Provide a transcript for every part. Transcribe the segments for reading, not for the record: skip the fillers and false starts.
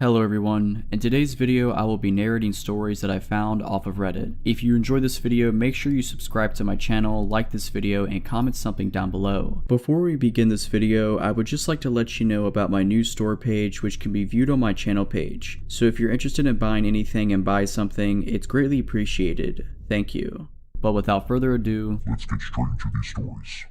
Hello everyone, in today's video I will be narrating stories that I found off of Reddit. If you enjoyed this video, make sure you subscribe to my channel, like this video, and comment something down below. Before we begin this video, I would just like to let you know about my new store page, which can be viewed on my channel page. So if you're interested in buying anything and buy something, it's greatly appreciated. Thank you. But without further ado, let's get straight into these stories.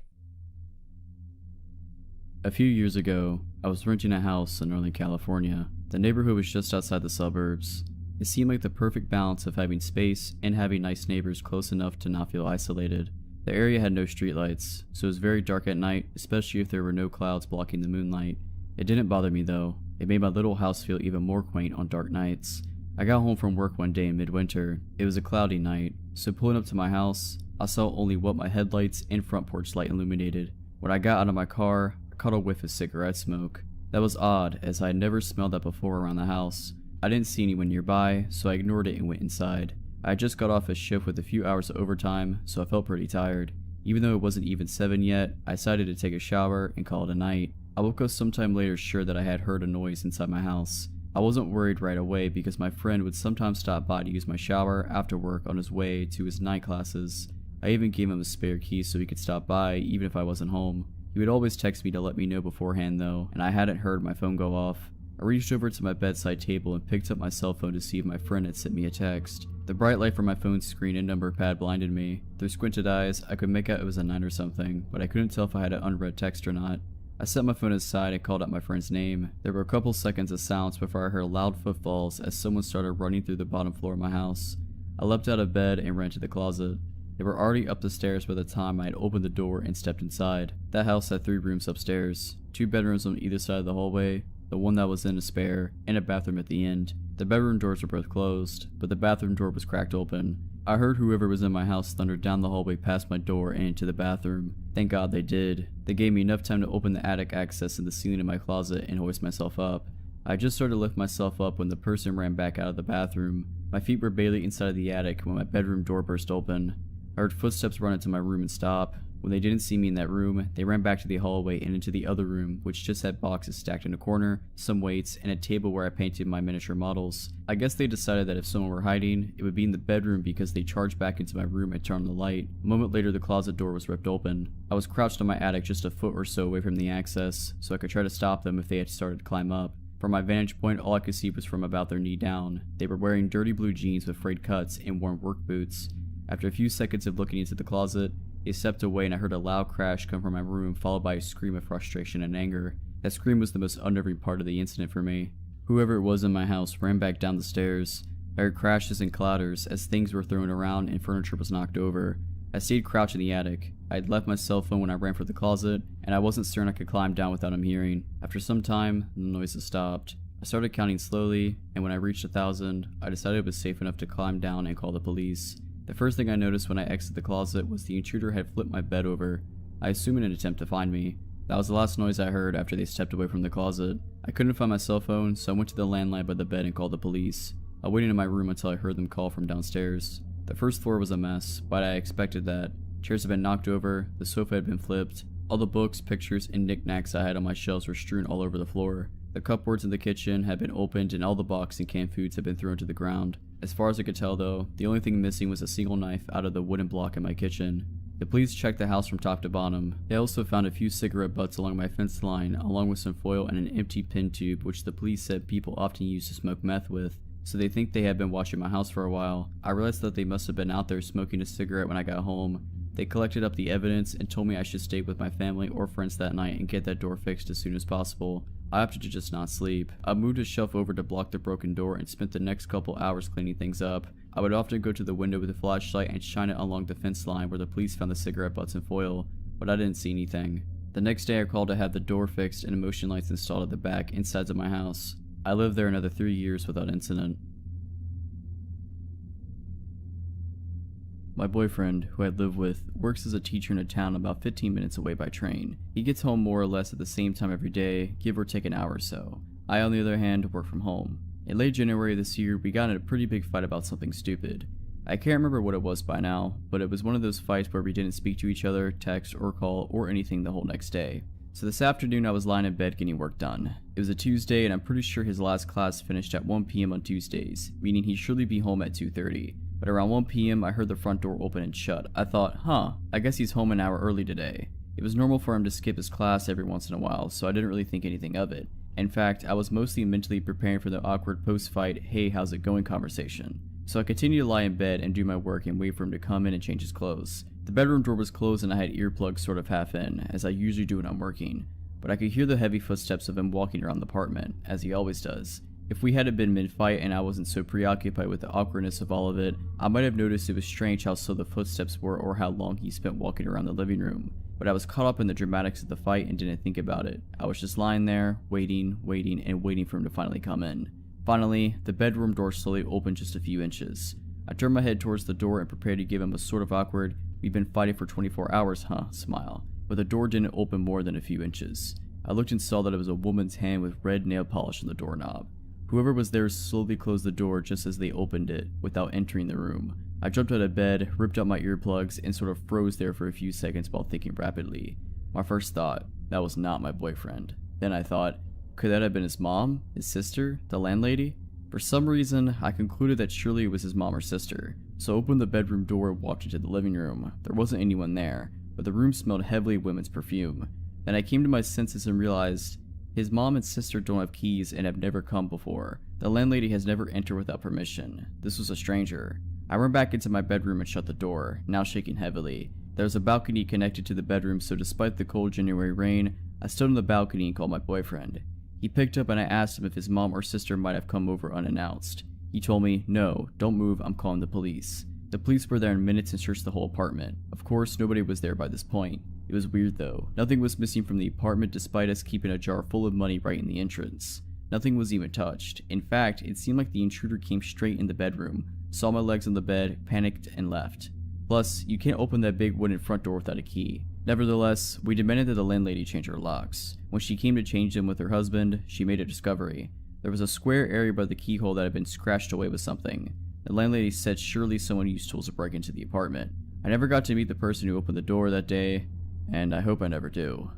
A few years ago, I was renting a house in Northern California. The neighborhood was just outside the suburbs. It seemed like the perfect balance of having space and having nice neighbors close enough to not feel isolated. The area had no streetlights, so it was very dark at night, especially if there were no clouds blocking the moonlight. It didn't bother me though. It made my little house feel even more quaint on dark nights. I got home from work one day in midwinter. It was a cloudy night, so pulling up to my house, I saw only what my headlights and front porch light illuminated. When I got out of my car, I caught a whiff of cigarette smoke. That was odd, as I had never smelled that before around the house. I didn't see anyone nearby, so I ignored it and went inside. I had just got off a shift with a few hours of overtime, so I felt pretty tired. Even though it wasn't even 7 yet, I decided to take a shower and call it a night. I woke up sometime later sure that I had heard a noise inside my house. I wasn't worried right away because my friend would sometimes stop by to use my shower after work on his way to his night classes. I even gave him a spare key so he could stop by even if I wasn't home. He would always text me to let me know beforehand though, and I hadn't heard my phone go off. I reached over to my bedside table and picked up my cell phone to see if my friend had sent me a text. The bright light from my phone's screen and number pad blinded me. Through squinted eyes, I could make out it was a 9 or something, but I couldn't tell if I had an unread text or not. I set my phone aside and called out my friend's name. There were a couple seconds of silence before I heard loud footfalls as someone started running through the bottom floor of my house. I leapt out of bed and ran to the closet. They were already up the stairs by the time I had opened the door and stepped inside. That house had 3 rooms upstairs, 2 bedrooms on either side of the hallway, the one that was in a spare, and a bathroom at the end. The bedroom doors were both closed, but the bathroom door was cracked open. I heard whoever was in my house thunder down the hallway past my door and into the bathroom. Thank God they did. They gave me enough time to open the attic access in the ceiling of my closet and hoist myself up. I just started to lift myself up when the person ran back out of the bathroom. My feet were barely inside of the attic when my bedroom door burst open. I heard footsteps run into my room and stop. When they didn't see me in that room, they ran back to the hallway and into the other room, which just had boxes stacked in a corner, some weights, and a table where I painted my miniature models. I guess they decided that if someone were hiding, it would be in the bedroom because they charged back into my room and turned on the light. A moment later, the closet door was ripped open. I was crouched in my attic just a foot or so away from the access, so I could try to stop them if they had started to climb up. From my vantage point, all I could see was from about their knee down. They were wearing dirty blue jeans with frayed cuts and worn work boots. After a few seconds of looking into the closet, they stepped away and I heard a loud crash come from my room followed by a scream of frustration and anger. That scream was the most unnerving part of the incident for me. Whoever it was in my house ran back down the stairs. I heard crashes and clatters as things were thrown around and furniture was knocked over. I stayed crouched in the attic. I had left my cell phone when I ran for the closet, and I wasn't certain I could climb down without him hearing. After some time, the noises stopped. I started counting slowly, and when I reached 1,000, I decided it was safe enough to climb down and call the police. The first thing I noticed when I exited the closet was the intruder had flipped my bed over, I assume in an attempt to find me. That was the last noise I heard after they stepped away from the closet. I couldn't find my cell phone, so I went to the landline by the bed and called the police. I waited in my room until I heard them call from downstairs. The first floor was a mess, but I expected that. Chairs had been knocked over, the sofa had been flipped, all the books, pictures, and knickknacks I had on my shelves were strewn all over the floor. The cupboards in the kitchen had been opened and all the boxed and canned foods had been thrown to the ground. As far as I could tell though, the only thing missing was a single knife out of the wooden block in my kitchen. The police checked the house from top to bottom. They also found a few cigarette butts along my fence line, along with some foil and an empty pin tube which the police said people often use to smoke meth with, so they think they had been watching my house for a while. I realized that they must have been out there smoking a cigarette when I got home. They collected up the evidence and told me I should stay with my family or friends that night and get that door fixed as soon as possible. I opted to just not sleep. I moved a shelf over to block the broken door and spent the next couple hours cleaning things up. I would often go to the window with a flashlight and shine it along the fence line where the police found the cigarette butts and foil, but I didn't see anything. The next day I called to have the door fixed and motion lights installed at the back and sides of my house. I lived there another 3 years without incident. My boyfriend, who I live with, works as a teacher in a town about 15 minutes away by train. He gets home more or less at the same time every day, give or take an hour or so. I, on the other hand, work from home. In late January this year, we got in a pretty big fight about something stupid. I can't remember what it was by now, but it was one of those fights where we didn't speak to each other, text, or call, or anything the whole next day. So this afternoon I was lying in bed getting work done. It was a Tuesday and I'm pretty sure his last class finished at 1 p.m. on Tuesdays, meaning he'd surely be home at 2:30. But around 1 p.m. I heard the front door open and shut. I thought, I guess he's home an hour early today. It was normal for him to skip his class every once in a while, so I didn't really think anything of it. In fact, I was mostly mentally preparing for the awkward post-fight, hey, how's it going conversation. So I continued to lie in bed and do my work and wait for him to come in and change his clothes. The bedroom door was closed and I had earplugs sort of half in, as I usually do when I'm working. But I could hear the heavy footsteps of him walking around the apartment, as he always does. If we hadn't been mid-fight and I wasn't so preoccupied with the awkwardness of all of it, I might have noticed it was strange how slow the footsteps were or how long he spent walking around the living room. But I was caught up in the dramatics of the fight and didn't think about it. I was just lying there, waiting for him to finally come in. Finally, the bedroom door slowly opened just a few inches. I turned my head towards the door and prepared to give him a sort of awkward, we've been fighting for 24 hours, huh, smile. But the door didn't open more than a few inches. I looked and saw that it was a woman's hand with red nail polish on the doorknob. Whoever was there slowly closed the door just as they opened it, without entering the room. I jumped out of bed, ripped out my earplugs, and sort of froze there for a few seconds while thinking rapidly. My first thought, that was not my boyfriend. Then I thought, could that have been his mom? His sister? The landlady? For some reason, I concluded that surely it was his mom or sister, so I opened the bedroom door and walked into the living room. There wasn't anyone there, but the room smelled heavily of women's perfume. Then I came to my senses and realized, his mom and sister don't have keys and have never come before. The landlady has never entered without permission. This was a stranger. I ran back into my bedroom and shut the door, now shaking heavily. There was a balcony connected to the bedroom, so despite the cold January rain, I stood on the balcony and called my boyfriend. He picked up and I asked him if his mom or sister might have come over unannounced. He told me, no, don't move, I'm calling the police. The police were there in minutes and searched the whole apartment. Of course, nobody was there by this point. It was weird though. Nothing was missing from the apartment despite us keeping a jar full of money right in the entrance. Nothing was even touched. In fact, it seemed like the intruder came straight in the bedroom, saw my legs on the bed, panicked, and left. Plus, you can't open that big wooden front door without a key. Nevertheless, we demanded that the landlady change her locks. When she came to change them with her husband, she made a discovery. There was a square area by the keyhole that had been scratched away with something. The landlady said surely someone used tools to break into the apartment. I never got to meet the person who opened the door that day, and I hope I never do.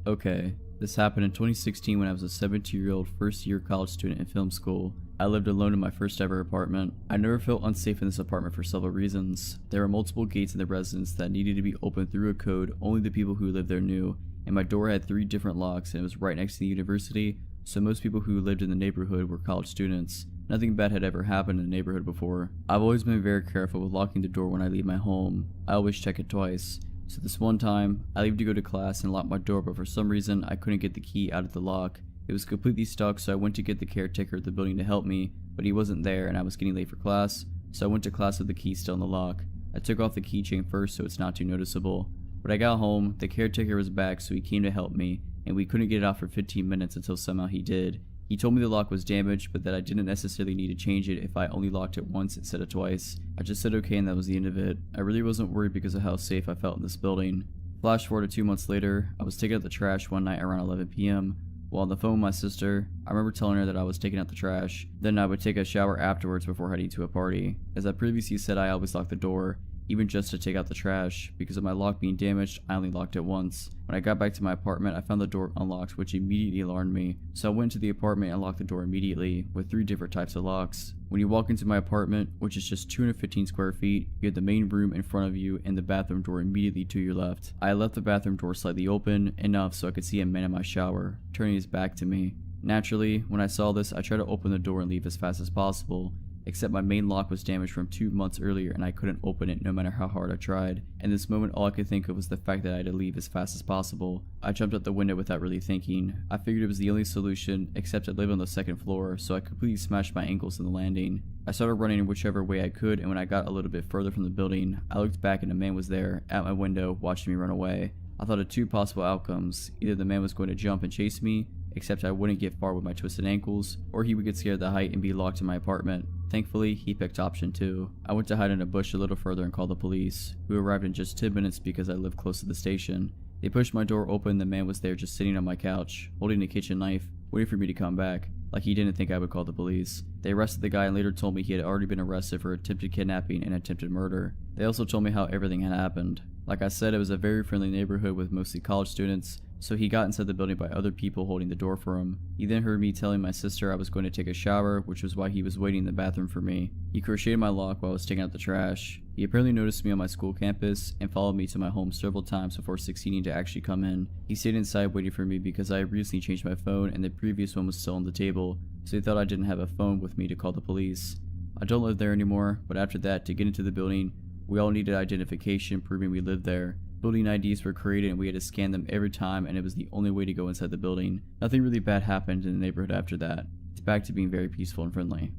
Okay, this happened in 2016 when I was a 17-year-old first-year college student in film school. I lived alone in my first ever apartment. I never felt unsafe in this apartment for several reasons. There were multiple gates in the residence that needed to be opened through a code only the people who lived there knew, and my door had 3 different locks and it was right next to the university, so most people who lived in the neighborhood were college students. Nothing bad had ever happened in the neighborhood before. I've always been very careful with locking the door when I leave my home. I always check it twice. So this one time, I leave to go to class and lock my door, but for some reason I couldn't get the key out of the lock. It was completely stuck, so I went to get the caretaker of the building to help me, but he wasn't there and I was getting late for class, so I went to class with the key still in the lock. I took off the keychain first so it's not too noticeable. When I got home, the caretaker was back, so he came to help me, and we couldn't get it out for 15 minutes until somehow he did. He told me the lock was damaged, but that I didn't necessarily need to change it if I only locked it once instead of twice. I just said okay and that was the end of it. I really wasn't worried because of how safe I felt in this building. Flash forward to 2 months later, I was taking out the trash one night around 11 p.m. While on the phone with my sister, I remember telling her that I was taking out the trash. Then I would take a shower afterwards before heading to a party. As I previously said, I always locked the door, even just to take out the trash. Because of my lock being damaged, I only locked it once. When I got back to my apartment, I found the door unlocked, which immediately alarmed me. So I went to the apartment and locked the door immediately, with 3 different types of locks. When you walk into my apartment, which is just 215 square feet, you have the main room in front of you and the bathroom door immediately to your left. I left the bathroom door slightly open, enough so I could see a man in my shower, turning his back to me. Naturally, when I saw this, I tried to open the door and leave as fast as possible. Except my main lock was damaged from 2 months earlier and I couldn't open it no matter how hard I tried. In this moment, all I could think of was the fact that I had to leave as fast as possible. I jumped out the window without really thinking. I figured it was the only solution, except I live on the 2nd floor, so I completely smashed my ankles in the landing. I started running in whichever way I could, and when I got a little bit further from the building, I looked back and a man was there, at my window, watching me run away. I thought of 2 possible outcomes. Either the man was going to jump and chase me, except I wouldn't get far with my twisted ankles, or he would get scared at the height and be locked in my apartment. Thankfully, he picked option 2. I went to hide in a bush a little further and called the police, who arrived in just 10 minutes because I live close to the station. They pushed my door open, the man was there just sitting on my couch, holding a kitchen knife, waiting for me to come back, like he didn't think I would call the police. They arrested the guy and later told me he had already been arrested for attempted kidnapping and attempted murder. They also told me how everything had happened. Like I said, it was a very friendly neighborhood with mostly college students, so he got inside the building by other people holding the door for him. He then heard me telling my sister I was going to take a shower, which was why he was waiting in the bathroom for me. He crocheted my lock while I was taking out the trash. He apparently noticed me on my school campus and followed me to my home several times before succeeding to actually come in. He stayed inside waiting for me because I had recently changed my phone and the previous one was still on the table, so he thought I didn't have a phone with me to call the police. I don't live there anymore, but after that, to get into the building, we all needed identification proving we lived there. Building IDs were created and we had to scan them every time, and it was the only way to go inside the building. Nothing really bad happened in the neighborhood after that. It's back to being very peaceful and friendly.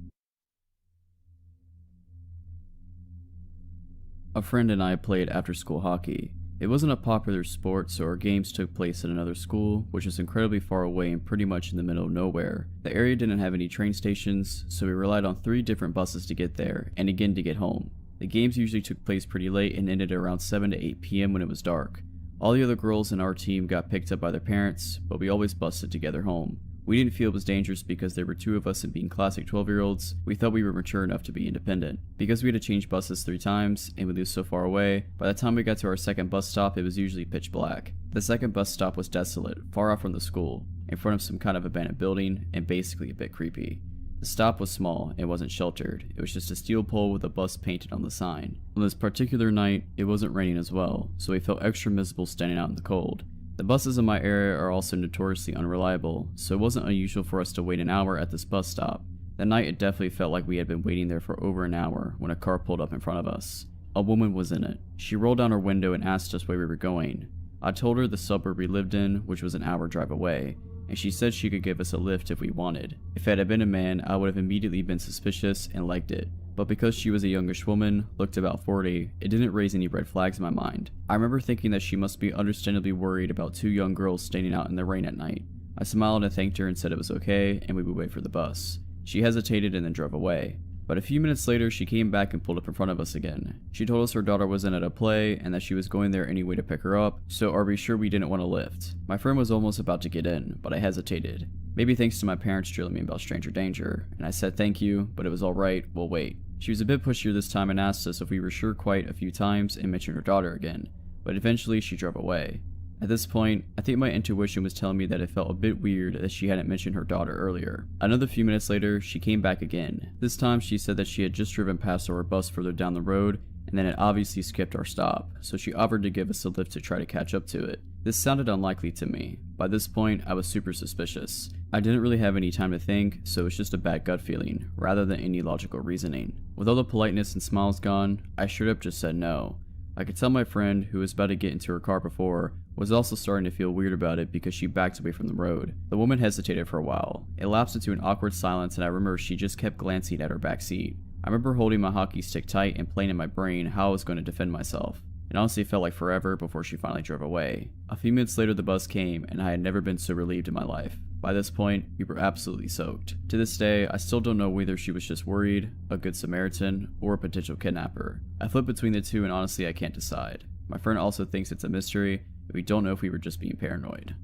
A friend and I played after-school hockey. It wasn't a popular sport, so our games took place at another school, which was incredibly far away and pretty much in the middle of nowhere. The area didn't have any train stations, so we relied on 3 different buses to get there, and again to get home. The games usually took place pretty late and ended around 7 to 8 p.m. when it was dark. All the other girls in our team got picked up by their parents, but we always busted together home. We didn't feel it was dangerous because there were 2 of us, and being classic 12-year-olds, we thought we were mature enough to be independent. Because we had to change buses 3 times, and we lived so far away, by the time we got to our second bus stop it was usually pitch black. The second bus stop was desolate, far off from the school, in front of some kind of abandoned building, and basically a bit creepy. The stop was small and wasn't sheltered. It was just a steel pole with a bus painted on the sign. On this particular night, it wasn't raining as well, so we felt extra miserable standing out in the cold. The buses in my area are also notoriously unreliable, so it wasn't unusual for us to wait an hour at this bus stop. That night it definitely felt like we had been waiting there for over an hour when a car pulled up in front of us. A woman was in it. She rolled down her window and asked us where we were going. I told her the suburb we lived in, which was an hour drive away, and she said she could give us a lift if we wanted. If it had been a man, I would have immediately been suspicious and liked it. But because she was a youngish woman, looked about 40, it didn't raise any red flags in my mind. I remember thinking that she must be understandably worried about 2 young girls standing out in the rain at night. I smiled and thanked her and said it was okay and we would wait for the bus. She hesitated and then drove away. But a few minutes later, she came back and pulled up in front of us again. She told us her daughter was in at a play and that she was going there anyway to pick her up, so are we sure we didn't want a lift? My friend was almost about to get in, but I hesitated. Maybe thanks to my parents drilling me about stranger danger, and I said thank you, but it was alright, we'll wait. She was a bit pushier this time and asked us if we were sure quite a few times and mentioned her daughter again, but eventually she drove away. At this point, I think my intuition was telling me that it felt a bit weird that she hadn't mentioned her daughter earlier. Another few minutes later, she came back again. This time she said that she had just driven past our bus further down the road and then it obviously skipped our stop, so she offered to give us a lift to try to catch up to it. This sounded unlikely to me. By this point, I was super suspicious. I didn't really have any time to think, so it was just a bad gut feeling, rather than any logical reasoning. With all the politeness and smiles gone, I straight up just said no. I could tell my friend, who was about to get into her car before, was also starting to feel weird about it because she backed away from the road. The woman hesitated for a while. It lapsed into an awkward silence and I remember she just kept glancing at her back seat. I remember holding my hockey stick tight and playing in my brain how I was going to defend myself. It honestly felt like forever before she finally drove away. A few minutes later the bus came and I had never been so relieved in my life. By this point, we were absolutely soaked. To this day, I still don't know whether she was just worried, a good Samaritan, or a potential kidnapper. I flip between the two and honestly I can't decide. My friend also thinks it's a mystery, but we don't know if we were just being paranoid.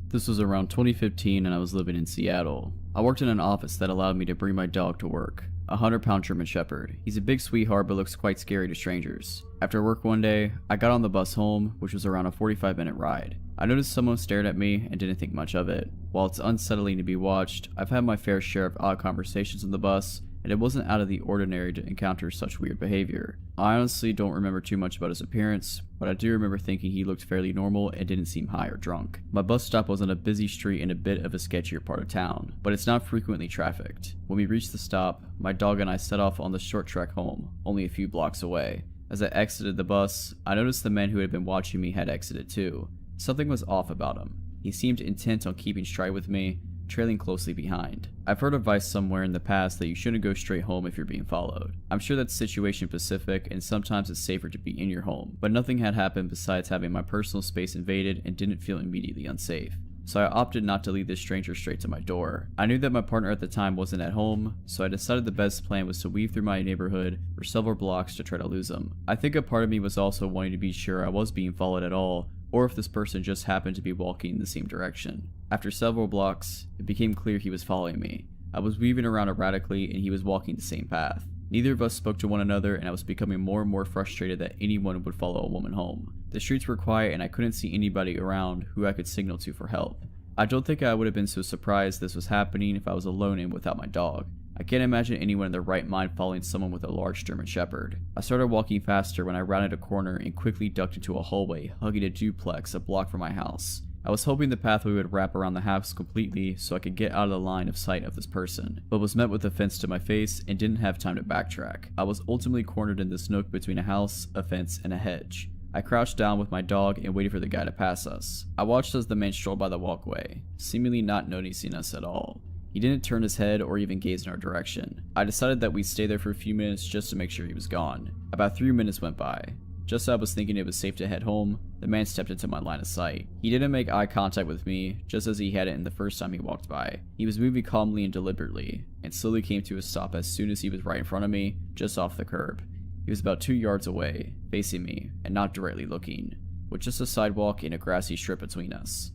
This was around 2015 and I was living in Seattle. I worked in an office that allowed me to bring my dog to work. A 100-pound German Shepherd. He's a big sweetheart but looks quite scary to strangers. After work one day, I got on the bus home, which was around a 45-minute ride. I noticed someone stared at me and didn't think much of it. While it's unsettling to be watched, I've had my fair share of odd conversations on the bus, and it wasn't out of the ordinary to encounter such weird behavior. I honestly don't remember too much about his appearance, but I do remember thinking he looked fairly normal and didn't seem high or drunk. My bus stop was on a busy street in a bit of a sketchier part of town, but it's not frequently trafficked. When we reached the stop, my dog and I set off on the short trek home, only a few blocks away. As I exited the bus, I noticed the man who had been watching me had exited too. Something was off about him. He seemed intent on keeping stride with me, trailing closely behind. I've heard advice somewhere in the past that you shouldn't go straight home if you're being followed. I'm sure that's situation specific and sometimes it's safer to be in your home, but nothing had happened besides having my personal space invaded and didn't feel immediately unsafe. So I opted not to lead this stranger straight to my door. I knew that my partner at the time wasn't at home, so I decided the best plan was to weave through my neighborhood for several blocks to try to lose him. I think a part of me was also wanting to be sure I was being followed at all, or if this person just happened to be walking in the same direction. After several blocks, it became clear he was following me. I was weaving around erratically and he was walking the same path. Neither of us spoke to one another, and I was becoming more and more frustrated that anyone would follow a woman home. The streets were quiet and I couldn't see anybody around who I could signal to for help. I don't think I would have been so surprised this was happening if I was alone and without my dog. I can't imagine anyone in their right mind following someone with a large German Shepherd. I started walking faster when I rounded a corner and quickly ducked into a hallway hugging a duplex a block from my house. I was hoping the pathway would wrap around the house completely so I could get out of the line of sight of this person, but was met with a fence to my face and didn't have time to backtrack. I was ultimately cornered in this nook between a house, a fence, and a hedge. I crouched down with my dog and waited for the guy to pass us. I watched as the man strolled by the walkway, seemingly not noticing us at all. He didn't turn his head or even gaze in our direction. I decided that we'd stay there for a few minutes just to make sure he was gone. About 3 minutes went by. Just as I was thinking it was safe to head home, the man stepped into my line of sight. He didn't make eye contact with me, just as he hadn't the first time he walked by. He was moving calmly and deliberately, and slowly came to a stop as soon as he was right in front of me, just off the curb. He was about 2 yards away, facing me, and not directly looking, with just a sidewalk and a grassy strip between us.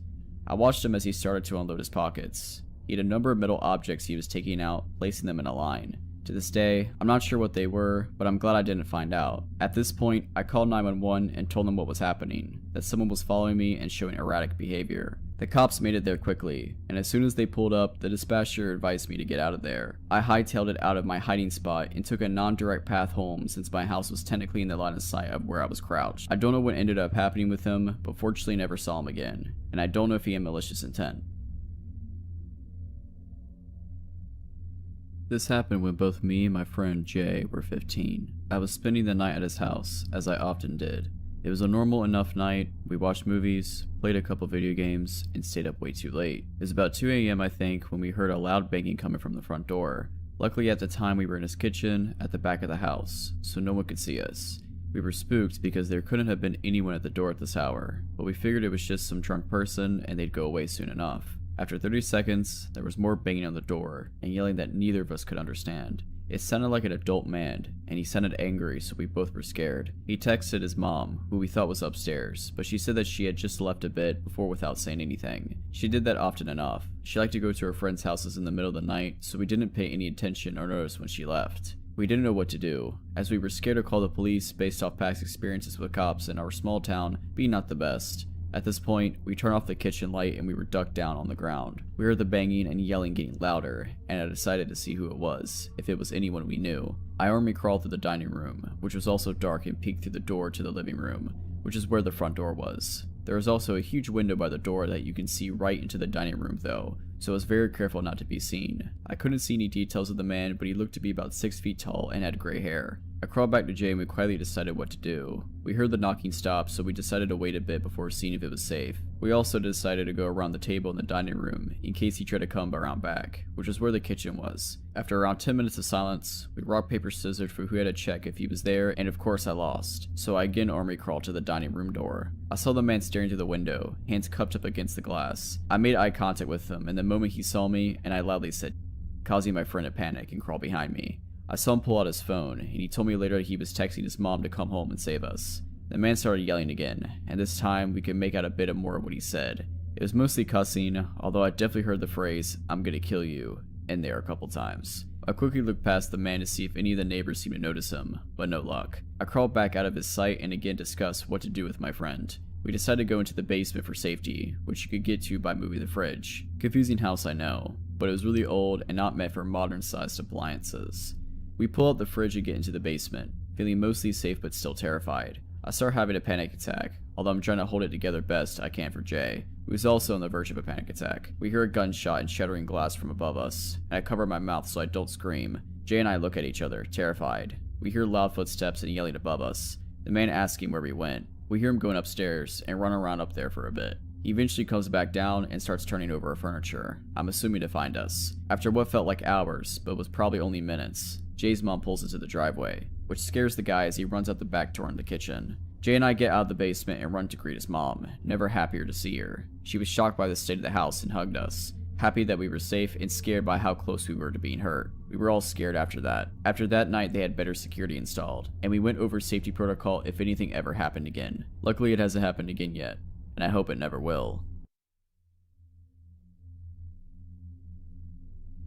I watched him as he started to unload his pockets. He had a number of metal objects he was taking out, placing them in a line. To this day, I'm not sure what they were, but I'm glad I didn't find out. At this point, I called 911 and told them what was happening, that someone was following me and showing erratic behavior. The cops made it there quickly, and as soon as they pulled up, the dispatcher advised me to get out of there. I hightailed it out of my hiding spot and took a non-direct path home since my house was technically in the line of sight of where I was crouched. I don't know what ended up happening with him, but fortunately never saw him again, and I don't know if he had malicious intent. This happened when both me and my friend Jay were 15. I was spending the night at his house, as I often did. It was a normal enough night. We watched movies, played a couple video games, and stayed up way too late. It was about 2 a.m. I think when we heard a loud banging coming from the front door. Luckily at the time we were in his kitchen at the back of the house, so no one could see us. We were spooked because there couldn't have been anyone at the door at this hour, but we figured it was just some drunk person and they'd go away soon enough. After 30 seconds, there was more banging on the door and yelling that neither of us could understand. It sounded like an adult man, and he sounded angry, so we both were scared. He texted his mom, who we thought was upstairs, but she said that she had just left a bit before without saying anything. She did that often enough. She liked to go to her friends' houses in the middle of the night, so we didn't pay any attention or notice when she left. We didn't know what to do, as we were scared to call the police based off past experiences with cops in our small town being not the best. At this point, we turned off the kitchen light and we were ducked down on the ground. We heard the banging and yelling getting louder, and I decided to see who it was, if it was anyone we knew. I army crawled through the dining room, which was also dark, and peeked through the door to the living room, which is where the front door was. There was also a huge window by the door that you can see right into the dining room though, so I was very careful not to be seen. I couldn't see any details of the man, but he looked to be about 6 feet tall and had gray hair. I crawled back to Jay and we quietly decided what to do. We heard the knocking stop, so we decided to wait a bit before seeing if it was safe. We also decided to go around the table in the dining room in case he tried to come around back, which is where the kitchen was. After around 10 minutes of silence, we rock paper scissors for who had to check if he was there, and of course I lost, so I again army crawled to the dining room door. I saw the man staring through the window, hands cupped up against the glass. I made eye contact with him, and the moment he saw me, and I loudly said, causing my friend to panic and crawl behind me. I saw him pull out his phone, and he told me later that he was texting his mom to come home and save us. The man started yelling again, and this time we could make out a bit more of what he said. It was mostly cussing, although I definitely heard the phrase, "I'm gonna kill you," in there a couple times. I quickly looked past the man to see if any of the neighbors seemed to notice him, but no luck. I crawled back out of his sight and again discussed what to do with my friend. We decided to go into the basement for safety, which you could get to by moving the fridge. Confusing house, I know, but it was really old and not meant for modern-sized appliances. We pull out the fridge and get into the basement, feeling mostly safe but still terrified. I start having a panic attack, although I'm trying to hold it together best I can for Jay, who is also on the verge of a panic attack. We hear a gunshot and shattering glass from above us, and I cover my mouth so I don't scream. Jay and I look at each other, terrified. We hear loud footsteps and yelling above us, the man asking where we went. We hear him going upstairs and run around up there for a bit. He eventually comes back down and starts turning over our furniture, I'm assuming to find us. After what felt like hours, but was probably only minutes, Jay's mom pulls into the driveway, which scares the guy as he runs out the back door in the kitchen. Jay and I get out of the basement and run to greet his mom, never happier to see her. She was shocked by the state of the house and hugged us, happy that we were safe and scared by how close we were to being hurt. We were all scared after that. After that night, they had better security installed, and we went over safety protocol if anything ever happened again. Luckily, it hasn't happened again yet, and I hope it never will.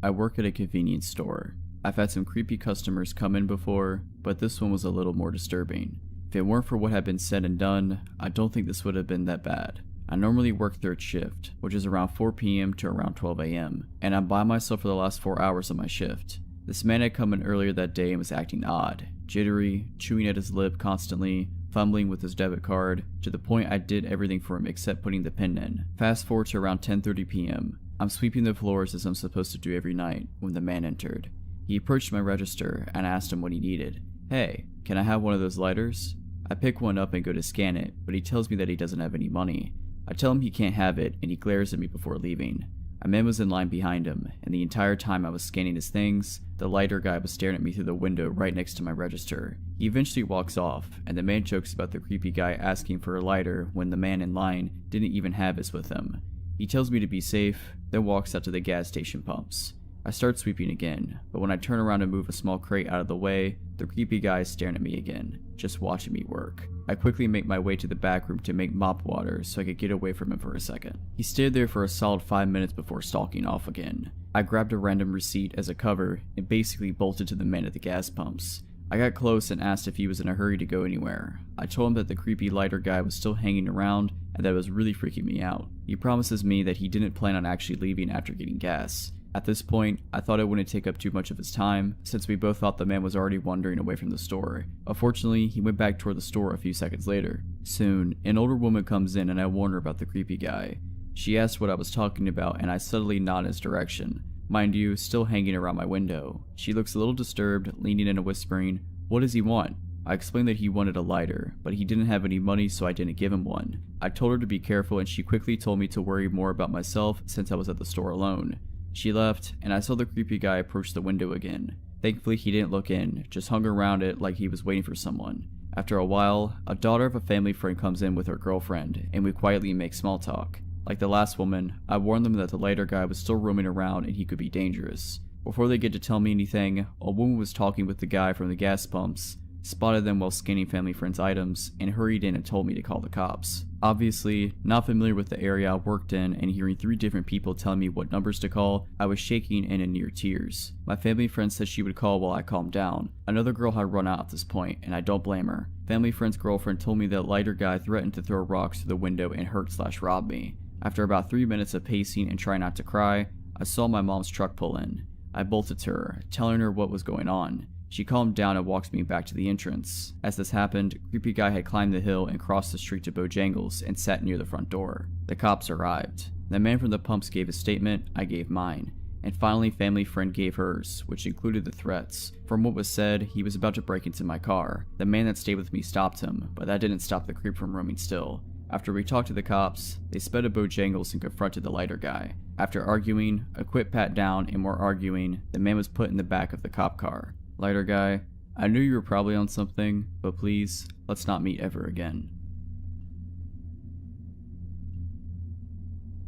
I work at a convenience store. I've had some creepy customers come in before, but this one was a little more disturbing. If it weren't for what had been said and done, I don't think this would have been that bad. I normally work third shift, which is around 4 p.m. to around 12 a.m., and I'm by myself for the last 4 hours of my shift. This man had come in earlier that day and was acting odd, jittery, chewing at his lip constantly, fumbling with his debit card, to the point I did everything for him except putting the pin in. Fast forward to around 10:30 p.m. I'm sweeping the floors as I'm supposed to do every night when the man entered. He approached my register and I asked him what he needed. "Hey, can I have one of those lighters?" I pick one up and go to scan it, but he tells me that he doesn't have any money. I tell him he can't have it and he glares at me before leaving. A man was in line behind him, and the entire time I was scanning his things, the lighter guy was staring at me through the window right next to my register. He eventually walks off, and the man jokes about the creepy guy asking for a lighter when the man in line didn't even have his with him. He tells me to be safe, then walks out to the gas station pumps. I start sweeping again, but when I turn around to move a small crate out of the way, the creepy guy is staring at me again, just watching me work. I quickly make my way to the back room to make mop water so I could get away from him for a second. He stayed there for a solid 5 minutes before stalking off again. I grabbed a random receipt as a cover and basically bolted to the man at the gas pumps. I got close and asked if he was in a hurry to go anywhere. I told him that the creepy lighter guy was still hanging around and that it was really freaking me out. He promises me that he didn't plan on actually leaving after getting gas. At this point, I thought it wouldn't take up too much of his time, since we both thought the man was already wandering away from the store. Unfortunately, he went back toward the store a few seconds later. Soon, an older woman comes in and I warn her about the creepy guy. She asked what I was talking about and I subtly nod in his direction. Mind you, still hanging around my window. She looks a little disturbed, leaning in and whispering, "What does he want?" I explained that he wanted a lighter, but he didn't have any money so I didn't give him one. I told her to be careful and she quickly told me to worry more about myself since I was at the store alone. She left, and I saw the creepy guy approach the window again. Thankfully he didn't look in, just hung around it like he was waiting for someone. After a while, a daughter of a family friend comes in with her girlfriend, and we quietly make small talk. Like the last woman, I warned them that the lighter guy was still roaming around and he could be dangerous. Before they get to tell me anything, a woman was talking with the guy from the gas pumps, spotted them while scanning family friend's items, and hurried in and told me to call the cops. Obviously, not familiar with the area I worked in and hearing 3 different people tell me what numbers to call, I was shaking and in near tears. My family friend said she would call while I calmed down. Another girl had run out at this point, and I don't blame her. Family friend's girlfriend told me that lighter guy threatened to throw rocks through the window and hurt/rob me. After about 3 minutes of pacing and trying not to cry, I saw my mom's truck pull in. I bolted to her, telling her what was going on. She calmed down and walked me back to the entrance. As this happened, creepy guy had climbed the hill and crossed the street to Bojangles and sat near the front door. The cops arrived. The man from the pumps gave his statement, I gave mine. And finally family friend gave hers, which included the threats. From what was said, he was about to break into my car. The man that stayed with me stopped him, but that didn't stop the creep from roaming still. After we talked to the cops, they sped to Bojangles and confronted the lighter guy. After arguing, a quick pat down and more arguing, the man was put in the back of the cop car. Lighter guy, I knew you were probably on something, but please, let's not meet ever again.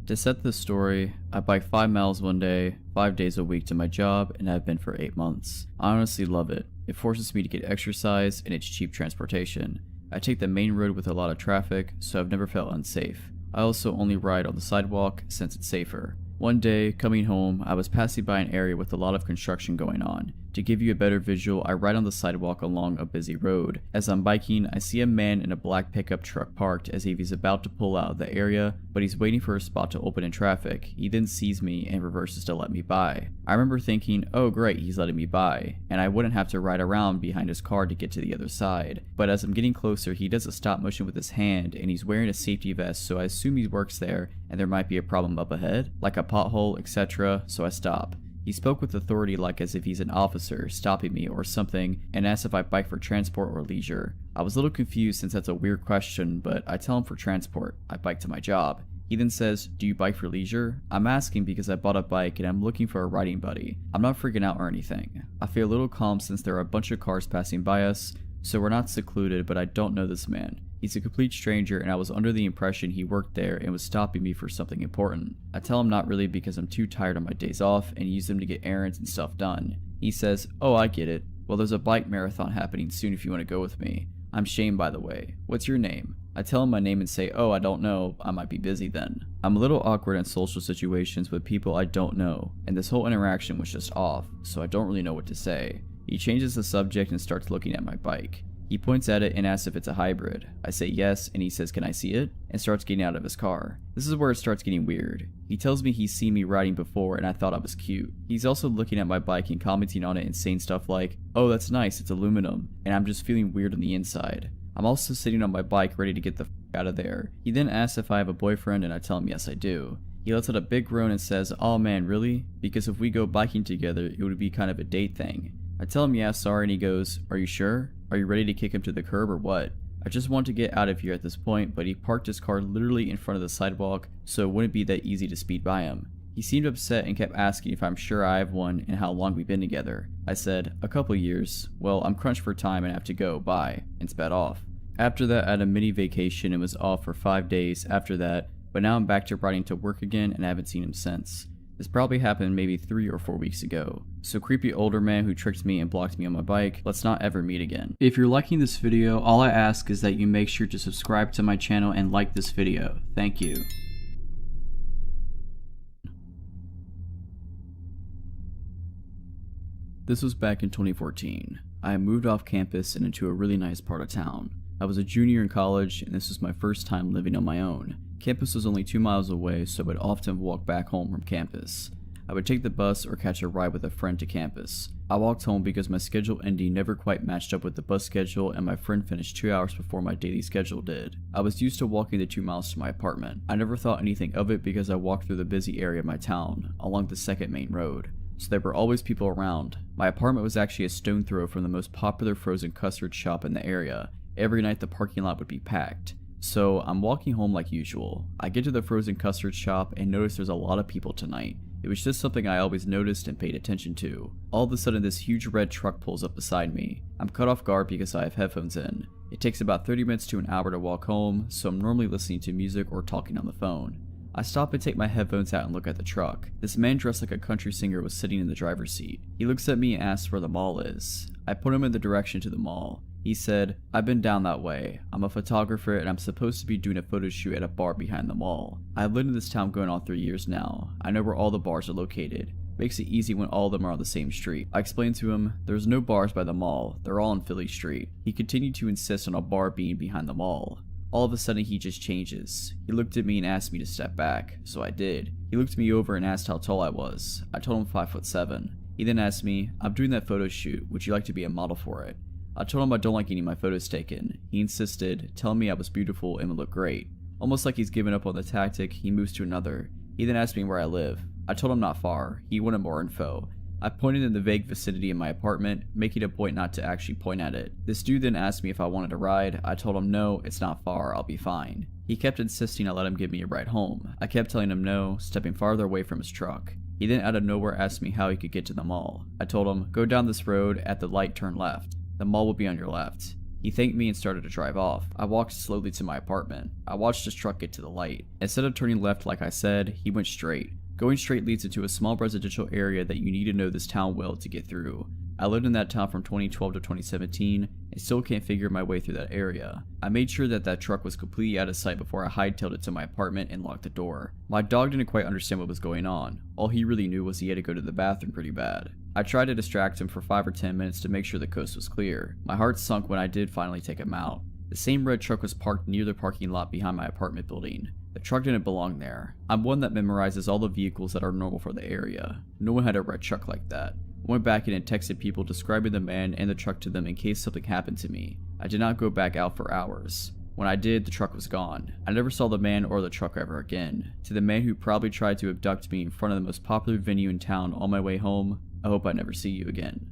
To set this story, I bike 5 miles one day, 5 days a week to my job, and have been for 8 months. I honestly love it. It forces me to get exercise and it's cheap transportation. I take the main road with a lot of traffic, so I've never felt unsafe. I also only ride on the sidewalk since it's safer. One day, coming home, I was passing by an area with a lot of construction going on. To give you a better visual, I ride on the sidewalk along a busy road. As I'm biking, I see a man in a black pickup truck parked as if he's about to pull out of the area, but he's waiting for a spot to open in traffic. He then sees me and reverses to let me by. I remember thinking, oh great, he's letting me by, and I wouldn't have to ride around behind his car to get to the other side. But as I'm getting closer, he does a stop motion with his hand, and he's wearing a safety vest, so I assume he works there, and there might be a problem up ahead, like a pothole, etc., so I stop. He spoke with authority like as if he's an officer stopping me or something, and asked if I bike for transport or leisure. I was a little confused since that's a weird question, but I tell him for transport. I bike to my job. He then says, do you bike for leisure? I'm asking because I bought a bike and I'm looking for a riding buddy. I'm not freaking out or anything. I feel a little calm since there are a bunch of cars passing by us, so we're not secluded, but I don't know this man. He's a complete stranger and I was under the impression he worked there and was stopping me for something important. I tell him not really because I'm too tired on my days off and use them to get errands and stuff done. He says, oh I get it. Well there's a bike marathon happening soon if you want to go with me. I'm Shane, by the way. What's your name? I tell him my name and say, oh, I don't know, I might be busy then. I'm a little awkward in social situations with people I don't know, and this whole interaction was just off, so I don't really know what to say. He changes the subject and starts looking at my bike. He points at it and asks if it's a hybrid. I say yes, and he says, can I see it? And starts getting out of his car. This is where it starts getting weird. He tells me he's seen me riding before and I thought I was cute. He's also looking at my bike and commenting on it and saying stuff like, oh, that's nice, it's aluminum, and I'm just feeling weird on the inside. I'm also sitting on my bike ready to get the f out of there. He then asks if I have a boyfriend and I tell him yes I do. He lets out a big groan and says, oh man, really? Because if we go biking together, it would be kind of a date thing. I tell him yeah, sorry, and he goes, are you sure? Are you ready to kick him to the curb or what? I just want to get out of here at this point, but he parked his car literally in front of the sidewalk, so it wouldn't be that easy to speed by him. He seemed upset and kept asking if I'm sure I have one and how long we've been together. I said, a couple years. Well, I'm crunched for time and have to go, bye, and sped off. After that, I had a mini vacation and was off for 5 days after that, but now I'm back to riding to work again and I haven't seen him since. This probably happened maybe 3 or 4 weeks ago. So creepy older man who tricked me and blocked me on my bike, let's not ever meet again. If you're liking this video, all I ask is that you make sure to subscribe to my channel and like this video. Thank you. This was back in 2014. I had moved off campus and into a really nice part of town. I was a junior in college and this was my first time living on my own. Campus was only 2 miles away, so I would often walk back home from campus. I would take the bus or catch a ride with a friend to campus. I walked home because my schedule ending never quite matched up with the bus schedule and my friend finished 2 hours before my daily schedule did. I was used to walking the 2 miles to my apartment. I never thought anything of it because I walked through the busy area of my town, along the second main road. So there were always people around. My apartment was actually a stone throw from the most popular frozen custard shop in the area. Every night the parking lot would be packed. So I'm walking home like usual. I get to the frozen custard shop and notice there's a lot of people tonight. It was just something I always noticed and paid attention to. All of a sudden this huge red truck pulls up beside me. I'm caught off guard because I have headphones in. It takes about 30 minutes to an hour to walk home, so I'm normally listening to music or talking on the phone. I stop and take my headphones out and look at the truck. This man dressed like a country singer was sitting in the driver's seat. He looks at me and asks where the mall is. I put him in the direction to the mall. He said, I've been down that way. I'm a photographer and I'm supposed to be doing a photo shoot at a bar behind the mall. I've lived in this town going on 3 years now. I know where all the bars are located. Makes it easy when all of them are on the same street. I explained to him, there's no bars by the mall. They're all on Philly Street. He continued to insist on a bar being behind the mall. All of a sudden he just changes. He looked at me and asked me to step back, so I did. He looked me over and asked how tall I was. I told him 5'7". He then asked me, I'm doing that photo shoot, would you like to be a model for it? I told him I don't like getting my photos taken. He insisted, telling me I was beautiful and would look great. Almost like he's given up on the tactic, he moves to another. He then asked me where I live. I told him not far. He wanted more info. I pointed in the vague vicinity of my apartment, making a point not to actually point at it. This dude then asked me if I wanted a ride. I told him no, it's not far, I'll be fine. He kept insisting I let him give me a ride home. I kept telling him no, stepping farther away from his truck. He then out of nowhere asked me how he could get to the mall. I told him, go down this road, at the light turn left. The mall will be on your left. He thanked me and started to drive off. I walked slowly to my apartment. I watched his truck get to the light. Instead of turning left like I said, he went straight. Going straight leads into a small residential area that you need to know this town well to get through. I lived in that town from 2012 to 2017 and still can't figure my way through that area. I made sure that truck was completely out of sight before I hightailed it to my apartment and locked the door. My dog didn't quite understand what was going on. All he really knew was he had to go to the bathroom pretty bad. I tried to distract him for 5 or 10 minutes to make sure the coast was clear. My heart sunk when I did finally take him out. The same red truck was parked near the parking lot behind my apartment building. The truck didn't belong there. I'm one that memorizes all the vehicles that are normal for the area. No one had a red truck like that. I went back in and texted people describing the man and the truck to them in case something happened to me. I did not go back out for hours. When I did, the truck was gone. I never saw the man or the truck ever again. To the man who probably tried to abduct me in front of the most popular venue in town on my way home, I hope I never see you again.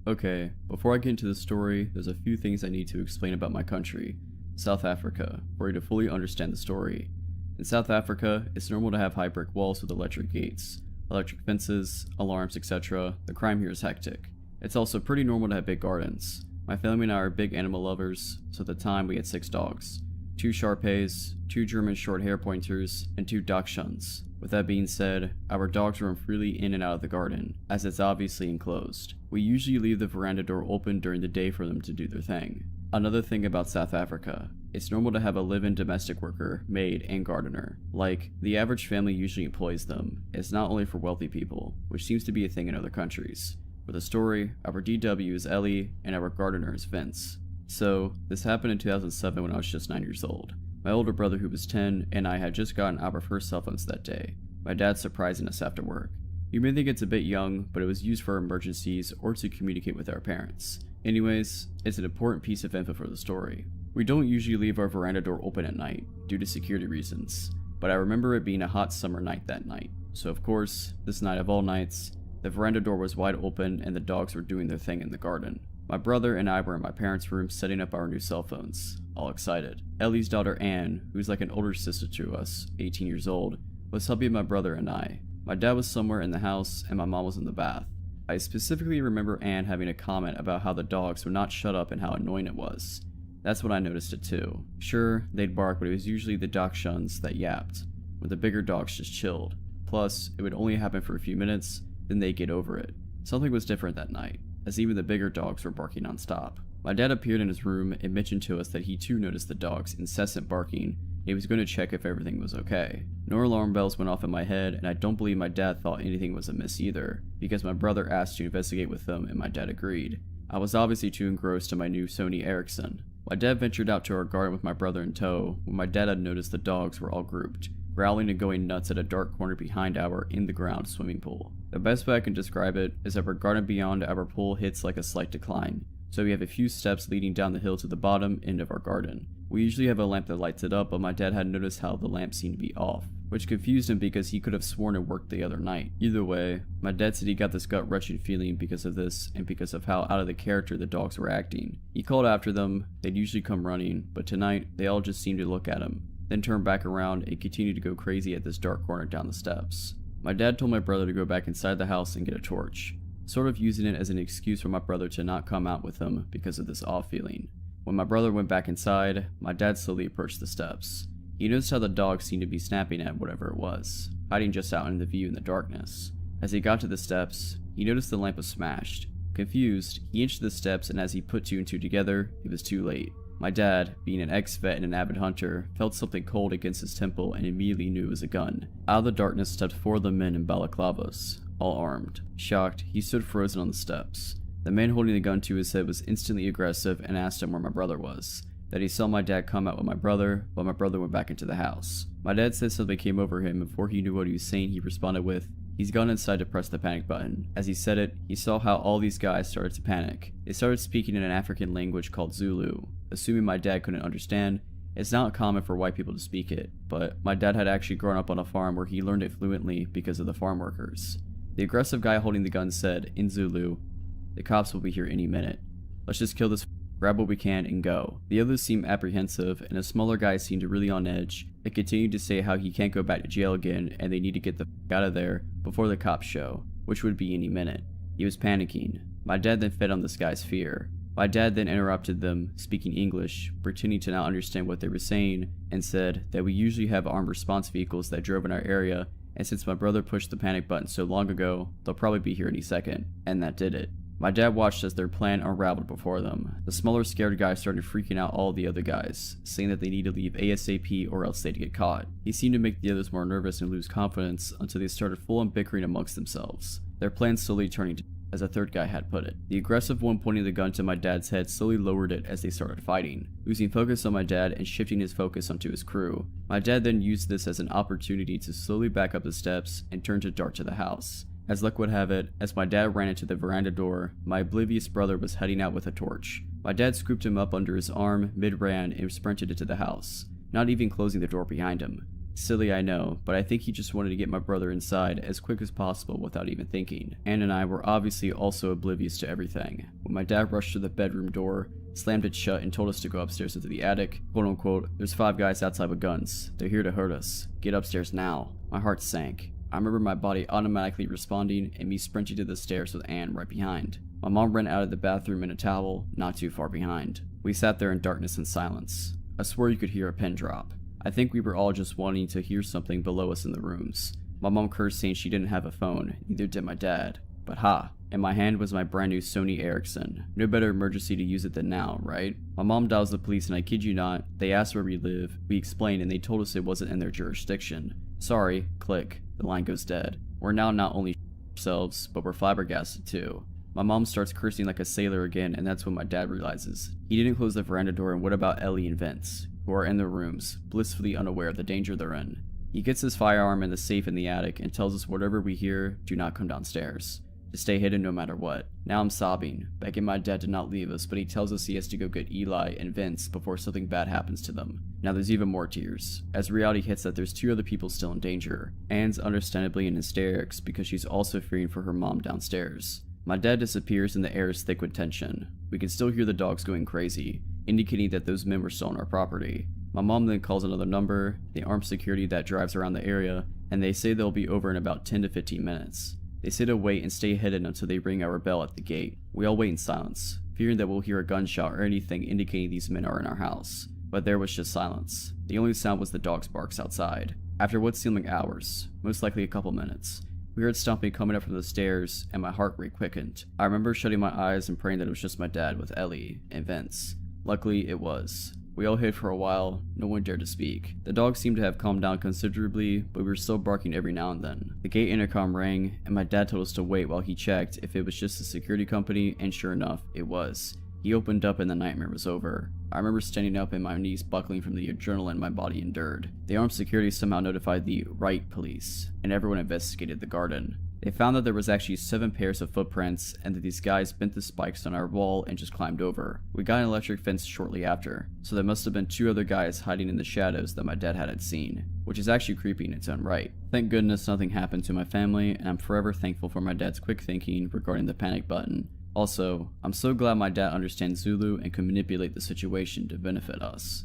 Okay, before I get into the story, there's a few things I need to explain about my country, South Africa, for you to fully understand the story. In South Africa, it's normal to have high brick walls with electric gates, electric fences, alarms, etc. The crime here is hectic. It's also pretty normal to have big gardens. My family and I are big animal lovers, so at the time we had 6 dogs. 2 Shar-Peis, 2 German short hair pointers, and 2 Dachshunds. With that being said, our dogs roam freely in and out of the garden, as it's obviously enclosed. We usually leave the veranda door open during the day for them to do their thing. Another thing about South Africa, it's normal to have a live-in domestic worker, maid, and gardener. Like, the average family usually employs them. It's not only for wealthy people, which seems to be a thing in other countries. For the story, our DW is Ellie, and our gardener is Vince. So, this happened in 2007 when I was just 9 years old. My older brother, who was 10, and I had just gotten our first cell phones that day. My dad surprising us after work. You may think it's a bit young, but it was used for emergencies or to communicate with our parents. Anyways, it's an important piece of info for the story. We don't usually leave our veranda door open at night, due to security reasons, but I remember it being a hot summer night that night. So of course, this night of all nights, the veranda door was wide open and the dogs were doing their thing in the garden. My brother and I were in my parents' room setting up our new cell phones, all excited. Ellie's daughter Anne, who's like an older sister to us, 18 years old, was helping my brother and I. My dad was somewhere in the house and my mom was in the bath. I specifically remember Anne having a comment about how the dogs would not shut up and how annoying it was. That's when I noticed it too. Sure, they'd bark, but it was usually the dachshunds that yapped, where the bigger dogs just chilled. Plus, it would only happen for a few minutes, then they'd get over it. Something was different that night, as even the bigger dogs were barking non-stop. My dad appeared in his room and mentioned to us that he too noticed the dogs' incessant barking. He was going to check if everything was okay. No alarm bells went off in my head, and I don't believe my dad thought anything was amiss either, because my brother asked to investigate with them and my dad agreed. I was obviously too engrossed in my new Sony Ericsson. My dad ventured out to our garden with my brother in tow when my dad had noticed the dogs were all grouped, growling and going nuts at a dark corner behind our in-the-ground swimming pool. The best way I can describe it is that our garden beyond our pool hits like a slight decline, so we have a few steps leading down the hill to the bottom end of our garden. We usually have a lamp that lights it up, but my dad had noticed how the lamp seemed to be off, which confused him because he could have sworn it worked the other night. Either way, my dad said he got this gut-wrenching feeling because of this and because of how out of the character the dogs were acting. He called after them, they'd usually come running, but tonight they all just seemed to look at him, then turn back around and continue to go crazy at this dark corner down the steps. My dad told my brother to go back inside the house and get a torch, sort of using it as an excuse for my brother to not come out with him because of this off feeling. When my brother went back inside, my dad slowly approached the steps. He noticed how the dog seemed to be snapping at whatever it was, hiding just out in the view in the darkness. As he got to the steps, he noticed the lamp was smashed. Confused, he inched the steps, and as he put two and two together, it was too late. My dad, being an ex-vet and an avid hunter, felt something cold against his temple and immediately knew it was a gun. Out of the darkness stepped four of the men in balaclavas, all armed. Shocked, he stood frozen on the steps. The man holding the gun to his head was instantly aggressive and asked him where my brother was. That he saw my dad come out with my brother, but my brother went back into the house. My dad said something came over him, and before he knew what he was saying, he responded with, "He's gone inside to press the panic button." As he said it, he saw how all these guys started to panic. They started speaking in an African language called Zulu. Assuming my dad couldn't understand, it's not common for white people to speak it, but my dad had actually grown up on a farm where he learned it fluently because of the farm workers. The aggressive guy holding the gun said, in Zulu, "The cops will be here any minute. Let's just kill this, grab what we can, and go." The others seemed apprehensive, and a smaller guy seemed really on edge, and continued to say how he can't go back to jail again and they need to get the out of there before the cops show, which would be any minute. He was panicking. My dad then fed on this guy's fear. My dad then interrupted them, speaking English, pretending to not understand what they were saying, and said that we usually have armed response vehicles that drove in our area, and since my brother pushed the panic button so long ago, they'll probably be here any second. And that did it. My dad watched as their plan unraveled before them. The smaller scared guy started freaking out all the other guys, saying that they need to leave ASAP or else they'd get caught. He seemed to make the others more nervous and lose confidence until they started full-on bickering amongst themselves, their plan slowly turning to, as a third guy had put it. The aggressive one pointing the gun to my dad's head slowly lowered it as they started fighting, losing focus on my dad and shifting his focus onto his crew. My dad then used this as an opportunity to slowly back up the steps and turn to dart to the house. As luck would have it, as my dad ran into the veranda door, my oblivious brother was heading out with a torch. My dad scooped him up under his arm mid-ran and sprinted into the house, not even closing the door behind him. Silly, I know, but I think he just wanted to get my brother inside as quick as possible without even thinking. Anne and I were obviously also oblivious to everything. When my dad rushed to the bedroom door, slammed it shut, and told us to go upstairs into the attic, quote unquote, "There's 5 guys outside with guns. They're here to hurt us. Get upstairs now." My heart sank. I remember my body automatically responding and me sprinting to the stairs with Anne right behind. My mom ran out of the bathroom in a towel, not too far behind. We sat there in darkness and silence. I swore you could hear a pin drop. I think we were all just wanting to hear something below us in the rooms. My mom cursed saying she didn't have a phone, neither did my dad. But ha, in my hand was my brand new Sony Ericsson. No better emergency to use it than now, right? My mom dials the police and I kid you not, they asked where we live, we explained and they told us it wasn't in their jurisdiction. Sorry, click, the line goes dead. We're now not only ourselves, but we're flabbergasted too. My mom starts cursing like a sailor again and that's when my dad realizes. He didn't close the veranda door and what about Ellie and Vince, who are in their rooms, blissfully unaware of the danger they're in. He gets his firearm in the safe in the attic and tells us whatever we hear, do not come downstairs. To stay hidden no matter what. Now I'm sobbing, begging my dad to not leave us, but he tells us he has to go get Eli and Vince before something bad happens to them. Now there's even more tears, as reality hits that there's 2 other people still in danger. Anne's understandably in hysterics because she's also fearing for her mom downstairs. My dad disappears and the air is thick with tension. We can still hear the dogs going crazy, indicating that those men were still on our property. My mom then calls another number, the armed security that drives around the area, and they say they'll be over in about 10 to 15 minutes. They say to wait and stay hidden until they ring our bell at the gate. We all wait in silence, fearing that we'll hear a gunshot or anything indicating these men are in our house. But there was just silence. The only sound was the dog's barks outside. After what seemed like hours, most likely a couple minutes, we heard stomping coming up from the stairs and my heart rate quickened. I remember shutting my eyes and praying that it was just my dad with Ellie and Vince. Luckily, it was. We all hid for a while, no one dared to speak. The dogs seemed to have calmed down considerably, but we were still barking every now and then. The gate intercom rang, and my dad told us to wait while he checked if it was just a security company, and sure enough, it was. He opened up and the nightmare was over. I remember standing up and my knees buckling from the adrenaline my body endured. The armed security somehow notified the right police, and everyone investigated the garden. They found that there was actually 7 pairs of footprints and that these guys bent the spikes on our wall and just climbed over. We got an electric fence shortly after, so there must have been 2 other guys hiding in the shadows that my dad hadn't seen, which is actually creepy in its own right. Thank goodness nothing happened to my family, and I'm forever thankful for my dad's quick thinking regarding the panic button. Also, I'm so glad my dad understands Zulu and can manipulate the situation to benefit us.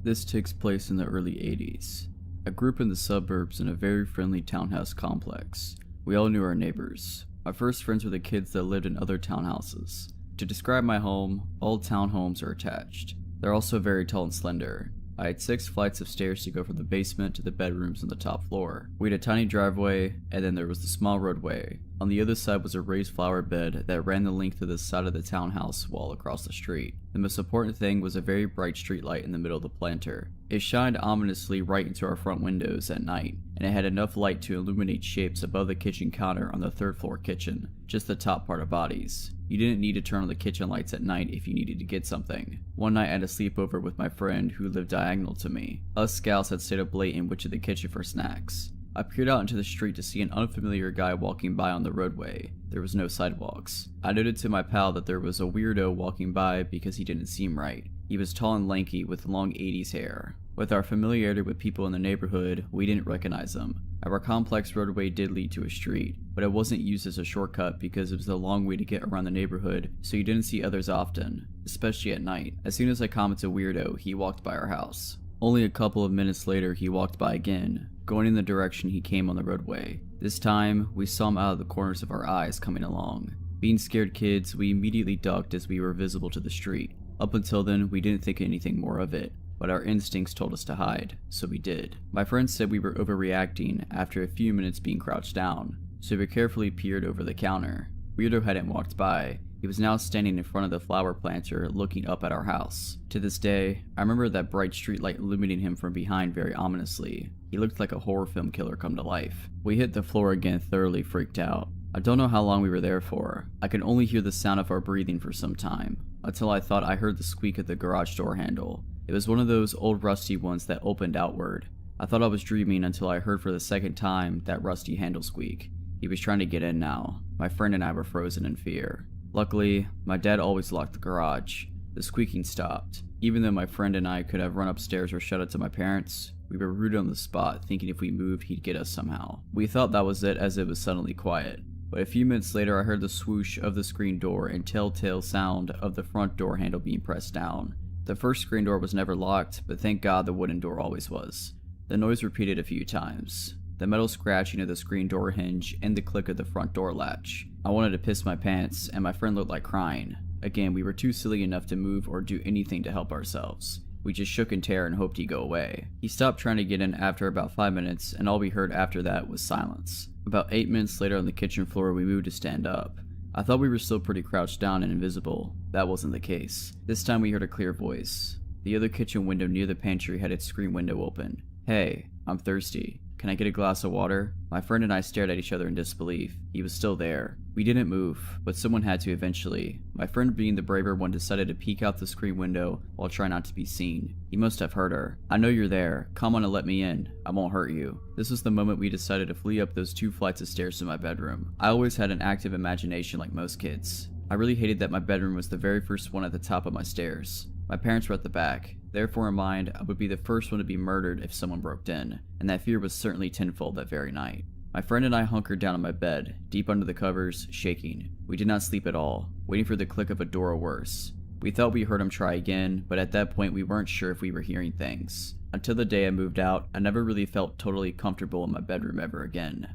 This takes place in the early 80s. I grew up in the suburbs in a very friendly townhouse complex. We all knew our neighbors. My first friends were the kids that lived in other townhouses. To describe my home, all townhomes are attached. They're also very tall and slender. I had 6 flights of stairs to go from the basement to the bedrooms on the top floor. We had a tiny driveway, and then there was the small roadway. On the other side was a raised flower bed that ran the length of the side of the townhouse wall across the street. The most important thing was a very bright street light in the middle of the planter. It shined ominously right into our front windows at night, and it had enough light to illuminate shapes above the kitchen counter on the 3rd floor kitchen, just the top part of bodies. You didn't need to turn on the kitchen lights at night if you needed to get something. One night I had a sleepover with my friend who lived diagonal to me. Us scouts had stayed up late and went to the kitchen for snacks. I peered out into the street to see an unfamiliar guy walking by on the roadway. There was no sidewalks. I noted to my pal that there was a weirdo walking by because he didn't seem right. He was tall and lanky with long 80s hair. With our familiarity with people in the neighborhood, we didn't recognize him. Our complex roadway did lead to a street, but it wasn't used as a shortcut because it was a long way to get around the neighborhood, so you didn't see others often, especially at night. As soon as I commented weirdo, he walked by our house. Only a couple of minutes later, he walked by again, going in the direction he came on the roadway. This time, we saw him out of the corners of our eyes coming along. Being scared kids, we immediately ducked as we were visible to the street. Up until then, we didn't think anything more of it, but our instincts told us to hide, so we did. My friends said we were overreacting after a few minutes being crouched down, so we carefully peered over the counter. Weirdo hadn't walked by. He was now standing in front of the flower planter looking up at our house. To this day, I remember that bright streetlight illuminating him from behind very ominously. He looked like a horror film killer come to life. We hit the floor again, thoroughly freaked out. I don't know how long we were there for. I could only hear the sound of our breathing for some time, until I thought I heard the squeak of the garage door handle. It was one of those old rusty ones that opened outward. I thought I was dreaming until I heard for the second time that rusty handle squeak. He was trying to get in now. My friend and I were frozen in fear. Luckily, my dad always locked the garage. The squeaking stopped. Even though my friend and I could have run upstairs or shut it to my parents, we were rooted on the spot, thinking if we moved, he'd get us somehow. We thought that was it as it was suddenly quiet. But a few minutes later, I heard the swoosh of the screen door and telltale sound of the front door handle being pressed down. The first screen door was never locked, but thank God the wooden door always was. The noise repeated a few times. The metal scratching of the screen door hinge and the click of the front door latch. I wanted to piss my pants, and my friend looked like crying. Again, we were too silly enough to move or do anything to help ourselves. We just shook in terror and hoped he'd go away. He stopped trying to get in after about 5 minutes, and all we heard after that was silence. About 8 minutes later on the kitchen floor, we moved to stand up. I thought we were still pretty crouched down and invisible. That wasn't the case. This time we heard a clear voice. The other kitchen window near the pantry had its screen window open. "Hey, I'm thirsty. Can I get a glass of water?" My friend and I stared at each other in disbelief. He was still there. We didn't move, but someone had to eventually. My friend, being the braver one, decided to peek out the screen window while trying not to be seen. He must have heard her. "I know you're there. Come on and let me in. I won't hurt you." This was the moment we decided to flee up those 2 flights of stairs to my bedroom. I always had an active imagination like most kids. I really hated that my bedroom was the very first one at the top of my stairs. My parents were at the back. Therefore, in mind, I would be the first one to be murdered if someone broke in, and that fear was certainly tenfold that very night. My friend and I hunkered down on my bed, deep under the covers, shaking. We did not sleep at all, waiting for the click of a door or worse. We thought we heard him try again, but at that point we weren't sure if we were hearing things. Until the day I moved out, I never really felt totally comfortable in my bedroom ever again.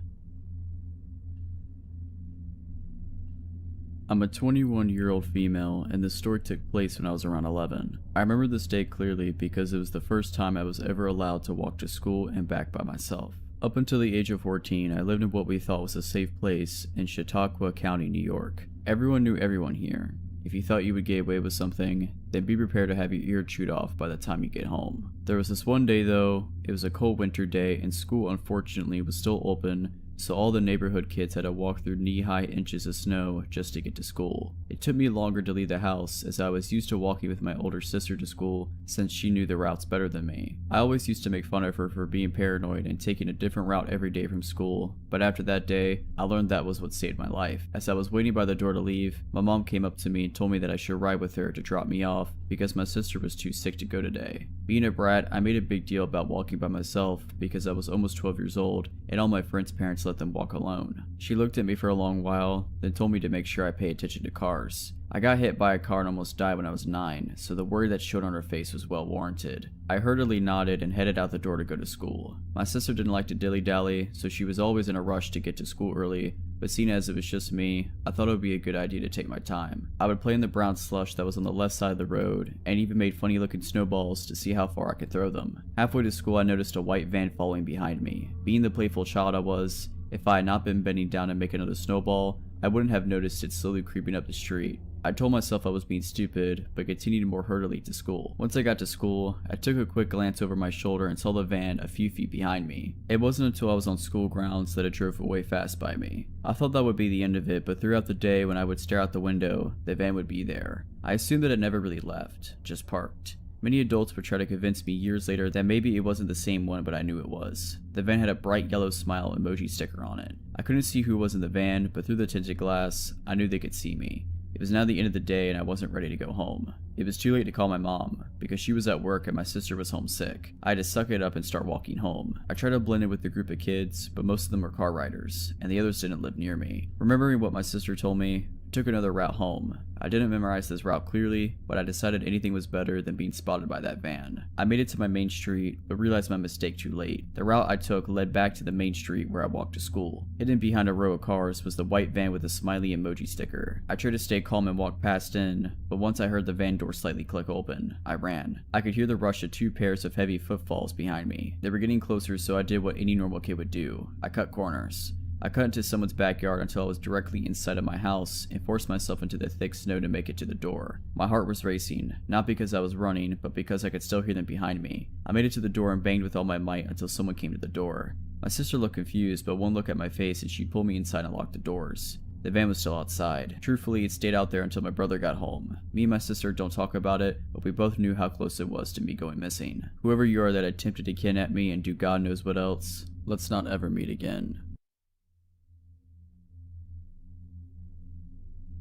I'm a 21-year-old female, and this story took place when I was around 11. I remember this day clearly because it was the first time I was ever allowed to walk to school and back by myself. Up until the age of 14, I lived in what we thought was a safe place in Chautauqua County, New York. Everyone knew everyone here. If you thought you would get away with something, then be prepared to have your ear chewed off by the time you get home. There was this one day though, it was a cold winter day and school unfortunately was still open, so all the neighborhood kids had to walk through knee-high inches of snow just to get to school. It took me longer to leave the house as I was used to walking with my older sister to school since she knew the routes better than me. I always used to make fun of her for being paranoid and taking a different route every day from school, but after that day, I learned that was what saved my life. As I was waiting by the door to leave, my mom came up to me and told me that I should ride with her to drop me off because my sister was too sick to go today. Being a brat, I made a big deal about walking by myself because I was almost 12 years old and all my friends' parents let them walk alone. She looked at me for a long while, then told me to make sure I pay attention to cars. I got hit by a car and almost died when I was 9, so the worry that showed on her face was well warranted. I hurriedly nodded and headed out the door to go to school. My sister didn't like to dilly-dally, so she was always in a rush to get to school early, but seeing as it was just me, I thought it would be a good idea to take my time. I would play in the brown slush that was on the left side of the road, and even made funny looking snowballs to see how far I could throw them. Halfway to school I noticed a white van following behind me. Being the playful child I was, if I had not been bending down to make another snowball, I wouldn't have noticed it slowly creeping up the street. I told myself I was being stupid, but continued more hurriedly to school. Once I got to school, I took a quick glance over my shoulder and saw the van a few feet behind me. It wasn't until I was on school grounds that it drove away fast by me. I thought that would be the end of it, but throughout the day when I would stare out the window, the van would be there. I assumed that it never really left, just parked. Many adults would try to convince me years later that maybe it wasn't the same one, but I knew it was. The van had a bright yellow smile emoji sticker on it. I couldn't see who was in the van, but through the tinted glass, I knew they could see me. It was now the end of the day and I wasn't ready to go home. It was too late to call my mom, because she was at work and my sister was homesick. I had to suck it up and start walking home. I tried to blend in with the group of kids, but most of them were car riders, and the others didn't live near me. Remembering what my sister told me, I took another route home. I didn't memorize this route clearly, but I decided anything was better than being spotted by that van. I made it to my main street, but realized my mistake too late. The route I took led back to the main street where I walked to school. Hidden behind a row of cars was the white van with a smiley emoji sticker. I tried to stay calm and walk past in, but once I heard the van door slightly click open, I ran. I could hear the rush of 2 pairs of heavy footfalls behind me. They were getting closer, so I did what any normal kid would do. I cut corners. I cut into someone's backyard until I was directly inside of my house and forced myself into the thick snow to make it to the door. My heart was racing, not because I was running, but because I could still hear them behind me. I made it to the door and banged with all my might until someone came to the door. My sister looked confused, but one look at my face and she pulled me inside and locked the doors. The van was still outside. Truthfully, it stayed out there until my brother got home. Me and my sister don't talk about it, but we both knew how close it was to me going missing. Whoever you are that attempted to kidnap me and do God knows what else, let's not ever meet again.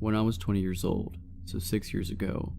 When I was 20 years old, so 6 years ago,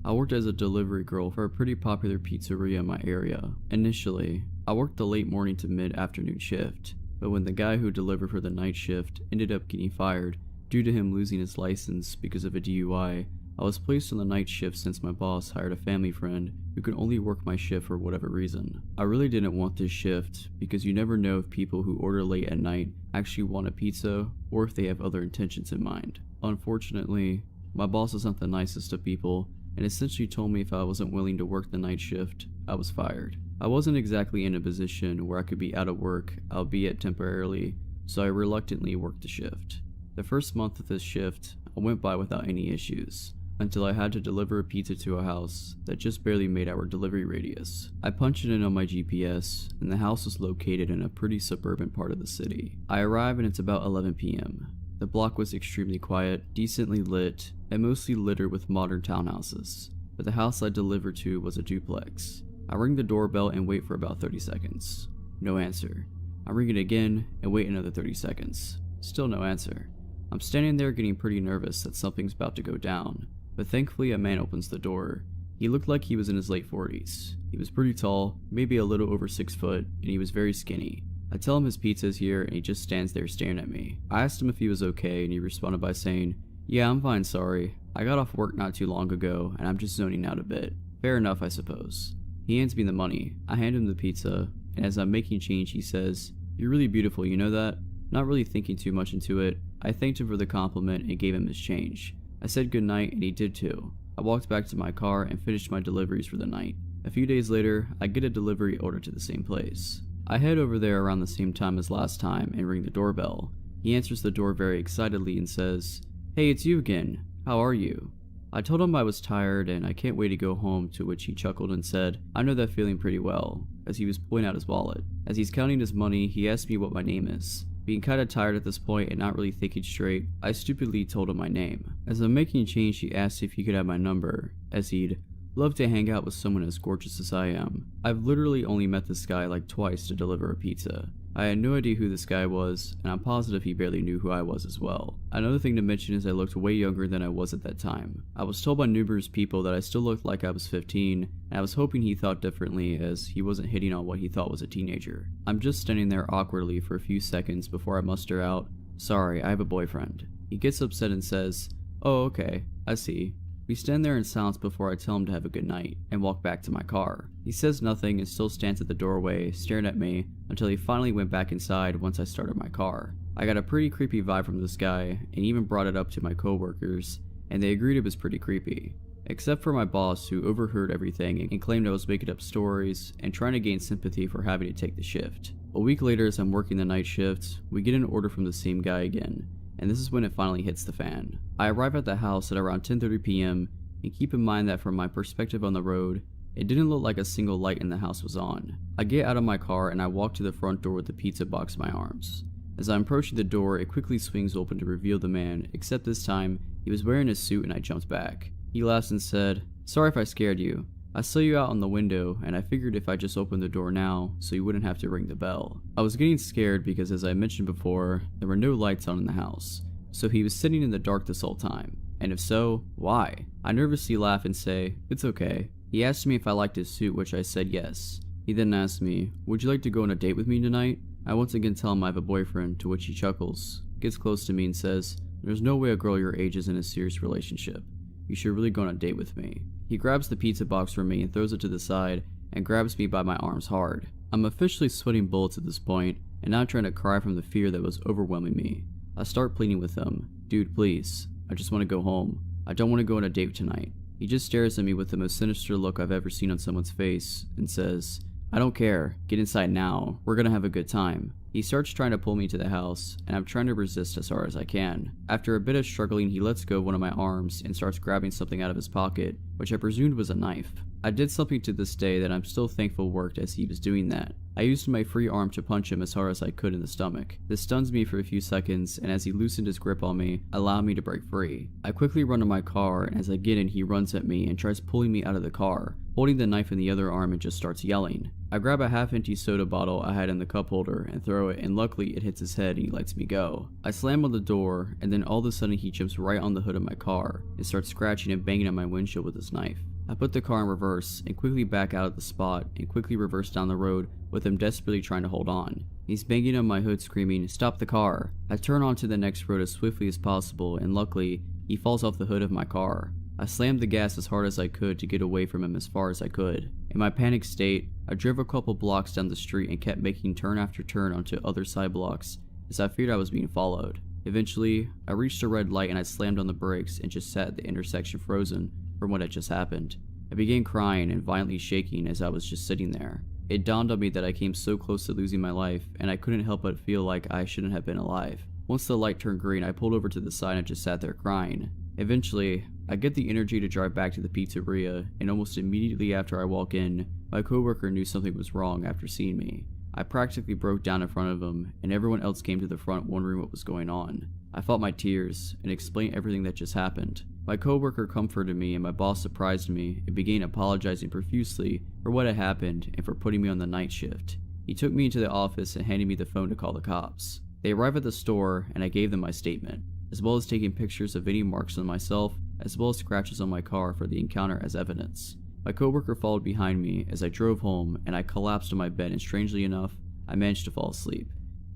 I worked as a delivery girl for a pretty popular pizzeria in my area. Initially, I worked the late morning to mid-afternoon shift, but when the guy who delivered for the night shift ended up getting fired due to him losing his license because of a DUI, I was placed on the night shift since my boss hired a family friend who could only work my shift for whatever reason. I really didn't want this shift because you never know if people who order late at night actually want a pizza or if they have other intentions in mind. Unfortunately, my boss is not the nicest of people, and essentially told me if I wasn't willing to work the night shift, I was fired. I wasn't exactly in a position where I could be out of work, albeit temporarily, so I reluctantly worked the shift. The first month of this shift, I went by without any issues, until I had to deliver a pizza to a house that just barely made our delivery radius. I punched it in on my GPS, and the house was located in a pretty suburban part of the city. I arrive and it's about 11 p.m. The block was extremely quiet, decently lit, and mostly littered with modern townhouses, but the house I delivered to was a duplex. I ring the doorbell and wait for about 30 seconds. No answer. I ring it again and wait another 30 seconds. Still no answer. I'm standing there getting pretty nervous that something's about to go down, but thankfully a man opens the door. He looked like he was in his late 40s. He was pretty tall, maybe a little over 6 foot, and he was very skinny. I tell him his pizza's here and he just stands there staring at me. I asked him if he was okay and he responded by saying, "Yeah, I'm fine, sorry. I got off work not too long ago and I'm just zoning out a bit." Fair enough, I suppose. He hands me the money. I hand him the pizza, and as I'm making change he says, "You're really beautiful, you know that?" Not really thinking too much into it, I thanked him for the compliment and gave him his change. I said goodnight and he did too. I walked back to my car and finished my deliveries for the night. A few days later, I get a delivery order to the same place. I head over there around the same time as last time and ring the doorbell. He answers the door very excitedly and says, "Hey, it's you again. How are you?" I told him I was tired and I can't wait to go home, to which he chuckled and said, "I know that feeling pretty well," as he was pulling out his wallet. As he's counting his money, he asked me what my name is. Being kinda tired at this point and not really thinking straight, I stupidly told him my name. As I'm making change, he asked if he could have my number, as he'd love to hang out with someone as gorgeous as I am. I've literally only met this guy like twice to deliver a pizza. I had no idea who this guy was, and I'm positive he barely knew who I was as well. Another thing to mention is I looked way younger than I was at that time. I was told by numerous people that I still looked like I was 15, and I was hoping he thought differently as he wasn't hitting on what he thought was a teenager. I'm just standing there awkwardly for a few seconds before I muster out, "Sorry, I have a boyfriend." He gets upset and says, "Oh, okay, I see." We stand there in silence before I tell him to have a good night, and walk back to my car. He says nothing and still stands at the doorway, staring at me, until he finally went back inside once I started my car. I got a pretty creepy vibe from this guy, and even brought it up to my coworkers, and they agreed it was pretty creepy. Except for my boss, who overheard everything and claimed I was making up stories, and trying to gain sympathy for having to take the shift. A week later, as I'm working the night shift, we get an order from the same guy again, and this is when it finally hits the fan. I arrive at the house at around 10:30 p.m, and keep in mind that from my perspective on the road, it didn't look like a single light in the house was on. I get out of my car and I walk to the front door with the pizza box in my arms. As I'm approaching the door, it quickly swings open to reveal the man, except this time, he was wearing a suit and I jumped back. He laughed and said, "Sorry if I scared you. I saw you out on the window and I figured if I just opened the door now, so you wouldn't have to ring the bell." I was getting scared because, as I mentioned before, there were no lights on in the house, so he was sitting in the dark this whole time. And if so, why? I nervously laugh and say, "It's okay." He asked me if I liked his suit, which I said yes. He then asked me, "Would you like to go on a date with me tonight?" I once again tell him I have a boyfriend, to which he chuckles, gets close to me and says, "There's no way a girl your age is in a serious relationship. You should really go on a date with me." He grabs the pizza box from me and throws it to the side and grabs me by my arms hard. I'm officially sweating bullets at this point and now trying to cry from the fear that was overwhelming me. I start pleading with him, "Dude, please. I just want to go home. I don't want to go on a date tonight." He just stares at me with the most sinister look I've ever seen on someone's face and says, "I don't care. Get inside now. We're gonna have a good time." He starts trying to pull me to the house, and I'm trying to resist as hard as I can. After a bit of struggling, he lets go of one of my arms and starts grabbing something out of his pocket, which I presumed was a knife. I did something to this day that I'm still thankful worked as he was doing that. I used my free arm to punch him as hard as I could in the stomach. This stuns me for a few seconds, and as he loosened his grip on me, allowed me to break free. I quickly run to my car, and as I get in, he runs at me and tries pulling me out of the car, holding the knife in the other arm, and just starts yelling. I grab a half-empty soda bottle I had in the cup holder and throw it, and luckily it hits his head and he lets me go. I slam on the door, and then all of a sudden he jumps right on the hood of my car and starts scratching and banging on my windshield with his knife. I put the car in reverse and quickly back out of the spot and quickly reverse down the road with him desperately trying to hold on. He's banging on my hood screaming, "Stop the car!" I turn onto the next road as swiftly as possible, and luckily, he falls off the hood of my car. I slammed the gas as hard as I could to get away from him as far as I could. In my panicked state, I drove a couple blocks down the street and kept making turn after turn onto other side blocks as I feared I was being followed. Eventually, I reached a red light and I slammed on the brakes and just sat at the intersection frozen, from what had just happened. I began crying and violently shaking as I was just sitting there. It dawned on me that I came so close to losing my life, and I couldn't help but feel like I shouldn't have been alive. Once the light turned green, I pulled over to the side and just sat there crying. Eventually, I get the energy to drive back to the pizzeria, and almost immediately after I walk in, my coworker knew something was wrong after seeing me. I practically broke down in front of him, and everyone else came to the front wondering what was going on. I fought my tears and explained everything that just happened. My coworker comforted me, and my boss surprised me and began apologizing profusely for what had happened and for putting me on the night shift. He took me into the office and handed me the phone to call the cops. They arrived at the store, and I gave them my statement, as well as taking pictures of any marks on myself, as well as scratches on my car for the encounter as evidence. My coworker followed behind me as I drove home, and I collapsed on my bed, and strangely enough, I managed to fall asleep.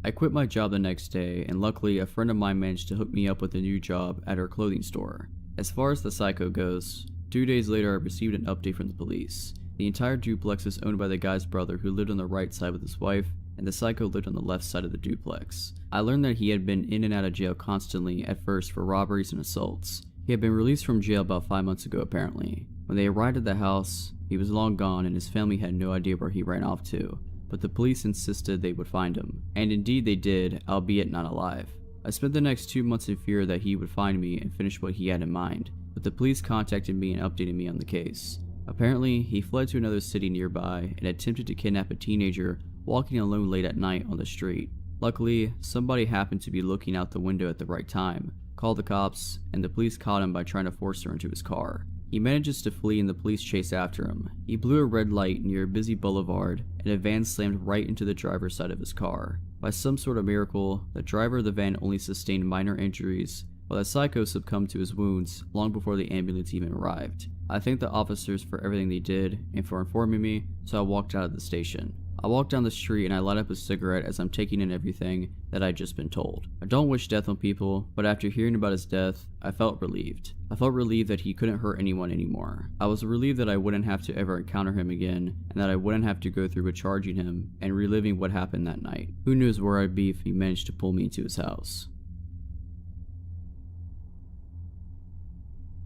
I quit my job the next day, and luckily a friend of mine managed to hook me up with a new job at her clothing store. As far as the psycho goes, 2 days later I received an update from the police. The entire duplex is owned by the guy's brother, who lived on the right side with his wife, and the psycho lived on the left side of the duplex. I learned that he had been in and out of jail constantly at first for robberies and assaults. He had been released from jail about 5 months ago apparently. When they arrived at the house, he was long gone and his family had no idea where he ran off to, but the police insisted they would find him, and indeed they did, albeit not alive. I spent the next 2 months in fear that he would find me and finish what he had in mind, but the police contacted me and updated me on the case. Apparently, he fled to another city nearby and attempted to kidnap a teenager walking alone late at night on the street. Luckily, somebody happened to be looking out the window at the right time, called the cops, and the police caught him by trying to force her into his car. He manages to flee and the police chase after him. He blew a red light near a busy boulevard and a van slammed right into the driver's side of his car. By some sort of miracle, the driver of the van only sustained minor injuries, while the psycho succumbed to his wounds long before the ambulance even arrived. I thank the officers for everything they did and for informing me, so I walked out of the station. I walked down the street and I light up a cigarette as I'm taking in everything that I'd just been told. I don't wish death on people, but after hearing about his death, I felt relieved. I felt relieved that he couldn't hurt anyone anymore. I was relieved that I wouldn't have to ever encounter him again, and that I wouldn't have to go through with charging him and reliving what happened that night. Who knows where I'd be if he managed to pull me into his house.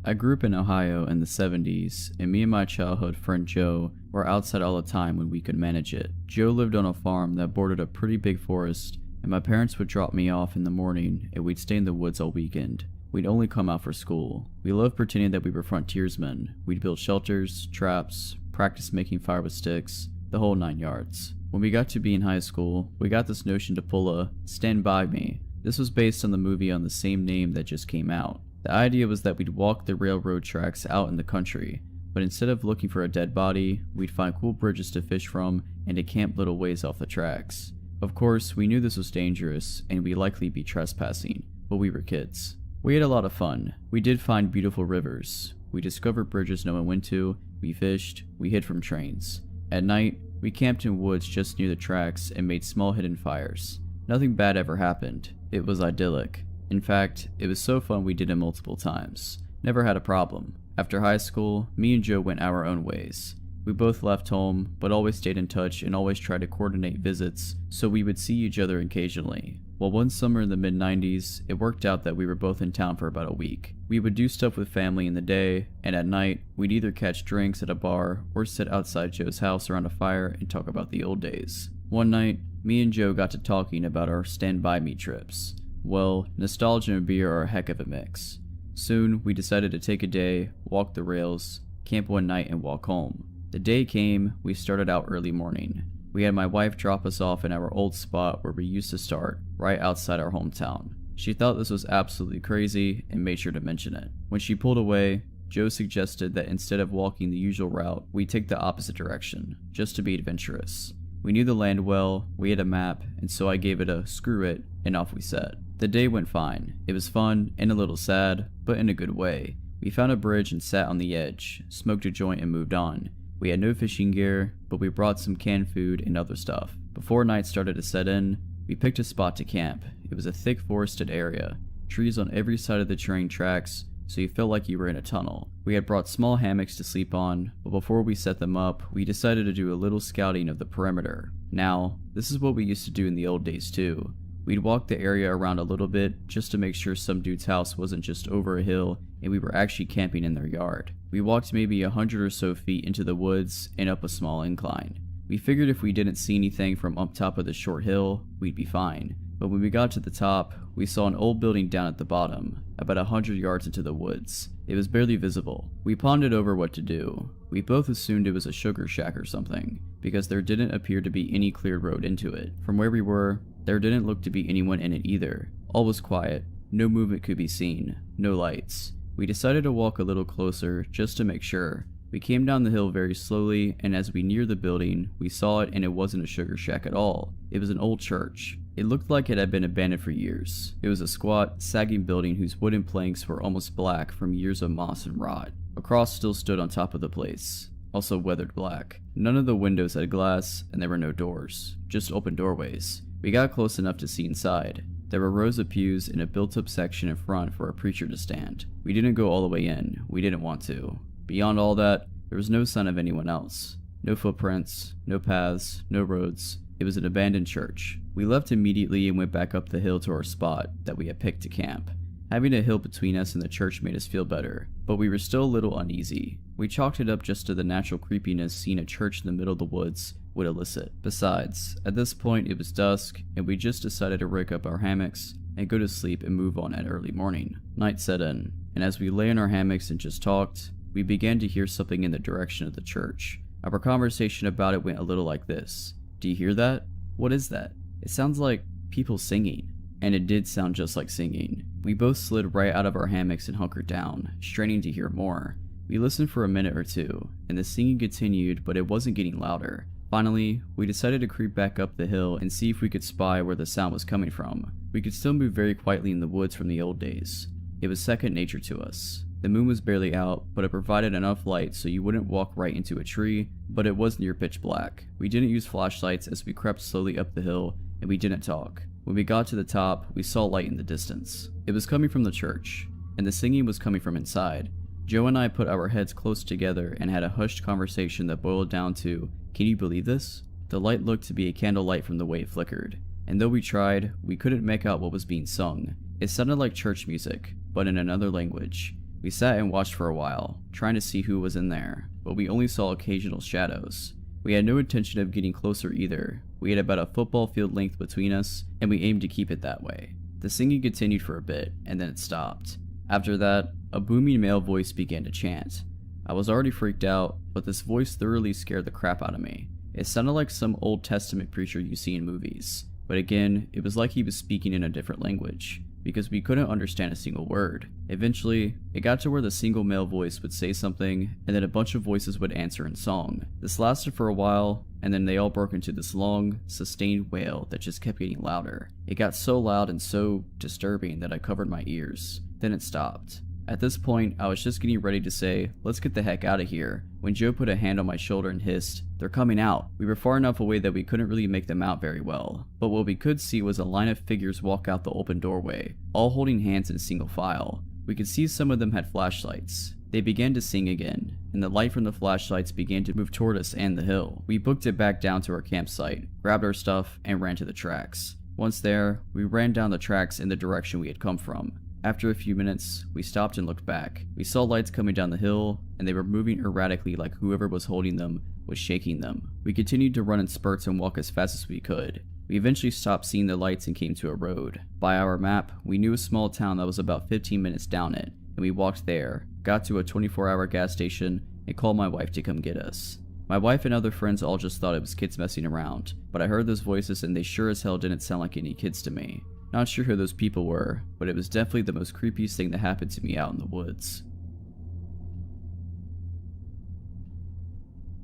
I grew up in Ohio in the 70s, and me and my childhood friend Joe were outside all the time when we could manage it. Joe lived on a farm that bordered a pretty big forest, and my parents would drop me off in the morning and we'd stay in the woods all weekend. We'd only come out for school. We loved pretending that we were frontiersmen. We'd build shelters, traps, practice making fire with sticks, the whole 9 yards. When we got to be in high school, we got this notion to pull a "Stand By Me." This was based on the movie on the same name that just came out. The idea was that we'd walk the railroad tracks out in the country, but instead of looking for a dead body, we'd find cool bridges to fish from and to camp little ways off the tracks. Of course, we knew this was dangerous and we'd likely be trespassing, but we were kids. We had a lot of fun. We did find beautiful rivers. We discovered bridges no one went to, we fished, we hid from trains. At night, we camped in woods just near the tracks and made small hidden fires. Nothing bad ever happened. It was idyllic. In fact, it was so fun we did it multiple times. Never had a problem. After high school, me and Joe went our own ways. We both left home, but always stayed in touch and always tried to coordinate visits so we would see each other occasionally. Well, one summer in the mid-90s, it worked out that we were both in town for about a week. We would do stuff with family in the day, and at night, we'd either catch drinks at a bar or sit outside Joe's house around a fire and talk about the old days. One night, me and Joe got to talking about our Stand By Me trips. Well, nostalgia and beer are a heck of a mix. Soon, we decided to take a day, walk the rails, camp one night, and walk home. The day came, we started out early morning. We had my wife drop us off in our old spot where we used to start, right outside our hometown. She thought this was absolutely crazy and made sure to mention it. When she pulled away, Joe suggested that instead of walking the usual route, we take the opposite direction, just to be adventurous. We knew the land well, we had a map, and so I gave it a screw it, and off we set. The day went fine. It was fun and a little sad, but in a good way. We found a bridge and sat on the edge, smoked a joint and moved on. We had no fishing gear, but we brought some canned food and other stuff. Before night started to set in, we picked a spot to camp. It was a thick forested area, trees on every side of the train tracks, so you felt like you were in a tunnel. We had brought small hammocks to sleep on, but before we set them up, we decided to do a little scouting of the perimeter. Now, this is what we used to do in the old days too. We'd walk the area around a little bit just to make sure some dude's house wasn't just over a hill and we were actually camping in their yard. We walked maybe 100 or so feet into the woods and up a small incline. We figured if we didn't see anything from up top of the short hill, we'd be fine. But when we got to the top, we saw an old building down at the bottom, about 100 yards into the woods. It was barely visible. We pondered over what to do. We both assumed it was a sugar shack or something, because there didn't appear to be any clear road into it. From where we were, there didn't look to be anyone in it either. All was quiet. No movement could be seen. No lights. We decided to walk a little closer just to make sure. We came down the hill very slowly, and as we neared the building, we saw it, and it wasn't a sugar shack at all. It was an old church. It looked like it had been abandoned for years. It was a squat, sagging building whose wooden planks were almost black from years of moss and rot. A cross still stood on top of the place, also weathered black. None of the windows had glass, and there were no doors, just open doorways. We got close enough to see inside. There were rows of pews and a built-up section in front for a preacher to stand. We didn't go all the way in. We didn't want to. Beyond all that, there was no sign of anyone else. No footprints, no paths, no roads. It was an abandoned church. We left immediately and went back up the hill to our spot that we had picked to camp. Having a hill between us and the church made us feel better, but we were still a little uneasy. We chalked it up just to the natural creepiness seeing a church in the middle of the woods would elicit. Besides, at this point it was dusk, and we just decided to rake up our hammocks and go to sleep and move on at early morning. Night set in, and as we lay in our hammocks and just talked, we began to hear something in the direction of the church. Our conversation about it went a little like this. Do you hear that? What is that? It sounds like people singing. And it did sound just like singing. We both slid right out of our hammocks and hunkered down, straining to hear more. We listened for a minute or two, and the singing continued, but it wasn't getting louder. Finally, we decided to creep back up the hill and see if we could spy where the sound was coming from. We could still move very quietly in the woods from the old days. It was second nature to us. The moon was barely out, but it provided enough light so you wouldn't walk right into a tree, but it was near pitch black. We didn't use flashlights as we crept slowly up the hill, and we didn't talk. When we got to the top, we saw light in the distance. It was coming from the church, and the singing was coming from inside. Joe and I put our heads close together and had a hushed conversation that boiled down to, "Can you believe this?" The light looked to be a candlelight from the way it flickered, and though we tried, we couldn't make out what was being sung. It sounded like church music, but in another language. We sat and watched for a while, trying to see who was in there, but we only saw occasional shadows. We had no intention of getting closer either. We had about a football field length between us, and we aimed to keep it that way. The singing continued for a bit, and then it stopped. After that, a booming male voice began to chant. I was already freaked out, but this voice thoroughly scared the crap out of me. It sounded like some Old Testament preacher you see in movies, but again, it was like he was speaking in a different language, because we couldn't understand a single word. Eventually, it got to where the single male voice would say something, and then a bunch of voices would answer in song. This lasted for a while, and then they all broke into this long, sustained wail that just kept getting louder. It got so loud and so disturbing that I covered my ears. Then it stopped. At this point, I was just getting ready to say, "Let's get the heck out of here," when Joe put a hand on my shoulder and hissed, "They're coming out." We were far enough away that we couldn't really make them out very well, but what we could see was a line of figures walk out the open doorway, all holding hands in single file. We could see some of them had flashlights. They began to sing again, and the light from the flashlights began to move toward us and the hill. We booked it back down to our campsite, grabbed our stuff, and ran to the tracks. Once there, we ran down the tracks in the direction we had come from. After a few minutes, we stopped and looked back. We saw lights coming down the hill, and they were moving erratically like whoever was holding them was shaking them. We continued to run in spurts and walk as fast as we could. We eventually stopped seeing the lights and came to a road. By our map, we knew a small town that was about 15 minutes down it, and we walked there, got to a 24-hour gas station, and called my wife to come get us. My wife and other friends all just thought it was kids messing around, but I heard those voices and they sure as hell didn't sound like any kids to me. Not sure who those people were, but it was definitely the most creepiest thing that happened to me out in the woods.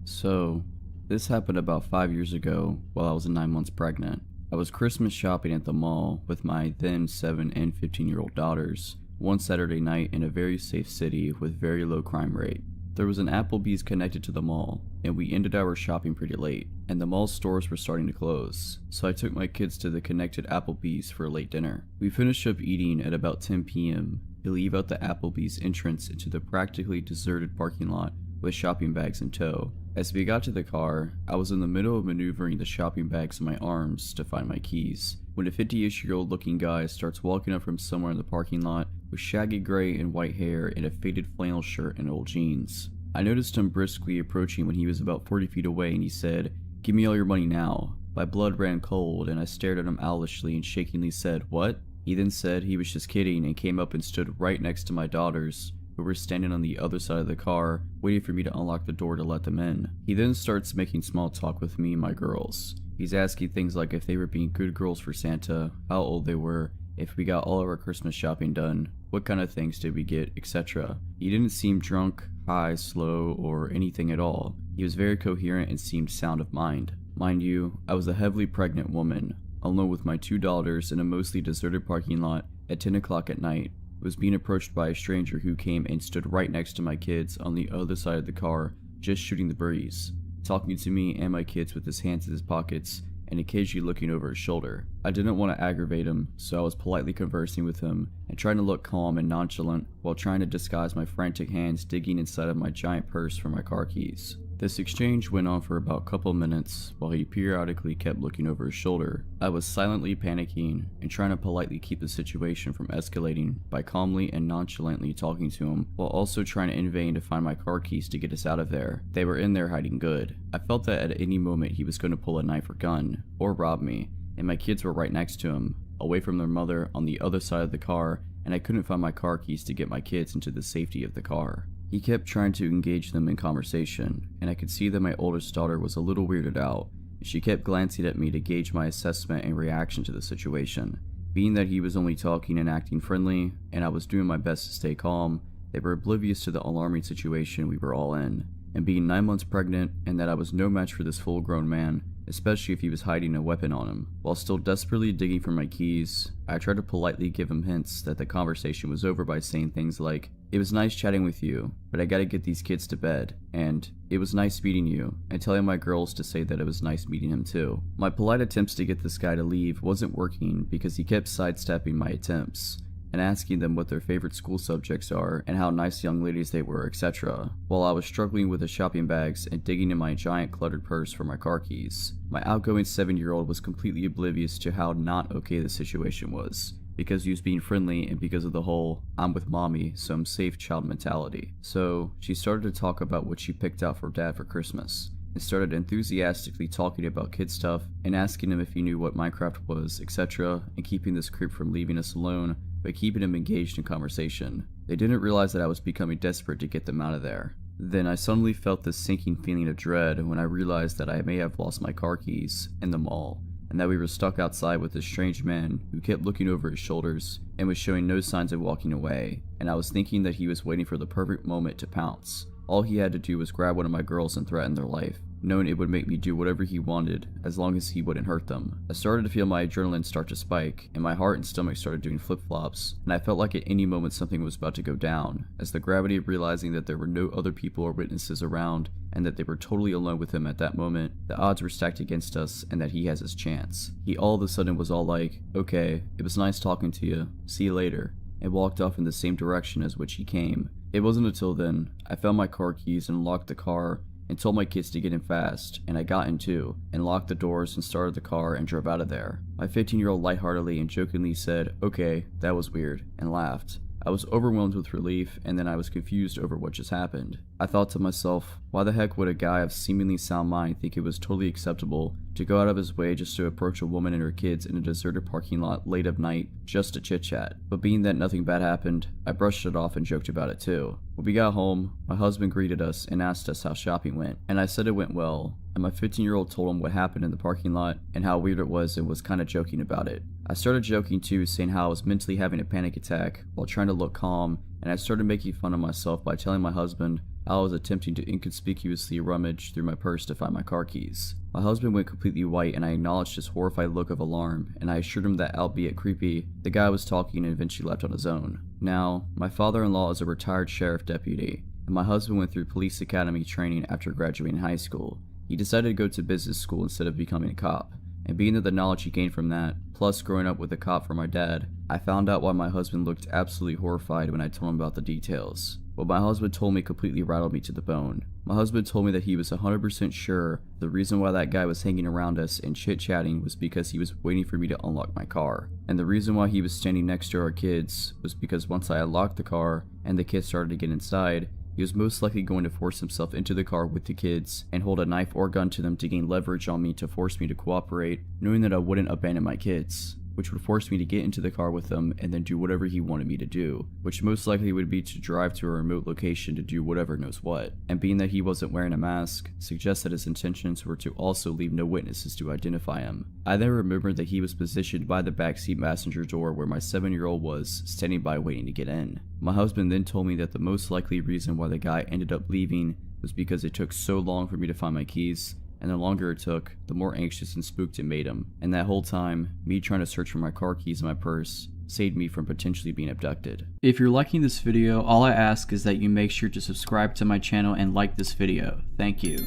So, this happened about 5 years ago while I was 9 months pregnant. I was Christmas shopping at the mall with my then 7 and 15-year-old daughters one Saturday night in a very safe city with very low crime rate. There was an Applebee's connected to the mall, and we ended our shopping pretty late, and the mall stores were starting to close, so I took my kids to the connected Applebee's for a late dinner. We finished up eating at about 10 p.m. to leave out the Applebee's entrance into the practically deserted parking lot with shopping bags in tow. As we got to the car, I was in the middle of maneuvering the shopping bags in my arms to find my keys, when a 50-ish-year-old looking guy starts walking up from somewhere in the parking lot with shaggy gray and white hair and a faded flannel shirt and old jeans. I noticed him briskly approaching when he was about 40 feet away, and he said, "Give me all your money now." My blood ran cold, and I stared at him owlishly and shakingly said, "What?" He then said he was just kidding and came up and stood right next to my daughters, who were standing on the other side of the car, waiting for me to unlock the door to let them in. He then starts making small talk with me and my girls. He's asking things like if they were being good girls for Santa, how old they were, if we got all of our Christmas shopping done, what kind of things did we get, etc. He didn't seem drunk, high, slow, or anything at all. He was very coherent and seemed sound of mind. Mind you, I was a heavily pregnant woman, alone with my 2 daughters in a mostly deserted parking lot at 10 o'clock at night. Was being approached by a stranger who came and stood right next to my kids on the other side of the car, just shooting the breeze, talking to me and my kids with his hands in his pockets and occasionally looking over his shoulder. I didn't want to aggravate him, so I was politely conversing with him and trying to look calm and nonchalant while trying to disguise my frantic hands digging inside of my giant purse for my car keys. This exchange went on for about a couple minutes while he periodically kept looking over his shoulder. I was silently panicking and trying to politely keep the situation from escalating by calmly and nonchalantly talking to him while also trying in vain to find my car keys to get us out of there. They were in there hiding good. I felt that at any moment he was going to pull a knife or gun or rob me, and my kids were right next to him, away from their mother on the other side of the car, and I couldn't find my car keys to get my kids into the safety of the car. He kept trying to engage them in conversation, and I could see that my oldest daughter was a little weirded out. She kept glancing at me to gauge my assessment and reaction to the situation. Being that he was only talking and acting friendly, and I was doing my best to stay calm, they were oblivious to the alarming situation we were all in. And being 9 months pregnant, and that I was no match for this full-grown man, especially if he was hiding a weapon on him. While still desperately digging for my keys, I tried to politely give him hints that the conversation was over by saying things like, "It was nice chatting with you, but I gotta get these kids to bed," and "It was nice meeting you," and telling my girls to say that it was nice meeting him too. My polite attempts to get this guy to leave wasn't working because he kept sidestepping my attempts and asking them what their favorite school subjects are and how nice young ladies they were, etc., while I was struggling with the shopping bags and digging in my giant cluttered purse for my car keys. My outgoing 7-year-old was completely oblivious to how not okay the situation was, because he was being friendly and because of the whole "I'm with mommy, so I'm safe" child mentality. So she started to talk about what she picked out for dad for Christmas, and started enthusiastically talking about kid stuff and asking him if he knew what Minecraft was, etc., and keeping this creep from leaving us alone by keeping him engaged in conversation. They didn't realize that I was becoming desperate to get them out of there. Then I suddenly felt this sinking feeling of dread when I realized that I may have lost my car keys in the mall, and that we were stuck outside with this strange man who kept looking over his shoulders and was showing no signs of walking away, and I was thinking that he was waiting for the perfect moment to pounce. All he had to do was grab one of my girls and threaten their life, knowing it would make me do whatever he wanted as long as he wouldn't hurt them. I started to feel my adrenaline start to spike, and my heart and stomach started doing flip-flops, and I felt like at any moment something was about to go down, as the gravity of realizing that there were no other people or witnesses around, and that they were totally alone with him at that moment, the odds were stacked against us and that he has his chance. He all of a sudden was all like, "Okay, it was nice talking to you, see you later," and walked off in the same direction as which he came. It wasn't until then I found my car keys and locked the car and told my kids to get in fast, and I got in too, and locked the doors and started the car and drove out of there. My 15-year-old lightheartedly and jokingly said, "Okay, that was weird," and laughed. I was overwhelmed with relief, and then I was confused over what just happened. I thought to myself, why the heck would a guy of seemingly sound mind think it was totally acceptable to go out of his way just to approach a woman and her kids in a deserted parking lot late of night just to chit-chat? But being that nothing bad happened, I brushed it off and joked about it too. When we got home, my husband greeted us and asked us how shopping went, and I said it went well, and my 15-year-old told him what happened in the parking lot and how weird it was and was kinda joking about it. I started joking too, saying how I was mentally having a panic attack while trying to look calm, and I started making fun of myself by telling my husband how I was attempting to inconspicuously rummage through my purse to find my car keys. My husband went completely white, and I acknowledged his horrified look of alarm, and I assured him that, albeit creepy, the guy was talking and eventually left on his own. Now, my father-in-law is a retired sheriff deputy, and my husband went through police academy training after graduating high school. He decided to go to business school instead of becoming a cop, and being that the knowledge he gained from that, plus growing up with a cop for my dad, I found out why my husband looked absolutely horrified when I told him about the details. What my husband told me completely rattled me to the bone. My husband told me that he was 100% sure the reason why that guy was hanging around us and chit-chatting was because he was waiting for me to unlock my car. And the reason why he was standing next to our kids was because once I unlocked the car and the kids started to get inside, he was most likely going to force himself into the car with the kids and hold a knife or gun to them to gain leverage on me to force me to cooperate, knowing that I wouldn't abandon my kids, which would force me to get into the car with them and then do whatever he wanted me to do, which most likely would be to drive to a remote location to do whatever knows what. And being that he wasn't wearing a mask, suggests that his intentions were to also leave no witnesses to identify him. I then remembered that he was positioned by the backseat passenger door where my 7-year-old was, standing by waiting to get in. My husband then told me that the most likely reason why the guy ended up leaving was because it took so long for me to find my keys, and the longer it took, the more anxious and spooked it made him. And that whole time, me trying to search for my car keys in my purse saved me from potentially being abducted. If you're liking this video, all I ask is that you make sure to subscribe to my channel and like this video. Thank you.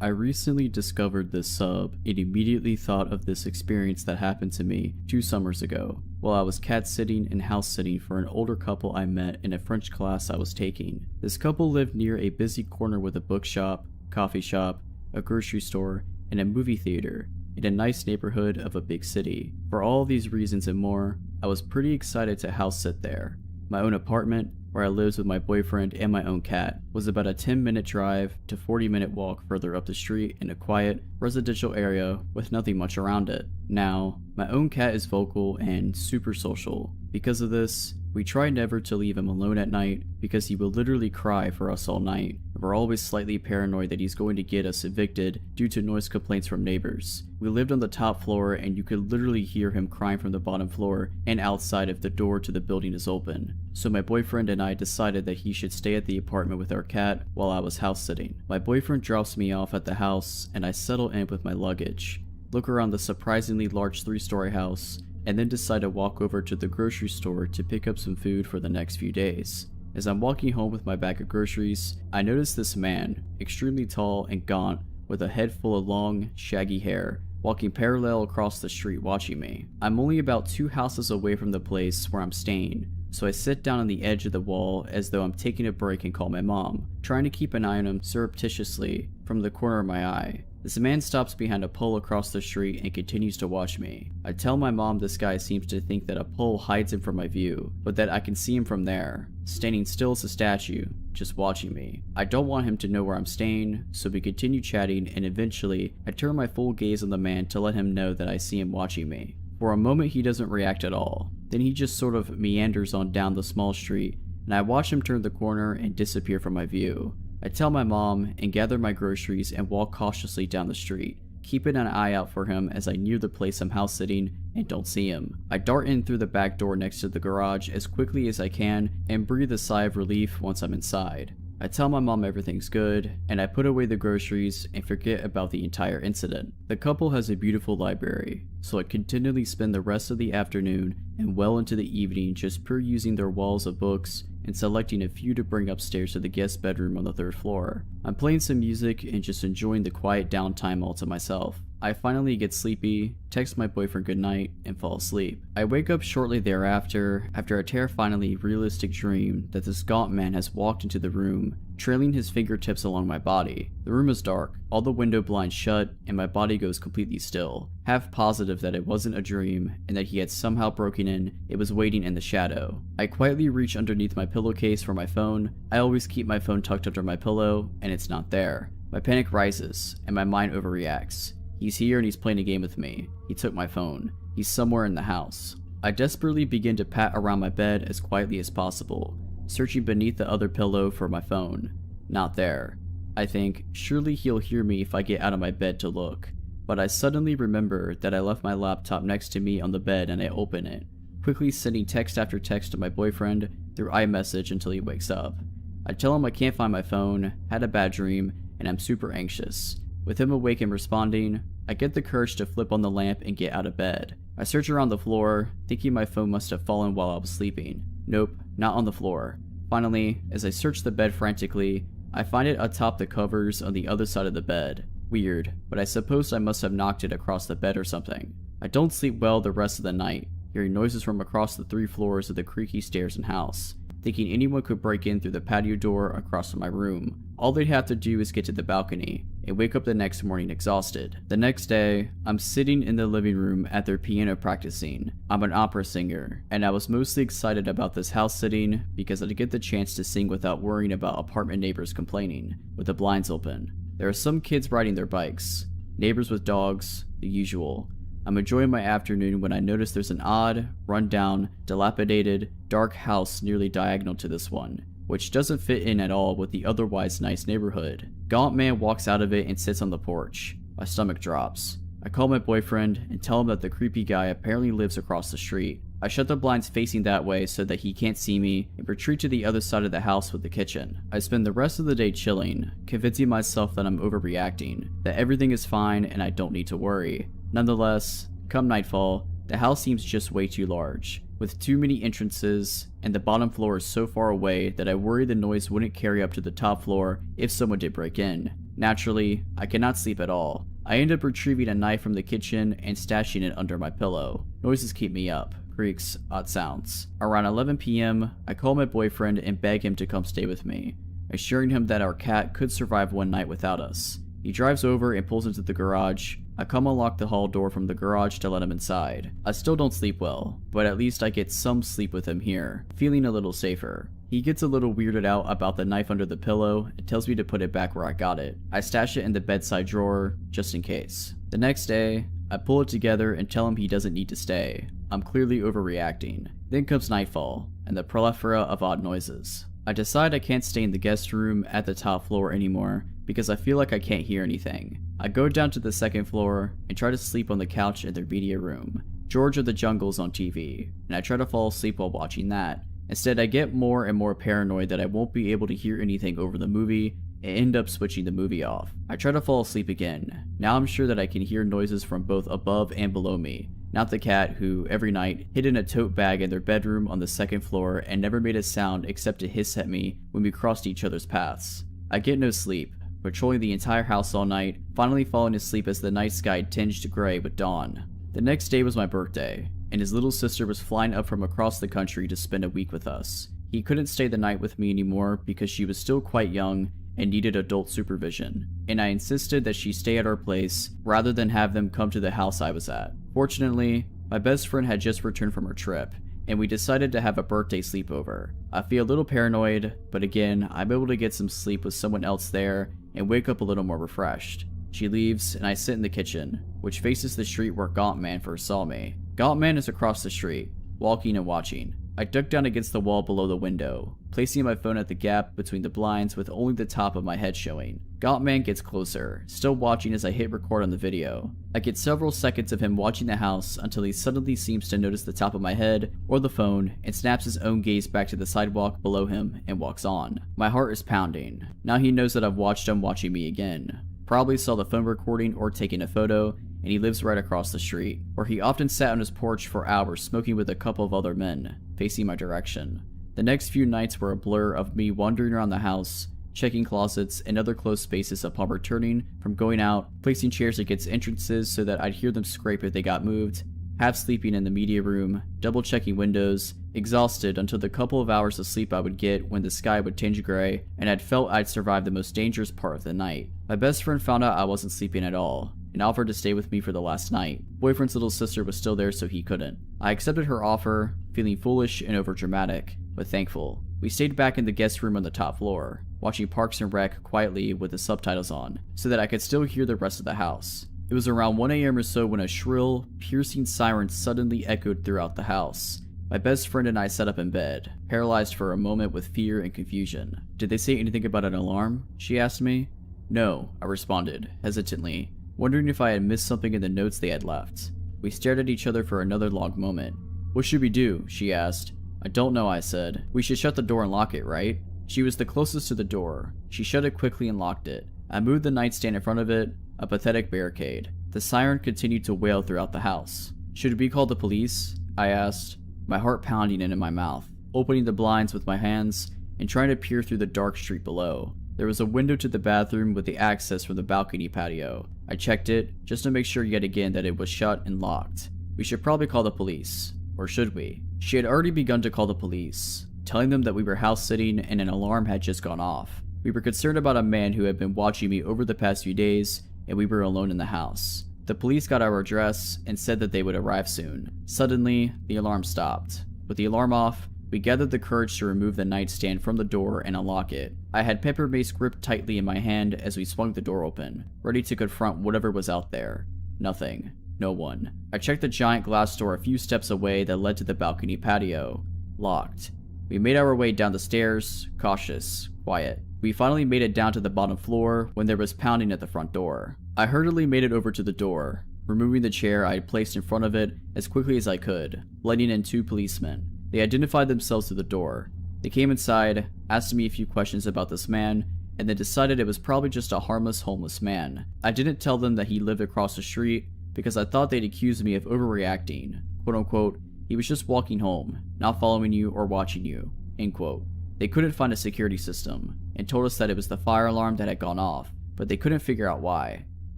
I recently discovered this sub and immediately thought of this experience that happened to me 2 summers ago while I was cat sitting and house sitting for an older couple I met in a French class I was taking. This couple lived near a busy corner with a bookshop, coffee shop, a grocery store, and a movie theater in a nice neighborhood of a big city. For all these reasons and more, I was pretty excited to house sit there. My own apartment, where I lived with my boyfriend and my own cat, was about a 10-minute drive to 40-minute walk further up the street in a quiet, residential area with nothing much around it. Now, my own cat is vocal and super social. Because of this, we try never to leave him alone at night because he will literally cry for us all night. We're always slightly paranoid that he's going to get us evicted due to noise complaints from neighbors. We lived on the top floor and you could literally hear him crying from the bottom floor and outside if the door to the building is open. So my boyfriend and I decided that he should stay at the apartment with our cat while I was house sitting. My boyfriend drops me off at the house and I settle in with my luggage, look around the surprisingly large 3-story house, and then decide to walk over to the grocery store to pick up some food for the next few days. As I'm walking home with my bag of groceries, I notice this man, extremely tall and gaunt, with a head full of long, shaggy hair, walking parallel across the street watching me. I'm only about 2 houses away from the place where I'm staying, so I sit down on the edge of the wall as though I'm taking a break and call my mom, trying to keep an eye on him surreptitiously from the corner of my eye. This man stops behind a pole across the street and continues to watch me. I tell my mom this guy seems to think that a pole hides him from my view, but that I can see him from there, standing still as a statue, just watching me. I don't want him to know where I'm staying, so we continue chatting and eventually I turn my full gaze on the man to let him know that I see him watching me. For a moment he doesn't react at all, then he just sort of meanders on down the small street and I watch him turn the corner and disappear from my view. I tell my mom and gather my groceries and walk cautiously down the street, keeping an eye out for him as I near the place I'm house sitting and don't see him. I dart in through the back door next to the garage as quickly as I can and breathe a sigh of relief once I'm inside. I tell my mom everything's good, and I put away the groceries and forget about the entire incident. The couple has a beautiful library, so I continually spend the rest of the afternoon and well into the evening just perusing their walls of books and selecting a few to bring upstairs to the guest bedroom on the 3rd floor. I'm playing some music and just enjoying the quiet downtime all to myself. I finally get sleepy, text my boyfriend goodnight, and fall asleep. I wake up shortly thereafter after a terrifyingly realistic dream that this gaunt man has walked into the room, trailing his fingertips along my body. The room is dark, all the window blinds shut, and my body goes completely still. Half positive that it wasn't a dream and that he had somehow broken in, it was waiting in the shadow. I quietly reach underneath my pillowcase for my phone. I always keep my phone tucked under my pillow, and it's not there. My panic rises, and my mind overreacts. He's here and he's playing a game with me. He took my phone. He's somewhere in the house. I desperately begin to pat around my bed as quietly as possible, searching beneath the other pillow for my phone. Not there. I think, surely he'll hear me if I get out of my bed to look. But I suddenly remember that I left my laptop next to me on the bed and I open it, quickly sending text after text to my boyfriend through iMessage until he wakes up. I tell him I can't find my phone, had a bad dream, and I'm super anxious. With him awake and responding, I get the courage to flip on the lamp and get out of bed. I search around the floor, thinking my phone must have fallen while I was sleeping. Nope, not on the floor. Finally, as I search the bed frantically, I find it atop the covers on the other side of the bed. Weird, but I suppose I must have knocked it across the bed or something. I don't sleep well the rest of the night, hearing noises from across the 3 floors of the creaky stairs and house, thinking anyone could break in through the patio door across from my room. All they'd have to do is get to the balcony and wake up the next morning exhausted. The next day, I'm sitting in the living room at their piano practicing. I'm an opera singer, and I was mostly excited about this house sitting because I'd get the chance to sing without worrying about apartment neighbors complaining, with the blinds open. There are some kids riding their bikes, neighbors with dogs, the usual. I'm enjoying my afternoon when I notice there's an odd, run-down, dilapidated, dark house nearly diagonal to this one, which doesn't fit in at all with the otherwise nice neighborhood. Gaunt man walks out of it and sits on the porch. My stomach drops. I call my boyfriend and tell him that the creepy guy apparently lives across the street. I shut the blinds facing that way so that he can't see me and retreat to the other side of the house with the kitchen. I spend the rest of the day chilling, convincing myself that I'm overreacting, that everything is fine and I don't need to worry. Nonetheless, come nightfall, the house seems just way too large, with too many entrances, and the bottom floor is so far away that I worry the noise wouldn't carry up to the top floor if someone did break in. Naturally, I cannot sleep at all. I end up retrieving a knife from the kitchen and stashing it under my pillow. Noises keep me up. Creaks, odd sounds. Around 11 p.m., I call my boyfriend and beg him to come stay with me, assuring him that our cat could survive one night without us. He drives over and pulls into the garage. I come unlock the hall door from the garage to let him inside. I still don't sleep well, but at least I get some sleep with him here, feeling a little safer. He gets a little weirded out about the knife under the pillow and tells me to put it back where I got it. I stash it in the bedside drawer, just in case. The next day, I pull it together and tell him he doesn't need to stay. I'm clearly overreacting. Then comes nightfall, and the plethora of odd noises. I decide I can't stay in the guest room at the top floor anymore because I feel like I can't hear anything. I go down to the second floor and try to sleep on the couch in their media room. George of the Jungle's on TV, and I try to fall asleep while watching that. Instead, I get more and more paranoid that I won't be able to hear anything over the movie and end up switching the movie off. I try to fall asleep again. Now I'm sure that I can hear noises from both above and below me. Not the cat who, every night, hid in a tote bag in their bedroom on the second floor and never made a sound except to hiss at me when we crossed each other's paths. I get no sleep, patrolling the entire house all night, finally falling asleep as the night sky tinged gray with dawn. The next day was my birthday, and his little sister was flying up from across the country to spend a week with us. He couldn't stay the night with me anymore because she was still quite young and needed adult supervision, and I insisted that she stay at our place rather than have them come to the house I was at. Fortunately, my best friend had just returned from her trip, and we decided to have a birthday sleepover. I feel a little paranoid, but again, I'm able to get some sleep with someone else there and wake up a little more refreshed. She leaves, and I sit in the kitchen, which faces the street where Gaunt Man first saw me. Gaunt Man is across the street, walking and watching. I duck down against the wall below the window, placing my phone at the gap between the blinds with only the top of my head showing. Gaunt Man gets closer, still watching as I hit record on the video. I get several seconds of him watching the house until he suddenly seems to notice the top of my head or the phone and snaps his own gaze back to the sidewalk below him and walks on. My heart is pounding. Now he knows that I've watched him watching me again. Probably saw the phone recording or taking a photo, and he lives right across the street, where he often sat on his porch for hours smoking with a couple of other men, facing my direction. The next few nights were a blur of me wandering around the house, checking closets and other closed spaces upon returning from going out, placing chairs against entrances so that I'd hear them scrape if they got moved, half sleeping in the media room, double checking windows, exhausted until the couple of hours of sleep I would get when the sky would tinge gray, and I'd felt I'd survived the most dangerous part of the night. My best friend found out I wasn't sleeping at all, and offered to stay with me for the last night. Boyfriend's little sister was still there, so he couldn't. I accepted her offer, feeling foolish and overdramatic, but thankful. We stayed back in the guest room on the top floor, watching Parks and Rec quietly with the subtitles on, so that I could still hear the rest of the house. It was around 1 a.m. or so when a shrill, piercing siren suddenly echoed throughout the house. My best friend and I sat up in bed, paralyzed for a moment with fear and confusion. Did they say anything about an alarm? She asked me. No, I responded, hesitantly, wondering if I had missed something in the notes they had left. We stared at each other for another long moment. What should we do? She asked. I don't know, I said. We should shut the door and lock it, right? She was the closest to the door. She shut it quickly and locked it. I moved the nightstand in front of it, a pathetic barricade. The siren continued to wail throughout the house. Should we call the police? I asked, my heart pounding into my mouth, opening the blinds with my hands and trying to peer through the dark street below. There was a window to the bathroom with the access from the balcony patio. I checked it, just to make sure yet again that it was shut and locked. We should probably call the police. Or should we? She had already begun to call the police, telling them that we were house sitting and an alarm had just gone off. We were concerned about a man who had been watching me over the past few days, and we were alone in the house. The police got our address and said that they would arrive soon. Suddenly, the alarm stopped. With the alarm off, we gathered the courage to remove the nightstand from the door and unlock it. I had pepper mace gripped tightly in my hand as we swung the door open, ready to confront whatever was out there. Nothing. No one. I checked the giant glass door a few steps away that led to the balcony patio. Locked. We made our way down the stairs, cautious, quiet. We finally made it down to the bottom floor when there was pounding at the front door. I hurriedly made it over to the door, removing the chair I had placed in front of it as quickly as I could, letting in 2 policemen. They identified themselves to the door. They came inside, asked me a few questions about this man, and then decided it was probably just a harmless homeless man. I didn't tell them that he lived across the street because I thought they'd accuse me of overreacting. Quote unquote, he was just walking home, not following you or watching you. End quote. They couldn't find a security system, and told us that it was the fire alarm that had gone off, but they couldn't figure out why.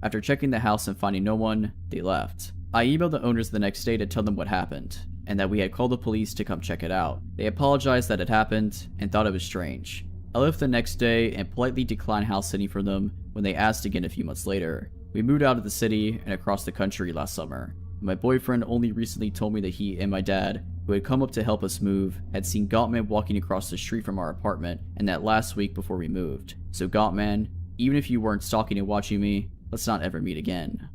After checking the house and finding no one, they left. I emailed the owners the next day to tell them what happened, and that we had called the police to come check it out. They apologized that it happened, and thought it was strange. I left the next day and politely declined house sitting for them when they asked again a few months later. We moved out of the city and across the country last summer. My boyfriend only recently told me that he and my dad, who had come up to help us move, had seen Gottman walking across the street from our apartment, and that last week before we moved. So Gottman, even if you weren't stalking and watching me, let's not ever meet again.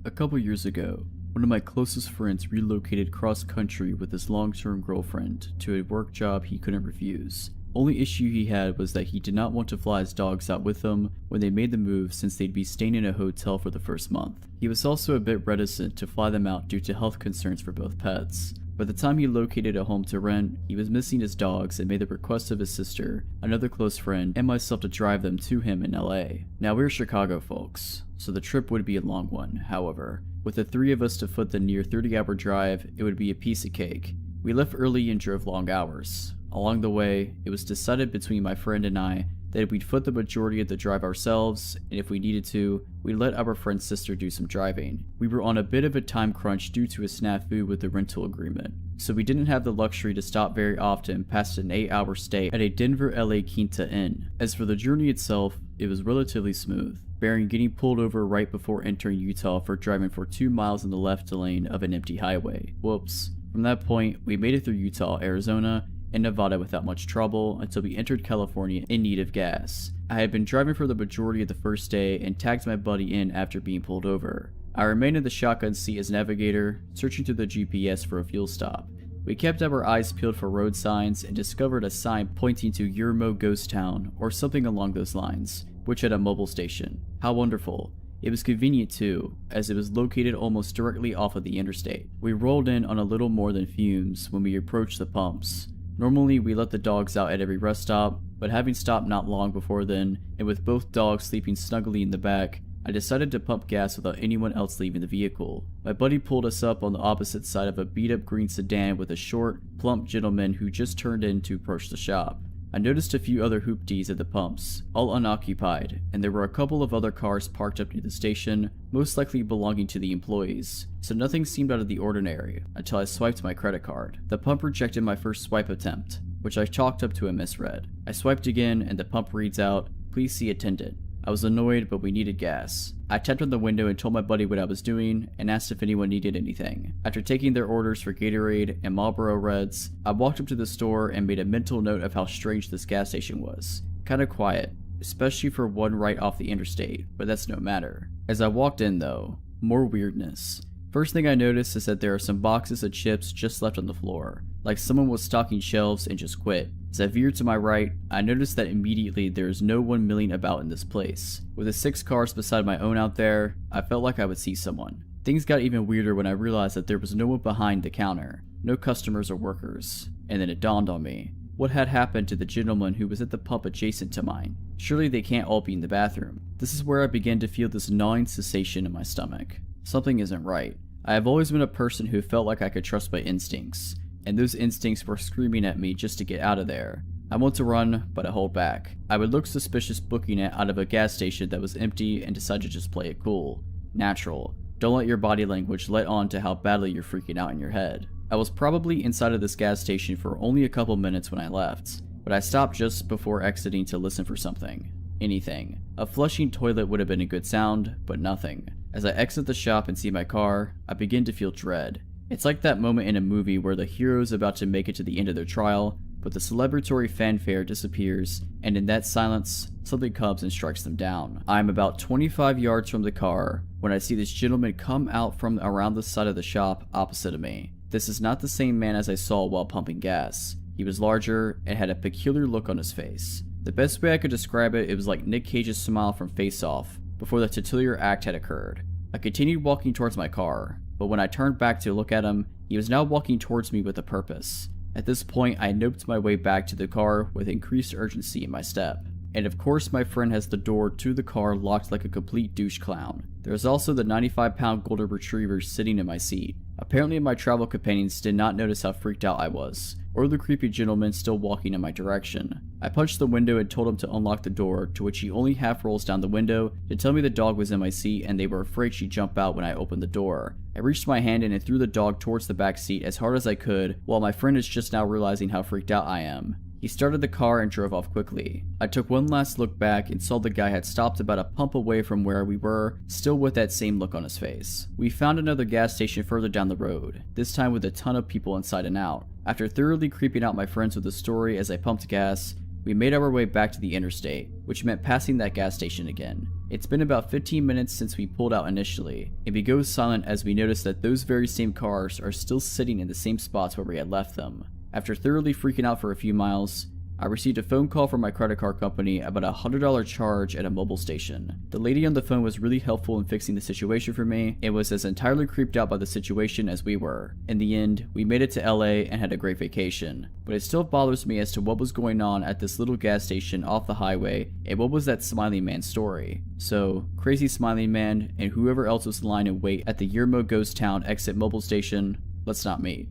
A couple years ago, one of my closest friends relocated cross-country with his long-term girlfriend to a work job he couldn't refuse. Only issue he had was that he did not want to fly his dogs out with them when they made the move, since they'd be staying in a hotel for the first month. He was also a bit reticent to fly them out due to health concerns for both pets. By the time he located a home to rent, he was missing his dogs and made the request of his sister, another close friend, and myself to drive them to him in LA. Now we're Chicago folks, so the trip would be a long one. However, with the 3 of us to foot the near 30-hour drive, it would be a piece of cake. We left early and drove long hours. Along the way, it was decided between my friend and I that we'd foot the majority of the drive ourselves, and if we needed to, we'd let our friend's sister do some driving. We were on a bit of a time crunch due to a snafu with the rental agreement, so we didn't have the luxury to stop very often past an 8-hour stay at a Denver LA Quinta Inn. As for the journey itself, it was relatively smooth, barring getting pulled over right before entering Utah for driving for 2 miles in the left lane of an empty highway. Whoops. From that point, we made it through Utah, Arizona, and Nevada without much trouble until we entered California in need of gas. I had been driving for the majority of the first day and tagged my buddy in after being pulled over. I remained in the shotgun seat as navigator, searching through the GPS for a fuel stop. We kept our eyes peeled for road signs and discovered a sign pointing to Yermo Ghost Town or something along those lines, which had a mobile station. How wonderful. It was convenient too, as it was located almost directly off of the interstate. We rolled in on a little more than fumes when we approached the pumps. Normally we let the dogs out at every rest stop, but having stopped not long before then, and with both dogs sleeping snugly in the back, I decided to pump gas without anyone else leaving the vehicle. My buddy pulled us up on the opposite side of a beat-up green sedan with a short, plump gentleman who just turned in to approach the shop. I noticed a few other hoopties at the pumps, all unoccupied, and there were a couple of other cars parked up near the station, most likely belonging to the employees, so nothing seemed out of the ordinary until I swiped my credit card. The pump rejected my first swipe attempt, which I chalked up to a misread. I swiped again and the pump reads out, "Please see attendant." I was annoyed, but we needed gas. I tapped on the window and told my buddy what I was doing and asked if anyone needed anything. After taking their orders for Gatorade and Marlboro Reds, I walked up to the store and made a mental note of how strange this gas station was. Kinda quiet, especially for one right off the interstate, but that's no matter. As I walked in though, more weirdness. First thing I noticed is that there are some boxes of chips just left on the floor, like someone was stocking shelves and just quit. As I veered to my right, I noticed that immediately there is no one milling about in this place. With the 6 cars beside my own out there, I felt like I would see someone. Things got even weirder when I realized that there was no one behind the counter, no customers or workers, and then it dawned on me. What had happened to the gentleman who was at the pump adjacent to mine? Surely they can't all be in the bathroom. This is where I began to feel this gnawing sensation in my stomach. Something isn't right. I have always been a person who felt like I could trust my instincts, and those instincts were screaming at me just to get out of there. I want to run, but I hold back. I would look suspicious booking it out of a gas station that was empty and decide to just play it cool. Natural. Don't let your body language let on to how badly you're freaking out in your head. I was probably inside of this gas station for only a couple minutes when I left, but I stopped just before exiting to listen for something. Anything. A flushing toilet would have been a good sound, but nothing. As I exit the shop and see my car, I begin to feel dread. It's like that moment in a movie where the hero's about to make it to the end of their trial, but the celebratory fanfare disappears, and in that silence, something comes and strikes them down. I am about 25 yards from the car when I see this gentleman come out from around the side of the shop opposite of me. This is not the same man as I saw while pumping gas. He was larger and had a peculiar look on his face. The best way I could describe it, it was like Nick Cage's smile from Face Off before the titular act had occurred. I continued walking towards my car, but when I turned back to look at him, he was now walking towards me with a purpose. At this point, I noped my way back to the car with increased urgency in my step. And of course my friend has the door to the car locked like a complete douche clown. There is also the 95-pound golden retriever sitting in my seat. Apparently my travel companions did not notice how freaked out I was, or the creepy gentleman still walking in my direction. I punched the window and told him to unlock the door, to which he only half rolls down the window to tell me the dog was in my seat and they were afraid she'd jump out when I opened the door. I reached my hand in and threw the dog towards the back seat as hard as I could, while my friend is just now realizing how freaked out I am. He started the car and drove off quickly. I took one last look back and saw the guy had stopped about a pump away from where we were, still with that same look on his face. We found another gas station further down the road, this time with a ton of people inside and out. After thoroughly creeping out my friends with the story as I pumped gas, we made our way back to the interstate, which meant passing that gas station again. It's been about 15 minutes since we pulled out initially, and we go silent as we notice that those very same cars are still sitting in the same spots where we had left them. After thoroughly freaking out for a few miles, I received a phone call from my credit card company about a $100 charge at a mobile station. The lady on the phone was really helpful in fixing the situation for me and was as entirely creeped out by the situation as we were. In the end, we made it to LA and had a great vacation, but it still bothers me as to what was going on at this little gas station off the highway and what was that Smiling Man story. So, crazy Smiling Man and whoever else was lying in wait at the Yermo Ghost Town exit mobile station, let's not meet.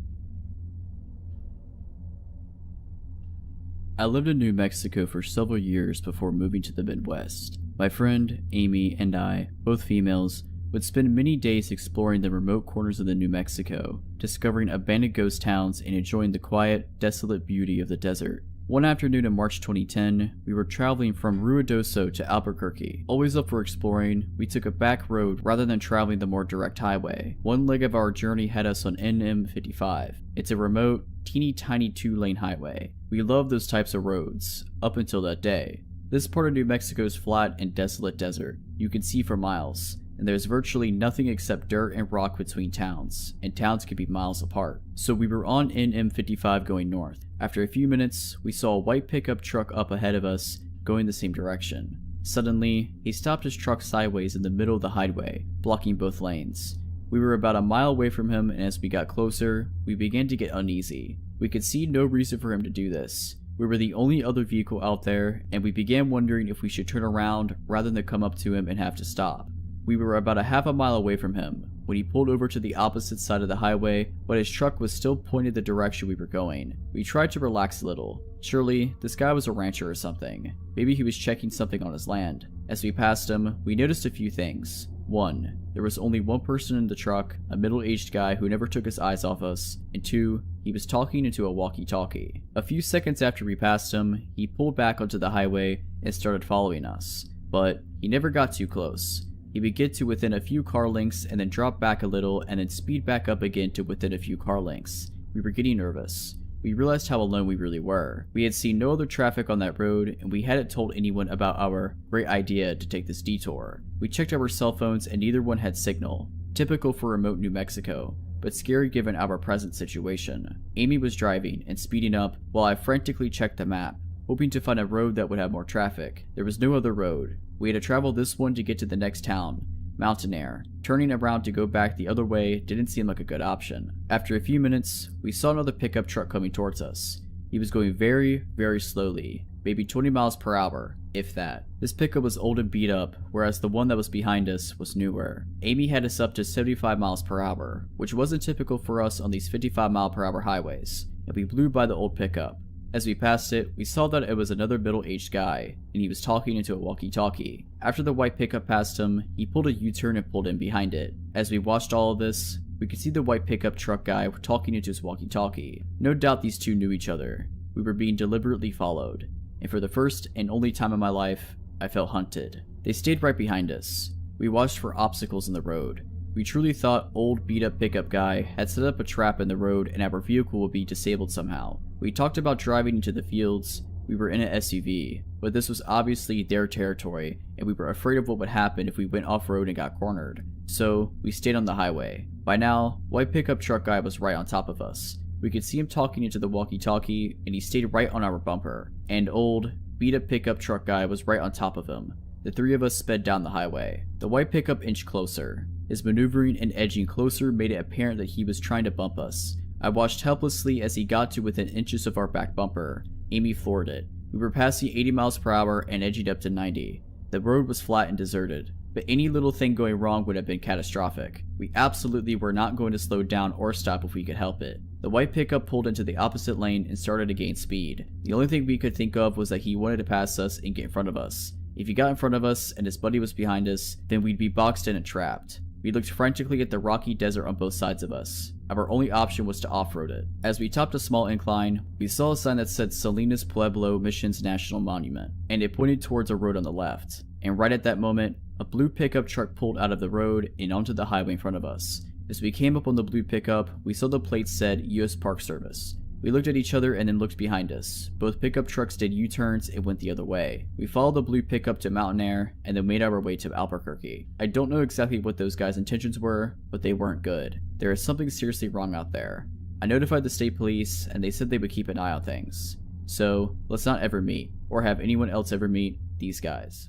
I lived in New Mexico for several years before moving to the Midwest. My friend, Amy, and I, both females, would spend many days exploring the remote corners of the New Mexico, discovering abandoned ghost towns and enjoying the quiet, desolate beauty of the desert. One afternoon in March 2010, we were traveling from Ruidoso to Albuquerque. Always up for exploring, we took a back road rather than traveling the more direct highway. One leg of our journey had us on NM55. It's a remote, teeny tiny 2-lane highway. We love those types of roads, up until that day. This part of New Mexico is flat and desolate desert. You can see for miles, and there's virtually nothing except dirt and rock between towns, and towns can be miles apart. So we were on NM55 going north. After a few minutes, we saw a white pickup truck up ahead of us, going the same direction. Suddenly, he stopped his truck sideways in the middle of the highway, blocking both lanes. We were about a mile away from him, and as we got closer, we began to get uneasy. We could see no reason for him to do this. We were the only other vehicle out there, and we began wondering if we should turn around rather than come up to him and have to stop. We were about a half a mile away from him when he pulled over to the opposite side of the highway, but his truck was still pointed the direction we were going. We tried to relax a little. Surely, this guy was a rancher or something. Maybe he was checking something on his land. As we passed him, we noticed a few things. 1. There was only one person in the truck, a middle-aged guy who never took his eyes off us, and 2. He was talking into a walkie-talkie. A few seconds after we passed him, he pulled back onto the highway and started following us. But he never got too close. He would get to within a few car lengths and then drop back a little and then speed back up again to within a few car lengths. We were getting nervous. We realized how alone we really were. We had seen no other traffic on that road, and we hadn't told anyone about our great idea to take this detour. We checked our cell phones and neither one had signal. Typical for remote New Mexico, but scary given our present situation. Amy was driving and speeding up while I frantically checked the map, hoping to find a road that would have more traffic. There was no other road. We had to travel this one to get to the next town, Mountain Air. Turning around to go back the other way didn't seem like a good option. After a few minutes, we saw another pickup truck coming towards us. He was going very, very slowly, maybe 20 miles per hour, if that. This pickup was old and beat up, whereas the one that was behind us was newer. Amy had us up to 75 miles per hour, which wasn't typical for us on these 55 mile per hour highways, and we blew by the old pickup. As we passed it, we saw that it was another middle-aged guy, and he was talking into a walkie-talkie. After the white pickup passed him, he pulled a U-turn and pulled in behind it. As we watched all of this, we could see the white pickup truck guy talking into his walkie-talkie. No doubt these two knew each other. We were being deliberately followed, and for the first and only time in my life, I felt hunted. They stayed right behind us. We watched for obstacles in the road. We truly thought old beat-up pickup guy had set up a trap in the road and our vehicle would be disabled somehow. We talked about driving into the fields. We were in an SUV, but this was obviously their territory, and we were afraid of what would happen if we went off-road and got cornered. So, we stayed on the highway. By now, white pickup truck guy was right on top of us. We could see him talking into the walkie-talkie, and he stayed right on our bumper. And old, beat-up pickup truck guy was right on top of him. The three of us sped down the highway. The white pickup inched closer. His maneuvering and edging closer made it apparent that he was trying to bump us. I watched helplessly as he got to within inches of our back bumper. Amy floored it. We were passing 80 miles per hour and edging up to 90. The road was flat and deserted, but any little thing going wrong would have been catastrophic. We absolutely were not going to slow down or stop if we could help it. The white pickup pulled into the opposite lane and started to gain speed. The only thing we could think of was that he wanted to pass us and get in front of us. If he got in front of us and his buddy was behind us, then we'd be boxed in and trapped. We looked frantically at the rocky desert on both sides of us. Our only option was to off-road it. As we topped a small incline, we saw a sign that said Salinas Pueblo Missions National Monument, and it pointed towards a road on the left. And right at that moment, a blue pickup truck pulled out of the road and onto the highway in front of us. As we came up on the blue pickup, we saw the plate said U.S. Park Service. We looked at each other and then looked behind us. Both pickup trucks did U-turns and went the other way. We followed the blue pickup to Mountain Air and then made our way to Albuquerque. I don't know exactly what those guys' intentions were, but they weren't good. There is something seriously wrong out there. I notified the state police and they said they would keep an eye on things. So, let's not ever meet, or have anyone else ever meet, these guys.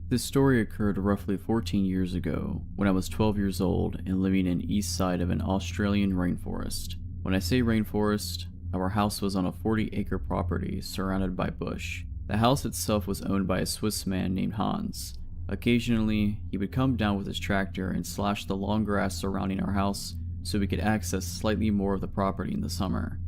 This story occurred roughly 14 years ago, when I was 12 years old and living in east side of an Australian rainforest. When I say rainforest, our house was on a 40-acre property surrounded by bush. The house itself was owned by a Swiss man named Hans. Occasionally, he would come down with his tractor and slash the long grass surrounding our house so we could access slightly more of the property in the summer.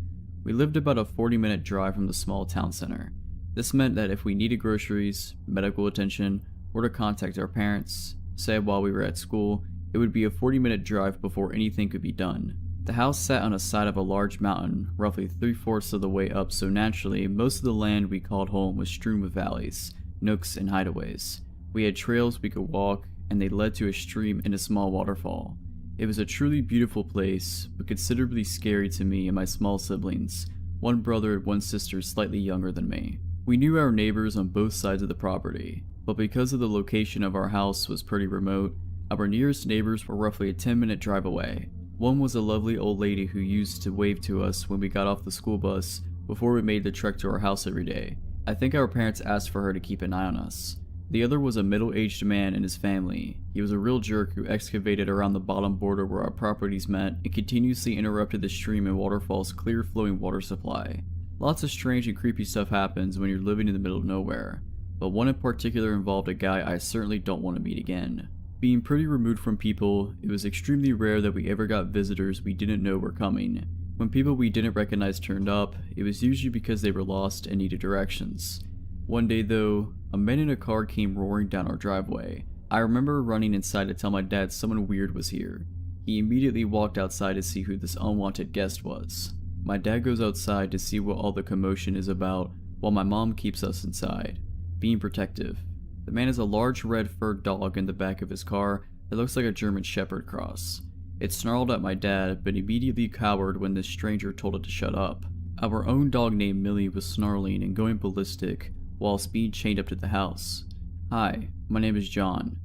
We lived about a 40-minute drive from the small town center. This meant that if we needed groceries, medical attention, or to contact our parents, say while we were at school, it would be a 40-minute drive before anything could be done. The house sat on a side of a large mountain, roughly 3/4 of the way up, so naturally, most of the land we called home was strewn with valleys, nooks, and hideaways. We had trails we could walk, and they led to a stream and a small waterfall. It was a truly beautiful place, but considerably scary to me and my small siblings, one brother and one sister slightly younger than me. We knew our neighbors on both sides of the property, but because of the location of our house was pretty remote, our nearest neighbors were roughly a 10-minute drive away. One was a lovely old lady who used to wave to us when we got off the school bus before we made the trek to our house every day. I think our parents asked for her to keep an eye on us. The other was a middle-aged man and his family. He was a real jerk who excavated around the bottom border where our properties met and continuously interrupted the stream and waterfall's clear flowing water supply. Lots of strange and creepy stuff happens when you're living in the middle of nowhere, but one in particular involved a guy I certainly don't want to meet again. Being pretty removed from people, it was extremely rare that we ever got visitors we didn't know were coming. When people we didn't recognize turned up, it was usually because they were lost and needed directions. One day though, a man in a car came roaring down our driveway. I remember running inside to tell my dad someone weird was here. He immediately walked outside to see who this unwanted guest was. My dad goes outside to see what all the commotion is about, while my mom keeps us inside, being protective. The man has a large red furred dog in the back of his car that looks like a German Shepherd cross. It snarled at my dad, but immediately cowered when this stranger told it to shut up. Our own dog named Millie was snarling and going ballistic, whilst being chained up to the house. "Hi, my name is John."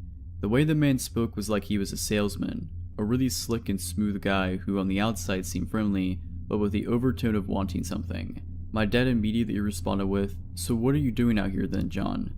The way the man spoke was like he was a salesman, a really slick and smooth guy who on the outside seemed friendly, but with the overtone of wanting something. My dad immediately responded with, "So what are you doing out here then, John?"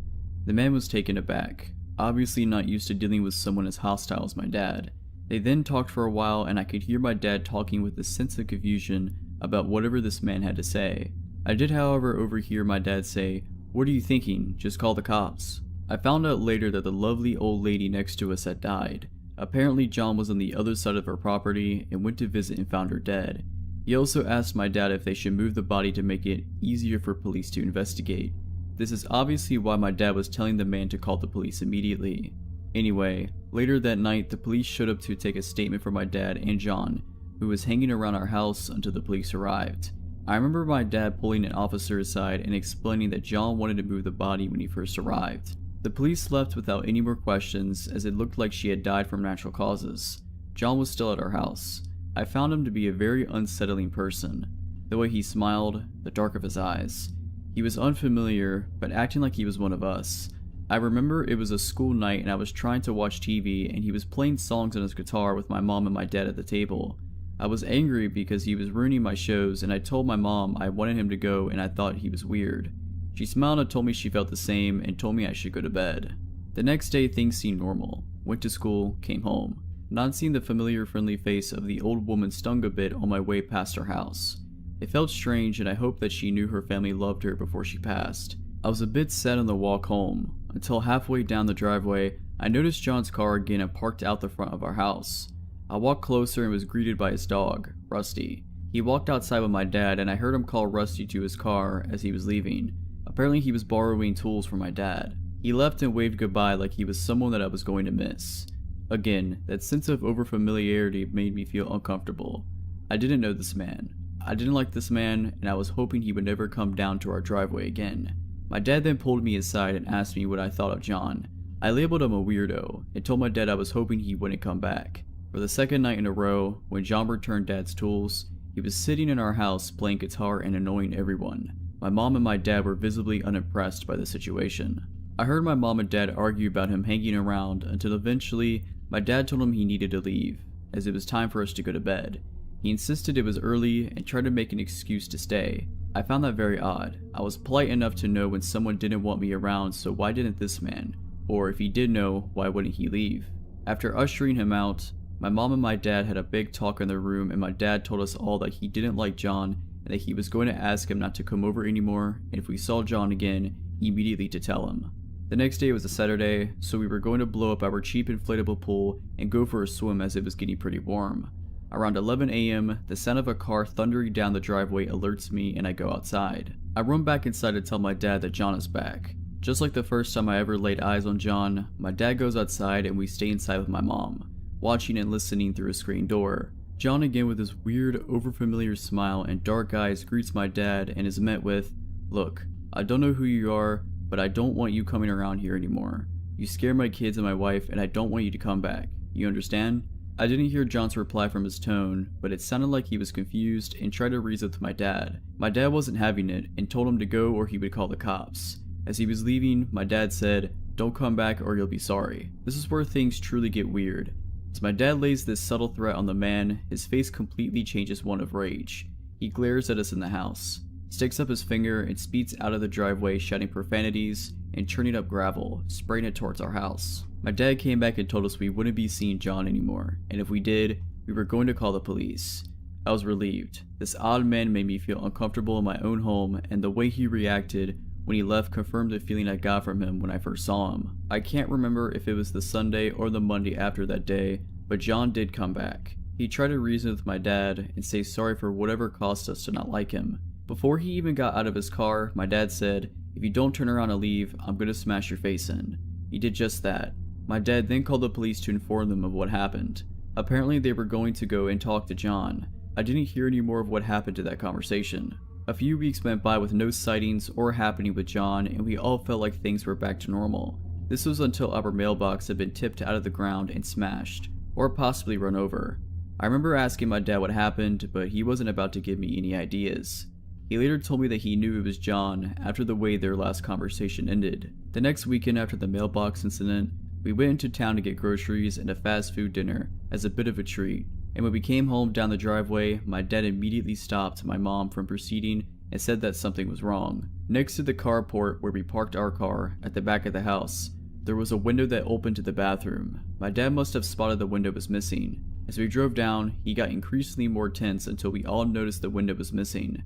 The man was taken aback, obviously not used to dealing with someone as hostile as my dad. They then talked for a while and I could hear my dad talking with a sense of confusion about whatever this man had to say. I did however overhear my dad say, "What are you thinking? Just call the cops." I found out later that the lovely old lady next to us had died. Apparently John was on the other side of her property and went to visit and found her dead. He also asked my dad if they should move the body to make it easier for police to investigate. This is obviously why my dad was telling the man to call the police immediately. Anyway, later that night the police showed up to take a statement from my dad and John, who was hanging around our house until the police arrived. I remember my dad pulling an officer aside and explaining that John wanted to move the body when he first arrived. The police left without any more questions, as it looked like she had died from natural causes. John was still at our house. I found him to be a very unsettling person. The way he smiled, the dark of his eyes. He was unfamiliar, but acting like he was one of us. I remember it was a school night and I was trying to watch TV and he was playing songs on his guitar with my mom and my dad at the table. I was angry because he was ruining my shows and I told my mom I wanted him to go and I thought he was weird. She smiled and told me she felt the same and told me I should go to bed. The next day things seemed normal. Went to school, came home. Not seeing the familiar friendly face of the old woman stung a bit on my way past her house. It felt strange and I hoped that she knew her family loved her before she passed. I was a bit sad on the walk home, until halfway down the driveway, I noticed John's car again and parked out the front of our house. I walked closer and was greeted by his dog, Rusty. He walked outside with my dad and I heard him call Rusty to his car as he was leaving. Apparently he was borrowing tools from my dad. He left and waved goodbye like he was someone that I was going to miss. Again, that sense of overfamiliarity made me feel uncomfortable. I didn't know this man. I didn't like this man and I was hoping he would never come down to our driveway again. My dad then pulled me aside and asked me what I thought of John. I labeled him a weirdo and told my dad I was hoping he wouldn't come back. For the second night in a row, when John returned Dad's tools, he was sitting in our house playing guitar and annoying everyone. My mom and my dad were visibly unimpressed by the situation. I heard my mom and dad argue about him hanging around until eventually my dad told him he needed to leave, as it was time for us to go to bed. He insisted it was early and tried to make an excuse to stay. I found that very odd. I was polite enough to know when someone didn't want me around, so why didn't this man? Or if he did know, why wouldn't he leave? After ushering him out, my mom and my dad had a big talk in their room and my dad told us all that he didn't like John and that he was going to ask him not to come over anymore, and if we saw John again, immediately to tell him. The next day was a Saturday, so we were going to blow up our cheap inflatable pool and go for a swim as it was getting pretty warm. Around 11 a.m., the sound of a car thundering down the driveway alerts me and I go outside. I run back inside to tell my dad that John is back. Just like the first time I ever laid eyes on John, my dad goes outside and we stay inside with my mom, watching and listening through a screen door. John, again with his weird, overfamiliar smile and dark eyes, greets my dad and is met with, "Look, I don't know who you are, but I don't want you coming around here anymore. You scare my kids and my wife and I don't want you to come back. You understand?" I didn't hear John's reply from his tone, but it sounded like he was confused and tried to reason with my dad. My dad wasn't having it and told him to go or he would call the cops. As he was leaving, my dad said, "Don't come back or you'll be sorry." This is where things truly get weird. As my dad lays this subtle threat on the man, his face completely changes one of rage. He glares at us in the house, sticks up his finger and speeds out of the driveway shouting profanities and churning up gravel, spraying it towards our house. My dad came back and told us we wouldn't be seeing John anymore, and if we did, we were going to call the police. I was relieved. This odd man made me feel uncomfortable in my own home, and the way he reacted when he left confirmed the feeling I got from him when I first saw him. I can't remember if it was the Sunday or the Monday after that day, but John did come back. He tried to reason with my dad and say sorry for whatever caused us to not like him. Before he even got out of his car, my dad said, "If you don't turn around and leave, I'm gonna smash your face in." He did just that. My dad then called the police to inform them of what happened. Apparently they were going to go and talk to John. I didn't hear any more of what happened to that conversation. A few weeks went by with no sightings or happening with John, and we all felt like things were back to normal. This was until our mailbox had been tipped out of the ground and smashed, or possibly run over. I remember asking my dad what happened, but he wasn't about to give me any ideas. He later told me that he knew it was John after the way their last conversation ended. The next weekend after the mailbox incident, we went into town to get groceries and a fast food dinner as a bit of a treat, and when we came home down the driveway, my dad immediately stopped my mom from proceeding and said that something was wrong. Next to the carport where we parked our car, at the back of the house, there was a window that opened to the bathroom. My dad must have spotted the window was missing. As we drove down, he got increasingly more tense until we all noticed the window was missing.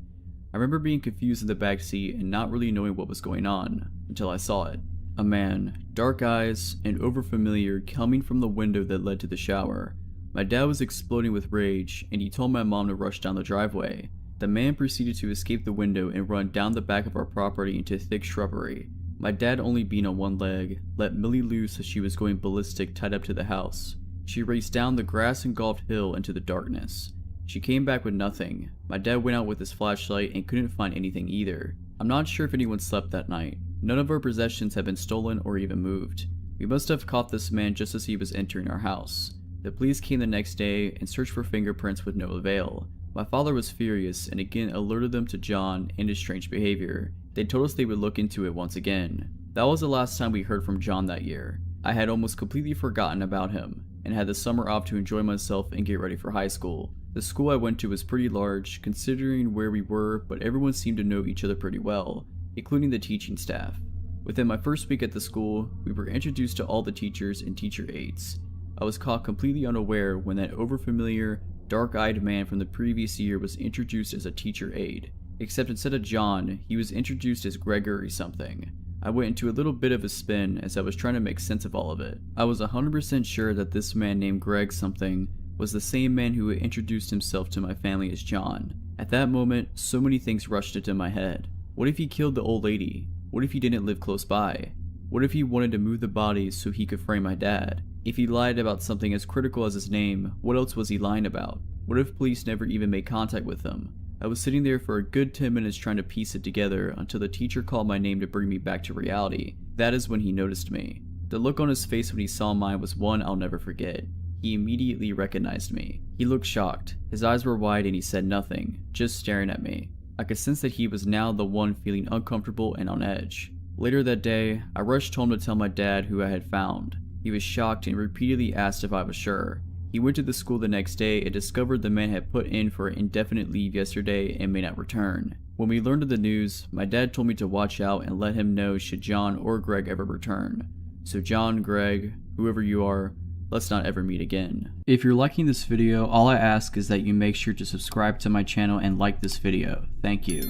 I remember being confused in the back seat and not really knowing what was going on, until I saw it. A man, dark eyes, and overfamiliar, coming from the window that led to the shower. My dad was exploding with rage, and he told my mom to rush down the driveway. The man proceeded to escape the window and run down the back of our property into thick shrubbery. My dad, only being on one leg, let Millie loose as she was going ballistic tied up to the house. She raced down the grass-engulfed hill into the darkness. She came back with nothing. My dad went out with his flashlight and couldn't find anything either. I'm not sure if anyone slept that night. None of our possessions had been stolen or even moved. We must have caught this man just as he was entering our house. The police came the next day and searched for fingerprints with no avail. My father was furious and again alerted them to John and his strange behavior. They told us they would look into it once again. That was the last time we heard from John that year. I had almost completely forgotten about him and had the summer off to enjoy myself and get ready for high school. The school I went to was pretty large considering where we were, but everyone seemed to know each other pretty well, including the teaching staff. Within my first week at the school, we were introduced to all the teachers and teacher aides. I was caught completely unaware when that overfamiliar, dark-eyed man from the previous year was introduced as a teacher aide. Except instead of John, he was introduced as Gregory something. I went into a little bit of a spin as I was trying to make sense of all of it. I was 100% sure that this man named Greg something was the same man who had introduced himself to my family as John. At that moment, so many things rushed into my head. What if he killed the old lady? What if he didn't live close by? What if he wanted to move the body so he could frame my dad? If he lied about something as critical as his name, what else was he lying about? What if police never even made contact with him? I was sitting there for a good 10 minutes trying to piece it together until the teacher called my name to bring me back to reality. That is when he noticed me. The look on his face when he saw mine was one I'll never forget. He immediately recognized me. He looked shocked. His eyes were wide and he said nothing, just staring at me. I could sense that he was now the one feeling uncomfortable and on edge. Later that day, I rushed home to tell my dad who I had found. He was shocked and repeatedly asked if I was sure. He went to the school the next day and discovered the man had put in for an indefinite leave yesterday and may not return. When we learned of the news, my dad told me to watch out and let him know should John or Greg ever return. So John, Greg, whoever you are, let's not ever meet again. If you're liking this video, all I ask is that you make sure to subscribe to my channel and like this video. Thank you.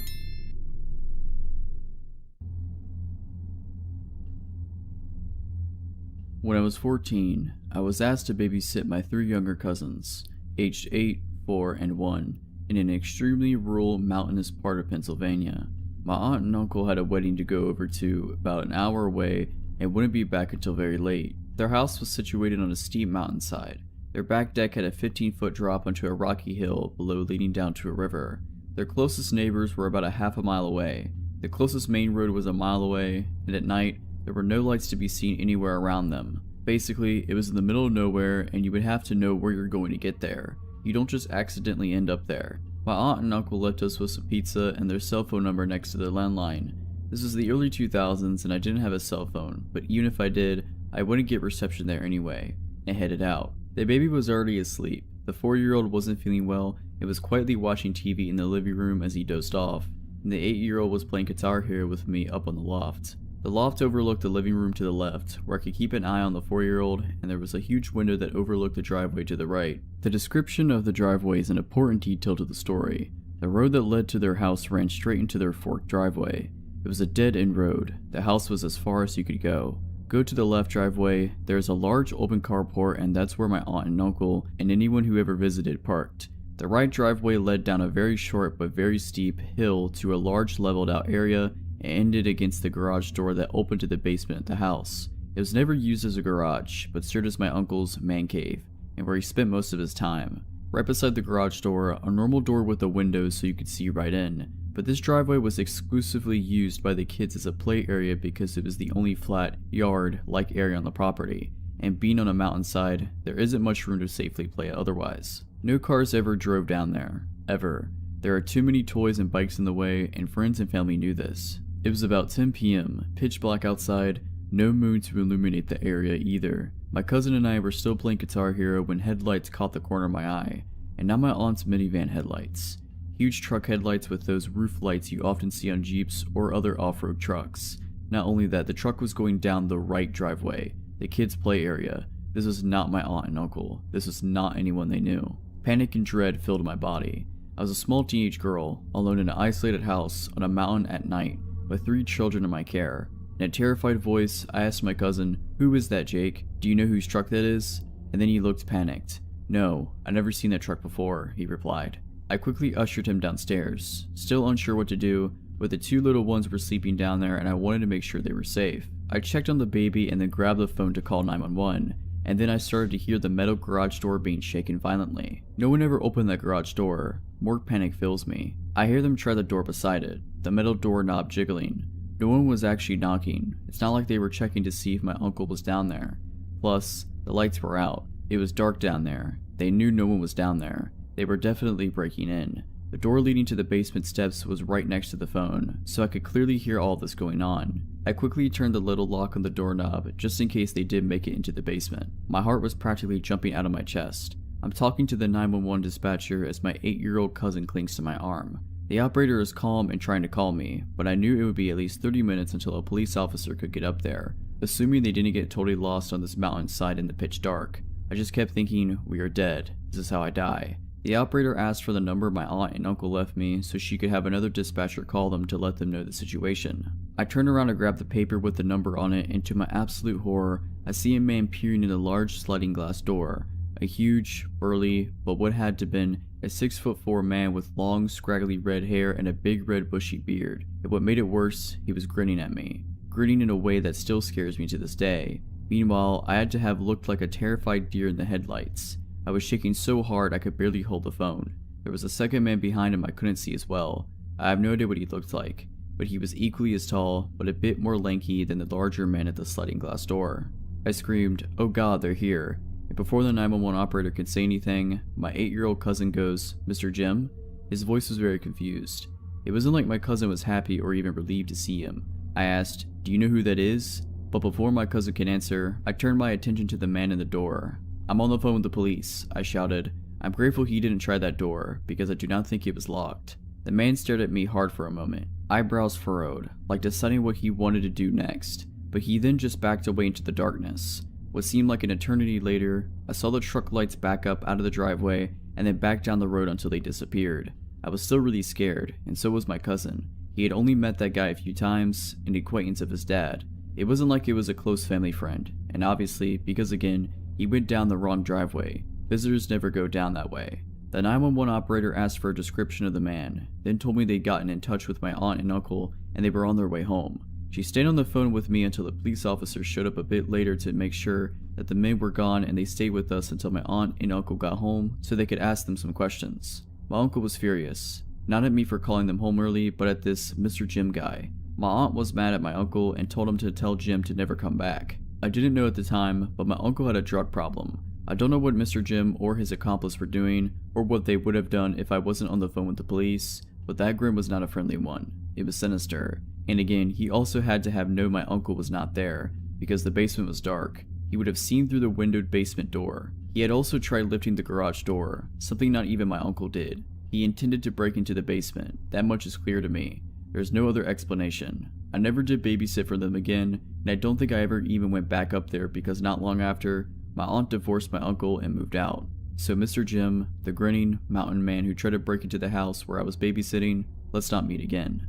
When I was 14, I was asked to babysit my 3 younger cousins, aged 8, 4, and 1, in an extremely rural, mountainous part of Pennsylvania. My aunt and uncle had a wedding to go over to about an hour away and wouldn't be back until very late. Their house was situated on a steep mountainside. Their back deck had a 15-foot drop onto a rocky hill below leading down to a river. Their closest neighbors were about a half a mile away. The closest main road was a mile away, and at night, there were no lights to be seen anywhere around them. Basically, it was in the middle of nowhere and you would have to know where you're going to get there. You don't just accidentally end up there. My aunt and uncle left us with some pizza and their cell phone number next to their landline. This was the early 2000s and I didn't have a cell phone, but even if I did, I wouldn't get reception there anyway, and headed out. The baby was already asleep. The 4-year-old wasn't feeling well and was quietly watching TV in the living room as he dozed off, and the 8-year-old was playing Guitar Hero with me up on the loft. The loft overlooked the living room to the left, where I could keep an eye on the 4-year-old, and there was a huge window that overlooked the driveway to the right. The description of the driveway is an important detail to the story. The road that led to their house ran straight into their forked driveway. It was a dead-end road. The house was as far as you could go. Go to the left driveway, there is a large open carport, and that's where my aunt and uncle and anyone who ever visited parked. The right driveway led down a very short but very steep hill to a large leveled out area and ended against the garage door that opened to the basement of the house. It was never used as a garage, but served as my uncle's man cave, and where he spent most of his time. Right beside the garage door, a normal door with a window so you could see right in, but this driveway was exclusively used by the kids as a play area because it was the only flat, yard-like area on the property, and being on a mountainside, there isn't much room to safely play otherwise. No cars ever drove down there, ever. There are too many toys and bikes in the way, and friends and family knew this. It was about 10 p.m., pitch black outside, no moon to illuminate the area either. My cousin and I were still playing Guitar Hero when headlights caught the corner of my eye, and not my aunt's minivan headlights. Huge truck headlights with those roof lights you often see on Jeeps or other off-road trucks. Not only that, the truck was going down the right driveway, the kids' play area. This was not my aunt and uncle. This was not anyone they knew. Panic and dread filled my body. I was a small teenage girl, alone in an isolated house on a mountain at night, with 3 children in my care. In a terrified voice, I asked my cousin, "Who is that, Jake? Do you know whose truck that is?" And then he looked panicked. "No, I've never seen that truck before," he replied. I quickly ushered him downstairs, still unsure what to do, but the two little ones were sleeping down there and I wanted to make sure they were safe. I checked on the baby and then grabbed the phone to call 911, and then I started to hear the metal garage door being shaken violently. No one ever opened that garage door. More panic fills me. I hear them try the door beside it, the metal doorknob jiggling. No one was actually knocking. It's not like they were checking to see if my uncle was down there. Plus, the lights were out. It was dark down there. They knew no one was down there. They were definitely breaking in. The door leading to the basement steps was right next to the phone, so I could clearly hear all this going on. I quickly turned the little lock on the doorknob just in case they did make it into the basement. My heart was practically jumping out of my chest. I'm talking to the 911 dispatcher as my 8-year-old cousin clings to my arm. The operator is calm and trying to call me, but I knew it would be at least 30 minutes until a police officer could get up there, assuming they didn't get totally lost on this mountainside in the pitch dark. I just kept thinking, we are dead. This is how I die. The operator asked for the number my aunt and uncle left me so she could have another dispatcher call them to let them know the situation. I turned around to grab the paper with the number on it, and to my absolute horror, I see a man peering in a large sliding glass door. A huge, burly, but what had to been a 6'4" man with long, scraggly red hair and a big red bushy beard. And what made it worse, he was grinning at me. Grinning in a way that still scares me to this day. Meanwhile, I had to have looked like a terrified deer in the headlights. I was shaking so hard I could barely hold the phone. There was a second man behind him I couldn't see as well. I have no idea what he looked like, but he was equally as tall, but a bit more lanky than the larger man at the sliding glass door. I screamed, "Oh God, they're here." And before the 911 operator could say anything, my 8-year-old cousin goes, "Mr. Jim?" His voice was very confused. It wasn't like my cousin was happy or even relieved to see him. I asked, "Do you know who that is?" But before my cousin could answer, I turned my attention to the man in the door. "I'm on the phone with the police," I shouted. I'm grateful he didn't try that door, because I do not think it was locked. The man stared at me hard for a moment, eyebrows furrowed, like deciding what he wanted to do next, but he then just backed away into the darkness. What seemed like an eternity later, I saw the truck lights back up out of the driveway and then back down the road until they disappeared. I was still really scared, and so was my cousin. He had only met that guy a few times, an acquaintance of his dad. It wasn't like it was a close family friend, and obviously, because again, he went down the wrong driveway. Visitors never go down that way. The 911 operator asked for a description of the man, then told me they'd gotten in touch with my aunt and uncle and they were on their way home. She stayed on the phone with me until the police officer showed up a bit later to make sure that the men were gone, and they stayed with us until my aunt and uncle got home so they could ask them some questions. My uncle was furious, not at me for calling them home early, but at this Mr. Jim guy. My aunt was mad at my uncle and told him to tell Jim to never come back. I didn't know at the time, but my uncle had a drug problem. I don't know what Mr. Jim or his accomplice were doing, or what they would have done if I wasn't on the phone with the police, but that grin was not a friendly one. It was sinister. And again, he also had to have known my uncle was not there, because the basement was dark. He would have seen through the windowed basement door. He had also tried lifting the garage door, something not even my uncle did. He intended to break into the basement. That much is clear to me. There's no other explanation. I never did babysit for them again, and I don't think I ever even went back up there because not long after, my aunt divorced my uncle and moved out. So Mr. Jim, the grinning mountain man who tried to break into the house where I was babysitting, let's not meet again.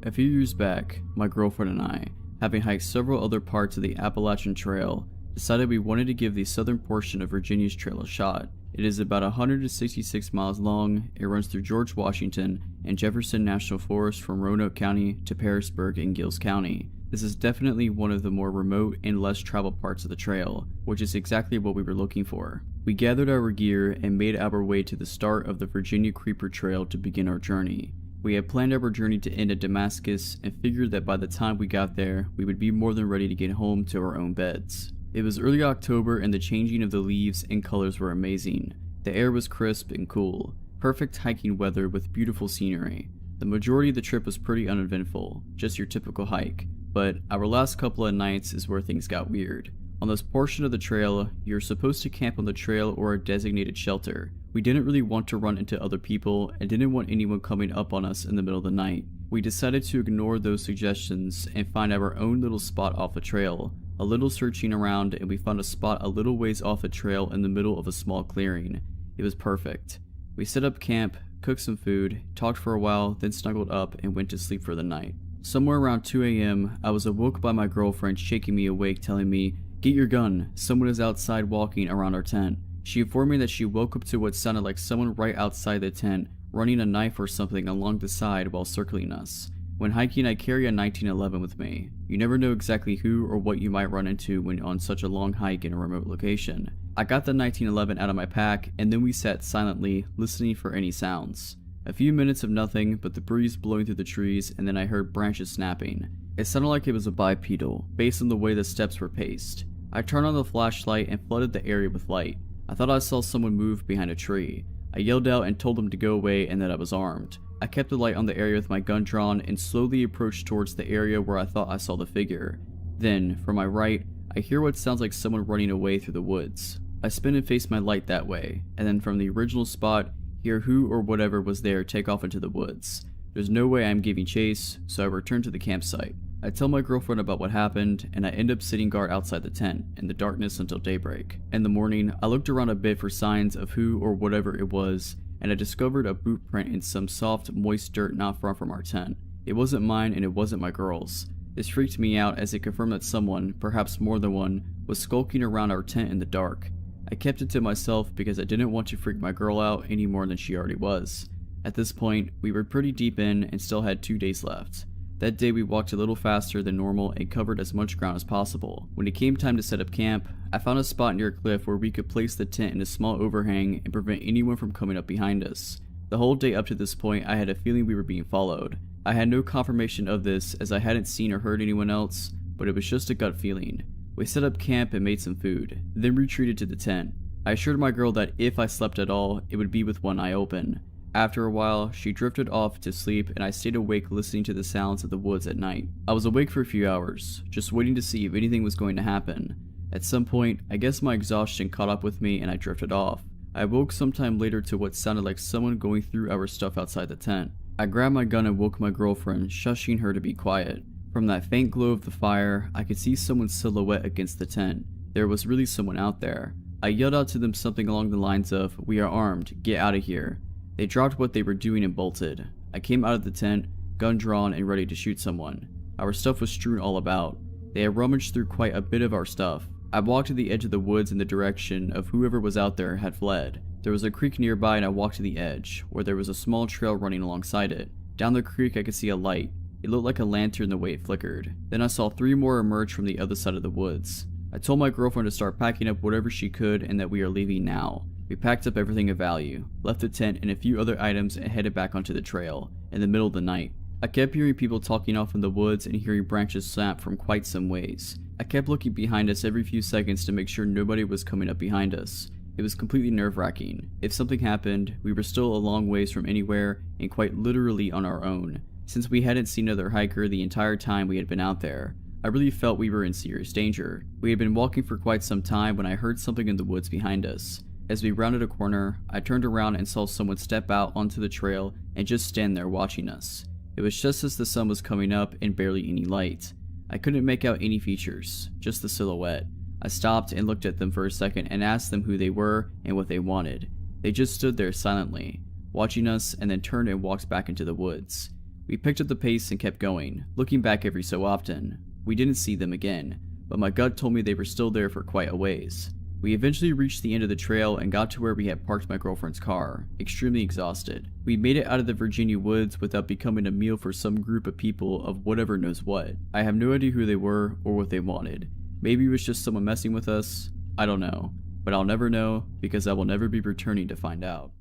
A few years back, my girlfriend and I, having hiked several other parts of the Appalachian Trail, decided we wanted to give the southern portion of Virginia's trail a shot. It is about 166 miles long. It runs through George Washington and Jefferson National Forest from Roanoke County to Pearisburg in Giles County. This is definitely one of the more remote and less traveled parts of the trail, which is exactly what we were looking for. We gathered our gear and made our way to the start of the Virginia Creeper Trail to begin our journey. We had planned our journey to end at Damascus and figured that by the time we got there, we would be more than ready to get home to our own beds. It was early October and the changing of the leaves and colors were amazing. The air was crisp and cool, perfect hiking weather with beautiful scenery. The majority of the trip was pretty uneventful, just your typical hike, but our last couple of nights is where things got weird. On this portion of the trail, you're supposed to camp on the trail or a designated shelter. We didn't really want to run into other people and didn't want anyone coming up on us in the middle of the night. We decided to ignore those suggestions and find our own little spot off the trail. A little searching around and we found a spot a little ways off the trail in the middle of a small clearing. It was perfect. We set up camp, cooked some food, talked for a while, then snuggled up and went to sleep for the night. Somewhere around 2 a.m., I was awoke by my girlfriend shaking me awake, telling me, "Get your gun, someone is outside walking around our tent." She informed me that she woke up to what sounded like someone right outside the tent, running a knife or something along the side while circling us. When hiking, I carry a 1911 with me. You never know exactly who or what you might run into when on such a long hike in a remote location. I got the 1911 out of my pack, and then we sat silently, listening for any sounds. A few minutes of nothing but the breeze blowing through the trees, and then I heard branches snapping. It sounded like it was a bipedal, based on the way the steps were paced. I turned on the flashlight and flooded the area with light. I thought I saw someone move behind a tree. I yelled out and told them to go away and that I was armed. I kept the light on the area with my gun drawn and slowly approached towards the area where I thought I saw the figure. Then, from my right, I hear what sounds like someone running away through the woods. I spin and face my light that way, and then from the original spot, hear who or whatever was there take off into the woods. There's no way I'm giving chase, so I return to the campsite. I tell my girlfriend about what happened, and I end up sitting guard outside the tent, in the darkness until daybreak. In the morning, I looked around a bit for signs of who or whatever it was, and I discovered a boot print in some soft, moist dirt not far from our tent. It wasn't mine and it wasn't my girl's. This freaked me out as it confirmed that someone, perhaps more than one, was skulking around our tent in the dark. I kept it to myself because I didn't want to freak my girl out any more than she already was. At this point, we were pretty deep in and still had 2 days left. That day we walked a little faster than normal and covered as much ground as possible. When it came time to set up camp, I found a spot near a cliff where we could place the tent in a small overhang and prevent anyone from coming up behind us. The whole day up to this point, I had a feeling we were being followed. I had no confirmation of this as I hadn't seen or heard anyone else, but it was just a gut feeling. We set up camp and made some food, then retreated to the tent. I assured my girl that if I slept at all, it would be with one eye open. After a while, she drifted off to sleep and I stayed awake listening to the sounds of the woods at night. I was awake for a few hours, just waiting to see if anything was going to happen. At some point, I guess my exhaustion caught up with me and I drifted off. I woke sometime later to what sounded like someone going through our stuff outside the tent. I grabbed my gun and woke my girlfriend, shushing her to be quiet. From that faint glow of the fire, I could see someone's silhouette against the tent. There was really someone out there. I yelled out to them something along the lines of, "We are armed, get out of here." They dropped what they were doing and bolted. I came out of the tent, gun drawn and ready to shoot someone. Our stuff was strewn all about. They had rummaged through quite a bit of our stuff. I walked to the edge of the woods in the direction of whoever was out there had fled. There was a creek nearby and I walked to the edge, where there was a small trail running alongside it. Down the creek I could see a light. It looked like a lantern the way it flickered. Then I saw 3 more emerge from the other side of the woods. I told my girlfriend to start packing up whatever she could and that we are leaving now. We packed up everything of value, left the tent and a few other items and headed back onto the trail, in the middle of the night. I kept hearing people talking off in the woods and hearing branches snap from quite some ways. I kept looking behind us every few seconds to make sure nobody was coming up behind us. It was completely nerve-wracking. If something happened, we were still a long ways from anywhere and quite literally on our own, since we hadn't seen another hiker the entire time we had been out there. I really felt we were in serious danger. We had been walking for quite some time when I heard something in the woods behind us. As we rounded a corner, I turned around and saw someone step out onto the trail and just stand there watching us. It was just as the sun was coming up and barely any light. I couldn't make out any features, just the silhouette. I stopped and looked at them for a second and asked them who they were and what they wanted. They just stood there silently, watching us, and then turned and walked back into the woods. We picked up the pace and kept going, looking back every so often. We didn't see them again, but my gut told me they were still there for quite a ways. We eventually reached the end of the trail and got to where we had parked my girlfriend's car, extremely exhausted. We made it out of the Virginia woods without becoming a meal for some group of people of whatever knows what. I have no idea who they were or what they wanted. Maybe it was just someone messing with us, I don't know. But I'll never know because I will never be returning to find out.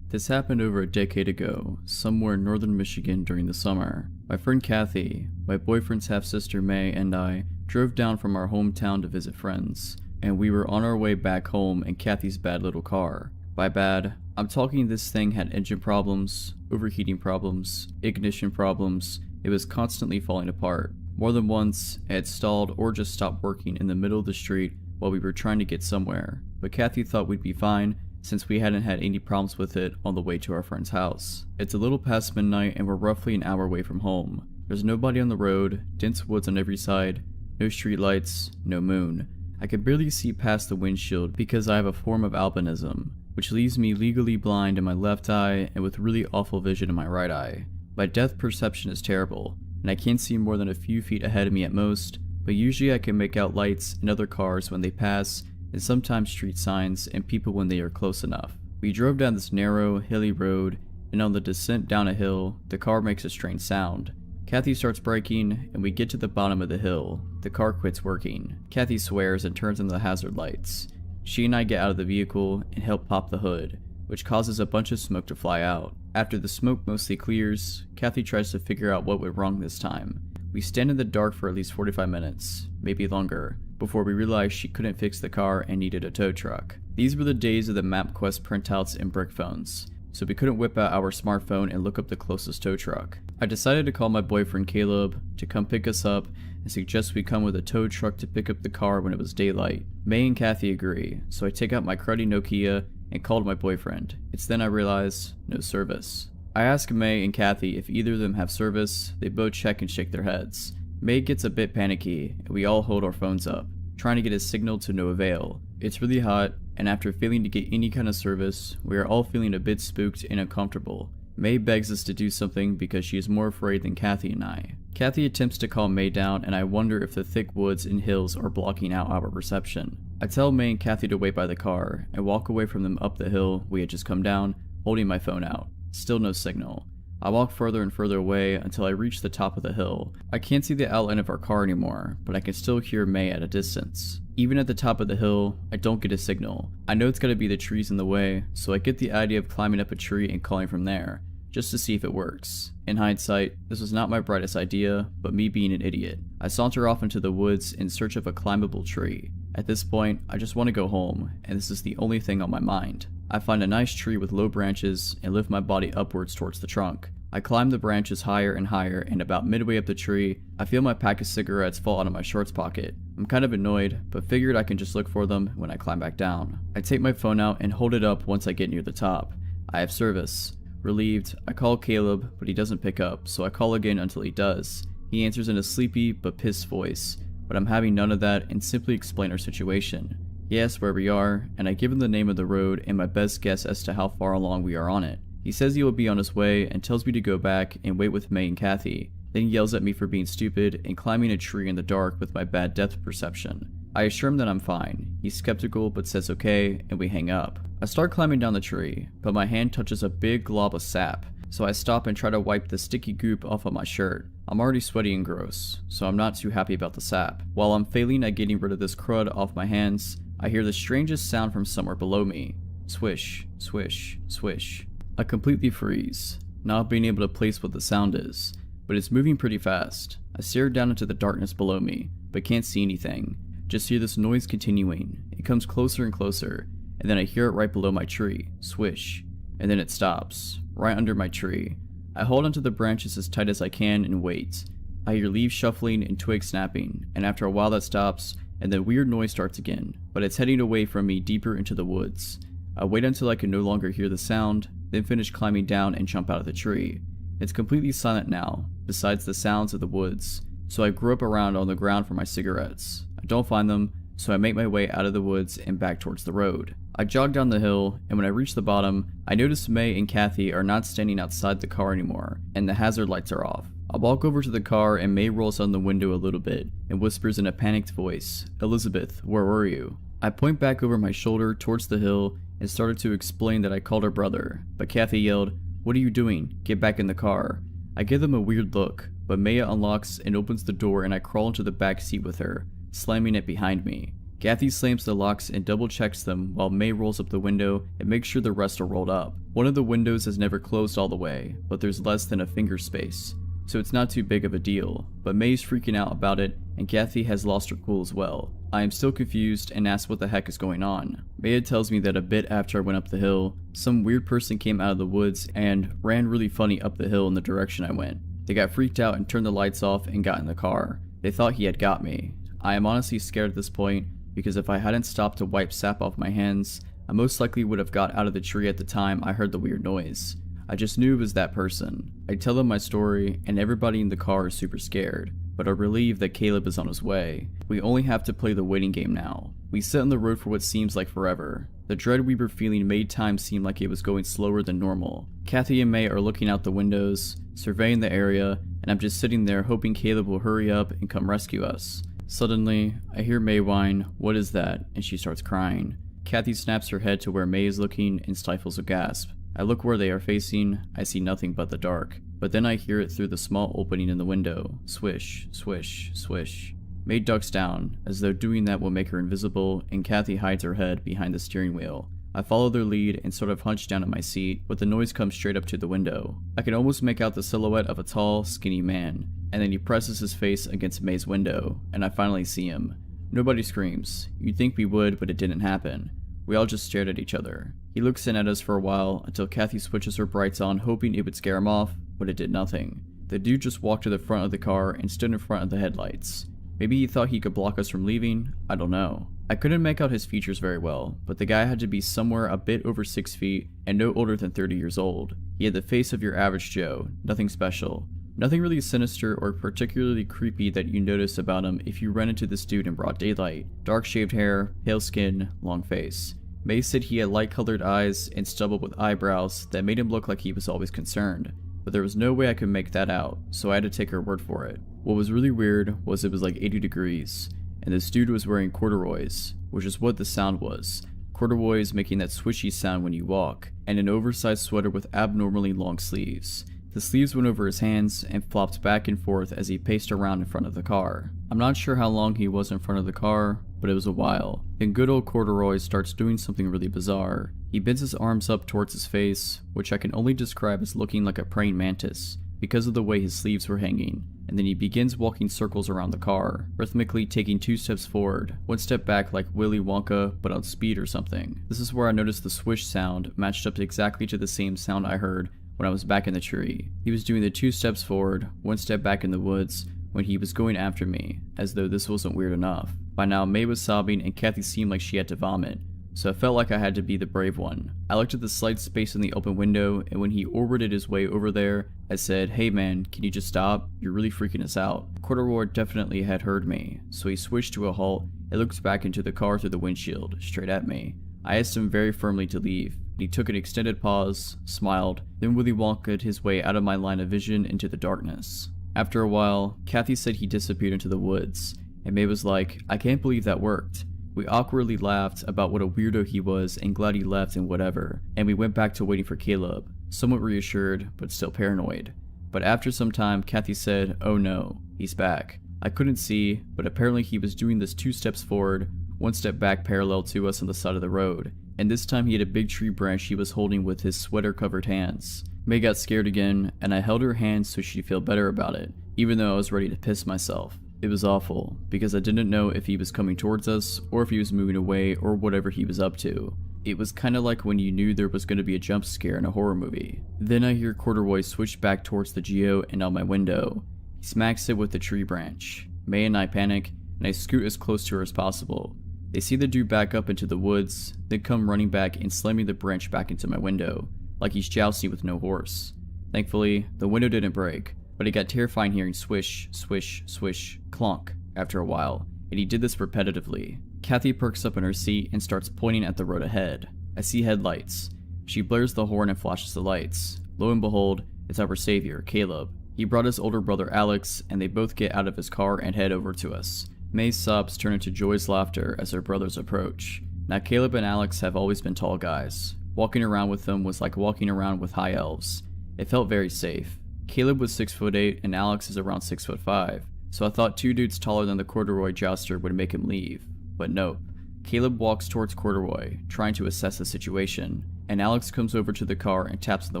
This happened over a decade ago, somewhere in northern Michigan during the summer. My friend Kathy, my boyfriend's half-sister May, and I drove down from our hometown to visit friends, and we were on our way back home in Kathy's bad little car. By bad, I'm talking this thing had engine problems, overheating problems, ignition problems. It was constantly falling apart. More than once, it had stalled or just stopped working in the middle of the street while we were trying to get somewhere, but Kathy thought we'd be fine since we hadn't had any problems with it on the way to our friend's house. It's a little past midnight and we're roughly an hour away from home. There's nobody on the road, dense woods on every side, no street lights, no moon. I could barely see past the windshield because I have a form of albinism, which leaves me legally blind in my left eye and with really awful vision in my right eye. My depth perception is terrible, and I can't see more than a few feet ahead of me at most, but usually I can make out lights and other cars when they pass, and sometimes street signs and people when they are close enough. We drove down this narrow, hilly road, and on the descent down a hill, the car makes a strange sound. Kathy starts braking, and we get to the bottom of the hill. The car quits working. Kathy swears and turns on the hazard lights. She and I get out of the vehicle and help pop the hood, which causes a bunch of smoke to fly out. After the smoke mostly clears, Kathy tries to figure out what went wrong this time. We stand in the dark for at least 45 minutes, maybe longer, before we realize she couldn't fix the car and needed a tow truck. These were the days of the MapQuest printouts and brick phones, so we couldn't whip out our smartphone and look up the closest tow truck. I decided to call my boyfriend Caleb to come pick us up and suggest we come with a tow truck to pick up the car when it was daylight. May and Kathy agree, so I take out my cruddy Nokia and called my boyfriend. It's then I realize, no service. I ask May and Kathy if either of them have service. They both check and shake their heads. May gets a bit panicky, and we all hold our phones up, trying to get a signal to no avail. It's really hot, and after failing to get any kind of service, we are all feeling a bit spooked and uncomfortable. May begs us to do something because she is more afraid than Kathy and I. Kathy attempts to calm May down, and I wonder if the thick woods and hills are blocking out our reception. I tell May and Kathy to wait by the car, and walk away from them up the hill we had just come down, holding my phone out. Still no signal. I walk further and further away until I reach the top of the hill. I can't see the outline of our car anymore, but I can still hear May at a distance. Even at the top of the hill, I don't get a signal. I know it's gotta be the trees in the way, so I get the idea of climbing up a tree and calling from there, just to see if it works. In hindsight, this was not my brightest idea, but me being an idiot. I saunter off into the woods in search of a climbable tree. At this point, I just want to go home, and this is the only thing on my mind. I find a nice tree with low branches and lift my body upwards towards the trunk. I climb the branches higher and higher, and about midway up the tree, I feel my pack of cigarettes fall out of my shorts pocket. I'm kind of annoyed, but figured I can just look for them when I climb back down. I take my phone out and hold it up once I get near the top. I have service. Relieved, I call Caleb, but he doesn't pick up, so I call again until he does. He answers in a sleepy but pissed voice, but I'm having none of that and simply explain our situation. He asks where we are, and I give him the name of the road and my best guess as to how far along we are on it. He says he will be on his way and tells me to go back and wait with May and Kathy, then he yells at me for being stupid and climbing a tree in the dark with my bad depth perception. I assure him that I'm fine. He's skeptical but says okay, and we hang up. I start climbing down the tree, but my hand touches a big glob of sap, so I stop and try to wipe the sticky goop off of my shirt. I'm already sweaty and gross, so I'm not too happy about the sap. While I'm failing at getting rid of this crud off my hands, I hear the strangest sound from somewhere below me. Swish, swish, swish. I completely freeze, not being able to place what the sound is, but it's moving pretty fast. I stare down into the darkness below me, but can't see anything. Just hear this noise continuing. It comes closer and closer, and then I hear it right below my tree. Swish. And then it stops, right under my tree. I hold onto the branches as tight as I can and wait. I hear leaves shuffling and twigs snapping, and after a while that stops, and the weird noise starts again, but it's heading away from me deeper into the woods. I wait until I can no longer hear the sound, then finish climbing down and jump out of the tree. It's completely silent now, besides the sounds of the woods, so I grope around on the ground for my cigarettes. I don't find them, so I make my way out of the woods and back towards the road. I jog down the hill, and when I reach the bottom, I notice May and Kathy are not standing outside the car anymore, and the hazard lights are off. I walk over to the car and May rolls down the window a little bit and whispers in a panicked voice, "Elizabeth, where were you?" I point back over my shoulder towards the hill and started to explain that I called her brother, but Kathy yelled, "What are you doing? Get back in the car." I give them a weird look, but Maya unlocks and opens the door and I crawl into the back seat with her, slamming it behind me. Kathy slams the locks and double checks them while May rolls up the window and makes sure the rest are rolled up. One of the windows has never closed all the way, but there's less than a finger space, so it's not too big of a deal, but May's freaking out about it and Kathy has lost her cool as well. I am still confused and ask what the heck is going on. Maya tells me that a bit after I went up the hill, some weird person came out of the woods and ran really funny up the hill in the direction I went. They got freaked out and turned the lights off and got in the car. They thought he had got me. I am honestly scared at this point because if I hadn't stopped to wipe sap off my hands, I most likely would have got out of the tree at the time I heard the weird noise. I just knew it was that person. I tell them my story and everybody in the car is super scared. but are relieved that Caleb is on his way. We only have to play the waiting game now. We sit on the road for what seems like forever. The dread we were feeling made time seem like it was going slower than normal. Kathy and May are looking out the windows, surveying the area, and I'm just sitting there hoping Caleb will hurry up and come rescue us. Suddenly, I hear May whine, "What is that?" and she starts crying. Kathy snaps her head to where May is looking and stifles a gasp. I look where they are facing, I see nothing but the dark. But then I hear it through the small opening in the window. Swish, swish, swish. May ducks down, as though doing that will make her invisible, and Kathy hides her head behind the steering wheel. I follow their lead and sort of hunch down in my seat, but the noise comes straight up to the window. I can almost make out the silhouette of a tall, skinny man, and then he presses his face against May's window, and I finally see him. Nobody screams. You'd think we would, but it didn't happen. We all just stared at each other. He looks in at us for a while until Kathy switches her brights on, hoping it would scare him off, but it did nothing. The dude just walked to the front of the car and stood in front of the headlights. Maybe he thought he could block us from leaving? I don't know. I couldn't make out his features very well, but the guy had to be somewhere a bit over 6 feet and no older than 30 years old. He had the face of your average Joe, nothing special. Nothing really sinister or particularly creepy that you notice about him if you run into this dude in broad daylight. Dark shaved hair, pale skin, long face. May said he had light-colored eyes and stubble with eyebrows that made him look like he was always concerned, but there was no way I could make that out, so I had to take her word for it. What was really weird was it was like 80 degrees, and this dude was wearing corduroys, which is what the sound was. Corduroys making that swishy sound when you walk, and an oversized sweater with abnormally long sleeves. The sleeves went over his hands and flopped back and forth as he paced around in front of the car. I'm not sure how long he was in front of the car, but it was a while. Then good old Corduroy starts doing something really bizarre. He bends his arms up towards his face, which I can only describe as looking like a praying mantis, because of the way his sleeves were hanging, and then he begins walking circles around the car, rhythmically taking 2 steps forward, 1 step back like Willy Wonka but on speed or something. This is where I noticed the swish sound matched up exactly to the same sound I heard when I was back in the tree. He was doing the 2 steps forward, 1 step back in the woods, when he was going after me, as though this wasn't weird enough. By now, May was sobbing and Kathy seemed like she had to vomit, so I felt like I had to be the brave one. I looked at the slight space in the open window, and when he orbited his way over there, I said, "Hey man, can you just stop? You're really freaking us out." Corduroy definitely had heard me, so he switched to a halt and looked back into the car through the windshield, straight at me. I asked him very firmly to leave, and he took an extended pause, smiled, then Willy Wonka'd his way out of my line of vision into the darkness. After a while, Kathy said he disappeared into the woods, and May was like, "I can't believe that worked." We awkwardly laughed about what a weirdo he was and glad he left and whatever, and we went back to waiting for Caleb, somewhat reassured, but still paranoid. But after some time, Kathy said, "Oh no, he's back." I couldn't see, but apparently he was doing this 2 steps forward, 1 step back parallel to us on the side of the road, and this time he had a big tree branch he was holding with his sweater-covered hands. May got scared again, and I held her hand so she'd feel better about it, even though I was ready to piss myself. It was awful, because I didn't know if he was coming towards us, or if he was moving away, or whatever he was up to. It was kinda like when you knew there was gonna be a jump scare in a horror movie. Then I hear Corduroy switch back towards the Geo and out my window. He smacks it with the tree branch. May and I panic, and I scoot as close to her as possible. They see the dude back up into the woods, then come running back and slamming the branch back into my window, like he's jousting with no horse. Thankfully, the window didn't break, but it got terrifying hearing swish, swish, swish, clonk after a while, and he did this repetitively. Kathy perks up in her seat and starts pointing at the road ahead. I see headlights. She blares the horn and flashes the lights. Lo and behold, it's our savior, Caleb. He brought his older brother Alex, and they both get out of his car and head over to us. May's sobs turn into joyous laughter as her brothers approach. Now Caleb and Alex have always been tall guys. Walking around with them was like walking around with high elves. It felt very safe. Caleb was 6'8" and Alex is around 6'5", so I thought 2 dudes taller than the Corduroy jouster would make him leave. But nope. Caleb walks towards Corduroy, trying to assess the situation, and Alex comes over to the car and taps on the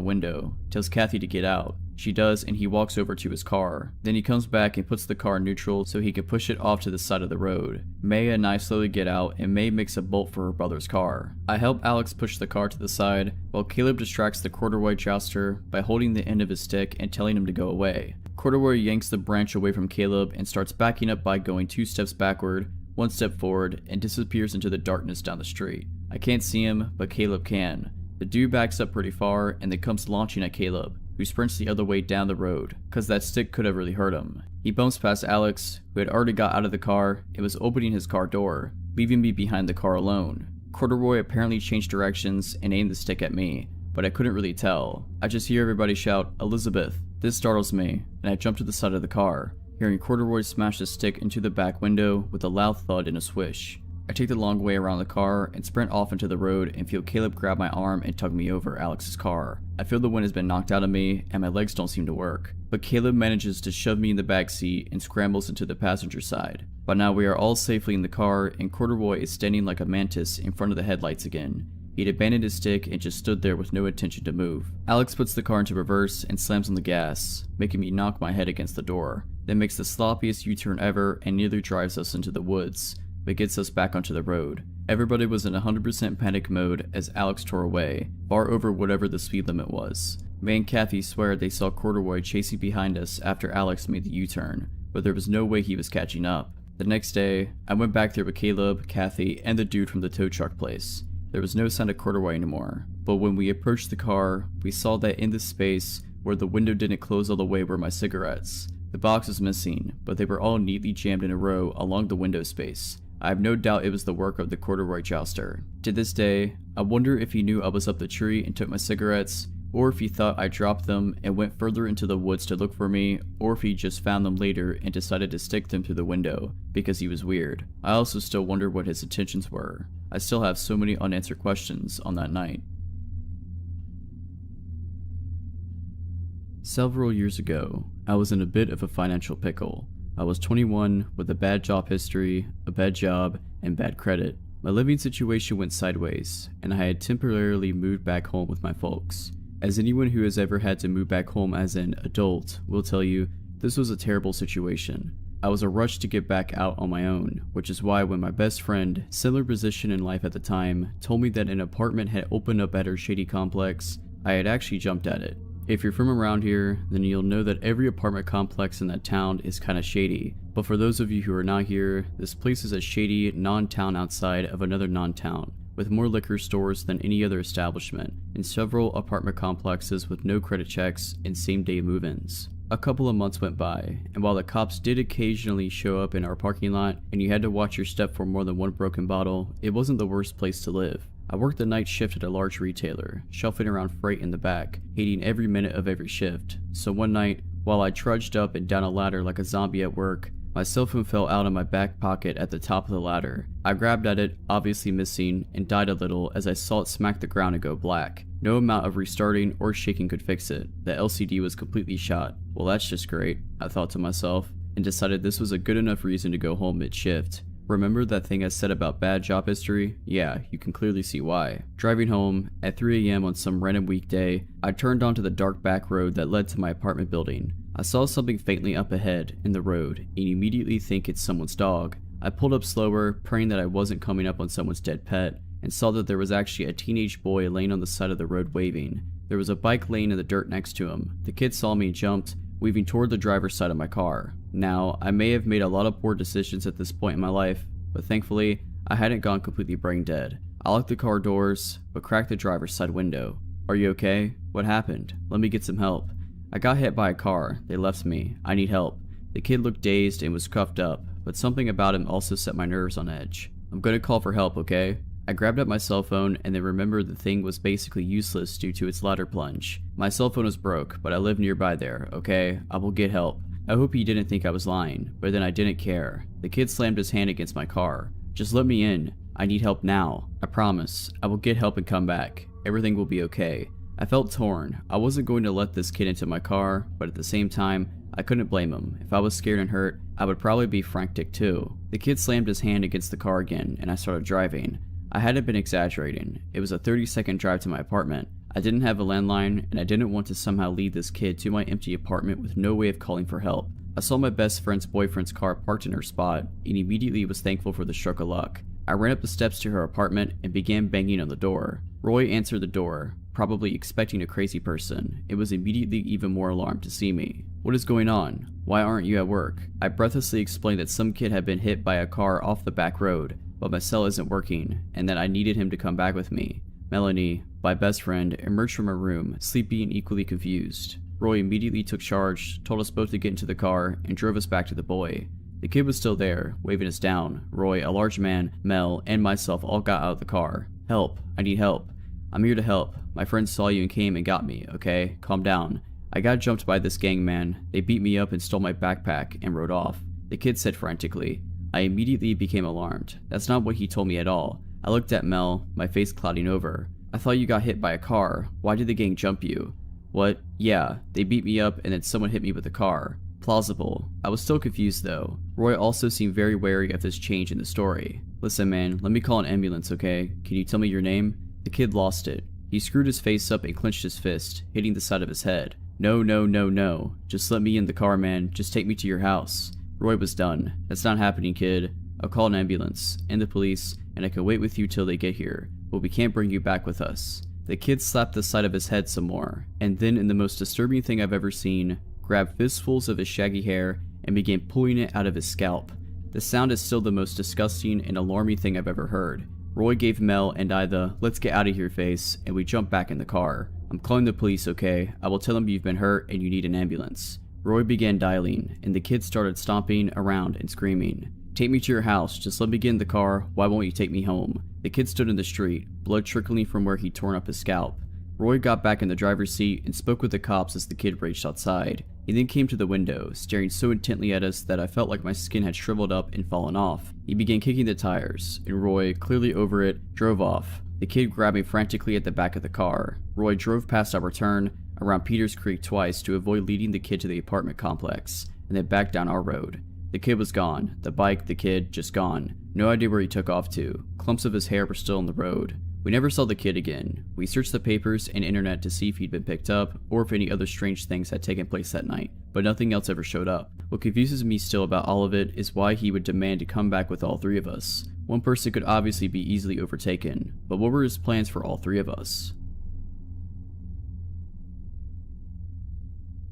window, tells Kathy to get out. She does, and he walks over to his car. Then he comes back and puts the car in neutral so he can push it off to the side of the road. May and I slowly get out, and May makes a bolt for her brother's car. I help Alex push the car to the side, while Caleb distracts the Corduroy jouster by holding the end of his stick and telling him to go away. Corduroy yanks the branch away from Caleb and starts backing up by going 2 steps backward, 1 step forward, and disappears into the darkness down the street. I can't see him, but Caleb can. The dude backs up pretty far and then comes launching at Caleb, who sprints the other way down the road, cause that stick could have really hurt him. He bumps past Alex, who had already got out of the car and was opening his car door, leaving me behind the car alone. Corduroy apparently changed directions and aimed the stick at me, but I couldn't really tell. I just hear everybody shout, "Elizabeth." This startles me, and I jump to the side of the car, hearing Corduroy smash the stick into the back window with a loud thud and a swish. I take the long way around the car and sprint off into the road and feel Caleb grab my arm and tug me over Alex's car. I feel the wind has been knocked out of me and my legs don't seem to work, but Caleb manages to shove me in the back seat and scrambles into the passenger side. By now we are all safely in the car and Corduroy is standing like a mantis in front of the headlights again. He'd abandoned his stick and just stood there with no intention to move. Alex puts the car into reverse and slams on the gas, making me knock my head against the door, then makes the sloppiest U-turn ever and nearly drives us into the woods, but gets us back onto the road. Everybody was in 100% panic mode as Alex tore away, far over whatever the speed limit was. May and Kathy swear they saw Corduroy chasing behind us after Alex made the U-turn, but there was no way he was catching up. The next day, I went back there with Caleb, Kathy, and the dude from the tow truck place. There was no sign of Corduroy anymore, but when we approached the car, we saw that in the space where the window didn't close all the way were my cigarettes. The box was missing, but they were all neatly jammed in a row along the window space. I have no doubt it was the work of the Corduroy jouster. To this day, I wonder if he knew I was up the tree and took my cigarettes, or if he thought I dropped them and went further into the woods to look for me, or if he just found them later and decided to stick them through the window because he was weird. I also still wonder what his intentions were. I still have so many unanswered questions on that night. Several years ago, I was in a bit of a financial pickle. I was 21 with a bad job history, a bad job, and bad credit. My living situation went sideways, and I had temporarily moved back home with my folks. As anyone who has ever had to move back home as an adult will tell you, this was a terrible situation. I was a rush to get back out on my own, which is why when my best friend, similar position in life at the time, told me that an apartment had opened up at her shady complex, I had actually jumped at it. If you're from around here, then you'll know that every apartment complex in that town is kinda shady, but for those of you who are not here, this place is a shady non-town outside of another non-town, with more liquor stores than any other establishment, and several apartment complexes with no credit checks and same-day move-ins. A couple of months went by, and while the cops did occasionally show up in our parking lot, and you had to watch your step for more than one broken bottle, it wasn't the worst place to live. I worked the night shift at a large retailer, shuffling around freight in the back, hating every minute of every shift. So one night, while I trudged up and down a ladder like a zombie at work, my cell phone fell out of my back pocket at the top of the ladder. I grabbed at it, obviously missing, and died a little as I saw it smack the ground and go black. No amount of restarting or shaking could fix it. The LCD was completely shot. Well, that's just great, I thought to myself, and decided this was a good enough reason to go home mid-shift. Remember that thing I said about bad job history? Yeah, you can clearly see why. Driving home, at 3 AM on some random weekday, I turned onto the dark back road that led to my apartment building. I saw something faintly up ahead, in the road, and immediately think it's someone's dog. I pulled up slower, praying that I wasn't coming up on someone's dead pet, and saw that there was actually a teenage boy laying on the side of the road waving. There was a bike laying in the dirt next to him. The kid saw me and jumped, weaving toward the driver's side of my car. Now, I may have made a lot of poor decisions at this point in my life, but thankfully, I hadn't gone completely brain dead. I locked the car doors, but cracked the driver's side window. "Are you okay? What happened? Let me get some help." "I got hit by a car. They left me. I need help." The kid looked dazed and was cuffed up, but something about him also set my nerves on edge. "I'm gonna call for help, okay?" I grabbed up my cell phone and then remembered the thing was basically useless due to its ladder plunge. My cell phone was broke, but I live nearby there, okay? I will get help. I hope he didn't think I was lying, but then I didn't care. The kid slammed his hand against my car. "Just let me in. I need help now. I promise. I will get help and come back. Everything will be okay." I felt torn. I wasn't going to let this kid into my car, but at the same time, I couldn't blame him. If I was scared and hurt, I would probably be frantic too. The kid slammed his hand against the car again, and I started driving. I hadn't been exaggerating. It was a 30-second drive to my apartment. I didn't have a landline, and I didn't want to somehow lead this kid to my empty apartment with no way of calling for help. I saw my best friend's boyfriend's car parked in her spot, and immediately was thankful for the stroke of luck. I ran up the steps to her apartment and began banging on the door. Roy answered the door, probably expecting a crazy person. It was immediately even more alarmed to see me. "What is going on? Why aren't you at work?" I breathlessly explained that some kid had been hit by a car off the back road, but my cell isn't working, and that I needed him to come back with me. Melanie, my best friend, emerged from her room, sleepy and equally confused. Roy immediately took charge, told us both to get into the car, and drove us back to the boy. The kid was still there, waving us down. Roy, a large man, Mel, and myself all got out of the car. Help. I need help. I'm here to help. My friends saw you and came and got me, okay? Calm down. I got jumped by this gang, man. They beat me up and stole my backpack and rode off. The kid said frantically. I immediately became alarmed. That's not what he told me at all. I looked at Mel, my face clouding over. I thought you got hit by a car. Why did the gang jump you? What? Yeah, they beat me up and then someone hit me with a car. Plausible. I was still confused though. Roy also seemed very wary of this change in the story. Listen man, let me call an ambulance, okay? Can you tell me your name? The kid lost it. He screwed his face up and clenched his fist, hitting the side of his head. No, no, no, no. Just let me in the car, man. Just take me to your house. Roy was done. That's not happening, kid. I'll call an ambulance and the police, and I can wait with you till they get here, but we can't bring you back with us. The kid slapped the side of his head some more, and then in the most disturbing thing I've ever seen, grabbed fistfuls of his shaggy hair and began pulling it out of his scalp. The sound is still the most disgusting and alarming thing I've ever heard. Roy gave Mel and I the "let's get out of here" face, and we jumped back in the car. I'm calling the police, okay? I will tell them you've been hurt and you need an ambulance. Roy began dialing, and the kid started stomping around and screaming. Take me to your house, just let me get in the car, why won't you take me home? The kid stood in the street, blood trickling from where he'd torn up his scalp. Roy got back in the driver's seat and spoke with the cops as the kid raged outside. He then came to the window, staring so intently at us that I felt like my skin had shriveled up and fallen off. He began kicking the tires, and Roy, clearly over it, drove off. The kid grabbed me frantically at the back of the car. Roy drove past our turn, around Peters Creek twice to avoid leading the kid to the apartment complex, and then back down our road. The kid was gone. The bike, the kid, just gone. No idea where he took off to. Clumps of his hair were still on the road. We never saw the kid again. We searched the papers and internet to see if he'd been picked up, or if any other strange things had taken place that night, but nothing else ever showed up. What confuses me still about all of it is why he would demand to come back with all three of us. One person could obviously be easily overtaken, but what were his plans for all three of us?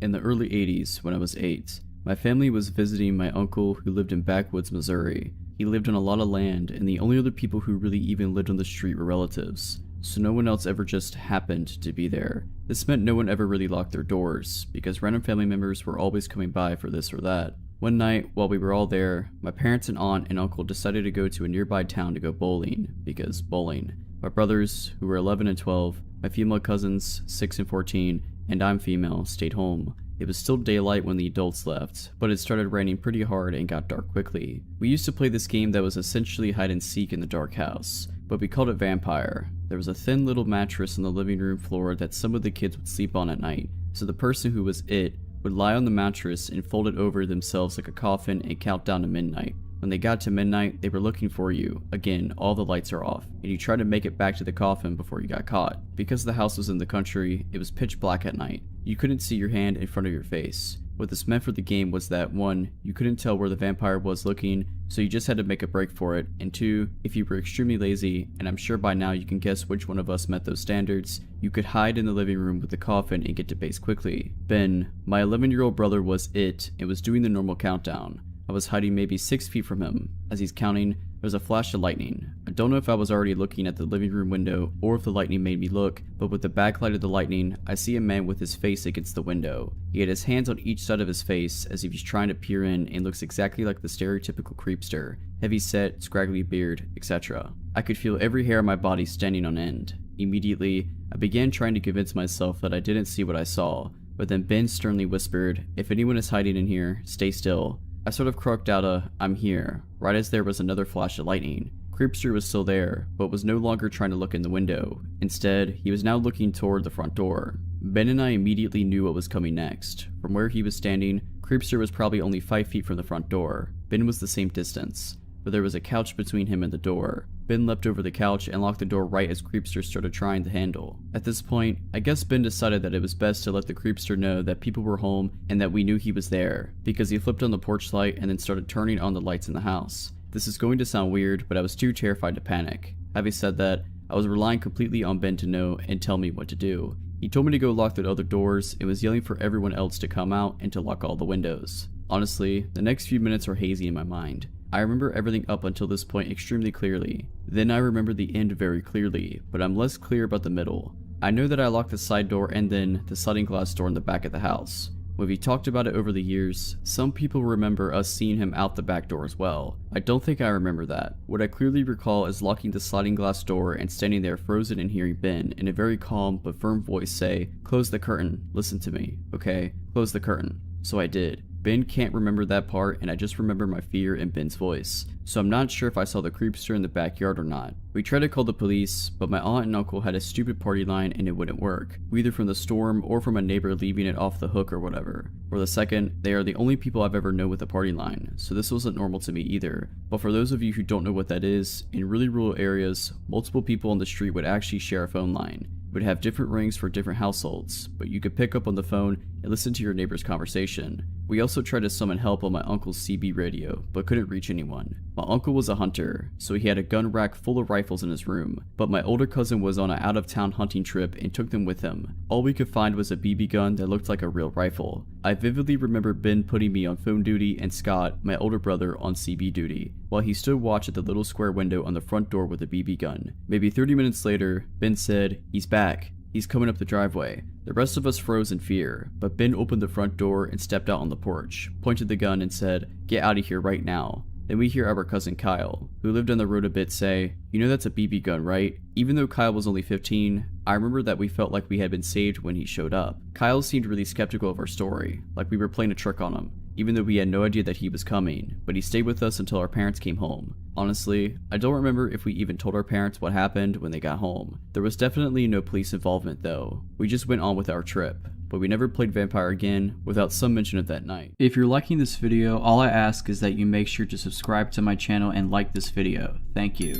In the early 80s, when I was 8, my family was visiting my uncle who lived in backwoods Missouri. He lived on a lot of land, and the only other people who really even lived on the street were relatives, so no one else ever just happened to be there. This meant no one ever really locked their doors, because random family members were always coming by for this or that. One night, while we were all there, my parents and aunt and uncle decided to go to a nearby town to go bowling, because bowling. My brothers, who were 11 and 12, my female cousins, 6 and 14, and I'm female, stayed home. It was still daylight when the adults left, but it started raining pretty hard and got dark quickly. We used to play this game that was essentially hide and seek in the dark house, but we called it Vampire. There was a thin little mattress on the living room floor that some of the kids would sleep on at night, so the person who was it would lie on the mattress and fold it over themselves like a coffin and count down to midnight. When they got to midnight, they were looking for you. Again, all the lights are off, and you try to make it back to the coffin before you got caught. Because the house was in the country, it was pitch black at night. You couldn't see your hand in front of your face. What this meant for the game was that 1, you couldn't tell where the vampire was looking, so you just had to make a break for it, and 2, if you were extremely lazy, and I'm sure by now you can guess which one of us met those standards, you could hide in the living room with the coffin and get to base quickly. Ben, my 11-year-old brother, was it and was doing the normal countdown. I was hiding maybe 6 feet from him. As he's counting, there was a flash of lightning. I don't know if I was already looking at the living room window or if the lightning made me look, but with the backlight of the lightning, I see a man with his face against the window. He had his hands on each side of his face as if he's trying to peer in and looks exactly like the stereotypical creepster. Heavy set, scraggly beard, etc. I could feel every hair on my body standing on end. Immediately, I began trying to convince myself that I didn't see what I saw, but then Ben sternly whispered, "If anyone is hiding in here, stay still." I sort of croaked out a "I'm here," right as there was another flash of lightning. Creepster was still there, but was no longer trying to look in the window. Instead, he was now looking toward the front door. Ben and I immediately knew what was coming next. From where he was standing, Creepster was probably only 5 feet from the front door. Ben was the same distance, but there was a couch between him and the door. Ben leapt over the couch and locked the door right as Creepster started trying the handle. At this point, I guess Ben decided that it was best to let the Creepster know that people were home and that we knew he was there, because he flipped on the porch light and then started turning on the lights in the house. This is going to sound weird, but I was too terrified to panic. Having said that, I was relying completely on Ben to know and tell me what to do. He told me to go lock the other doors and was yelling for everyone else to come out and to lock all the windows. Honestly, the next few minutes were hazy in my mind. I remember everything up until this point extremely clearly. Then I remember the end very clearly, but I'm less clear about the middle. I know that I locked the side door and then the sliding glass door in the back of the house. When we talked about it over the years, some people remember us seeing him out the back door as well. I don't think I remember that. What I clearly recall is locking the sliding glass door and standing there frozen and hearing Ben in a very calm but firm voice say, "Close the curtain, listen to me, okay? Close the curtain." So I did. Ben can't remember that part, and I just remember my fear in Ben's voice, so I'm not sure if I saw the creepster in the backyard or not. We tried to call the police, but my aunt and uncle had a stupid party line and it wouldn't work, either from the storm or from a neighbor leaving it off the hook or whatever. For the second, they are the only people I've ever known with a party line, so this wasn't normal to me either. But for those of you who don't know what that is, in really rural areas, multiple people on the street would actually share a phone line. Would have different rings for different households, but you could pick up on the phone and listen to your neighbor's conversation. We also tried to summon help on my uncle's CB radio, but couldn't reach anyone. My uncle was a hunter, so he had a gun rack full of rifles in his room, but my older cousin was on an out-of-town hunting trip and took them with him. All we could find was a BB gun that looked like a real rifle. I vividly remember Ben putting me on phone duty and Scott, my older brother, on CB duty, while he stood watch at the little square window on the front door with a BB gun. Maybe 30 minutes later, Ben said, "He's back. He's coming up the driveway." The rest of us froze in fear, but Ben opened the front door and stepped out on the porch, pointed the gun and said, "Get out of here right now." Then we hear our cousin Kyle, who lived on the road a bit, say, "You know that's a BB gun, right?" Even though Kyle was only 15, I remember that we felt like we had been saved when he showed up. Kyle seemed really skeptical of our story, like we were playing a trick on him, even though we had no idea that he was coming, but he stayed with us until our parents came home. Honestly, I don't remember if we even told our parents what happened when they got home. There was definitely no police involvement though. We just went on with our trip, but we never played Vampire again without some mention of that night. If you're liking this video, all I ask is that you make sure to subscribe to my channel and like this video. Thank you.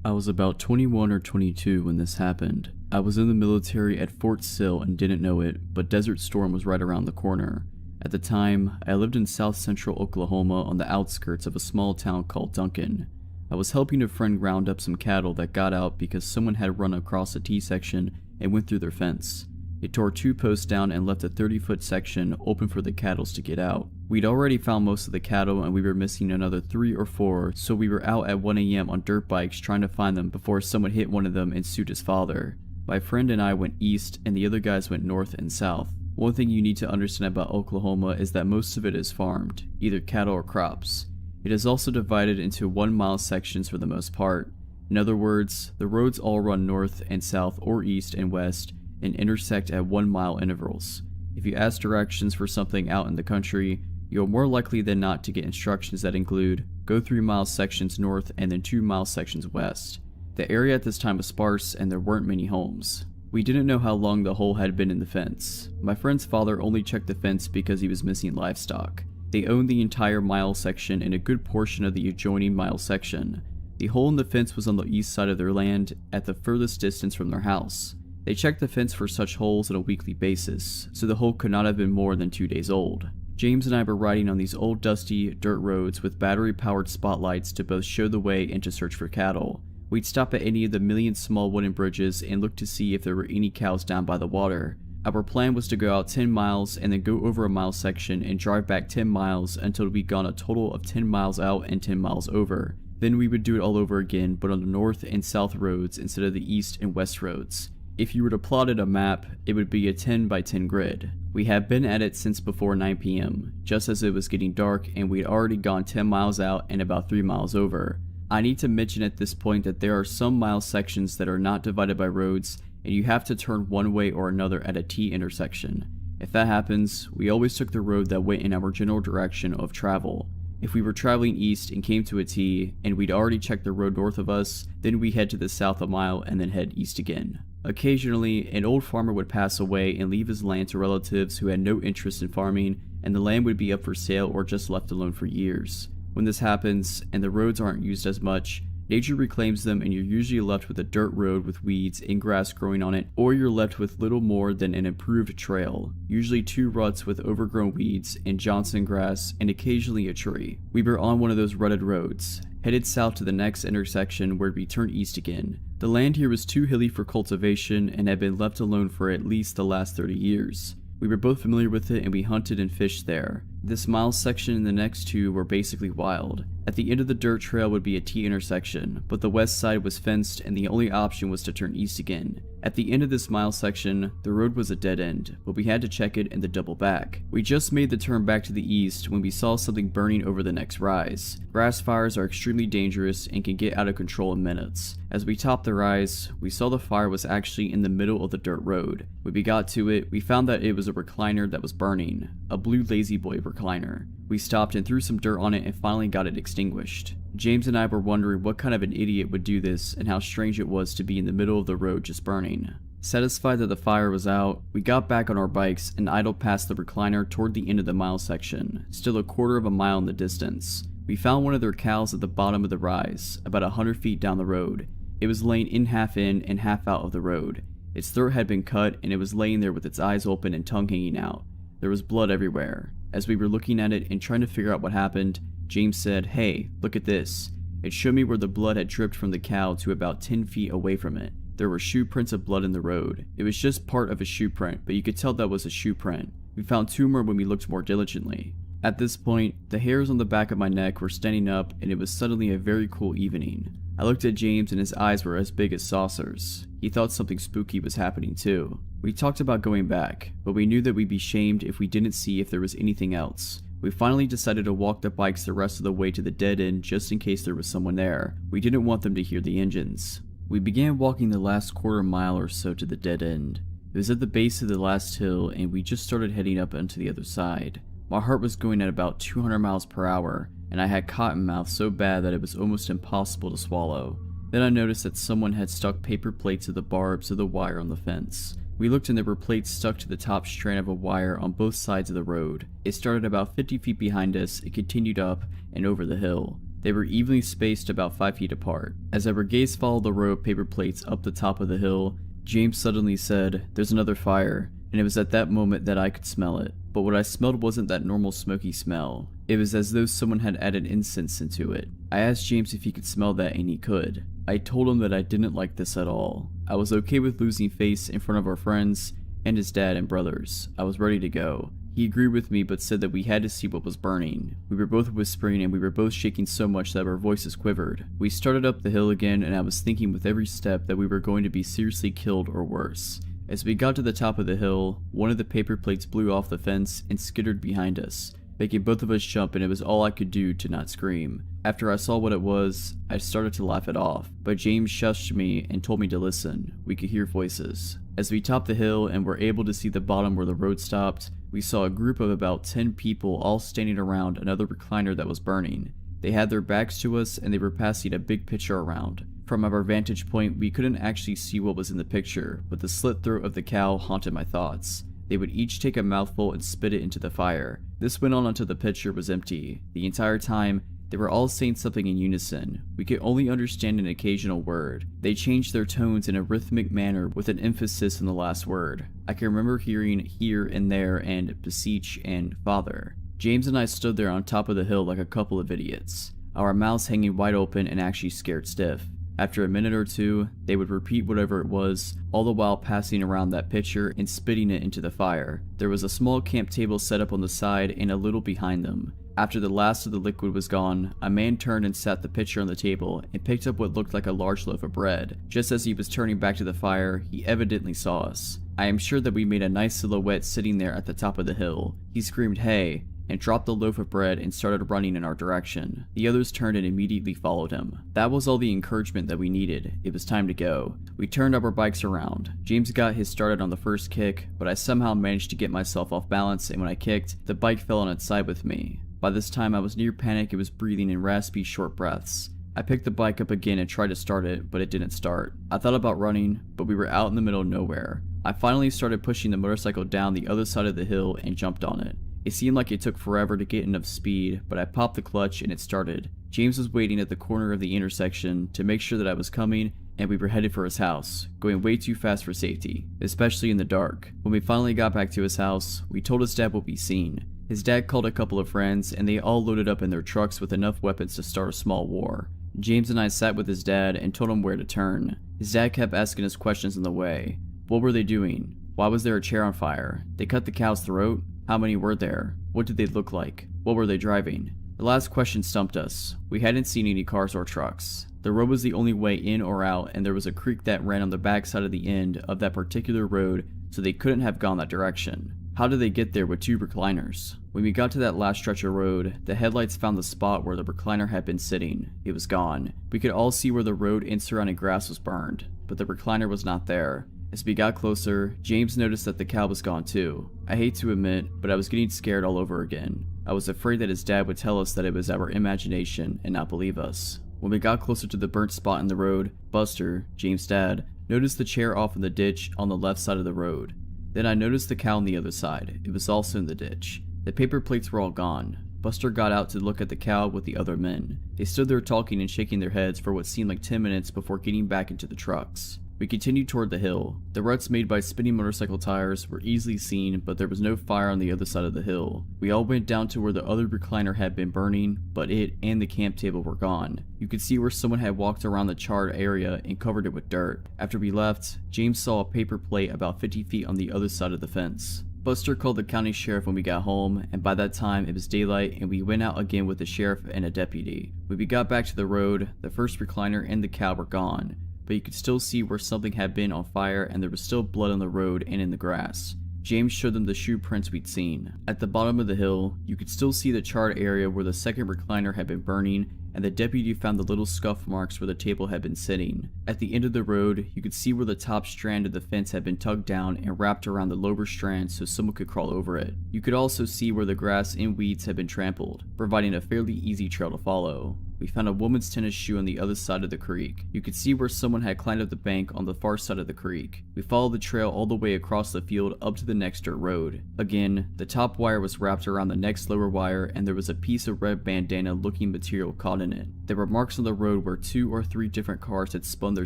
I was about 21 or 22 when this happened. I was in the military at Fort Sill and didn't know it, but Desert Storm was right around the corner. At the time, I lived in south central Oklahoma on the outskirts of a small town called Duncan. I was helping a friend round up some cattle that got out because someone had run across a T-section and went through their fence. It tore 2 posts down and left a 30-foot section open for the cattle to get out. We'd already found most of the cattle and we were missing another 3 or 4, so we were out at 1 AM on dirt bikes trying to find them before someone hit one of them and sued his father. My friend and I went east and the other guys went north and south. One thing you need to understand about Oklahoma is that most of it is farmed, either cattle or crops. It is also divided into 1-mile sections for the most part. In other words, the roads all run north and south or east and west and intersect at 1-mile intervals. If you ask directions for something out in the country, you're more likely than not to get instructions that include go 3-mile sections north and then 2-mile sections west. The area at this time was sparse and there weren't many homes. We didn't know how long the hole had been in the fence. My friend's father only checked the fence because he was missing livestock. They owned the entire mile section and a good portion of the adjoining mile section. The hole in the fence was on the east side of their land, at the furthest distance from their house. They checked the fence for such holes on a weekly basis, so the hole could not have been more than 2 days old. James and I were riding on these old dusty dirt roads with battery-powered spotlights to both show the way and to search for cattle. We'd stop at any of the million small wooden bridges and look to see if there were any cows down by the water. Our plan was to go out 10 miles and then go over a mile section and drive back 10 miles until we'd gone a total of 10 miles out and 10 miles over. Then we would do it all over again, but on the north and south roads instead of the east and west roads. If you were to plot it a map, it would be a 10 by 10 grid. We had been at it since before 9 PM, just as it was getting dark and we'd already gone 10 miles out and about 3 miles over. I need to mention at this point that there are some mile sections that are not divided by roads and you have to turn one way or another at a T intersection. If that happens, we always took the road that went in our general direction of travel. If we were traveling east and came to a T and we'd already checked the road north of us, then we head to the south a mile and then head east again. Occasionally, an old farmer would pass away and leave his land to relatives who had no interest in farming, and the land would be up for sale or just left alone for years. When this happens, and the roads aren't used as much, nature reclaims them and you're usually left with a dirt road with weeds and grass growing on it, or you're left with little more than an improved trail, usually 2 ruts with overgrown weeds and Johnson grass and occasionally a tree. We were on one of those rutted roads, headed south to the next intersection where we turned east again. The land here was too hilly for cultivation and had been left alone for at least the last 30 years. We were both familiar with it and we hunted and fished there. This mile section and the next two were basically wild. At the end of the dirt trail would be a T intersection, but the west side was fenced and the only option was to turn east again. At the end of this mile section, the road was a dead end, but we had to check it and then double back. We just made the turn back to the east when we saw something burning over the next rise. Grass fires are extremely dangerous and can get out of control in minutes. As we topped the rise, we saw the fire was actually in the middle of the dirt road. When we got to it, we found that it was a recliner that was burning, a blue Lazy Boy recliner. We stopped and threw some dirt on it and finally got it extinguished. James and I were wondering what kind of an idiot would do this and how strange it was to be in the middle of the road just burning. Satisfied that the fire was out, we got back on our bikes and idled past the recliner toward the end of the mile section, still a quarter of a mile in the distance. We found one of their cows at the bottom of the rise, about 100 feet down the road. It was laying in and half out of the road. Its throat had been cut and it was laying there with its eyes open and tongue hanging out. There was blood everywhere. As we were looking at it and trying to figure out what happened, James said, "Hey, look at this." It showed me where the blood had dripped from the cow to about 10 feet away from it. There were shoe prints of blood in the road. It was just part of a shoe print, but you could tell that was a shoe print. We found 2 more when we looked more diligently. At this point, the hairs on the back of my neck were standing up and it was suddenly a very cool evening. I looked at James and his eyes were as big as saucers. He thought something spooky was happening too. We talked about going back, but we knew that we'd be shamed if we didn't see if there was anything else. We finally decided to walk the bikes the rest of the way to the dead end just in case there was someone there. We didn't want them to hear the engines. We began walking the last quarter mile or so to the dead end. It was at the base of the last hill and we just started heading up onto the other side. My heart was going at about 200 miles per hour and I had cotton mouth so bad that it was almost impossible to swallow. Then I noticed that someone had stuck paper plates of the barbs of the wire on the fence. We looked and there were plates stuck to the top strand of a wire on both sides of the road. It started about 50 feet behind us, it continued up and over the hill. They were evenly spaced about 5 feet apart. As our gaze followed the row of paper plates up the top of the hill, James suddenly said, "There's another fire," and it was at that moment that I could smell it. But what I smelled wasn't that normal smoky smell. It was as though someone had added incense into it. I asked James if he could smell that and he could. I told him that I didn't like this at all. I was okay with losing face in front of our friends and his dad and brothers. I was ready to go. He agreed with me but said that we had to see what was burning. We were both whispering and we were both shaking so much that our voices quivered. We started up the hill again and I was thinking with every step that we were going to be seriously killed or worse. As we got to the top of the hill, one of the paper plates blew off the fence and skittered behind us, making both of us jump, and it was all I could do to not scream. After I saw what it was, I started to laugh it off, but James shushed me and told me to listen. We could hear voices. As we topped the hill and were able to see the bottom where the road stopped, we saw a group of about 10 people all standing around another recliner that was burning. They had their backs to us and they were passing a big picture around. From our vantage point, we couldn't actually see what was in the picture, but the slit throat of the cow haunted my thoughts. They would each take a mouthful and spit it into the fire. This went on until the picture was empty. The entire time, they were all saying something in unison. We could only understand an occasional word. They changed their tones in a rhythmic manner with an emphasis on the last word. I can remember hearing here and there and beseech and father. James and I stood there on top of the hill like a couple of idiots, our mouths hanging wide open and actually scared stiff. After a minute or two, they would repeat whatever it was, all the while passing around that pitcher and spitting it into the fire. There was a small camp table set up on the side and a little behind them. After the last of the liquid was gone, a man turned and sat the pitcher on the table and picked up what looked like a large loaf of bread. Just as he was turning back to the fire, he evidently saw us. I am sure that we made a nice silhouette sitting there at the top of the hill. He screamed, "Hey!" and dropped the loaf of bread and started running in our direction. The others turned and immediately followed him. That was all the encouragement that we needed. It was time to go. We turned our bikes around. James got his started on the first kick, but I somehow managed to get myself off balance, and when I kicked, the bike fell on its side with me. By this time I was near panic and was breathing in raspy, short breaths. I picked the bike up again and tried to start it, but it didn't start. I thought about running, but we were out in the middle of nowhere. I finally started pushing the motorcycle down the other side of the hill and jumped on it. It seemed like it took forever to get enough speed, but I popped the clutch and it started. James was waiting at the corner of the intersection to make sure that I was coming, and we were headed for his house, going way too fast for safety, especially in the dark. When we finally got back to his house, we told his dad what we'd seen. His dad called a couple of friends, and they all loaded up in their trucks with enough weapons to start a small war. James and I sat with his dad and told him where to turn. His dad kept asking us questions on the way. What were they doing? Why was there a chair on fire? They cut the cow's throat? How many were there? What What did they look like? What were they driving? The last question stumped us. We hadn't seen any cars or trucks. The road was the only way in or out, and there was a creek that ran on the backside of the end of that particular road, so they couldn't have gone that direction. How did they get there with 2 recliners? When we got to that last stretch of road, the headlights found the spot where the recliner had been sitting. It was gone. We could all see where the road and surrounding grass was burned, but the recliner was not there. As we got closer, James noticed that the cow was gone too. I hate to admit, but I was getting scared all over again. I was afraid that his dad would tell us that it was our imagination and not believe us. When we got closer to the burnt spot in the road, Buster, James' dad, noticed the chair off in the ditch on the left side of the road. Then I noticed the cow on the other side. It was also in the ditch. The paper plates were all gone. Buster got out to look at the cow with the other men. They stood there talking and shaking their heads for what seemed like 10 minutes before getting back into the trucks. We continued toward the hill. The ruts made by spinning motorcycle tires were easily seen, but there was no fire on the other side of the hill. We all went down to where the other recliner had been burning, but it and the camp table were gone. You could see where someone had walked around the charred area and covered it with dirt. After we left, James saw a paper plate about 50 feet on the other side of the fence. Buster called the county sheriff when we got home, and by that time it was daylight and we went out again with the sheriff and a deputy. When we got back to the road, the first recliner and the cow were gone, but you could still see where something had been on fire and there was still blood on the road and in the grass. James showed them the shoe prints we'd seen. At the bottom of the hill, you could still see the charred area where the second recliner had been burning, and the deputy found the little scuff marks where the table had been sitting. At the end of the road, you could see where the top strand of the fence had been tugged down and wrapped around the lower strand so someone could crawl over it. You could also see where the grass and weeds had been trampled, providing a fairly easy trail to follow. We found a woman's tennis shoe on the other side of the creek. You could see where someone had climbed up the bank on the far side of the creek. We followed the trail all the way across the field up to the next dirt road. Again, the top wire was wrapped around the next lower wire and there was a piece of red bandana looking material caught in it. There were marks on the road where 2 or 3 different cars had spun their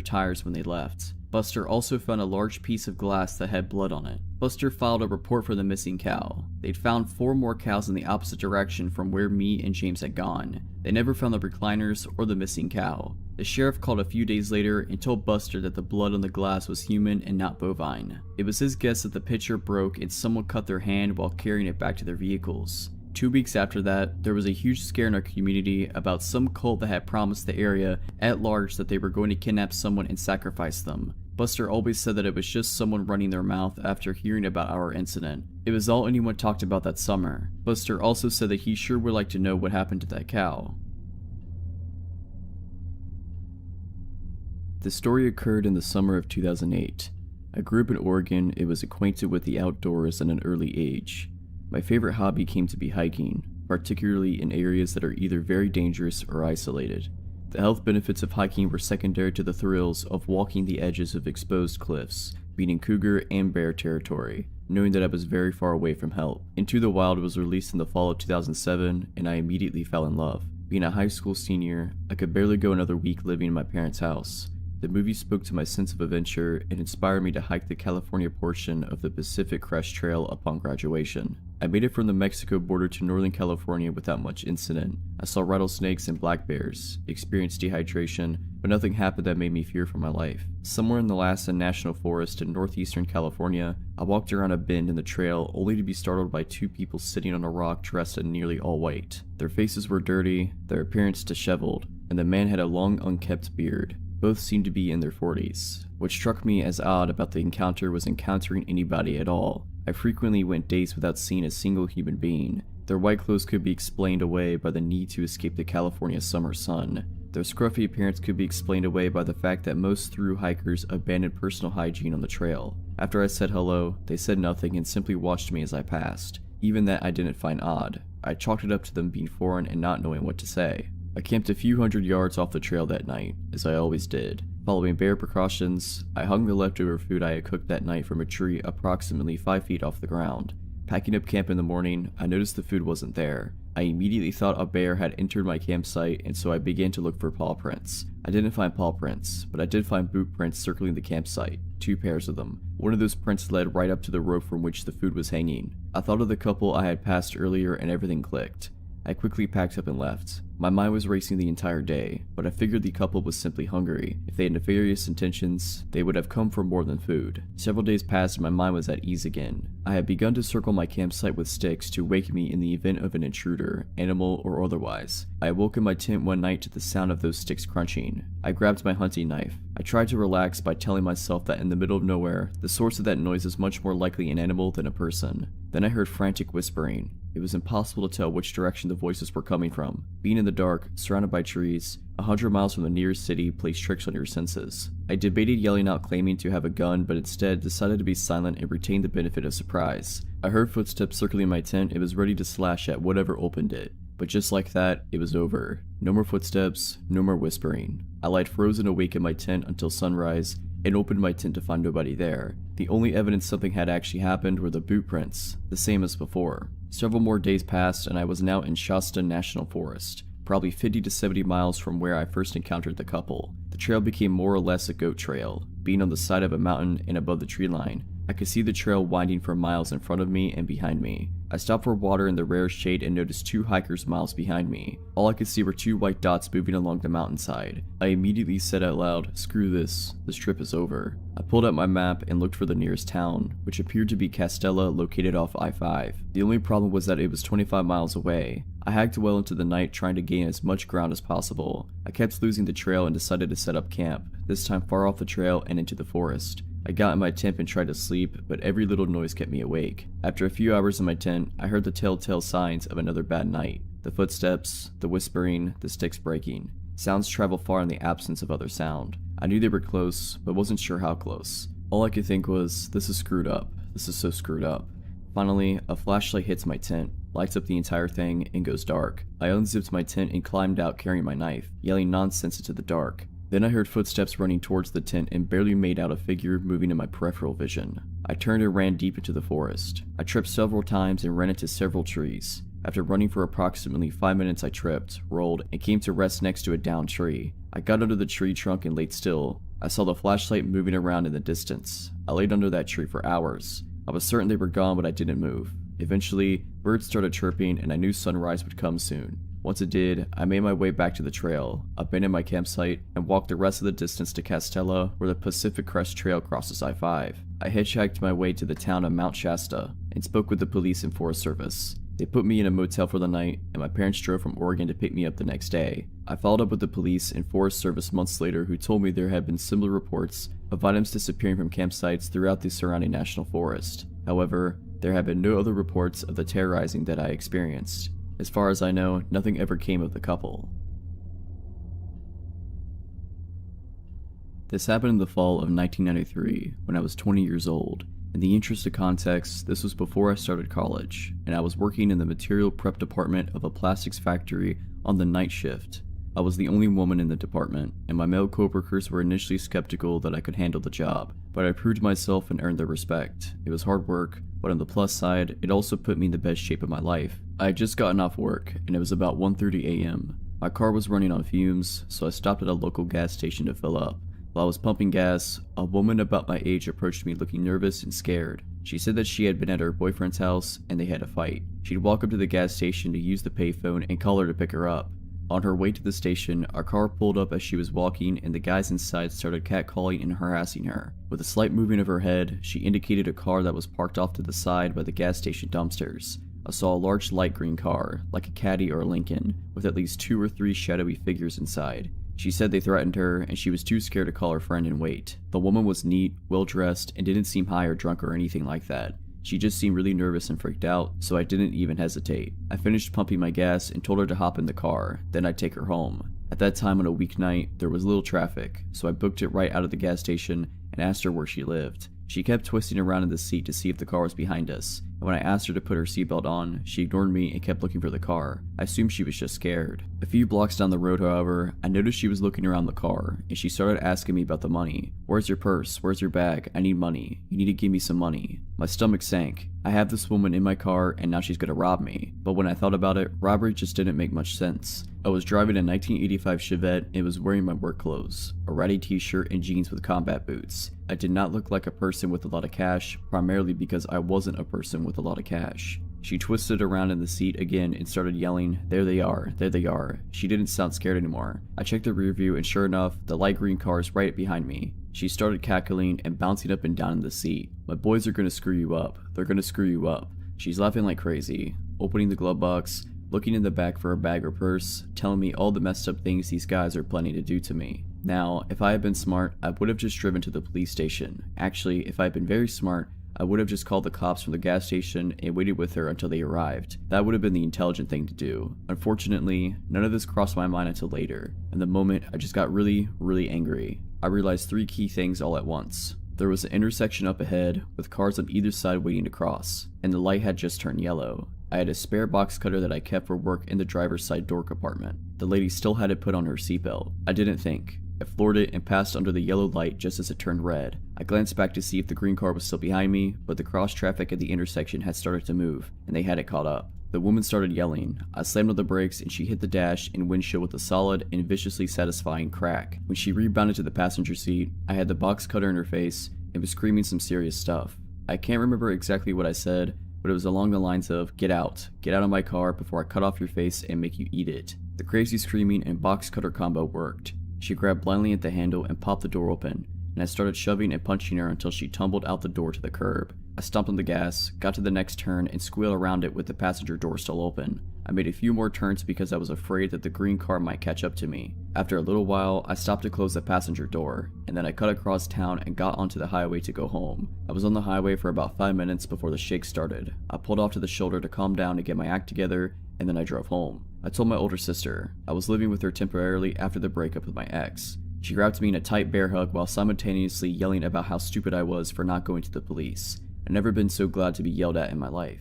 tires when they left. Buster also found a large piece of glass that had blood on it. Buster filed a report for the missing cow. They'd found 4 more cows in the opposite direction from where me and James had gone. They never found the recliners or the missing cow. The sheriff called a few days later and told Buster that the blood on the glass was human and not bovine. It was his guess that the pitcher broke and someone cut their hand while carrying it back to their vehicles. 2 weeks after that, there was a huge scare in our community about some cult that had promised the area at large that they were going to kidnap someone and sacrifice them. Buster always said that it was just someone running their mouth after hearing about our incident. It was all anyone talked about that summer. Buster also said that he sure would like to know what happened to that cow. The story occurred in the summer of 2008. I grew up in Oregon and was acquainted with the outdoors at an early age. My favorite hobby came to be hiking, particularly in areas that are either very dangerous or isolated. The health benefits of hiking were secondary to the thrills of walking the edges of exposed cliffs, being in cougar and bear territory, knowing that I was very far away from help. Into the Wild was released in the fall of 2007, and I immediately fell in love. Being a high school senior, I could barely go another week living in my parents' house. The movie spoke to my sense of adventure and inspired me to hike the California portion of the Pacific Crest Trail upon graduation. I made it from the Mexico border to Northern California without much incident. I saw rattlesnakes and black bears, experienced dehydration, but nothing happened that made me fear for my life. Somewhere in the Lassen National Forest in northeastern California, I walked around a bend in the trail only to be startled by 2 people sitting on a rock dressed in nearly all white. Their faces were dirty, their appearance disheveled, and the man had a long unkempt beard. Both seemed to be in their 40s. What struck me as odd about the encounter was encountering anybody at all. I frequently went days without seeing a single human being. Their white clothes could be explained away by the need to escape the California summer sun. Their scruffy appearance could be explained away by the fact that most thru hikers abandoned personal hygiene on the trail. After I said hello, they said nothing and simply watched me as I passed. Even that I didn't find odd. I chalked it up to them being foreign and not knowing what to say. I camped a few hundred yards off the trail that night, as I always did. Following bare precautions, I hung the leftover food I had cooked that night from a tree approximately 5 feet off the ground. Packing up camp in the morning, I noticed the food wasn't there. I immediately thought a bear had entered my campsite, and so I began to look for paw prints. I didn't find paw prints, but I did find boot prints circling the campsite, 2 pairs of them. One of those prints led right up to the rope from which the food was hanging. I thought of the couple I had passed earlier and everything clicked. I quickly packed up and left. My mind was racing the entire day, but I figured the couple was simply hungry. If they had nefarious intentions, they would have come for more than food. Several days passed and my mind was at ease again. I had begun to circle my campsite with sticks to wake me in the event of an intruder, animal or otherwise. I awoke in my tent one night to the sound of those sticks crunching. I grabbed my hunting knife. I tried to relax by telling myself that in the middle of nowhere, the source of that noise is much more likely an animal than a person. Then I heard frantic whispering. It was impossible to tell which direction the voices were coming from. Being in the dark, surrounded by trees, 100 miles from the nearest city plays tricks on your senses. I debated yelling out claiming to have a gun, but instead decided to be silent and retain the benefit of surprise. I heard footsteps circling my tent and was ready to slash at whatever opened it. But just like that, it was over. No more footsteps, no more whispering. I lied frozen awake in my tent until sunrise and opened my tent to find nobody there. The only evidence something had actually happened were the boot prints, the same as before. Several more days passed and I was now in Shasta National Forest, probably 50 to 70 miles from where I first encountered the couple. The trail became more or less a goat trail, being on the side of a mountain and above the tree line. I could see the trail winding for miles in front of me and behind me. I stopped for water in the rare shade and noticed two hikers miles behind me. All I could see were two white dots moving along the mountainside. I immediately said out loud, "Screw this trip is over." I pulled out my map and looked for the nearest town, which appeared to be Castella, located off I-5. The only problem was that it was 25 miles away. I hiked well into the night trying to gain as much ground as possible. I kept losing the trail and decided to set up camp, this time far off the trail and into the forest. I got in my tent and tried to sleep, but every little noise kept me awake. After a few hours in my tent, I heard the telltale signs of another bad night. The footsteps, the whispering, the sticks breaking. Sounds travel far in the absence of other sound. I knew they were close, but wasn't sure how close. All I could think was, this is screwed up. This is so screwed up. Finally, a flashlight hits my tent, lights up the entire thing, and goes dark. I unzipped my tent and climbed out carrying my knife, yelling nonsense into the dark. Then I heard footsteps running towards the tent and barely made out a figure moving in my peripheral vision. I turned and ran deep into the forest. I tripped several times and ran into several trees. After running for approximately 5 minutes, I tripped, rolled, and came to rest next to a downed tree. I got under the tree trunk and laid still. I saw the flashlight moving around in the distance. I laid under that tree for hours. I was certain they were gone, but I didn't move. Eventually, birds started chirping and I knew sunrise would come soon. Once it did, I made my way back to the trail, abandoned my campsite, and walked the rest of the distance to Castella, where the Pacific Crest Trail crosses I-5. I hitchhiked my way to the town of Mount Shasta, and spoke with the police and Forest Service. They put me in a motel for the night, and my parents drove from Oregon to pick me up the next day. I followed up with the police and Forest Service months later, who told me there had been similar reports of items disappearing from campsites throughout the surrounding national forest. However, there have been no other reports of the terrorizing that I experienced. As far as I know, nothing ever came of the couple. This happened in the fall of 1993, when I was 20 years old. In the interest of context, this was before I started college, and I was working in the material prep department of a plastics factory on the night shift. I was the only woman in the department, and my male coworkers were initially skeptical that I could handle the job, but I proved myself and earned their respect. It was hard work, but on the plus side, it also put me in the best shape of my life. I had just gotten off work, and it was about 1:30 a.m. My car was running on fumes, so I stopped at a local gas station to fill up. While I was pumping gas, a woman about my age approached me looking nervous and scared. She said that she had been at her boyfriend's house and they had a fight. She'd walk up to the gas station to use the payphone and call her to pick her up. On her way to the station, our car pulled up as she was walking and the guys inside started catcalling and harassing her. With a slight moving of her head, she indicated a car that was parked off to the side by the gas station dumpsters. I saw a large light green car, like a Caddy or a Lincoln, with at least 2 or 3 shadowy figures inside. She said they threatened her and she was too scared to call her friend and wait. The woman was neat, well dressed, and didn't seem high or drunk or anything like that. She just seemed really nervous and freaked out, so I didn't even hesitate. I finished pumping my gas and told her to hop in the car, then I'd take her home. At that time on a weeknight, there was little traffic, so I booked it right out of the gas station and asked her where she lived. She kept twisting around in the seat to see if the car was behind us, and when I asked her to put her seatbelt on, she ignored me and kept looking for the car. I assumed she was just scared. A few blocks down the road, however, I noticed she was looking around the car, and she started asking me about the money. "Where's your purse? Where's your bag? I need money. You need to give me some money." My stomach sank. I have this woman in my car and now she's gonna rob me. But when I thought about it, robbery just didn't make much sense. I was driving a 1985 Chevette and was wearing my work clothes, a ratty t-shirt and jeans with combat boots. I did not look like a person with a lot of cash, primarily because I wasn't a person with a lot of cash. She twisted around in the seat again and started yelling, "There they are, there they are." She didn't sound scared anymore. I checked the rear view and sure enough, the light green car is right behind me. She started cackling and bouncing up and down in the seat. "My boys are gonna screw you up. They're gonna screw you up." She's laughing like crazy, opening the glove box, looking in the back for a bag or purse, telling me all the messed up things these guys are planning to do to me. Now, if I had been smart, I would have just driven to the police station. Actually, if I had been very smart, I would have just called the cops from the gas station and waited with her until they arrived. That would have been the intelligent thing to do. Unfortunately, none of this crossed my mind until later. In the moment, I just got really angry. I realized 3 key things all at once. There was an intersection up ahead, with cars on either side waiting to cross, and the light had just turned yellow. I had a spare box cutter that I kept for work in the driver's side door compartment. The lady still had it put on her seatbelt. I didn't think. I floored it and passed under the yellow light just as it turned red. I glanced back to see if the green car was still behind me, but the cross traffic at the intersection had started to move, and they had it caught up. The woman started yelling. I slammed on the brakes and she hit the dash and windshield with a solid and viciously satisfying crack. When she rebounded to the passenger seat, I had the box cutter in her face and was screaming some serious stuff. I can't remember exactly what I said, but it was along the lines of, get out of my car before I cut off your face and make you eat it." The crazy screaming and box cutter combo worked. She grabbed blindly at the handle and popped the door open, and I started shoving and punching her until she tumbled out the door to the curb. I stomped on the gas, got to the next turn, and squealed around it with the passenger door still open. I made a few more turns because I was afraid that the green car might catch up to me. After a little while, I stopped to close the passenger door, and then I cut across town and got onto the highway to go home. I was on the highway for about 5 minutes before the shake started. I pulled off to the shoulder to calm down and get my act together, and then I drove home. I told my older sister. I was living with her temporarily after the breakup with my ex. She grabbed me in a tight bear hug while simultaneously yelling about how stupid I was for not going to the police. I've never been so glad to be yelled at in my life.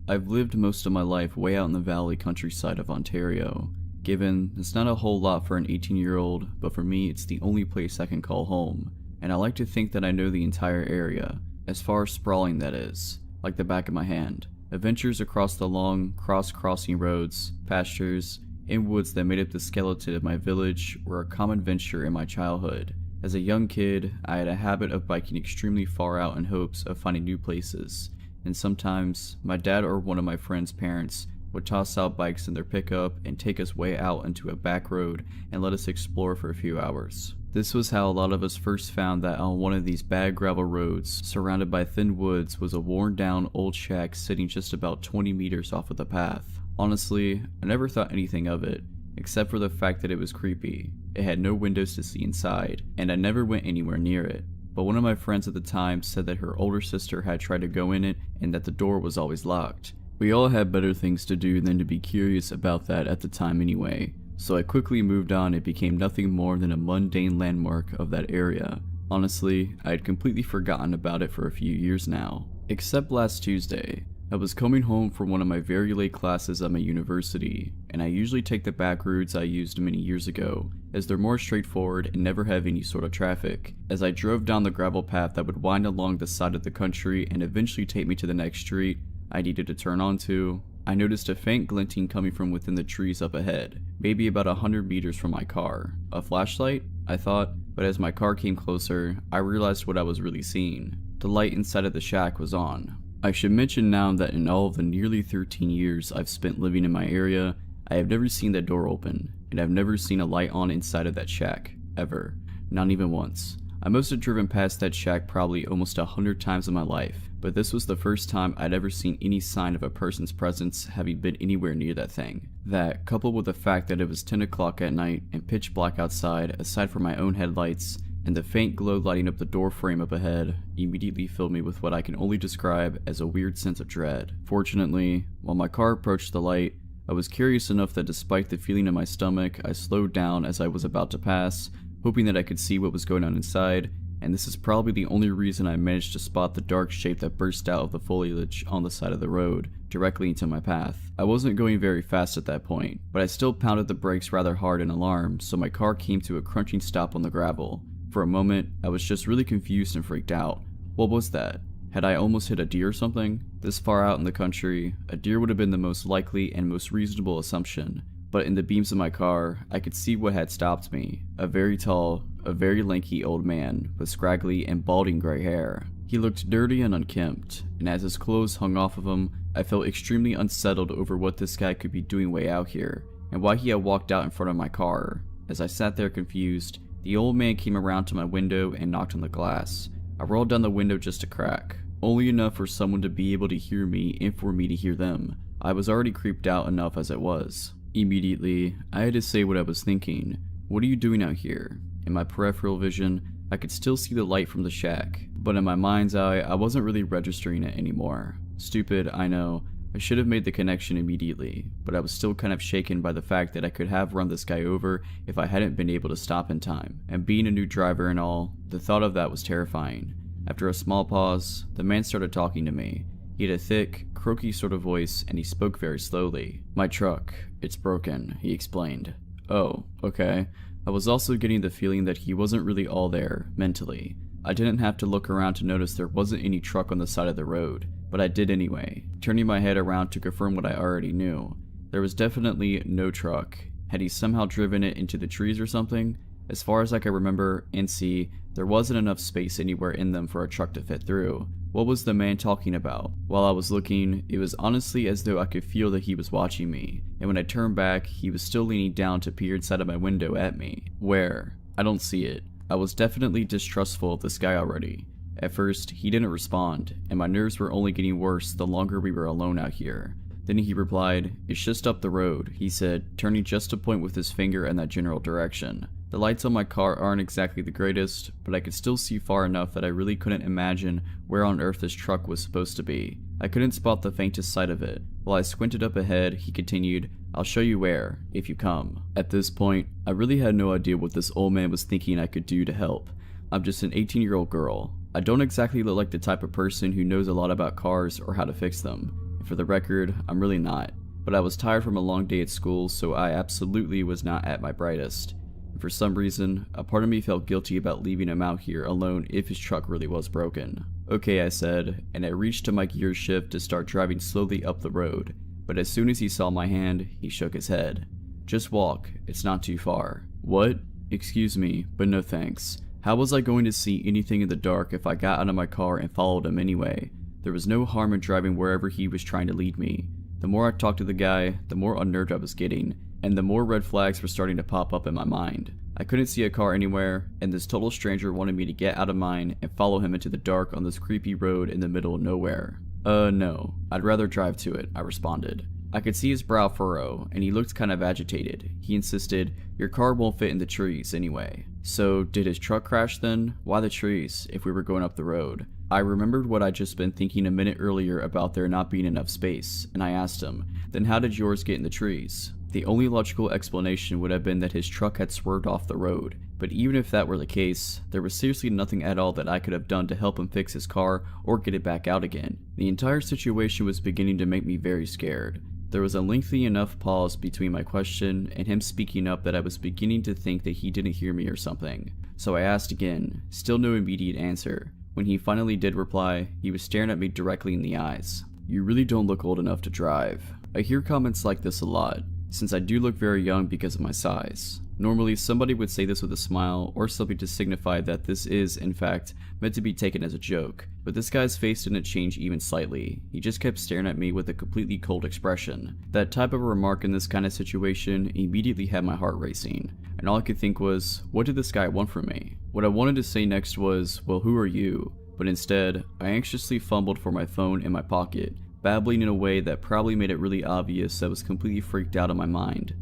I've lived most of my life way out in the valley countryside of Ontario. Given it's not a whole lot for an 18-year-old, but for me it's the only place I can call home. And I like to think that I know the entire area, as far as sprawling that is, like the back of my hand. Adventures across the long, cross-crossing roads, pastures, and woods that made up the skeleton of my village were a common venture in my childhood. As a young kid, I had a habit of biking extremely far out in hopes of finding new places, and sometimes my dad or one of my friends' parents would toss out bikes in their pickup and take us way out into a back road and let us explore for a few hours. This was how a lot of us first found that on one of these bad gravel roads, surrounded by thin woods, was a worn down old shack sitting just about 20 meters off of the path. Honestly, I never thought anything of it, except for the fact that it was creepy. It had no windows to see inside, and I never went anywhere near it. But one of my friends at the time said that her older sister had tried to go in it and that the door was always locked. We all had better things to do than to be curious about that at the time anyway, so I quickly moved on and became nothing more than a mundane landmark of that area. Honestly, I had completely forgotten about it for a few years now. Except last Tuesday. I was coming home from one of my very late classes at my university, and I usually take the back routes I used many years ago, as they're more straightforward and never have any sort of traffic. As I drove down the gravel path that would wind along the side of the country and eventually take me to the next street I needed to turn onto, I noticed a faint glinting coming from within the trees up ahead, maybe about 100 meters from my car. A flashlight? I thought, but as my car came closer, I realized what I was really seeing. The light inside of the shack was on. I should mention now that in all of the nearly 13 years I've spent living in my area, I have never seen that door open, and I've never seen a light on inside of that shack, ever. Not even once. I must have driven past that shack probably almost 100 times in my life, but this was the first time I'd ever seen any sign of a person's presence having been anywhere near that thing. That, coupled with the fact that it was 10 o'clock at night and pitch black outside aside from my own headlights, and the faint glow lighting up the door frame up ahead, immediately filled me with what I can only describe as a weird sense of dread. Fortunately, while my car approached the light, I was curious enough that despite the feeling in my stomach, I slowed down as I was about to pass, hoping that I could see what was going on inside, and this is probably the only reason I managed to spot the dark shape that burst out of the foliage on the side of the road, directly into my path. I wasn't going very fast at that point, but I still pounded the brakes rather hard in alarm, so my car came to a crunching stop on the gravel. For a moment, I was just really confused and freaked out. What was that? Had I almost hit a deer or something? This far out in the country, a deer would have been the most likely and most reasonable assumption, but in the beams of my car, I could see what had stopped me. A very tall, a very lanky old man with scraggly and balding gray hair. He looked dirty and unkempt, and as his clothes hung off of him, I felt extremely unsettled over what this guy could be doing way out here, and why he had walked out in front of my car. As I sat there confused, the old man came around to my window and knocked on the glass. I rolled down the window just a crack, only enough for someone to be able to hear me and for me to hear them. I was already creeped out enough as it was. Immediately, I had to say what I was thinking. What are you doing out here? In my peripheral vision, I could still see the light from the shack, but in my mind's eye, I wasn't really registering it anymore. Stupid, I know. I should have made the connection immediately, but I was still kind of shaken by the fact that I could have run this guy over if I hadn't been able to stop in time, and being a new driver and all, the thought of that was terrifying. After a small pause, the man started talking to me. He had a thick, croaky sort of voice, and he spoke very slowly. "My truck, it's broken," he explained. "Oh, okay." I was also getting the feeling that he wasn't really all there, mentally. I didn't have to look around to notice there wasn't any truck on the side of the road, but I did anyway, turning my head around to confirm what I already knew. There was definitely no truck. Had he somehow driven it into the trees or something? As far as I could remember and see, there wasn't enough space anywhere in them for a truck to fit through. What was the man talking about? While I was looking, it was honestly as though I could feel that he was watching me, and when I turned back, he was still leaning down to peer inside of my window at me. Where? I don't see it. I was definitely distrustful of this guy already. At first, he didn't respond, and my nerves were only getting worse the longer we were alone out here. Then he replied, "It's just up the road," he said, turning just to point with his finger in that general direction. The lights on my car aren't exactly the greatest, but I could still see far enough that I really couldn't imagine where on earth this truck was supposed to be. I couldn't spot the faintest sight of it. While I squinted up ahead, he continued, "I'll show you where, if you come." At this point, I really had no idea what this old man was thinking I could do to help. I'm just an 18-year-old girl. I don't exactly look like the type of person who knows a lot about cars or how to fix them. And for the record, I'm really not. But I was tired from a long day at school, so I absolutely was not at my brightest. And for some reason, a part of me felt guilty about leaving him out here alone if his truck really was broken. "Okay," I said, and I reached to my gear shift to start driving slowly up the road. But as soon as he saw my hand, he shook his head. "Just walk, it's not too far." "What?" "Excuse me, but no thanks. How was I going to see anything in the dark if I got out of my car and followed him anyway? There was no harm in driving wherever he was trying to lead me. The more I talked to the guy, the more unnerved I was getting, and the more red flags were starting to pop up in my mind. I couldn't see a car anywhere, and this total stranger wanted me to get out of mine and follow him into the dark on this creepy road in the middle of nowhere. No, I'd rather drive to it," I responded. I could see his brow furrow, and he looked kind of agitated. He insisted, "Your car won't fit in the trees anyway." "So, did his truck crash then? Why the trees, if we were going up the road?" I remembered what I'd just been thinking a minute earlier about there not being enough space, and I asked him, "Then how did yours get in the trees?" The only logical explanation would have been that his truck had swerved off the road, but even if that were the case, there was seriously nothing at all that I could have done to help him fix his car or get it back out again. The entire situation was beginning to make me very scared. There was a lengthy enough pause between my question and him speaking up that I was beginning to think that he didn't hear me or something. So I asked again, still no immediate answer. When he finally did reply, he was staring at me directly in the eyes. "You really don't look old enough to drive." I hear comments like this a lot, since I do look very young because of my size. Normally, somebody would say this with a smile or something to signify that this is, in fact, meant to be taken as a joke, but this guy's face didn't change even slightly. He just kept staring at me with a completely cold expression. That type of a remark in this kind of situation immediately had my heart racing, and all I could think was, what did this guy want from me? What I wanted to say next was, "Well, who are you?" But instead, I anxiously fumbled for my phone in my pocket, babbling in a way that probably made it really obvious I was completely freaked out of my mind.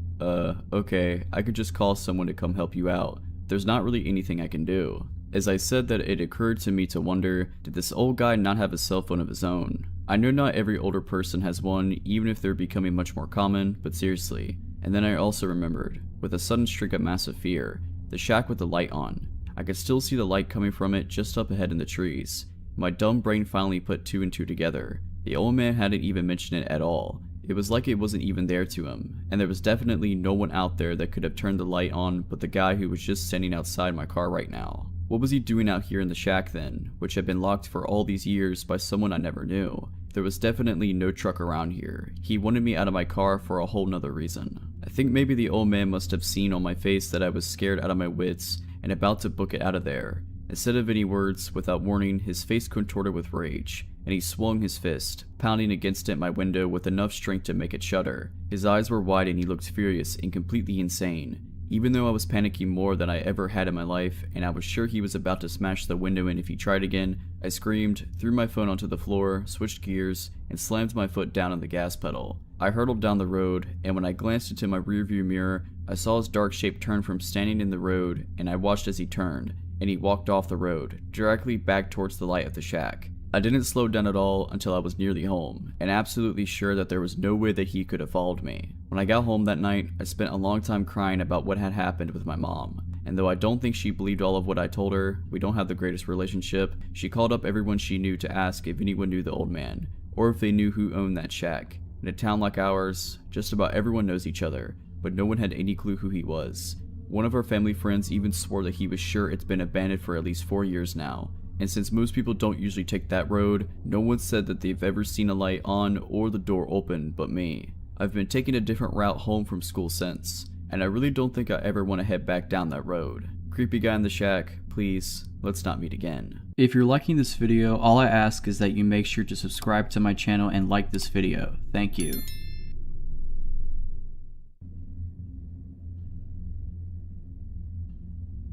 Okay, I could just call someone to come help you out. There's not really anything I can do." As I said that, it occurred to me to wonder, did this old guy not have a cell phone of his own? I know not every older person has one, even if they're becoming much more common, but seriously. And then I also remembered, with a sudden streak of massive fear, the shack with the light on. I could still see the light coming from it just up ahead in the trees. My dumb brain finally put two and two together. The old man hadn't even mentioned it at all. It was like it wasn't even there to him, and there was definitely no one out there that could have turned the light on but the guy who was just standing outside my car right now. What was he doing out here in the shack then, which had been locked for all these years by someone I never knew? There was definitely no truck around here. He wanted me out of my car for a whole nother reason. I think maybe the old man must have seen on my face that I was scared out of my wits and about to book it out of there. Instead of any words, without warning, his face contorted with rage, and he swung his fist, pounding against it my window with enough strength to make it shudder. His eyes were wide and he looked furious and completely insane. Even though I was panicking more than I ever had in my life, and I was sure he was about to smash the window in if he tried again, I screamed, threw my phone onto the floor, switched gears, and slammed my foot down on the gas pedal. I hurtled down the road, and when I glanced into my rearview mirror, I saw his dark shape turn from standing in the road, and I watched as he turned, and he walked off the road, directly back towards the light of the shack. I didn't slow down at all until I was nearly home, and absolutely sure that there was no way that he could have followed me. When I got home that night, I spent a long time crying about what had happened with my mom. And though I don't think she believed all of what I told her, we don't have the greatest relationship, she called up everyone she knew to ask if anyone knew the old man, or if they knew who owned that shack. In a town like ours, just about everyone knows each other, but no one had any clue who he was. One of our family friends even swore that he was sure it's been abandoned for at least 4 years now. And since most people don't usually take that road, no one said that they've ever seen a light on or the door open but me. I've been taking a different route home from school since, and I really don't think I ever want to head back down that road. Creepy guy in the shack, please, let's not meet again. If you're liking this video, all I ask is that you make sure to subscribe to my channel and like this video. Thank you.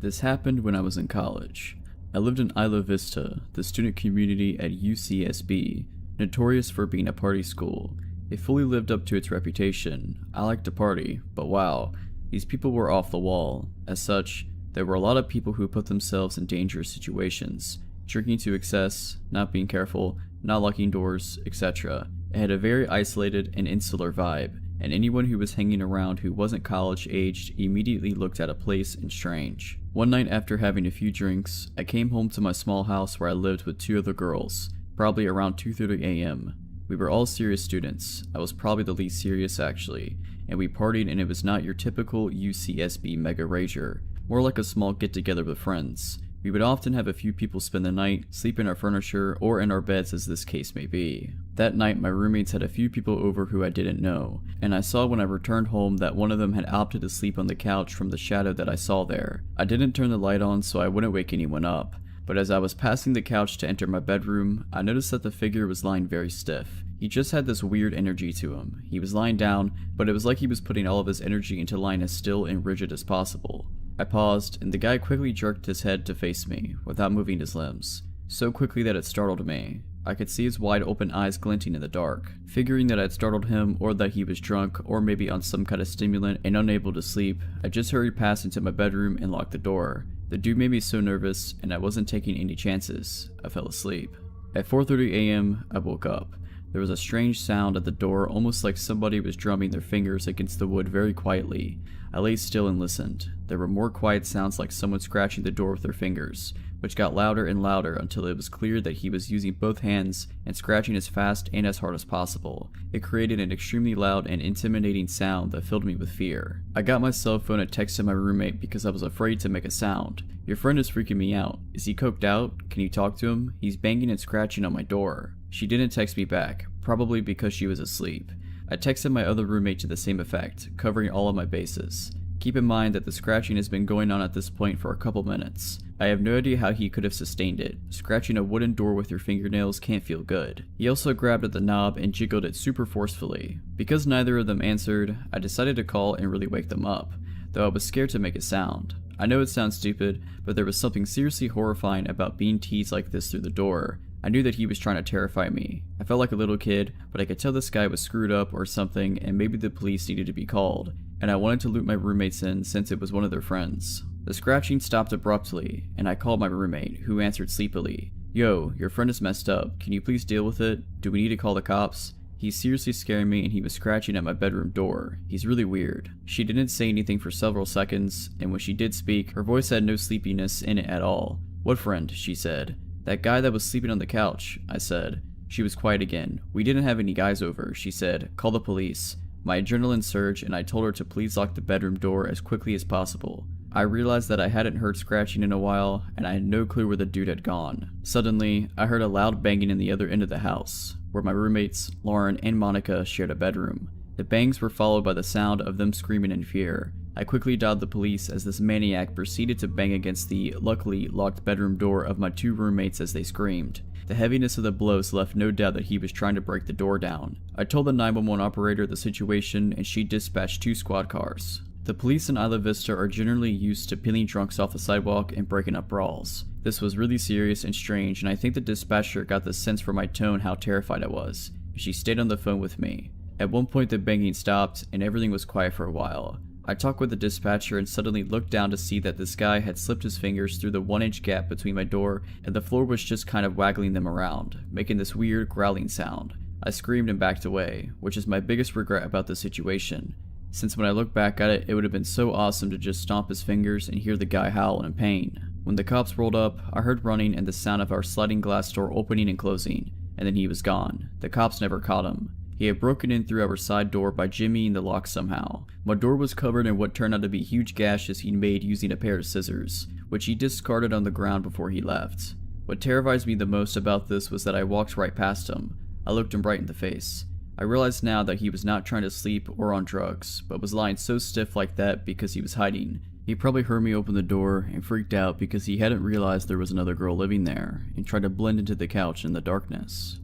This happened when I was in college. I lived in Isla Vista, the student community at UCSB, notorious for being a party school. It fully lived up to its reputation. I liked to party, but wow, these people were off the wall. As such, there were a lot of people who put themselves in dangerous situations, drinking to excess, not being careful, not locking doors, etc. It had a very isolated and insular vibe, and anyone who was hanging around who wasn't college-aged immediately looked at a place and strange. One night after having a few drinks, I came home to my small house where I lived with 2 other girls, probably around 2:30 a.m. We were all serious students. I was probably the least serious actually, and we partied, and it was not your typical UCSB mega rager, more like a small get-together with friends. We would often have a few people spend the night, sleep in our furniture, or in our beds as this case may be. That night, my roommates had a few people over who I didn't know, and I saw when I returned home that one of them had opted to sleep on the couch from the shadow that I saw there. I didn't turn the light on so I wouldn't wake anyone up, but as I was passing the couch to enter my bedroom, I noticed that the figure was lying very stiff. He just had this weird energy to him. He was lying down, but it was like he was putting all of his energy into lying as still and rigid as possible. I paused, and the guy quickly jerked his head to face me, without moving his limbs. So quickly that it startled me. I could see his wide open eyes glinting in the dark. Figuring that I'd startled him, or that he was drunk, or maybe on some kind of stimulant and unable to sleep, I just hurried past into my bedroom and locked the door. The dude made me so nervous, and I wasn't taking any chances. I fell asleep. At 4:30 a.m., I woke up. There was a strange sound at the door, almost like somebody was drumming their fingers against the wood very quietly. I lay still and listened. There were more quiet sounds like someone scratching the door with their fingers, which got louder and louder until it was clear that he was using both hands and scratching as fast and as hard as possible. It created an extremely loud and intimidating sound that filled me with fear. I got my cell phone and texted my roommate because I was afraid to make a sound. "Your friend is freaking me out. Is he coked out? Can you talk to him? He's banging and scratching on my door." She didn't text me back, probably because she was asleep. I texted my other roommate to the same effect, covering all of my bases. Keep in mind that the scratching has been going on at this point for a couple minutes. I have no idea how he could have sustained it. Scratching a wooden door with your fingernails can't feel good. He also grabbed at the knob and jiggled it super forcefully. Because neither of them answered, I decided to call and really wake them up, though I was scared to make a sound. I know it sounds stupid, but there was something seriously horrifying about being teased like this through the door. I knew that he was trying to terrify me. I felt like a little kid, but I could tell this guy was screwed up or something, and maybe the police needed to be called, and I wanted to loop my roommates in since it was one of their friends. The scratching stopped abruptly, and I called my roommate, who answered sleepily. "Yo, your friend is messed up. Can you please deal with it? Do we need to call the cops? He's seriously scaring me, and he was scratching at my bedroom door. He's really weird." She didn't say anything for several seconds, and when she did speak, her voice had no sleepiness in it at all. "What friend?" she said. "That guy that was sleeping on the couch," I said. She was quiet again. "We didn't have any guys over," she said. "Call the police." My adrenaline surged, and I told her to please lock the bedroom door as quickly as possible. I realized that I hadn't heard scratching in a while, and I had no clue where the dude had gone. Suddenly, I heard a loud banging in the other end of the house, where my roommates, Lauren and Monica, shared a bedroom. The bangs were followed by the sound of them screaming in fear. I quickly dialed the police as this maniac proceeded to bang against the luckily locked bedroom door of my 2 roommates as they screamed. The heaviness of the blows left no doubt that he was trying to break the door down. I told the 911 operator the situation and she dispatched 2 squad cars. The police in Isla Vista are generally used to peeling drunks off the sidewalk and breaking up brawls. This was really serious and strange, and I think the dispatcher got the sense from my tone how terrified I was. She stayed on the phone with me. At one point the banging stopped and everything was quiet for a while. I talked with the dispatcher and suddenly looked down to see that this guy had slipped his fingers through the 1-inch gap between my door and the floor was just kind of waggling them around, making this weird growling sound. I screamed and backed away, which is my biggest regret about the situation, since when I look back at it, it would have been so awesome to just stomp his fingers and hear the guy howl in pain. When the cops rolled up, I heard running and the sound of our sliding glass door opening and closing, and then he was gone. The cops never caught him. He had broken in through our side door by jimmying the lock somehow. My door was covered in what turned out to be huge gashes he'd made using a pair of scissors, which he discarded on the ground before he left. What terrifies me the most about this was that I walked right past him. I looked him right in the face. I realized now that he was not trying to sleep or on drugs, but was lying so stiff like that because he was hiding. He probably heard me open the door and freaked out because he hadn't realized there was another girl living there and tried to blend into the couch in the darkness.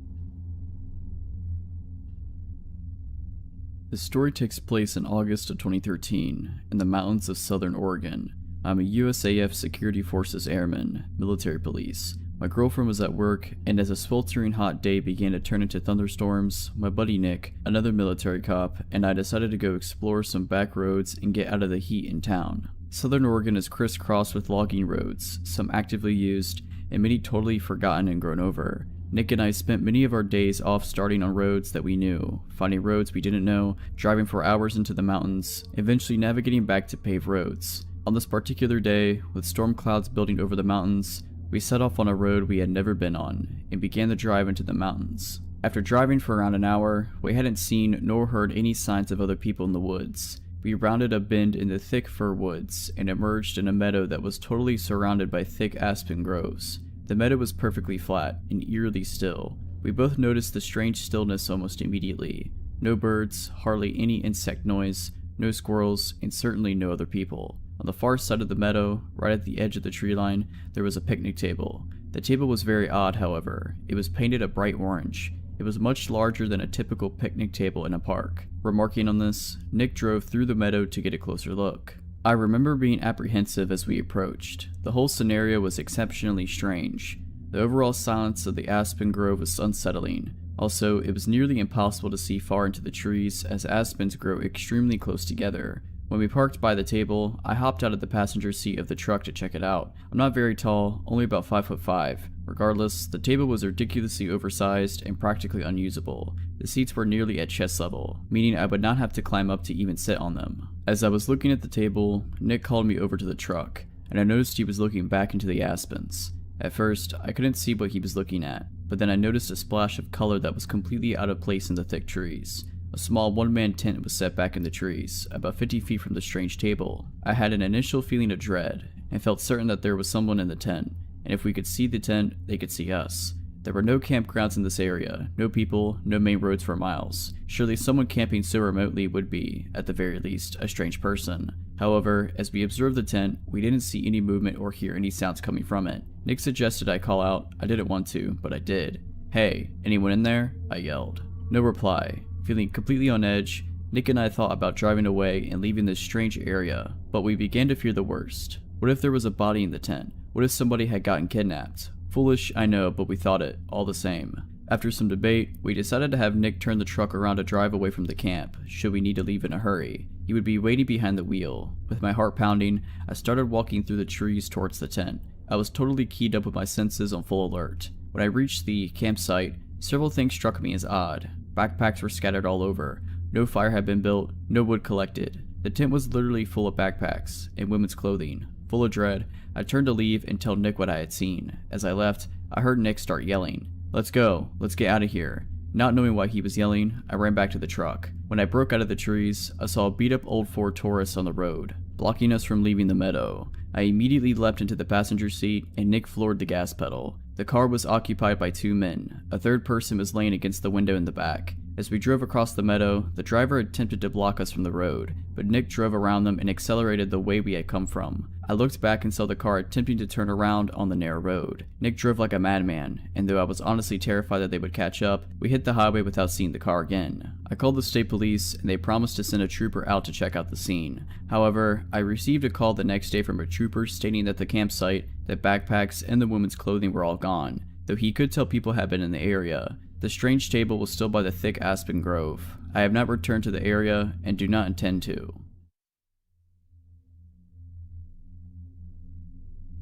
This story takes place in August of 2013 in the mountains of southern Oregon. I'm a USAF Security Forces Airman, military police. My girlfriend was at work, and as a sweltering hot day began to turn into thunderstorms, my buddy Nick, another military cop, and I decided to go explore some back roads and get out of the heat in town. Southern Oregon is crisscrossed with logging roads, some actively used, and many totally forgotten and grown over. Nick and I spent many of our days off starting on roads that we knew, finding roads we didn't know, driving for hours into the mountains, eventually navigating back to paved roads. On this particular day, with storm clouds building over the mountains, we set off on a road we had never been on, and began the drive into the mountains. After driving for around an hour, we hadn't seen nor heard any signs of other people in the woods. We rounded a bend in the thick fir woods, and emerged in a meadow that was totally surrounded by thick aspen groves. The meadow was perfectly flat, and eerily still. We both noticed the strange stillness almost immediately. No birds, hardly any insect noise, no squirrels, and certainly no other people. On the far side of the meadow, right at the edge of the tree line, there was a picnic table. The table was very odd, however. It was painted a bright orange. It was much larger than a typical picnic table in a park. Remarking on this, Nick drove through the meadow to get a closer look. I remember being apprehensive as we approached. The whole scenario was exceptionally strange. The overall silence of the aspen grove was unsettling. Also, it was nearly impossible to see far into the trees as aspens grow extremely close together. When we parked by the table, I hopped out of the passenger seat of the truck to check it out. I'm not very tall, only about 5'5". Regardless, the table was ridiculously oversized and practically unusable. The seats were nearly at chest level, meaning I would not have to climb up to even sit on them. As I was looking at the table, Nick called me over to the truck, and I noticed he was looking back into the aspens. At first, I couldn't see what he was looking at, but then I noticed a splash of color that was completely out of place in the thick trees. A small one-man tent was set back in the trees, about 50 feet from the strange table. I had an initial feeling of dread, and felt certain that there was someone in the tent, and if we could see the tent, they could see us. There were no campgrounds in this area, no people, no main roads for miles. Surely someone camping so remotely would be, at the very least, a strange person. However, as we observed the tent, we didn't see any movement or hear any sounds coming from it. Nick suggested I call out. I didn't want to, but I did. "Hey, anyone in there?" I yelled. No reply. Feeling completely on edge, Nick and I thought about driving away and leaving this strange area, but we began to fear the worst. What if there was a body in the tent? What if somebody had gotten kidnapped? Foolish, I know, but we thought it, all the same. After some debate, we decided to have Nick turn the truck around to drive away from the camp, should we need to leave in a hurry. He would be waiting behind the wheel. With my heart pounding, I started walking through the trees towards the tent. I was totally keyed up with my senses on full alert. When I reached the campsite, several things struck me as odd. Backpacks were scattered all over. No fire had been built, no wood collected. The tent was literally full of backpacks and women's clothing. Full of dread, I turned to leave and tell Nick what I had seen. As I left, I heard Nick start yelling, "Let's go, let's get out of here." Not knowing why he was yelling, I ran back to the truck. When I broke out of the trees, I saw a beat-up old Ford Taurus on the road, blocking us from leaving the meadow. I immediately leapt into the passenger seat and Nick floored the gas pedal. The car was occupied by 2 men. A third person was laying against the window in the back. As we drove across the meadow, the driver attempted to block us from the road, but Nick drove around them and accelerated the way we had come from. I looked back and saw the car attempting to turn around on the narrow road. Nick drove like a madman, and though I was honestly terrified that they would catch up, we hit the highway without seeing the car again. I called the state police, and they promised to send a trooper out to check out the scene. However, I received a call the next day from a trooper stating that the campsite, the backpacks, and the woman's clothing were all gone, though he could tell people had been in the area. The strange table was still by the thick aspen grove. I have not returned to the area and do not intend to.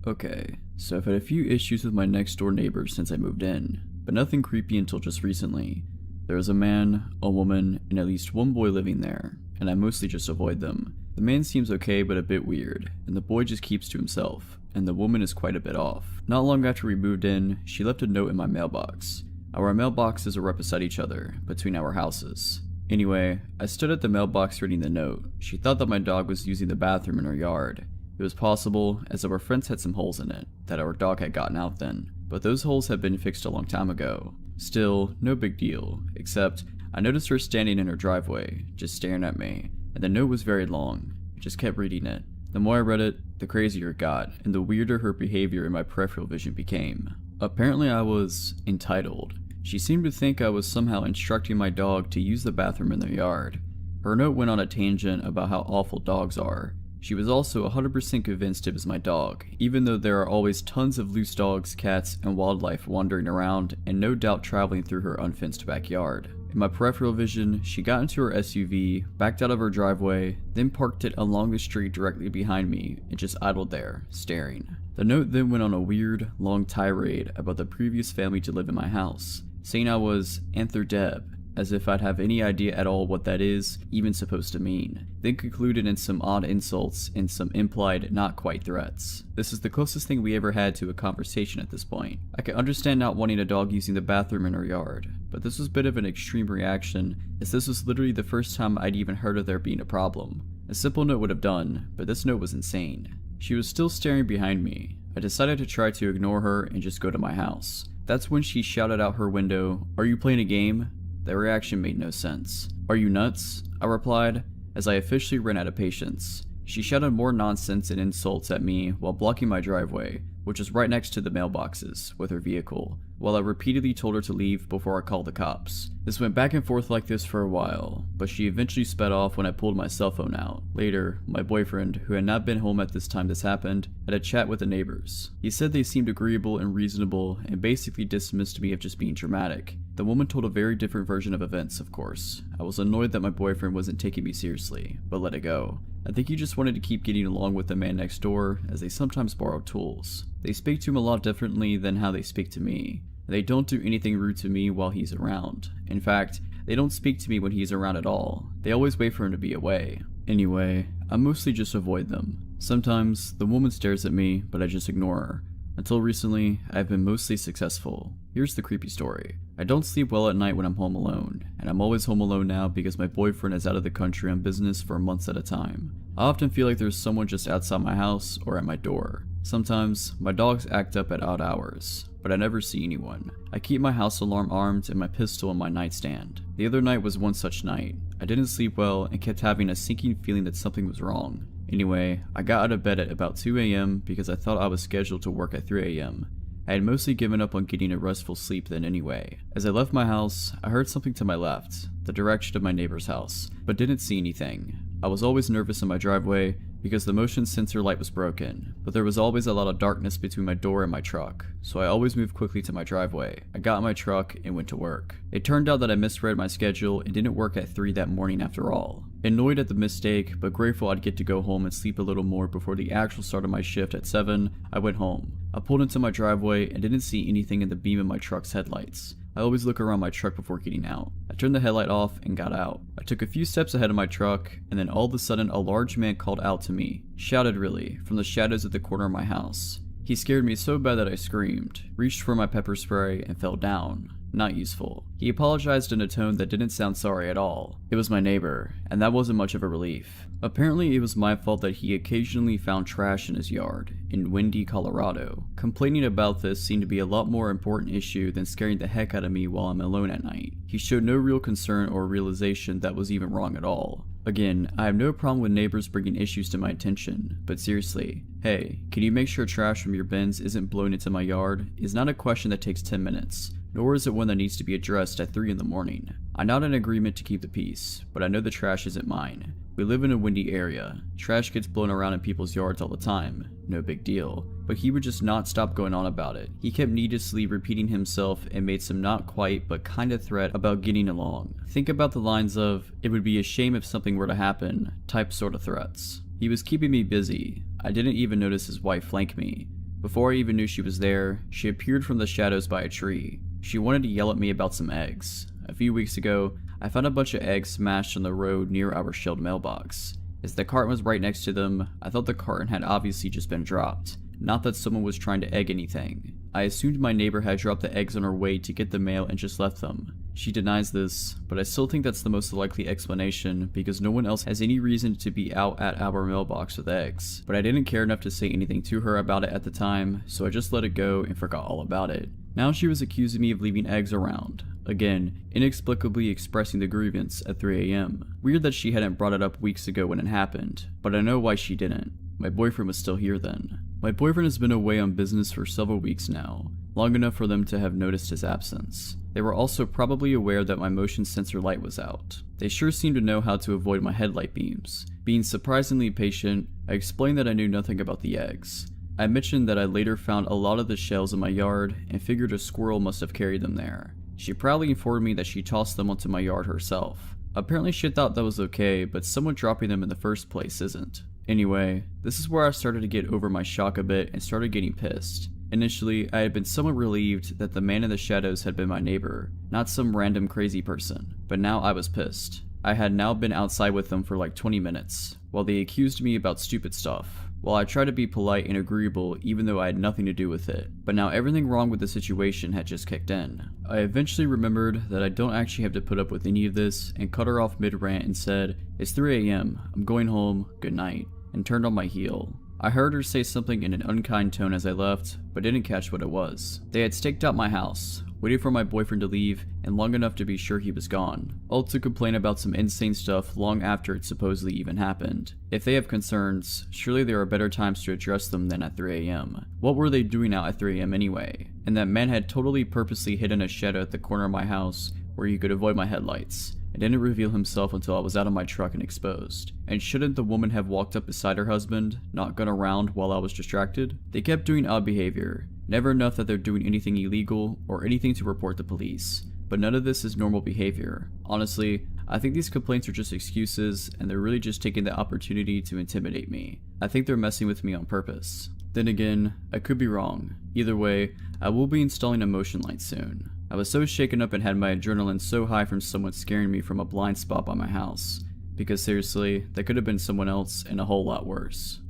Okay, so I've had a few issues with my next door neighbors since I moved in, but nothing creepy until just recently. There is a man, a woman, and at least one boy living there, and I mostly just avoid them. The man seems okay but a bit weird, and the boy just keeps to himself, and the woman is quite a bit off. Not long after we moved in, she left a note in my mailbox. Our mailboxes are right beside each other, between our houses. Anyway, I stood at the mailbox reading the note. She thought that my dog was using the bathroom in her yard. It was possible, as our fence had some holes in it, that our dog had gotten out then, but those holes had been fixed a long time ago. Still, no big deal, except I noticed her standing in her driveway, just staring at me, and the note was very long. I just kept reading it. The more I read it, the crazier it got, and the weirder her behavior in my peripheral vision became. Apparently I was entitled. She seemed to think I was somehow instructing my dog to use the bathroom in their yard. Her note went on a tangent about how awful dogs are. She was also 100% convinced it was my dog, even though there are always tons of loose dogs, cats, and wildlife wandering around and no doubt traveling through her unfenced backyard. In my peripheral vision, she got into her SUV, backed out of her driveway, then parked it along the street directly behind me and just idled there, staring. The note then went on a weird, long tirade about the previous family to live in my house, saying I was Antherdeb, as if I'd have any idea at all what that is even supposed to mean, then concluded in some odd insults and some implied not quite threats. This is the closest thing we ever had to a conversation at this point. I can understand not wanting a dog using the bathroom in her yard, but this was a bit of an extreme reaction, as this was literally the first time I'd even heard of there being a problem. A simple note would have done, but this note was insane. She was still staring behind me. I decided to try to ignore her and just go to my house. That's when she shouted out her window, "Are you playing a game?" The reaction made no sense. "Are you nuts?" I replied, as I officially ran out of patience. She shouted more nonsense and insults at me while blocking my driveway, which was right next to the mailboxes, with her vehicle, while I repeatedly told her to leave before I called the cops. This went back and forth like this for a while, but she eventually sped off when I pulled my cell phone out. Later, my boyfriend, who had not been home at this time this happened, had a chat with the neighbors. He said they seemed agreeable and reasonable and basically dismissed me of just being dramatic. The woman told a very different version of events, of course. I was annoyed that my boyfriend wasn't taking me seriously, but let it go. I think he just wanted to keep getting along with the man next door, as they sometimes borrow tools. They speak to him a lot differently than how they speak to me. They don't do anything rude to me while he's around. In fact, they don't speak to me when he's around at all. They always wait for him to be away. Anyway, I mostly just avoid them. Sometimes, the woman stares at me, but I just ignore her. Until recently, I've been mostly successful. Here's the creepy story. I don't sleep well at night when I'm home alone, and I'm always home alone now because my boyfriend is out of the country on business for months at a time. I often feel like there's someone just outside my house or at my door. Sometimes, my dogs act up at odd hours, but I never see anyone. I keep my house alarm armed and my pistol on my nightstand. The other night was one such night. I didn't sleep well and kept having a sinking feeling that something was wrong. Anyway, I got out of bed at about 2 a.m. because I thought I was scheduled to work at 3 a.m. I had mostly given up on getting a restful sleep then anyway. As I left my house, I heard something to my left, the direction of my neighbor's house, but didn't see anything. I was always nervous in my driveway because the motion sensor light was broken, but there was always a lot of darkness between my door and my truck, so I always moved quickly to my driveway. I got in my truck and went to work. It turned out that I misread my schedule and didn't work at 3 that morning after all. Annoyed at the mistake, but grateful I'd get to go home and sleep a little more before the actual start of my shift at 7, I went home. I pulled into my driveway and didn't see anything in the beam of my truck's headlights. I always look around my truck before getting out. I turned the headlight off and got out. I took a few steps ahead of my truck, and then all of a sudden a large man called out to me, shouted really, from the shadows at the corner of my house. He scared me so bad that I screamed, reached for my pepper spray, and fell down. not useful. He apologized in a tone that didn't sound sorry at all. It was my neighbor, and that wasn't much of a relief. Apparently, it was my fault that he occasionally found trash in his yard, in windy Colorado. Complaining about this seemed to be a lot more important issue than scaring the heck out of me while I'm alone at night. He showed no real concern or realization that was even wrong at all. Again, I have no problem with neighbors bringing issues to my attention, but seriously, hey, can you make sure trash from your bins isn't blown into my yard is not a question that takes 10 minutes, nor is it one that needs to be addressed at 3 in the morning. I'm not in agreement to keep the peace, but I know the trash isn't mine. We live in a windy area. Trash gets blown around in people's yards all the time. No big deal. But he would just not stop going on about it. He kept needlessly repeating himself and made some not quite but kinda threat about getting along. Think about the lines of, "It would be a shame if something were to happen," type sorta threats. He was keeping me busy. I didn't even notice his wife flank me. Before I even knew she was there, she appeared from the shadows by a tree. She wanted to yell at me about some eggs. A few weeks ago, I found a bunch of eggs smashed on the road near our shelved mailbox. As the carton was right next to them, I thought the carton had obviously just been dropped, not that someone was trying to egg anything. I assumed my neighbor had dropped the eggs on her way to get the mail and just left them. She denies this, but I still think that's the most likely explanation because no one else has any reason to be out at our mailbox with eggs. But I didn't care enough to say anything to her about it at the time, so I just let it go and forgot all about it. Now she was accusing me of leaving eggs around. Again, inexplicably expressing the grievance at 3 AM. Weird that she hadn't brought it up weeks ago when it happened, but I know why she didn't. My boyfriend was still here then. My boyfriend has been away on business for several weeks now, long enough for them to have noticed his absence. They were also probably aware that my motion sensor light was out. They sure seemed to know how to avoid my headlight beams. Being surprisingly patient, I explained that I knew nothing about the eggs. I mentioned that I later found a lot of the shells in my yard and figured a squirrel must have carried them there. She proudly informed me that she tossed them onto my yard herself. Apparently she thought that was okay, but someone dropping them in the first place isn't. Anyway, this is where I started to get over my shock a bit and started getting pissed. Initially, I had been somewhat relieved that the man in the shadows had been my neighbor, not some random crazy person, but now I was pissed. I had now been outside with them for like 20 minutes, while they accused me about stupid stuff. While I tried to be polite and agreeable even though I had nothing to do with it, but now everything wrong with the situation had just kicked in. I eventually remembered that I don't actually have to put up with any of this and cut her off mid-rant and said, "It's 3 AM, I'm going home, good night," and turned on my heel. I heard her say something in an unkind tone as I left, but didn't catch what it was. They had staked out my house, waited for my boyfriend to leave, and long enough to be sure he was gone, all to complain about some insane stuff long after it supposedly even happened. If they have concerns, surely there are better times to address them than at 3 AM. What were they doing out at 3 AM anyway? And that man had totally purposely hidden a shadow at the corner of my house where he could avoid my headlights. and didn't reveal himself until I was out of my truck and exposed. And shouldn't the woman have walked up beside her husband, not gone around while I was distracted? They kept doing odd behavior, never enough that they're doing anything illegal or anything to report the police. But none of this is normal behavior. Honestly, I think these complaints are just excuses, and they're really just taking the opportunity to intimidate me. I think they're messing with me on purpose. Then again, I could be wrong. Either way, I will be installing a motion light soon. I was so shaken up and had my adrenaline so high from someone scaring me from a blind spot by my house. Because seriously, that could have been someone else and a whole lot worse.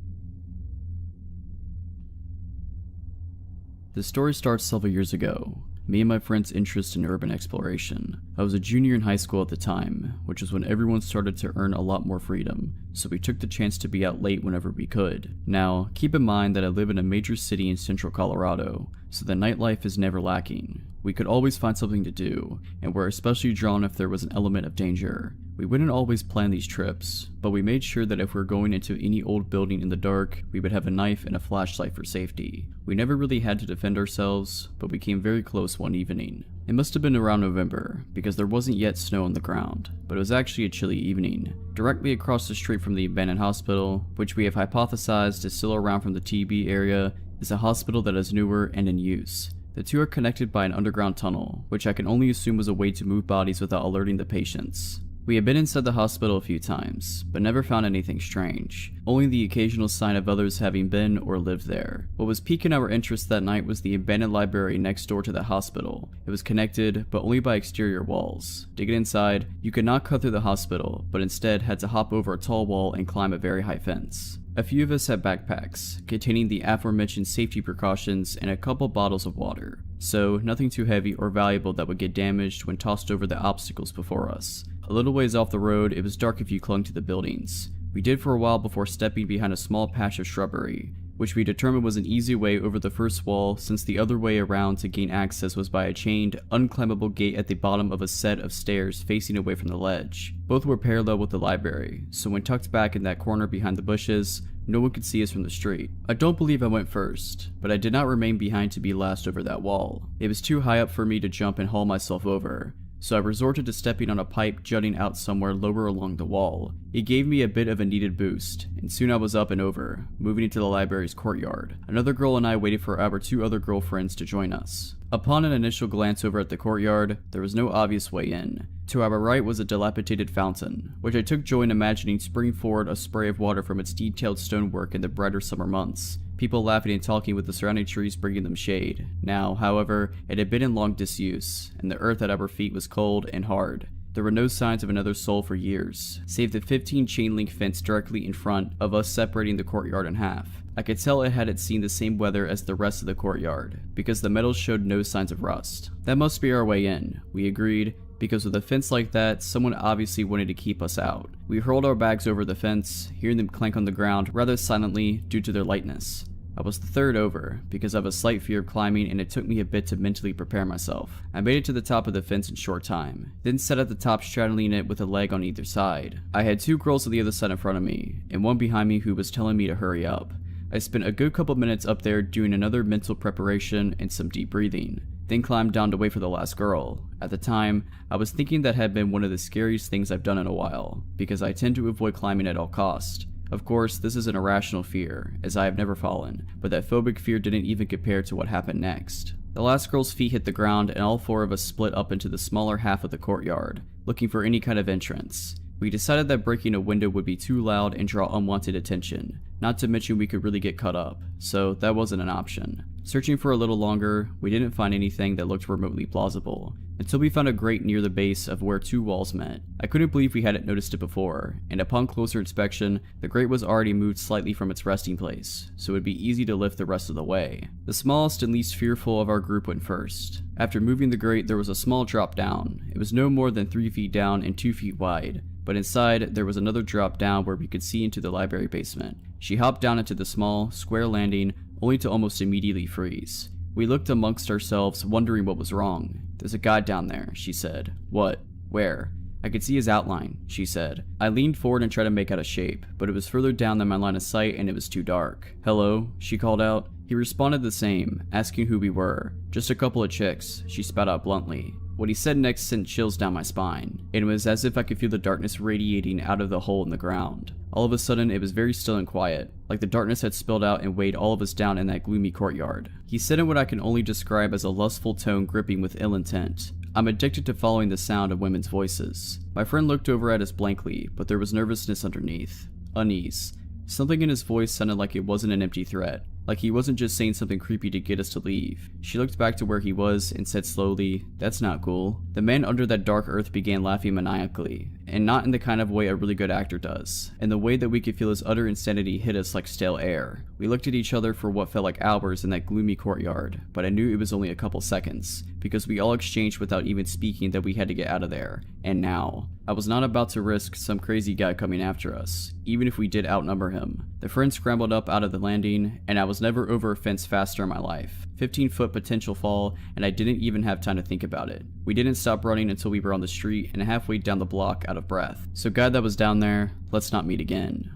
The story starts several years ago. Me and my friend's interest in urban exploration. I was a junior in high school at the time, which was when everyone started to earn a lot more freedom, so we took the chance to be out late whenever we could. Now, keep in mind that I live in a major city in central Colorado, so the nightlife is never lacking. We could always find something to do, and were especially drawn if there was an element of danger. We wouldn't always plan these trips, but we made sure that if we were going into any old building in the dark, we would have a knife and a flashlight for safety. We never really had to defend ourselves, but we came very close one evening. It must have been around November, because there wasn't yet snow on the ground, but it was actually a chilly evening. Directly across the street from the abandoned hospital, which we have hypothesized is still around from the TB area, is a hospital that is newer and in use. The two are connected by an underground tunnel, which I can only assume was a way to move bodies without alerting the patients. We had been inside the hospital a few times, but never found anything strange, only the occasional sign of others having been or lived there. What was piquing our interest that night was the abandoned library next door to the hospital. It was connected, but only by exterior walls. To get inside, you could not cut through the hospital, but instead had to hop over a tall wall and climb a very high fence. A few of us had backpacks, containing the aforementioned safety precautions and a couple bottles of water. so nothing too heavy or valuable that would get damaged when tossed over the obstacles before us. A little ways off the road, it was dark if you clung to the buildings. We did for a while before stepping behind a small patch of shrubbery, which we determined was an easy way over the first wall, since the other way around to gain access was by a chained, unclimbable gate at the bottom of a set of stairs facing away from the ledge. Both were parallel with the library, so when tucked back in that corner behind the bushes, no one could see us from the street. I don't believe I went first, but I did not remain behind to be last over that wall. It was too high up for me to jump and haul myself over, so I resorted to stepping on a pipe jutting out somewhere lower along the wall. It gave me a bit of a needed boost, and soon I was up and over, moving into the library's courtyard. Another girl and I waited for our 2 other girlfriends to join us. Upon an initial glance over at the courtyard, there was no obvious way in. To our right was a dilapidated fountain, which I took joy in imagining springing forward a spray of water from its detailed stonework in the brighter summer months. People laughing and talking with the surrounding trees bringing them shade. Now, however, it had been in long disuse, and the earth at our feet was cold and hard. There were no signs of another soul for years, save the 15 chain link fence directly in front of us separating the courtyard in half. I could tell it hadn't seen the same weather as the rest of the courtyard, because the metal showed no signs of rust. That must be our way in, we agreed, because with a fence like that, someone obviously wanted to keep us out. We hurled our bags over the fence, hearing them clank on the ground rather silently due to their lightness. I was the third over, because I have a slight fear of climbing and it took me a bit to mentally prepare myself. I made it to the top of the fence in short time, then sat at the top straddling it with a leg on either side. I had 2 girls on the other side in front of me, and one behind me who was telling me to hurry up. I spent a good couple minutes up there doing another mental preparation and some deep breathing, then climbed down to wait for the last girl. At the time, I was thinking that had been one of the scariest things I've done in a while, because I tend to avoid climbing at all costs. Of course, this is an irrational fear, as I have never fallen, but that phobic fear didn't even compare to what happened next. The last girl's feet hit the ground and all 4 of us split up into the smaller half of the courtyard, looking for any kind of entrance. We decided that breaking a window would be too loud and draw unwanted attention, not to mention we could really get cut up, so that wasn't an option. Searching for a little longer, we didn't find anything that looked remotely plausible, until we found a grate near the base of where 2 walls met. I couldn't believe we hadn't noticed it before, and upon closer inspection, the grate was already moved slightly from its resting place, so it would be easy to lift the rest of the way. The smallest and least fearful of our group went first. After moving the grate, there was a small drop down. It was no more than 3 feet down and 2 feet wide, but inside, there was another drop down where we could see into the library basement. She hopped down into the small, square landing, only to almost immediately freeze. We looked amongst ourselves, wondering what was wrong. "There's a guy down there," she said. "What? Where?" "I could see his outline," she said. I leaned forward and tried to make out a shape, but it was further down than my line of sight and it was too dark. "Hello?" she called out. He responded the same, asking who we were. "Just a couple of chicks," she spat out bluntly. What he said next sent chills down my spine. It was as if I could feel the darkness radiating out of the hole in the ground. All of a sudden, it was very still and quiet, like the darkness had spilled out and weighed all of us down in that gloomy courtyard. He said in what I can only describe as a lustful tone gripping with ill intent. I'm addicted to following the sound of women's voices. My friend looked over at us blankly, but there was nervousness underneath. Unease. Something in his voice sounded like it wasn't an empty threat. Like he wasn't just saying something creepy to get us to leave. She looked back to where he was and said slowly, "That's not cool." The man under that dark earth began laughing maniacally, and not in the kind of way a really good actor does. In the way that we could feel his utter insanity hit us like stale air. We looked at each other for what felt like hours in that gloomy courtyard, but I knew it was only a couple seconds, because we all exchanged without even speaking that we had to get out of there. And now, I was not about to risk some crazy guy coming after us, even if we did outnumber him. The friend scrambled up out of the landing, and I was never over a fence faster in my life. 15-foot potential fall, and I didn't even have time to think about it. We didn't stop running until we were on the street and halfway down the block out of breath. So guy that was down there, let's not meet again.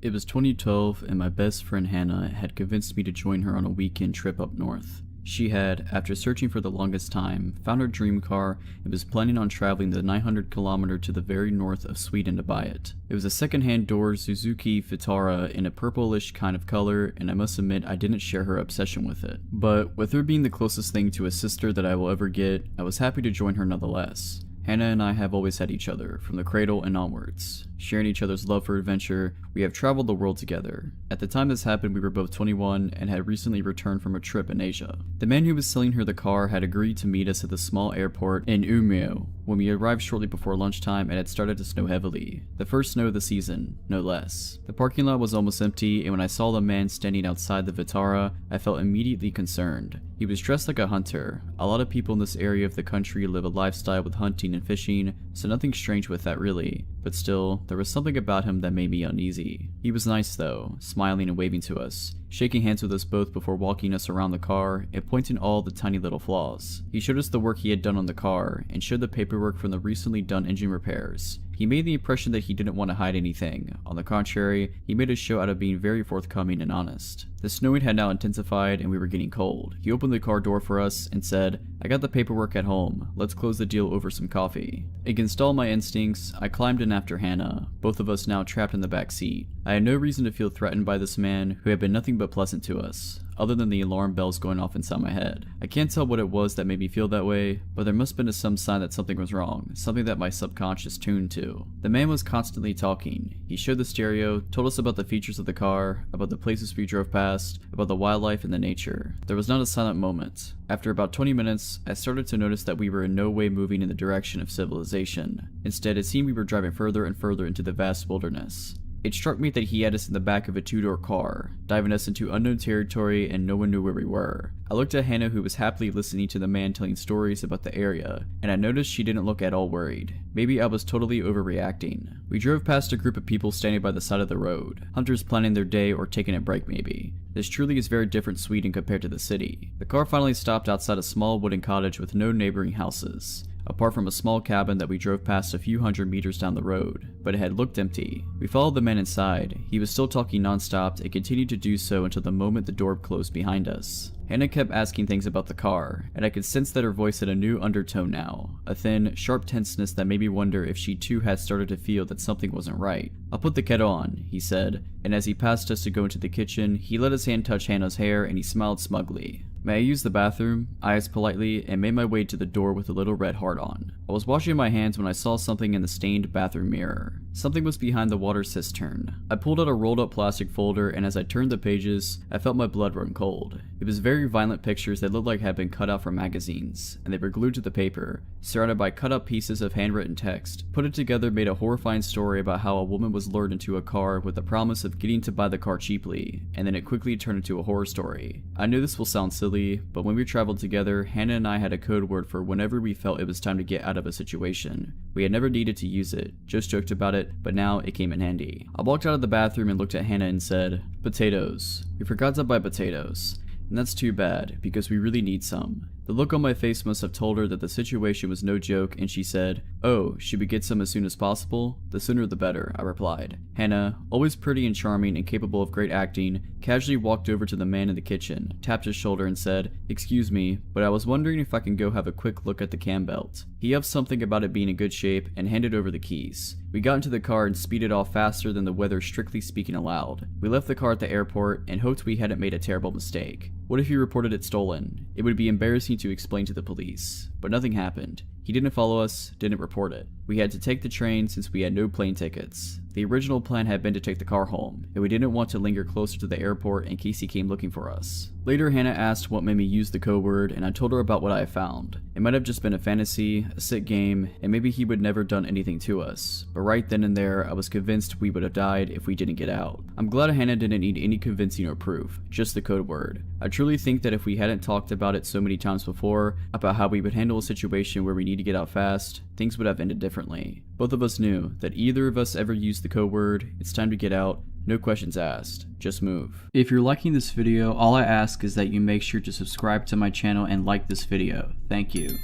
It was 2012 and my best friend Hannah had convinced me to join her on a weekend trip up north. She had, after searching for the longest time, found her dream car and was planning on traveling the 900-kilometer to the very north of Sweden to buy it. It was a second-hand door Suzuki Vitara in a purplish kind of color, and I must admit I didn't share her obsession with it. But with her being the closest thing to a sister that I will ever get, I was happy to join her nonetheless. Hannah and I have always had each other, from the cradle and onwards. Sharing each other's love for adventure, we have traveled the world together. At the time this happened, we were both 21 and had recently returned from a trip in Asia. The man who was selling her the car had agreed to meet us at the small airport in Umeå when we arrived shortly before lunchtime and it had started to snow heavily. The first snow of the season, no less. The parking lot was almost empty, and when I saw the man standing outside the Vitara, I felt immediately concerned. He was dressed like a hunter. A lot of people in this area of the country live a lifestyle with hunting and fishing, so nothing strange with that really. But still, there was something about him that made me uneasy. He was nice though, smiling and waving to us, shaking hands with us both before walking us around the car and pointing all the tiny little flaws. He showed us the work he had done on the car and showed the paperwork from the recently done engine repairs. He made the impression that he didn't want to hide anything. On the contrary, he made a show out of being very forthcoming and honest. The snowing had now intensified and we were getting cold. He opened the car door for us and said, "I got the paperwork at home. Let's close the deal over some coffee." Against all my instincts, I climbed in after Hannah, both of us now trapped in the back seat. I had no reason to feel threatened by this man who had been nothing but pleasant to us, other than the alarm bells going off inside my head. I can't tell what it was that made me feel that way, but there must have been some sign that something was wrong, something that my subconscious tuned to. The man was constantly talking. He showed the stereo, told us about the features of the car, about the places we drove past, about the wildlife and the nature. There was not a silent moment. After about 20 minutes, I started to notice that we were in no way moving in the direction of civilization. Instead, it seemed we were driving further and further into the vast wilderness. It struck me that he had us in the back of a two-door car, diving us into unknown territory, and no one knew where we were. I looked at Hannah, who was happily listening to the man telling stories about the area, and I noticed she didn't look at all worried. Maybe I was totally overreacting. We drove past a group of people standing by the side of the road, hunters planning their day or taking a break maybe. This truly is very different Sweden compared to the city. The car finally stopped outside a small wooden cottage with no neighboring houses, apart from a small cabin that we drove past a few hundred meters down the road, but it had looked empty. We followed the man inside. He was still talking non-stop and continued to do so until the moment the door closed behind us. Hannah kept asking things about the car, and I could sense that her voice had a new undertone now, a thin, sharp tenseness that made me wonder if she too had started to feel that something wasn't right. "I'll put the kettle on," he said, and as he passed us to go into the kitchen, he let his hand touch Hannah's hair and he smiled smugly. "May I use the bathroom?" I asked politely and made my way to the door with a little red heart on. I was washing my hands when I saw something in the stained bathroom mirror. Something was behind the water cistern. I pulled out a rolled up plastic folder, and as I turned the pages, I felt my blood run cold. It was very violent pictures that looked like had been cut out from magazines, and they were glued to the paper, surrounded by cut up pieces of handwritten text. Put it together made a horrifying story about how a woman was lured into a car with the promise of getting to buy the car cheaply, and then it quickly turned into a horror story. I know this will sound silly, but when we traveled together, Hannah and I had a code word for whenever we felt it was time to get out of a situation. We had never needed to use it, just joked about it, but now it came in handy. I walked out of the bathroom and looked at Hannah and said, "Potatoes. We forgot to buy potatoes. And that's too bad, because we really need some." The look on my face must have told her that the situation was no joke, and she said, "Oh, should we get some as soon as possible?" "The sooner the better," I replied. Hannah, always pretty and charming and capable of great acting, casually walked over to the man in the kitchen, tapped his shoulder and said, "Excuse me, but I was wondering if I can go have a quick look at the cam belt." He huffed something about it being in good shape and handed over the keys. We got into the car and speeded off faster than the weather strictly speaking allowed. We left the car at the airport and hoped we hadn't made a terrible mistake. What if he reported it stolen? It would be embarrassing to explain to the police. But nothing happened. He didn't follow us, didn't report it. We had to take the train since we had no plane tickets. The original plan had been to take the car home, and we didn't want to linger closer to the airport in case he came looking for us. Later, Hannah asked what made me use the code word, and I told her about what I had found. It might have just been a fantasy, a sick game, and maybe he would never done anything to us. But right then and there, I was convinced we would have died if we didn't get out. I'm glad Hannah didn't need any convincing or proof, just the code word. I truly think that if we hadn't talked about it so many times before, about how we would handle a situation where we need to get out fast, things would have ended differently. Both of us knew that either of us ever used the code word, it's time to get out, no questions asked, just move. If you're liking this video, all I ask is that you make sure to subscribe to my channel and like this video. Thank you.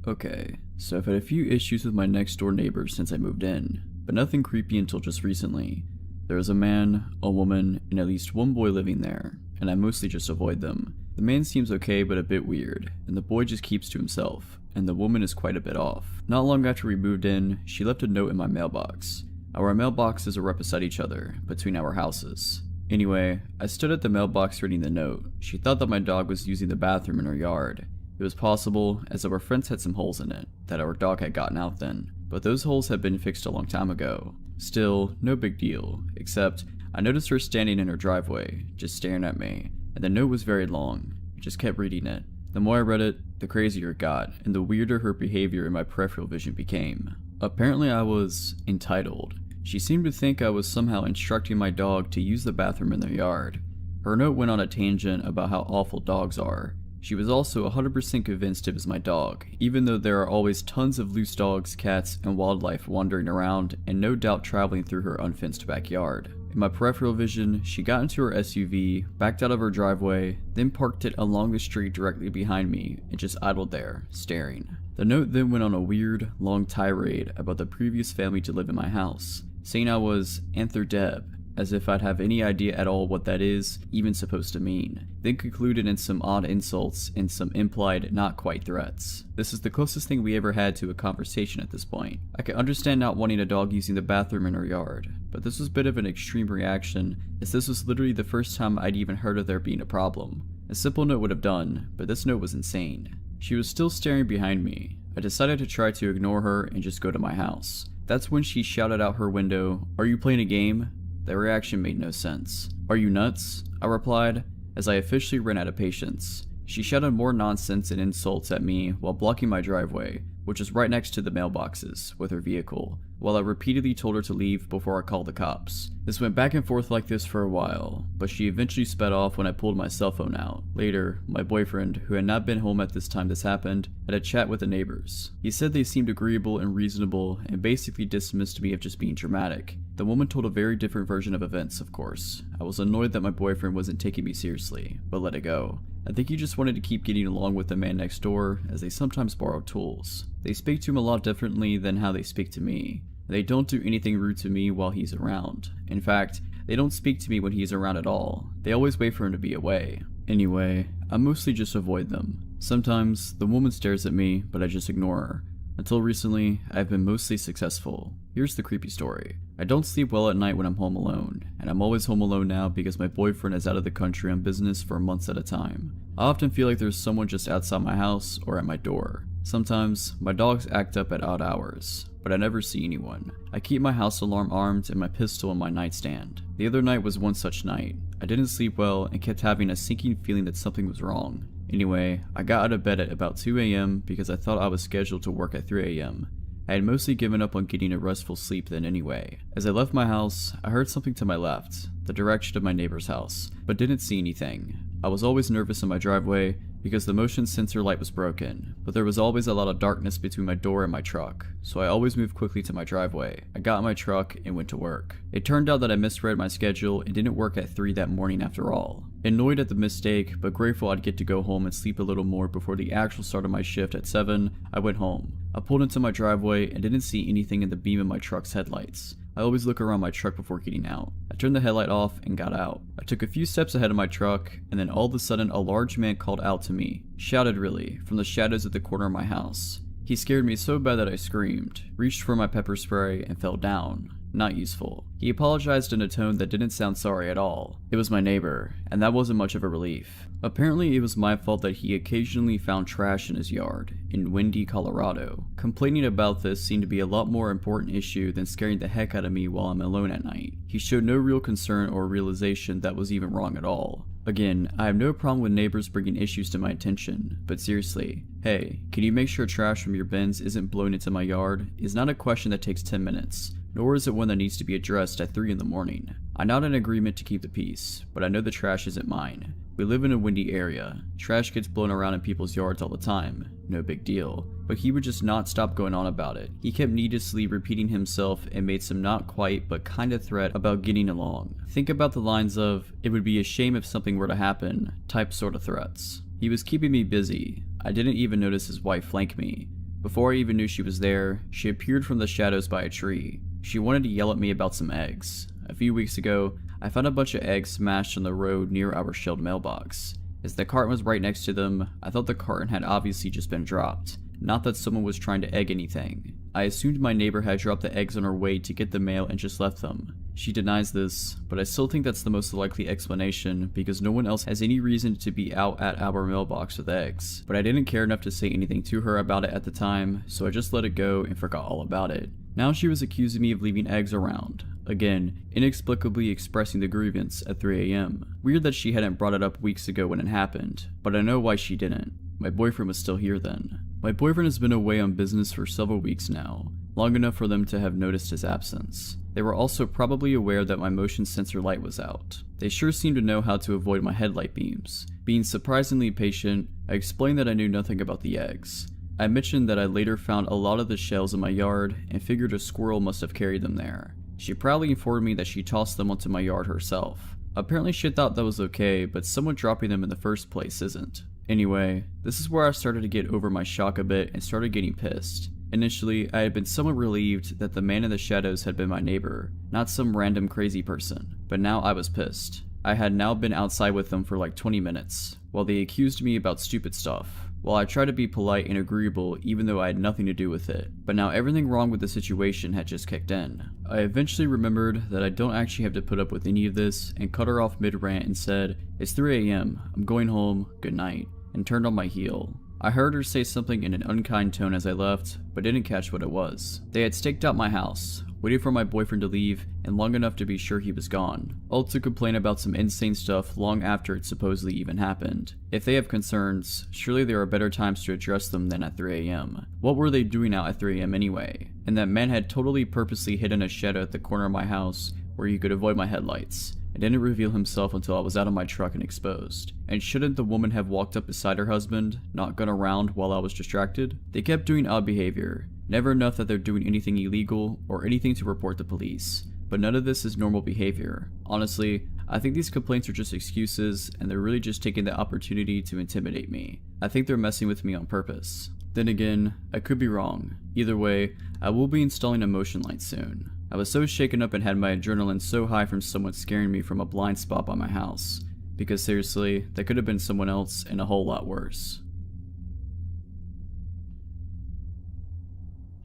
Okay, so I've had a few issues with my next door neighbors since I moved in, but nothing creepy until just recently. There is a man, a woman, and at least one boy living there, and I mostly just avoid them. The man seems okay but a bit weird, and the boy just keeps to himself, and the woman is quite a bit off. Not long after we moved in, she left a note in my mailbox. Our mailboxes are right beside each other, between our houses. Anyway, I stood at the mailbox reading the note. She thought that my dog was using the bathroom in her yard. It was possible, as our fence had some holes in it, that our dog had gotten out then, but those holes had been fixed a long time ago. Still, no big deal, except I noticed her standing in her driveway, just staring at me, and the note was very long. I just kept reading it. The more I read it, the crazier it got, and the weirder her behavior in my peripheral vision became. Apparently I was entitled. She seemed to think I was somehow instructing my dog to use the bathroom in their yard. Her note went on a tangent about how awful dogs are. She was also 100% convinced it was my dog, even though there are always tons of loose dogs, cats, and wildlife wandering around and no doubt traveling through her unfenced backyard. In my peripheral vision, she got into her SUV, backed out of her driveway, then parked it along the street directly behind me and just idled there, staring. The note then went on a weird, long tirade about the previous family to live in my house, saying I was Deb, as if I'd have any idea at all what that is even supposed to mean, then concluded in some odd insults and some implied not quite threats. This is the closest thing we ever had to a conversation at this point. I could understand not wanting a dog using the bathroom in her yard, but this was a bit of an extreme reaction, as this was literally the first time I'd even heard of there being a problem. A simple note would have done, but this note was insane. She was still staring behind me. I decided to try to ignore her and just go to my house. That's when she shouted out her window, "Are you playing a game?" The reaction made no sense. "Are you nuts?" I replied, as I officially ran out of patience. She shouted more nonsense and insults at me while blocking my driveway, which is right next to the mailboxes, with her vehicle, while I repeatedly told her to leave before I called the cops. This went back and forth like this for a while, but she eventually sped off when I pulled my cell phone out. Later, my boyfriend, who had not been home at this time this happened, had a chat with the neighbors. He said they seemed agreeable and reasonable and basically dismissed me of just being dramatic. The woman told a very different version of events, of course. I was annoyed that my boyfriend wasn't taking me seriously, but let it go. I think he just wanted to keep getting along with the man next door, as they sometimes borrow tools. They speak to him a lot differently than how they speak to me. They don't do anything rude to me while he's around. In fact, they don't speak to me when he's around at all. They always wait for him to be away. Anyway, I mostly just avoid them. Sometimes, the woman stares at me, but I just ignore her. Until recently, I've been mostly successful. Here's the creepy story. I don't sleep well at night when I'm home alone, and I'm always home alone now because my boyfriend is out of the country on business for months at a time. I often feel like there's someone just outside my house or at my door. Sometimes, my dogs act up at odd hours, but I never see anyone. I keep my house alarm armed and my pistol on my nightstand. The other night was one such night. I didn't sleep well and kept having a sinking feeling that something was wrong. Anyway, I got out of bed at about 2 a.m. because I thought I was scheduled to work at 3 a.m. I had mostly given up on getting a restful sleep then anyway. As I left my house, I heard something to my left, the direction of my neighbor's house, but didn't see anything. I was always nervous in my driveway because the motion sensor light was broken, but there was always a lot of darkness between my door and my truck, so I always moved quickly to my driveway. I got in my truck and went to work. It turned out that I misread my schedule and didn't work at 3 that morning after all. Annoyed at the mistake, but grateful I'd get to go home and sleep a little more before the actual start of my shift at 7, I went home. I pulled into my driveway and didn't see anything in the beam of my truck's headlights. I always look around my truck before getting out. I turned the headlight off and got out. I took a few steps ahead of my truck, and then all of a sudden a large man called out to me, shouted really, from the shadows at the corner of my house. He scared me so bad that I screamed, reached for my pepper spray, and fell down. Not useful. He apologized in a tone that didn't sound sorry at all. It was my neighbor, and that wasn't much of a relief. Apparently it was my fault that he occasionally found trash in his yard, in Windy, Colorado. Complaining about this seemed to be a lot more important issue than scaring the heck out of me while I'm alone at night. He showed no real concern or realization that was even wrong at all. Again, I have no problem with neighbors bringing issues to my attention, but seriously, hey, can you make sure trash from your bins isn't blown into my yard? Is not a question that takes 10 minutes. Nor is it one that needs to be addressed at 3 in the morning. I'm not in agreement to keep the peace, but I know the trash isn't mine. We live in a windy area. Trash gets blown around in people's yards all the time. No big deal. But he would just not stop going on about it. He kept needlessly repeating himself and made some not quite but kinda threat about getting along. Think about the lines of, "It would be a shame if something were to happen," type sort of threats. He was keeping me busy. I didn't even notice his wife flank me. Before I even knew she was there, she appeared from the shadows by a tree. She wanted to yell at me about some eggs. A few weeks ago, I found a bunch of eggs smashed on the road near our shelved mailbox. As the carton was right next to them, I thought the carton had obviously just been dropped, not that someone was trying to egg anything. I assumed my neighbor had dropped the eggs on her way to get the mail and just left them. She denies this, but I still think that's the most likely explanation because no one else has any reason to be out at our mailbox with eggs. But I didn't care enough to say anything to her about it at the time, so I just let it go and forgot all about it. Now she was accusing me of leaving eggs around. Again, inexplicably expressing the grievance at 3 AM. Weird that she hadn't brought it up weeks ago when it happened, but I know why she didn't. My boyfriend was still here then. My boyfriend has been away on business for several weeks now, long enough for them to have noticed his absence. They were also probably aware that my motion sensor light was out. They sure seemed to know how to avoid my headlight beams. Being surprisingly patient, I explained that I knew nothing about the eggs. I mentioned that I later found a lot of the shells in my yard and figured a squirrel must have carried them there. She proudly informed me that she tossed them onto my yard herself. Apparently she thought that was okay, but someone dropping them in the first place isn't. Anyway, this is where I started to get over my shock a bit and started getting pissed. Initially, I had been somewhat relieved that the man in the shadows had been my neighbor, not some random crazy person, but now I was pissed. I had now been outside with them for like 20 minutes, while they accused me about stupid stuff. While I tried to be polite and agreeable even though I had nothing to do with it, but now everything wrong with the situation had just kicked in. I eventually remembered that I don't actually have to put up with any of this and cut her off mid-rant and said, "It's 3 AM, I'm going home, good night," and turned on my heel. I heard her say something in an unkind tone as I left, but didn't catch what it was. They had staked out my house, waited for my boyfriend to leave, and long enough to be sure he was gone, all to complain about some insane stuff long after it supposedly even happened. If they have concerns, surely there are better times to address them than at 3 AM. What were they doing out at 3 AM anyway? And that man had totally purposely hidden a shadow at the corner of my house where he could avoid my headlights. and didn't reveal himself until I was out of my truck and exposed. And shouldn't the woman have walked up beside her husband, not gone around while I was distracted? They kept doing odd behavior, never enough that they're doing anything illegal or anything to report the police. But none of this is normal behavior. Honestly, I think these complaints are just excuses, and they're really just taking the opportunity to intimidate me. I think they're messing with me on purpose. Then again, I could be wrong. Either way, I will be installing a motion light soon. I was so shaken up and had my adrenaline so high from someone scaring me from a blind spot by my house. Because seriously, that could have been someone else and a whole lot worse.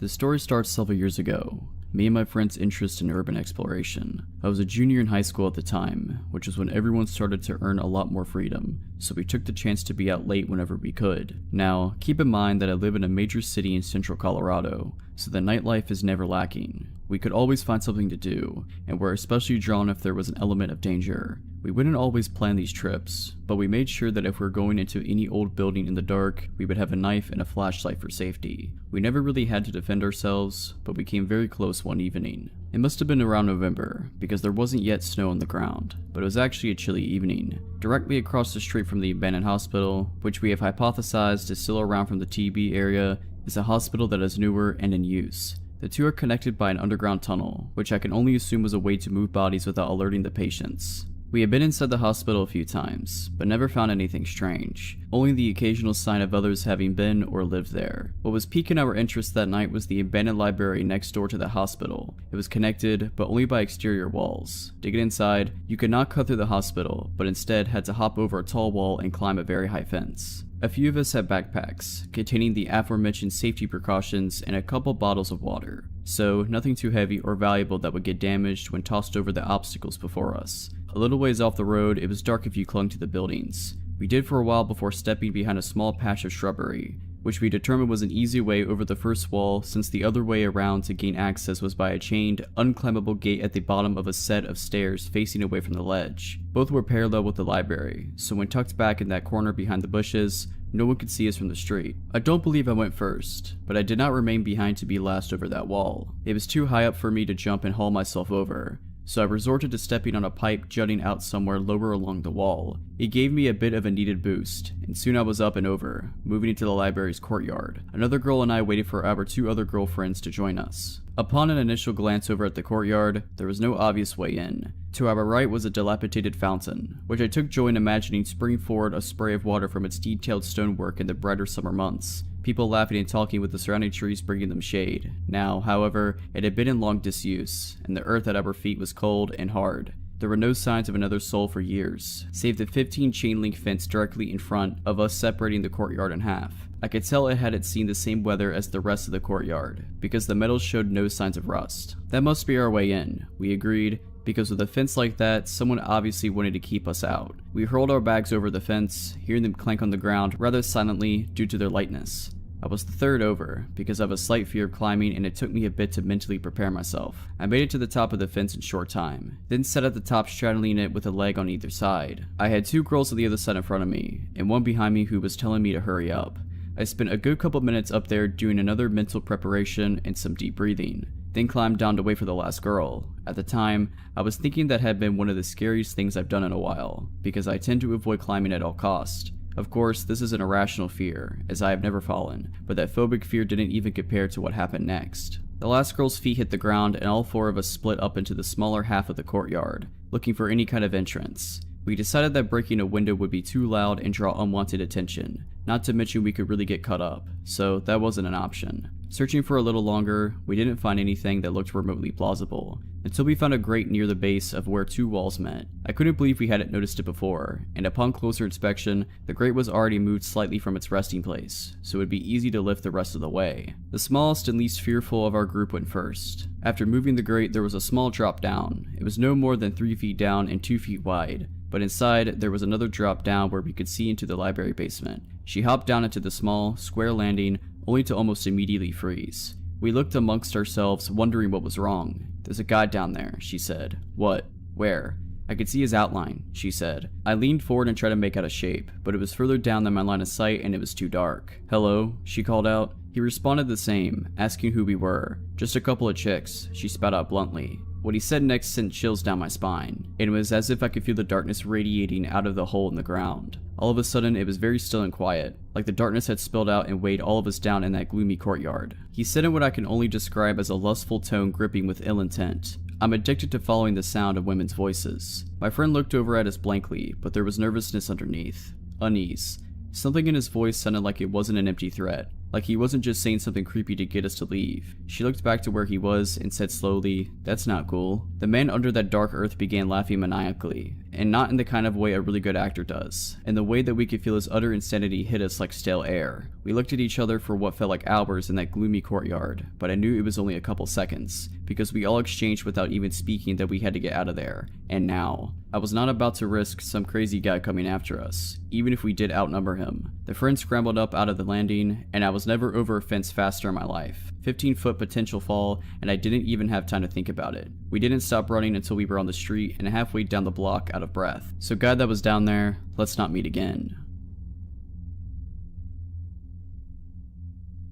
The story starts several years ago. Me and my friend's interest in urban exploration. I was a junior in high school at the time, which was when everyone started to earn a lot more freedom, so we took the chance to be out late whenever we could. Now, keep in mind that I live in a major city in central Colorado, so the nightlife is never lacking. We could always find something to do, and were especially drawn if there was an element of danger. We wouldn't always plan these trips, but we made sure that if we were going into any old building in the dark, we would have a knife and a flashlight for safety. We never really had to defend ourselves, but we came very close one evening. It must have been around November, because there wasn't yet snow on the ground, but it was actually a chilly evening. Directly across the street from the abandoned hospital, which we have hypothesized is still around from the TB area, is a hospital that is newer and in use. The two are connected by an underground tunnel, which I can only assume was a way to move bodies without alerting the patients. We had been inside the hospital a few times, but never found anything strange, only the occasional sign of others having been or lived there. What was piquing our interest that night was the abandoned library next door to the hospital. It was connected, but only by exterior walls. To get inside, you could not cut through the hospital, but instead had to hop over a tall wall and climb a very high fence. A few of us had backpacks, containing the aforementioned safety precautions and a couple bottles of water, so nothing too heavy or valuable that would get damaged when tossed over the obstacles before us. A little ways off the road, it was dark if you clung to the buildings. We did for a while before stepping behind a small patch of shrubbery, which we determined was an easy way over the first wall, since the other way around to gain access was by a chained, unclimbable gate at the bottom of a set of stairs facing away from the ledge. Both were parallel with the library, so when tucked back in that corner behind the bushes, no one could see us from the street. I don't believe I went first, but I did not remain behind to be last over that wall. It was too high up for me to jump and haul myself over, so I resorted to stepping on a pipe jutting out somewhere lower along the wall. It gave me a bit of a needed boost, and soon I was up and over, moving into the library's courtyard. Another girl and I waited for our two other girlfriends to join us. Upon an initial glance over at the courtyard, there was no obvious way in. To our right was a dilapidated fountain, which I took joy in imagining springing forward a spray of water from its detailed stonework in the brighter summer months. People laughing and talking with the surrounding trees bringing them shade. Now, however, it had been in long disuse, and the earth at our feet was cold and hard. There were no signs of another soul for years, save the 15 chain link fence directly in front of us separating the courtyard in half. I could tell it hadn't seen the same weather as the rest of the courtyard, because the metal showed no signs of rust. That must be our way in, we agreed, because with a fence like that, someone obviously wanted to keep us out. We hurled our bags over the fence, hearing them clank on the ground rather silently due to their lightness. I was the third over, because I have a slight fear of climbing and it took me a bit to mentally prepare myself. I made it to the top of the fence in short time, then sat at the top straddling it with a leg on either side. I had two girls on the other side in front of me, and one behind me who was telling me to hurry up. I spent a good couple minutes up there doing another mental preparation and some deep breathing, then climbed down to wait for the last girl. At the time, I was thinking that had been one of the scariest things I've done in a while, because I tend to avoid climbing at all costs. Of course, this is an irrational fear, as I have never fallen, but that phobic fear didn't even compare to what happened next. The last girl's feet hit the ground and all four of us split up into the smaller half of the courtyard, looking for any kind of entrance. We decided that breaking a window would be too loud and draw unwanted attention, not to mention we could really get cut up, so that wasn't an option. Searching for a little longer, we didn't find anything that looked remotely plausible, until we found a grate near the base of where two walls met. I couldn't believe we hadn't noticed it before, and upon closer inspection, the grate was already moved slightly from its resting place, so it would be easy to lift the rest of the way. The smallest and least fearful of our group went first. After moving the grate, there was a small drop down. It was no more than 3 feet down and 2 feet wide, but inside there was another drop down where we could see into the library basement. She hopped down into the small, square landing, only to almost immediately freeze. We looked amongst ourselves, wondering what was wrong. "There's a guy down there," she said. "What? Where?" "I could see his outline," she said. I leaned forward and tried to make out a shape, but it was further down than my line of sight and it was too dark. "Hello?" she called out. He responded the same, asking who we were. "Just a couple of chicks," she spat out bluntly. What he said next sent chills down my spine, and it was as if I could feel the darkness radiating out of the hole in the ground. All of a sudden, it was very still and quiet, like the darkness had spilled out and weighed all of us down in that gloomy courtyard. He said in what I can only describe as a lustful tone gripping with ill intent. I'm addicted to following the sound of women's voices. My friend looked over at us blankly, but there was nervousness underneath. Unease. Something in his voice sounded like it wasn't an empty threat, like he wasn't just saying something creepy to get us to leave. She looked back to where he was and said slowly, "That's not cool." The man under that dark earth began laughing maniacally, and not in the kind of way a really good actor does, in the way that we could feel his utter insanity hit us like stale air. We looked at each other for what felt like hours in that gloomy courtyard, but I knew it was only a couple seconds, because we all exchanged without even speaking that we had to get out of there. And now, I was not about to risk some crazy guy coming after us, even if we did outnumber him. The friend scrambled up out of the landing, and I was never over a fence faster in my life. 15-foot potential fall, and I didn't even have time to think about it. We didn't stop running until we were on the street and halfway down the block out of breath. So God that was down there, let's not meet again.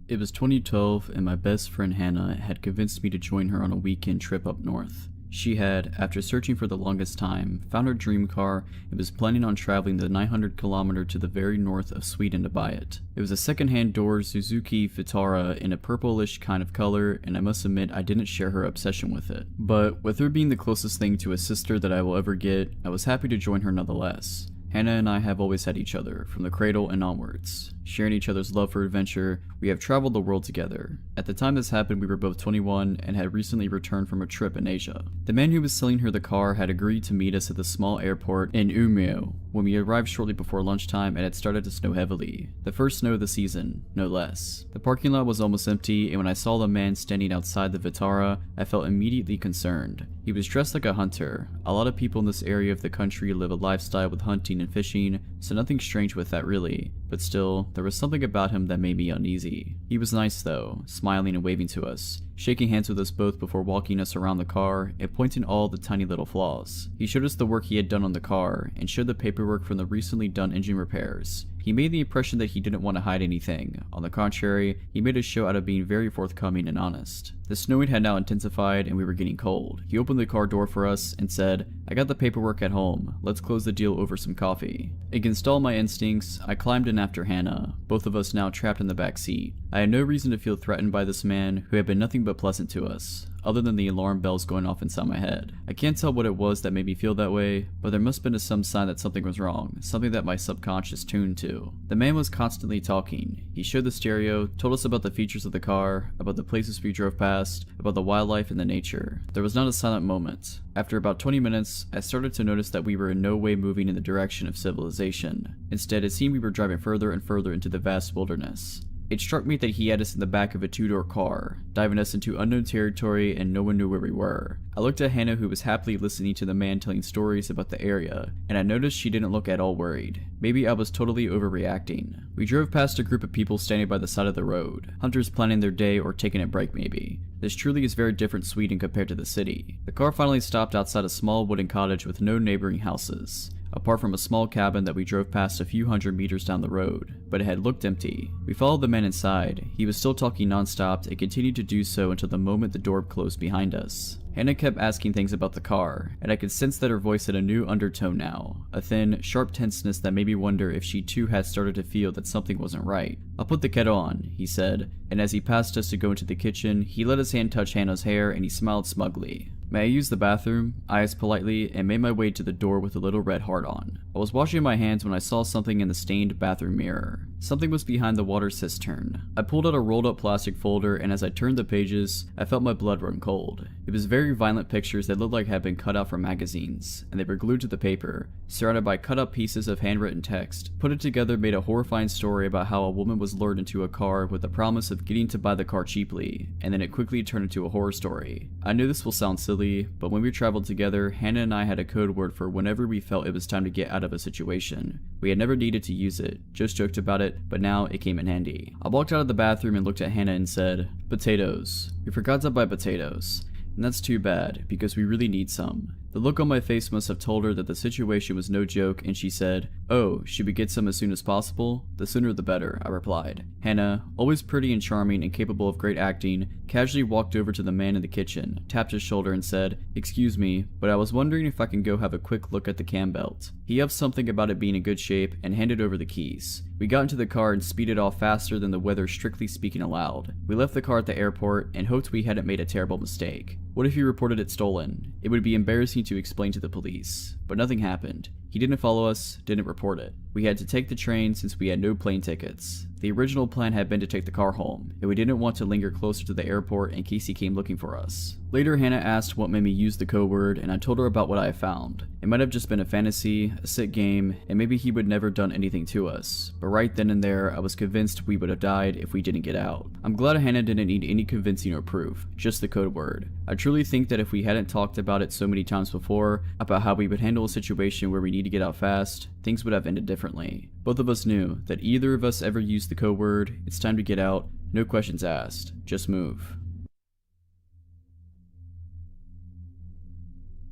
It was 2012 and my best friend Hannah had convinced me to join her on a weekend trip up north. She had, after searching for the longest time, found her dream car and was planning on traveling the 900-kilometer to the very north of Sweden to buy it. It was a second-hand door Suzuki Vitara in a purplish kind of color, and I must admit I didn't share her obsession with it. But with her being the closest thing to a sister that I will ever get, I was happy to join her nonetheless. Hannah and I have always had each other, from the cradle and onwards. Sharing each other's love for adventure, we have traveled the world together. At the time this happened, we were both 21 and had recently returned from a trip in Asia. The man who was selling her the car had agreed to meet us at the small airport in Umeå when we arrived shortly before lunchtime and it started to snow heavily. The first snow of the season, no less. The parking lot was almost empty, and when I saw the man standing outside the Vitara, I felt immediately concerned. He was dressed like a hunter. A lot of people in this area of the country live a lifestyle with hunting and fishing, so nothing strange with that really. But still, there was something about him that made me uneasy. He was nice though, smiling and waving to us, shaking hands with us both before walking us around the car and pointing all the tiny little flaws. He showed us the work he had done on the car and showed the paperwork from the recently done engine repairs. He made the impression that he didn't want to hide anything. On the contrary, he made a show out of being very forthcoming and honest. The snowing had now intensified and we were getting cold. He opened the car door for us and said, "I got the paperwork at home. Let's close the deal over some coffee." Against all my instincts, I climbed in after Hannah, both of us now trapped in the back seat. I had no reason to feel threatened by this man who had been nothing but pleasant to us, other than the alarm bells going off inside my head. I can't tell what it was that made me feel that way, but there must have been some sign that something was wrong, something that my subconscious tuned to. The man was constantly talking. He showed the stereo, told us about the features of the car, about the places we drove past, about the wildlife and the nature. There was not a silent moment. After about 20 minutes, I started to notice that we were in no way moving in the direction of civilization. Instead, it seemed we were driving further and further into the vast wilderness. It struck me that he had us in the back of a two-door car, diving us into unknown territory and no one knew where we were. I looked at Hannah, who was happily listening to the man telling stories about the area, and I noticed she didn't look at all worried. Maybe I was totally overreacting. We drove past a group of people standing by the side of the road, hunters planning their day or taking a break maybe. This truly is very different Sweden compared to the city. The car finally stopped outside a small wooden cottage with no neighboring houses, apart from a small cabin that we drove past a few hundred meters down the road, but it had looked empty. We followed the man inside. He was still talking non-stop and continued to do so until the moment the door closed behind us. Hannah kept asking things about the car, and I could sense that her voice had a new undertone now, a thin, sharp tenseness that made me wonder if she too had started to feel that something wasn't right. "I'll put the kettle on," he said, and as he passed us to go into the kitchen, he let his hand touch Hannah's hair and he smiled smugly. "May I use the bathroom?" I asked politely and made my way to the door with a little red heart on. I was washing my hands when I saw something in the stained bathroom mirror. Something was behind the water cistern. I pulled out a rolled up plastic folder, and as I turned the pages, I felt my blood run cold. It was very violent pictures that looked like had been cut out from magazines, and they were glued to the paper, surrounded by cut up pieces of handwritten text. Put it together made a horrifying story about how a woman was lured into a car with the promise of getting to buy the car cheaply, and then it quickly turned into a horror story. I know this will sound silly, but when we traveled together, Hannah and I had a code word for whenever we felt it was time to get out of a situation. We had never needed to use it, just joked about it, but now it came in handy. I walked out of the bathroom and looked at Hannah and said, "Potatoes. We forgot to buy potatoes. And that's too bad, because we really need some." The look on my face must have told her that the situation was no joke, and she said, "Oh, should we get some as soon as possible?" "The sooner the better," I replied. Hannah, always pretty and charming and capable of great acting, casually walked over to the man in the kitchen, tapped his shoulder and said, "Excuse me, but I was wondering if I can go have a quick look at the cam belt." He huffed something about it being in good shape and handed over the keys. We got into the car and speeded off faster than the weather strictly speaking allowed. We left the car at the airport and hoped we hadn't made a terrible mistake. What if he reported it stolen? It would be embarrassing to explain to the police. But nothing happened. He didn't follow us, didn't report it. We had to take the train since we had no plane tickets. The original plan had been to take the car home, and we didn't want to linger closer to the airport in case he came looking for us. Later, Hannah asked what made me use the code word, and I told her about what I had found. It might have just been a fantasy, a sick game, and maybe he would never done anything to us. But right then and there, I was convinced we would have died if we didn't get out. I'm glad Hannah didn't need any convincing or proof, just the code word. I truly think that if we hadn't talked about it so many times before, about how we would handle a situation where we need to get out fast, things would have ended differently. Both of us knew that either of us ever used the code word, it's time to get out, no questions asked, just move.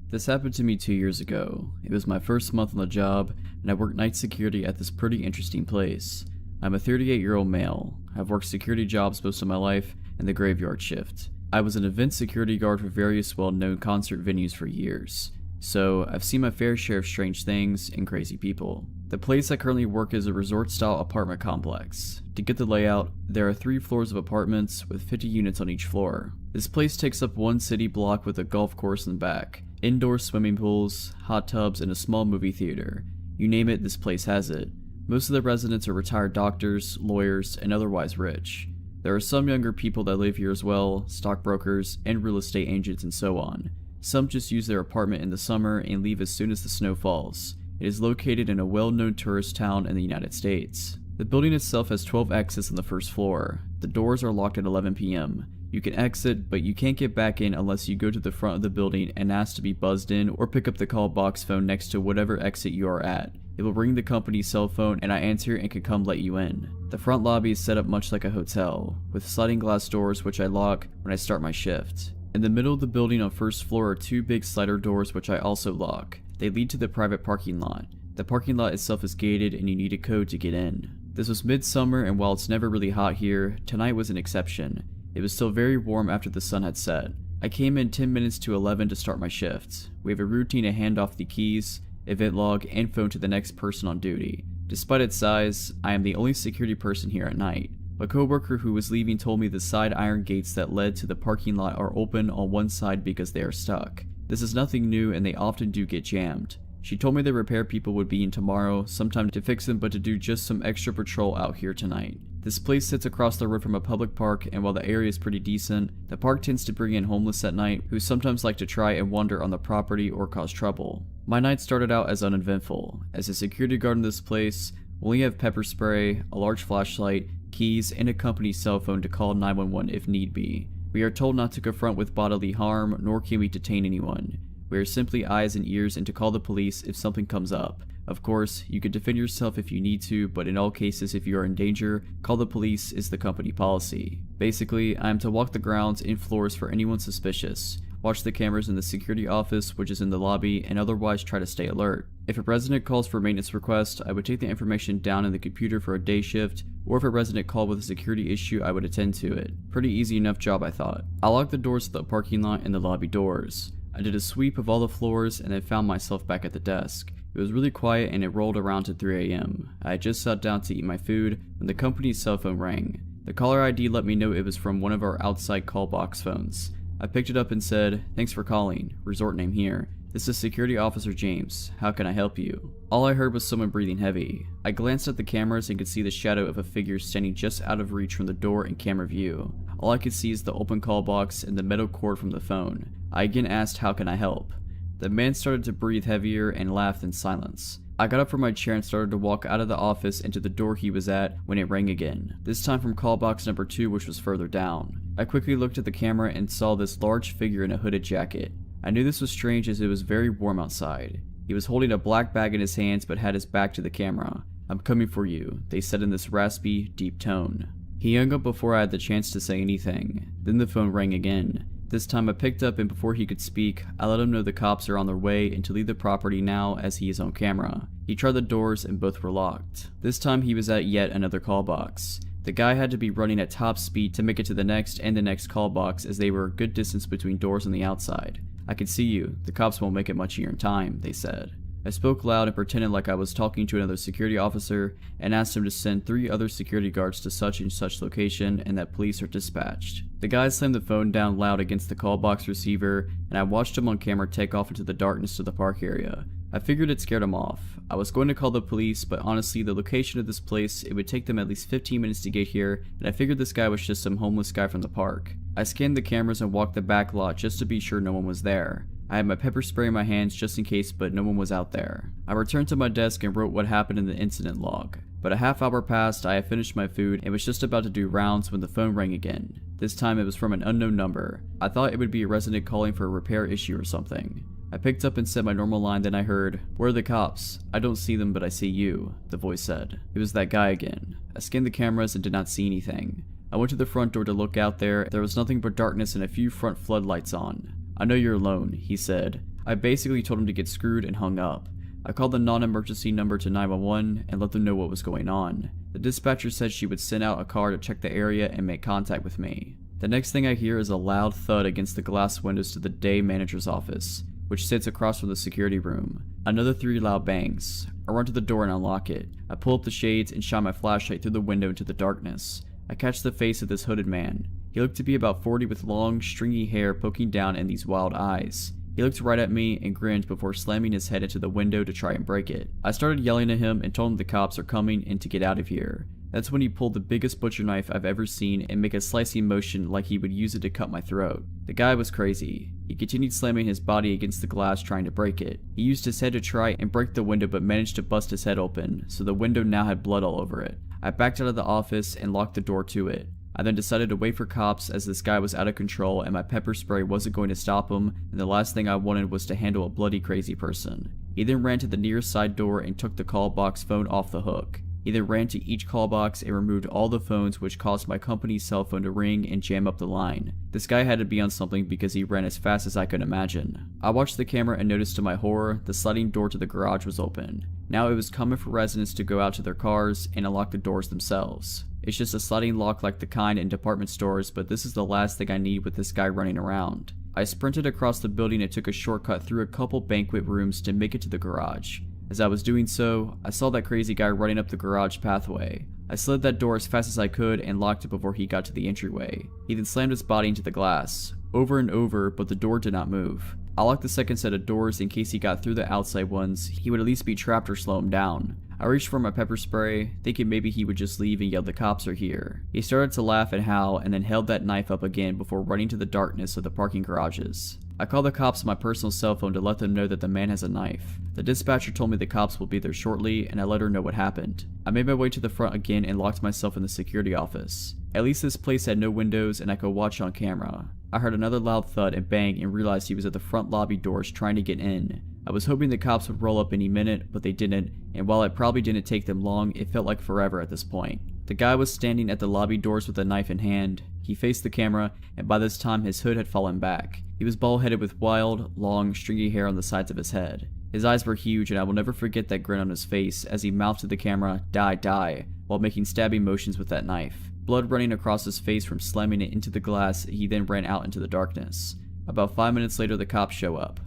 This happened to me 2 years ago. It was my first month on the job, and I worked night security at this pretty interesting place. I'm a 38-year-old male. I've worked security jobs most of my life, and the graveyard shift. I was an event security guard for various well-known concert venues for years, so I've seen my fair share of strange things and crazy people. The place I currently work is a resort-style apartment complex. To get the layout, there are 3 floors of apartments with 50 units on each floor. This place takes up one city block with a golf course in the back, indoor swimming pools, hot tubs, and a small movie theater. You name it, this place has it. Most of the residents are retired doctors, lawyers, and otherwise rich. There are some younger people that live here as well, stockbrokers, and real estate agents and so on. Some just use their apartment in the summer and leave as soon as the snow falls. It is located in a well-known tourist town in the United States. The building itself has 12 exits on the first floor. The doors are locked at 11 p.m. You can exit, but you can't get back in unless you go to the front of the building and ask to be buzzed in or pick up the call box phone next to whatever exit you are at. It will ring the company's cell phone and I answer and can come let you in. The front lobby is set up much like a hotel, with sliding glass doors which I lock when I start my shift. In the middle of the building on first floor are 2 big slider doors which I also lock. They lead to the private parking lot. The parking lot itself is gated and you need a code to get in. This was midsummer, and while it's never really hot here, tonight was an exception. It was still very warm after the sun had set. I came in 10 minutes to 11 to start my shift. We have a routine to hand off the keys, event log, and phone to the next person on duty. Despite its size, I am the only security person here at night. A coworker who was leaving told me the side iron gates that led to the parking lot are open on one side because they are stuck. This is nothing new and they often do get jammed. She told me the repair people would be in tomorrow, sometime to fix them, but to do just some extra patrol out here tonight. This place sits across the road from a public park, and while the area is pretty decent, the park tends to bring in homeless at night who sometimes like to try and wander on the property or cause trouble. My night started out as uneventful. As a security guard in this place, we only have pepper spray, a large flashlight, keys, and a company cell phone to call 911 if need be. We are told not to confront with bodily harm, nor can we detain anyone. We are simply eyes and ears and to call the police if something comes up. Of course, you can defend yourself if you need to, but in all cases if you are in danger, call the police is the company policy. Basically, I am to walk the grounds and floors for anyone suspicious, watch the cameras in the security office, which is in the lobby, and otherwise try to stay alert. If a resident calls for a maintenance request, I would take the information down in the computer for a day shift, or if a resident called with a security issue, I would attend to it. Pretty easy enough job, I thought. I locked the doors to the parking lot and the lobby doors. I did a sweep of all the floors and then found myself back at the desk. It was really quiet and it rolled around to 3 a.m. I had just sat down to eat my food when the company's cell phone rang. The caller ID let me know it was from one of our outside call box phones. I picked it up and said, "Thanks for calling. Resort name here. This is Security Officer James. How can I help you?" All I heard was someone breathing heavy. I glanced at the cameras and could see the shadow of a figure standing just out of reach from the door in camera view. All I could see is the open call box and the metal cord from the phone. I again asked, "How can I help?" The man started to breathe heavier and laughed in silence. I got up from my chair and started to walk out of the office into the door he was at when it rang again, this time from call box number 2, which was further down. I quickly looked at the camera and saw this large figure in a hooded jacket. I knew this was strange as it was very warm outside. He was holding a black bag in his hands but had his back to the camera. "I'm coming for you," they said in this raspy, deep tone. He hung up before I had the chance to say anything. Then the phone rang again. This time I picked up and before he could speak, I let him know the cops are on their way and to leave the property now as he is on camera. He tried the doors and both were locked. This time he was at yet another call box. The guy had to be running at top speed to make it to the next and the next call box as they were a good distance between doors on the outside. "I can see you. The cops won't make it much easier in time," they said. I spoke loud and pretended like I was talking to another security officer and asked him to send 3 other security guards to such and such location and that police are dispatched. The guy slammed the phone down loud against the call box receiver and I watched him on camera take off into the darkness to the park area. I figured it scared him off. I was going to call the police, but honestly the location of this place, it would take them at least 15 minutes to get here and I figured this guy was just some homeless guy from the park. I scanned the cameras and walked the back lot just to be sure no one was there. I had my pepper spray in my hands just in case, but no one was out there. I returned to my desk and wrote what happened in the incident log. But a half hour passed, I had finished my food and was just about to do rounds when the phone rang again. This time it was from an unknown number. I thought it would be a resident calling for a repair issue or something. I picked up and said my normal line, then I heard, "Where are the cops? I don't see them, but I see you," the voice said. It was that guy again. I scanned the cameras and did not see anything. I went to the front door to look out there. There was nothing but darkness and a few front floodlights on. "I know you're alone," he said. I basically told him to get screwed and hung up. I called the non-emergency number to 911 and let them know what was going on. The dispatcher said she would send out a car to check the area and make contact with me. The next thing I hear is a loud thud against the glass windows to the day manager's office, which sits across from the security room. Another 3 loud bangs. I run to the door and unlock it. I pull up the shades and shine my flashlight through the window into the darkness. I catch the face of this hooded man. He looked to be about 40 with long, stringy hair poking down and these wild eyes. He looked right at me and grinned before slamming his head into the window to try and break it. I started yelling at him and told him the cops are coming and to get out of here. That's when he pulled the biggest butcher knife I've ever seen and make a slicing motion like he would use it to cut my throat. The guy was crazy. He continued slamming his body against the glass trying to break it. He used his head to try and break the window but managed to bust his head open, so the window now had blood all over it. I backed out of the office and locked the door to it. I then decided to wait for cops as this guy was out of control and my pepper spray wasn't going to stop him, and the last thing I wanted was to handle a bloody crazy person. He then ran to the nearest side door and took the call box phone off the hook. He then ran to each call box and removed all the phones, which caused my company's cell phone to ring and jam up the line. This guy had to be on something because he ran as fast as I could imagine. I watched the camera and noticed to my horror, the sliding door to the garage was open. Now it was common for residents to go out to their cars and unlock the doors themselves. It's just a sliding lock like the kind in department stores, but this is the last thing I need with this guy running around. I sprinted across the building and took a shortcut through a couple banquet rooms to make it to the garage. As I was doing so, I saw that crazy guy running up the garage pathway. I slid that door as fast as I could and locked it before he got to the entryway. He then slammed his body into the glass, over and over, but the door did not move. I locked the second set of doors in case he got through the outside ones, he would at least be trapped or slow him down. I reached for my pepper spray, thinking maybe he would just leave and yell the cops are here. He started to laugh and howl and then held that knife up again before running to the darkness of the parking garages. I called the cops on my personal cell phone to let them know that the man has a knife. The dispatcher told me the cops will be there shortly, and I let her know what happened. I made my way to the front again and locked myself in the security office. At least this place had no windows and I could watch on camera. I heard another loud thud and bang and realized he was at the front lobby doors trying to get in. I was hoping the cops would roll up any minute, but they didn't, and while it probably didn't take them long, it felt like forever at this point. The guy was standing at the lobby doors with a knife in hand. He faced the camera, and by this time his hood had fallen back. He was bald-headed with wild, long, stringy hair on the sides of his head. His eyes were huge, and I will never forget that grin on his face as he mouthed to the camera, "Die, die," while making stabbing motions with that knife. Blood running across his face from slamming it into the glass, he then ran out into the darkness. About 5 minutes later, the cops show up.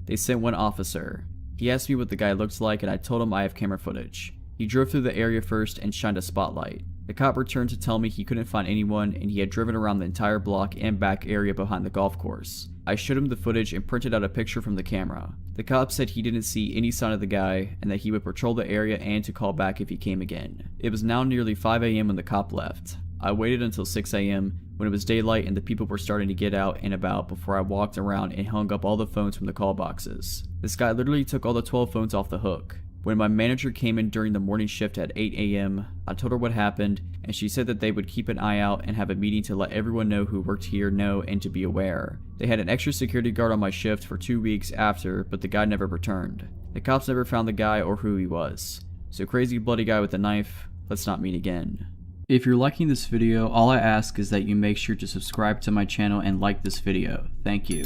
They sent one officer. He asked me what the guy looked like, and I told him I have camera footage. He drove through the area first and shined a spotlight. The cop returned to tell me he couldn't find anyone, and he had driven around the entire block and back area behind the golf course. I showed him the footage and printed out a picture from the camera. The cop said he didn't see any sign of the guy, and that he would patrol the area and to call back if he came again. It was now nearly 5 a.m. when the cop left. I waited until 6 a.m. when it was daylight and the people were starting to get out and about before I walked around and hung up all the phones from the call boxes. This guy literally took all the 12 phones off the hook. When my manager came in during the morning shift at 8 a.m., I told her what happened, and she said that they would keep an eye out and have a meeting to let everyone know who worked here know and to be aware. They had an extra security guard on my shift for 2 weeks after, but the guy never returned. The cops never found the guy or who he was. So crazy bloody guy with a knife, let's not meet again. If you're liking this video, all I ask is that you make sure to subscribe to my channel and like this video. Thank you.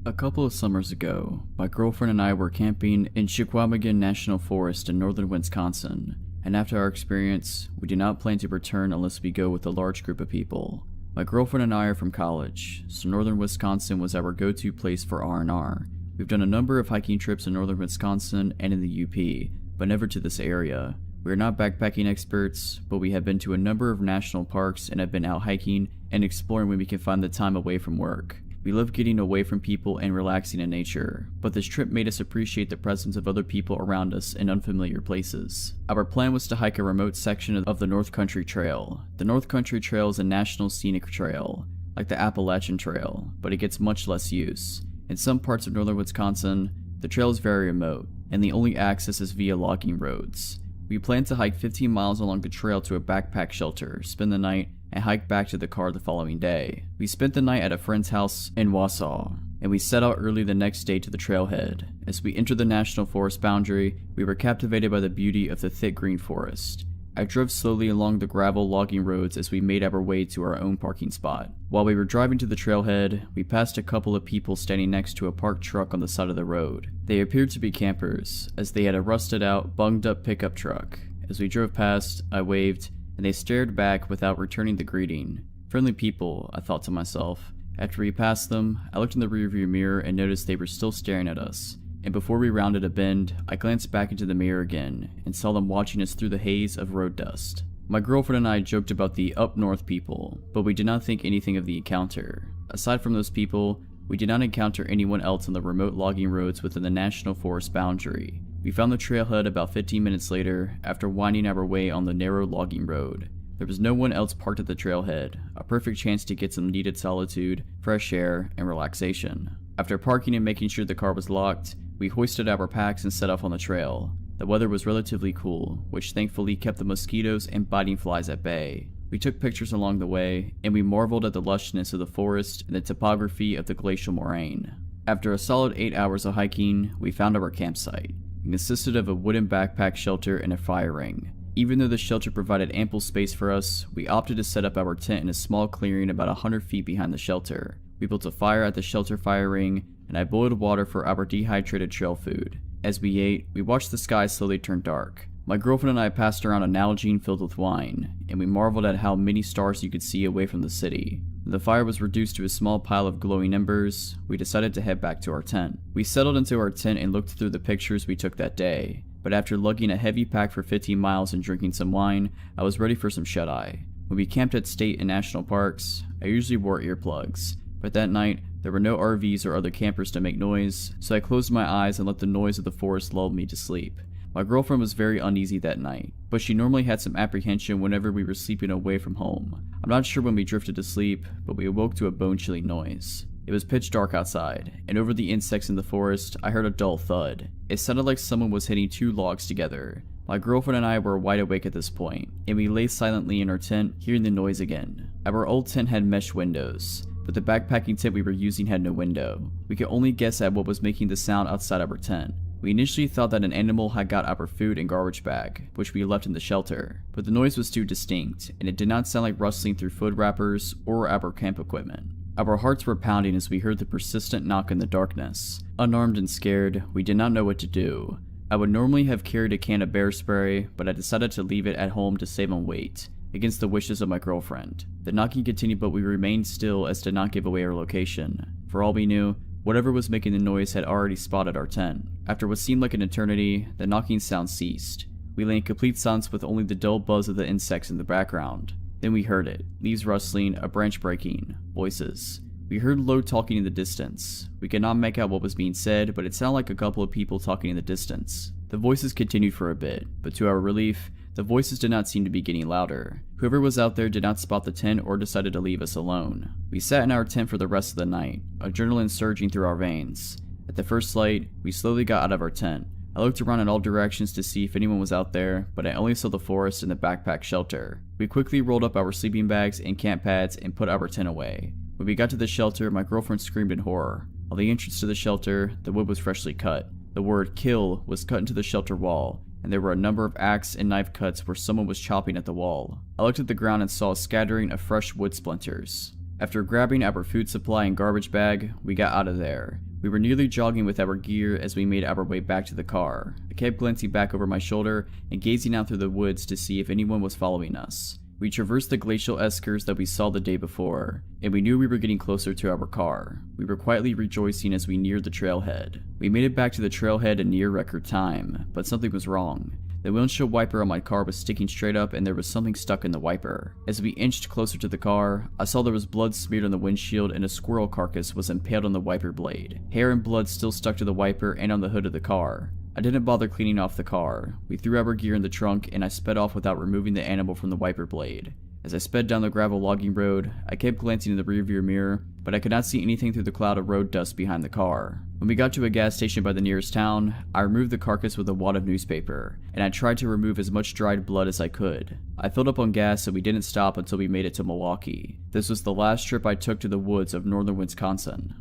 A couple of summers ago, my girlfriend and I were camping in Chequamegon National Forest in northern Wisconsin, and after our experience, we did not plan to return unless we go with a large group of people. My girlfriend and I are from college, so northern Wisconsin was our go-to place for R&R. We've done a number of hiking trips in northern Wisconsin and in the UP, but never to this area. We are not backpacking experts, but we have been to a number of national parks and have been out hiking and exploring when we can find the time away from work. We love getting away from people and relaxing in nature, but this trip made us appreciate the presence of other people around us in unfamiliar places. Our plan was to hike a remote section of the North Country Trail. The North Country Trail is a national scenic trail, like the Appalachian Trail, but it gets much less use. In some parts of northern Wisconsin, the trail is very remote, and the only access is via logging roads. We plan to hike 15 miles along the trail to a backpack shelter, spend the night, and hike back to the car the following day. We spent the night at a friend's house in Wausau, and we set out early the next day to the trailhead. As we entered the national forest boundary, we were captivated by the beauty of the thick green forest. I drove slowly along the gravel logging roads as we made our way to our own parking spot. While we were driving to the trailhead, we passed a couple of people standing next to a parked truck on the side of the road. They appeared to be campers, as they had a rusted out, bunged up pickup truck. As we drove past, I waved, and they stared back without returning the greeting. Friendly people, I thought to myself. After we passed them, I looked in the rearview mirror and noticed they were still staring at us. And before we rounded a bend, I glanced back into the mirror again, and saw them watching us through the haze of road dust. My girlfriend and I joked about the up north people, but we did not think anything of the encounter. Aside from those people, we did not encounter anyone else on the remote logging roads within the national forest boundary. We found the trailhead about 15 minutes later, after winding our way on the narrow logging road. There was no one else parked at the trailhead, a perfect chance to get some needed solitude, fresh air, and relaxation. After parking and making sure the car was locked, we hoisted our packs and set off on the trail. The weather was relatively cool, which thankfully kept the mosquitoes and biting flies at bay. We took pictures along the way, and we marveled at the lushness of the forest and the topography of the glacial moraine. After a solid 8 hours of hiking, we found our campsite. It consisted of a wooden backpack shelter and a fire ring. Even though the shelter provided ample space for us, we opted to set up our tent in a small clearing about 100 feet behind the shelter. We built a fire at the shelter fire ring, and I boiled water for our dehydrated trail food. As we ate, we watched the sky slowly turn dark. My girlfriend and I passed around a Nalgene filled with wine, and we marveled at how many stars you could see away from the city. When the fire was reduced to a small pile of glowing embers, we decided to head back to our tent. We settled into our tent and looked through the pictures we took that day, but after lugging a heavy pack for 15 miles and drinking some wine, I was ready for some shut-eye. When we camped at state and national parks, I usually wore earplugs, but that night, there were no RVs or other campers to make noise, so I closed my eyes and let the noise of the forest lull me to sleep. My girlfriend was very uneasy that night, but she normally had some apprehension whenever we were sleeping away from home. I'm not sure when we drifted to sleep, but we awoke to a bone-chilling noise. It was pitch dark outside, and over the insects in the forest, I heard a dull thud. It sounded like someone was hitting two logs together. My girlfriend and I were wide awake at this point, and we lay silently in our tent, hearing the noise again. Our old tent had mesh windows, but the backpacking tent we were using had no window. We could only guess at what was making the sound outside our tent. We initially thought that an animal had got our food and garbage bag, which we left in the shelter, but the noise was too distinct, and it did not sound like rustling through food wrappers or our camp equipment. Our hearts were pounding as we heard the persistent knock in the darkness. Unarmed and scared, we did not know what to do. I would normally have carried a can of bear spray, but I decided to leave it at home to save on weight, against the wishes of my girlfriend. The knocking continued, but we remained still as to not give away our location. For all we knew, whatever was making the noise had already spotted our tent. After what seemed like an eternity, the knocking sound ceased. We lay in complete silence with only the dull buzz of the insects in the background. Then we heard it, leaves rustling, a branch breaking, voices. We heard low talking in the distance. We could not make out what was being said, but it sounded like a couple of people talking in the distance. The voices continued for a bit, but to our relief, the voices did not seem to be getting louder. Whoever was out there did not spot the tent or decided to leave us alone. We sat in our tent for the rest of the night, adrenaline surging through our veins. At the first light, we slowly got out of our tent. I looked around in all directions to see if anyone was out there, but I only saw the forest and the backpack shelter. We quickly rolled up our sleeping bags and camp pads and put our tent away. When we got to the shelter, my girlfriend screamed in horror. On the entrance to the shelter, the wood was freshly cut. The word "kill" was cut into the shelter wall, and there were a number of axe and knife cuts where someone was chopping at the wall. I looked at the ground and saw a scattering of fresh wood splinters. After grabbing our food supply and garbage bag, we got out of there. We were nearly jogging with our gear as we made our way back to the car. I kept glancing back over my shoulder and gazing out through the woods to see if anyone was following us. We traversed the glacial eskers that we saw the day before, and we knew we were getting closer to our car. We were quietly rejoicing as we neared the trailhead. We made it back to the trailhead in near record time, but something was wrong. The windshield wiper on my car was sticking straight up and there was something stuck in the wiper. As we inched closer to the car, I saw there was blood smeared on the windshield and a squirrel carcass was impaled on the wiper blade. Hair and blood still stuck to the wiper and on the hood of the car. I didn't bother cleaning off the car. We threw our gear in the trunk and I sped off without removing the animal from the wiper blade. As I sped down the gravel logging road, I kept glancing in the rearview mirror, but I could not see anything through the cloud of road dust behind the car. When we got to a gas station by the nearest town, I removed the carcass with a wad of newspaper, and I tried to remove as much dried blood as I could. I filled up on gas and we didn't stop until we made it to Milwaukee. This was the last trip I took to the woods of northern Wisconsin.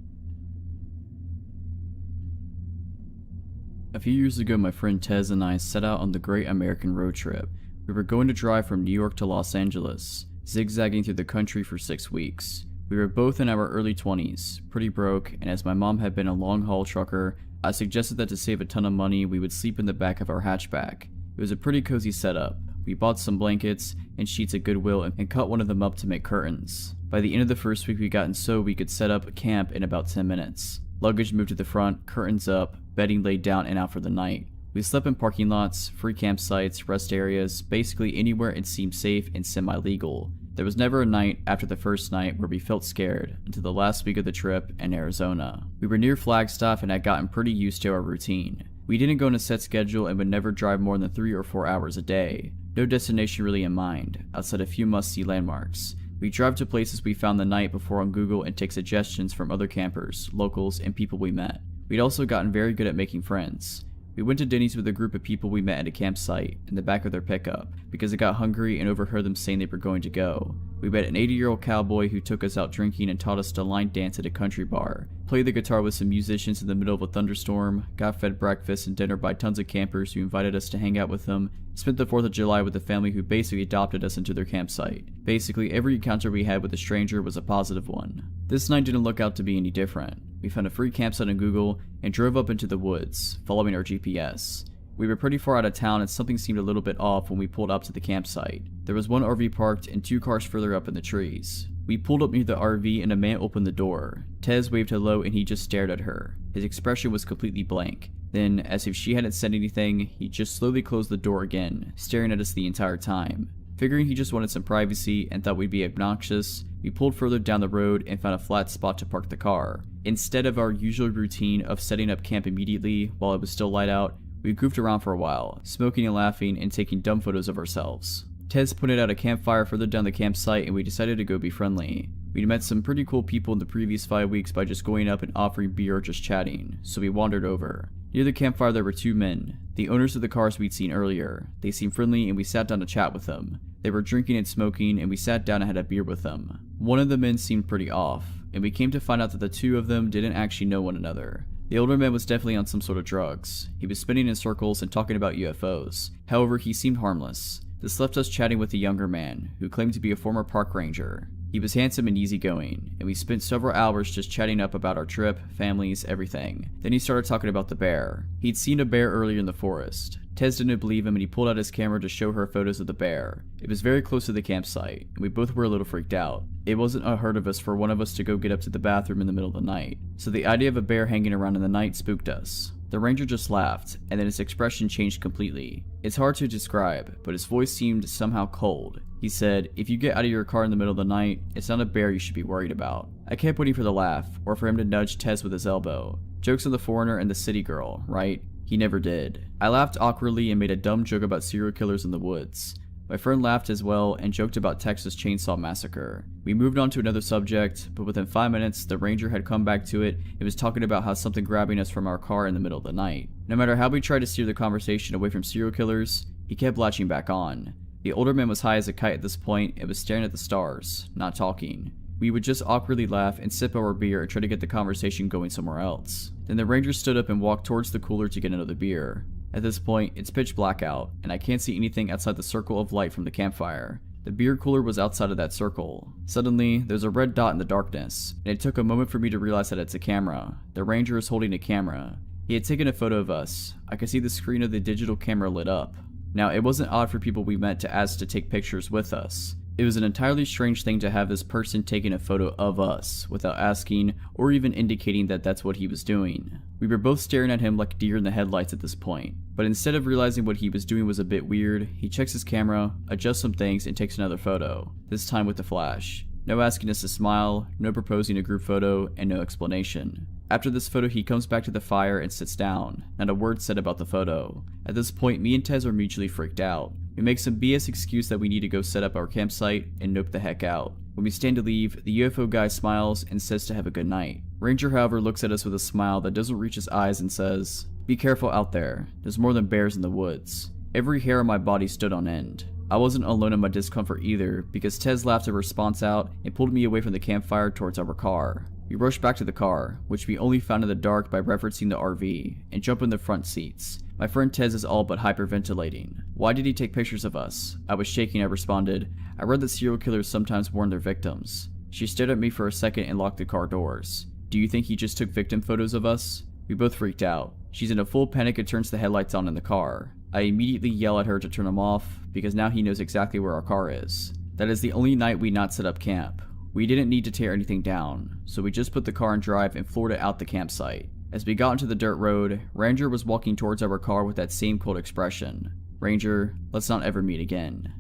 A few years ago, my friend Tez and I set out on the Great American Road Trip. We were going to drive from New York to Los Angeles, zigzagging through the country for 6 weeks. We were both in our early 20s, pretty broke, and as my mom had been a long-haul trucker, I suggested that to save a ton of money, we would sleep in the back of our hatchback. It was a pretty cozy setup. We bought some blankets and sheets at Goodwill and cut one of them up to make curtains. By the end of the first week, we got so we could set up a camp in about 10 minutes. Luggage moved to the front, curtains up, bedding laid down and out for the night. We slept in parking lots, free campsites, rest areas, basically anywhere it seemed safe and semi-legal. There was never a night after the first night where we felt scared until the last week of the trip in Arizona. We were near Flagstaff and had gotten pretty used to our routine. We didn't go on a set schedule and would never drive more than 3 or 4 hours a day. No destination really in mind, outside a few must-see landmarks. We drive to places we found the night before on Google and take suggestions from other campers, locals, and people we met. We'd also gotten very good at making friends. We went to Denny's with a group of people we met at a campsite in the back of their pickup because I got hungry and overheard them saying they were going to go. We met an 80-year-old cowboy who took us out drinking and taught us to line dance at a country bar, played the guitar with some musicians in the middle of a thunderstorm, got fed breakfast and dinner by tons of campers who invited us to hang out with them, spent the 4th of July with a family who basically adopted us into their campsite. Basically, every encounter we had with a stranger was a positive one. This night didn't look out to be any different. We found a free campsite on Google and drove up into the woods, following our GPS. We were pretty far out of town and something seemed a little bit off when we pulled up to the campsite. There was one RV parked and 2 cars further up in the trees. We pulled up near the RV and a man opened the door. Tez waved hello and he just stared at her. His expression was completely blank. Then, as if she hadn't said anything, he just slowly closed the door again, staring at us the entire time. Figuring he just wanted some privacy and thought we'd be obnoxious, we pulled further down the road and found a flat spot to park the car. Instead of our usual routine of setting up camp immediately while it was still light out, We goofed around for a while, smoking and laughing and taking dumb photos of ourselves. Tez pointed out a campfire further down the campsite and we decided to go be friendly. We'd met some pretty cool people in the previous 5 weeks by just going up and offering beer or just chatting, so we wandered over. Near the campfire there were 2 men, the owners of the cars we'd seen earlier. They seemed friendly and we sat down to chat with them. They were drinking and smoking and we sat down and had a beer with them. One of the men seemed pretty off, and we came to find out that the 2 of them didn't actually know one another. The older man was definitely on some sort of drugs. He was spinning in circles and talking about UFOs. However, he seemed harmless. This left us chatting with the younger man, who claimed to be a former park ranger. He was handsome and easygoing, and we spent several hours just chatting up about our trip, families, everything. Then he started talking about the bear. He'd seen a bear earlier in the forest. Tez didn't believe him and he pulled out his camera to show her photos of the bear. It was very close to the campsite, and we both were a little freaked out. It wasn't unheard of us for one of us to go get up to the bathroom in the middle of the night, so the idea of a bear hanging around in the night spooked us. The ranger just laughed, and then his expression changed completely. It's hard to describe, but his voice seemed somehow cold. He said, "If you get out of your car in the middle of the night, it's not a bear you should be worried about." I kept waiting for the laugh, or for him to nudge Tez with his elbow. Jokes on the foreigner and the city girl, right? He never did. I laughed awkwardly and made a dumb joke about serial killers in the woods. My friend laughed as well and joked about Texas Chainsaw Massacre. We moved on to another subject, but within 5 minutes, the ranger had come back to it and was talking about how something grabbing us from our car in the middle of the night. No matter how we tried to steer the conversation away from serial killers, he kept latching back on. The older man was high as a kite at this point and was staring at the stars, not talking. We would just awkwardly laugh and sip our beer and try to get the conversation going somewhere else. Then the ranger stood up and walked towards the cooler to get another beer. At this point, it's pitch black out, and I can't see anything outside the circle of light from the campfire. The beer cooler was outside of that circle. Suddenly, there's a red dot in the darkness, and it took a moment for me to realize that it's a camera. The ranger is holding a camera. He had taken a photo of us. I could see the screen of the digital camera lit up. Now, it wasn't odd for people we met to ask to take pictures with us. It was an entirely strange thing to have this person taking a photo of us without asking or even indicating that that's what he was doing. We were both staring at him like deer in the headlights at this point, but instead of realizing what he was doing was a bit weird, he checks his camera, adjusts some things, and takes another photo, this time with the flash. No asking us to smile, no proposing a group photo, and no explanation. After this photo, he comes back to the fire and sits down, not a word said about the photo. At this point, me and Tez are mutually freaked out. We make some BS excuse that we need to go set up our campsite and nope the heck out. When we stand to leave, the UFO guy smiles and says to have a good night. Ranger, however, looks at us with a smile that doesn't reach his eyes and says, "Be careful out there. There's more than bears in the woods." Every hair on my body stood on end. I wasn't alone in my discomfort either, because Tez laughed a response out and pulled me away from the campfire towards our car. We rushed back to the car, which we only found in the dark by referencing the RV, and jump in the front seats. My friend Tez is all but hyperventilating. "Why did he take pictures of us?" I was shaking. I responded, "I read that serial killers sometimes warn their victims." She stared at me for a second and locked the car doors. "Do you think he just took victim photos of us?" We both freaked out. She's in a full panic and turns the headlights on in the car. I immediately yell at her to turn them off, because now he knows exactly where our car is. That is the only night we not set up camp. We didn't need to tear anything down, so we just put the car in drive and floored it out the campsite. As we got into the dirt road, Ranger was walking towards our car with that same cold expression. "Ranger, let's not ever meet again."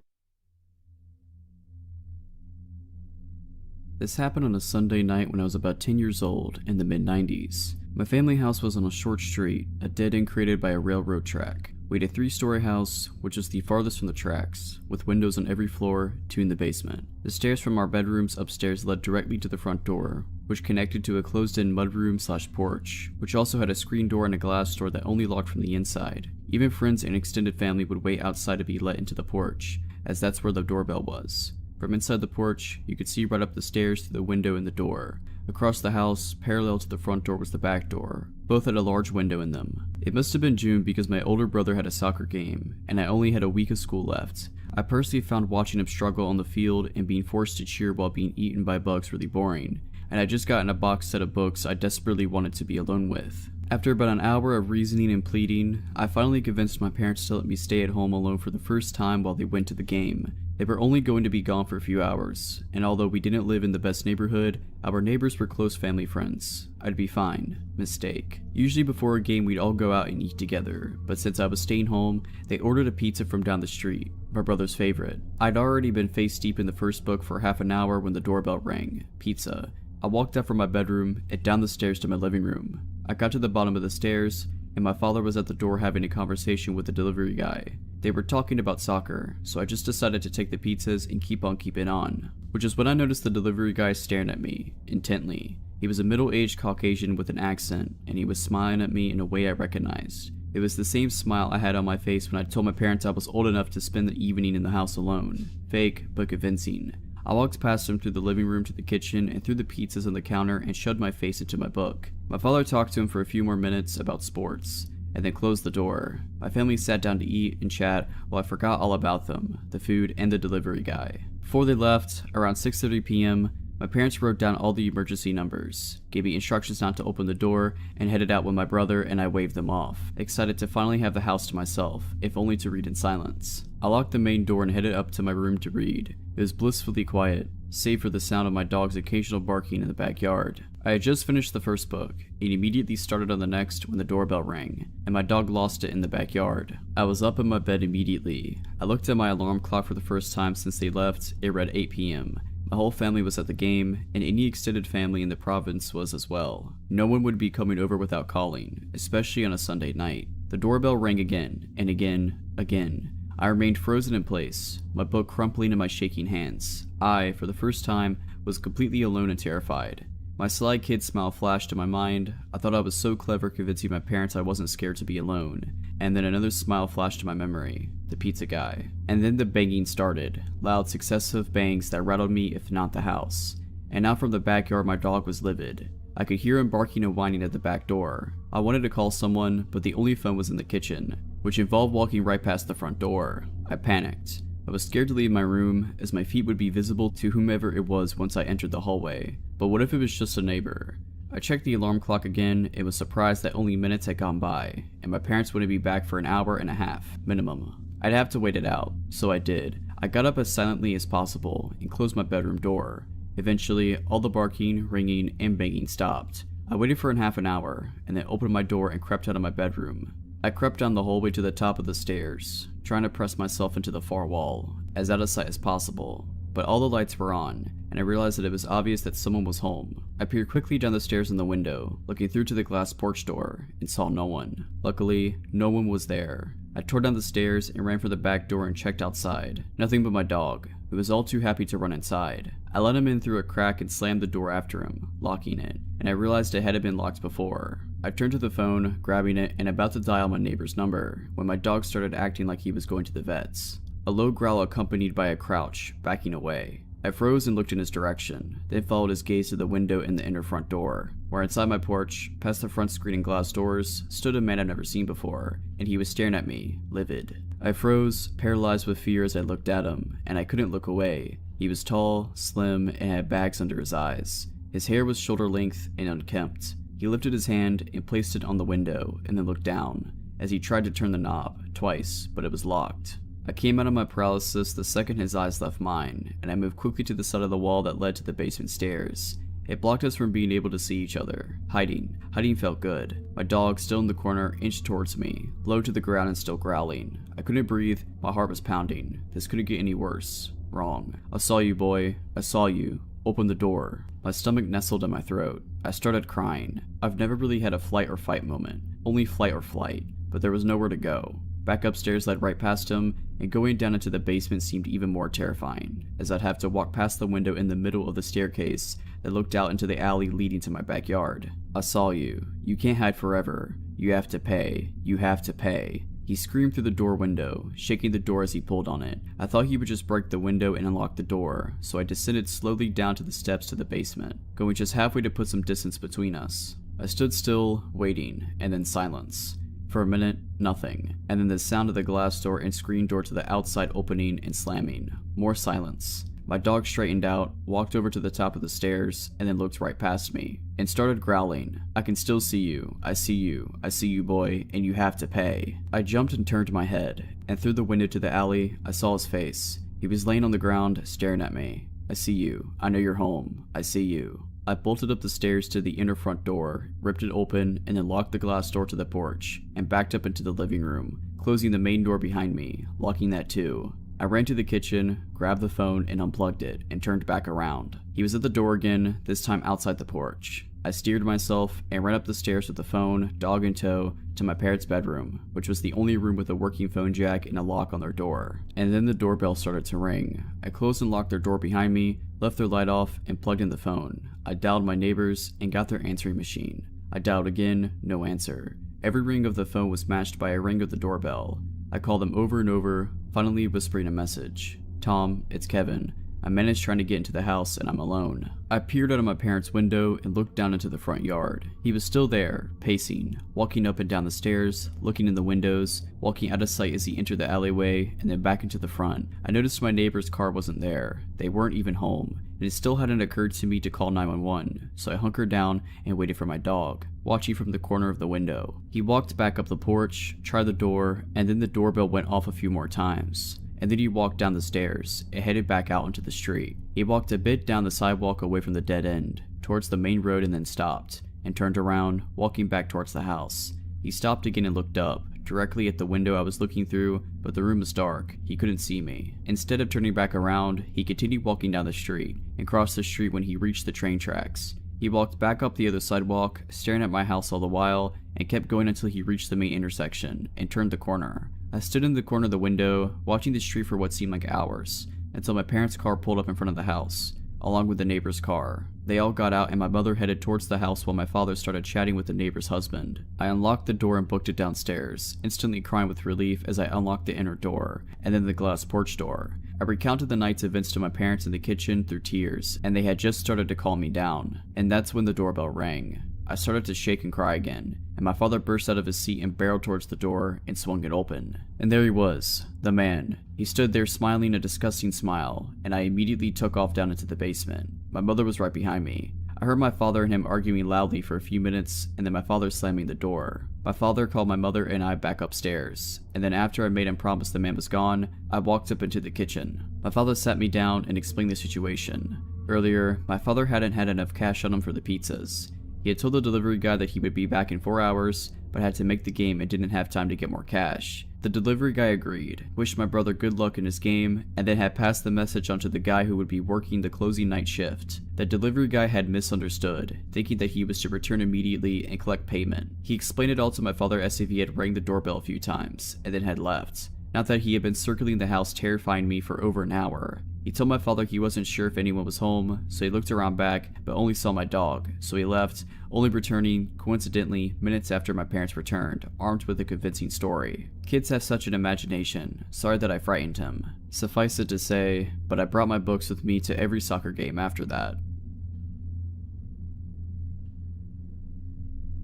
This happened on a Sunday night when I was about 10 years old, in the mid-90s. My family house was on a short street, a dead end created by a railroad track. We had a 3-story house, which was the farthest from the tracks, with windows on every floor, 2 in the basement. The stairs from our bedrooms upstairs led directly to the front door, which connected to a closed-in mudroom/porch, which also had a screen door and a glass door that only locked from the inside. Even friends and extended family would wait outside to be let into the porch, as that's where the doorbell was. From inside the porch, you could see right up the stairs to the window in the door. Across the house, parallel to the front door, was the back door. Both had a large window in them. It must have been June because my older brother had a soccer game, and I only had a week of school left. I personally found watching him struggle on the field and being forced to cheer while being eaten by bugs really boring, and I just gotten a box set of books I desperately wanted to be alone with. After about an hour of reasoning and pleading, I finally convinced my parents to let me stay at home alone for the first time while they went to the game. They were only going to be gone for a few hours, and although we didn't live in the best neighborhood, our neighbors were close family friends. I'd be fine. Mistake. Usually before a game we'd all go out and eat together, but since I was staying home, they ordered a pizza from down the street, my brother's favorite. I'd already been face deep in the first book for half an hour when the doorbell rang. Pizza. I walked up from my bedroom and down the stairs to my living room. I got to the bottom of the stairs, and my father was at the door having a conversation with the delivery guy. They were talking about soccer, so I just decided to take the pizzas and keep on keeping on, which is when I noticed the delivery guy staring at me, intently. He was a middle-aged Caucasian with an accent, and he was smiling at me in a way I recognized. It was the same smile I had on my face when I told my parents I was old enough to spend the evening in the house alone. Fake, but convincing. I walked past him through the living room to the kitchen and threw the pizzas on the counter and shoved my face into my book. My father talked to him for a few more minutes about sports, and then closed the door. My family sat down to eat and chat while I forgot all about them, the food, and the delivery guy. Before they left, around 6:30 p.m., my parents wrote down all the emergency numbers, gave me instructions not to open the door, and headed out with my brother, and I waved them off, excited to finally have the house to myself, if only to read in silence. I locked the main door and headed up to my room to read. It was blissfully quiet, save for the sound of my dog's occasional barking in the backyard. I had just finished the first book, and immediately started on the next when the doorbell rang, and my dog lost it in the backyard. I was up in my bed immediately. I looked at my alarm clock for the first time since they left. It read 8 p.m. My whole family was at the game, and any extended family in the province was as well. No one would be coming over without calling, especially on a Sunday night. The doorbell rang again, and again. I remained frozen in place, my book crumpling in my shaking hands. I, for the first time, was completely alone and terrified. My sly kid smile flashed in my mind. I thought I was so clever convincing my parents I wasn't scared to be alone. And then another smile flashed in my memory. The pizza guy. And then the banging started. Loud successive bangs that rattled me if not the house. And now from the backyard my dog was livid. I could hear him barking and whining at the back door. I wanted to call someone, but the only phone was in the kitchen, which involved walking right past the front door. I panicked. I was scared to leave my room, as my feet would be visible to whomever it was once I entered the hallway. But what if it was just a neighbor? I checked the alarm clock again and was surprised that only minutes had gone by, and my parents wouldn't be back for an hour and a half, minimum. I'd have to wait it out, so I did. I got up as silently as possible and closed my bedroom door. Eventually, all the barking, ringing, and banging stopped. I waited for half an hour, and then opened my door and crept out of my bedroom. I crept down the hallway to the top of the stairs, trying to press myself into the far wall, as out of sight as possible. But all the lights were on, and I realized that it was obvious that someone was home. I peered quickly down the stairs in the window, looking through to the glass porch door, and saw no one. Luckily, no one was there. I tore down the stairs and ran for the back door and checked outside. Nothing but my dog, who was all too happy to run inside. I let him in through a crack and slammed the door after him, locking it, and I realized it hadn't been locked before. I turned to the phone, grabbing it, and about to dial my neighbor's number, when my dog started acting like he was going to the vets. A low growl accompanied by a crouch, backing away. I froze and looked in his direction, then followed his gaze to the window in the inner front door, where inside my porch, past the front screen and glass doors, stood a man I'd never seen before, and he was staring at me, livid. I froze, paralyzed with fear as I looked at him, and I couldn't look away. He was tall, slim, and had bags under his eyes. His hair was shoulder length and unkempt. He lifted his hand and placed it on the window, and then looked down, as he tried to turn the knob, twice, but it was locked. I came out of my paralysis the second his eyes left mine, and I moved quickly to the side of the wall that led to the basement stairs. It blocked us from being able to see each other. Hiding felt good. My dog, still in the corner, inched towards me, low to the ground and still growling. I couldn't breathe, my heart was pounding. This couldn't get any worse. Wrong. I saw you, boy. I saw you. Open the door. My stomach nestled in my throat. I started crying. I've never really had a flight or fight moment. Only flight or flight. But there was nowhere to go. Back upstairs led right past him, and going down into the basement seemed even more terrifying, as I'd have to walk past the window in the middle of the staircase that looked out into the alley leading to my backyard. I saw you. You can't hide forever. You have to pay. You have to pay. He screamed through the door window, shaking the door as he pulled on it. I thought he would just break the window and unlock the door, so I descended slowly down to the steps to the basement, going just halfway to put some distance between us. I stood still, waiting, and then silence. For a minute, nothing, and then the sound of the glass door and screen door to the outside opening and slamming. More silence. My dog straightened out, walked over to the top of the stairs, and then looked right past me, and started growling. I can still see you. I see you. I see you, boy, and you have to pay. I jumped and turned my head, and through the window to the alley, I saw his face. He was laying on the ground, staring at me. I see you. I know you're home. I see you. I bolted up the stairs to the inner front door, ripped it open, and then locked the glass door to the porch, and backed up into the living room, closing the main door behind me, locking that too. I ran to the kitchen, grabbed the phone, and unplugged it, and turned back around. He was at the door again, this time outside the porch. I steered myself and ran up the stairs with the phone, dog in tow, to my parents' bedroom, which was the only room with a working phone jack and a lock on their door. And then the doorbell started to ring. I closed and locked their door behind me, left their light off, and plugged in the phone. I dialed my neighbors and got their answering machine. I dialed again, no answer. Every ring of the phone was matched by a ring of the doorbell. I called them over and over, finally whispering a message. "Tom, it's Kevin. I managed trying to get into the house and I'm alone." I peered out of my parents' window and looked down into the front yard. He was still there, pacing, walking up and down the stairs, looking in the windows, walking out of sight as he entered the alleyway, and then back into the front. I noticed my neighbor's car wasn't there. They weren't even home, and it still hadn't occurred to me to call 911, so I hunkered down and waited for my dog, watching from the corner of the window. He walked back up the porch, tried the door, and then the doorbell went off a few more times. And then he walked down the stairs and headed back out into the street. He walked a bit down the sidewalk away from the dead end, towards the main road, and then stopped, and turned around, walking back towards the house. He stopped again and looked up, directly at the window I was looking through, but the room was dark. He couldn't see me. Instead of turning back around, he continued walking down the street, and crossed the street when he reached the train tracks. He walked back up the other sidewalk, staring at my house all the while, and kept going until he reached the main intersection, and turned the corner. I stood in the corner of the window, watching the street for what seemed like hours, until my parents' car pulled up in front of the house, along with the neighbor's car. They all got out and my mother headed towards the house while my father started chatting with the neighbor's husband. I unlocked the door and booked it downstairs, instantly crying with relief as I unlocked the inner door, and then the glass porch door. I recounted the night's events to my parents in the kitchen through tears, and they had just started to calm me down. And that's when the doorbell rang. I started to shake and cry again, and my father burst out of his seat and barreled towards the door and swung it open. And there he was, the man. He stood there smiling a disgusting smile, and I immediately took off down into the basement. My mother was right behind me. I heard my father and him arguing loudly for a few minutes, and then my father slamming the door. My father called my mother and I back upstairs, and then after I made him promise the man was gone, I walked up into the kitchen. My father sat me down and explained the situation. Earlier, my father hadn't had enough cash on him for the pizzas. He had told the delivery guy that he would be back in 4 hours, but had to make the game and didn't have time to get more cash. The delivery guy agreed, wished my brother good luck in his game, and then had passed the message on to the guy who would be working the closing night shift. The delivery guy had misunderstood, thinking that he was to return immediately and collect payment. He explained it all to my father as if he had rang the doorbell a few times, and then had left. Not that he had been circling the house terrifying me for over an hour. He told my father he wasn't sure if anyone was home, so he looked around back, but only saw my dog, so he left, only returning, coincidentally, minutes after my parents returned, armed with a convincing story. Kids have such an imagination. Sorry that I frightened him. Suffice it to say, but I brought my books with me to every soccer game after that.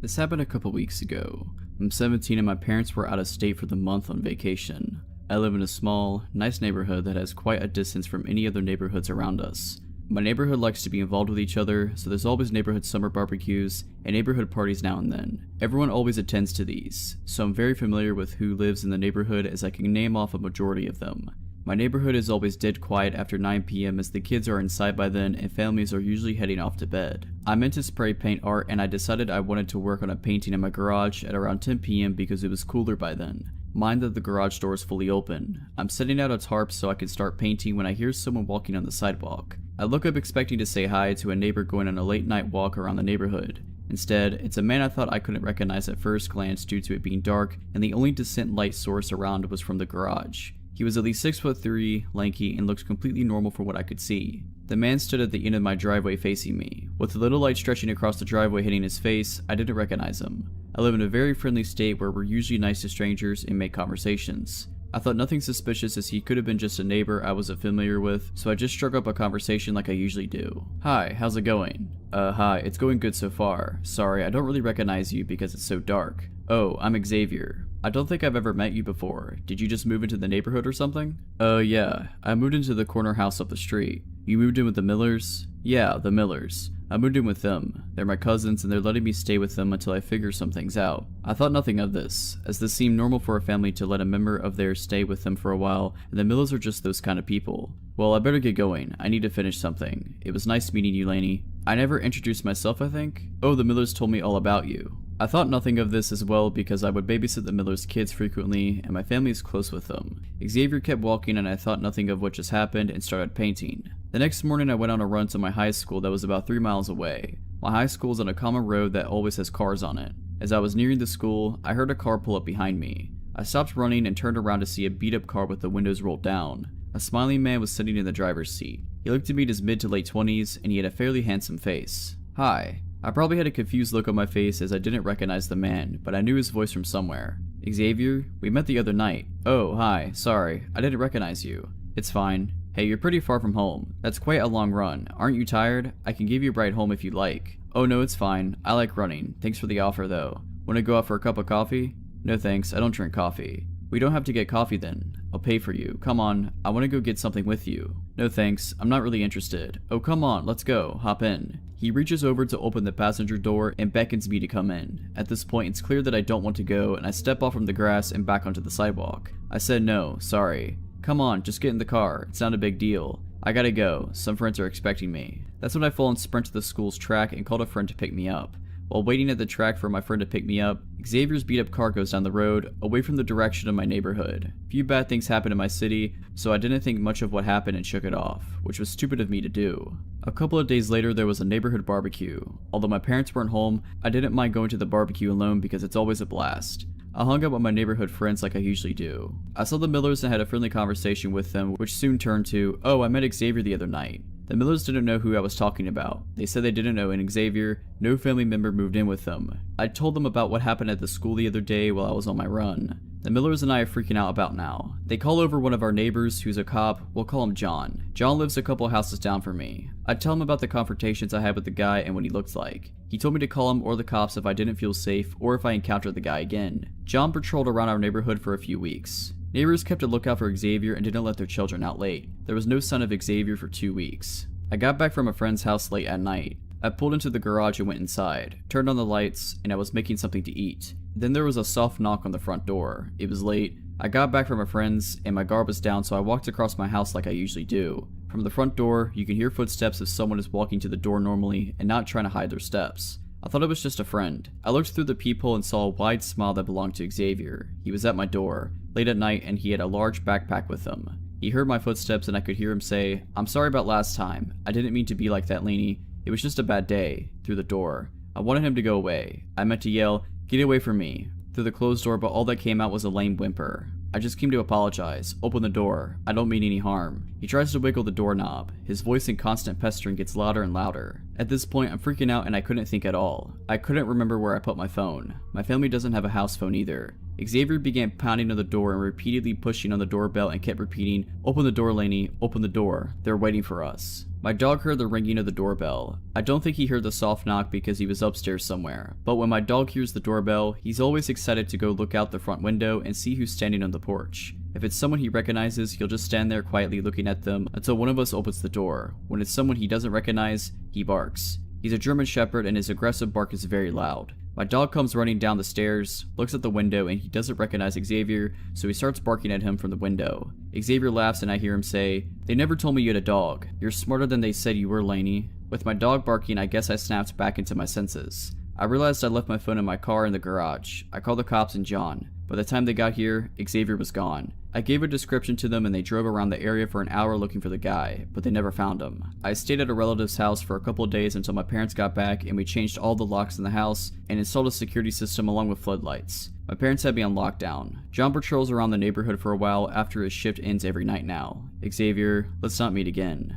This happened a couple weeks ago. I'm 17 and my parents were out of state for the month on vacation. I live in a small, nice neighborhood that has quite a distance from any other neighborhoods around us. My neighborhood likes to be involved with each other, so there's always neighborhood summer barbecues and neighborhood parties now and then. Everyone always attends to these, so I'm very familiar with who lives in the neighborhood as I can name off a majority of them. My neighborhood is always dead quiet after 9 p.m. as the kids are inside by then and families are usually heading off to bed. I meant to spray paint art and I decided I wanted to work on a painting in my garage at around 10 p.m. because it was cooler by then. Mind that the garage door is fully open. I'm setting out a tarp so I can start painting when I hear someone walking on the sidewalk. I look up expecting to say hi to a neighbor going on a late night walk around the neighborhood. Instead, it's a man I thought I couldn't recognize at first glance due to it being dark and the only distant light source around was from the garage. He was at least 6'3", lanky, and looked completely normal from what I could see. The man stood at the end of my driveway facing me. With the little light stretching across the driveway hitting his face, I didn't recognize him. I live in a very friendly state where we're usually nice to strangers and make conversations. I thought nothing suspicious as he could have been just a neighbor I wasn't familiar with, so I just struck up a conversation like I usually do. "Hi, how's it going?" Hi, it's going good so far. Sorry, I don't really recognize you because it's so dark." "Oh, I'm Xavier. I don't think I've ever met you before. Did you just move into the neighborhood or something?" Yeah, I moved into the corner house up the street." "You moved in with the Millers?" "Yeah, the Millers. I moved in with them. They're my cousins and they're letting me stay with them until I figure some things out." I thought nothing of this, as this seemed normal for a family to let a member of theirs stay with them for a while, and the Millers are just those kind of people. "Well, I better get going. I need to finish something. It was nice meeting you, Lainey." I never introduced myself, I think? "Oh, the Millers told me all about you." I thought nothing of this as well because I would babysit the Millers' kids frequently and my family is close with them. Xavier kept walking and I thought nothing of what just happened and started painting. The next morning I went on a run to my high school that was about 3 miles away. My high school is on a common road that always has cars on it. As I was nearing the school, I heard a car pull up behind me. I stopped running and turned around to see a beat-up car with the windows rolled down. A smiling man was sitting in the driver's seat. He looked to be in his mid to late 20s, and he had a fairly handsome face. "Hi." I probably had a confused look on my face as I didn't recognize the man, but I knew his voice from somewhere. "Xavier? We met the other night." "Oh, hi. Sorry. I didn't recognize you." "It's fine. Hey, you're pretty far from home. That's quite a long run. Aren't you tired? I can give you a ride home if you'd like." "Oh no, it's fine. I like running. Thanks for the offer though. Wanna go out for a cup of coffee?" "No thanks, I don't drink coffee." "We don't have to get coffee then. I'll pay for you. Come on, I wanna go get something with you." "No thanks, I'm not really interested." "Oh come on, let's go. Hop in." He reaches over to open the passenger door and beckons me to come in. At this point, it's clear that I don't want to go, and I step off from the grass and back onto the sidewalk. I said no, sorry. "Come on, just get in the car. It's not a big deal." "I gotta go. Some friends are expecting me." That's when I fall and sprint to the school's track and called a friend to pick me up. While waiting at the track for my friend to pick me up, Xavier's beat-up car goes down the road, away from the direction of my neighborhood. Few bad things happen in my city, so I didn't think much of what happened and shook it off, which was stupid of me to do. A couple of days later, there was a neighborhood barbecue. Although my parents weren't home, I didn't mind going to the barbecue alone because it's always a blast. I hung out with my neighborhood friends like I usually do. I saw the Millers and had a friendly conversation with them, which soon turned to, "Oh, I met Xavier the other night." The Millers didn't know who I was talking about. They said they didn't know an Xavier, no family member moved in with them. I told them about what happened at the school the other day while I was on my run. The Millers and I are freaking out about now. They call over one of our neighbors who's a cop. We'll call him John. John lives a couple houses down from me. I tell him about the confrontations I had with the guy and what he looked like. He told me to call him or the cops if I didn't feel safe or if I encountered the guy again. John patrolled around our neighborhood for a few weeks. Neighbors kept a lookout for Xavier and didn't let their children out late. There was no sign of Xavier for 2 weeks. I got back from a friend's house late at night. I pulled into the garage and went inside, turned on the lights, and I was making something to eat. Then there was a soft knock on the front door. It was late. I got back from a friend's, and my guard was down, so I walked across my house like I usually do. From the front door, you can hear footsteps if someone is walking to the door normally and not trying to hide their steps. I thought it was just a friend. I looked through the peephole and saw a wide smile that belonged to Xavier. He was at my door, late at night, and he had a large backpack with him. He heard my footsteps and I could hear him say, "I'm sorry about last time. I didn't mean to be like that, Laney. It was just a bad day," through the door. I wanted him to go away. I meant to yell, "Get away from me," through the closed door, but all that came out was a lame whimper. "I just came to apologize. Open the door. I don't mean any harm." He tries to wiggle the doorknob. His voice in constant pestering gets louder and louder. At this point, I'm freaking out and I couldn't think at all. I couldn't remember where I put my phone. My family doesn't have a house phone either. Xavier began pounding on the door and repeatedly pushing on the doorbell and kept repeating, "Open the door, Laney. Open the door. They're waiting for us." My dog heard the ringing of the doorbell. I don't think he heard the soft knock because he was upstairs somewhere, but when my dog hears the doorbell, he's always excited to go look out the front window and see who's standing on the porch. If it's someone he recognizes, he'll just stand there quietly looking at them until one of us opens the door. When it's someone he doesn't recognize, he barks. He's a German Shepherd and his aggressive bark is very loud. My dog comes running down the stairs, looks at the window, and he doesn't recognize Xavier, so he starts barking at him from the window. Xavier laughs and I hear him say, "They never told me you had a dog. You're smarter than they said you were, Laney." With my dog barking, I guess I snapped back into my senses. I realized I left my phone in my car in the garage. I called the cops and John. By the time they got here, Xavier was gone. I gave a description to them and they drove around the area for an hour looking for the guy, but they never found him. I stayed at a relative's house for a couple of days until my parents got back and we changed all the locks in the house and installed a security system along with floodlights. My parents had me on lockdown. John patrols around the neighborhood for a while after his shift ends every night now. Xavier, let's not meet again.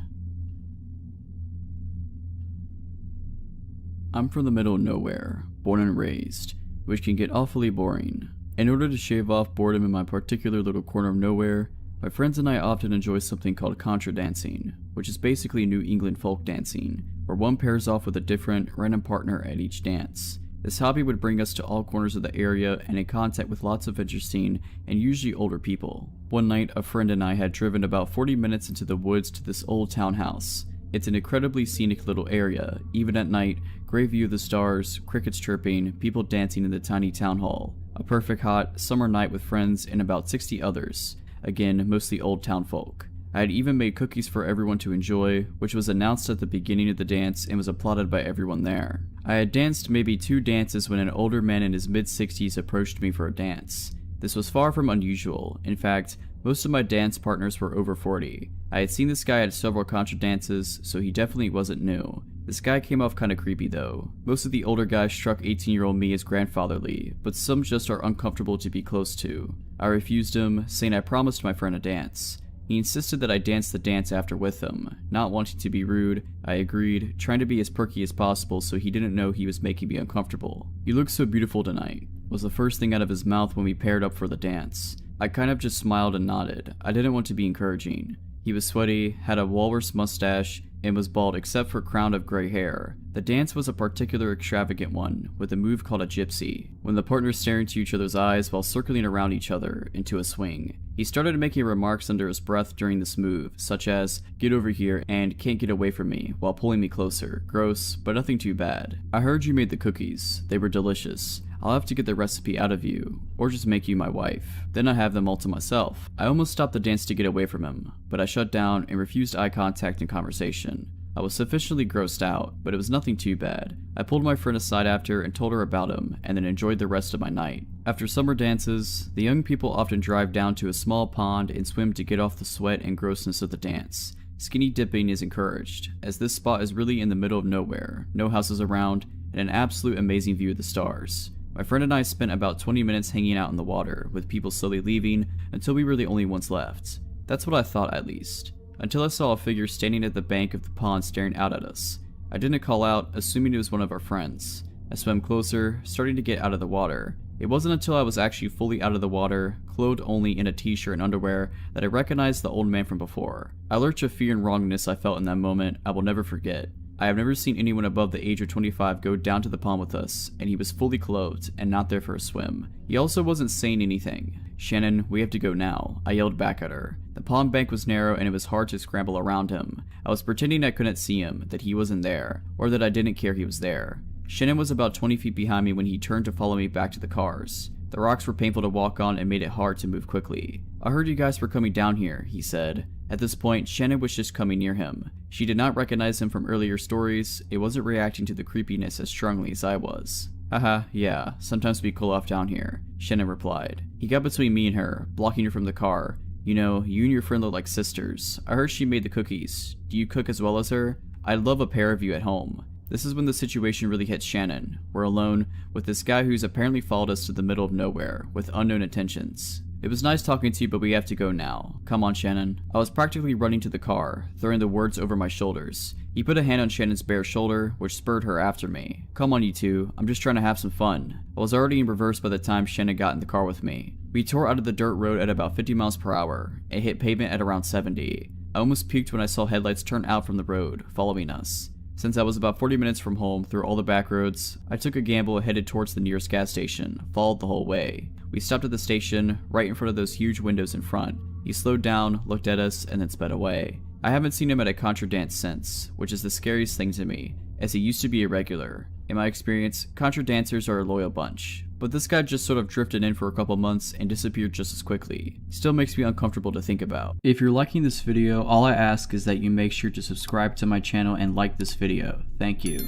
I'm from the middle of nowhere, born and raised, which can get awfully boring. In order to shave off boredom in my particular little corner of nowhere, my friends and I often enjoy something called contra dancing, which is basically New England folk dancing, where one pairs off with a different, random partner at each dance. This hobby would bring us to all corners of the area and in contact with lots of interesting and usually older people. One night, a friend and I had driven about 40 minutes into the woods to this old townhouse. It's an incredibly scenic little area. Even at night, great view of the stars, crickets chirping, people dancing in the tiny town hall. A perfect hot summer night with friends and about 60 others. Again, mostly old town folk. I had even made cookies for everyone to enjoy, which was announced at the beginning of the dance and was applauded by everyone there. I had danced maybe 2 dances when an older man in his mid-60s approached me for a dance. This was far from unusual. In fact, most of my dance partners were over 40. I had seen this guy at several contra dances, so he definitely wasn't new. This guy came off kinda creepy though. Most of the older guys struck 18-year-old me as grandfatherly, but some just are uncomfortable to be close to. I refused him, saying I promised my friend a dance. He insisted that I dance the dance after with him. Not wanting to be rude, I agreed, trying to be as perky as possible so he didn't know he was making me uncomfortable. "You look so beautiful tonight," was the first thing out of his mouth when we paired up for the dance. I kind of just smiled and nodded. I didn't want to be encouraging. He was sweaty, had a walrus mustache, and was bald except for a crown of gray hair. The dance was a particular extravagant one, with a move called a gypsy, when the partners stare into each other's eyes while circling around each other into a swing. He started making remarks under his breath during this move, such as, "Get over here," and "Can't get away from me," while pulling me closer. Gross, but nothing too bad. "I heard you made the cookies. They were delicious. I'll have to get the recipe out of you, or just make you my wife. Then I have them all to myself." I almost stopped the dance to get away from him, but I shut down and refused eye contact and conversation. I was sufficiently grossed out, but it was nothing too bad. I pulled my friend aside after and told her about him, and then enjoyed the rest of my night. After summer dances, the young people often drive down to a small pond and swim to get off the sweat and grossness of the dance. Skinny dipping is encouraged, as this spot is really in the middle of nowhere, no houses around, and an absolute amazing view of the stars. My friend and I spent about 20 minutes hanging out in the water, with people slowly leaving until we were the only ones left. That's what I thought at least. Until I saw a figure standing at the bank of the pond staring out at us. I didn't call out, assuming it was one of our friends. I swam closer, starting to get out of the water. It wasn't until I was actually fully out of the water, clothed only in a t-shirt and underwear, that I recognized the old man from before. A lurch of fear and wrongness I felt in that moment I will never forget. I have never seen anyone above the age of 25 go down to the pond with us, and he was fully clothed and not there for a swim. He also wasn't saying anything. "Shannon, we have to go now," I yelled back at her. The pond bank was narrow and it was hard to scramble around him. I was pretending I couldn't see him, that he wasn't there, or that I didn't care he was there. Shannon was about 20 feet behind me when he turned to follow me back to the cars. The rocks were painful to walk on and made it hard to move quickly. "I heard you guys were coming down here," he said. At this point, Shannon was just coming near him. She did not recognize him from earlier stories. It wasn't reacting to the creepiness as strongly as I was. "Haha, yeah, sometimes we cool off down here," Shannon replied. He got between me and her, blocking her from the car. "You know, you and your friend look like sisters. I heard she made the cookies. Do you cook as well as her? I'd love a pair of you at home." This is when the situation really hits Shannon. We're alone, with this guy who's apparently followed us to the middle of nowhere, with unknown intentions. "It was nice talking to you, but we have to go now. Come on, Shannon." I was practically running to the car, throwing the words over my shoulders. He put a hand on Shannon's bare shoulder, which spurred her after me. "Come on, you two. I'm just trying to have some fun." I was already in reverse by the time Shannon got in the car with me. We tore out of the dirt road at about 50 miles per hour. It hit pavement at around 70. I almost puked when I saw headlights turn out from the road, following us. Since I was about 40 minutes from home through all the back roads, I took a gamble and headed towards the nearest gas station, followed the whole way. We stopped at the station, right in front of those huge windows in front. He slowed down, looked at us, and then sped away. I haven't seen him at a contra dance since, which is the scariest thing to me, as he used to be a regular. In my experience, contra dancers are a loyal bunch, but this guy just sort of drifted in for a couple months and disappeared just as quickly. Still makes me uncomfortable to think about. If you're liking this video, all I ask is that you make sure to subscribe to my channel and like this video. Thank you.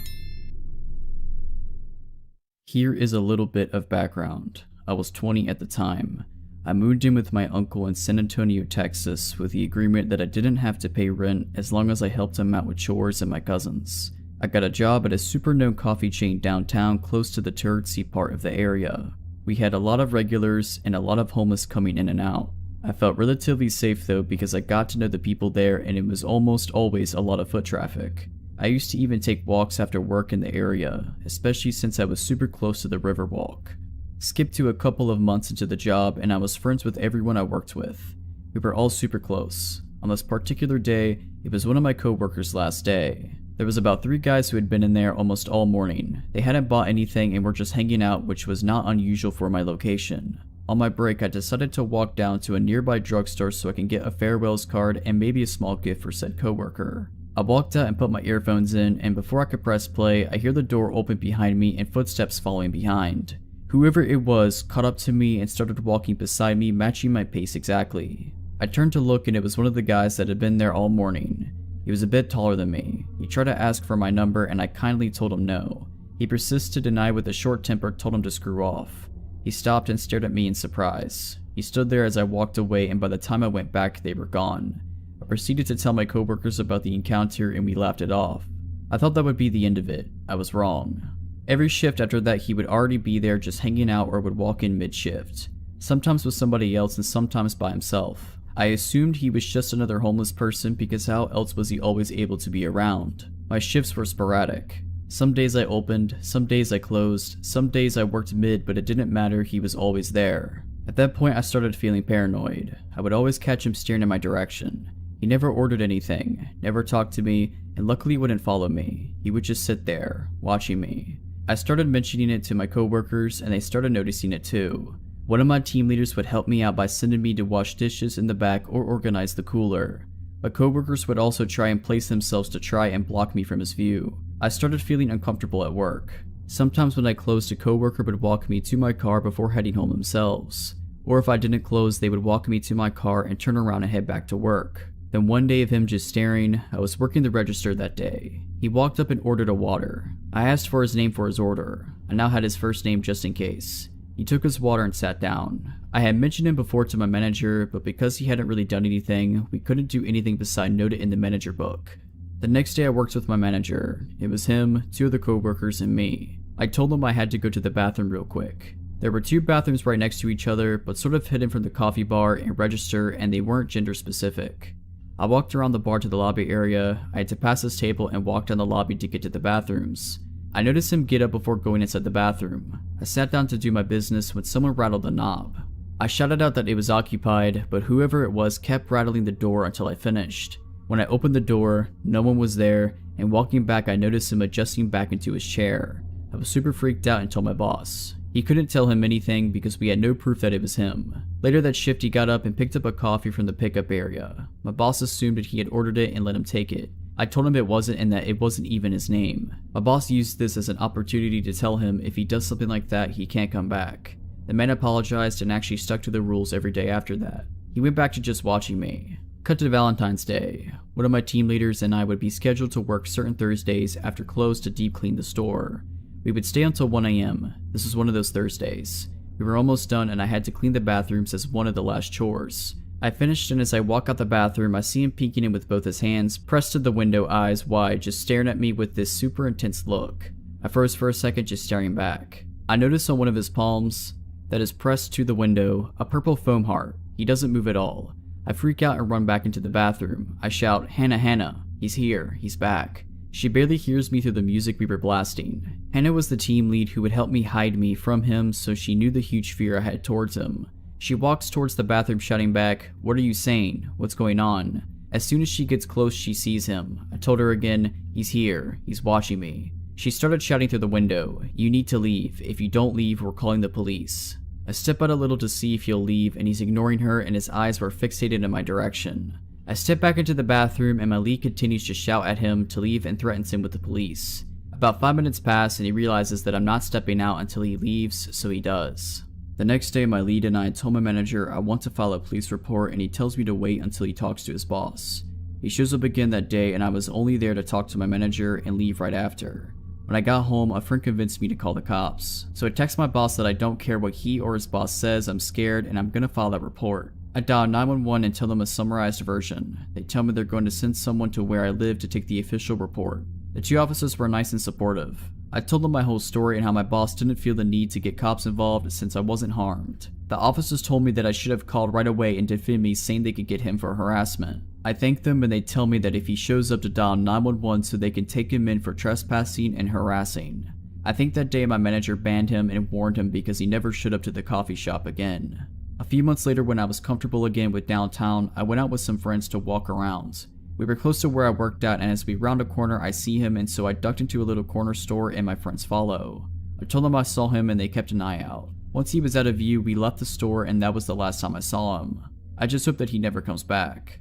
Here is a little bit of background. I was 20 at the time. I moved in with my uncle in San Antonio, Texas, with the agreement that I didn't have to pay rent as long as I helped him out with chores and my cousins. I got a job at a super known coffee chain downtown close to the touristy part of the area. We had a lot of regulars and a lot of homeless coming in and out. I felt relatively safe though because I got to know the people there and it was almost always a lot of foot traffic. I used to even take walks after work in the area, especially since I was super close to the Riverwalk. Skip to a couple of months into the job and I was friends with everyone I worked with. We were all super close. On this particular day, it was one of my co-workers' last day. There was about 3 guys who had been in there almost all morning. They hadn't bought anything and were just hanging out, which was not unusual for my location. On my break, I decided to walk down to a nearby drugstore so I can get a farewells card and maybe a small gift for said coworker. I walked out and put my earphones in, and before I could press play, I hear the door open behind me and footsteps following behind. Whoever it was caught up to me and started walking beside me, matching my pace exactly. I turned to look and it was one of the guys that had been there all morning. He was a bit taller than me. He tried to ask for my number and I kindly told him no. He persisted to deny with a short temper, told him to screw off. He stopped and stared at me in surprise. He stood there as I walked away and by the time I went back they were gone. I proceeded to tell my coworkers about the encounter and we laughed it off. I thought that would be the end of it. I was wrong. Every shift after that he would already be there just hanging out or would walk in mid-shift. Sometimes with somebody else and sometimes by himself. I assumed he was just another homeless person because how else was he always able to be around? My shifts were sporadic. Some days I opened, some days I closed, some days I worked mid, but it didn't matter, he was always there. At that point I started feeling paranoid. I would always catch him staring in my direction. He never ordered anything, never talked to me, and luckily wouldn't follow me. He would just sit there, watching me. I started mentioning it to my coworkers and they started noticing it too. One of my team leaders would help me out by sending me to wash dishes in the back or organize the cooler. My coworkers would also try and place themselves to try and block me from his view. I started feeling uncomfortable at work. Sometimes when I closed, a coworker would walk me to my car before heading home themselves. Or if I didn't close, they would walk me to my car and turn around and head back to work. Then one day of him just staring, I was working the register that day. He walked up and ordered a water. I asked for his name for his order. I now had his first name just in case. He took his water and sat down. I had mentioned him before to my manager, but because he hadn't really done anything, we couldn't do anything beside note it in the manager book. The next day I worked with my manager. It was him, 2 other coworkers, and me. I told him I had to go to the bathroom real quick. There were 2 bathrooms right next to each other, but sort of hidden from the coffee bar and register, and they weren't gender specific. I walked around the bar to the lobby area. I had to pass his table and walk down the lobby to get to the bathrooms. I noticed him get up before going inside the bathroom. I sat down to do my business when someone rattled the knob. I shouted out that it was occupied, but whoever it was kept rattling the door until I finished. When I opened the door, no one was there, and walking back I noticed him adjusting back into his chair. I was super freaked out and told my boss. He couldn't tell him anything because we had no proof that it was him. Later that shift he got up and picked up a coffee from the pickup area. My boss assumed that he had ordered it and let him take it. I told him it wasn't and that it wasn't even his name. My boss used this as an opportunity to tell him if he does something like that he can't come back. The man apologized and actually stuck to the rules every day after that. He went back to just watching me. Cut to Valentine's Day. One of my team leaders and I would be scheduled to work certain Thursdays after close to deep clean the store. We would stay until 1 AM. This was one of those Thursdays. We were almost done and I had to clean the bathrooms as one of the last chores. I finished and as I walk out the bathroom I see him peeking in with both his hands pressed to the window, eyes wide, just staring at me with this super intense look. I froze for a second just staring back. I notice on one of his palms that is pressed to the window a purple foam heart. He doesn't move at all. I freak out and run back into the bathroom. I shout, "Hannah, Hannah, he's here, he's back." She barely hears me through the music we were blasting. Hannah was the team lead who would help me hide me from him, so she knew the huge fear I had towards him. She walks towards the bathroom shouting back, "What are you saying? What's going on?" As soon as she gets close she sees him. I told her again, "He's here, he's watching me." She started shouting through the window, "You need to leave. If you don't leave, we're calling the police." I step out a little to see if he'll leave and he's ignoring her and his eyes were fixated in my direction. I step back into the bathroom and my lead continues to shout at him to leave and threatens him with the police. About 5 minutes pass and he realizes that I'm not stepping out until he leaves, so he does. The next day my lead and I told my manager I want to file a police report and he tells me to wait until he talks to his boss. He shows up again that day and I was only there to talk to my manager and leave right after. When I got home, a friend convinced me to call the cops. So I text my boss that I don't care what he or his boss says, I'm scared and I'm gonna file that report. I dial 911 and tell them a summarized version. They tell me they're going to send someone to where I live to take the official report. The 2 officers were nice and supportive. I told them my whole story and how my boss didn't feel the need to get cops involved since I wasn't harmed. The officers told me that I should have called right away and defend me, saying they could get him for harassment. I thank them and they tell me that if he shows up to dial 911 so they can take him in for trespassing and harassing. I think that day my manager banned him and warned him because he never showed up to the coffee shop again. A few months later when I was comfortable again with downtown, I went out with some friends to walk around. We were close to where I worked at and as we round a corner I see him and so I ducked into a little corner store and my friends follow. I told them I saw him and they kept an eye out. Once he was out of view we left the store and that was the last time I saw him. I just hope that he never comes back.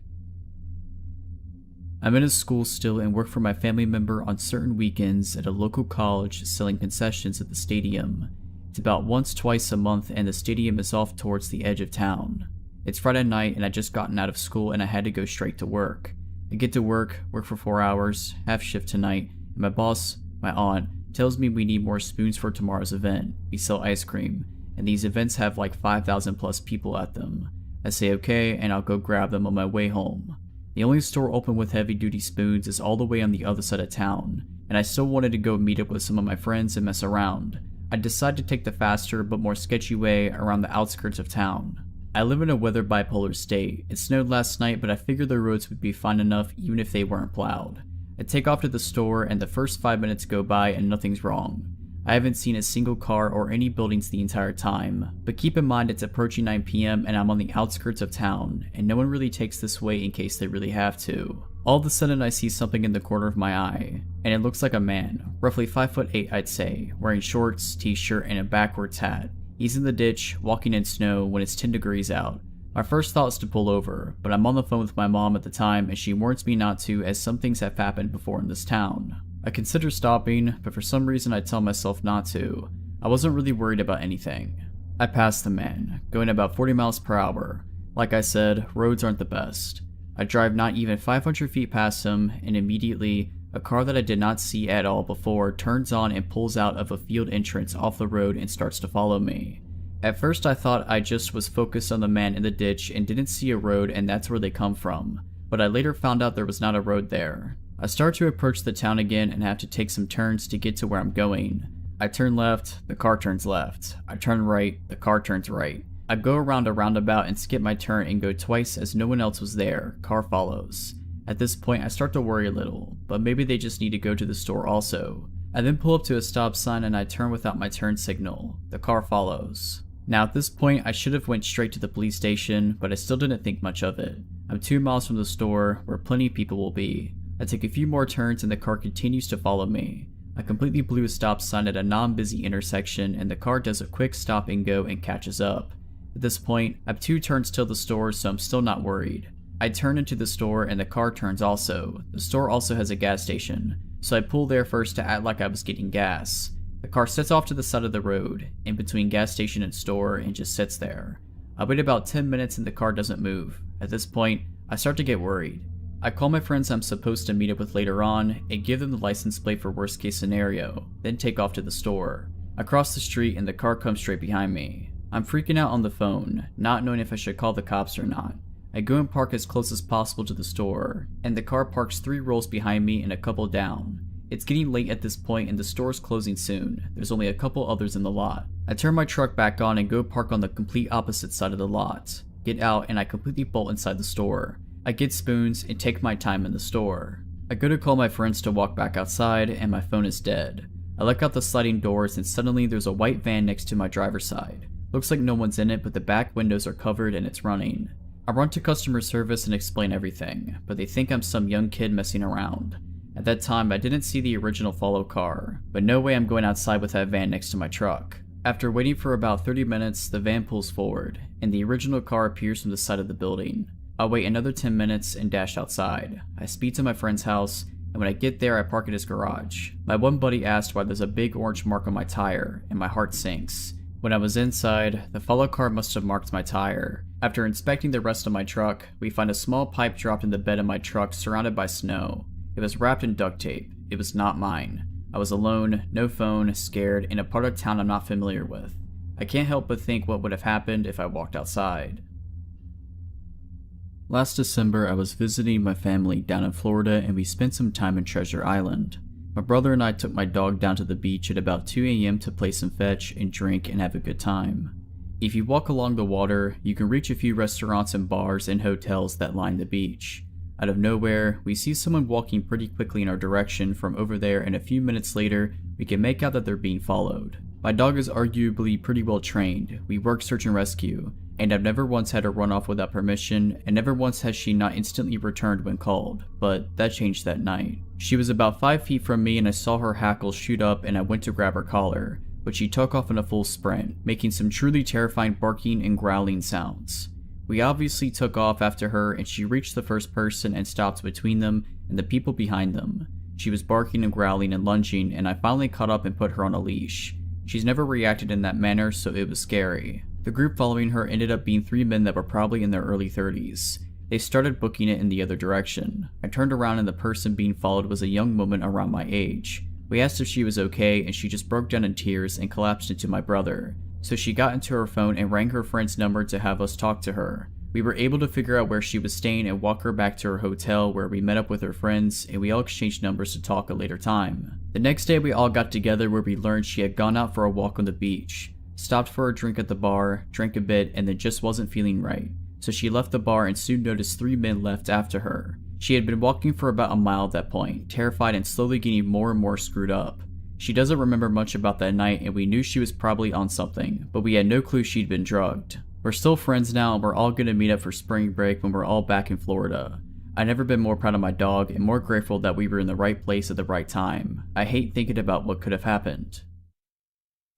I'm in a school still and work for my family member on certain weekends at a local college selling concessions at the stadium. It's about once-twice a month and the stadium is off towards the edge of town. It's Friday night and I just gotten out of school and I had to go straight to work. I get to work for 4 hours, half shift tonight, and my boss, my aunt, tells me we need more spoons for tomorrow's event. We sell ice cream, and these events have like 5,000 plus people at them. I say okay and I'll go grab them on my way home. The only store open with heavy duty spoons is all the way on the other side of town, and I still wanted to go meet up with some of my friends and mess around. I decided to take the faster but more sketchy way around the outskirts of town. I live in a weather bipolar state. It snowed last night, but I figured the roads would be fine enough even if they weren't plowed. I take off to the store and the first 5 minutes go by and nothing's wrong. I haven't seen a single car or any buildings the entire time, but keep in mind it's approaching 9 PM and I'm on the outskirts of town, and no one really takes this way in case they really have to. All of a sudden I see something in the corner of my eye, and it looks like a man, roughly 5'8" I'd say, wearing shorts, t-shirt, and a backwards hat. He's in the ditch, walking in snow when it's 10 degrees out. My first thought is to pull over, but I'm on the phone with my mom at the time and she warns me not to as some things have happened before in this town. I consider stopping, but for some reason I tell myself not to. I wasn't really worried about anything. I pass the man, going about 40 miles per hour. Like I said, roads aren't the best. I drive not even 500 feet past him, and immediately, a car that I did not see at all before turns on and pulls out of a field entrance off the road and starts to follow me. At first I thought I just was focused on the man in the ditch and didn't see a road and that's where they come from, but I later found out there was not a road there. I start to approach the town again and have to take some turns to get to where I'm going. I turn left, the car turns left. I turn right, the car turns right. I go around a roundabout and skip my turn and go twice as no one else was there. Car follows. At this point I start to worry a little, but maybe they just need to go to the store also. I then pull up to a stop sign and I turn without my turn signal. The car follows. Now at this point I should have went straight to the police station, but I still didn't think much of it. I'm 2 miles from the store where plenty of people will be. I take a few more turns and the car continues to follow me. I completely blew a stop sign at a non-busy intersection and the car does a quick stop and go and catches up. At this point, I have 2 turns till the store, so I'm still not worried. I turn into the store and the car turns also. The store also has a gas station, so I pull there first to act like I was getting gas. The car sets off to the side of the road, in between gas station and store, and just sits there. I wait about 10 minutes and the car doesn't move. At this point, I start to get worried. I call my friends I'm supposed to meet up with later on and give them the license plate for worst case scenario, then take off to the store. I cross the street and the car comes straight behind me. I'm freaking out on the phone, not knowing if I should call the cops or not. I go and park as close as possible to the store, and the car parks 3 rows behind me and a couple down. It's getting late at this point and the store's closing soon. There's only a couple others in the lot. I turn my truck back on and go park on the complete opposite side of the lot. Get out and I completely bolt inside the store. I get spoons and take my time in the store. I go to call my friends to walk back outside and my phone is dead. I look out the sliding doors and suddenly there's a white van next to my driver's side. Looks like no one's in it, but the back windows are covered and it's running. I run to customer service and explain everything, but they think I'm some young kid messing around. At that time I didn't see the original follow car, but no way I'm going outside with that van next to my truck. After waiting for about 30 minutes, the van pulls forward, and the original car appears from the side of the building. I wait another 10 minutes and dash outside. I speed to my friend's house, and when I get there I park at his garage. My one buddy asked why there's a big orange mark on my tire, and my heart sinks. When I was inside, the follow car must have marked my tire. After inspecting the rest of my truck, we find a small pipe dropped in the bed of my truck surrounded by snow. It was wrapped in duct tape. It was not mine. I was alone, no phone, scared, in a part of town I'm not familiar with. I can't help but think what would have happened if I walked outside. Last December, I was visiting my family down in Florida and we spent some time in Treasure Island. My brother and I took my dog down to the beach at about 2 AM to play some fetch and drink and have a good time. If you walk along the water, you can reach a few restaurants and bars and hotels that line the beach. Out of nowhere, we see someone walking pretty quickly in our direction from over there, and a few minutes later, we can make out that they're being followed. My dog is arguably pretty well trained. We work search and rescue, and I've never once had her run off without permission, and never once has she not instantly returned when called, but that changed that night. She was about 5 feet from me and I saw her hackles shoot up and I went to grab her collar, but she took off in a full sprint, making some truly terrifying barking and growling sounds. We obviously took off after her and she reached the first person and stopped between them and the people behind them. She was barking and growling and lunging, and I finally caught up and put her on a leash. She's never reacted in that manner, so it was scary. The group following her ended up being 3 men that were probably in their early 30s. They started booking it in the other direction. I turned around and the person being followed was a young woman around my age. We asked if she was okay and she just broke down in tears and collapsed into my brother. So she got into her phone and rang her friend's number to have us talk to her. We were able to figure out where she was staying and walk her back to her hotel where we met up with her friends, and we all exchanged numbers to talk a later time. The next day we all got together where we learned she had gone out for a walk on the beach, stopped for a drink at the bar, drank a bit, and then just wasn't feeling right. So she left the bar and soon noticed 3 men left after her. She had been walking for about a mile at that point, terrified and slowly getting more and more screwed up. She doesn't remember much about that night, and we knew she was probably on something, but we had no clue she'd been drugged. We're still friends now, and we're all gonna meet up for spring break when we're all back in Florida. I've never been more proud of my dog and more grateful that we were in the right place at the right time. I hate thinking about what could have happened.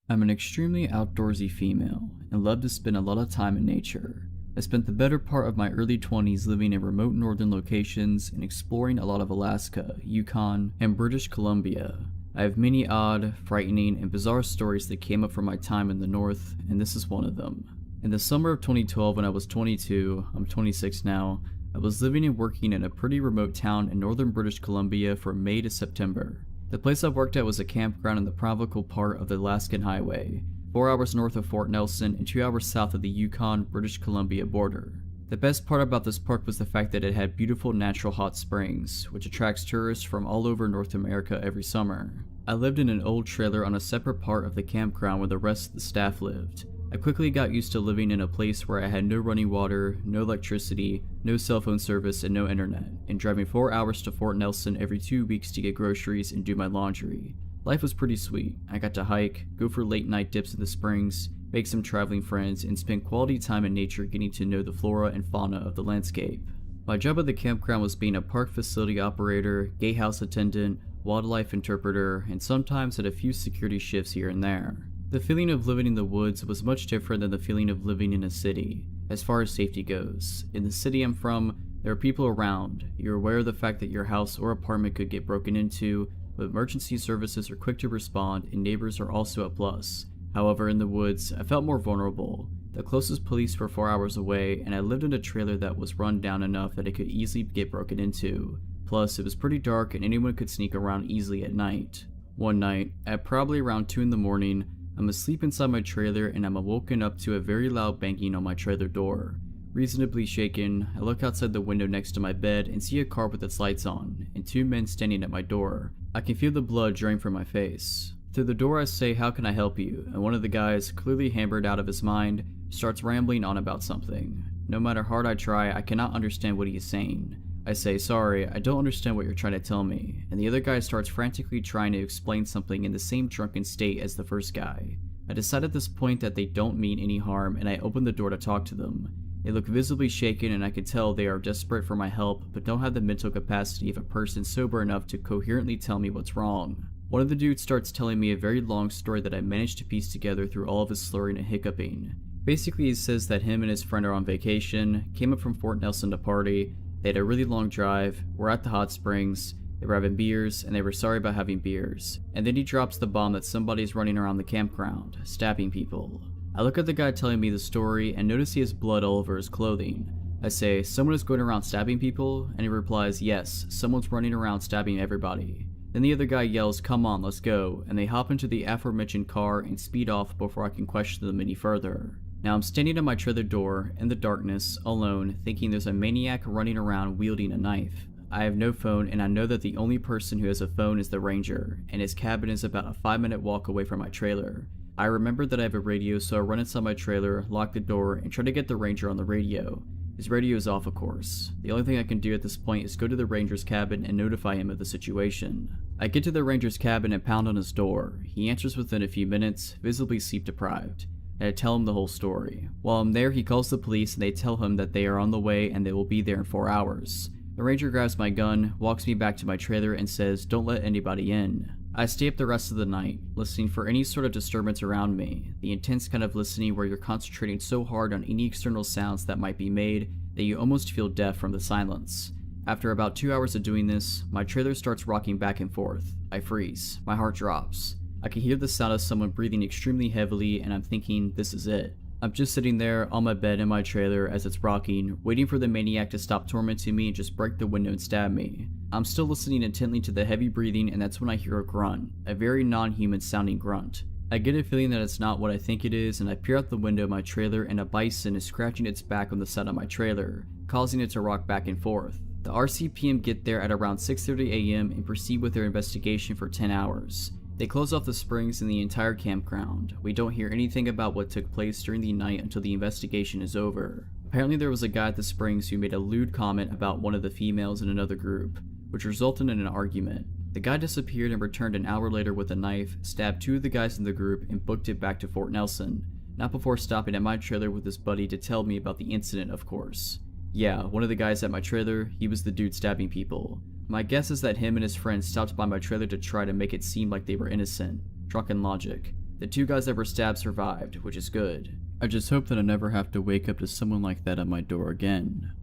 I'm an extremely outdoorsy female and love to spend a lot of time in nature. I spent the better part of my early 20s living in remote northern locations and exploring a lot of Alaska, Yukon, and British Columbia. I have many odd, frightening, and bizarre stories that came up from my time in the north, and this is one of them. In the summer of 2012 when I was 22, I'm 26 now, I was living and working in a pretty remote town in northern British Columbia from May to September. The place I worked at was a campground in the provincial part of the Alaskan Highway, 4 hours north of Fort Nelson and 2 hours south of the Yukon-British Columbia border. The best part about this park was the fact that it had beautiful natural hot springs, which attracts tourists from all over North America every summer. I lived in an old trailer on a separate part of the campground where the rest of the staff lived. I quickly got used to living in a place where I had no running water, no electricity, no cell phone service, and no internet, and driving 4 hours to Fort Nelson every 2 weeks to get groceries and do my laundry. Life was pretty sweet. I got to hike, go for late night dips in the springs, make some traveling friends, and spend quality time in nature getting to know the flora and fauna of the landscape. My job at the campground was being a park facility operator, gatehouse attendant, wildlife interpreter, and sometimes had a few security shifts here and there. The feeling of living in the woods was much different than the feeling of living in a city, as far as safety goes. In the city I'm from, there are people around. You're aware of the fact that your house or apartment could get broken into, but emergency services are quick to respond and neighbors are also a plus. However, in the woods, I felt more vulnerable. The closest police were 4 hours away, and I lived in a trailer that was run down enough that it could easily get broken into. Plus, it was pretty dark and anyone could sneak around easily at night. One night, at probably around 2 in the morning, I'm asleep inside my trailer and I'm awoken up to a very loud banging on my trailer door. Reasonably shaken, I look outside the window next to my bed and see a car with its lights on, and 2 men standing at my door. I can feel the blood drain from my face. Through the door I say, "How can I help you?" and one of the guys, clearly hammered out of his mind, starts rambling on about something. No matter how hard I try, I cannot understand what he is saying. I say, "Sorry, I don't understand what you're trying to tell me," and the other guy starts frantically trying to explain something in the same drunken state as the first guy. I decide at this point that they don't mean any harm, and I open the door to talk to them. They look visibly shaken and I can tell they are desperate for my help, but don't have the mental capacity of a person sober enough to coherently tell me what's wrong. One of the dudes starts telling me a very long story that I managed to piece together through all of his slurring and hiccuping. Basically he says that him and his friend are on vacation, came up from Fort Nelson to party, they had a really long drive, were at the hot springs, they were having beers, and they were sorry about having beers. And then he drops the bomb that somebody's running around the campground, stabbing people. I look at the guy telling me the story and notice he has blood all over his clothing. I say, "Someone is going around stabbing people?" And he replies, "Yes, someone's running around stabbing everybody." Then the other guy yells, "Come on, let's go," and they hop into the aforementioned car and speed off before I can question them any further. Now I'm standing at my trailer door, in the darkness, alone, thinking there's a maniac running around wielding a knife. I have no phone, and I know that the only person who has a phone is the ranger, and his cabin is about a 5-minute walk away from my trailer. I remember that I have a radio, so I run inside my trailer, lock the door, and try to get the ranger on the radio. His radio is off, of course. The only thing I can do at this point is go to the ranger's cabin and notify him of the situation. I get to the ranger's cabin and pound on his door. He answers within a few minutes, visibly sleep deprived. And I tell him the whole story. While I'm there, he calls the police and they tell him that they are on the way and they will be there in 4 hours. The ranger grabs my gun, walks me back to my trailer and says, "Don't let anybody in." I stay up the rest of the night, listening for any sort of disturbance around me, the intense kind of listening where you're concentrating so hard on any external sounds that might be made that you almost feel deaf from the silence. After about 2 hours of doing this, my trailer starts rocking back and forth. I freeze. My heart drops. I can hear the sound of someone breathing extremely heavily and I'm thinking, this is it. I'm just sitting there on my bed in my trailer as it's rocking, waiting for the maniac to stop tormenting me and just break the window and stab me. I'm still listening intently to the heavy breathing and that's when I hear a grunt, a very non-human sounding grunt. I get a feeling that it's not what I think it is, and I peer out the window of my trailer and a bison is scratching its back on the side of my trailer, causing it to rock back and forth. The RCPM get there at around 6:30 a.m. and proceed with their investigation for 10 hours. They close off the springs and the entire campground. We don't hear anything about what took place during the night until the investigation is over. Apparently there was a guy at the springs who made a lewd comment about one of the females in another group, which resulted in an argument. The guy disappeared and returned an hour later with a knife, stabbed 2 of the guys in the group, and booked it back to Fort Nelson, not before stopping at my trailer with his buddy to tell me about the incident, of course. Yeah, one of the guys at my trailer, he was the dude stabbing people. My guess is that him and his friends stopped by my trailer to try to make it seem like they were innocent. Drunken logic. The 2 guys that were stabbed survived, which is good. I just hope that I never have to wake up to someone like that at my door again.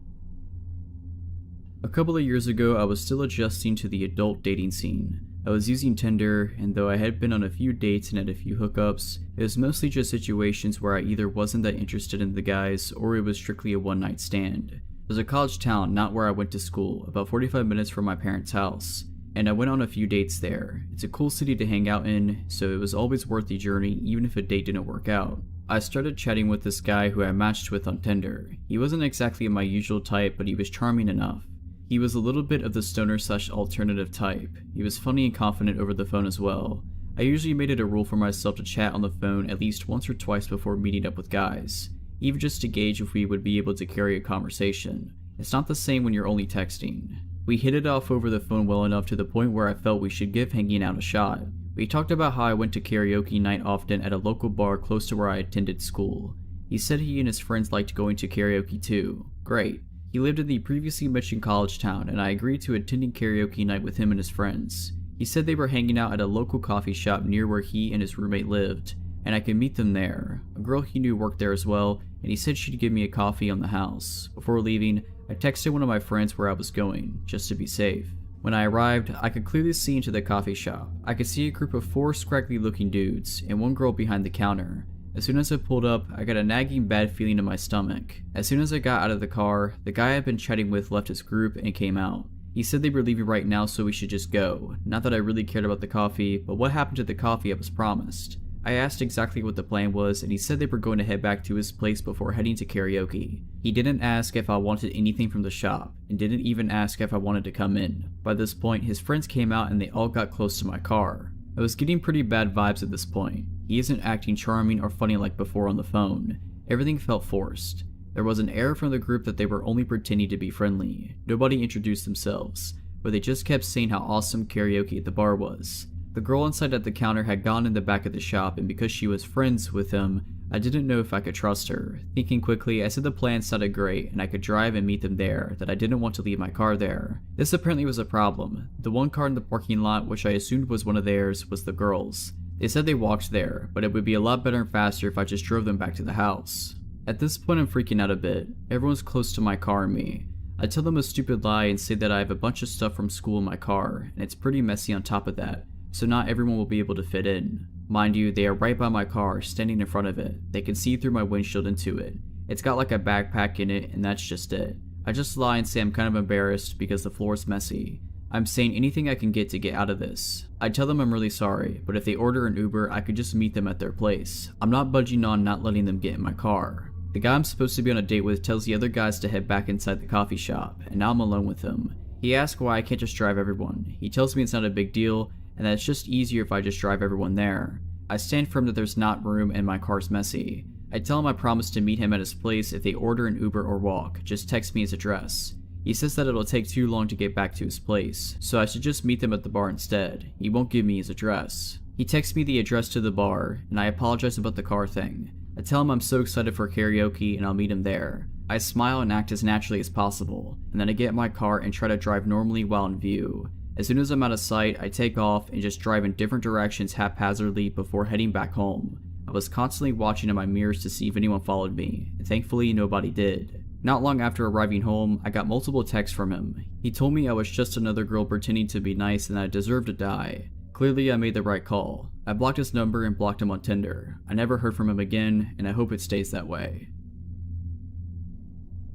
A couple of years ago, I was still adjusting to the adult dating scene. I was using Tinder, and though I had been on a few dates and had a few hookups, it was mostly just situations where I either wasn't that interested in the guys, or it was strictly a one-night stand. It was a college town, not where I went to school, about 45 minutes from my parents' house, and I went on a few dates there. It's a cool city to hang out in, so it was always worth the journey even if a date didn't work out. I started chatting with this guy who I matched with on Tinder. He wasn't exactly my usual type, but he was charming enough. He was a little bit of the stoner/alternative type. He was funny and confident over the phone as well. I usually made it a rule for myself to chat on the phone at least once or twice before meeting up with guys, even just to gauge if we would be able to carry a conversation. It's not the same when you're only texting. We hit it off over the phone well enough to the point where I felt we should give hanging out a shot. We talked about how I went to karaoke night often at a local bar close to where I attended school. He said he and his friends liked going to karaoke too. Great. He lived in the previously mentioned college town, and I agreed to attending karaoke night with him and his friends. He said they were hanging out at a local coffee shop near where he and his roommate lived, and I could meet them there. A girl he knew worked there as well, and he said she'd give me a coffee on the house. Before leaving, I texted one of my friends where I was going, just to be safe. When I arrived, I could clearly see into the coffee shop. I could see a group of 4 scraggly looking dudes, and one girl behind the counter. As soon as I pulled up, I got a nagging bad feeling in my stomach. As soon as I got out of the car, the guy I'd been chatting with left his group and came out. He said they were leaving right now, so we should just go. Not that I really cared about the coffee, but what happened to the coffee I was promised? I asked exactly what the plan was, and he said they were going to head back to his place before heading to karaoke. He didn't ask if I wanted anything from the shop, and didn't even ask if I wanted to come in. By this point, his friends came out and they all got close to my car. I was getting pretty bad vibes at this point. He isn't acting charming or funny like before on the phone. Everything felt forced. There was an air from the group that they were only pretending to be friendly. Nobody introduced themselves, but they just kept saying how awesome karaoke at the bar was. The girl inside at the counter had gone in the back of the shop, and because she was friends with him, I didn't know if I could trust her. Thinking quickly, I said the plan sounded great and I could drive and meet them there, that I didn't want to leave my car there. This apparently was a problem. The one car in the parking lot, which I assumed was one of theirs, was the girls. They said they walked there, but it would be a lot better and faster if I just drove them back to the house. At this point I'm freaking out a bit. Everyone's close to my car and me. I tell them a stupid lie and say that I have a bunch of stuff from school in my car, and it's pretty messy on top of that, so not everyone will be able to fit in. Mind you, they are right by my car, standing in front of it. They can see through my windshield into it. It's got like a backpack in it, and that's just it. I just lie and say I'm kind of embarrassed because the floor is messy. I'm saying anything I can get to get out of this. I tell them I'm really sorry, but if they order an Uber, I could just meet them at their place. I'm not budging on not letting them get in my car. The guy I'm supposed to be on a date with tells the other guys to head back inside the coffee shop, and now I'm alone with him. He asks why I can't just drive everyone. He tells me it's not a big deal, and that it's just easier if I just drive everyone there. I stand firm that there's not room and my car's messy. I tell him I promise to meet him at his place if they order an Uber or walk, just text me his address. He says that it'll take too long to get back to his place, so I should just meet them at the bar instead. He won't give me his address. He texts me the address to the bar, and I apologize about the car thing. I tell him I'm so excited for karaoke and I'll meet him there. I smile and act as naturally as possible, and then I get in my car and try to drive normally while in view. As soon as I'm out of sight, I take off and just drive in different directions haphazardly before heading back home. I was constantly watching in my mirrors to see if anyone followed me, and thankfully nobody did. Not long after arriving home, I got multiple texts from him. He told me I was just another girl pretending to be nice and I deserved to die. Clearly I made the right call. I blocked his number and blocked him on Tinder. I never heard from him again, and I hope it stays that way.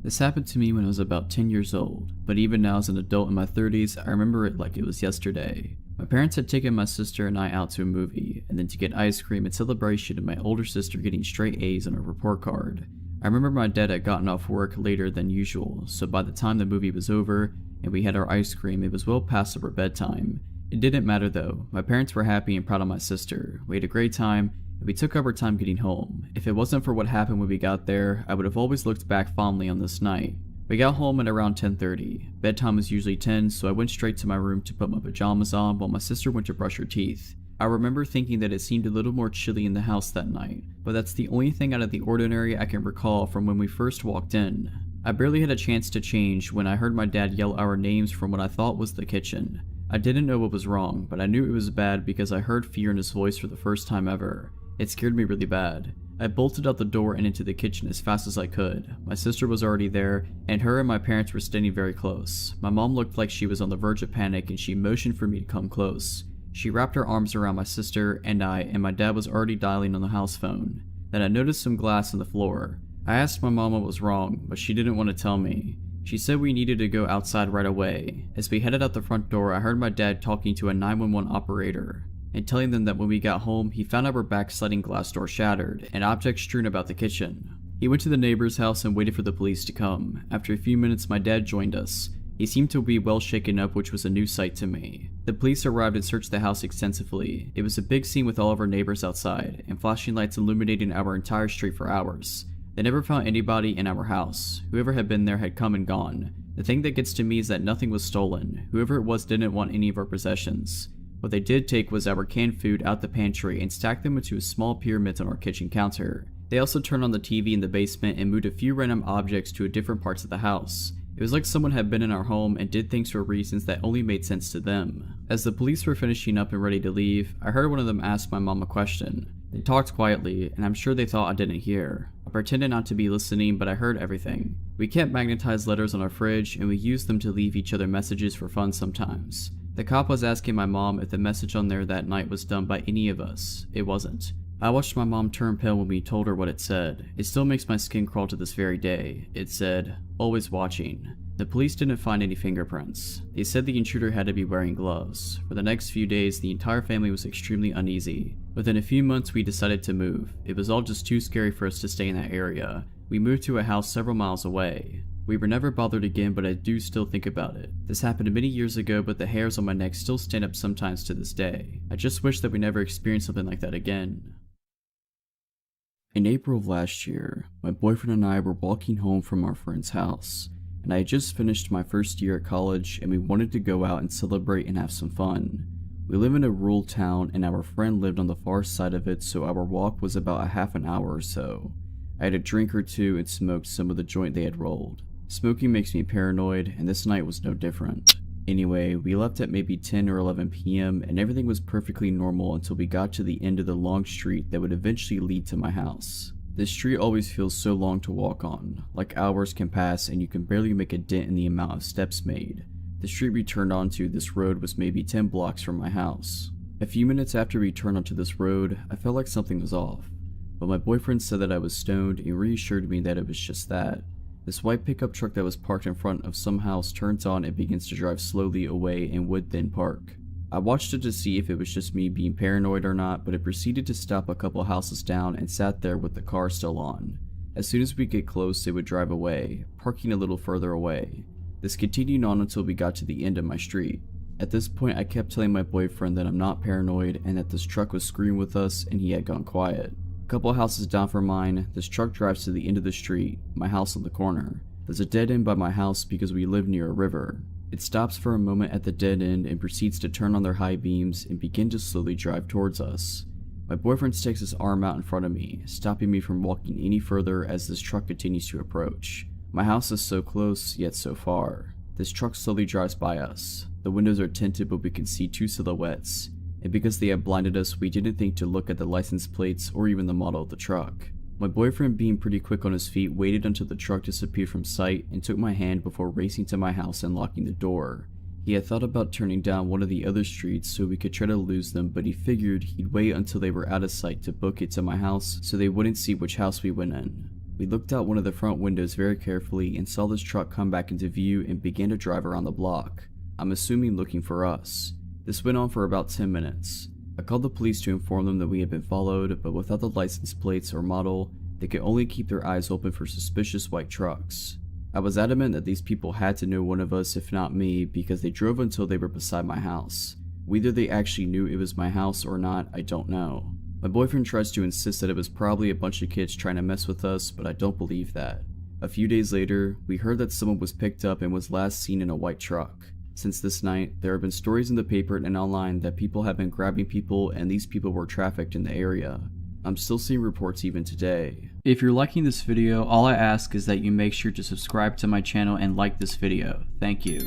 This happened to me when I was about 10 years old, but even now as an adult in my 30s, I remember it like it was yesterday. My My parents had taken my sister and I out to a movie, and then to get ice cream in celebration of my older sister getting straight A's on her report card. I remember my dad had gotten off work later than usual, so by the time the movie was over and we had our ice cream, it was well past our bedtime. It didn't matter though. My parents were happy and proud of my sister. We had a great time, and we took our time getting home. If it wasn't for what happened when we got there, I would have always looked back fondly on this night. We got home at around 10:30. Bedtime was usually 10, so I went straight to my room to put my pajamas on while my sister went to brush her teeth. I remember thinking that it seemed a little more chilly in the house that night, but that's the only thing out of the ordinary I can recall from when we first walked in. I barely had a chance to change when I heard my dad yell our names from what I thought was the kitchen. I didn't know what was wrong, but I knew it was bad because I heard fear in his voice for the first time ever. It scared me really bad. I bolted out the door and into the kitchen as fast as I could. My sister was already there, and her and my parents were standing very close. My mom looked like she was on the verge of panic, and she motioned for me to come close. She wrapped her arms around my sister and my dad was already dialing on the house phone. Then I noticed some glass on the floor. I asked my mom what was wrong, but she didn't want to tell me. She said we needed to go outside right away. As we headed out the front door, I heard my dad talking to a 911 operator and telling them that when we got home, he found our back sliding glass door shattered and objects strewn about the kitchen. He went to the neighbor's house and waited for the police to come. After a few minutes, my dad joined us. He seemed to be well shaken up, which was a new sight to me. The police arrived and searched the house extensively. It was a big scene with all of our neighbors outside and flashing lights illuminating our entire street for hours. They never found anybody in our house. Whoever had been there had come and gone. The thing that gets to me is that nothing was stolen. Whoever it was didn't want any of our possessions. What they did take was our canned food out the pantry and stacked them into a small pyramid on our kitchen counter. They also turned on the TV in the basement and moved a few random objects to different parts of the house. It was like someone had been in our home and did things for reasons that only made sense to them. As the police were finishing up and ready to leave, I heard one of them ask my mom a question. They talked quietly, and I'm sure they thought I didn't hear. I pretended not to be listening, but I heard everything. We kept magnetized letters on our fridge, and we used them to leave each other messages for fun sometimes. The cop was asking my mom if the message on there that night was done by any of us. It wasn't. I watched my mom turn pale when we told her what it said. It still makes my skin crawl to this very day. It said, "Always watching." The police didn't find any fingerprints. They said the intruder had to be wearing gloves. For the next few days, the entire family was extremely uneasy. Within a few months, we decided to move. It was all just too scary for us to stay in that area. We moved to a house several miles away. We were never bothered again, but I do still think about it. This happened many years ago, but the hairs on my neck still stand up sometimes to this day. I just wish that we never experienced something like that again. In April of last year, my boyfriend and I were walking home from our friend's house, and I had just finished my first year at college and we wanted to go out and celebrate and have some fun. We live in a rural town and our friend lived on the far side of it, so our walk was about a half an hour or so. I had a drink or two and smoked some of the joint they had rolled. Smoking makes me paranoid, and this night was no different. Anyway, we left at maybe 10 or 11 p.m. and everything was perfectly normal until we got to the end of the long street that would eventually lead to my house. This street always feels so long to walk on, like hours can pass and you can barely make a dent in the amount of steps made. The street we turned onto this road was maybe 10 blocks from my house. A few minutes after we turned onto this road, I felt like something was off, but my boyfriend said that I was stoned and reassured me that it was just that. This white pickup truck that was parked in front of some house turns on and begins to drive slowly away and would then park. I watched it to see if it was just me being paranoid or not, but it proceeded to stop a couple houses down and sat there with the car still on. As soon as we get close, it would drive away, parking a little further away. This continued on until we got to the end of my street. At this point, I kept telling my boyfriend that I'm not paranoid and that this truck was screwing with us and he had gone quiet. A couple houses down from mine, this truck drives to the end of the street, my house on the corner. There's a dead end by my house because we live near a river. It stops for a moment at the dead end and proceeds to turn on their high beams and begin to slowly drive towards us. My boyfriend sticks his arm out in front of me, stopping me from walking any further as this truck continues to approach. My house is so close, yet so far. This truck slowly drives by us. The windows are tinted, but we can see two silhouettes. And because they had blinded us, we didn't think to look at the license plates or even the model of the truck. My boyfriend, being pretty quick on his feet, waited until the truck disappeared from sight and took my hand before racing to my house and locking the door. He had thought about turning down one of the other streets so we could try to lose them, but he figured he'd wait until they were out of sight to book it to my house so they wouldn't see which house we went in. We looked out one of the front windows very carefully and saw this truck come back into view and began to drive around the block. I'm assuming looking for us. This went on for about 10 minutes. I called the police to inform them that we had been followed, but without the license plates or model, they could only keep their eyes open for suspicious white trucks. I was adamant that these people had to know one of us, if not me, because they drove until they were beside my house. Whether they actually knew it was my house or not, I don't know. My boyfriend tries to insist that it was probably a bunch of kids trying to mess with us, but I don't believe that. A few days later, we heard that someone was picked up and was last seen in a white truck. Since this night, there have been stories in the paper and online that people have been grabbing people and these people were trafficked in the area. I'm still seeing reports even today. If you're liking this video, all I ask is that you make sure to subscribe to my channel and like this video. Thank you.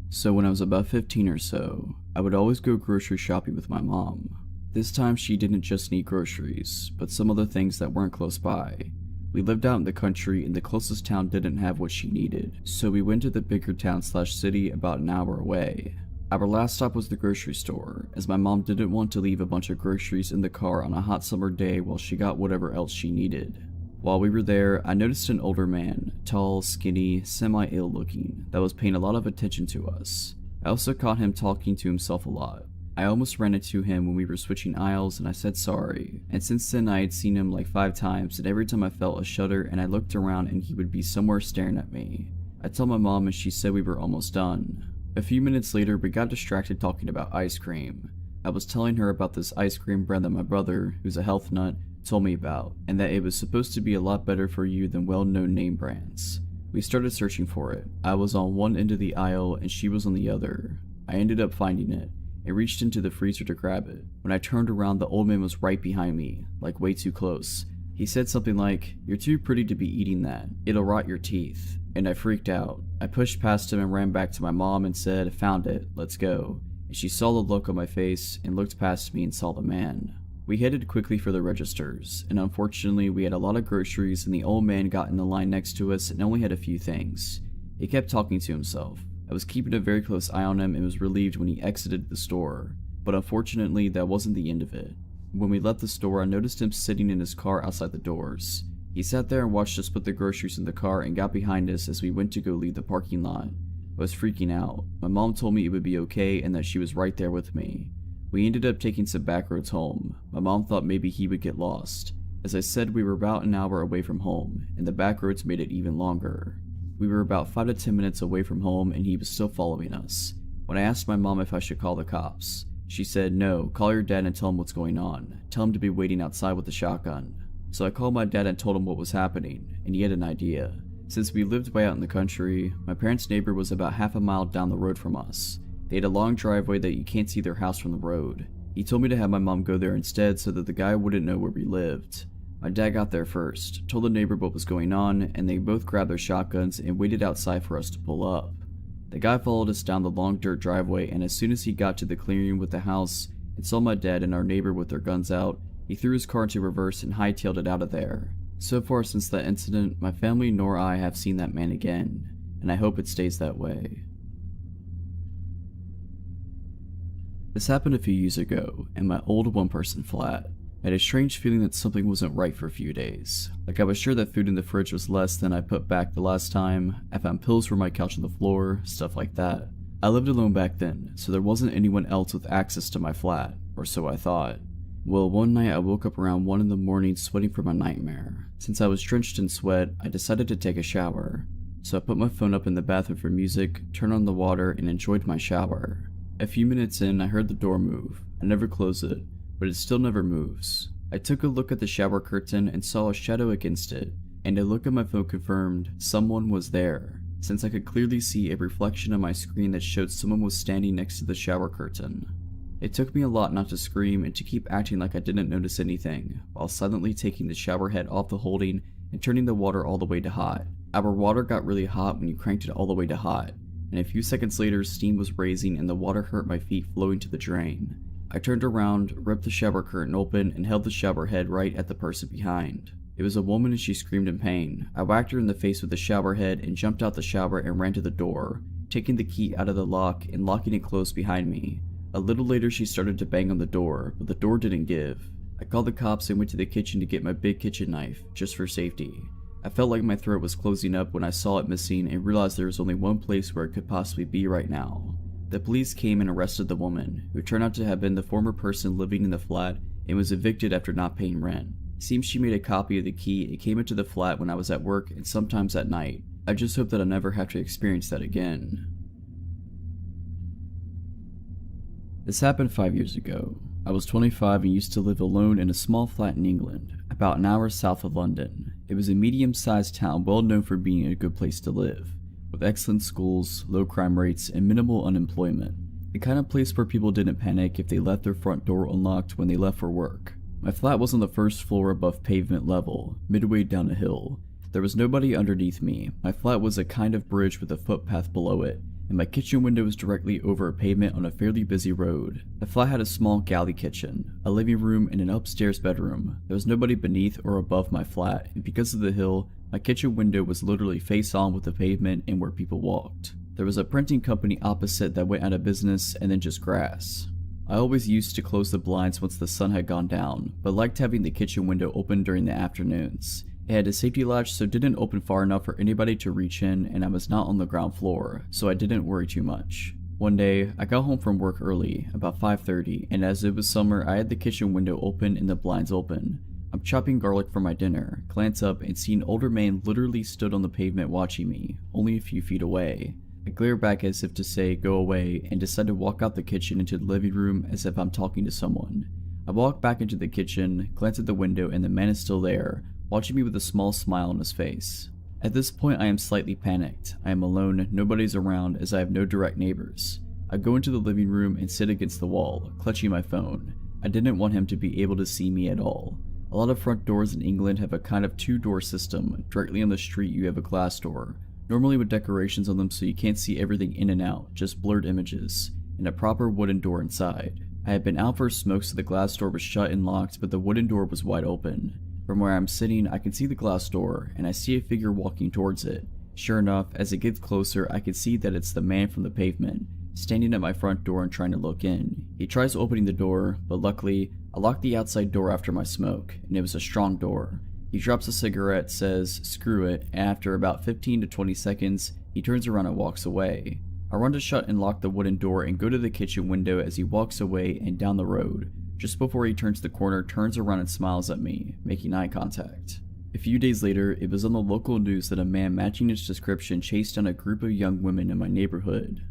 So when I was about 15 or so, I would always go grocery shopping with my mom. This time she didn't just need groceries, but some other things that weren't close by. We lived out in the country and the closest town didn't have what she needed, so we went to the bigger town/city about an hour away. Our last stop was the grocery store, as my mom didn't want to leave a bunch of groceries in the car on a hot summer day while she got whatever else she needed. While we were there, I noticed an older man, tall, skinny, semi-ill looking, that was paying a lot of attention to us. I also caught him talking to himself a lot. I almost ran into him when we were switching aisles and I said sorry, and since then I had seen him like 5 times, and every time I felt a shudder and I looked around and he would be somewhere staring at me. I told my mom and she said we were almost done. A few minutes later we got distracted talking about ice cream. I was telling her about this ice cream brand that my brother, who's a health nut, told me about, and that it was supposed to be a lot better for you than well-known name brands. We started searching for it. I was on one end of the aisle and she was on the other. I ended up finding it. I reached into the freezer to grab it. When I turned around, the old man was right behind me, like way too close. He said something like, "You're too pretty to be eating that. It'll rot your teeth." And I freaked out. I pushed past him and ran back to my mom and said, "Found it, let's go." And she saw the look on my face and looked past me and saw the man. We headed quickly for the registers, and unfortunately we had a lot of groceries and the old man got in the line next to us and only had a few things. He kept talking to himself. I was keeping a very close eye on him and was relieved when he exited the store, but unfortunately that wasn't the end of it. When we left the store, I noticed him sitting in his car outside the doors. He sat there and watched us put the groceries in the car and got behind us as we went to go leave the parking lot. I was freaking out. My mom told me it would be okay and that she was right there with me. We ended up taking some back roads home. My mom thought maybe he would get lost. As I said, we were about an hour away from home, and the back roads made it even longer. We were about 5 to 10 minutes away from home and he was still following us. When I asked my mom if I should call the cops, she said, "No, call your dad and tell him what's going on. Tell him to be waiting outside with the shotgun." So I called my dad and told him what was happening, and he had an idea. Since we lived way out in the country, my parents' neighbor was about half a mile down the road from us. They had a long driveway that you can't see their house from the road. He told me to have my mom go there instead so that the guy wouldn't know where we lived. My dad got there first, told the neighbor what was going on, and they both grabbed their shotguns and waited outside for us to pull up. The guy followed us down the long dirt driveway, and as soon as he got to the clearing with the house and saw my dad and our neighbor with their guns out, he threw his car into reverse and hightailed it out of there. So far since that incident, my family nor I have seen that man again, and I hope it stays that way. This happened a few years ago, in my old one-person flat. I had a strange feeling that something wasn't right for a few days. Like I was sure that food in the fridge was less than I put back the last time, I found pills for my couch on the floor, stuff like that. I lived alone back then, so there wasn't anyone else with access to my flat, or so I thought. Well, one night I woke up around 1 in the morning sweating from a nightmare. Since I was drenched in sweat, I decided to take a shower. So I put my phone up in the bathroom for music, turned on the water, and enjoyed my shower. A few minutes in, I heard the door move. I never close it, but it still never moves. I took a look at the shower curtain and saw a shadow against it, and a look at my phone confirmed someone was there, since I could clearly see a reflection on my screen that showed someone was standing next to the shower curtain. It took me a lot not to scream and to keep acting like I didn't notice anything, while silently taking the shower head off the holding and turning the water all the way to hot. Our water got really hot when you cranked it all the way to hot, and a few seconds later steam was raising and the water hurt my feet flowing to the drain. I turned around, ripped the shower curtain open, and held the shower head right at the person behind. It was a woman and she screamed in pain. I whacked her in the face with the shower head and jumped out the shower and ran to the door, taking the key out of the lock and locking it closed behind me. A little later she started to bang on the door, but the door didn't give. I called the cops and went to the kitchen to get my big kitchen knife, just for safety. I felt like my throat was closing up when I saw it missing and realized there was only one place where it could possibly be right now. The police came and arrested the woman, who turned out to have been the former person living in the flat and was evicted after not paying rent. Seems she made a copy of the key and came into the flat when I was at work and sometimes at night. I just hope that I never have to experience that again. This happened 5 years ago. I was 25 and used to live alone in a small flat in England, about an hour south of London. It was a medium-sized town well known for being a good place to live, with excellent schools, low crime rates, and minimal unemployment. The kind of place where people didn't panic if they left their front door unlocked when they left for work. My flat was on the first floor above pavement level, midway down a hill. There was nobody underneath me. My flat was a kind of bridge with a footpath below it, and my kitchen window was directly over a pavement on a fairly busy road. The flat had a small galley kitchen, a living room, and an upstairs bedroom. There was nobody beneath or above my flat, and because of the hill, my kitchen window was literally face on with the pavement and where people walked. There was a printing company opposite that went out of business, and then just grass. I always used to close the blinds once the sun had gone down, but liked having the kitchen window open during the afternoons. It had a safety latch so it didn't open far enough for anybody to reach in, and I was not on the ground floor, so I didn't worry too much. One day, I got home from work early, about 5:30, and as it was summer, I had the kitchen window open and the blinds open. I'm chopping garlic for my dinner, glance up and see an older man literally stood on the pavement watching me, only a few feet away. I glare back as if to say go away and decide to walk out the kitchen into the living room as if I'm talking to someone. I walk back into the kitchen, glance at the window, and the man is still there, watching me with a small smile on his face. At this point I am slightly panicked. I am alone, nobody's around as I have no direct neighbors. I go into the living room and sit against the wall, clutching my phone. I didn't want him to be able to see me at all. A lot of front doors in England have a kind of two-door system. Directly on the street you have a glass door, normally with decorations on them so you can't see everything in and out, just blurred images, and a proper wooden door inside. I had been out for a smoke so the glass door was shut and locked, but the wooden door was wide open. From where I'm sitting, I can see the glass door, and I see a figure walking towards it. Sure enough, as it gets closer, I can see that it's the man from the pavement, standing at my front door and trying to look in. He tries opening the door, but luckily, I locked the outside door after my smoke, and it was a strong door. He drops a cigarette, says, "Screw it," and after about 15 to 20 seconds, he turns around and walks away. I run to shut and lock the wooden door and go to the kitchen window as he walks away and down the road. Just before he turns the corner, turns around and smiles at me, making eye contact. A few days later, it was on the local news that a man matching his description chased down a group of young women in my neighborhood.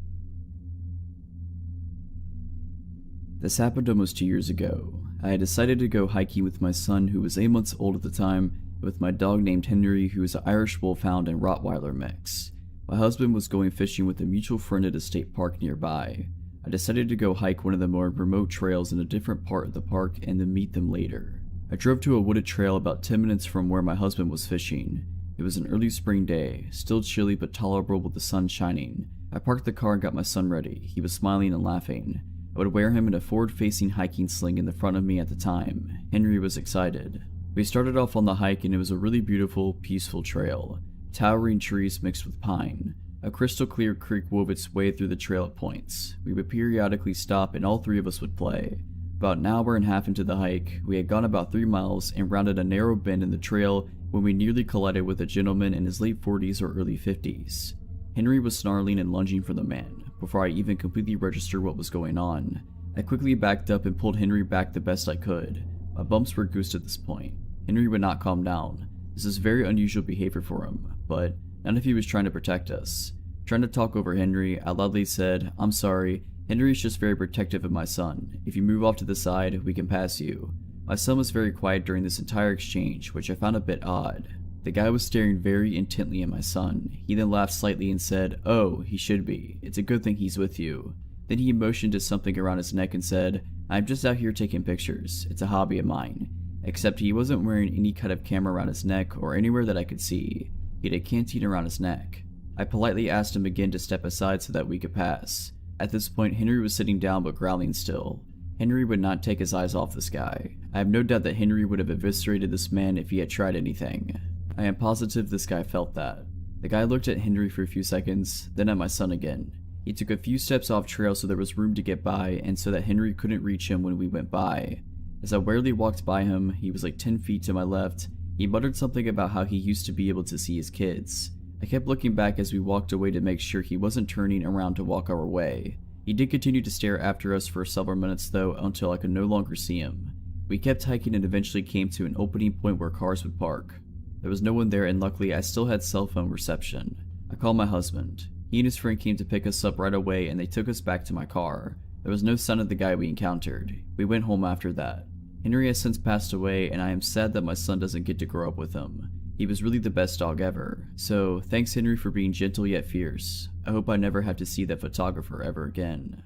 This happened almost 2 years ago. I had decided to go hiking with my son, who was 8 months old at the time, and with my dog named Henry, who is an Irish Wolfhound and Rottweiler mix. My husband was going fishing with a mutual friend at a state park nearby. I decided to go hike one of the more remote trails in a different part of the park and then meet them later. I drove to a wooded trail about 10 minutes from where my husband was fishing. It was an early spring day, still chilly but tolerable with the sun shining. I parked the car and got my son ready. He was smiling and laughing. I would wear him in a forward-facing hiking sling in the front of me at the time. Henry was excited. We started off on the hike and it was a really beautiful, peaceful trail. Towering trees mixed with pine. A crystal clear creek wove its way through the trail at points. We would periodically stop and all three of us would play. About an hour and a half into the hike, we had gone about 3 miles and rounded a narrow bend in the trail when we nearly collided with a gentleman in his late 40s or early 50s. Henry was snarling and lunging for the man. Before I even completely registered what was going on, I quickly backed up and pulled Henry back the best I could. My bumps were goosed at this point. Henry would not calm down. This is very unusual behavior for him, but not if he was trying to protect us. Trying to talk over Henry, I loudly said, "I'm sorry, Henry's just very protective of my son. If you move off to the side, we can pass you." My son was very quiet during this entire exchange, which I found a bit odd. The guy was staring very intently at my son. He then laughed slightly and said, "Oh, he should be. It's a good thing he's with you." Then he motioned to something around his neck and said, "I'm just out here taking pictures. It's a hobby of mine." Except he wasn't wearing any kind of camera around his neck or anywhere that I could see. He had a canteen around his neck. I politely asked him again to step aside so that we could pass. At this point, Henry was sitting down but growling still. Henry would not take his eyes off this guy. I have no doubt that Henry would have eviscerated this man if he had tried anything. I am positive this guy felt that. The guy looked at Henry for a few seconds, then at my son again. He took a few steps off trail so there was room to get by and so that Henry couldn't reach him when we went by. As I warily walked by him, he was like 10 feet to my left. He muttered something about how he used to be able to see his kids. I kept looking back as we walked away to make sure he wasn't turning around to walk our way. He did continue to stare after us for several minutes though until I could no longer see him. We kept hiking and eventually came to an opening point where cars would park. There was no one there and luckily I still had cell phone reception. I called my husband. He and his friend came to pick us up right away and they took us back to my car. There was no sign of the guy we encountered. We went home after that. Henry has since passed away and I am sad that my son doesn't get to grow up with him. He was really the best dog ever. So thanks Henry for being gentle yet fierce. I hope I never have to see that photographer ever again.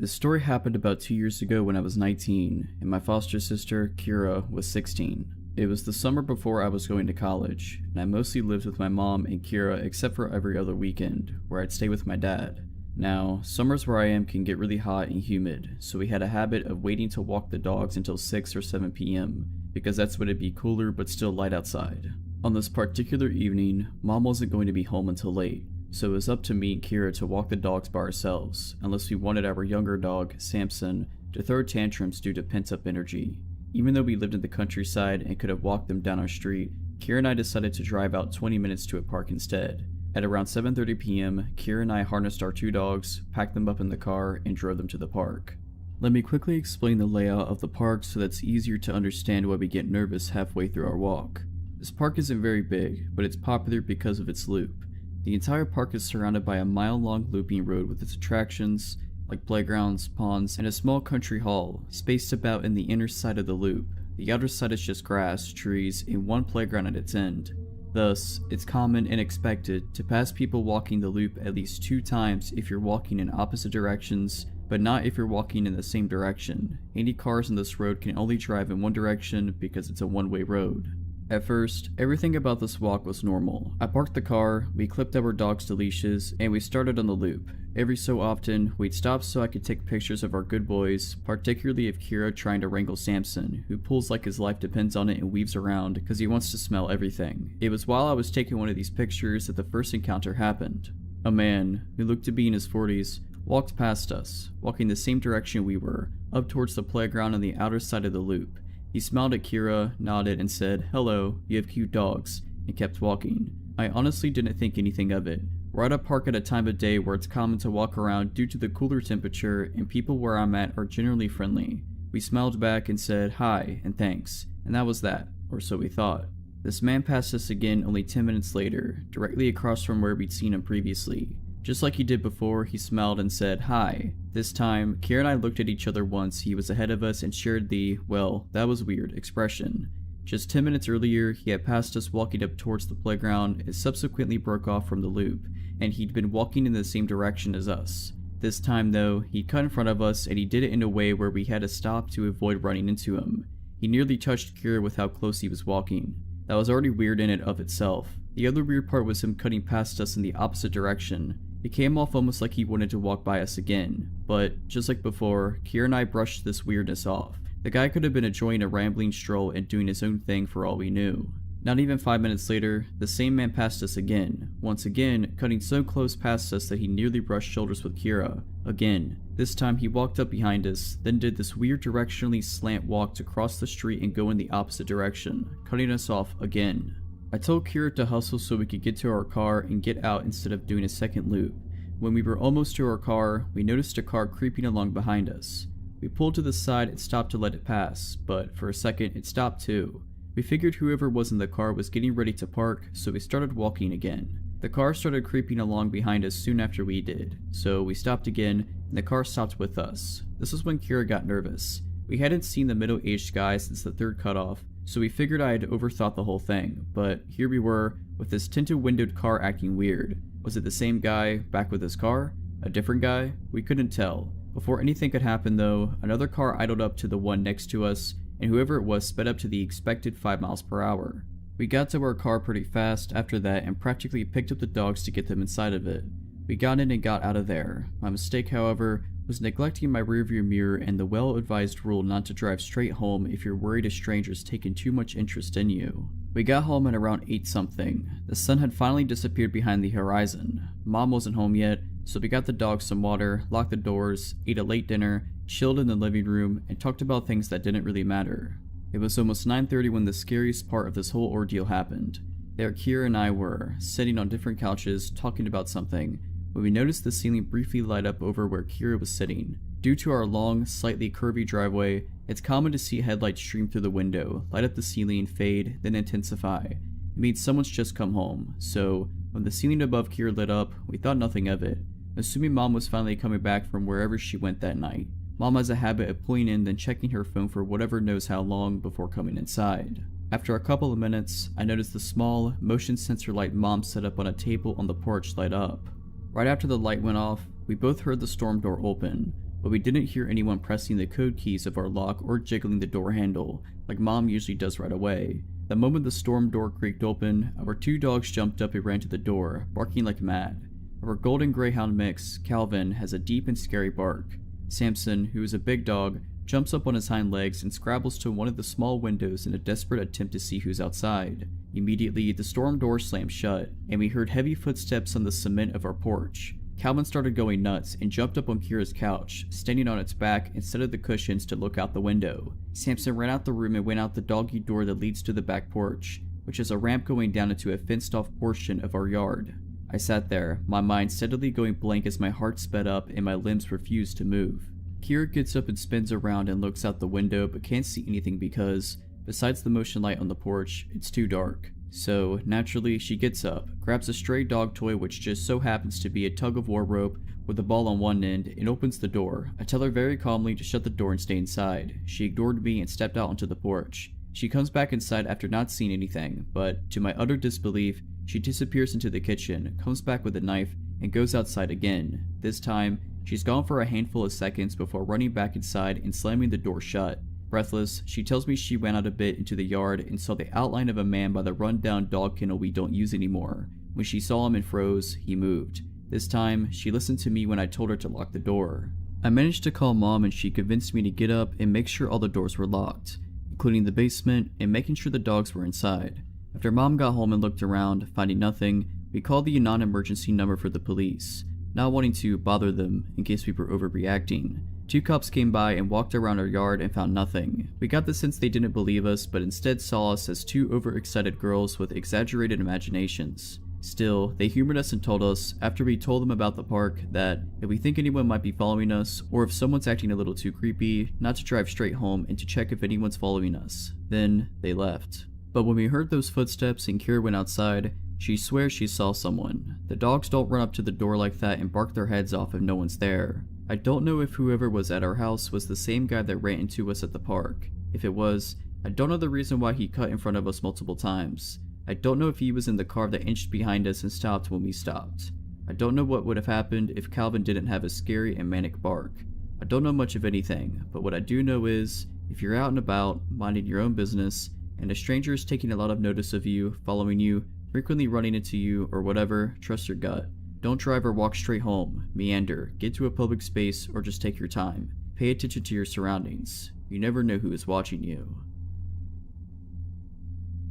This story happened about 2 years ago when I was 19 and my foster sister, Kira, was 16. It was the summer before I was going to college, and I mostly lived with my mom and Kira except for every other weekend, where I'd stay with my dad. Now, summers where I am can get really hot and humid, so we had a habit of waiting to walk the dogs until 6 or 7 p.m., because that's when it'd be cooler but still light outside. On this particular evening, Mom wasn't going to be home until late, so it was up to me and Kira to walk the dogs by ourselves, unless we wanted our younger dog, Samson, to throw tantrums due to pent-up energy. Even though we lived in the countryside and could have walked them down our street, Kira and I decided to drive out 20 minutes to a park instead. At around 7:30 p.m., Kira and I harnessed our 2 dogs, packed them up in the car, and drove them to the park. Let me quickly explain the layout of the park so that's easier to understand why we get nervous halfway through our walk. This park isn't very big, but it's popular because of its loop. The entire park is surrounded by a mile-long looping road with its attractions, like playgrounds, ponds, and a small country hall, spaced about in the inner side of the loop. The outer side is just grass, trees, and one playground at its end. Thus, it's common and expected to pass people walking the loop at least 2 times if you're walking in opposite directions, but not if you're walking in the same direction. Any cars on this road can only drive in one direction because it's a one-way road. At first, everything about this walk was normal. I parked the car, we clipped our dogs to leashes, and we started on the loop. Every so often, we'd stop so I could take pictures of our good boys, particularly of Kira trying to wrangle Samson, who pulls like his life depends on it and weaves around because he wants to smell everything. It was while I was taking one of these pictures that the first encounter happened. A man, who looked to be in his 40s, walked past us, walking the same direction we were, up towards the playground on the outer side of the loop. He smiled at Kira, nodded, and said, "Hello, you have cute dogs," and kept walking. I honestly didn't think anything of it. We're at a park at a time of day where it's common to walk around due to the cooler temperature, and people where I'm at are generally friendly. We smiled back and said hi and thanks, and that was that, or so we thought. This man passed us again only 10 minutes later, directly across from where we'd seen him previously. Just like he did before, he smiled and said hi. This time, Kira and I looked at each other once he was ahead of us and shared the, well, that was weird, expression. Just 10 minutes earlier, he had passed us walking up towards the playground and subsequently broke off from the loop, and he'd been walking in the same direction as us. This time though, he cut in front of us and he did it in a way where we had to stop to avoid running into him. He nearly touched Kira with how close he was walking. That was already weird in and of itself. The other weird part was him cutting past us in the opposite direction. It came off almost like he wanted to walk by us again, but just like before, Kira and I brushed this weirdness off. The guy could have been enjoying a rambling stroll and doing his own thing for all we knew. Not even 5 minutes later, the same man passed us again, once again cutting so close past us that he nearly brushed shoulders with Kira. Again, this time he walked up behind us, then did this weird directionally slant walk to cross the street and go in the opposite direction, cutting us off again. I told Kira to hustle so we could get to our car and get out instead of doing a second loop. When we were almost to our car, we noticed a car creeping along behind us. We pulled to the side and stopped to let it pass, but for a second it stopped too. We figured whoever was in the car was getting ready to park, so we started walking again. The car started creeping along behind us soon after we did, so we stopped again and the car stopped with us. This was when Kira got nervous. We hadn't seen the middle-aged guy since the third cutoff, so we figured I had overthought the whole thing, but here we were, with this tinted-windowed car acting weird. Was it the same guy, back with his car? A different guy? We couldn't tell. Before anything could happen though, another car idled up to the one next to us, and whoever it was sped up to the expected 5 miles per hour. We got to our car pretty fast after that and practically picked up the dogs to get them inside of it. We got in and got out of there. My mistake, however, was neglecting my rearview mirror and the well-advised rule not to drive straight home if you're worried a stranger's taken too much interest in you. We got home at around 8 something. The sun had finally disappeared behind the horizon. Mom wasn't home yet, so we got the dogs some water, locked the doors, ate a late dinner, chilled in the living room, and talked about things that didn't really matter. It was almost 9:30 when the scariest part of this whole ordeal happened. There Kira and I were, sitting on different couches, talking about something, when we noticed the ceiling briefly light up over where Kira was sitting. Due to our long, slightly curvy driveway, it's common to see headlights stream through the window, light up the ceiling, fade, then intensify. It means someone's just come home, so when the ceiling above Kira lit up, we thought nothing of it, assuming Mom was finally coming back from wherever she went that night. Mom has a habit of pulling in then checking her phone for whatever knows how long before coming inside. After a couple of minutes, I noticed the small, motion sensor light Mom set up on a table on the porch light up. Right after the light went off, we both heard the storm door open, but we didn't hear anyone pressing the code keys of our lock or jiggling the door handle, like Mom usually does right away. The moment the storm door creaked open, our 2 dogs jumped up and ran to the door, barking like mad. Our golden greyhound mix, Calvin, has a deep and scary bark. Samson, who is a big dog, jumps up on his hind legs and scrabbles to one of the small windows in a desperate attempt to see who's outside. Immediately, the storm door slammed shut, and we heard heavy footsteps on the cement of our porch. Calvin started going nuts and jumped up on Kira's couch, standing on its back instead of the cushions to look out the window. Samson ran out the room and went out the doggy door that leads to the back porch, which is a ramp going down into a fenced-off portion of our yard. I sat there, my mind steadily going blank as my heart sped up and my limbs refused to move. Kira gets up and spins around and looks out the window but can't see anything because, besides the motion light on the porch, it's too dark. So, naturally, she gets up, grabs a stray dog toy which just so happens to be a tug-of-war rope with a ball on one end, and opens the door. I tell her very calmly to shut the door and stay inside. She ignored me and stepped out onto the porch. She comes back inside after not seeing anything, but, to my utter disbelief, she disappears into the kitchen, comes back with a knife, and goes outside again. This time, she's gone for a handful of seconds before running back inside and slamming the door shut. Breathless, she tells me she went out a bit into the yard and saw the outline of a man by the run-down dog kennel we don't use anymore. When she saw him and froze, he moved. This time, she listened to me when I told her to lock the door. I managed to call Mom and she convinced me to get up and make sure all the doors were locked, including the basement and making sure the dogs were inside. After Mom got home and looked around, finding nothing, we called the non-emergency number for the police, not wanting to bother them in case we were overreacting. 2 cops came by and walked around our yard and found nothing. We got the sense they didn't believe us, but instead saw us as 2 overexcited girls with exaggerated imaginations. Still, they humored us and told us, after we told them about the park, that if we think anyone might be following us, or if someone's acting a little too creepy, not to drive straight home and to check if anyone's following us. Then, they left. But when we heard those footsteps and Kira went outside, she swears she saw someone. The dogs don't run up to the door like that and bark their heads off if no one's there. I don't know if whoever was at our house was the same guy that ran into us at the park. If it was, I don't know the reason why he cut in front of us multiple times. I don't know if he was in the car that inched behind us and stopped when we stopped. I don't know what would have happened if Calvin didn't have a scary and manic bark. I don't know much of anything, but what I do know is, if you're out and about, minding your own business, and a stranger is taking a lot of notice of you, following you, frequently running into you, or whatever, trust your gut. Don't drive or walk straight home, meander, get to a public space, or just take your time. Pay attention to your surroundings. You never know who is watching you.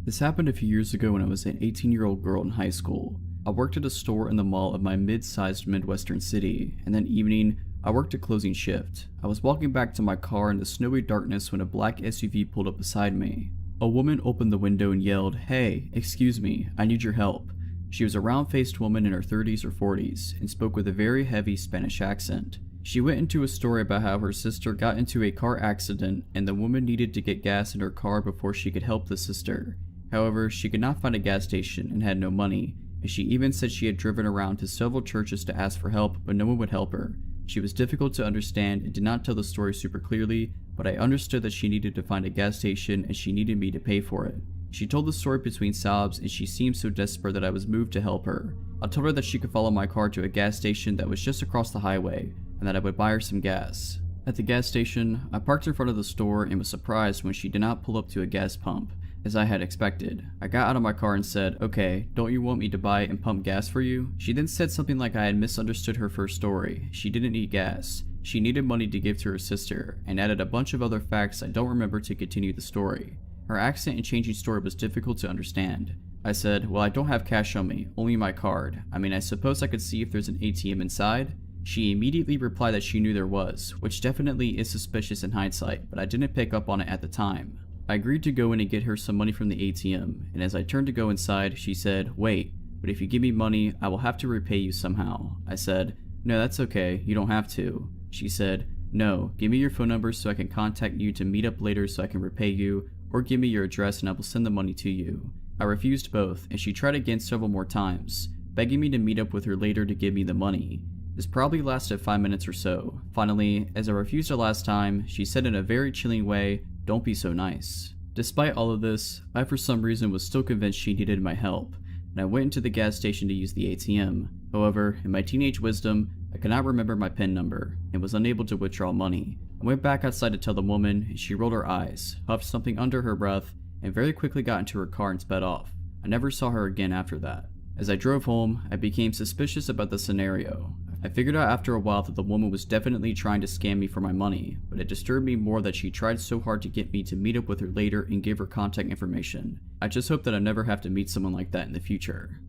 This happened a few years ago when I was an 18-year-old girl in high school. I worked at a store in the mall of my mid-sized Midwestern city, and that evening, I worked a closing shift. I was walking back to my car in the snowy darkness when a black SUV pulled up beside me. A woman opened the window and yelled, "Hey, excuse me, I need your help." She was a round-faced woman in her 30s or 40s and spoke with a very heavy Spanish accent. She went into a story about how her sister got into a car accident and the woman needed to get gas in her car before she could help the sister. However, she could not find a gas station and had no money, and she even said she had driven around to several churches to ask for help, but no one would help her. She was difficult to understand and did not tell the story super clearly, but I understood that she needed to find a gas station and she needed me to pay for it. She told the story between sobs and she seemed so desperate that I was moved to help her. I told her that she could follow my car to a gas station that was just across the highway and that I would buy her some gas. At the gas station, I parked in front of the store and was surprised when she did not pull up to a gas pump, as I had expected. I got out of my car and said, "Okay, don't you want me to buy and pump gas for you?" She then said something like I had misunderstood her first story. She didn't need gas. She needed money to give to her sister, and added a bunch of other facts I don't remember to continue the story. Her accent and changing story was difficult to understand. I said, "Well, I don't have cash on me, only my card. I mean, I suppose I could see if there's an ATM inside?" She immediately replied that she knew there was, which definitely is suspicious in hindsight, but I didn't pick up on it at the time. I agreed to go in and get her some money from the ATM, and as I turned to go inside, she said, "Wait, but if you give me money, I will have to repay you somehow." I said, "No, that's okay, you don't have to." She said, "No, give me your phone number so I can contact you to meet up later so I can repay you, or give me your address and I will send the money to you." I refused both, and she tried again several more times, begging me to meet up with her later to give me the money. This probably lasted 5 minutes or so. Finally, as I refused the last time, she said in a very chilling way, "Don't be so nice." Despite all of this, I for some reason was still convinced she needed my help, and I went into the gas station to use the ATM. However, in my teenage wisdom, I could not remember my PIN number, and was unable to withdraw money. I went back outside to tell the woman, and she rolled her eyes, huffed something under her breath, and very quickly got into her car and sped off. I never saw her again after that. As I drove home, I became suspicious about the scenario. I figured out after a while that the woman was definitely trying to scam me for my money, but it disturbed me more that she tried so hard to get me to meet up with her later and give her contact information. I just hope that I never have to meet someone like that in the future.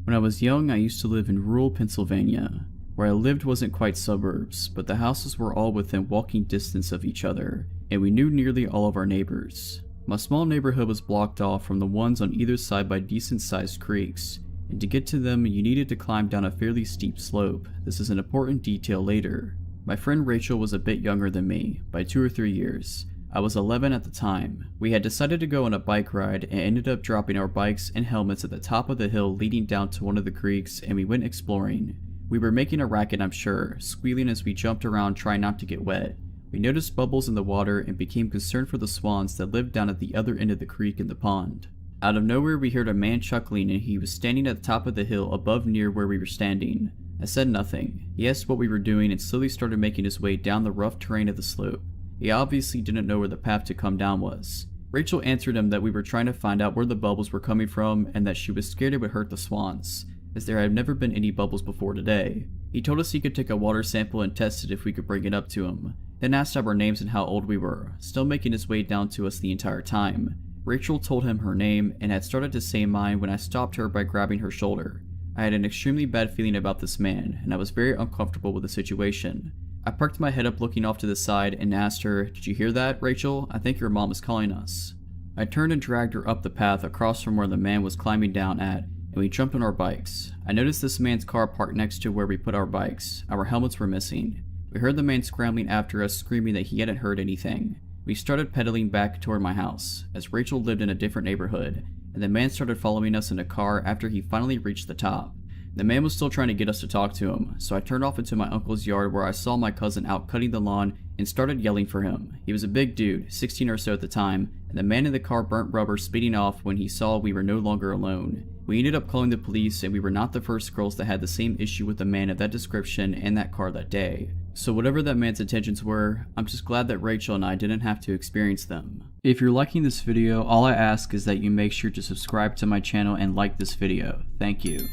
When I was young, I used to live in rural Pennsylvania. Where I lived wasn't quite suburbs, but the houses were all within walking distance of each other, and we knew nearly all of our neighbors. My small neighborhood was blocked off from the ones on either side by decent-sized creeks, and to get to them you needed to climb down a fairly steep slope. This is an important detail later. My friend Rachel was a bit younger than me, by 2 or 3 years. I was 11 at the time. We had decided to go on a bike ride and ended up dropping our bikes and helmets at the top of the hill leading down to one of the creeks, and we went exploring. We were making a racket, I'm sure, squealing as we jumped around trying not to get wet. We noticed bubbles in the water and became concerned for the swans that lived down at the other end of the creek in the pond. Out of nowhere we heard a man chuckling, and he was standing at the top of the hill above near where we were standing. I said nothing. He asked what we were doing and slowly started making his way down the rough terrain of the slope. He obviously didn't know where the path to come down was. Rachel answered him that we were trying to find out where the bubbles were coming from and that she was scared it would hurt the swans, as there had never been any bubbles before today. He told us he could take a water sample and test it if we could bring it up to him, then asked our names and how old we were, still making his way down to us the entire time. Rachel told him her name and had started to say mine when I stopped her by grabbing her shoulder. I had an extremely bad feeling about this man, and I was very uncomfortable with the situation. I perked my head up looking off to the side and asked her, "Did you hear that, Rachel? I think your mom is calling us." I turned and dragged her up the path across from where the man was climbing down at, and we jumped on our bikes. I noticed this man's car parked next to where we put our bikes. Our helmets were missing. We heard the man scrambling after us, screaming that he hadn't heard anything. We started pedaling back toward my house, as Rachel lived in a different neighborhood, and the man started following us in a car after he finally reached the top. The man was still trying to get us to talk to him, so I turned off into my uncle's yard where I saw my cousin out cutting the lawn and started yelling for him. He was a big dude, 16 or so at the time, and the man in the car burnt rubber speeding off when he saw we were no longer alone. We ended up calling the police, and we were not the first girls that had the same issue with a man of that description and that car that day. So whatever that man's intentions were, I'm just glad that Rachel and I didn't have to experience them. If you're liking this video, all I ask is that you make sure to subscribe to my channel and like this video. Thank you.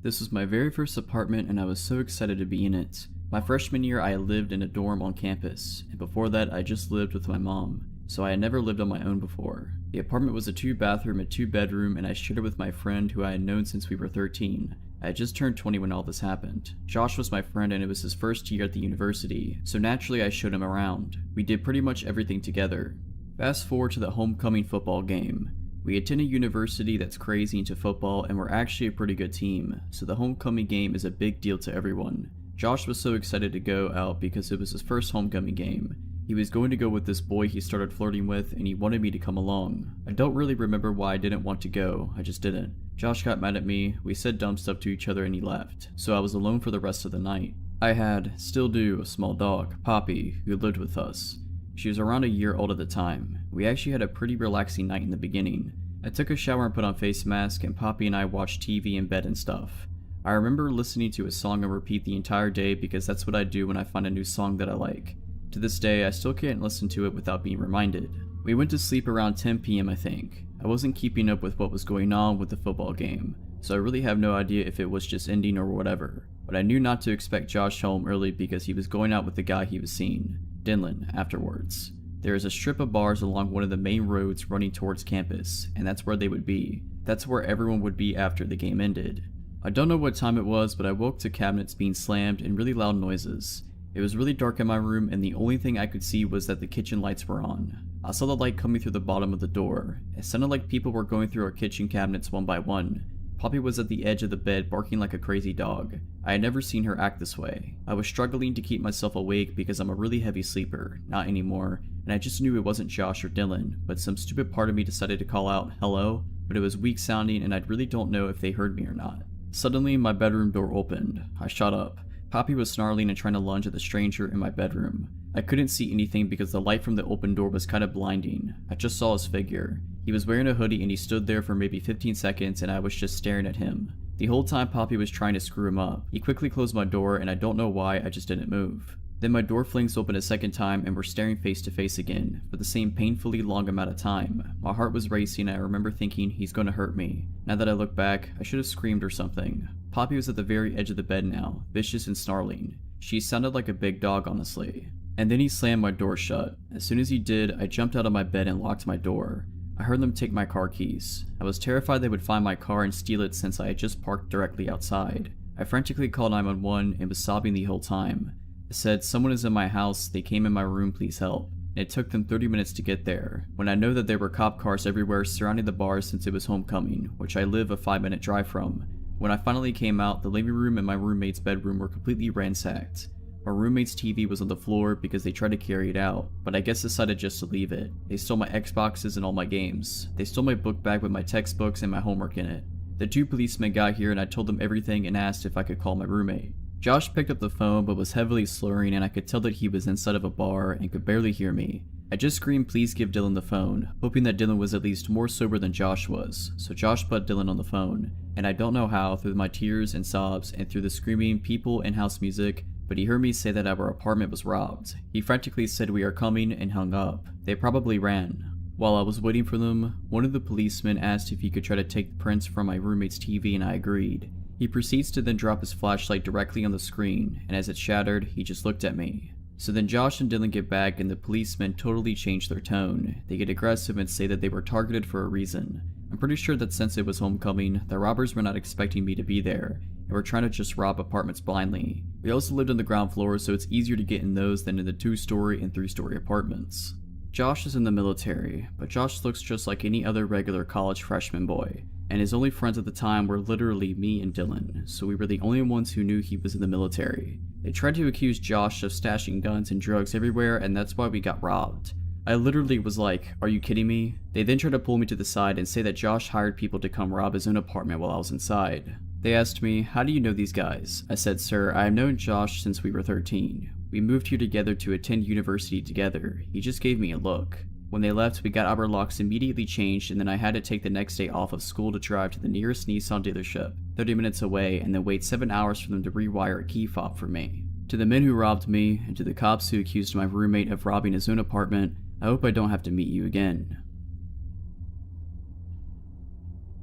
This was my very first apartment and I was so excited to be in it. My freshman year I lived in a dorm on campus, and before that I just lived with my mom, so I had never lived on my own before. The apartment was a 2-bathroom and 2-bedroom, and I shared it with my friend who I had known since we were 13. I had just turned 20 when all this happened. Josh was my friend and it was his first year at the university, so naturally I showed him around. We did pretty much everything together. Fast forward to the homecoming football game. We attend a university that's crazy into football and we're actually a pretty good team, so the homecoming game is a big deal to everyone. Josh was so excited to go out because it was his first homecoming game. He was going to go with this boy he started flirting with and he wanted me to come along. I don't really remember why I didn't want to go, I just didn't. Josh got mad at me, we said dumb stuff to each other and he left, so I was alone for the rest of the night. I had, still do, a small dog, Poppy, who lived with us. She was around a year old at the time. We actually had a pretty relaxing night in the beginning. I took a shower and put on face mask, and Poppy and I watched TV in bed and stuff. I remember listening to a song on repeat the entire day because that's what I do when I find a new song that I like. To this day, I still can't listen to it without being reminded. We went to sleep around 10 PM I think. I wasn't keeping up with what was going on with the football game, so I really have no idea if it was just ending or whatever. But I knew not to expect Josh home early because he was going out with the guy he was seeing, Dylan, afterwards. There is a strip of bars along one of the main roads running towards campus, and that's where they would be. That's where everyone would be after the game ended. I don't know what time it was, but I woke to cabinets being slammed and really loud noises. It was really dark in my room and the only thing I could see was that the kitchen lights were on. I saw the light coming through the bottom of the door. It sounded like people were going through our kitchen cabinets one by one. Poppy was at the edge of the bed barking like a crazy dog. I had never seen her act this way. I was struggling to keep myself awake because I'm a really heavy sleeper, not anymore, and I just knew it wasn't Josh or Dylan, but some stupid part of me decided to call out, "Hello?" But it was weak sounding and I really don't know if they heard me or not. Suddenly, my bedroom door opened. I shot up. Poppy was snarling and trying to lunge at the stranger in my bedroom. I couldn't see anything because the light from the open door was kind of blinding. I just saw his figure. He was wearing a hoodie and he stood there for maybe 15 seconds and I was just staring at him. The whole time Poppy was trying to screw him up. He quickly closed my door and I don't know why, I just didn't move. Then my door flings open a second time and we're staring face to face again, for the same painfully long amount of time. My heart was racing and I remember thinking, he's gonna hurt me. Now that I look back, I should have screamed or something. Poppy was at the very edge of the bed now, vicious and snarling. She sounded like a big dog, honestly. And then he slammed my door shut. As soon as he did, I jumped out of my bed and locked my door. I heard them take my car keys. I was terrified they would find my car and steal it since I had just parked directly outside. I frantically called 911 and was sobbing the whole time. I said, "Someone is in my house, they came in my room, please help." And it took them 30 minutes to get there, when I know that there were cop cars everywhere surrounding the bar since it was homecoming, which I live a 5-minute drive from. When I finally came out, the living room and my roommate's bedroom were completely ransacked. My roommate's TV was on the floor because they tried to carry it out, but I guess decided just to leave it. They stole my Xboxes and all my games. They stole my book bag with my textbooks and my homework in it. The 2 policemen got here and I told them everything and asked if I could call my roommate. Josh picked up the phone but was heavily slurring and I could tell that he was inside of a bar and could barely hear me. I just screamed, "Please give Dylan the phone," hoping that Dylan was at least more sober than Josh was, so Josh put Dylan on the phone. And I don't know how, through my tears and sobs and through the screaming, people, and house music, but he heard me say that our apartment was robbed. He frantically said, "We are coming," and hung up. They probably ran. While I was waiting for them, one of the policemen asked if he could try to take the prints from my roommate's TV and I agreed. He proceeds to then drop his flashlight directly on the screen, and as it shattered, he just looked at me. So then Josh and Dylan get back and the policemen totally change their tone. They get aggressive and say that they were targeted for a reason. I'm pretty sure that since it was homecoming, the robbers were not expecting me to be there, and were trying to just rob apartments blindly. We also lived on the ground floor, so it's easier to get in those than in the 2-story and 3-story apartments. Josh is in the military, but Josh looks just like any other regular college freshman boy, and his only friends at the time were literally me and Dylan, so we were the only ones who knew he was in the military. They tried to accuse Josh of stashing guns and drugs everywhere, and that's why we got robbed. I literally was like, "Are you kidding me?" They then tried to pull me to the side and say that Josh hired people to come rob his own apartment while I was inside. They asked me, "How do you know these guys?" I said, "Sir, I have known Josh since we were 13. We moved here together to attend university together. He just gave me a look." When they left, we got our locks immediately changed, and then I had to take the next day off of school to drive to the nearest Nissan dealership, 30 minutes away, and then wait 7 hours for them to rewire a key fob for me. To the men who robbed me, and to the cops who accused my roommate of robbing his own apartment, I hope I don't have to meet you again.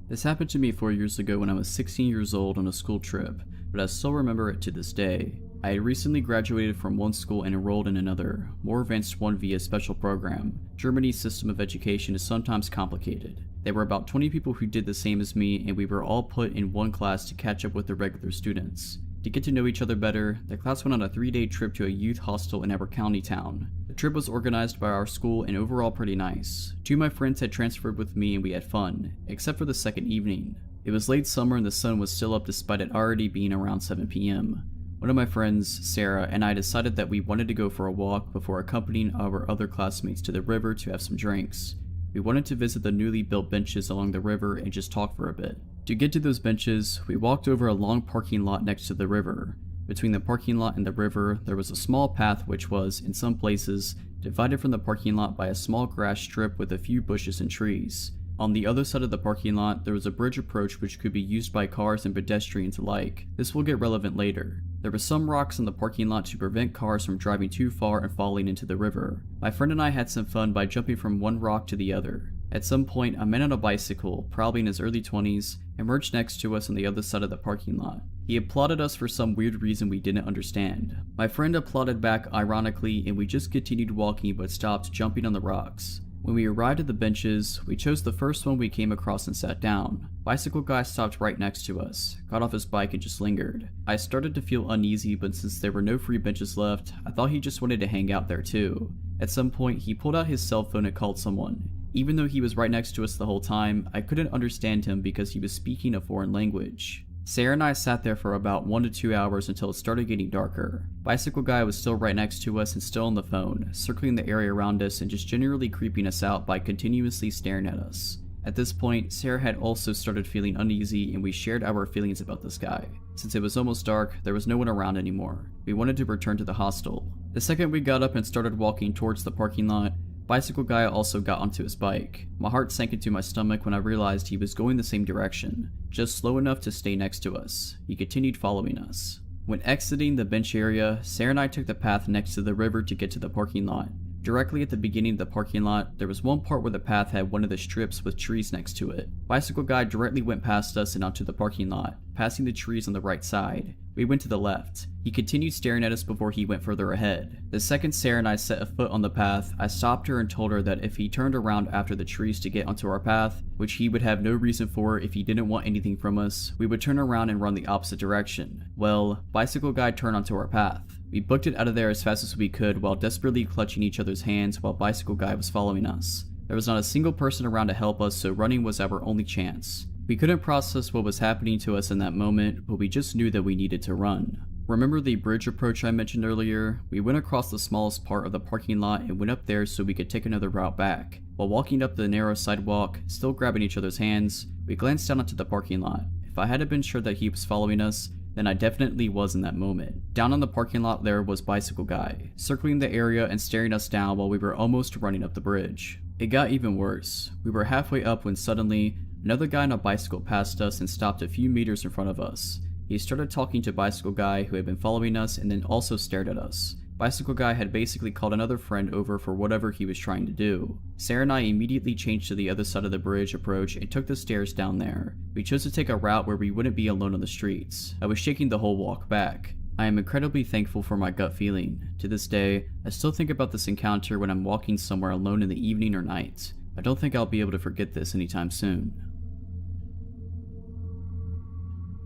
This happened to me 4 years ago when I was 16 years old on a school trip, but I still remember it to this day. I had recently graduated from one school and enrolled in another, more advanced one via special program. Germany's system of education is sometimes complicated. There were about 20 people who did the same as me, and we were all put in one class to catch up with the regular students. To get to know each other better, the class went on a 3-day trip to a youth hostel in our county town. The trip was organized by our school and overall pretty nice. 2 of my friends had transferred with me and we had fun, except for the second evening. It was late summer and the sun was still up despite it already being around 7 p.m. One of my friends, Sarah, and I decided that we wanted to go for a walk before accompanying our other classmates to the river to have some drinks. We wanted to visit the newly built benches along the river and just talk for a bit. To get to those benches, we walked over a long parking lot next to the river. Between the parking lot and the river, there was a small path which was, in some places, divided from the parking lot by a small grass strip with a few bushes and trees. On the other side of the parking lot, there was a bridge approach which could be used by cars and pedestrians alike. This will get relevant later. There were some rocks in the parking lot to prevent cars from driving too far and falling into the river. My friend and I had some fun by jumping from one rock to the other. At some point, a man on a bicycle, probably in his early 20s, emerged next to us on the other side of the parking lot. He applauded us for some weird reason we didn't understand. My friend applauded back ironically and we just continued walking but stopped jumping on the rocks. When we arrived at the benches, we chose the first one we came across and sat down. Bicycle guy stopped right next to us, got off his bike and just lingered. I started to feel uneasy, but since there were no free benches left, I thought he just wanted to hang out there too. At some point, he pulled out his cell phone and called someone. Even though he was right next to us the whole time, I couldn't understand him because he was speaking a foreign language. Sarah and I sat there for about 1 to 2 hours until it started getting darker. Bicycle guy was still right next to us and still on the phone, circling the area around us and just generally creeping us out by continuously staring at us. At this point, Sarah had also started feeling uneasy and we shared our feelings about this guy. Since it was almost dark, there was no one around anymore. We wanted to return to the hostel. The second we got up and started walking towards the parking lot, Bicycle guy also got onto his bike. My heart sank into my stomach when I realized he was going the same direction, just slow enough to stay next to us. He continued following us. When exiting the bench area, Sarah and I took the path next to the river to get to the parking lot. Directly at the beginning of the parking lot, there was one part where the path had one of the strips with trees next to it. Bicycle guy directly went past us and onto the parking lot, passing the trees on the right side. We went to the left. He continued staring at us before he went further ahead. The second Sarah and I set a foot on the path, I stopped her and told her that if he turned around after the trees to get onto our path, which he would have no reason for if he didn't want anything from us, we would turn around and run the opposite direction. Well, Bicycle guy turned onto our path. We booked it out of there as fast as we could while desperately clutching each other's hands while Bicycle guy was following us. There was not a single person around to help us, so running was our only chance. We couldn't process what was happening to us in that moment, but we just knew that we needed to run. Remember the bridge approach I mentioned earlier? We went across the smallest part of the parking lot and went up there so we could take another route back. While walking up the narrow sidewalk, still grabbing each other's hands, we glanced down onto the parking lot. If I hadn't been sure that he was following us, then I definitely was in that moment. Down on the parking lot there was Bicycle guy, circling the area and staring us down while we were almost running up the bridge. It got even worse. We were halfway up when suddenly, another guy on a bicycle passed us and stopped a few meters in front of us. He started talking to Bicycle guy who had been following us and then also stared at us. Bicycle guy had basically called another friend over for whatever he was trying to do. Sarah and I immediately changed to the other side of the bridge approach and took the stairs down there. We chose to take a route where we wouldn't be alone on the streets. I was shaking the whole walk back. I am incredibly thankful for my gut feeling. To this day, I still think about this encounter when I'm walking somewhere alone in the evening or night. I don't think I'll be able to forget this anytime soon.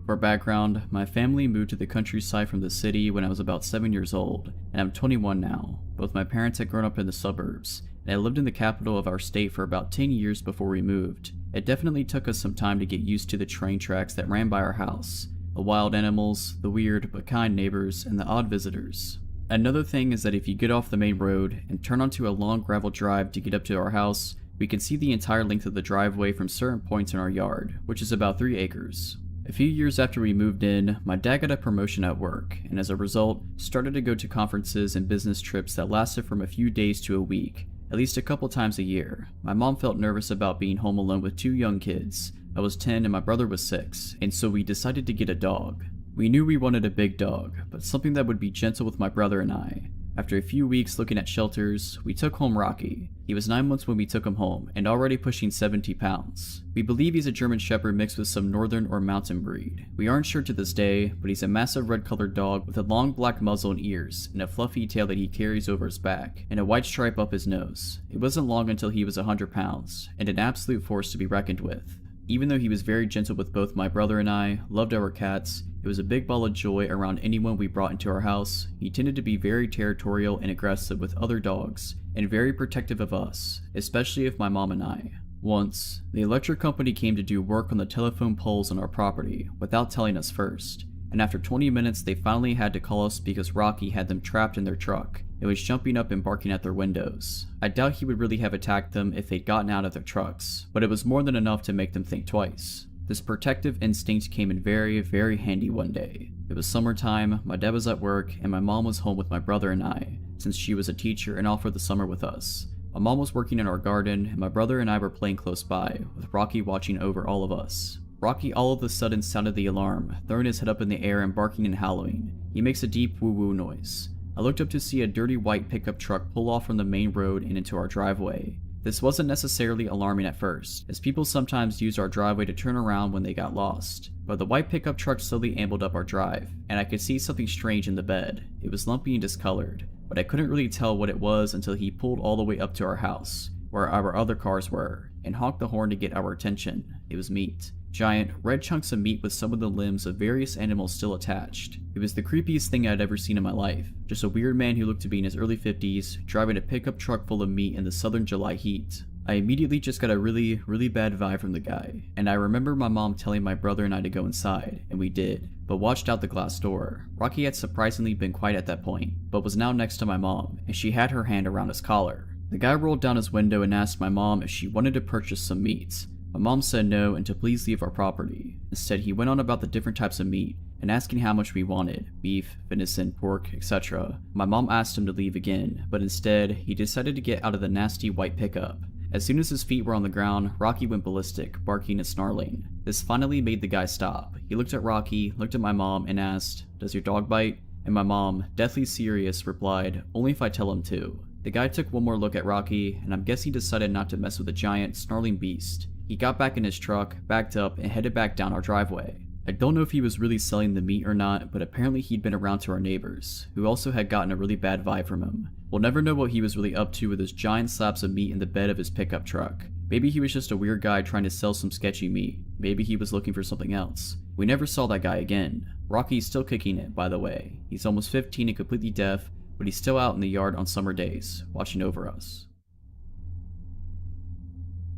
For background, my family moved to the countryside from the city when I was about 7 years old, and I'm 21 now. Both my parents had grown up in the suburbs, and I lived in the capital of our state for about 10 years before we moved. It definitely took us some time to get used to the train tracks that ran by our house, the wild animals, the weird but kind neighbors, and the odd visitors. Another thing is that if you get off the main road and turn onto a long gravel drive to get up to our house, we can see the entire length of the driveway from certain points in our yard, which is about 3 acres. A few years after we moved in, my dad got a promotion at work, and as a result, started to go to conferences and business trips that lasted from a few days to a week, at least a couple times a year. My mom felt nervous about being home alone with 2 young kids. I was 10 and my brother was 6, and so we decided to get a dog. We knew we wanted a big dog, but something that would be gentle with my brother and I. After a few weeks looking at shelters, we took home Rocky. He was 9 months when we took him home, and already pushing 70 pounds. We believe he's a German Shepherd mixed with some northern or mountain breed. We aren't sure to this day, but he's a massive red-colored dog with a long black muzzle and ears, and a fluffy tail that he carries over his back, and a white stripe up his nose. It wasn't long until he was 100 pounds, and an absolute force to be reckoned with. Even though he was very gentle with both my brother and I, loved our cats, it was a big ball of joy around anyone we brought into our house. He tended to be very territorial and aggressive with other dogs, and very protective of us, especially of my mom and I. Once, the electric company came to do work on the telephone poles on our property without telling us first, and after 20 minutes they finally had to call us because Rocky had them trapped in their truck. It was jumping up and barking at their windows. I doubt he would really have attacked them if they'd gotten out of their trucks, but it was more than enough to make them think twice. This protective instinct came in very, very handy one day. It was summertime, my dad was at work, and my mom was home with my brother and I, since she was a teacher and off for the summer with us. My mom was working in our garden, and my brother and I were playing close by, with Rocky watching over all of us. Rocky all of a sudden sounded the alarm, throwing his head up in the air and barking and howling. He makes a deep woo-woo noise. I looked up to see a dirty white pickup truck pull off from the main road and into our driveway. This wasn't necessarily alarming at first, as people sometimes used our driveway to turn around when they got lost. But the white pickup truck slowly ambled up our drive, and I could see something strange in the bed. It was lumpy and discolored, but I couldn't really tell what it was until he pulled all the way up to our house. where our other cars were, and honked the horn to get our attention. It was meat. Giant, red chunks of meat with some of the limbs of various animals still attached. It was the creepiest thing I'd ever seen in my life. Just a weird man who looked to be in his early 50s, driving a pickup truck full of meat in the southern July heat. I immediately just got a really bad vibe from the guy, and I remember my mom telling my brother and I to go inside, and we did, but watched out the glass door. Rocky had surprisingly been quiet at that point, but was now next to my mom, and she had her hand around his collar. The guy rolled down his window and asked my mom if she wanted to purchase some meat. My mom said no and to please leave our property. Instead, he went on about the different types of meat and asking how much we wanted: beef, venison, pork, etc. My mom asked him to leave again, but instead, he decided to get out of the nasty white pickup. As soon as his feet were on the ground, Rocky went ballistic, barking and snarling. This finally made the guy stop. He looked at Rocky, looked at my mom, and asked, "Does your dog bite?" And my mom, deathly serious, replied, "Only if I tell him to." The guy took one more look at Rocky, and I'm guessing decided not to mess with the giant, snarling beast. He got back in his truck, backed up, and headed back down our driveway. I don't know if he was really selling the meat or not, but apparently he'd been around to our neighbors, who also had gotten a really bad vibe from him. We'll never know what he was really up to with his giant slabs of meat in the bed of his pickup truck. Maybe he was just a weird guy trying to sell some sketchy meat. Maybe he was looking for something else. We never saw that guy again. Rocky's still kicking it, by the way. He's almost 15 and completely deaf, but he's still out in the yard on summer days, watching over us.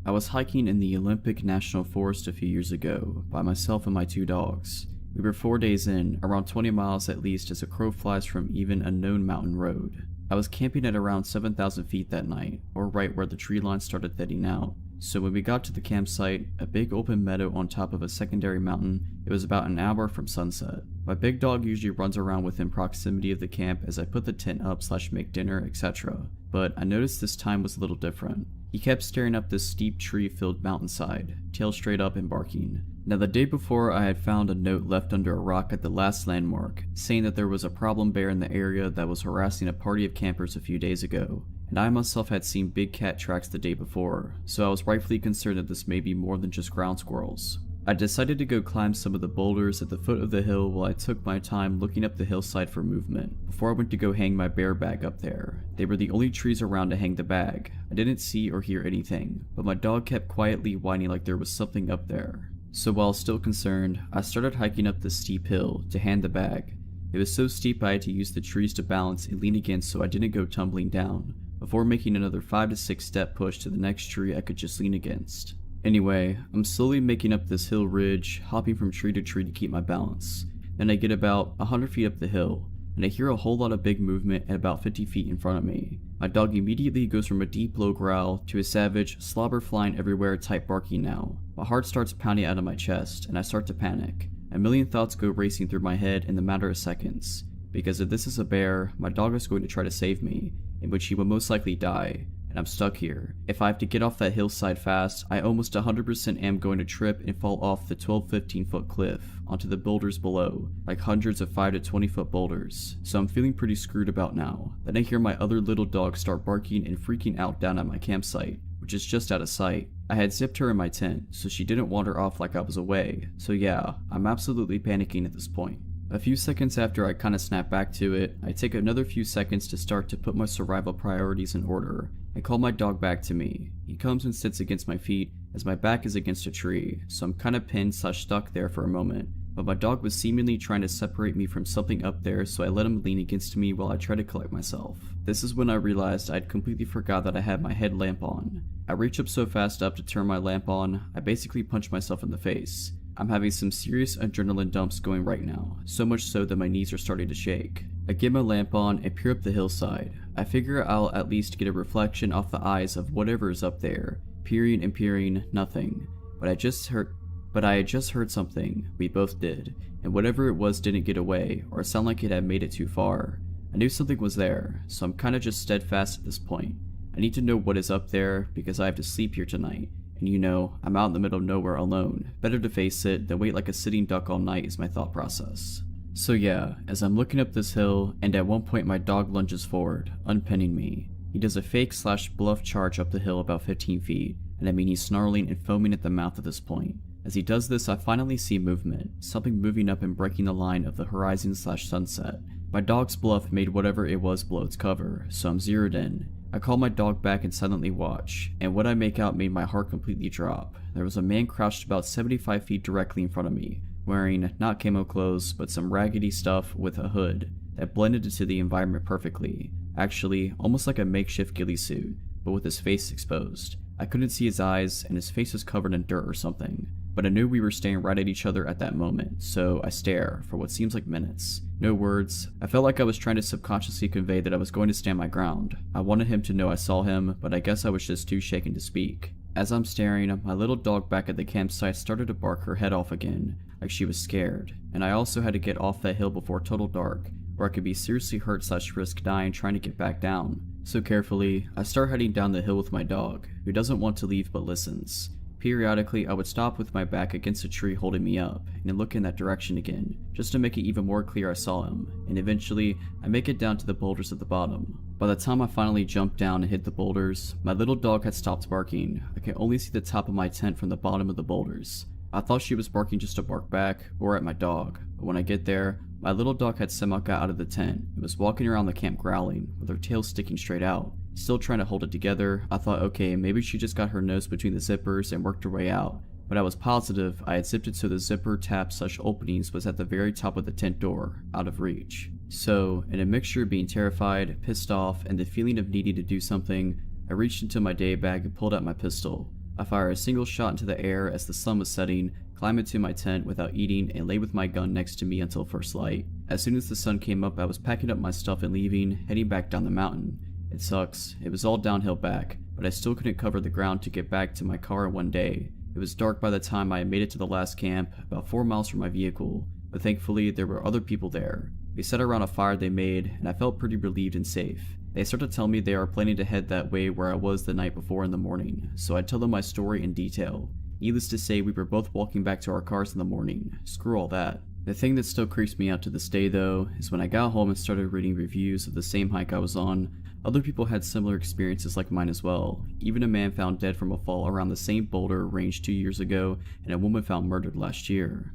I was hiking in the Olympic National Forest a few years ago by myself and my 2 dogs. We were 4 days in, around 20 miles at least as a crow flies from even a known mountain road. I was camping at around 7,000 feet that night, or right where the tree line started thinning out. So when we got to the campsite, a big open meadow on top of a secondary mountain, it was about an hour from sunset. My big dog usually runs around within proximity of the camp as I put the tent up / make dinner, etc. But I noticed this time was a little different. He kept staring up this steep tree-filled mountainside, tail straight up and barking. Now the day before I had found a note left under a rock at the last landmark, saying that there was a problem bear in the area that was harassing a party of campers a few days ago, and I myself had seen big cat tracks the day before, so I was rightfully concerned that this may be more than just ground squirrels. I decided to go climb some of the boulders at the foot of the hill while I took my time looking up the hillside for movement, before I went to go hang my bear bag up there. They were the only trees around to hang the bag. I didn't see or hear anything, but my dog kept quietly whining like there was something up there. So while still concerned, I started hiking up the steep hill to hand the bag. It was so steep I had to use the trees to balance and lean against so I didn't go tumbling down, before making another 5 to 6 step push to the next tree I could just lean against. Anyway, I'm slowly making up this hill ridge, hopping from tree to tree to keep my balance. Then I get about 100 feet up the hill, and I hear a whole lot of big movement at about 50 feet in front of me. My dog immediately goes from a deep low growl to a savage, slobber flying everywhere type barking now. My heart starts pounding out of my chest, and I start to panic. A million thoughts go racing through my head in the matter of seconds. Because if this is a bear, my dog is going to try to save me, in which he will most likely die. And I'm stuck here. If I have to get off that hillside fast, I almost 100% am going to trip and fall off the 12-15 foot cliff onto the boulders below, like hundreds of 5 to 20 foot boulders. So I'm feeling pretty screwed about now. Then I hear my other little dog start barking and freaking out down at my campsite, which is just out of sight. I had zipped her in my tent, so she didn't wander off like I was away. So yeah, I'm absolutely panicking at this point. A few seconds after I kinda snap back to it, I take another few seconds to start to put my survival priorities in order. I call my dog back to me. He comes and sits against my feet as my back is against a tree, so I'm kinda pinned / stuck there for a moment. But my dog was seemingly trying to separate me from something up there, so I let him lean against me while I try to collect myself. This is when I realized I'd completely forgot that I had my headlamp on. I reach up so fast up to turn my lamp on, I basically punch myself in the face. I'm having some serious adrenaline dumps going right now, so much so that my knees are starting to shake. I get my lamp on and peer up the hillside. I figure I'll at least get a reflection off the eyes of whatever is up there. Peering and peering, nothing. But I had just heard something. We both did, and whatever it was didn't get away, or sound like it had made it too far. I knew something was there, so I'm kinda just steadfast at this point. I need to know what is up there, because I have to sleep here tonight. And you know, I'm out in the middle of nowhere alone. Better to face it than wait like a sitting duck all night is my thought process. So yeah, as I'm looking up this hill, and at one point my dog lunges forward, unpinning me. He does a fake / bluff charge up the hill about 15 feet, and I mean he's snarling and foaming at the mouth at this point. As he does this, I finally see movement, something moving up and breaking the line of the horizon / sunset. My dog's bluff made whatever it was blow its cover, so I'm zeroed in. I called my dog back and silently watched, and what I make out made my heart completely drop. There was a man crouched about 75 feet directly in front of me, wearing not camo clothes, but some raggedy stuff with a hood that blended into the environment perfectly. Actually, almost like a makeshift ghillie suit, but with his face exposed. I couldn't see his eyes, and his face was covered in dirt or something. But I knew we were staring right at each other at that moment, so I stare for what seems like minutes. No words. I felt like I was trying to subconsciously convey that I was going to stand my ground. I wanted him to know I saw him, but I guess I was just too shaken to speak. As I'm staring, my little dog back at the campsite started to bark her head off again, like she was scared. And I also had to get off that hill before total dark, where I could be seriously hurt / risk dying trying to get back down. So carefully, I start heading down the hill with my dog, who doesn't want to leave but listens. Periodically, I would stop with my back against a tree holding me up, and then look in that direction again, just to make it even more clear I saw him, and eventually, I make it down to the boulders at the bottom. By the time I finally jumped down and hit the boulders, my little dog had stopped barking. I could only see the top of my tent from the bottom of the boulders. I thought she was barking just to bark back, or at my dog, but when I get there, my little dog had somehow got out of the tent and was walking around the camp growling, with her tail sticking straight out. Still trying to hold it together, I thought okay, maybe she just got her nose between the zippers and worked her way out, but I was positive I had zipped it so the zipper tab / openings was at the very top of the tent door, out of reach. So, in a mixture of being terrified, pissed off, and the feeling of needing to do something, I reached into my day bag and pulled out my pistol. I fired a single shot into the air as the sun was setting, climbed into my tent without eating, and lay with my gun next to me until first light. As soon as the sun came up, I was packing up my stuff and leaving, heading back down the mountain. It sucks. It was all downhill back, but I still couldn't cover the ground to get back to my car in one day. It was dark by the time I had made it to the last camp, about 4 miles from my vehicle, but thankfully there were other people there. We sat around a fire they made, and I felt pretty relieved and safe. They started to tell me they are planning to head that way where I was the night before in the morning, so I tell them my story in detail. Needless to say, we were both walking back to our cars in the morning. Screw all that. The thing that still creeps me out to this day though, is when I got home and started reading reviews of the same hike I was on, other people had similar experiences like mine as well. Even a man found dead from a fall around the same boulder range 2 years ago, and a woman found murdered last year.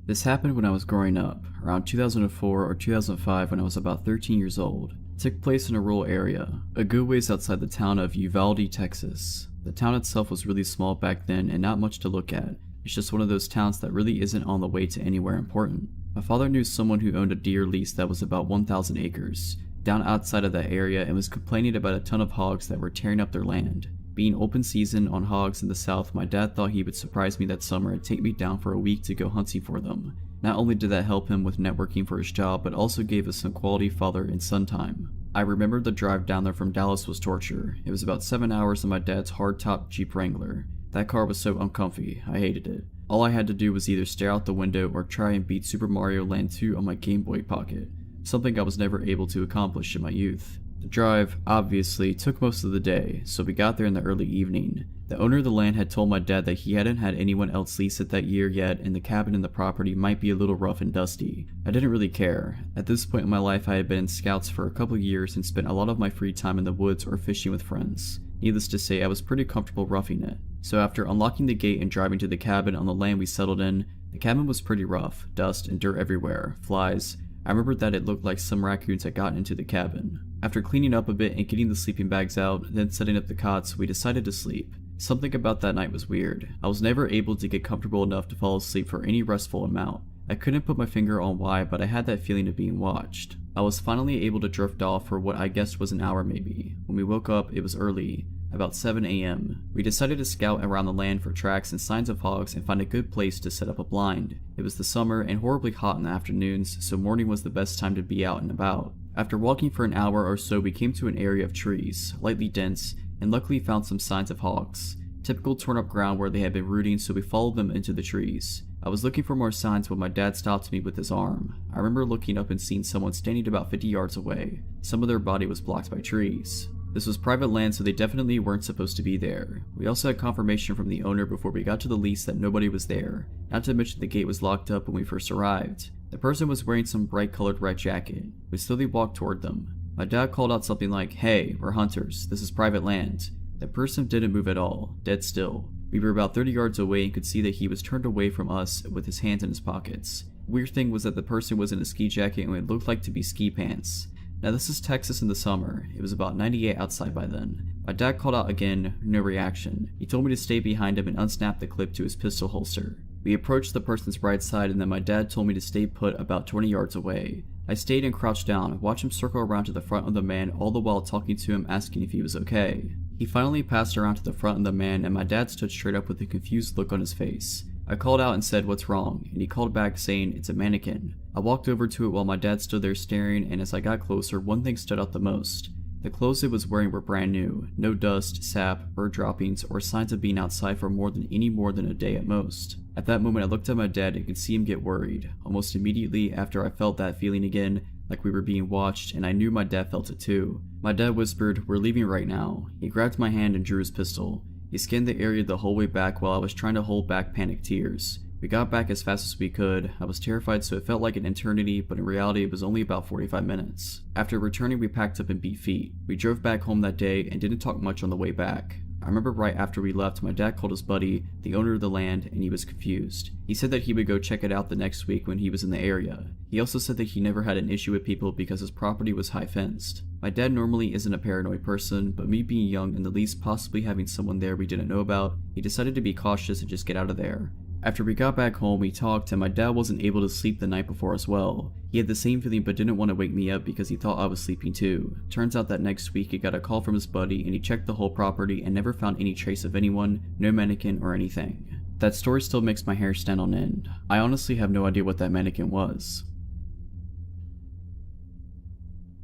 This happened when I was growing up, around 2004 or 2005 when I was about 13 years old. It took place in a rural area, a good ways outside the town of Uvalde, Texas. The town itself was really small back then and not much to look at. It's just one of those towns that really isn't on the way to anywhere important. My father knew someone who owned a deer lease that was about 1,000 acres, down outside of that area, and was complaining about a ton of hogs that were tearing up their land. Being open season on hogs in the south, my dad thought he would surprise me that summer and take me down for a week to go hunting for them. Not only did that help him with networking for his job, but also gave us some quality father and son time. I remember the drive down there from Dallas was torture. It was about 7 hours in my dad's hardtop Jeep Wrangler. That car was so uncomfy, I hated it. All I had to do was either stare out the window or try and beat Super Mario Land 2 on my Game Boy Pocket, something I was never able to accomplish in my youth. The drive, obviously, took most of the day, so we got there in the early evening. The owner of the land had told my dad that he hadn't had anyone else lease it that year yet, and the cabin and the property might be a little rough and dusty. I didn't really care. At this point in my life, I had been in scouts for a couple years and spent a lot of my free time in the woods or fishing with friends. Needless to say, I was pretty comfortable roughing it. So after unlocking the gate and driving to the cabin on the land we settled in, the cabin was pretty rough, dust and dirt everywhere, flies. I remembered that it looked like some raccoons had gotten into the cabin. After cleaning up a bit and getting the sleeping bags out, then setting up the cots, we decided to sleep. Something about that night was weird. I was never able to get comfortable enough to fall asleep for any restful amount. I couldn't put my finger on why, but I had that feeling of being watched. I was finally able to drift off for what I guessed was an hour maybe. When we woke up, it was early, about 7 a.m. We decided to scout around the land for tracks and signs of hogs and find a good place to set up a blind. It was the summer and horribly hot in the afternoons, so morning was the best time to be out and about. After walking for an hour or so, we came to an area of trees, lightly dense, and luckily found some signs of hogs. Typical torn up ground where they had been rooting, so we followed them into the trees. I was looking for more signs when my dad stopped me with his arm. I remember looking up and seeing someone standing about 50 yards away. Some of their body was blocked by trees. This was private land, so they definitely weren't supposed to be there. We also had confirmation from the owner before we got to the lease that nobody was there, not to mention the gate was locked up when we first arrived. The person was wearing some bright colored red jacket. We slowly walked toward them. My dad called out something like, "Hey, we're hunters, this is private land." The person didn't move at all, dead still. We were about 30 yards away and could see that he was turned away from us with his hands in his pockets. Weird thing was that the person was in a ski jacket and it looked like to be ski pants. Now this is Texas in the summer. It was about 98 outside by then. My dad called out again, no reaction. He told me to stay behind him and unsnap the clip to his pistol holster. We approached the person's right side and then my dad told me to stay put about 20 yards away. I stayed and crouched down, watched him circle around to the front of the man, all the while talking to him, asking if he was okay. He finally passed around to the front of the man and my dad stood straight up with a confused look on his face. I called out and said, "What's wrong?" and he called back saying, "It's a mannequin." I walked over to it while my dad stood there staring, and as I got closer, one thing stood out the most. The clothes it was wearing were brand new, no dust, sap, bird droppings, or signs of being outside for more than a day at most. At that moment I looked at my dad and could see him get worried. Almost immediately after I felt that feeling again, like we were being watched, and I knew my dad felt it too. My dad whispered, "We're leaving right now." He grabbed my hand and drew his pistol. He scanned the area the whole way back while I was trying to hold back panicked tears. We got back as fast as we could. I was terrified so it felt like an eternity, but in reality it was only about 45 minutes. After returning we packed up and beat feet. We drove back home that day and didn't talk much on the way back. I remember right after we left, my dad called his buddy, the owner of the land, and he was confused. He said that he would go check it out the next week when he was in the area. He also said that he never had an issue with people because his property was high fenced. My dad normally isn't a paranoid person, but me being young and the least possibly having someone there we didn't know about, he decided to be cautious and just get out of there. After we got back home, we talked and my dad wasn't able to sleep the night before as well. He had the same feeling but didn't want to wake me up because he thought I was sleeping too. Turns out that next week he got a call from his buddy and he checked the whole property and never found any trace of anyone, no mannequin or anything. That story still makes my hair stand on end. I honestly have no idea what that mannequin was.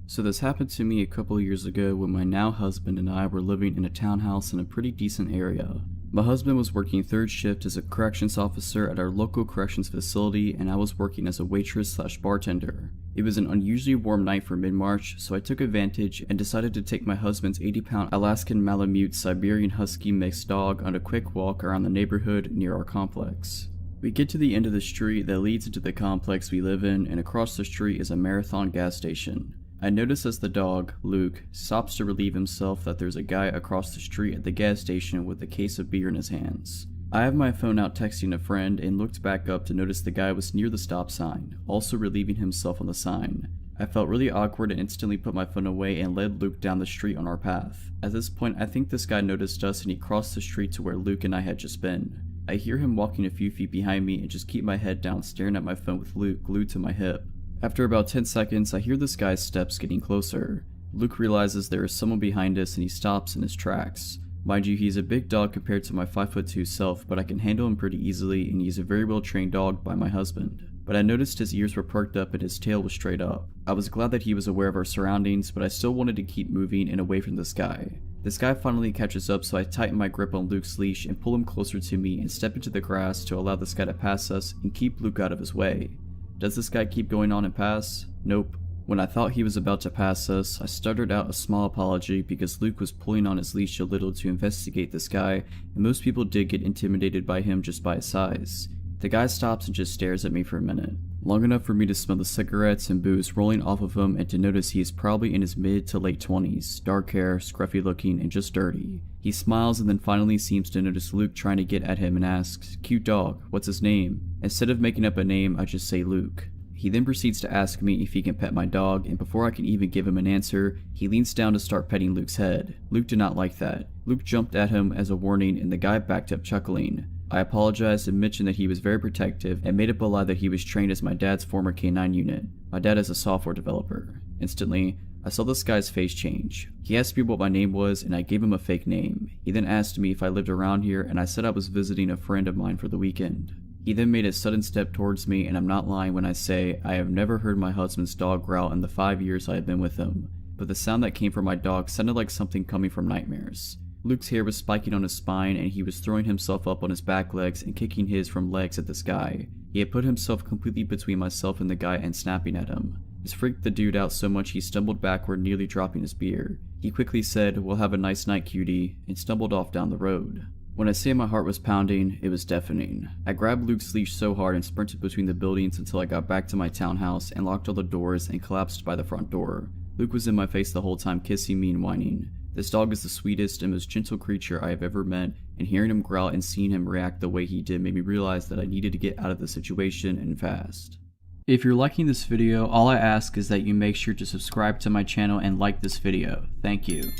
So this happened to me a couple of years ago when my now husband and I were living in a townhouse in a pretty decent area. My husband was working third shift as a corrections officer at our local corrections facility and I was working as a waitress/bartender. It was an unusually warm night for mid-March, so I took advantage and decided to take my husband's 80-pound Alaskan Malamute Siberian Husky mixed dog on a quick walk around the neighborhood near our complex. We get to the end of the street that leads into the complex we live in and across the street is a Marathon gas station. I notice as the dog, Luke, stops to relieve himself that there's a guy across the street at the gas station with a case of beer in his hands. I have my phone out texting a friend and looked back up to notice the guy was near the stop sign, also relieving himself on the sign. I felt really awkward and instantly put my phone away and led Luke down the street on our path. At this point I think this guy noticed us and he crossed the street to where Luke and I had just been. I hear him walking a few feet behind me and just keep my head down staring at my phone with Luke glued to my hip. After about 10 seconds, I hear this guy's steps getting closer. Luke realizes there is someone behind us and he stops in his tracks. Mind you, he's a big dog compared to my 5'2" self, but I can handle him pretty easily and he's a very well trained dog by my husband. But I noticed his ears were perked up and his tail was straight up. I was glad that he was aware of our surroundings, but I still wanted to keep moving and away from this guy. This guy finally catches up, so I tighten my grip on Luke's leash and pull him closer to me and step into the grass to allow this guy to pass us and keep Luke out of his way. Does this guy keep going on and pass? Nope. When I thought he was about to pass us, I stuttered out a small apology because Luke was pulling on his leash a little to investigate this guy, and most people did get intimidated by him just by his size. The guy stops and just stares at me for a minute, long enough for me to smell the cigarettes and booze rolling off of him and to notice he is probably in his mid to late 20s, dark hair, scruffy looking, and just dirty. He smiles and then finally seems to notice Luke trying to get at him and asks, "Cute dog, what's his name?" Instead of making up a name, I just say Luke. He then proceeds to ask me if he can pet my dog, and before I can even give him an answer, he leans down to start petting Luke's head. Luke did not like that. Luke jumped at him as a warning and the guy backed up chuckling. I apologized and mentioned that he was very protective and made up a lie that he was trained as my dad's former K9 unit. My dad is a software developer. Instantly, I saw this guy's face change. He asked me what my name was and I gave him a fake name. He then asked me if I lived around here and I said I was visiting a friend of mine for the weekend. He then made a sudden step towards me and I'm not lying when I say I have never heard my husband's dog growl in the 5 years I have been with him, but the sound that came from my dog sounded like something coming from nightmares. Luke's hair was spiking on his spine and he was throwing himself up on his back legs and kicking his from legs at this guy. He had put himself completely between myself and the guy and snapping at him. This freaked the dude out so much he stumbled backward, nearly dropping his beer. He quickly said, "We'll have a nice night, cutie," and stumbled off down the road. When I say my heart was pounding, it was deafening. I grabbed Luke's leash so hard and sprinted between the buildings until I got back to my townhouse and locked all the doors and collapsed by the front door. Luke was in my face the whole time, kissing me and whining. This dog is the sweetest and most gentle creature I have ever met, and hearing him growl and seeing him react the way he did made me realize that I needed to get out of the situation and fast. If you're liking this video, all I ask is that you make sure to subscribe to my channel and like this video. Thank you.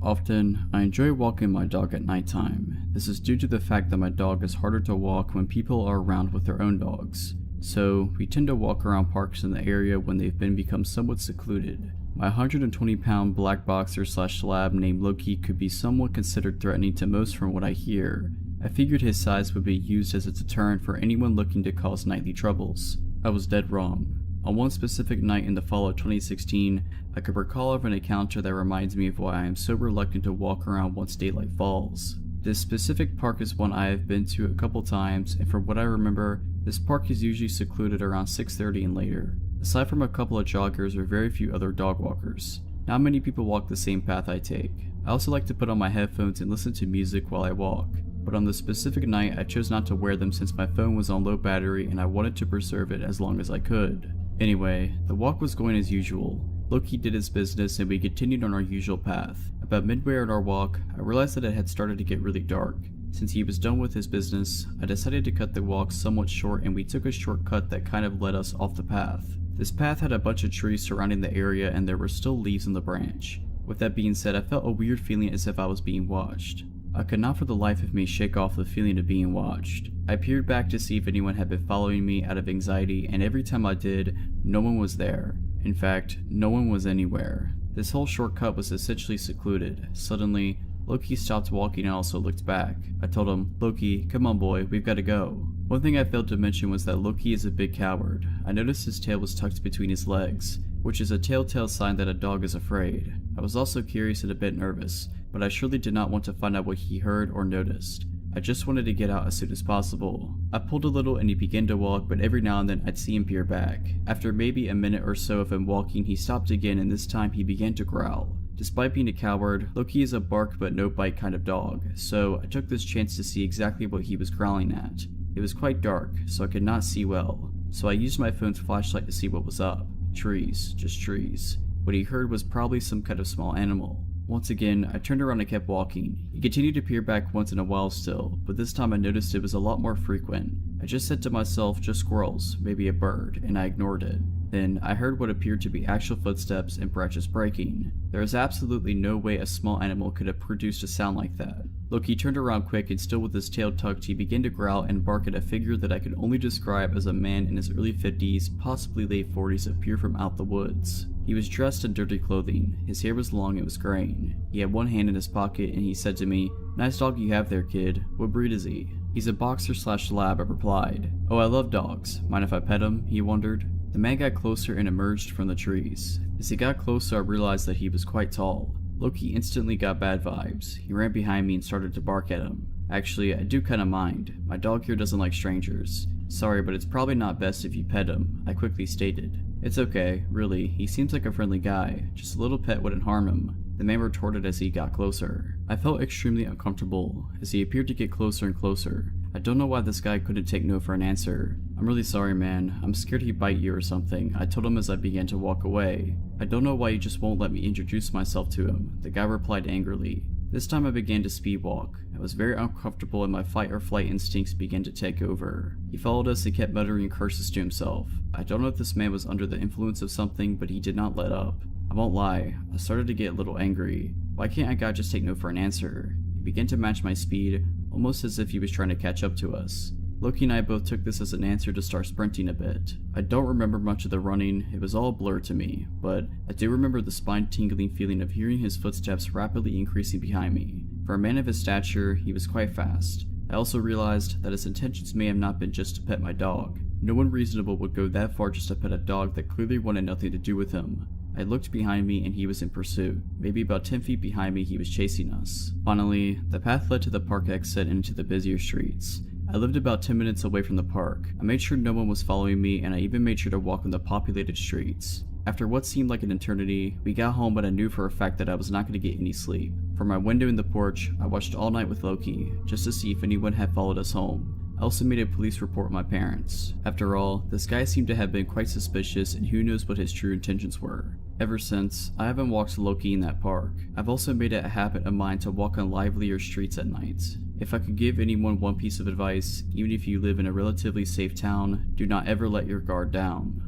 Often, I enjoy walking my dog at nighttime. This is due to the fact that my dog is harder to walk when people are around with their own dogs. So, we tend to walk around parks in the area when they've become somewhat secluded. My 120-pound black boxer slash lab named Loki could be somewhat considered threatening to most from what I hear. I figured his size would be used as a deterrent for anyone looking to cause nightly troubles. I was dead wrong. On one specific night in the fall of 2016, I could recall of an encounter that reminds me of why I am so reluctant to walk around once daylight falls. This specific park is one I have been to a couple times, and from what I remember, this park is usually secluded around 6:30 and later. Aside from a couple of joggers or very few other dog walkers, not many people walk the same path I take. I also like to put on my headphones and listen to music while I walk, but on this specific night I chose not to wear them since my phone was on low battery and I wanted to preserve it as long as I could. Anyway, the walk was going as usual. Loki did his business and we continued on our usual path. About midway on our walk, I realized that it had started to get really dark. Since he was done with his business, I decided to cut the walk somewhat short and we took a shortcut that kind of led us off the path. This path had a bunch of trees surrounding the area and there were still leaves on the branch. With that being said, I felt a weird feeling as if I was being watched. I could not for the life of me shake off the feeling of being watched. I peered back to see if anyone had been following me out of anxiety, and every time I did, no one was there. In fact, no one was anywhere. This whole shortcut was essentially secluded. Suddenly, Loki stopped walking and also looked back. I told him, "Loki, come on boy, we've got to go." One thing I failed to mention was that Loki is a big coward. I noticed his tail was tucked between his legs, which is a telltale sign that a dog is afraid. I was also curious and a bit nervous, but I surely did not want to find out what he heard or noticed. I just wanted to get out as soon as possible. I pulled a little and he began to walk, but every now and then I'd see him peer back. After maybe a minute or so of him walking, he stopped again and this time he began to growl. Despite being a coward, Loki is a bark but no bite kind of dog, so I took this chance to see exactly what he was growling at. It was quite dark, so I could not see well, so I used my phone's flashlight to see what was up. Trees, just trees. What he heard was probably some kind of small animal. Once again, I turned around and kept walking. He continued to peer back once in a while still, but this time I noticed it was a lot more frequent. I just said to myself, just squirrels, maybe a bird, and I ignored it. Then, I heard what appeared to be actual footsteps and branches breaking. There is absolutely no way a small animal could have produced a sound like that. Loki turned around quick and still with his tail tucked, he began to growl and bark at a figure that I could only describe as a man in his early 50s, possibly late 40s, appear from out the woods. He was dressed in dirty clothing, his hair was long and was graying. He had one hand in his pocket and he said to me, "Nice dog you have there, kid. What breed is he?" "He's a boxer slash lab," I replied. "Oh, I love dogs. Mind if I pet him?" he wondered. The man got closer and emerged from the trees. As he got closer, I realized that he was quite tall. Loki instantly got bad vibes. He ran behind me and started to bark at him. Actually, I do kinda mind. My dog here doesn't like strangers. "Sorry, but it's probably not best if you pet him," I quickly stated. "It's okay, really. He seems like a friendly guy. Just a little pet wouldn't harm him," the man retorted as he got closer. I felt extremely uncomfortable as he appeared to get closer and closer. I don't know why this guy couldn't take no for an answer. "I'm really sorry, man. I'm scared he'd bite you or something," I told him as I began to walk away. "I don't know why you just won't let me introduce myself to him," the guy replied angrily. This time I began to speed walk. I was very uncomfortable and my fight or flight instincts began to take over. He followed us and kept muttering curses to himself. I don't know if this man was under the influence of something, but he did not let up. I won't lie, I started to get a little angry. Why can't a guy just take no for an answer? He began to match my speed, almost as if he was trying to catch up to us. Loki and I both took this as an answer to start sprinting a bit. I don't remember much of the running, it was all a blur to me, but I do remember the spine-tingling feeling of hearing his footsteps rapidly increasing behind me. For a man of his stature, he was quite fast. I also realized that his intentions may have not been just to pet my dog. No one reasonable would go that far just to pet a dog that clearly wanted nothing to do with him. I looked behind me and he was in pursuit. Maybe about 10 feet behind me he was chasing us. Finally, the path led to the park exit and into the busier streets. I lived about 10 minutes away from the park. I made sure no one was following me and I even made sure to walk on the populated streets. After what seemed like an eternity, we got home, but I knew for a fact that I was not going to get any sleep. From my window in the porch, I watched all night with Loki, just to see if anyone had followed us home. I also made a police report with my parents. After all, this guy seemed to have been quite suspicious and who knows what his true intentions were. Ever since, I haven't walked Loki in that park. I've also made it a habit of mine to walk on livelier streets at night. If I could give anyone one piece of advice, even if you live in a relatively safe town, do not ever let your guard down.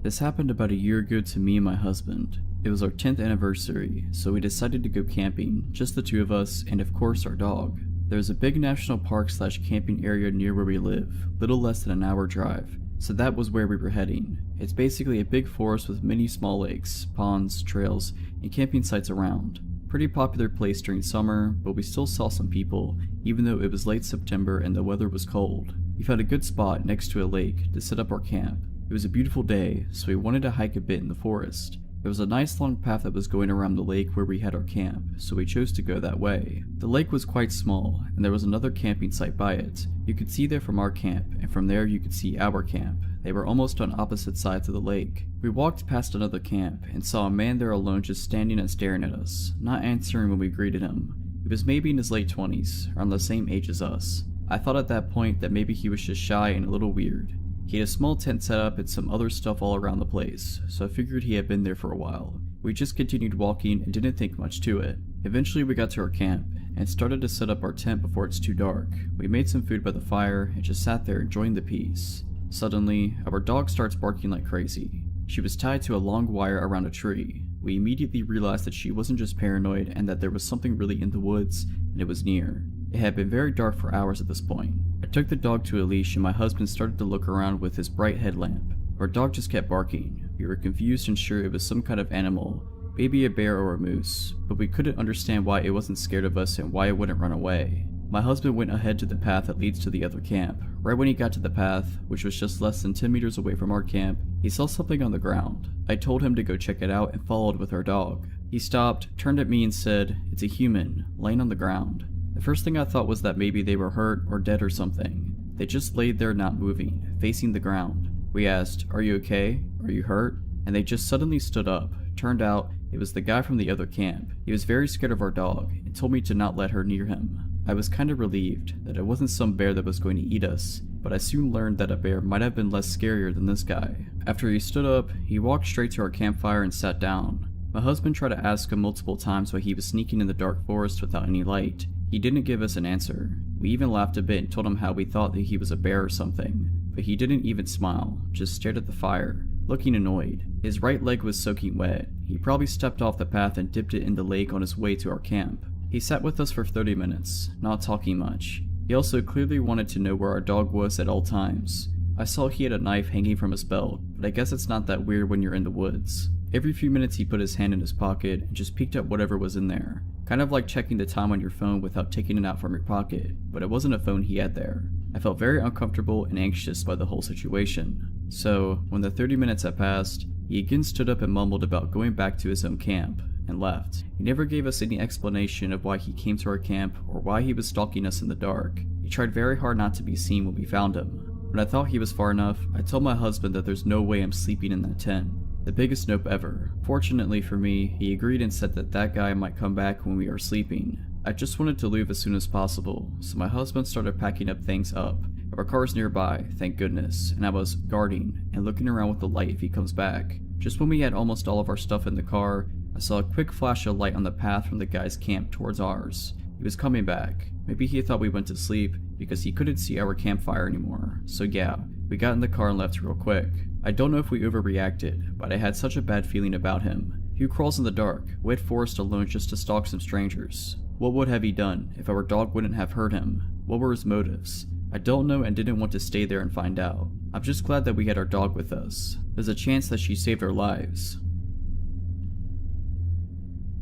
This happened about a year ago to me and my husband. It was our 10th anniversary, so we decided to go camping, just the two of us, and of course our dog. There's a big national park / camping area near where we live, little less than an hour drive, so that was where we were heading. It's basically a big forest with many small lakes, ponds, trails, and camping sites around. Pretty popular place during summer, but we still saw some people, even though it was late September and the weather was cold. We found a good spot next to a lake to set up our camp. It was a beautiful day, so we wanted to hike a bit in the forest. There was a nice long path that was going around the lake where we had our camp, so we chose to go that way. The lake was quite small, and there was another camping site by it. You could see there from our camp, and from there you could see our camp. They were almost on opposite sides of the lake. We walked past another camp, and saw a man there alone just standing and staring at us, not answering when we greeted him. He was maybe in his late 20s, around the same age as us. I thought at that point that maybe he was just shy and a little weird. He had a small tent set up and some other stuff all around the place, so I figured he had been there for a while. We just continued walking and didn't think much to it. Eventually we got to our camp, and started to set up our tent before it's too dark. We made some food by the fire, and just sat there enjoying the peace. Suddenly, our dog starts barking like crazy. She was tied to a long wire around a tree. We immediately realized that she wasn't just paranoid, and that there was something really in the woods, and it was near. It had been very dark for hours at this point. I took the dog to a leash and my husband started to look around with his bright headlamp. Our dog just kept barking. We were confused and sure it was some kind of animal, maybe a bear or a moose, but we couldn't understand why it wasn't scared of us and why it wouldn't run away. My husband went ahead to the path that leads to the other camp. Right when he got to the path, which was just less than 10 meters away from our camp, he saw something on the ground. I told him to go check it out and followed with our dog. He stopped, turned at me and said, "It's a human, laying on the ground." The first thing I thought was that maybe they were hurt or dead or something. They just laid there not moving, facing the ground. We asked, "Are you okay? Are you hurt?" And they just suddenly stood up. Turned out, it was the guy from the other camp. He was very scared of our dog and told me to not let her near him. I was kind of relieved that it wasn't some bear that was going to eat us, but I soon learned that a bear might have been less scarier than this guy. After he stood up, he walked straight to our campfire and sat down. My husband tried to ask him multiple times why he was sneaking in the dark forest without any light. He didn't give us an answer. We even laughed a bit and told him how we thought that he was a bear or something, but he didn't even smile, just stared at the fire, looking annoyed. His right leg was soaking wet. He probably stepped off the path and dipped it in the lake on his way to our camp. He sat with us for 30 minutes, not talking much. He also clearly wanted to know where our dog was at all times. I saw he had a knife hanging from his belt, but I guess it's not that weird when you're in the woods. Every few minutes he put his hand in his pocket and just peeked at whatever was in there. Kind of like checking the time on your phone without taking it out from your pocket, but it wasn't a phone he had there. I felt very uncomfortable and anxious by the whole situation. So, when the 30 minutes had passed, he again stood up and mumbled about going back to his own camp, and left. He never gave us any explanation of why he came to our camp or why he was stalking us in the dark. He tried very hard not to be seen when we found him. When I thought he was far enough, I told my husband that there's no way I'm sleeping in that tent. The biggest nope ever. Fortunately for me, he agreed and said that that guy might come back when we are sleeping. I just wanted to leave as soon as possible, so my husband started packing up things up. Our car's nearby, thank goodness, and I was guarding and looking around with the light if he comes back. Just when we had almost all of our stuff in the car, I saw a quick flash of light on the path from the guy's camp towards ours. He was coming back. Maybe he thought we went to sleep because he couldn't see our campfire anymore. So yeah, we got in the car and left real quick. I don't know if we overreacted, but I had such a bad feeling about him. Who crawls in the dark, wet forest alone just to stalk some strangers? What would have he done if our dog wouldn't have hurt him? What were his motives? I don't know and didn't want to stay there and find out. I'm just glad that we had our dog with us. There's a chance that she saved our lives.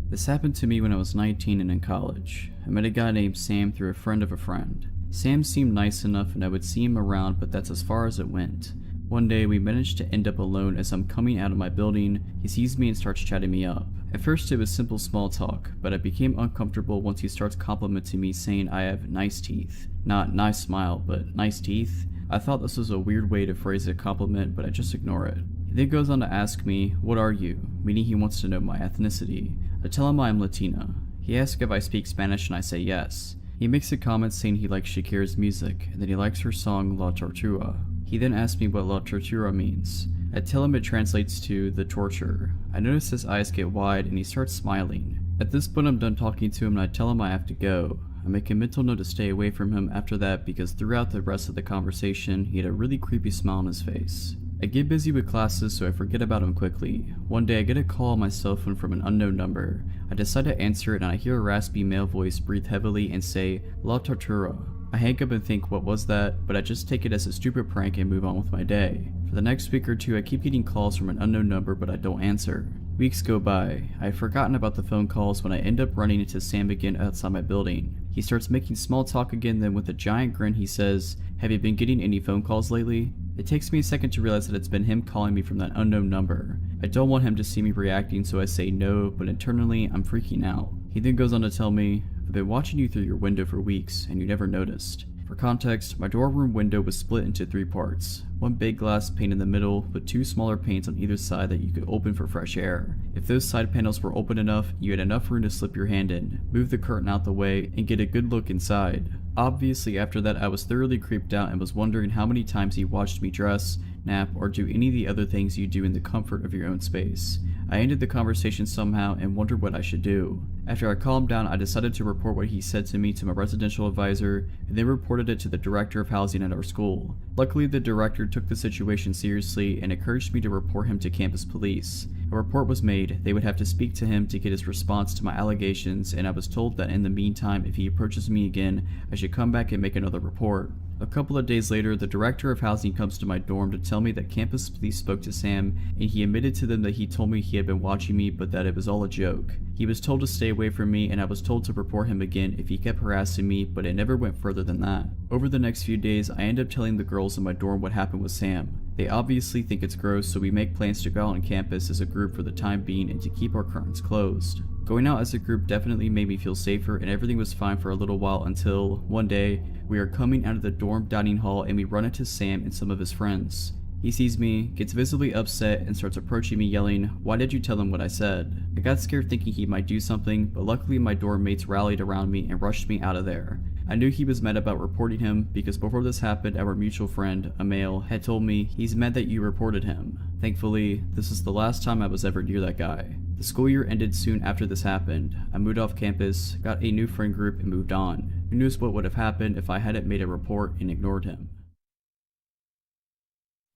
This happened to me when I was 19 and in college. I met a guy named Sam through a friend of a friend. Sam seemed nice enough and I would see him around, but that's as far as it went. One day we managed to end up alone. As I'm coming out of my building, he sees me and starts chatting me up. At first it was simple small talk, but I became uncomfortable once he starts complimenting me saying I have nice teeth. Not nice smile, but nice teeth. I thought this was a weird way to phrase a compliment, but I just ignore it. He then goes on to ask me, "What are you?" meaning he wants to know my ethnicity. I tell him I am Latina. He asks if I speak Spanish and I say yes. He makes a comment saying he likes Shakira's music and that he likes her song La Tortura. He then asks me what La Tortura means. I tell him it translates to the torture. I notice his eyes get wide and he starts smiling. At this point I'm done talking to him and I tell him I have to go. I make a mental note to stay away from him after that because throughout the rest of the conversation he had a really creepy smile on his face. I get busy with classes so I forget about him quickly. One day I get a call on my cell phone from an unknown number. I decide to answer it and I hear a raspy male voice breathe heavily and say, "La Tortura." I hang up and think what was that, but I just take it as a stupid prank and move on with my day. For the next week or two I keep getting calls from an unknown number but I don't answer. Weeks go by. I had forgotten about the phone calls when I end up running into Sam again outside my building. He starts making small talk again, then with a giant grin he says, "Have you been getting any phone calls lately?" It takes me a second to realize that it's been him calling me from that unknown number. I don't want him to see me reacting so I say no, but internally I'm freaking out. He then goes on to tell me, "I've been watching you through your window for weeks and you never noticed." For context, my dorm window was split into 3 parts. One big glass pane in the middle, with 2 smaller panes on either side that you could open for fresh air. If those side panels were open enough, you had enough room to slip your hand in, move the curtain out the way, and get a good look inside. Obviously after that I was thoroughly creeped out and was wondering how many times he watched me dress, nap, or do any of the other things you do in the comfort of your own space. I ended the conversation somehow and wondered what I should do. After I calmed down, I decided to report what he said to me to my residential advisor and then reported it to the director of housing at our school. Luckily the director took the situation seriously and encouraged me to report him to campus police. A report was made. They would have to speak to him to get his response to my allegations, and I was told that in the meantime if he approaches me again I should come back and make another report. A couple of days later, the director of housing comes to my dorm to tell me that campus police spoke to Sam and he admitted to them that he told me he had been watching me but that it was all a joke. He was told to stay away from me and I was told to report him again if he kept harassing me, but it never went further than that. Over the next few days, I end up telling the girls in my dorm what happened with Sam. They obviously think it's gross, so we make plans to go out on campus as a group for the time being and to keep our curtains closed. Going out as a group definitely made me feel safer and everything was fine for a little while until, one day, we are coming out of the dorm dining hall and we run into Sam and some of his friends. He sees me, gets visibly upset, and starts approaching me yelling, "Why did you tell him what I said?" I got scared thinking he might do something, but luckily my dorm mates rallied around me and rushed me out of there. I knew he was mad about reporting him because before this happened our mutual friend, a male, had told me, "He's mad that you reported him." Thankfully, this is the last time I was ever near that guy. The school year ended soon after this happened. I moved off campus, got a new friend group, and moved on. Who knows what would have happened if I hadn't made a report and ignored him.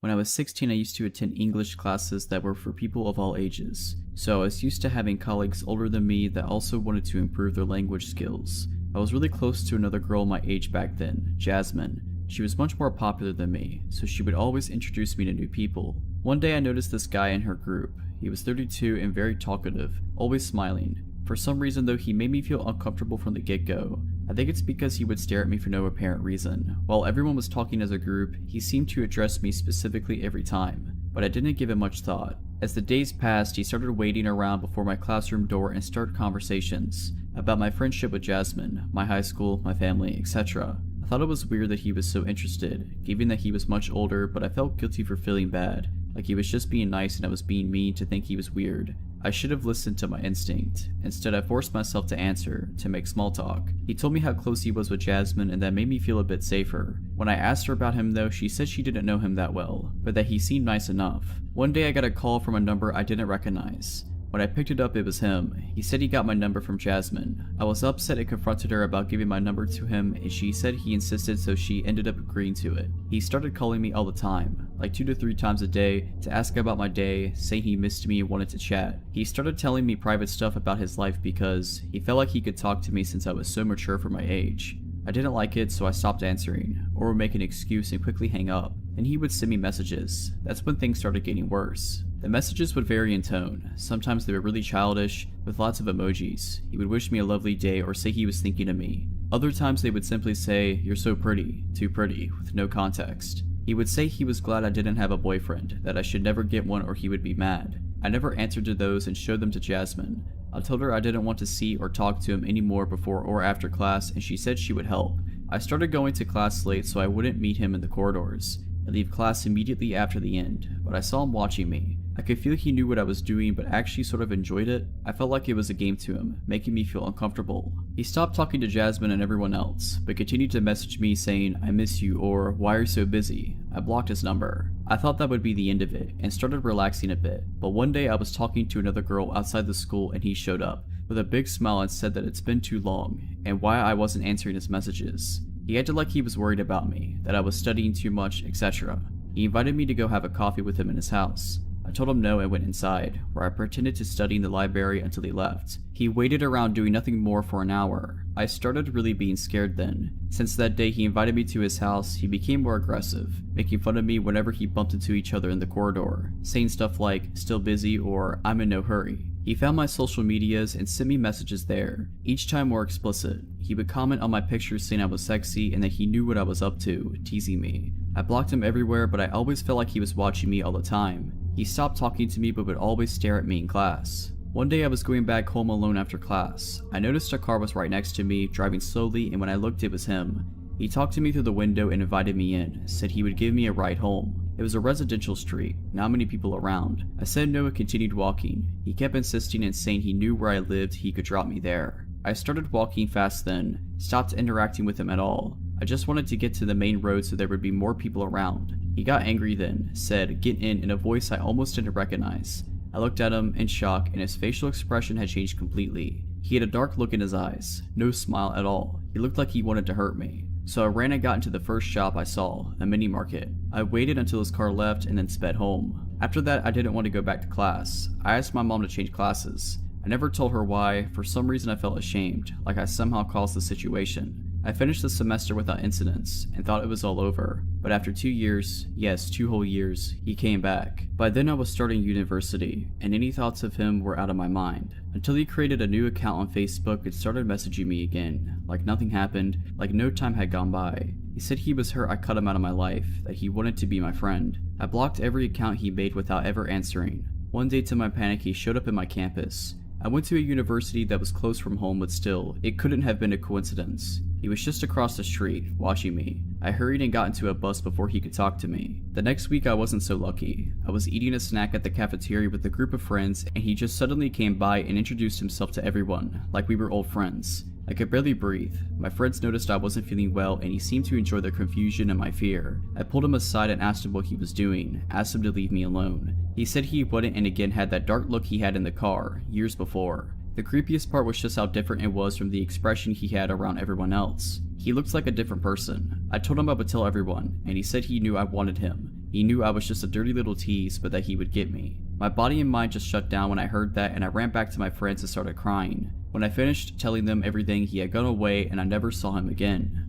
When I was 16, I used to attend English classes that were for people of all ages, so I was used to having colleagues older than me that also wanted to improve their language skills. I was really close to another girl my age back then, Jasmine. She was much more popular than me, so she would always introduce me to new people. One day I noticed this guy in her group. He was 32 and very talkative, always smiling. For some reason though, he made me feel uncomfortable from the get-go. I think it's because he would stare at me for no apparent reason. While everyone was talking as a group, he seemed to address me specifically every time, but I didn't give it much thought. As the days passed, he started waiting around before my classroom door and started conversations about my friendship with Jasmine, my high school, my family, etc. I thought it was weird that he was so interested, given that he was much older, but I felt guilty for feeling bad, like he was just being nice and I was being mean to think he was weird. I should have listened to my instinct. Instead, I forced myself to answer, to make small talk. He told me how close he was with Jasmine and that made me feel a bit safer. When I asked her about him though, she said she didn't know him that well, but that he seemed nice enough. One day I got a call from a number I didn't recognize. When I picked it up, it was him. He said he got my number from Jasmine. I was upset and confronted her about giving my number to him, and she said he insisted, so she ended up agreeing to it. He started calling me all the time, like 2 to 3 times a day, to ask about my day, saying he missed me and wanted to chat. He started telling me private stuff about his life because he felt like he could talk to me since I was so mature for my age. I didn't like it, so I stopped answering, or would make an excuse and quickly hang up, and he would send me messages. That's when things started getting worse. The messages would vary in tone. Sometimes they were really childish, with lots of emojis. He would wish me a lovely day or say he was thinking of me. Other times they would simply say, "You're so pretty, too pretty," with no context. He would say he was glad I didn't have a boyfriend, that I should never get one or he would be mad. I never answered to those and showed them to Jasmine. I told her I didn't want to see or talk to him anymore before or after class, and she said she would help. I started going to class late so I wouldn't meet him in the corridors. I leave class immediately after the end, but I saw him watching me. I could feel he knew what I was doing but actually sort of enjoyed it. I felt like it was a game to him, making me feel uncomfortable. He stopped talking to Jasmine and everyone else, but continued to message me saying, "I miss you," or "Why are you so busy?" I blocked his number. I thought that would be the end of it, and started relaxing a bit, but one day I was talking to another girl outside the school and he showed up. with a big smile and said that it's been too long, and why I wasn't answering his messages. He acted like he was worried about me, that I was studying too much, etc. He invited me to go have a coffee with him in his house. I told him no and went inside, where I pretended to study in the library until he left. He waited around doing nothing more for an hour. I started really being scared then. Since that day he invited me to his house, he became more aggressive, making fun of me whenever he bumped into each other in the corridor, saying stuff like, "still busy" or "I'm in no hurry." He found my social medias and sent me messages there, each time more explicit. He would comment on my pictures saying I was sexy and that he knew what I was up to, teasing me. I blocked him everywhere, but I always felt like he was watching me all the time. He stopped talking to me but would always stare at me in class. One day I was going back home alone after class. I noticed a car was right next to me, driving slowly, and when I looked it was him. He talked to me through the window and invited me in, said he would give me a ride home. It was a residential street, not many people around. I said no and continued walking. He kept insisting and saying he knew where I lived, he could drop me there. I started walking fast then, stopped interacting with him at all. I just wanted to get to the main road so there would be more people around. He got angry then, said, "Get in a voice I almost didn't recognize. I looked at him in shock and his facial expression had changed completely. He had a dark look in his eyes, no smile at all. He looked like he wanted to hurt me. So I ran and got into the first shop I saw, a mini market. I waited until his car left and then sped home. After that I didn't want to go back to class. I asked my mom to change classes. I never told her why. For some reason I felt ashamed, like I somehow caused the situation. I finished the semester without incidents and thought it was all over, but after 2 years, yes, 2 whole years, he came back. By then I was starting university, and any thoughts of him were out of my mind. Until he created a new account on Facebook and started messaging me again, like nothing happened, like no time had gone by. He said he was hurt I cut him out of my life, that he wanted to be my friend. I blocked every account he made without ever answering. One day to my panic he showed up in my campus. I went to a university that was close from home, but still, it couldn't have been a coincidence. He was just across the street, watching me. I hurried and got into a bus before he could talk to me. The next week I wasn't so lucky. I was eating a snack at the cafeteria with a group of friends and he just suddenly came by and introduced himself to everyone, like we were old friends. I could barely breathe. My friends noticed I wasn't feeling well and he seemed to enjoy the confusion and my fear. I pulled him aside and asked him what he was doing, asked him to leave me alone. He said he wouldn't and again had that dark look he had in the car, years before. The creepiest part was just how different it was from the expression he had around everyone else. He looked like a different person. I told him I would tell everyone, and he said he knew I wanted him. He knew I was just a dirty little tease, but that he would get me. My body and mind just shut down when I heard that and I ran back to my friends and started crying. When I finished telling them everything, he had gone away and I never saw him again.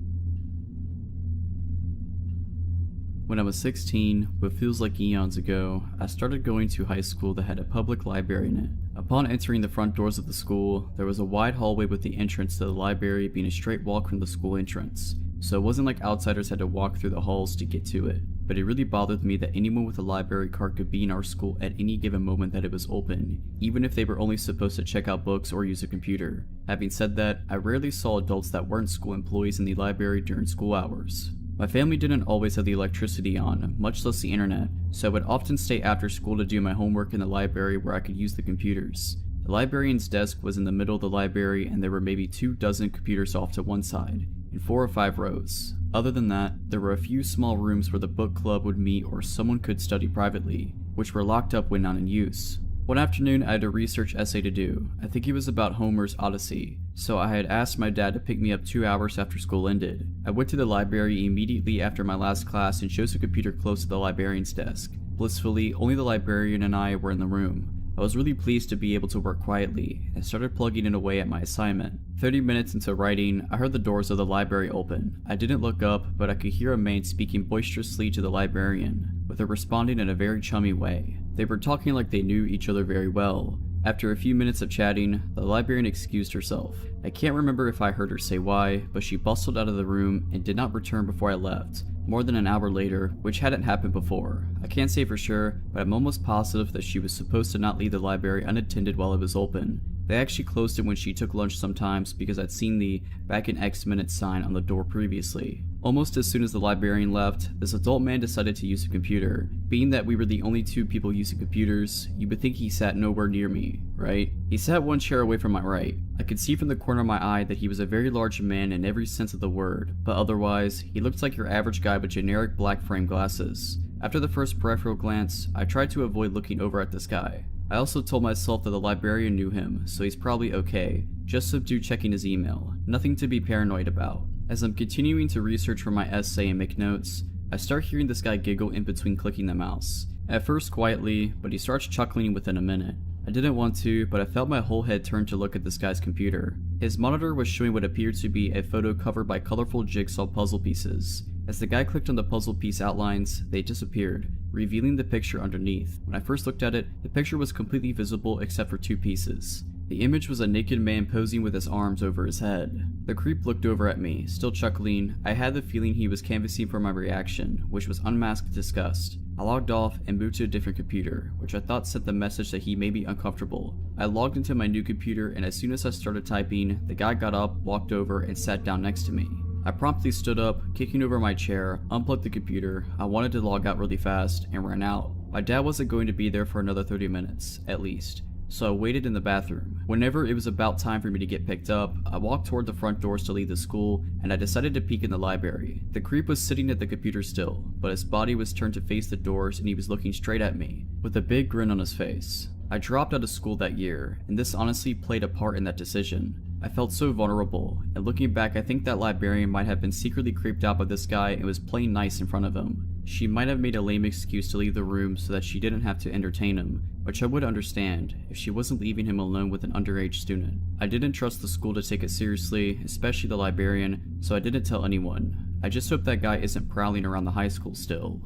When I was 16, what feels like eons ago, I started going to high school that had a public library in it. Upon entering the front doors of the school, there was a wide hallway with the entrance to the library being a straight walk from the school entrance. So it wasn't like outsiders had to walk through the halls to get to it. But it really bothered me that anyone with a library card could be in our school at any given moment that it was open, even if they were only supposed to check out books or use a computer. Having said that, I rarely saw adults that weren't school employees in the library during school hours. My family didn't always have the electricity on, much less the internet, so I would often stay after school to do my homework in the library where I could use the computers. The librarian's desk was in the middle of the library and there were maybe 24 computers off to one side, in 4 or 5 rows. Other than that, there were a few small rooms where the book club would meet or someone could study privately, which were locked up when not in use. One afternoon I had a research essay to do. I think it was about Homer's Odyssey, so I had asked my dad to pick me up 2 hours after school ended. I went to the library immediately after my last class and chose a computer close to the librarian's desk. Blissfully, only the librarian and I were in the room. I was really pleased to be able to work quietly, and started plugging it away at my assignment. 30 minutes into writing, I heard the doors of the library open. I didn't look up, but I could hear a maid speaking boisterously to the librarian, with her responding in a very chummy way. They were talking like they knew each other very well. After a few minutes of chatting, the librarian excused herself. I can't remember if I heard her say why, but she bustled out of the room and did not return before I left, more than an hour later, which hadn't happened before. I can't say for sure, but I'm almost positive that she was supposed to not leave the library unattended while it was open. They actually closed it when she took lunch sometimes because I'd seen the "back in X minutes" sign on the door previously. Almost as soon as the librarian left, this adult man decided to use a computer. Being that we were the only 2 people using computers, you would think he sat nowhere near me, right? He sat 1 chair away from my right. I could see from the corner of my eye that he was a very large man in every sense of the word, but otherwise, he looked like your average guy with generic black frame glasses. After the first peripheral glance, I tried to avoid looking over at this guy. I also told myself that the librarian knew him, so he's probably okay, just some dude checking his email, nothing to be paranoid about. As I'm continuing to research for my essay and make notes, I start hearing this guy giggle in between clicking the mouse. At first quietly, but he starts chuckling within a minute. I didn't want to, but I felt my whole head turn to look at this guy's computer. His monitor was showing what appeared to be a photo covered by colorful jigsaw puzzle pieces. As the guy clicked on the puzzle piece outlines, they disappeared, revealing the picture underneath. When I first looked at it, the picture was completely visible except for 2 pieces. The image was a naked man posing with his arms over his head. The creep looked over at me, still chuckling. I had the feeling he was canvassing for my reaction, which was unmasked disgust. I logged off and moved to a different computer, which I thought sent the message that he may be uncomfortable. I logged into my new computer, and as soon as I started typing, the guy got up, walked over, and sat down next to me. I promptly stood up, kicking over my chair, unplugged the computer. I wanted to log out really fast, and ran out. My dad wasn't going to be there for another 30 minutes, at least. So I waited in the bathroom. Whenever it was about time for me to get picked up, I walked toward the front doors to leave the school, and I decided to peek in the library. The creep was sitting at the computer still, but his body was turned to face the doors and he was looking straight at me, with a big grin on his face. I dropped out of school that year, and this honestly played a part in that decision. I felt so vulnerable, and looking back I think that librarian might have been secretly creeped out by this guy and was playing nice in front of him. She might have made a lame excuse to leave the room so that she didn't have to entertain him, which I would understand if she wasn't leaving him alone with an underage student. I didn't trust the school to take it seriously, especially the librarian, so I didn't tell anyone. I just hope that guy isn't prowling around the high school still.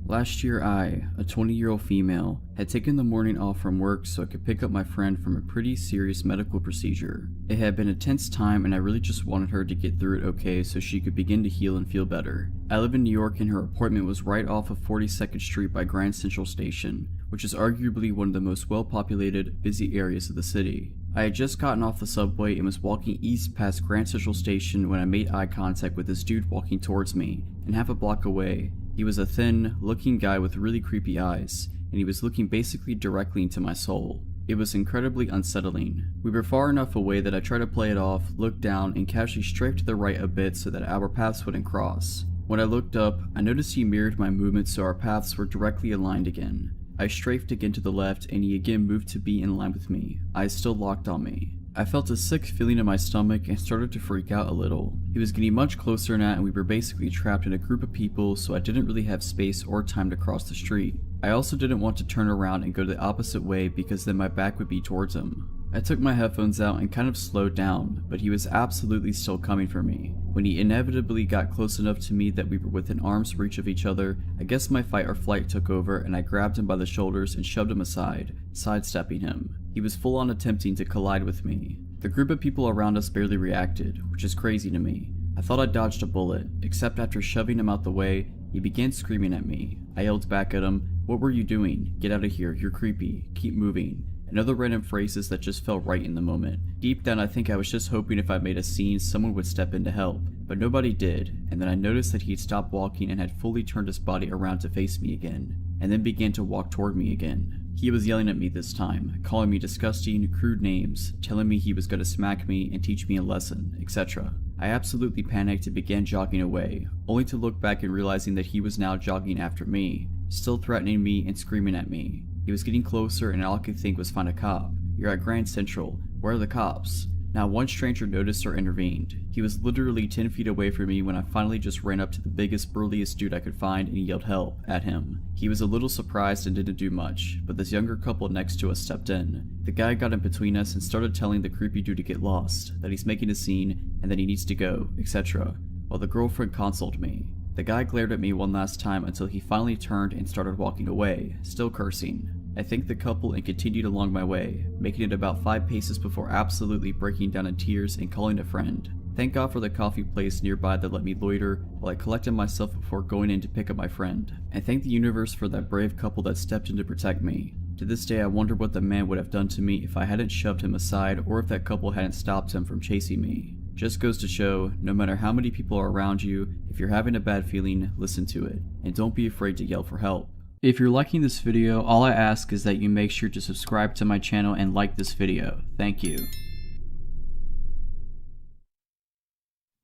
Last year I, a 20-year-old female, had taken the morning off from work so I could pick up my friend from a pretty serious medical procedure. It had been a tense time and I really just wanted her to get through it okay so she could begin to heal and feel better. I live in New York and her appointment was right off of 42nd Street by Grand Central Station, which is arguably one of the most well-populated, busy areas of the city. I had just gotten off the subway and was walking east past Grand Central Station when I made eye contact with this dude walking towards me, and half a block away. He was a thin, looking guy with really creepy eyes, and he was looking basically directly into my soul. It was incredibly unsettling. We were far enough away that I tried to play it off, looked down, and casually strafed to the right a bit so that our paths wouldn't cross. When I looked up, I noticed he mirrored my movements so our paths were directly aligned again. I strafed again to the left, and he again moved to be in line with me, eyes still locked on me. I felt a sick feeling in my stomach and started to freak out a little. He was getting much closer now and we were basically trapped in a group of people, so I didn't really have space or time to cross the street. I also didn't want to turn around and go the opposite way because then my back would be towards him. I took my headphones out and kind of slowed down, but he was absolutely still coming for me. When he inevitably got close enough to me that we were within arm's reach of each other, I guess my fight or flight took over and I grabbed him by the shoulders and shoved him aside, sidestepping him. He was full on attempting to collide with me. The group of people around us barely reacted, which is crazy to me. I thought I dodged a bullet, except after shoving him out the way, he began screaming at me. I yelled back at him, "What were you doing? Get out of here, you're creepy, keep moving." And other random phrases that just felt right in the moment. Deep down I think I was just hoping if I made a scene someone would step in to help, but nobody did, and then I noticed that he'd stopped walking and had fully turned his body around to face me again, and then began to walk toward me again. He was yelling at me this time, calling me disgusting, crude names, telling me he was going to smack me and teach me a lesson, etc. I absolutely panicked and began jogging away, only to look back and realizing that he was now jogging after me, still threatening me and screaming at me. He was getting closer and all I could think was find a cop. You're at Grand Central. Where are the cops? Not one stranger noticed or intervened. He was literally 10 feet away from me when I finally just ran up to the biggest, burliest dude I could find and yelled help at him. He was a little surprised and didn't do much, but this younger couple next to us stepped in. The guy got in between us and started telling the creepy dude to get lost, that he's making a scene, and that he needs to go, etc., while the girlfriend consoled me. The guy glared at me one last time until he finally turned and started walking away, still cursing. I thanked the couple and continued along my way, making it about 5 paces before absolutely breaking down in tears and calling a friend. Thank God for the coffee place nearby that let me loiter while I collected myself before going in to pick up my friend. I thank the universe for that brave couple that stepped in to protect me. To this day I wonder what the man would have done to me if I hadn't shoved him aside or if that couple hadn't stopped him from chasing me. Just goes to show, no matter how many people are around you, if you're having a bad feeling, listen to it, and don't be afraid to yell for help. If you're liking this video, all I ask is that you make sure to subscribe to my channel and like this video. Thank you.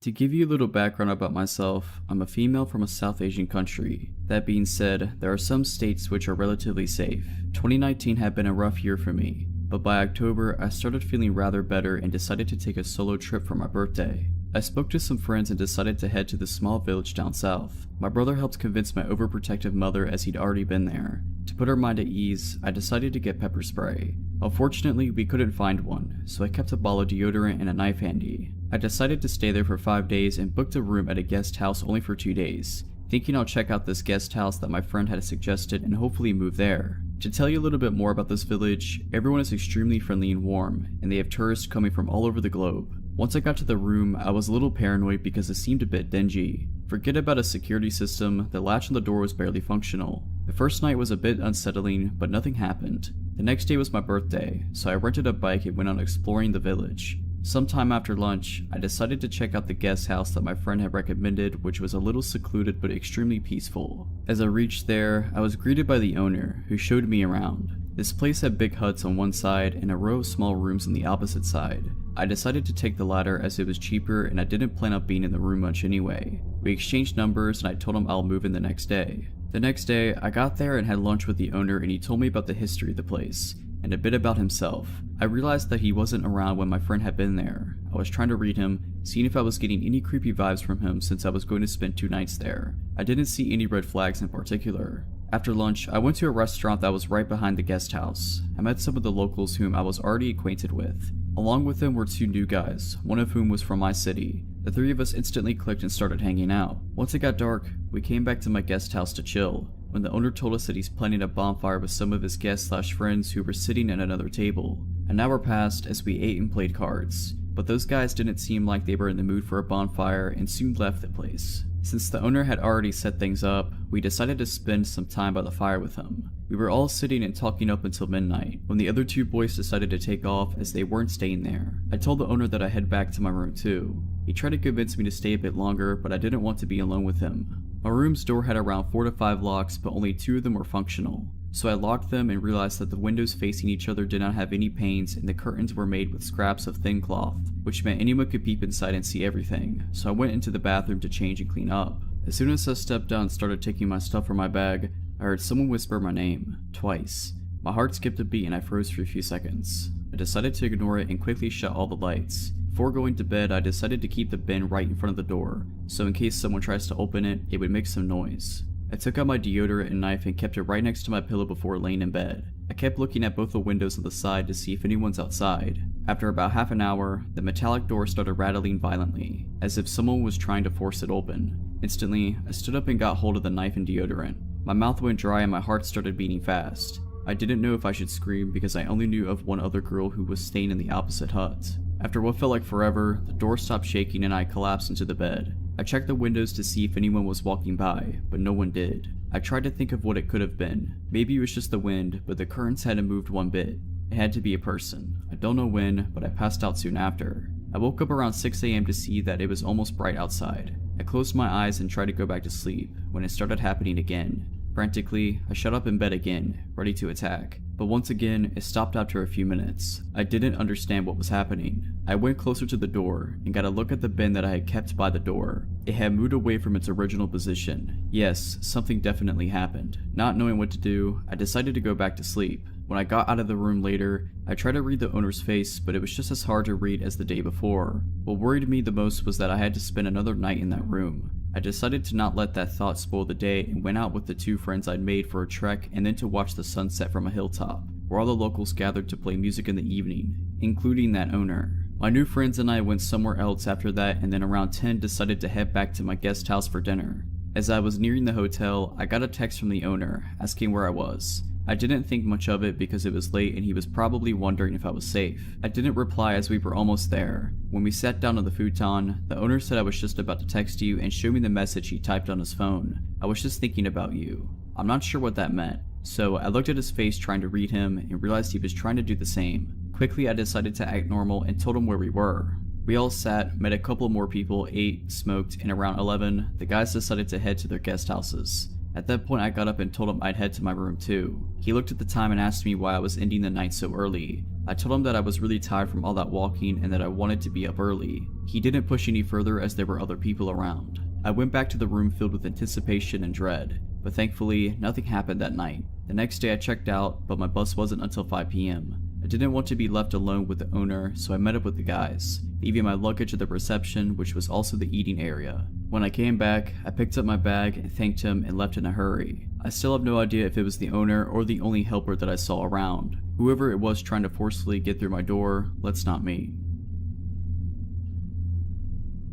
To give you a little background about myself, I'm a female from a South Asian country. That being said, there are some states which are relatively safe. 2019 had been a rough year for me, but by October I started feeling rather better and decided to take a solo trip for my birthday. I spoke to some friends and decided to head to the small village down south. My brother helped convince my overprotective mother as he'd already been there. To put her mind at ease, I decided to get pepper spray. Unfortunately, we couldn't find one, so I kept a ball of deodorant and a knife handy. I decided to stay there for 5 days and booked a room at a guest house only for 2 days, thinking I'll check out this guest house that my friend had suggested and hopefully move there. To tell you a little bit more about this village, everyone is extremely friendly and warm, and they have tourists coming from all over the globe. Once I got to the room, I was a little paranoid because it seemed a bit dingy. Forget about a security system, the latch on the door was barely functional. The first night was a bit unsettling, but nothing happened. The next day was my birthday, so I rented a bike and went on exploring the village. Sometime after lunch, I decided to check out the guest house that my friend had recommended, which was a little secluded but extremely peaceful. As I reached there, I was greeted by the owner, who showed me around. This place had big huts on one side and a row of small rooms on the opposite side. I decided to take the latter as it was cheaper and I didn't plan on being in the room much anyway. We exchanged numbers and I told him I'll move in the next day. The next day, I got there and had lunch with the owner and he told me about the history of the place and a bit about himself. I realized that he wasn't around when my friend had been there. I was trying to read him, seeing if I was getting any creepy vibes from him since I was going to spend 2 nights there. I didn't see any red flags in particular. After lunch, I went to a restaurant that was right behind the guest house. I met some of the locals whom I was already acquainted with. Along with them were 2 new guys, one of whom was from my city. The 3 of us instantly clicked and started hanging out. Once it got dark, we came back to my guest house to chill, when the owner told us that he's planning a bonfire with some of his guests/friends who were sitting at another table. An hour passed as we ate and played cards, but those guys didn't seem like they were in the mood for a bonfire and soon left the place. Since the owner had already set things up, we decided to spend some time by the fire with him. We were all sitting and talking up until midnight, when the other 2 boys decided to take off as they weren't staying there. I told the owner that I head back to my room too. He tried to convince me to stay a bit longer, but I didn't want to be alone with him. My room's door had around 4 to 5 locks, but only 2 of them were functional. So I locked them and realized that the windows facing each other did not have any panes and the curtains were made with scraps of thin cloth, which meant anyone could peep inside and see everything. So I went into the bathroom to change and clean up. As soon as I stepped down and started taking my stuff from my bag, I heard someone whisper my name, twice. My heart skipped a beat and I froze for a few seconds. I decided to ignore it and quickly shut all the lights. Before going to bed, I decided to keep the bin right in front of the door, so in case someone tries to open it, it would make some noise. I took out my deodorant and knife and kept it right next to my pillow before laying in bed. I kept looking at both the windows on the side to see if anyone's outside. After about half an hour, the metallic door started rattling violently, as if someone was trying to force it open. Instantly, I stood up and got hold of the knife and deodorant. My mouth went dry and my heart started beating fast. I didn't know if I should scream because I only knew of one other girl who was staying in the opposite hut. After what felt like forever, the door stopped shaking and I collapsed into the bed. I checked the windows to see if anyone was walking by, but no one did. I tried to think of what it could have been. Maybe it was just the wind, but the curtains hadn't moved one bit. It had to be a person. I don't know when, but I passed out soon after. I woke up around 6 AM to see that it was almost bright outside. I closed my eyes and tried to go back to sleep, when it started happening again. Frantically, I shut up in bed again, ready to attack. But once again, it stopped after a few minutes. I didn't understand what was happening. I went closer to the door and got a look at the bin that I had kept by the door. It had moved away from its original position. Yes, something definitely happened. Not knowing what to do, I decided to go back to sleep. When I got out of the room later, I tried to read the owner's face, but it was just as hard to read as the day before. What worried me the most was that I had to spend another night in that room. I decided to not let that thought spoil the day and went out with the 2 friends I'd made for a trek and then to watch the sunset from a hilltop, where all the locals gathered to play music in the evening, including that owner. My new friends and I went somewhere else after that and then around 10 decided to head back to my guest house for dinner. As I was nearing the hotel, I got a text from the owner asking where I was. I didn't think much of it because it was late and he was probably wondering if I was safe. I didn't reply as we were almost there. When we sat down on the futon, the owner said I was just about to text you and show me the message he typed on his phone. I was just thinking about you. I'm not sure what that meant, so I looked at his face trying to read him and realized he was trying to do the same. Quickly I decided to act normal and told him where we were. We all sat, met a couple more people, ate, smoked, and around 11, the guys decided to head to their guest houses. At that point I got up and told him I'd head to my room too. He looked at the time and asked me why I was ending the night so early. I told him that I was really tired from all that walking and that I wanted to be up early. He didn't push any further as there were other people around. I went back to the room filled with anticipation and dread, but thankfully nothing happened that night. The next day I checked out, but my bus wasn't until 5 p.m. I didn't want to be left alone with the owner, so I met up with the guys, leaving my luggage at the reception, which was also the eating area. When I came back, I picked up my bag and thanked him and left in a hurry. I still have no idea if it was the owner or the only helper that I saw around. Whoever it was trying to forcefully get through my door, let's not meet.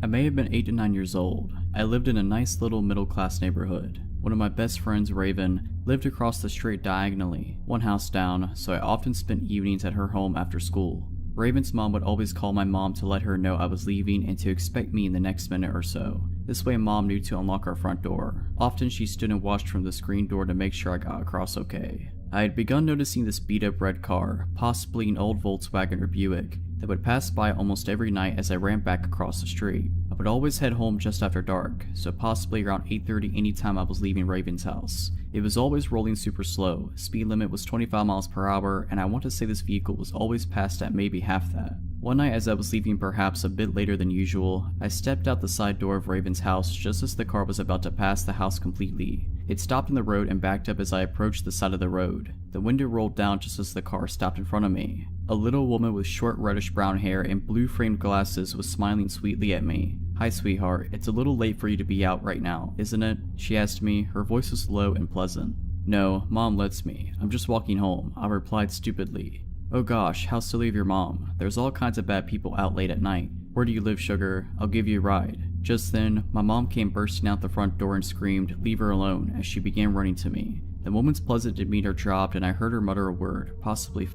I may have been 8 to 9 years old. I lived in a nice little middle-class neighborhood. One of my best friends, Raven, lived across the street diagonally, one house down, so I often spent evenings at her home after school. Raven's mom would always call my mom to let her know I was leaving and to expect me in the next minute or so. This way mom knew to unlock our front door. Often she stood and watched from the screen door to make sure I got across okay. I had begun noticing this beat-up red car, possibly an old Volkswagen or Buick, that would pass by almost every night as I ran back across the street. I would always head home just after dark, so possibly around 8:30 anytime I was leaving Raven's house. It was always rolling super slow, speed limit was 25 miles per hour, and I want to say this vehicle was always passed at maybe half that. One night as I was leaving perhaps a bit later than usual, I stepped out the side door of Raven's house just as the car was about to pass the house completely. It stopped in the road and backed up as I approached the side of the road. The window rolled down just as the car stopped in front of me. A little woman with short reddish brown hair and blue framed glasses was smiling sweetly at me. "Hi sweetheart, it's a little late for you to be out right now, isn't it?" she asked me. Her voice was low and pleasant. "No, mom lets me. I'm just walking home," I replied stupidly. "Oh gosh, how silly of your mom. There's all kinds of bad people out late at night. Where do you live, sugar? I'll give you a ride." Just then, my mom came bursting out the front door and screamed, "Leave her alone," as she began running to me. The woman's pleasant demeanor dropped and I heard her mutter a word, possibly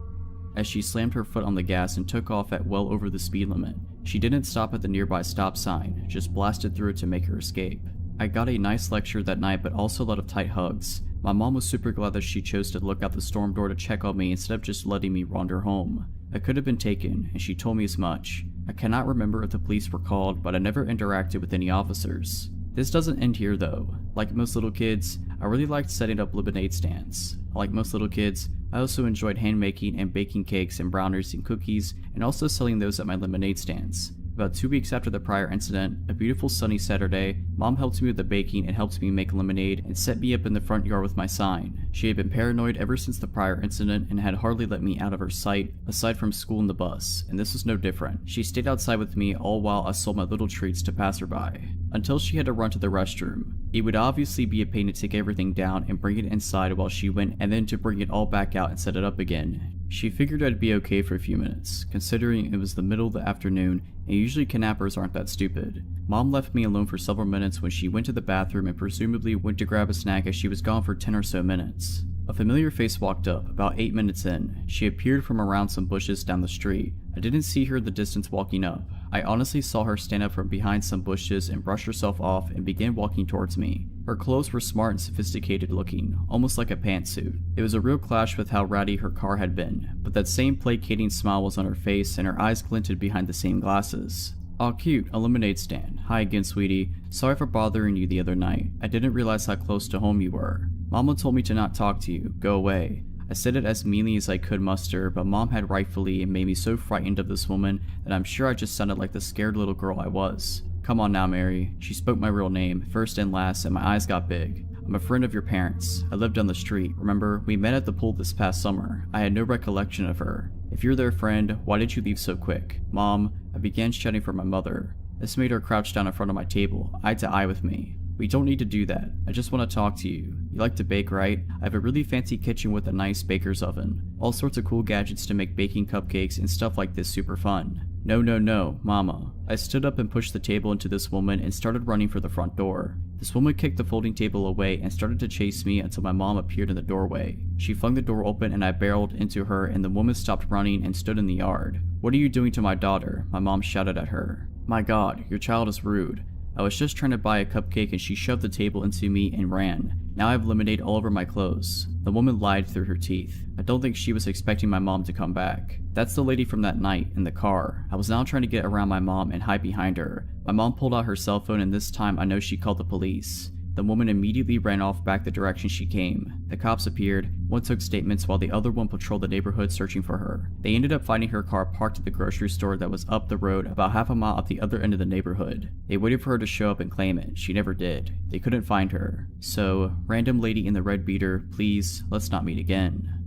as she slammed her foot on the gas and took off at well over the speed limit. She didn't stop at the nearby stop sign, just blasted through it to make her escape. I got a nice lecture that night, but also a lot of tight hugs. My mom was super glad that she chose to look out the storm door to check on me instead of just letting me wander home. I could have been taken, and she told me as much. I cannot remember if the police were called, but I never interacted with any officers. This doesn't end here though. Like most little kids, I really liked setting up lemonade stands. Like most little kids, I also enjoyed hand making and baking cakes and brownies and cookies, and also selling those at my lemonade stands. About 2 weeks after the prior incident, a beautiful sunny Saturday, mom helped me with the baking and helped me make lemonade and set me up in the front yard with my sign. She had been paranoid ever since the prior incident and had hardly let me out of her sight, aside from school and the bus, and this was no different. She stayed outside with me all while I sold my little treats to passerby, until she had to run to the restroom. It would obviously be a pain to take everything down and bring it inside while she went, and then to bring it all back out and set it up again. She figured I'd be okay for a few minutes, considering it was the middle of the afternoon and usually kidnappers aren't that stupid. Mom left me alone for several minutes when she went to the bathroom and presumably went to grab a snack as she was gone for 10 or so minutes. A familiar face walked up, about 8 minutes in. She appeared from around some bushes down the street. I didn't see her in the distance walking up. I honestly saw her stand up from behind some bushes and brush herself off and begin walking towards me. Her clothes were smart and sophisticated looking, almost like a pantsuit. It was a real clash with how ratty her car had been, but that same placating smile was on her face and her eyes glinted behind the same glasses. "Aw cute, a lemonade stand. Hi again, sweetie. Sorry for bothering you the other night. I didn't realize how close to home you were. Mama told me to not talk to you. Go away." I said it as meanly as I could muster, but mom had rightfully made me so frightened of this woman that I'm sure I just sounded like the scared little girl I was. "Come on now, Mary." She spoke my real name, first and last, and my eyes got big. "I'm a friend of your parents. I live down the street. Remember, we met at the pool this past summer. I had no recollection of her. If you're their friend, why did you leave so quick?" "Mom," I began shouting for my mother. This made her crouch down in front of my table, eye to eye with me. "We don't need to do that. I just want to talk to you. You like to bake, right? I have a really fancy kitchen with a nice baker's oven. All sorts of cool gadgets to make baking cupcakes and stuff like this super fun." "No, no, no, Mama." I stood up and pushed the table into this woman and started running for the front door. This woman kicked the folding table away and started to chase me until my mom appeared in the doorway. She flung the door open and I barreled into her, and the woman stopped running and stood in the yard. "What are you doing to my daughter?" my mom shouted at her. "My God, your child is rude. I was just trying to buy a cupcake and she shoved the table into me and ran. Now I have lemonade all over my clothes." The woman lied through her teeth. I don't think she was expecting my mom to come back. "That's the lady from that night, in the car." I was now trying to get around my mom and hide behind her. My mom pulled out her cell phone and this time I know she called the police. The woman immediately ran off back the direction she came. The cops appeared, one took statements while the other one patrolled the neighborhood searching for her. They ended up finding her car parked at the grocery store that was up the road about half a mile at the other end of the neighborhood. They waited for her to show up and claim it. She never did. They couldn't find her. So, random lady in the red beater, please, let's not meet again.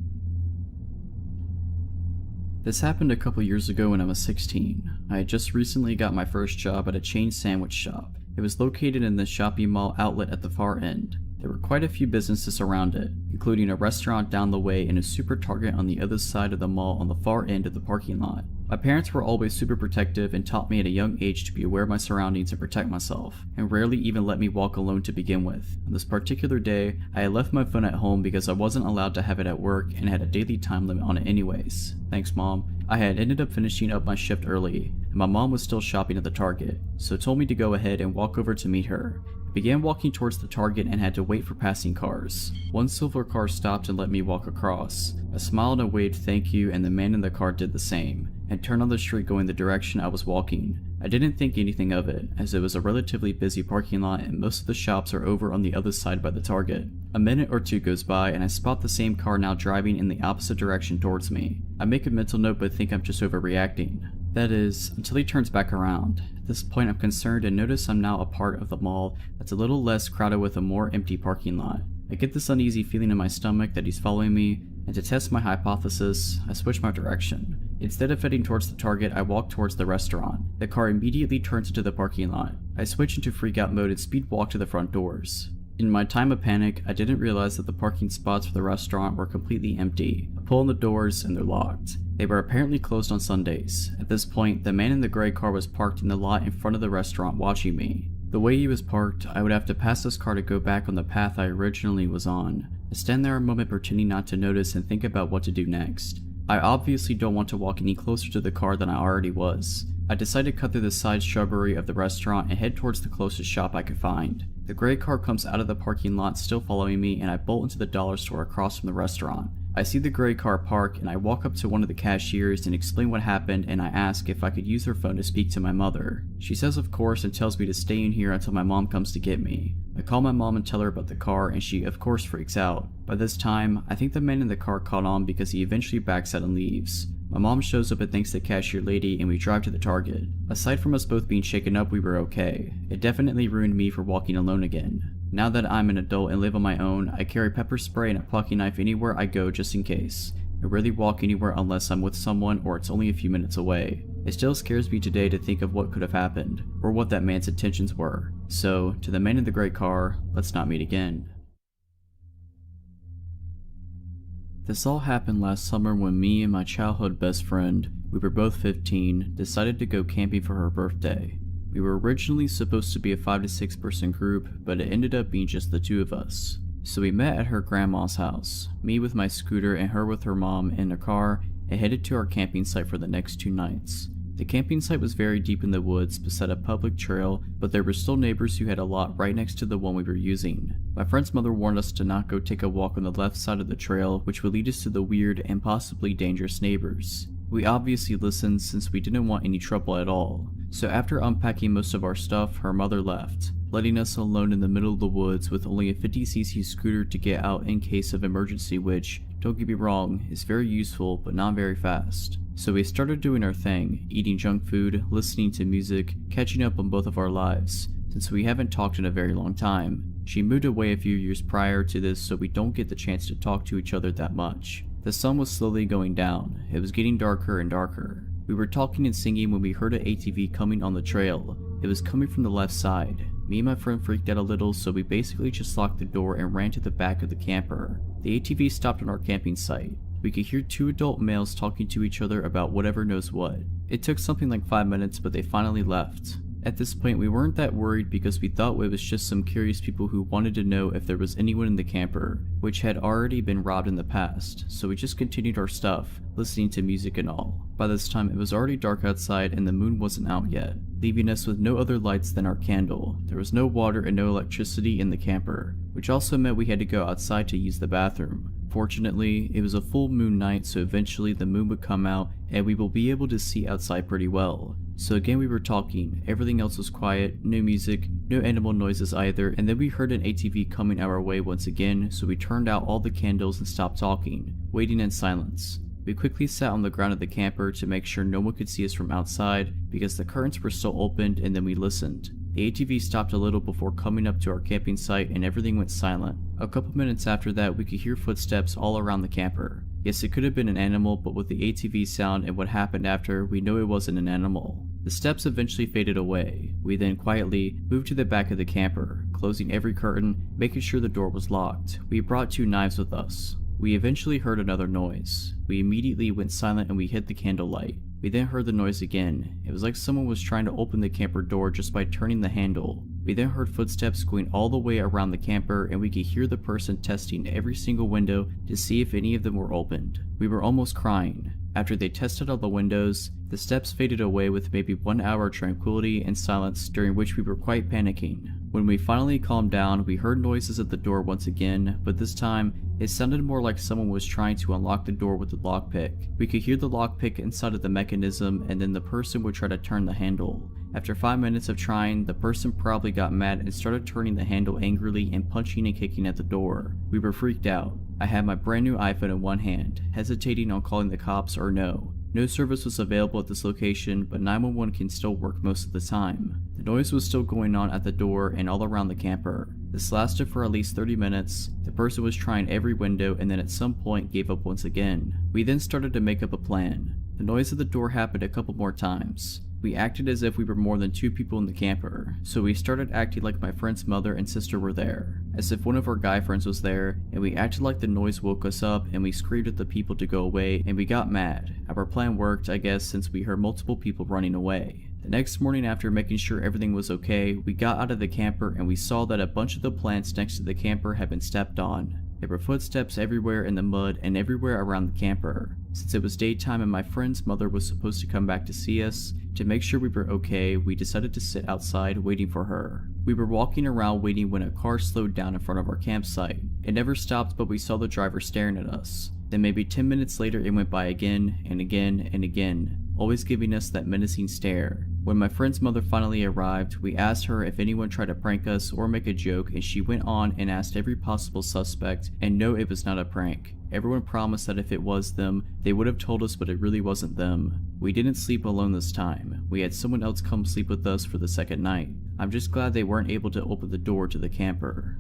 This happened a couple years ago when I was 16. I had just recently got my first job at a chain sandwich shop. It was located in the shopping mall outlet at the far end. There were quite a few businesses around it, including a restaurant down the way and a super Target on the other side of the mall on the far end of the parking lot. My parents were always super protective and taught me at a young age to be aware of my surroundings and protect myself, and rarely even let me walk alone to begin with. On this particular day, I had left my phone at home because I wasn't allowed to have it at work and had a daily time limit on it anyways. Thanks, Mom. I had ended up finishing up my shift early, and my mom was still shopping at the Target, so told me to go ahead and walk over to meet her. I began walking towards the Target and had to wait for passing cars. One silver car stopped and let me walk across. I smiled and waved thank you, and the man in the car did the same, and turned on the street going the direction I was walking. I didn't think anything of it, as it was a relatively busy parking lot and most of the shops are over on the other side by the Target. A minute or two goes by and I spot the same car now driving in the opposite direction towards me. I make a mental note but think I'm just overreacting. That is, until he turns back around. At this point I'm concerned and notice I'm now a part of the mall that's a little less crowded with a more empty parking lot. I get this uneasy feeling in my stomach that he's following me, and to test my hypothesis, I switch my direction. Instead of heading towards the Target, I walk towards the restaurant. The car immediately turns into the parking lot. I switch into freak out mode and speed walk to the front doors. In my time of panic, I didn't realize that the parking spots for the restaurant were completely empty. I pull on the doors and they're locked. They were apparently closed on Sundays. At this point, the man in the gray car was parked in the lot in front of the restaurant watching me. The way he was parked, I would have to pass this car to go back on the path I originally was on. I stand there a moment pretending not to notice and think about what to do next. I obviously don't want to walk any closer to the car than I already was. I decide to cut through the side shrubbery of the restaurant and head towards the closest shop I could find. The gray car comes out of the parking lot still following me and I bolt into the dollar store across from the restaurant. I see the gray car park and I walk up to one of the cashiers and explain what happened and I ask if I could use her phone to speak to my mother. She says of course and tells me to stay in here until my mom comes to get me. I call my mom and tell her about the car and she of course freaks out. By this time, I think the man in the car caught on because he eventually backs out and leaves. My mom shows up and thanks the cashier lady and we drive to the Target. Aside from us both being shaken up, we were okay. It definitely ruined me for walking alone again. Now that I'm an adult and live on my own, I carry pepper spray and a plucking knife anywhere I go just in case. I rarely walk anywhere unless I'm with someone or it's only a few minutes away. It still scares me today to think of what could have happened, or what that man's intentions were. So, to the man in the gray car, let's not meet again. This all happened last summer when me and my childhood best friend, we were both 15, decided to go camping for her birthday. We were originally supposed to be a 5 to 6 person group, but it ended up being just the two of us. So we met at her grandma's house, me with my scooter and her with her mom in a car, and headed to our camping site for the next 2 nights. The camping site was very deep in the woods beside a public trail, but there were still neighbors who had a lot right next to the one we were using. My friend's mother warned us to not go take a walk on the left side of the trail, which would lead us to the weird and possibly dangerous neighbors. We obviously listened since we didn't want any trouble at all. So after unpacking most of our stuff, her mother left, letting us alone in the middle of the woods with only a 50cc scooter to get out in case of emergency, which, don't get me wrong, is very useful but not very fast. So we started doing our thing, eating junk food, listening to music, catching up on both of our lives, since we haven't talked in a very long time. She moved away a few years prior to this, so we don't get the chance to talk to each other that much. The sun was slowly going down. It was getting darker and darker. We were talking and singing when we heard an ATV coming on the trail. It was coming from the left side. Me and my friend freaked out a little, so we basically just locked the door and ran to the back of the camper. The ATV stopped on our camping site. We could hear 2 adult males talking to each other about whatever knows what. It took something like 5 minutes, but they finally left. At this point, we weren't that worried because we thought it was just some curious people who wanted to know if there was anyone in the camper, which had already been robbed in the past, so we just continued our stuff, listening to music and all. By this time, it was already dark outside and the moon wasn't out yet, leaving us with no other lights than our candle. There was no water and no electricity in the camper, which also meant we had to go outside to use the bathroom. Fortunately, it was a full moon night, so eventually the moon would come out and we will be able to see outside pretty well. So again we were talking, everything else was quiet, no music, no animal noises either, and then we heard an ATV coming our way once again, so we turned out all the candles and stopped talking, waiting in silence. We quickly sat on the ground of the camper to make sure no one could see us from outside because the curtains were still opened, and then we listened. The ATV stopped a little before coming up to our camping site and everything went silent. A couple minutes after that we could hear footsteps all around the camper. Yes, it could have been an animal, but with the ATV sound and what happened after, we know it wasn't an animal. The steps eventually faded away. We then quietly moved to the back of the camper, closing every curtain, making sure the door was locked. We brought 2 knives with us. We eventually heard another noise. We immediately went silent and we hid the candlelight. We then heard the noise again. It was like someone was trying to open the camper door just by turning the handle. We then heard footsteps going all the way around the camper and we could hear the person testing every single window to see if any of them were opened. We were almost crying. After they tested all the windows, the steps faded away with maybe 1 hour of tranquility and silence during which we were quite panicking. When we finally calmed down, we heard noises at the door once again, but this time, it sounded more like someone was trying to unlock the door with a lockpick. We could hear the lockpick inside of the mechanism and then the person would try to turn the handle. After 5 minutes of trying, the person probably got mad and started turning the handle angrily and punching and kicking at the door. We were freaked out. I had my brand new iPhone in one hand, hesitating on calling the cops or no. No service was available at this location, but 911 can still work most of the time. The noise was still going on at the door and all around the camper. This lasted for at least 30 minutes. The person was trying every window and then at some point gave up once again. We then started to make up a plan. The noise at the door happened a couple more times. We acted as if we were more than 2 people in the camper, so we started acting like my friend's mother and sister were there, as if one of our guy friends was there, and we acted like the noise woke us up and we screamed at the people to go away and we got mad. Our plan worked, I guess, since we heard multiple people running away. The next morning, after making sure everything was okay, we got out of the camper and we saw that a bunch of the plants next to the camper had been stepped on. There were footsteps everywhere in the mud and everywhere around the camper. Since it was daytime and my friend's mother was supposed to come back to see us, to make sure we were okay, we decided to sit outside waiting for her. We were walking around waiting when a car slowed down in front of our campsite. It never stopped, but we saw the driver staring at us. Then maybe 10 minutes later it went by again and again and again, always giving us that menacing stare. When my friend's mother finally arrived, we asked her if anyone tried to prank us or make a joke, and she went on and asked every possible suspect, and no, it was not a prank. Everyone promised that if it was them, they would have told us, but it really wasn't them. We didn't sleep alone this time. We had someone else come sleep with us for the second night. I'm just glad they weren't able to open the door to the camper.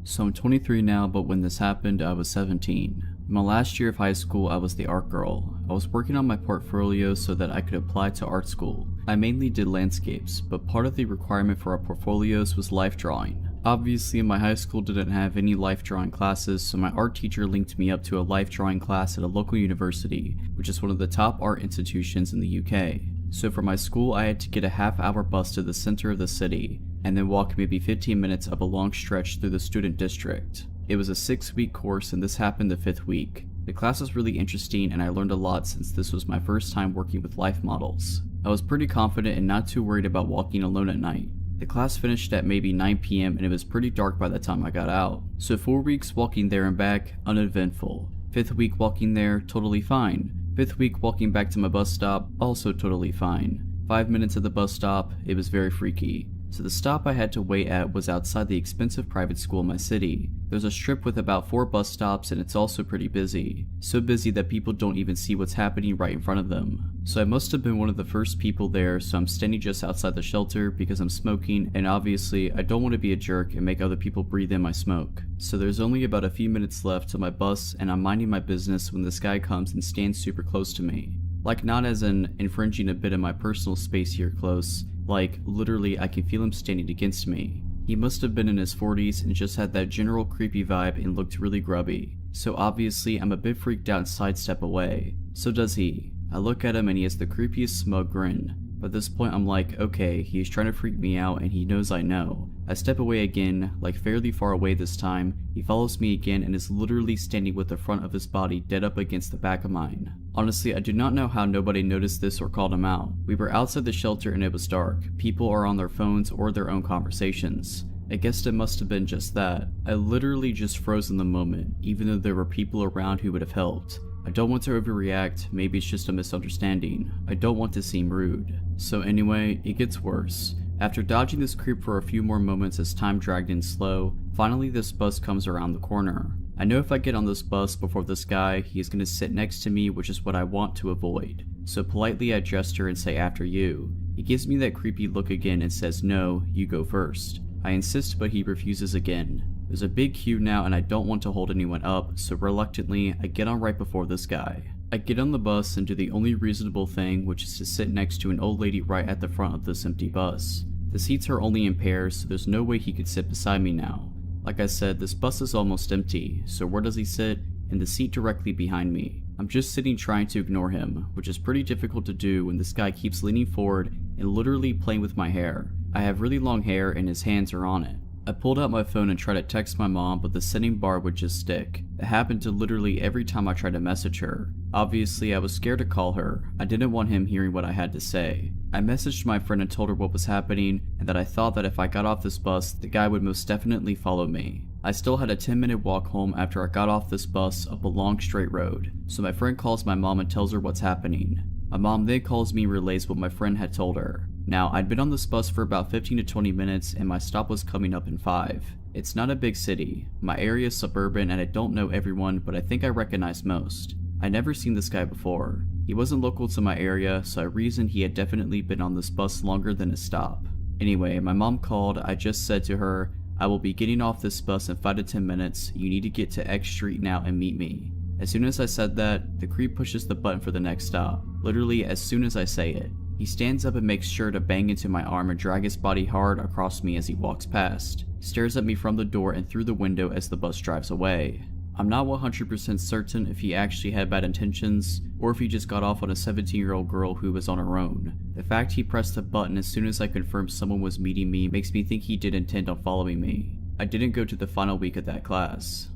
So I'm 23 now, but when this happened, I was 17. In my last year of high school, I was the art girl. I was working on my portfolio so that I could apply to art school. I mainly did landscapes, but part of the requirement for our portfolios was life drawing. Obviously, my high school didn't have any life drawing classes, so my art teacher linked me up to a life drawing class at a local university, which is one of the top art institutions in the UK. So for my school, I had to get a half-hour bus to the center of the city, and then walk maybe 15 minutes up a long stretch through the student district. It was a 6-week course and this happened the 5th week. The class was really interesting and I learned a lot since this was my first time working with life models. I was pretty confident and not too worried about walking alone at night. The class finished at maybe 9 p.m. and it was pretty dark by the time I got out. So 4 weeks walking there and back, uneventful. 5th week walking there, totally fine. 5th week walking back to my bus stop, also totally fine. 5 minutes at the bus stop, it was very freaky. So the stop I had to wait at was outside the expensive private school in my city. There's a strip with about 4 bus stops and it's also pretty busy. So busy that people don't even see what's happening right in front of them. So I must have been one of the first people there, so I'm standing just outside the shelter because I'm smoking, and obviously I don't want to be a jerk and make other people breathe in my smoke. So there's only about a few minutes left to my bus and I'm minding my business when this guy comes and stands super close to me. Like, not as in infringing a bit of my personal space here close, like literally I can feel him standing against me. He must have been in his 40s and just had that general creepy vibe and looked really grubby. So obviously I'm a bit freaked out and sidestep away. So does he. I look at him and he has the creepiest smug grin. But at this point I'm like, okay, he's trying to freak me out and he knows I know. I step away again, like fairly far away this time. He follows me again and is literally standing with the front of his body dead up against the back of mine. Honestly, I do not know how nobody noticed this or called him out. We were outside the shelter and it was dark. People are on their phones or their own conversations. I guess it must have been just that. I literally just froze in the moment, even though there were people around who would have helped. I don't want to overreact, maybe it's just a misunderstanding. I don't want to seem rude. So anyway, it gets worse. After dodging this creep for a few more moments as time dragged in slow, finally this bus comes around the corner. I know if I get on this bus before this guy, he is going to sit next to me, which is what I want to avoid. So politely I gesture and say after you. He gives me that creepy look again and says no, you go first. I insist but he refuses again. There's a big queue now and I don't want to hold anyone up, so reluctantly I get on right before this guy. I get on the bus and do the only reasonable thing, which is to sit next to an old lady right at the front of this empty bus. The seats are only in pairs, so there's no way he could sit beside me now. Like I said, this bus is almost empty, so where does he sit? In the seat directly behind me. I'm just sitting trying to ignore him, which is pretty difficult to do when this guy keeps leaning forward and literally playing with my hair. I have really long hair and his hands are on it. I pulled out my phone and tried to text my mom, but the sending bar would just stick. It happened to literally every time I tried to message her. Obviously, I was scared to call her. I didn't want him hearing what I had to say. I messaged my friend and told her what was happening and that I thought that if I got off this bus, the guy would most definitely follow me. I still had a 10-minute walk home after I got off this bus up a long straight road, so my friend calls my mom and tells her what's happening. My mom then calls me and relays what my friend had told her. Now, I'd been on this bus for about 15 to 20 minutes and my stop was coming up in 5. It's not a big city. My area is suburban and I don't know everyone, but I think I recognize most. I'd never seen this guy before. He wasn't local to my area, so I reasoned he had definitely been on this bus longer than his stop. Anyway, my mom called. I just said to her, I will be getting off this bus in 5 to 10 minutes. You need to get to X Street now and meet me. As soon as I said that, the creep pushes the button for the next stop. Literally as soon as I say it. He stands up and makes sure to bang into my arm and drag his body hard across me as he walks past. He stares at me from the door and through the window as the bus drives away. I'm not 100% certain if he actually had bad intentions, or if he just got off on a 17-year-old girl who was on her own. The fact he pressed the button as soon as I confirmed someone was meeting me makes me think he did intend on following me. I didn't go to the final week of that class.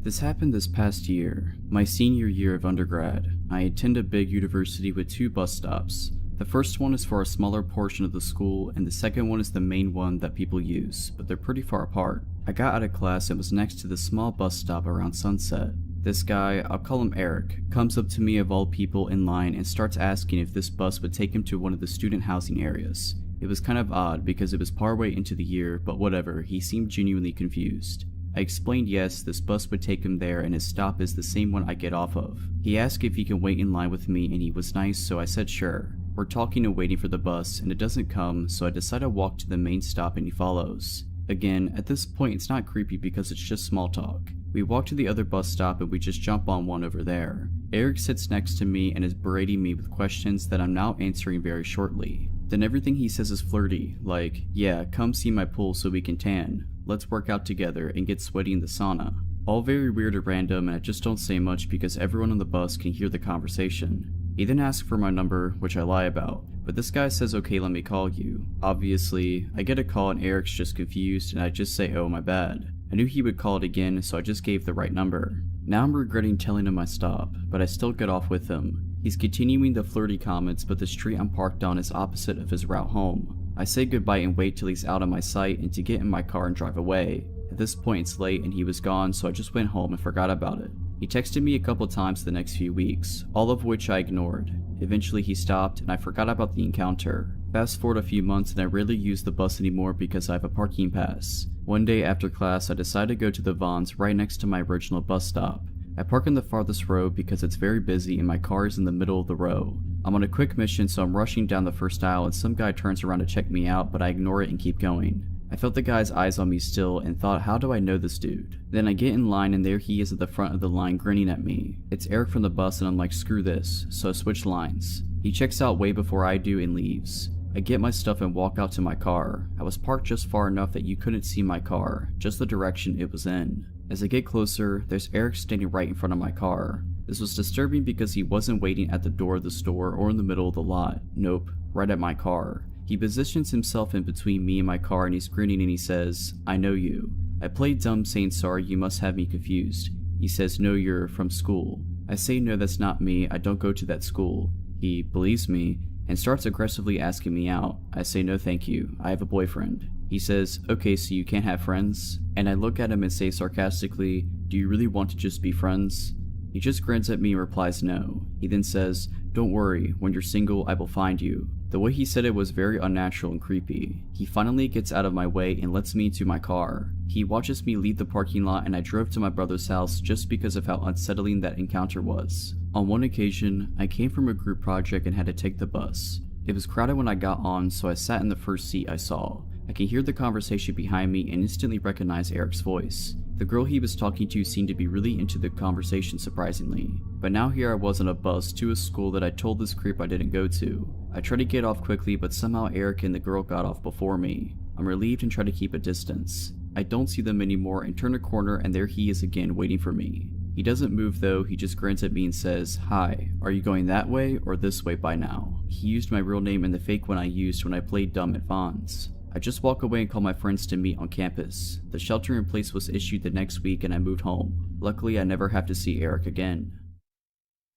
This happened this past year, my senior year of undergrad. I attend a big university with 2 bus stops. The first one is for a smaller portion of the school, and the second one is the main one that people use, but they're pretty far apart. I got out of class and was next to the small bus stop around sunset. This guy, I'll call him Eric, comes up to me of all people in line and starts asking if this bus would take him to one of the student housing areas. It was kind of odd because it was partway into the year, but whatever, he seemed genuinely confused. I explained yes, this bus would take him there and his stop is the same one I get off of. He asked if he can wait in line with me and he was nice, so I said sure. We're talking and waiting for the bus and it doesn't come, so I decide to walk to the main stop and he follows. Again, at this point it's not creepy because it's just small talk. We walk to the other bus stop and we just jump on one over there. Eric sits next to me and is berating me with questions that I'm now answering very shortly. Then everything he says is flirty, like, yeah, come see my pool so we can tan. Let's work out together and get sweaty in the sauna. All very weird or random and I just don't say much because everyone on the bus can hear the conversation. He then asks for my number, which I lie about, but this guy says okay, let me call you. Obviously, I get a call and Eric's just confused and I just say oh my bad. I knew he would call it again, so I just gave the right number. Now I'm regretting telling him my stop, but I still get off with him. He's continuing the flirty comments, but the street I'm parked on is opposite of his route home. I say goodbye and wait till he's out of my sight and to get in my car and drive away. At this point it's late and he was gone, so I just went home and forgot about it. He texted me a couple times the next few weeks, all of which I ignored. Eventually he stopped and I forgot about the encounter. Fast forward a few months and I rarely use the bus anymore because I have a parking pass. One day after class I decided to go to the Vons right next to my original bus stop. I park in the farthest row because it's very busy and my car is in the middle of the row. I'm on a quick mission, so I'm rushing down the first aisle and some guy turns around to check me out, but I ignore it and keep going. I felt the guy's eyes on me still and thought, how do I know this dude? Then I get in line and there he is at the front of the line grinning at me. It's Eric from the bus and I'm like, screw this, so I switch lines. He checks out way before I do and leaves. I get my stuff and walk out to my car. I was parked just far enough that you couldn't see my car, just the direction it was in. As I get closer, there's Eric standing right in front of my car. This was disturbing because he wasn't waiting at the door of the store or in the middle of the lot. Nope, right at my car. He positions himself in between me and my car and he's grinning and he says, I know you. I play dumb saying sorry, you must have me confused. He says, no, you're from school. I say no, that's not me, I don't go to that school. He believes me and starts aggressively asking me out. I say no thank you, I have a boyfriend. He says, okay, so you can't have friends? And I look at him and say sarcastically, "Do you really want to just be friends?" He just grins at me and replies no. He then says, "Don't worry, when you're single, I will find you." The way he said it was very unnatural and creepy. He finally gets out of my way and lets me into my car. He watches me leave the parking lot and I drove to my brother's house just because of how unsettling that encounter was. On one occasion, I came from a group project and had to take the bus. It was crowded when I got on, so I sat in the first seat I saw. I can hear the conversation behind me and instantly recognize Eric's voice. The girl he was talking to seemed to be really into the conversation, surprisingly. But now here I was on a bus to a school that I told this creep I didn't go to. I tried to get off quickly, but somehow Eric and the girl got off before me. I'm relieved and try to keep a distance. I don't see them anymore and turn a corner and there he is again waiting for me. He doesn't move though, he just grins at me and says, "Hi, are you going that way or this way by now?" He used my real name and the fake one I used when I played dumb at Vaughn's. I just walk away and call my friends to meet on campus. The shelter in place was issued the next week and I moved home. Luckily I never have to see Eric again.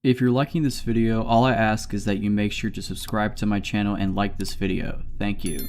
If you're liking this video, all I ask is that you make sure to subscribe to my channel and like this video. Thank you.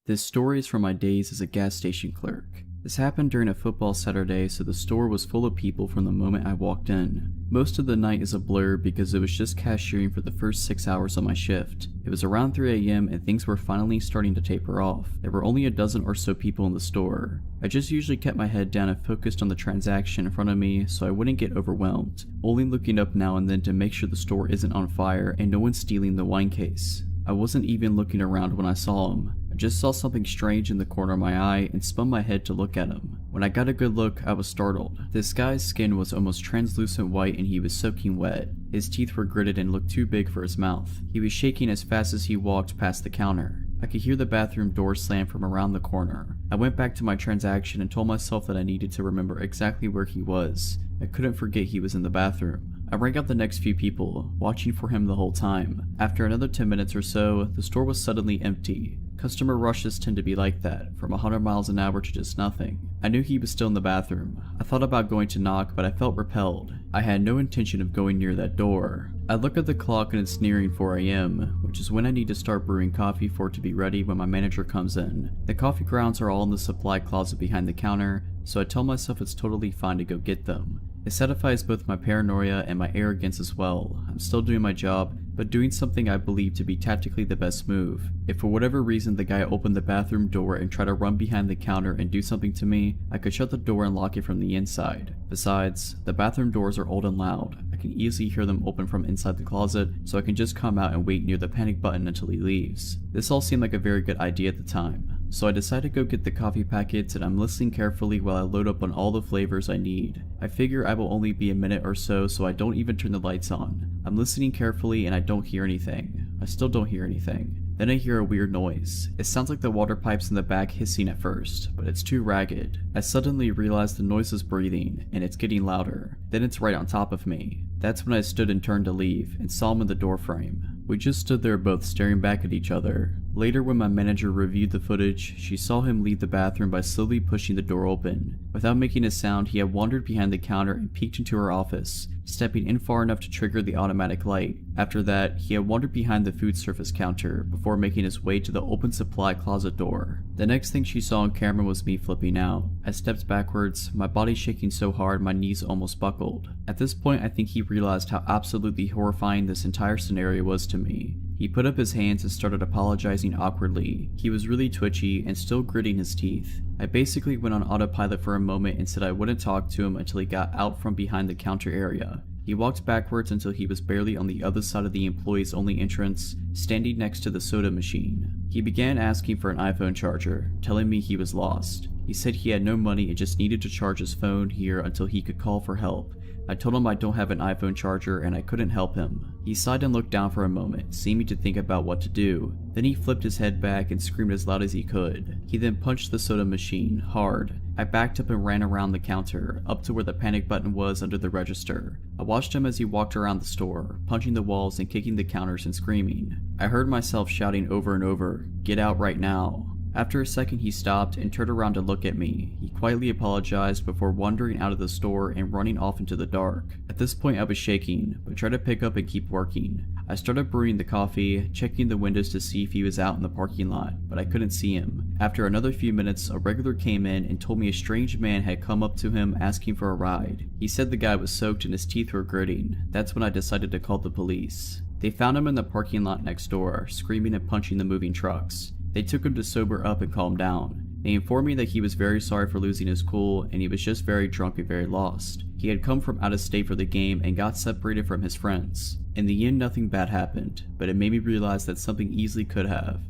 This story is from my days as a gas station clerk. This happened during a football Saturday, so the store was full of people from the moment I walked in. Most of the night is a blur because it was just cashiering for the first 6 hours of my shift. It was around 3 a.m. and things were finally starting to taper off. There were only a dozen or so people in the store. I just usually kept my head down and focused on the transaction in front of me so I wouldn't get overwhelmed, only looking up now and then to make sure the store isn't on fire and no one's stealing the wine case. I wasn't even looking around when I saw him. I just saw something strange in the corner of my eye and spun my head to look at him. When I got a good look, I was startled. This guy's skin was almost translucent white and he was soaking wet. His teeth were gritted and looked too big for his mouth. He was shaking as fast as he walked past the counter. I could hear the bathroom door slam from around the corner. I went back to my transaction and told myself that I needed to remember exactly where he was. I couldn't forget he was in the bathroom. I rang out the next few people, watching for him the whole time. After another 10 minutes or so, the store was suddenly empty. Customer rushes tend to be like that, from 100 miles an hour to just nothing. I knew he was still in the bathroom. I thought about going to knock, but I felt repelled. I had no intention of going near that door. I look at the clock and it's nearing 4 a.m., which is when I need to start brewing coffee for it to be ready when my manager comes in. The coffee grounds are all in the supply closet behind the counter, so I tell myself it's totally fine to go get them. It satisfies both my paranoia and my arrogance as well. I'm still doing my job, but doing something I believe to be tactically the best move. If for whatever reason the guy opened the bathroom door and tried to run behind the counter and do something to me, I could shut the door and lock it from the inside. Besides, the bathroom doors are old and loud. I can easily hear them open from inside the closet, so I can just come out and wait near the panic button until he leaves. This all seemed like a very good idea at the time. So I decided to go get the coffee packets and I'm listening carefully while I load up on all the flavors I need. I figure I will only be a minute or so I don't even turn the lights on. I'm listening carefully and I don't hear anything. I still don't hear anything. Then I hear a weird noise. It sounds like the water pipes in the back hissing at first, but it's too ragged. I suddenly realize the noise is breathing and it's getting louder. Then it's right on top of me. That's when I stood and turned to leave and saw him in the doorframe. We just stood there both staring back at each other. Later when my manager reviewed the footage, she saw him leave the bathroom by slowly pushing the door open. Without making a sound, he had wandered behind the counter and peeked into her office, stepping in far enough to trigger the automatic light. After that, he had wandered behind the food service counter before making his way to the open supply closet door. The next thing she saw on camera was me flipping out. I stepped backwards, my body shaking so hard my knees almost buckled. At this point, I think he realized how absolutely horrifying this entire scenario was to me. He put up his hands and started apologizing awkwardly. He was really twitchy and still gritting his teeth. I basically went on autopilot for a moment and said I wouldn't talk to him until he got out from behind the counter area. He walked backwards until he was barely on the other side of the employees only entrance, standing next to the soda machine. He began asking for an iPhone charger, telling me he was lost. He said he had no money and just needed to charge his phone here until he could call for help. I told him I don't have an iPhone charger and I couldn't help him. He sighed and looked down for a moment, seeming to think about what to do. Then he flipped his head back and screamed as loud as he could. He then punched the soda machine, hard. I backed up and ran around the counter, up to where the panic button was under the register. I watched him as he walked around the store, punching the walls and kicking the counters and screaming. I heard myself shouting over and over, "Get out right now." After a second he stopped and turned around to look at me. He quietly apologized before wandering out of the store and running off into the dark. At this point I was shaking, but tried to pick up and keep working. I started brewing the coffee, checking the windows to see if he was out in the parking lot, but I couldn't see him. After another few minutes, a regular came in and told me a strange man had come up to him asking for a ride. He said the guy was soaked and his teeth were gritting. That's when I decided to call the police. They found him in the parking lot next door, screaming and punching the moving trucks. They took him to sober up and calm down. They informed me that he was very sorry for losing his cool and he was just very drunk and very lost. He had come from out of state for the game and got separated from his friends. In the end, nothing bad happened, but it made me realize that something easily could have.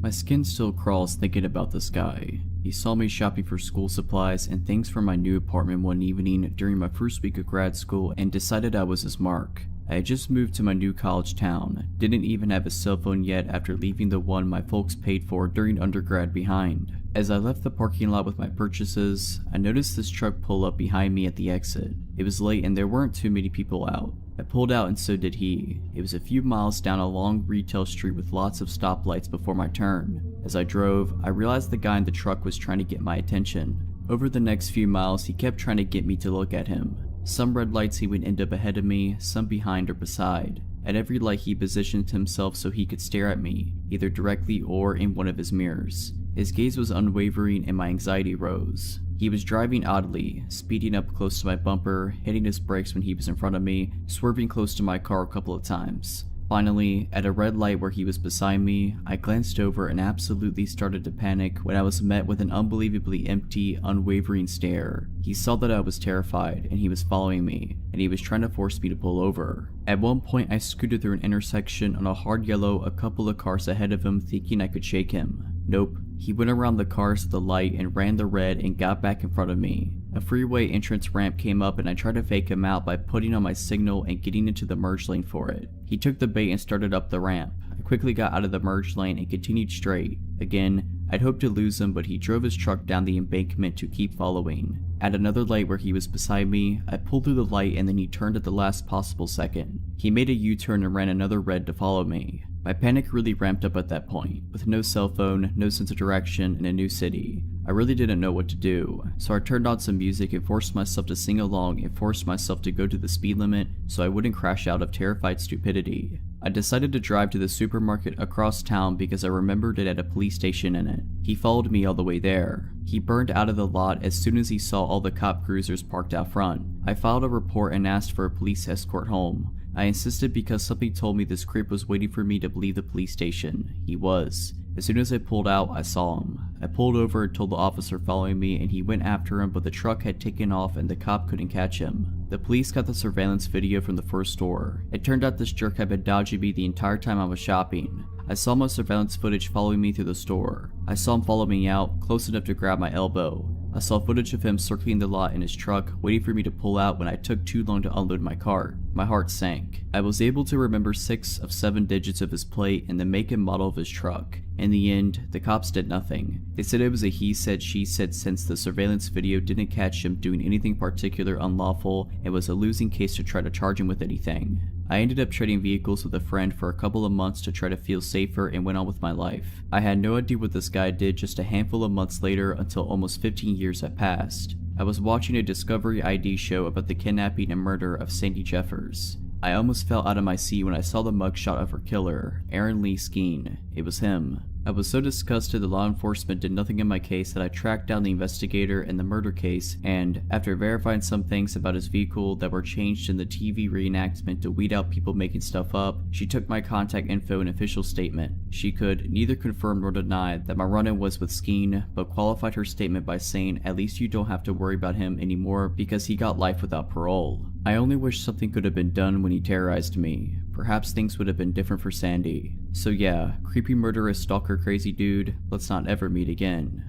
My skin still crawls thinking about this guy. He saw me shopping for school supplies and things for my new apartment one evening during my first week of grad school and decided I was his mark. I had just moved to my new college town, didn't even have a cell phone yet after leaving the one my folks paid for during undergrad behind. As I left the parking lot with my purchases, I noticed this truck pull up behind me at the exit. It was late and there weren't too many people out. I pulled out and so did he. It was a few miles down a long retail street with lots of stoplights before my turn. As I drove, I realized the guy in the truck was trying to get my attention. Over the next few miles, he kept trying to get me to look at him. Some red lights he would end up ahead of me, some behind or beside. At every light he positioned himself so he could stare at me, either directly or in one of his mirrors. His gaze was unwavering and my anxiety rose. He was driving oddly, speeding up close to my bumper, hitting his brakes when he was in front of me, swerving close to my car a couple of times. Finally, at a red light where he was beside me, I glanced over and absolutely started to panic when I was met with an unbelievably empty, unwavering stare. He saw that I was terrified and he was following me, and he was trying to force me to pull over. At one point I scooted through an intersection on a hard yellow a couple of cars ahead of him thinking I could shake him. Nope. He went around the cars at the light and ran the red and got back in front of me. A freeway entrance ramp came up and I tried to fake him out by putting on my signal and getting into the merge lane for it. He took the bait and started up the ramp. I quickly got out of the merge lane and continued straight. Again, I'd hoped to lose him, but he drove his truck down the embankment to keep following. At another light where he was beside me, I pulled through the light and then he turned at the last possible second. He made a U-turn and ran another red to follow me. My panic really ramped up at that point. With no cell phone, no sense of direction, in a new city, I really didn't know what to do, so I turned on some music and forced myself to sing along and forced myself to go to the speed limit so I wouldn't crash out of terrified stupidity. I decided to drive to the supermarket across town because I remembered it had a police station in it. He followed me all the way there. He burned out of the lot as soon as he saw all the cop cruisers parked out front. I filed a report and asked for a police escort home. I insisted because something told me this creep was waiting for me to leave the police station. He was. As soon as I pulled out, I saw him. I pulled over and told the officer following me and he went after him, but the truck had taken off and the cop couldn't catch him. The police got the surveillance video from the first store. It turned out this jerk had been dodging me the entire time I was shopping. I saw my surveillance footage following me through the store. I saw him follow me out, close enough to grab my elbow. I saw footage of him circling the lot in his truck, waiting for me to pull out when I took too long to unload my cart. My heart sank. I was able to remember 6 of 7 digits of his plate and the make and model of his truck. In the end, the cops did nothing. They said it was a he said she said since the surveillance video didn't catch him doing anything particular unlawful and was a losing case to try to charge him with anything. I ended up trading vehicles with a friend for a couple of months to try to feel safer and went on with my life. I had no idea what this guy did just a handful of months later until almost 15 years had passed. I was watching a Discovery ID show about the kidnapping and murder of Sandy Jeffers. I almost fell out of my seat when I saw the mugshot of her killer, Aaron Lee Skeen. It was him. I was so disgusted that law enforcement did nothing in my case that I tracked down the investigator in the murder case and, after verifying some things about his vehicle that were changed in the TV reenactment to weed out people making stuff up, she took my contact info and official statement. She could neither confirm nor deny that my run-in was with Skeen, but qualified her statement by saying at least you don't have to worry about him anymore because he got life without parole. I only wish something could have been done when he terrorized me. Perhaps things would have been different for Sandy. So yeah, creepy murderous stalker crazy dude, let's not ever meet again.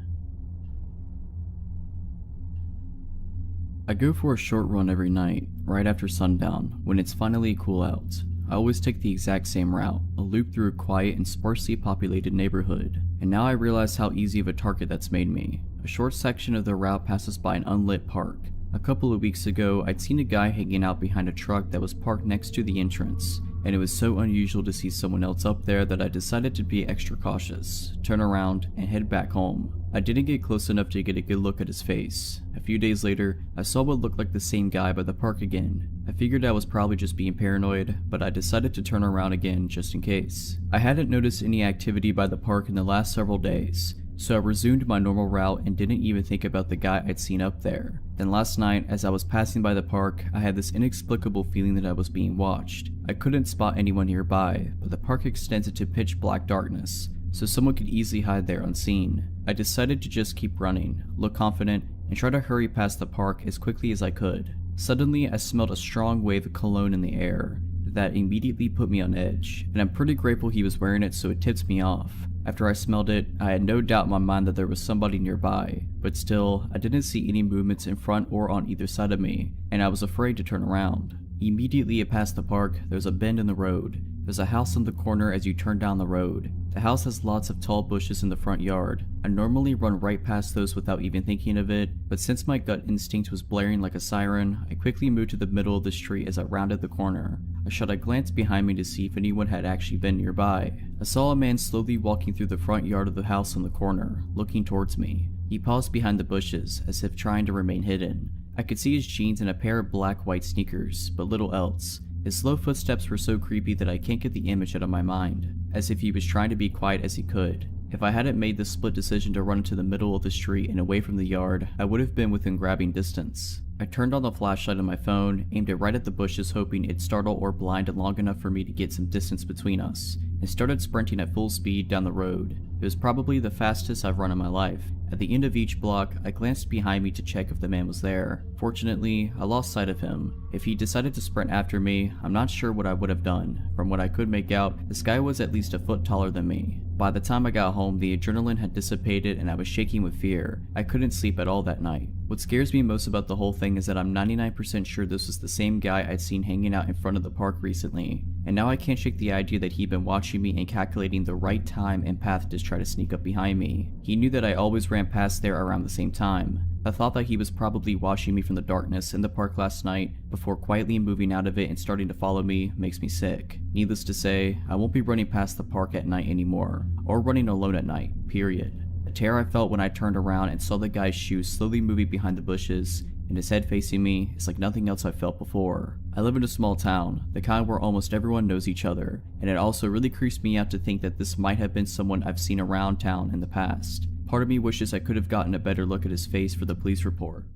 I go for a short run every night, right after sundown, when it's finally cool out. I always take the exact same route, a loop through a quiet and sparsely populated neighborhood. And now I realize how easy of a target that's made me. A short section of the route passes by an unlit park. A couple of weeks ago, I'd seen a guy hanging out behind a truck that was parked next to the entrance. and it was so unusual to see someone else up there that I decided to be extra cautious, turn around, and head back home. I didn't get close enough to get a good look at his face. A few days later, I saw what looked like the same guy by the park again. I figured I was probably just being paranoid, but I decided to turn around again just in case. I hadn't noticed any activity by the park in the last several days, so I resumed my normal route and didn't even think about the guy I'd seen up there. Then last night, as I was passing by the park, I had this inexplicable feeling that I was being watched. I couldn't spot anyone nearby, but the park extends into pitch black darkness, so someone could easily hide there unseen. I decided to just keep running, look confident, and try to hurry past the park as quickly as I could. Suddenly, I smelled a strong wave of cologne in the air that immediately put me on edge, and I'm pretty grateful he was wearing it so it tipped me off. After I smelled it, I had no doubt in my mind that there was somebody nearby, but still, I didn't see any movements in front or on either side of me, and I was afraid to turn around. Immediately past the park, there's a bend in the road. There's a house on the corner as you turn down the road. The house has lots of tall bushes in the front yard. I normally run right past those without even thinking of it, but since my gut instinct was blaring like a siren, I quickly moved to the middle of the street as I rounded the corner. I shot a glance behind me to see if anyone had actually been nearby. I saw a man slowly walking through the front yard of the house on the corner, looking towards me. He paused behind the bushes, as if trying to remain hidden. I could see his jeans and a pair of black-white sneakers, but little else. His slow footsteps were so creepy that I can't get the image out of my mind, as if he was trying to be quiet as he could. If I hadn't made the split decision to run into the middle of the street and away from the yard, I would have been within grabbing distance. I turned on the flashlight on my phone, aimed it right at the bushes hoping it'd startle or blind long enough for me to get some distance between us, and started sprinting at full speed down the road. It was probably the fastest I've run in my life. At the end of each block, I glanced behind me to check if the man was there. Fortunately, I lost sight of him. If he decided to sprint after me, I'm not sure what I would have done. From what I could make out, this guy was at least a foot taller than me. By the time I got home, the adrenaline had dissipated and I was shaking with fear. I couldn't sleep at all that night. What scares me most about the whole thing is that I'm 99% sure this was the same guy I'd seen hanging out in front of the park recently, and now I can't shake the idea that he'd been watching me and calculating the right time and path to try to sneak up behind me. He knew that I always ran past there around the same time. The thought that he was probably watching me from the darkness in the park last night before quietly moving out of it and starting to follow me makes me sick. Needless to say, I won't be running past the park at night anymore, or running alone at night, period. The terror I felt when I turned around and saw the guy's shoes slowly moving behind the bushes and his head facing me is like nothing else I've felt before. I live in a small town, the kind where almost everyone knows each other, and it also really creeps me out to think that this might have been someone I've seen around town in the past. Part of me wishes I could have gotten a better look at his face for the police report.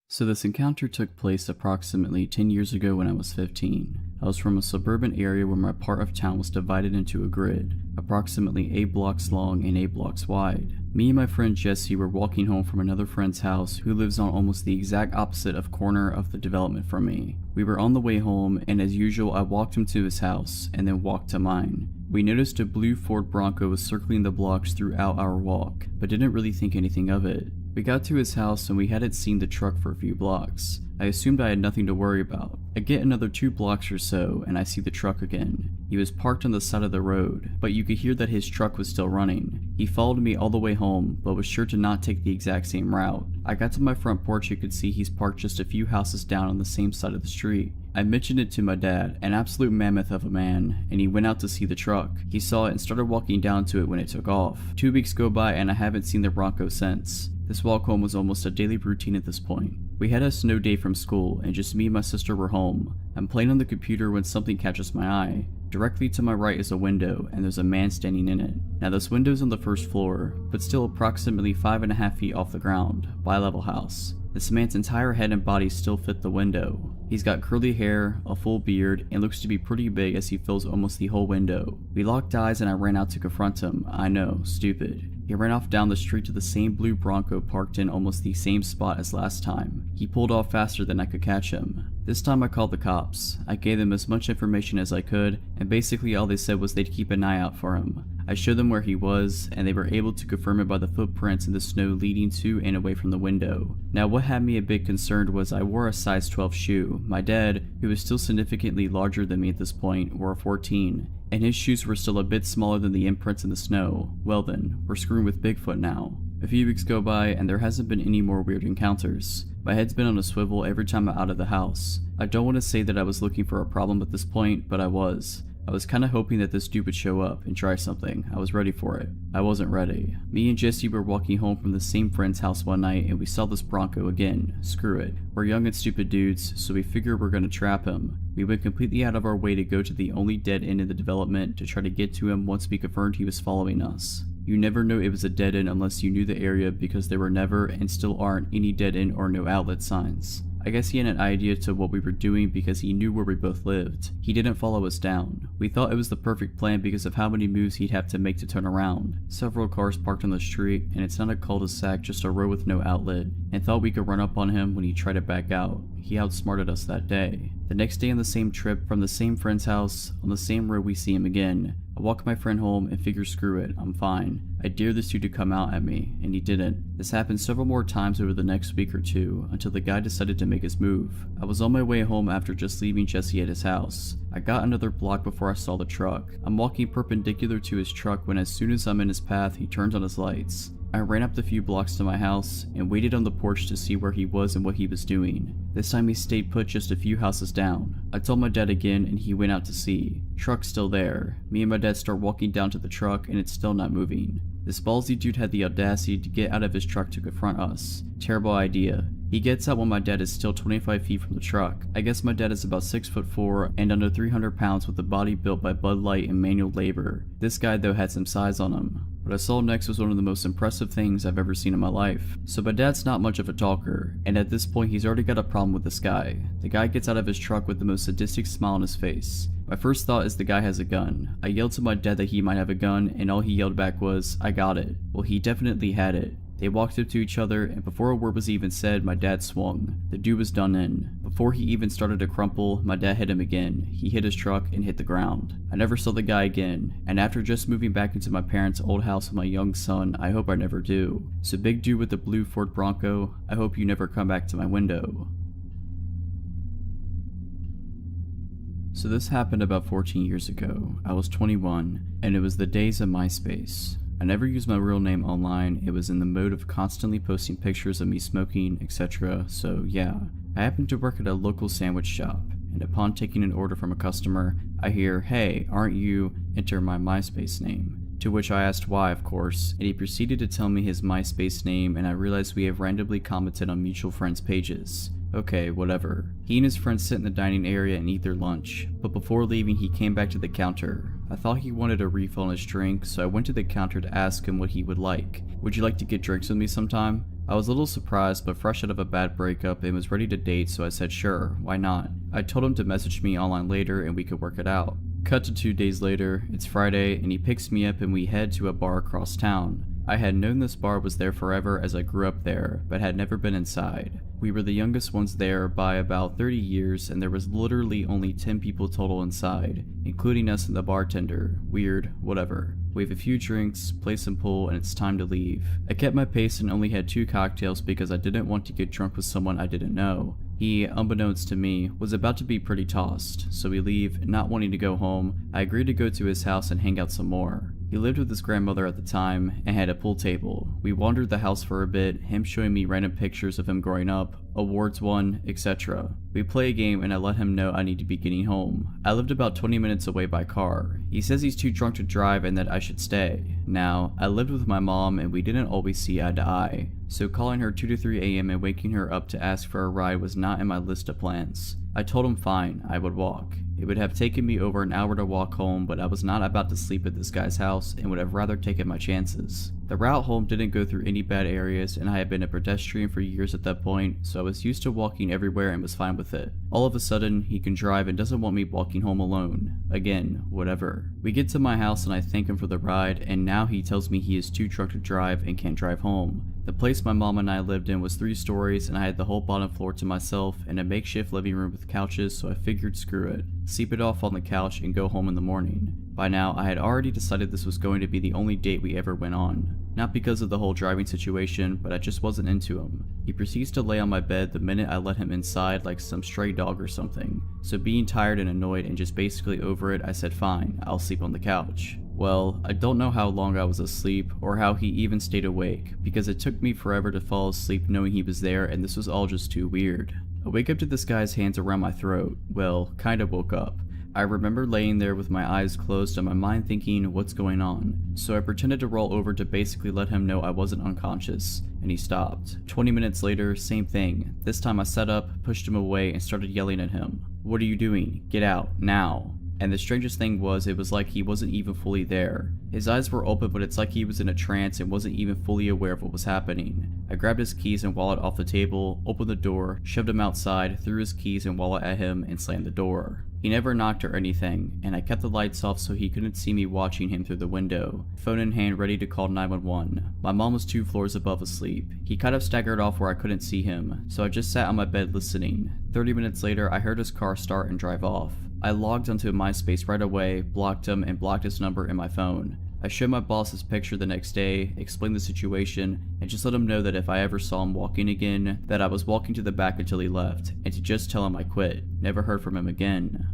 So this encounter took place approximately 10 years ago when I was 15. I was from a suburban area where my part of town was divided into a grid, approximately 8 blocks long and 8 blocks wide. Me and my friend Jesse were walking home from another friend's house who lives on almost the exact opposite of corner of the development from me. We were on the way home, and as usual I walked him to his house and then walked to mine. We noticed a blue Ford Bronco was circling the blocks throughout our walk, but didn't really think anything of it. We got to his house and we hadn't seen the truck for a few blocks. I assumed I had nothing to worry about. I get another 2 blocks or so and I see the truck again. He was parked on the side of the road, but you could hear that his truck was still running. He followed me all the way home, but was sure to not take the exact same route. I got to my front porch and could see he's parked just a few houses down on the same side of the street. I mentioned it to my dad, an absolute mammoth of a man, and he went out to see the truck. He saw it and started walking down to it when it took off. 2 weeks go by and I haven't seen the Bronco since. This walk home was almost a daily routine at this point. We had a snow day from school and just me and my sister were home. I'm playing on the computer when something catches my eye. Directly to my right is a window and there's a man standing in it. Now this window's on the first floor, but still approximately 5.5 feet off the ground, bi-level house. This man's entire head and body still fit the window. He's got curly hair, a full beard, and looks to be pretty big as he fills almost the whole window. We locked eyes and I ran out to confront him. I know, stupid. He ran off down the street to the same blue Bronco parked in almost the same spot as last time. He pulled off faster than I could catch him. This time I called the cops. I gave them as much information as I could, and basically all they said was they'd keep an eye out for him. I showed them where he was, and they were able to confirm it by the footprints in the snow leading to and away from the window. Now what had me a bit concerned was I wore a size 12 shoe. My dad, who was still significantly larger than me at this point, wore a 14, and his shoes were still a bit smaller than the imprints in the snow. Well then, we're screwing with Bigfoot now. A few weeks go by and there hasn't been any more weird encounters. My head's been on a swivel every time I'm out of the house. I don't want to say that I was looking for a problem at this point, but I was. I was kinda hoping that this dude would show up and try something. I was ready for it. I wasn't ready. Me and Jesse were walking home from the same friend's house one night and we saw this Bronco again. Screw it. We're young and stupid dudes, so we figured we're gonna trap him. We went completely out of our way to go to the only dead end in the development to try to get to him once we confirmed he was following us. You never know it was a dead end unless you knew the area because there were never and still aren't any dead end or no outlet signs. I guess he had an idea to what we were doing because he knew where we both lived. He didn't follow us down. We thought it was the perfect plan because of how many moves he'd have to make to turn around. Several cars parked on the street, and it's not a cul-de-sac, just a road with no outlet, and thought we could run up on him when he tried to back out. He outsmarted us that day. The next day on the same trip, from the same friend's house, on the same road we see him again. I walk my friend home and figure screw it, I'm fine. I dare this dude to come out at me, and he didn't. This happened several more times over the next week or two, until the guy decided to make his move. I was on my way home after just leaving Jesse at his house. I got another block before I saw the truck. I'm walking perpendicular to his truck when as soon as I'm in his path, he turns on his lights. I ran up the few blocks to my house and waited on the porch to see where he was and what he was doing. This time he stayed put just a few houses down. I told my dad again and he went out to see. Truck's still there. Me and my dad start walking down to the truck and it's still not moving. This ballsy dude had the audacity to get out of his truck to confront us. Terrible idea. He gets out when my dad is still 25 feet from the truck. I guess my dad is about 6'4" and under 300 pounds with a body built by Bud Light and manual labor. This guy though had some size on him. What I saw next was one of the most impressive things I've ever seen in my life. So my dad's not much of a talker, and at this point he's already got a problem with this guy. The guy gets out of his truck with the most sadistic smile on his face. My first thought is the guy has a gun. I yelled to my dad that he might have a gun, and all he yelled back was, "I got it." Well, he definitely had it. They walked up to each other, and before a word was even said, my dad swung. The dude was done in. Before he even started to crumple, my dad hit him again. He hit his truck and hit the ground. I never saw the guy again, and after just moving back into my parents' old house with my young son, I hope I never do. So big dude with the blue Ford Bronco, I hope you never come back to my window. So this happened about 14 years ago. I was 21, and it was the days of MySpace. I never used my real name online. It was in the mode of constantly posting pictures of me smoking, etc. So yeah, I happened to work at a local sandwich shop, and upon taking an order from a customer, I hear, "Hey, aren't you?" enter my MySpace name. To which I asked why, of course, and he proceeded to tell me his MySpace name, and I realized we have randomly commented on mutual friends' pages. Okay, whatever. He and his friends sit in the dining area and eat their lunch, but before leaving he came back to the counter. I thought he wanted a refill on his drink, so I went to the counter to ask him what he would like. "Would you like to get drinks with me sometime?" I was a little surprised, but fresh out of a bad breakup and was ready to date, so I said sure, why not? I told him to message me online later and we could work it out. Cut to 2 days later, it's Friday, and he picks me up and we head to a bar across town. I had known this bar was there forever as I grew up there, but had never been inside. We were the youngest ones there by about 30 years, and there was literally only 10 people total inside, including us and the bartender. Weird, whatever. We have a few drinks, play some pool, and it's time to leave. I kept my pace and only had 2 cocktails because I didn't want to get drunk with someone I didn't know. He, unbeknownst to me, was about to be pretty tossed, so we leave. Not wanting to go home, I agreed to go to his house and hang out some more. He lived with his grandmother at the time and had a pool table. We wandered the house for a bit, him showing me random pictures of him growing up, awards won, etc. We play a game and I let him know I need to be getting home. I lived about 20 minutes away by car. He says he's too drunk to drive and that I should stay. Now, I lived with my mom and we didn't always see eye to eye, so calling her 2 to 3 a.m. and waking her up to ask for a ride was not in my list of plans. I told him fine, I would walk. It would have taken me over an hour to walk home, but I was not about to sleep at this guy's house and would have rather taken my chances. The route home didn't go through any bad areas and I had been a pedestrian for years at that point, so I was used to walking everywhere and was fine with it. All of a sudden, he can drive and doesn't want me walking home alone. Again, whatever. We get to my house and I thank him for the ride, and now he tells me he is too drunk to drive and can't drive home. The place my mom and I lived in was 3 stories and I had the whole bottom floor to myself and a makeshift living room with couches, so I figured screw it. Sleep it off on the couch and go home in the morning. By now, I had already decided this was going to be the only date we ever went on. Not because of the whole driving situation, but I just wasn't into him. He proceeds to lay on my bed the minute I let him inside like some stray dog or something. So being tired and annoyed and just basically over it, I said fine, I'll sleep on the couch. Well, I don't know how long I was asleep or how he even stayed awake, because it took me forever to fall asleep knowing he was there, and this was all just too weird. I wake up to this guy's hands around my throat. Well, kinda woke up. I remember laying there with my eyes closed and my mind thinking, what's going on? So I pretended to roll over to basically let him know I wasn't unconscious, and he stopped. 20 minutes later, same thing. This time I sat up, pushed him away, and started yelling at him. What are you doing? Get out, now. And the strangest thing was, it was like he wasn't even fully there. His eyes were open, but it's like he was in a trance and wasn't even fully aware of what was happening. I grabbed his keys and wallet off the table, opened the door, shoved him outside, threw his keys and wallet at him, and slammed the door. He never knocked or anything, and I kept the lights off so he couldn't see me watching him through the window, phone in hand ready to call 911. My mom was 2 floors above asleep. He kind of staggered off where I couldn't see him, so I just sat on my bed listening. 30 minutes later, I heard his car start and drive off. I logged onto MySpace right away, blocked him, and blocked his number in my phone. I showed my boss his picture the next day, explained the situation, and just let him know that if I ever saw him walking again, that I was walking to the back until he left, and to just tell him I quit. Never heard from him again.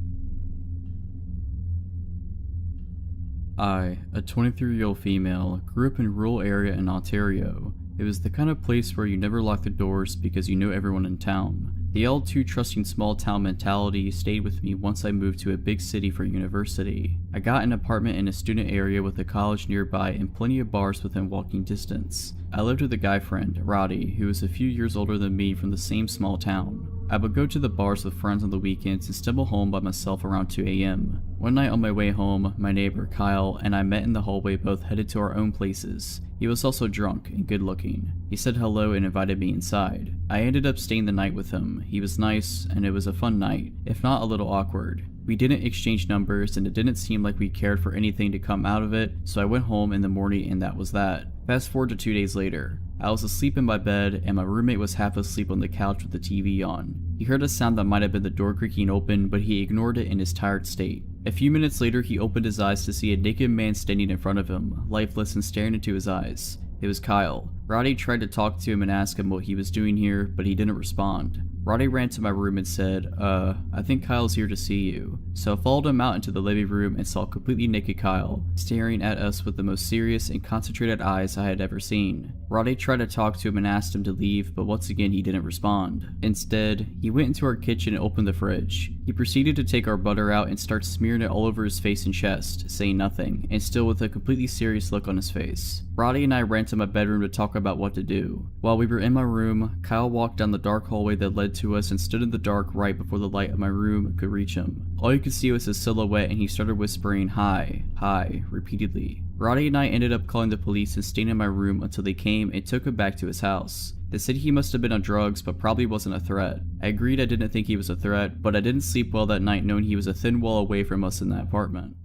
I, a 23-year-old female, grew up in a rural area in Ontario. It was the kind of place where you never lock the doors because you know everyone in town. The all too trusting small town mentality stayed with me once I moved to a big city for university. I got an apartment in a student area with a college nearby and plenty of bars within walking distance. I lived with a guy friend, Roddy, who was a few years older than me from the same small town. I would go to the bars with friends on the weekends and stumble home by myself around 2 a.m. One night on my way home, my neighbor Kyle and I met in the hallway, both headed to our own places. He was also drunk and good looking. He said hello and invited me inside. I ended up staying the night with him. He was nice and it was a fun night, if not a little awkward. We didn't exchange numbers and it didn't seem like we cared for anything to come out of it, so I went home in the morning and that was that. Fast forward to 2 days later. I was asleep in my bed and my roommate was half asleep on the couch with the TV on. He heard a sound that might have been the door creaking open, but he ignored it in his tired state. A few minutes later, he opened his eyes to see a naked man standing in front of him, lifeless and staring into his eyes. It was Kyle. Roddy tried to talk to him and ask him what he was doing here, but he didn't respond. Roddy ran to my room and said, I think Kyle's here to see you. So I followed him out into the living room and saw completely naked Kyle, staring at us with the most serious and concentrated eyes I had ever seen. Roddy tried to talk to him and asked him to leave, but once again he didn't respond. Instead, he went into our kitchen and opened the fridge. He proceeded to take our butter out and start smearing it all over his face and chest, saying nothing, and still with a completely serious look on his face. Roddy and I ran to my bedroom to talk about what to do. While we were in my room, Kyle walked down the dark hallway that led to us and stood in the dark right before the light of my room could reach him. All you could see was his silhouette and he started whispering, "Hi, hi," repeatedly. Roddy and I ended up calling the police and staying in my room until they came and took him back to his house. They said he must have been on drugs but probably wasn't a threat. I agreed I didn't think he was a threat, but I didn't sleep well that night knowing he was a thin wall away from us in that apartment.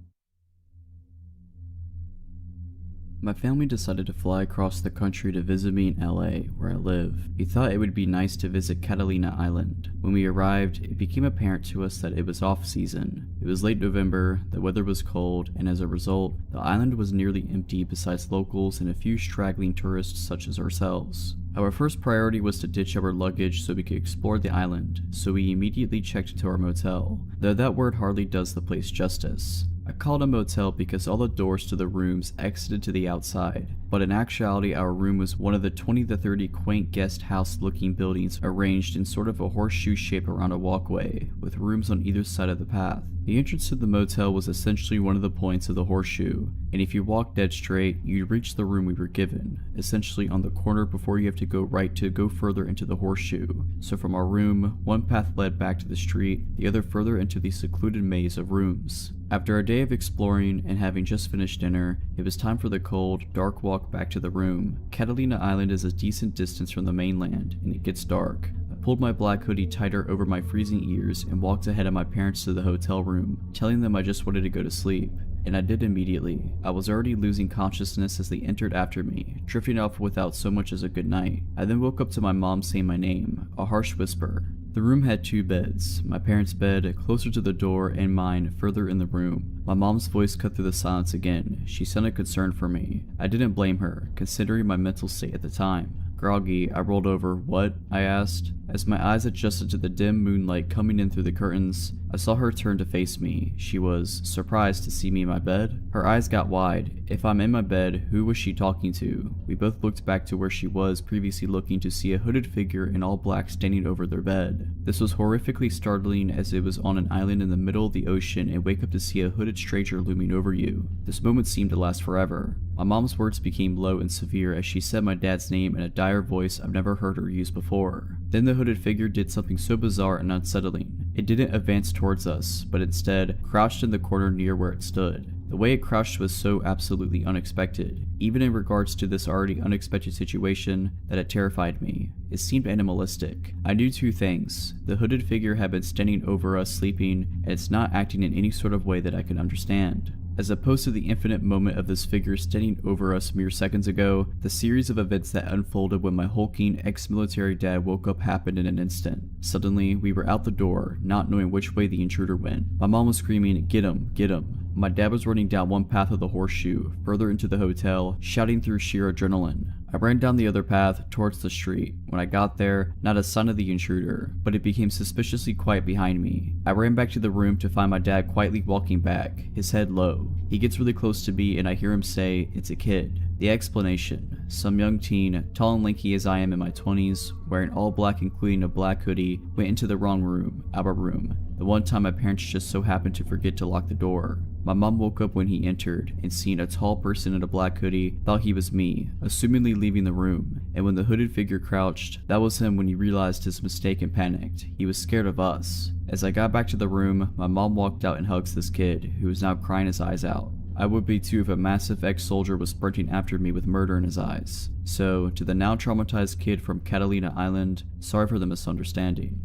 My family decided to fly across the country to visit me in LA, where I live. We thought it would be nice to visit Catalina Island. When we arrived, it became apparent to us that it was off season. It was late November, the weather was cold, and as a result, the island was nearly empty besides locals and a few straggling tourists such as ourselves. Our first priority was to ditch our luggage so we could explore the island, so we immediately checked into our motel, though that word hardly does the place justice. I called a motel because all the doors to the rooms exited to the outside, but in actuality our room was one of the 20 to 30 quaint guest house looking buildings arranged in sort of a horseshoe shape around a walkway, with rooms on either side of the path. The entrance to the motel was essentially one of the points of the horseshoe, and if you walked dead straight, you'd reach the room we were given, essentially on the corner before you have to go right to go further into the horseshoe. So from our room, one path led back to the street, the other further into the secluded maze of rooms. After a day of exploring and having just finished dinner, it was time for the cold, dark walk back to the room. Catalina Island is a decent distance from the mainland, and it gets dark. I pulled my black hoodie tighter over my freezing ears and walked ahead of my parents to the hotel room, telling them I just wanted to go to sleep. And I did immediately. I was already losing consciousness as they entered after me, drifting off without so much as a good night. I then woke up to my mom saying my name, a harsh whisper. The room had 2 beds, my parents' bed closer to the door and mine further in the room. My mom's voice cut through the silence again. She sounded concerned for me. I didn't blame her, considering my mental state at the time. groggy, I rolled over. "What?" I asked. As my eyes adjusted to the dim moonlight coming in through the curtains, I saw her turn to face me. She was surprised to see me in my bed. Her eyes got wide. If I'm in my bed, who was she talking to? We both looked back to where she was previously looking to see a hooded figure in all black standing over their bed. This was horrifically startling as it was on an island in the middle of the ocean and wake up to see a hooded stranger looming over you. This moment seemed to last forever. My mom's words became low and severe as she said my dad's name in a dire voice I've never heard her use before. Then the hooded figure did something so bizarre and unsettling. It didn't advance towards us, but instead crouched in the corner near where it stood. The way it crouched was so absolutely unexpected, even in regards to this already unexpected situation, that it terrified me. It seemed animalistic. I knew two things. The hooded figure had been standing over us sleeping, and it's not acting in any sort of way that I could understand. As opposed to the infinite moment of this figure standing over us mere seconds ago, the series of events that unfolded when my hulking ex-military dad woke up happened in an instant. Suddenly, we were out the door, not knowing which way the intruder went. My mom was screaming, "Get him, get him." My dad was running down one path of the horseshoe, further into the hotel, shouting through sheer adrenaline. I ran down the other path, towards the street. When I got there, not a sign of the intruder, but it became suspiciously quiet behind me. I ran back to the room to find my dad quietly walking back, his head low. He gets really close to me and I hear him say, "It's a kid." The explanation: some young teen, tall and lanky as I am in my 20s, wearing all black including a black hoodie, went into the wrong room, our room. The one time my parents just so happened to forget to lock the door. My mom woke up when he entered and seeing a tall person in a black hoodie, thought he was me, assumingly leaving the room. And when the hooded figure crouched, that was him when he realized his mistake and panicked. He was scared of us. As I got back to the room, my mom walked out and hugs this kid, who was now crying his eyes out. I would be too if a massive ex-soldier was sprinting after me with murder in his eyes. So, to the now traumatized kid from Catalina Island, sorry for the misunderstanding.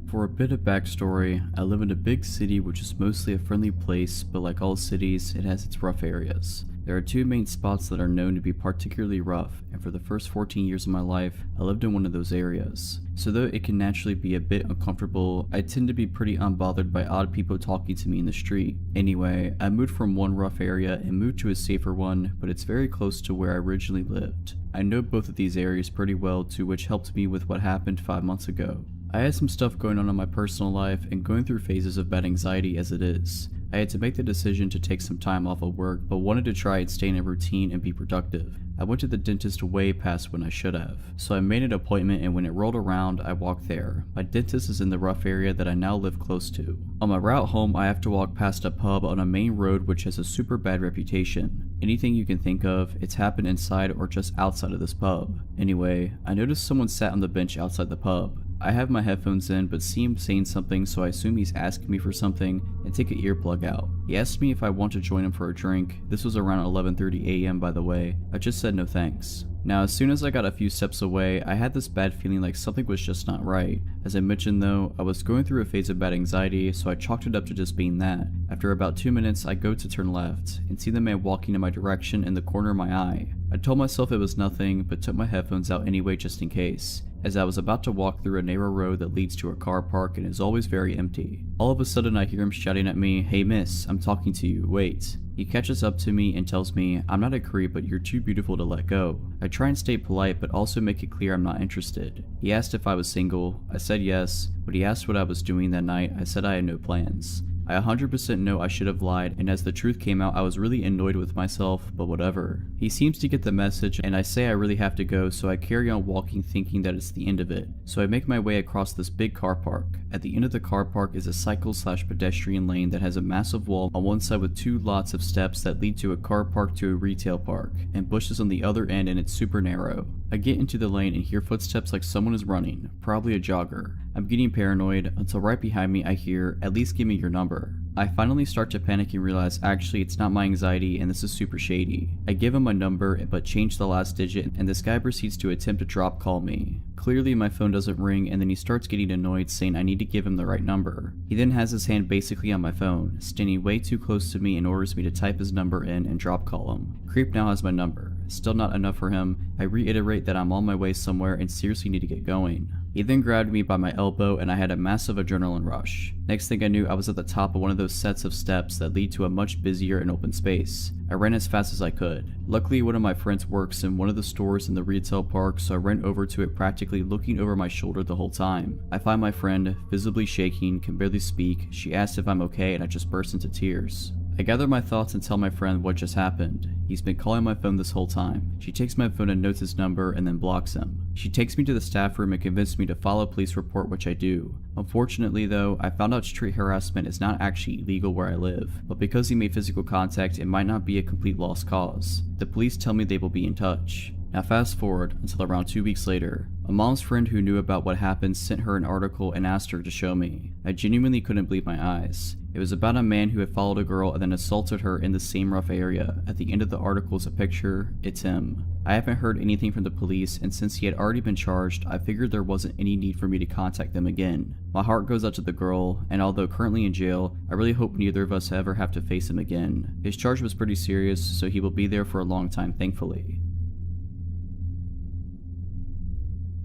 For a bit of backstory, I live in a big city which is mostly a friendly place, but like all cities, it has its rough areas. There are two main spots that are known to be particularly rough, and for the first 14 years of my life, I lived in one of those areas. So though it can naturally be a bit uncomfortable, I tend to be pretty unbothered by odd people talking to me in the street. Anyway, I moved from one rough area and moved to a safer one, but it's very close to where I originally lived. I know both of these areas pretty well too, which helped me with what happened 5 months ago. I had some stuff going on in my personal life and going through phases of bad anxiety as it is. I had to make the decision to take some time off of work, but wanted to try and stay in a routine and be productive. I went to the dentist way past when I should have. So I made an appointment and when it rolled around, I walked there. My dentist is in the rough area that I now live close to. On my route home, I have to walk past a pub on a main road which has a super bad reputation. Anything you can think of, it's happened inside or just outside of this pub. Anyway, I noticed someone sat on the bench outside the pub. I have my headphones in but see him saying something, so I assume he's asking me for something and take an earplug out. He asked me if I want to join him for a drink. This was around 11:30 a.m. by the way. I just said no thanks. Now as soon as I got a few steps away, I had this bad feeling like something was just not right. As I mentioned though, I was going through a phase of bad anxiety, so I chalked it up to just being that. After about 2 minutes, I go to turn left and see the man walking in my direction in the corner of my eye. I told myself it was nothing, but took my headphones out anyway just in case, as I was about to walk through a narrow road that leads to a car park and is always very empty. All of a sudden I hear him shouting at me, "Hey miss, I'm talking to you, wait." He catches up to me and tells me, "I'm not a creep, but you're too beautiful to let go." I try and stay polite but also make it clear I'm not interested. He asked if I was single. I said yes. When he asked what I was doing that night, I said I had no plans. I 100% know I should have lied, and as the truth came out I was really annoyed with myself, but whatever. He seems to get the message and I say I really have to go, so I carry on walking thinking that it's the end of it. So I make my way across this big car park. At the end of the car park is a cycle/pedestrian lane that has a massive wall on one side with 2 lots of steps that lead to a car park to a retail park, and bushes on the other end, and it's super narrow. I get into the lane and hear footsteps like someone is running, probably a jogger. I'm getting paranoid until right behind me I hear, "At least give me your number." I finally start to panic and realize actually it's not my anxiety and this is super shady. I give him my number but change the last digit, and this guy proceeds to attempt to drop call me. Clearly my phone doesn't ring, and then he starts getting annoyed saying I need to give him the right number. He then has his hand basically on my phone, standing way too close to me, and orders me to type his number in and drop call him. Creep now has my number. Still not enough for him, I reiterate that I'm on my way somewhere and seriously need to get going. He He then grabbed me by my elbow and I had a massive adrenaline rush. Next thing I knew, I was at the top of one of those sets of steps that lead to a much busier and open space. I ran as fast as I could. Luckily, one of my friends works in one of the stores in the retail park, so I ran over to it practically looking over my shoulder the whole time. I find my friend, visibly shaking, can barely speak. She asked if I'm okay and I just burst into tears. I gather my thoughts and tell my friend what just happened. He's been calling my phone this whole time. She takes my phone and notes his number and then blocks him. She takes me to the staff room and convinces me to file a police report, which I do. Unfortunately though, I found out street harassment is not actually illegal where I live, but because he made physical contact, it might not be a complete lost cause. The police tell me they will be in touch. Now fast forward until around 2 weeks later. A mom's friend who knew about what happened sent her an article and asked her to show me. I genuinely couldn't believe my eyes. It was about a man who had followed a girl and then assaulted her in the same rough area. At the end of the article is a picture. It's him. I haven't heard anything from the police, and since he had already been charged, I figured there wasn't any need for me to contact them again. My heart goes out to the girl, and although currently in jail, I really hope neither of us ever have to face him again. His charge was pretty serious, so he will be there for a long time, thankfully.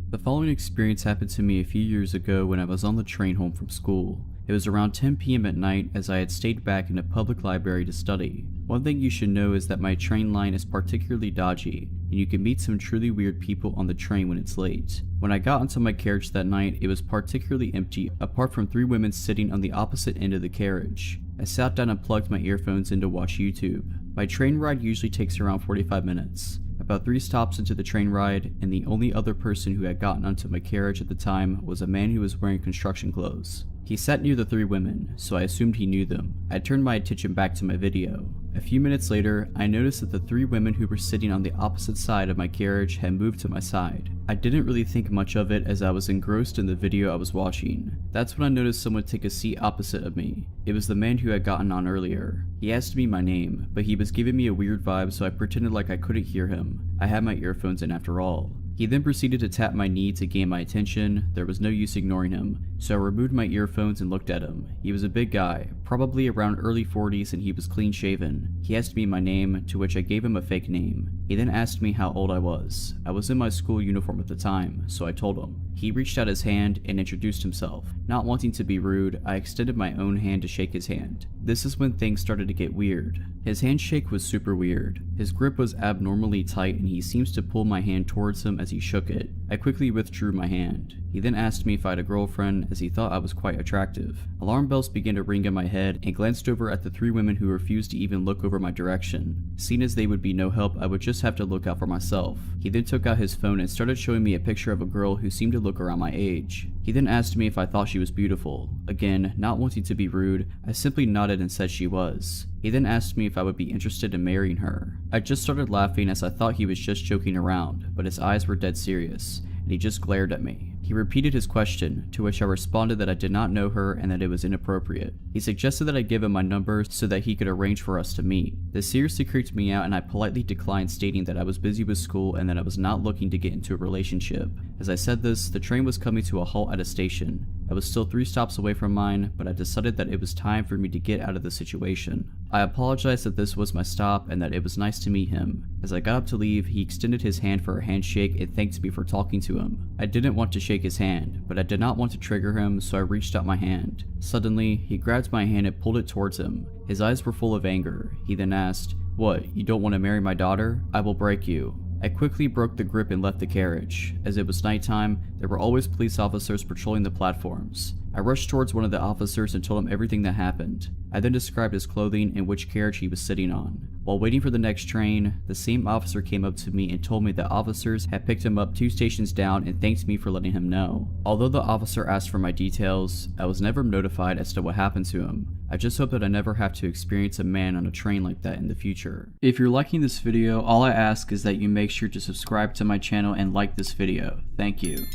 The following experience happened to me a few years ago when I was on the train home from school. It was around 10 p.m. at night as I had stayed back in a public library to study. One thing you should know is that my train line is particularly dodgy, and you can meet some truly weird people on the train when it's late. When I got into my carriage that night, it was particularly empty, apart from 3 women sitting on the opposite end of the carriage. I sat down and plugged my earphones in to watch YouTube. My train ride usually takes around 45 minutes. About 3 stops into the train ride, and the only other person who had gotten onto my carriage at the time was a man who was wearing construction clothes. He sat near the 3 women, so I assumed he knew them. I turned my attention back to my video. A few minutes later, I noticed that the 3 women who were sitting on the opposite side of my carriage had moved to my side. I didn't really think much of it as I was engrossed in the video I was watching. That's when I noticed someone take a seat opposite of me. It was the man who had gotten on earlier. He asked me my name, but he was giving me a weird vibe, so I pretended like I couldn't hear him. I had my earphones in after all. He then proceeded to tap my knee to gain my attention. There was no use ignoring him, so I removed my earphones and looked at him. He was a big guy, probably around early 40s, and he was clean shaven. He asked me my name, to which I gave him a fake name. He then asked me how old I was. I was in my school uniform at the time, so I told him. He reached out his hand and introduced himself. Not wanting to be rude, I extended my own hand to shake his hand. This is when things started to get weird. His handshake was super weird. His grip was abnormally tight and he seems to pull my hand towards him as he shook it. I quickly withdrew my hand. He then asked me if I had a girlfriend, as he thought I was quite attractive. Alarm bells began to ring in my head and glanced over at the 3 women who refused to even look over my direction. Seeing as they would be no help, I would just have to look out for myself. He then took out his phone and started showing me a picture of a girl who seemed to look around my age. He then asked me if I thought she was beautiful. Again, not wanting to be rude, I simply nodded and said she was. He then asked me if I would be interested in marrying her. I just started laughing as I thought he was just joking around, but his eyes were dead serious, and he just glared at me. He repeated his question, to which I responded that I did not know her and that it was inappropriate. He suggested that I give him my number so that he could arrange for us to meet. This seriously creeped me out and I politely declined, stating that I was busy with school and that I was not looking to get into a relationship. As I said this, the train was coming to a halt at a station. I was still 3 stops away from mine, but I decided that it was time for me to get out of the situation. I apologized that this was my stop and that it was nice to meet him. As I got up to leave, he extended his hand for a handshake and thanked me for talking to him. I didn't want to shake his hand, but I did not want to trigger him, so I reached out my hand. Suddenly, he grabbed my hand and pulled it towards him. His eyes were full of anger. He then asked, "What, you don't want to marry my daughter? I will break you." I quickly broke the grip and left the carriage. As it was nighttime, there were always police officers patrolling the platforms. I rushed towards one of the officers and told him everything that happened. I then described his clothing and which carriage he was sitting on. While waiting for the next train, the same officer came up to me and told me that officers had picked him up 2 stations down and thanked me for letting him know. Although the officer asked for my details, I was never notified as to what happened to him. I just hope that I never have to experience a man on a train like that in the future. If you're liking this video, all I ask is that you make sure to subscribe to my channel and like this video. Thank you.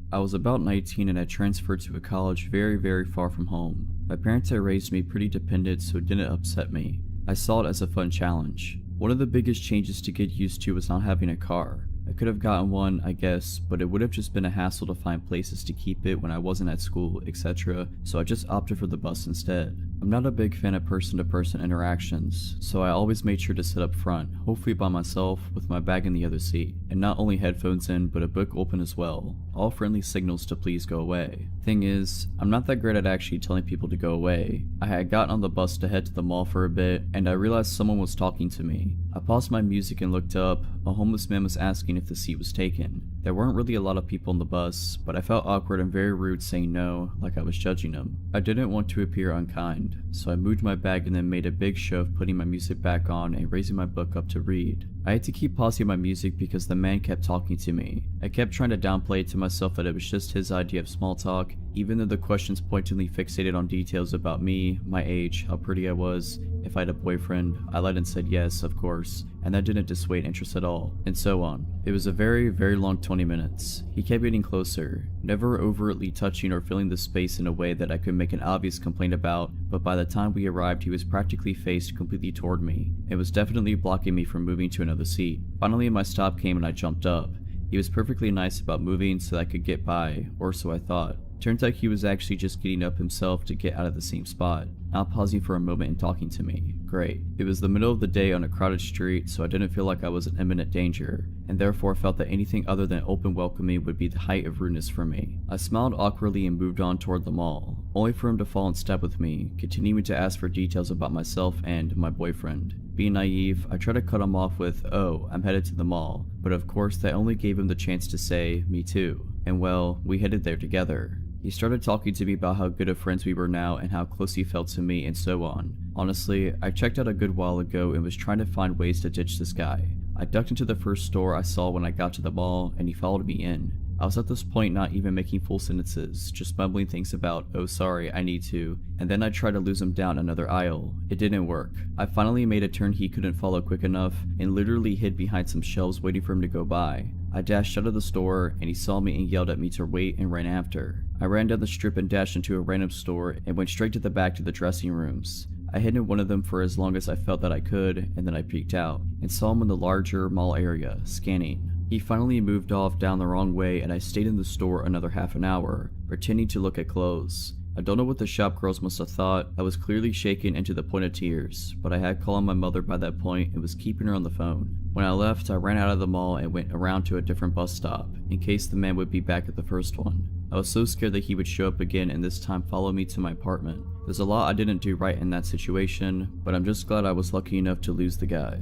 I was about 19 and I transferred to a college very far from home. My parents had raised me pretty dependent, so it didn't upset me. I saw it as a fun challenge. One of the biggest changes to get used to was not having a car. I could have gotten one, I guess, but it would have just been a hassle to find places to keep it when I wasn't at school, etc., so I just opted for the bus instead. I'm not a big fan of person-to-person interactions, so I always made sure to sit up front, hopefully by myself, with my bag in the other seat, and not only headphones in, but a book open as well, all friendly signals to please go away. Thing is, I'm not that great at actually telling people to go away. I had gotten on the bus to head to the mall for a bit, and I realized someone was talking to me. I paused my music and looked up. A homeless man was asking if the seat was taken. There weren't really a lot of people on the bus, but I felt awkward and very rude saying no, like I was judging him. I didn't want to appear unkind, so I moved my bag and then made a big show of putting my music back on and raising my book up to read. I had to keep pausing my music because the man kept talking to me. I kept trying to downplay it to myself that it was just his idea of small talk, even though the questions pointedly fixated on details about me, my age, how pretty I was, if I had a boyfriend. I lied and said yes, of course, and that didn't dissuade interest at all, and so on. It was a very, very long 20 minutes. He kept getting closer, never overtly touching or filling the space in a way that I could make an obvious complaint about, but by the time we arrived he was practically faced completely toward me. It was definitely blocking me from moving to another seat. Finally my stop came and I jumped up. He was perfectly nice about moving so that I could get by, or so I thought. Turns out he was actually just getting up himself to get out of the same spot, not pausing for a moment and talking to me. Great. It was the middle of the day on a crowded street, so I didn't feel like I was in imminent danger, and therefore felt that anything other than open welcoming would be the height of rudeness for me. I smiled awkwardly and moved on toward the mall, only for him to fall in step with me, continuing to ask for details about myself and my boyfriend. Being naive, I tried to cut him off with, "Oh, I'm headed to the mall," but of course that only gave him the chance to say, "Me too," and well, we headed there together. He started talking to me about how good of friends we were now and how close he felt to me and so on. Honestly, I checked out a good while ago and was trying to find ways to ditch this guy. I ducked into the first store I saw when I got to the mall and he followed me in. I was at this point not even making full sentences, just mumbling things about, "Oh sorry, I need to," and then I tried to lose him down another aisle. It didn't work. I finally made a turn he couldn't follow quick enough and literally hid behind some shelves waiting for him to go by. I dashed out of the store and he saw me and yelled at me to wait and ran after. I ran down the strip and dashed into a random store and went straight to the back to the dressing rooms. I hid in one of them for as long as I felt that I could, and then I peeked out and saw him in the larger mall area, scanning. He finally moved off down the wrong way and I stayed in the store another half an hour, pretending to look at clothes. I don't know what the shop girls must have thought. I was clearly shaken into the point of tears, but I had called my mother by that point and was keeping her on the phone. When I left, I ran out of the mall and went around to a different bus stop, in case the man would be back at the first one. I was so scared that he would show up again and this time follow me to my apartment. There's a lot I didn't do right in that situation, but I'm just glad I was lucky enough to lose the guy.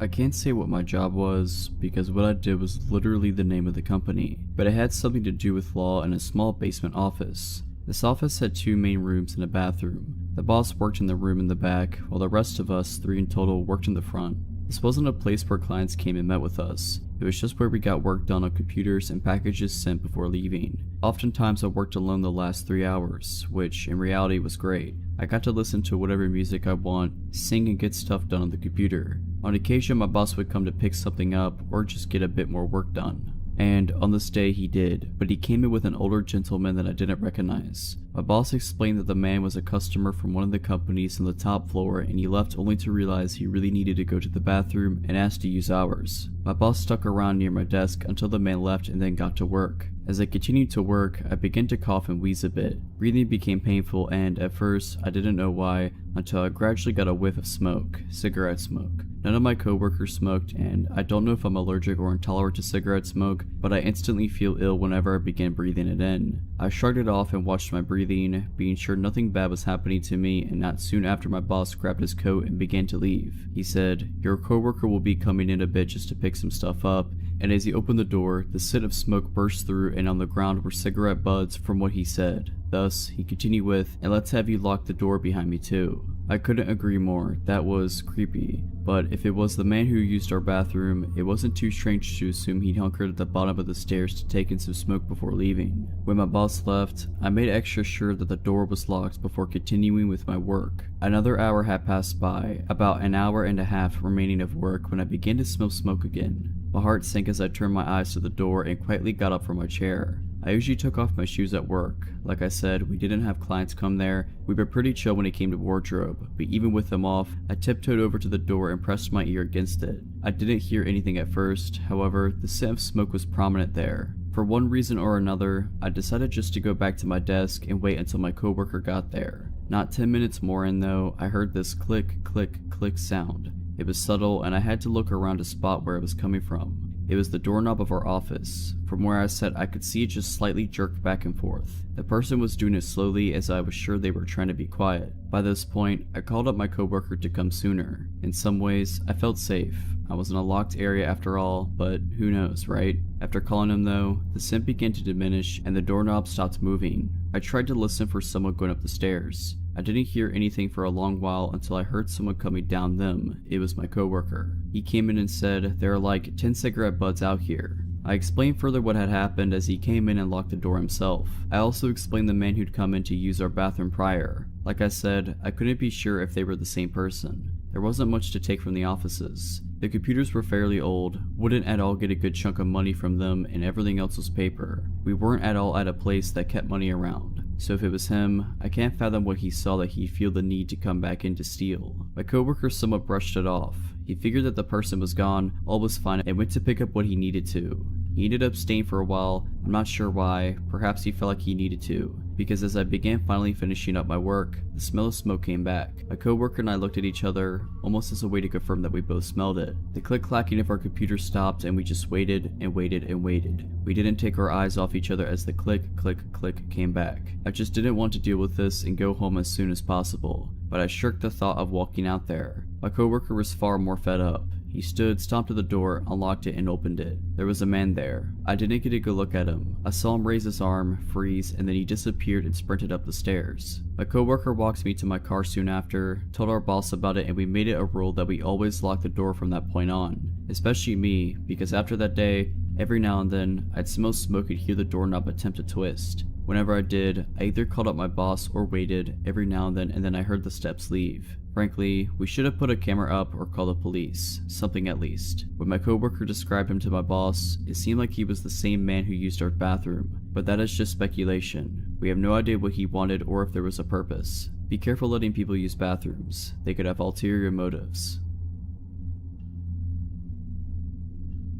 I can't say what my job was, because what I did was literally the name of the company, but it had something to do with law in a small basement office. This office had 2 main rooms and a bathroom. The boss worked in the room in the back, while the rest of us, 3 in total, worked in the front. This wasn't a place where clients came and met with us. It was just where we got work done on computers and packages sent before leaving. Oftentimes I worked alone the last 3 hours, which in reality was great. I got to listen to whatever music I want, sing and get stuff done on the computer. On occasion my boss would come to pick something up or just get a bit more work done. And on this day he did, but he came in with an older gentleman that I didn't recognize. My boss explained that the man was a customer from one of the companies on the top floor and he left only to realize he really needed to go to the bathroom and asked to use ours. My boss stuck around near my desk until the man left and then got to work. As I continued to work, I began to cough and wheeze a bit. Breathing became painful and, at first, I didn't know why, until I gradually got a whiff of smoke, cigarette smoke. None of my coworkers smoked, and I don't know if I'm allergic or intolerant to cigarette smoke, but I instantly feel ill whenever I begin breathing it in. I shrugged it off and watched my breathing, being sure nothing bad was happening to me, and not soon after my boss grabbed his coat and began to leave. He said, "Your coworker will be coming in a bit just to pick some stuff up," and as he opened the door, the scent of smoke burst through and on the ground were cigarette butts from what he said. Thus, he continued with, "And let's have you lock the door behind me too." I couldn't agree more. That was creepy. But if it was the man who used our bathroom, it wasn't too strange to assume he hunkered at the bottom of the stairs to take in some smoke before leaving. When my boss left, I made extra sure that the door was locked before continuing with my work. Another hour had passed by, about an hour and a half remaining of work when I began to smell smoke again. My heart sank as I turned my eyes to the door and quietly got up from my chair. I usually took off my shoes at work. Like I said, we didn't have clients come there. We were pretty chill when it came to wardrobe, but even with them off, I tiptoed over to the door and pressed my ear against it. I didn't hear anything at first, however, the scent of smoke was prominent there. For one reason or another, I decided just to go back to my desk and wait until my coworker got there. Not 10 minutes more in though, I heard this click, click, click sound. It was subtle and I had to look around to spot where it was coming from. It was the doorknob of our office. From where I sat, I could see it just slightly jerked back and forth. The person was doing it slowly as I was sure they were trying to be quiet. By this point, I called up my coworker to come sooner. In some ways, I felt safe. I was in a locked area after all, but who knows, right? After calling him though, the scent began to diminish and the doorknob stopped moving. I tried to listen for someone going up the stairs. I didn't hear anything for a long while until I heard someone coming down them. It was my coworker. He came in and said, "There are like 10 cigarette butts out here." I explained further what had happened as he came in and locked the door himself. I also explained the man who'd come in to use our bathroom prior. Like I said, I couldn't be sure if they were the same person. There wasn't much to take from the offices. The computers were fairly old, wouldn't at all get a good chunk of money from them, and everything else was paper. We weren't at all at a place that kept money around. So if it was him, I can't fathom what he saw that he'd feel the need to come back in to steal. My coworker somewhat brushed it off. He figured that the person was gone, all was fine, and went to pick up what he needed to. He ended up staying for a while, I'm not sure why, perhaps he felt like he needed to, because as I began finally finishing up my work, the smell of smoke came back. My coworker and I looked at each other, almost as a way to confirm that we both smelled it. The click-clacking of our computer stopped and we just waited and waited and waited. We didn't take our eyes off each other as the click, click, click came back. I just didn't want to deal with this and go home as soon as possible, but I shirked the thought of walking out there. My coworker was far more fed up. He stood, stomped at the door, unlocked it, and opened it. There was a man there. I didn't get a good look at him. I saw him raise his arm, freeze, and then he disappeared and sprinted up the stairs. My coworker walked me to my car soon after, told our boss about it, and we made it a rule that we always lock the door from that point on. Especially me, because after that day, every now and then, I'd smell smoke and hear the doorknob attempt to twist. Whenever I did, I either called up my boss or waited every now and then I heard the steps leave. Frankly, we should have put a camera up or called the police, something at least. When my coworker described him to my boss, it seemed like he was the same man who used our bathroom, but that is just speculation. We have no idea what he wanted or if there was a purpose. Be careful letting people use bathrooms. They could have ulterior motives.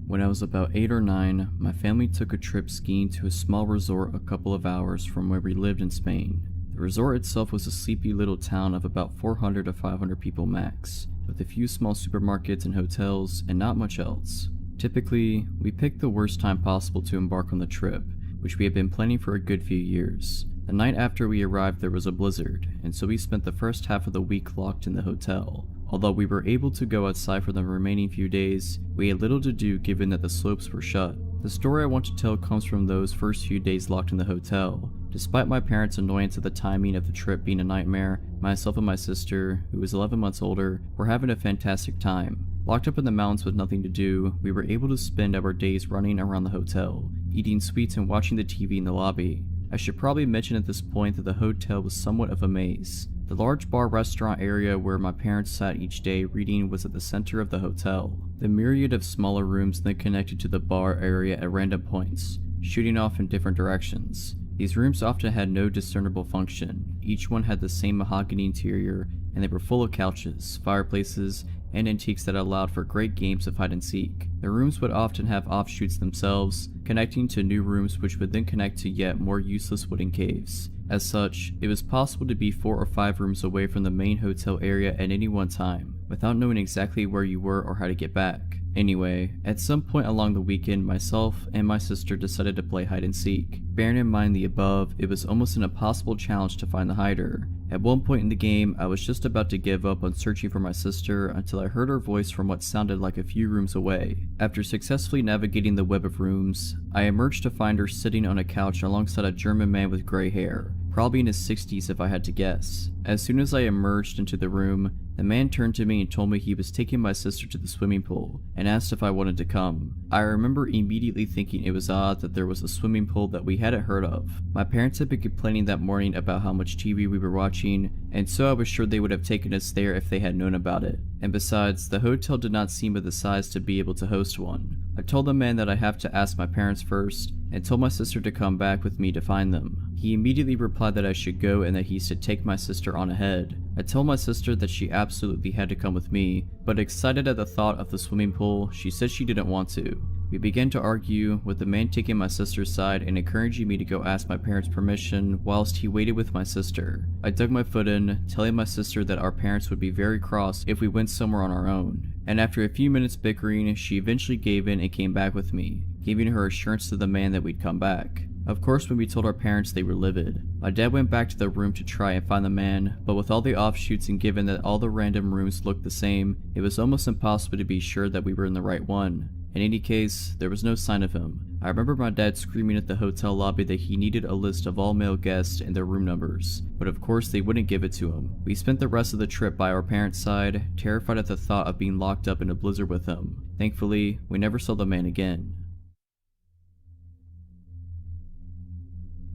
When I was about 8 or 9, my family took a trip skiing to a small resort a couple of hours from where we lived in Spain. The resort itself was a sleepy little town of about 400 to 500 people max, with a few small supermarkets and hotels and not much else. Typically, we picked the worst time possible to embark on the trip, which we had been planning for a good few years. The night after we arrived there was a blizzard, and so we spent the first half of the week locked in the hotel. Although we were able to go outside for the remaining few days, we had little to do given that the slopes were shut. The story I want to tell comes from those first few days locked in the hotel. Despite my parents' annoyance at the timing of the trip being a nightmare, myself and my sister, who was 11 months older, were having a fantastic time. Locked up in the mountains with nothing to do, we were able to spend our days running around the hotel, eating sweets and watching the TV in the lobby. I should probably mention at this point that the hotel was somewhat of a maze. The large bar restaurant area where my parents sat each day reading was at the center of the hotel. The myriad of smaller rooms then connected to the bar area at random points, shooting off in different directions. These rooms often had no discernible function. Each one had the same mahogany interior, and they were full of couches, fireplaces, and antiques that allowed for great games of hide and seek. The rooms would often have offshoots themselves, connecting to new rooms which would then connect to yet more useless wooden caves. As such, it was possible to be 4 or 5 rooms away from the main hotel area at any one time, without knowing exactly where you were or how to get back. Anyway, at some point along the weekend, myself and my sister decided to play hide and seek. Bearing in mind the above, it was almost an impossible challenge to find the hider. At one point in the game, I was just about to give up on searching for my sister until I heard her voice from what sounded like a few rooms away. After successfully navigating the web of rooms, I emerged to find her sitting on a couch alongside a German man with gray hair, probably in his 60s if I had to guess. As soon as I emerged into the room, the man turned to me and told me he was taking my sister to the swimming pool and asked if I wanted to come. I remember immediately thinking it was odd that there was a swimming pool that we hadn't heard of. My parents had been complaining that morning about how much TV we were watching, and so I was sure they would have taken us there if they had known about it. And besides, the hotel did not seem of the size to be able to host one. I told the man that I have to ask my parents first, and told my sister to come back with me to find them. He immediately replied that I should go and that he should take my sister on ahead. I told my sister that she absolutely had to come with me, but excited at the thought of the swimming pool, she said she didn't want to. We began to argue, with the man taking my sister's side and encouraging me to go ask my parents' permission whilst he waited with my sister. I dug my foot in, telling my sister that our parents would be very cross if we went somewhere on our own. And after a few minutes bickering, she eventually gave in and came back with me, giving her assurance to the man that we'd come back. Of course, when we told our parents, they were livid. My dad went back to the room to try and find the man, but with all the offshoots and given that all the random rooms looked the same, it was almost impossible to be sure that we were in the right one. In any case, there was no sign of him. I remember my dad screaming at the hotel lobby that he needed a list of all male guests and their room numbers, but of course they wouldn't give it to him. We spent the rest of the trip by our parents' side, terrified at the thought of being locked up in a blizzard with him. Thankfully, we never saw the man again.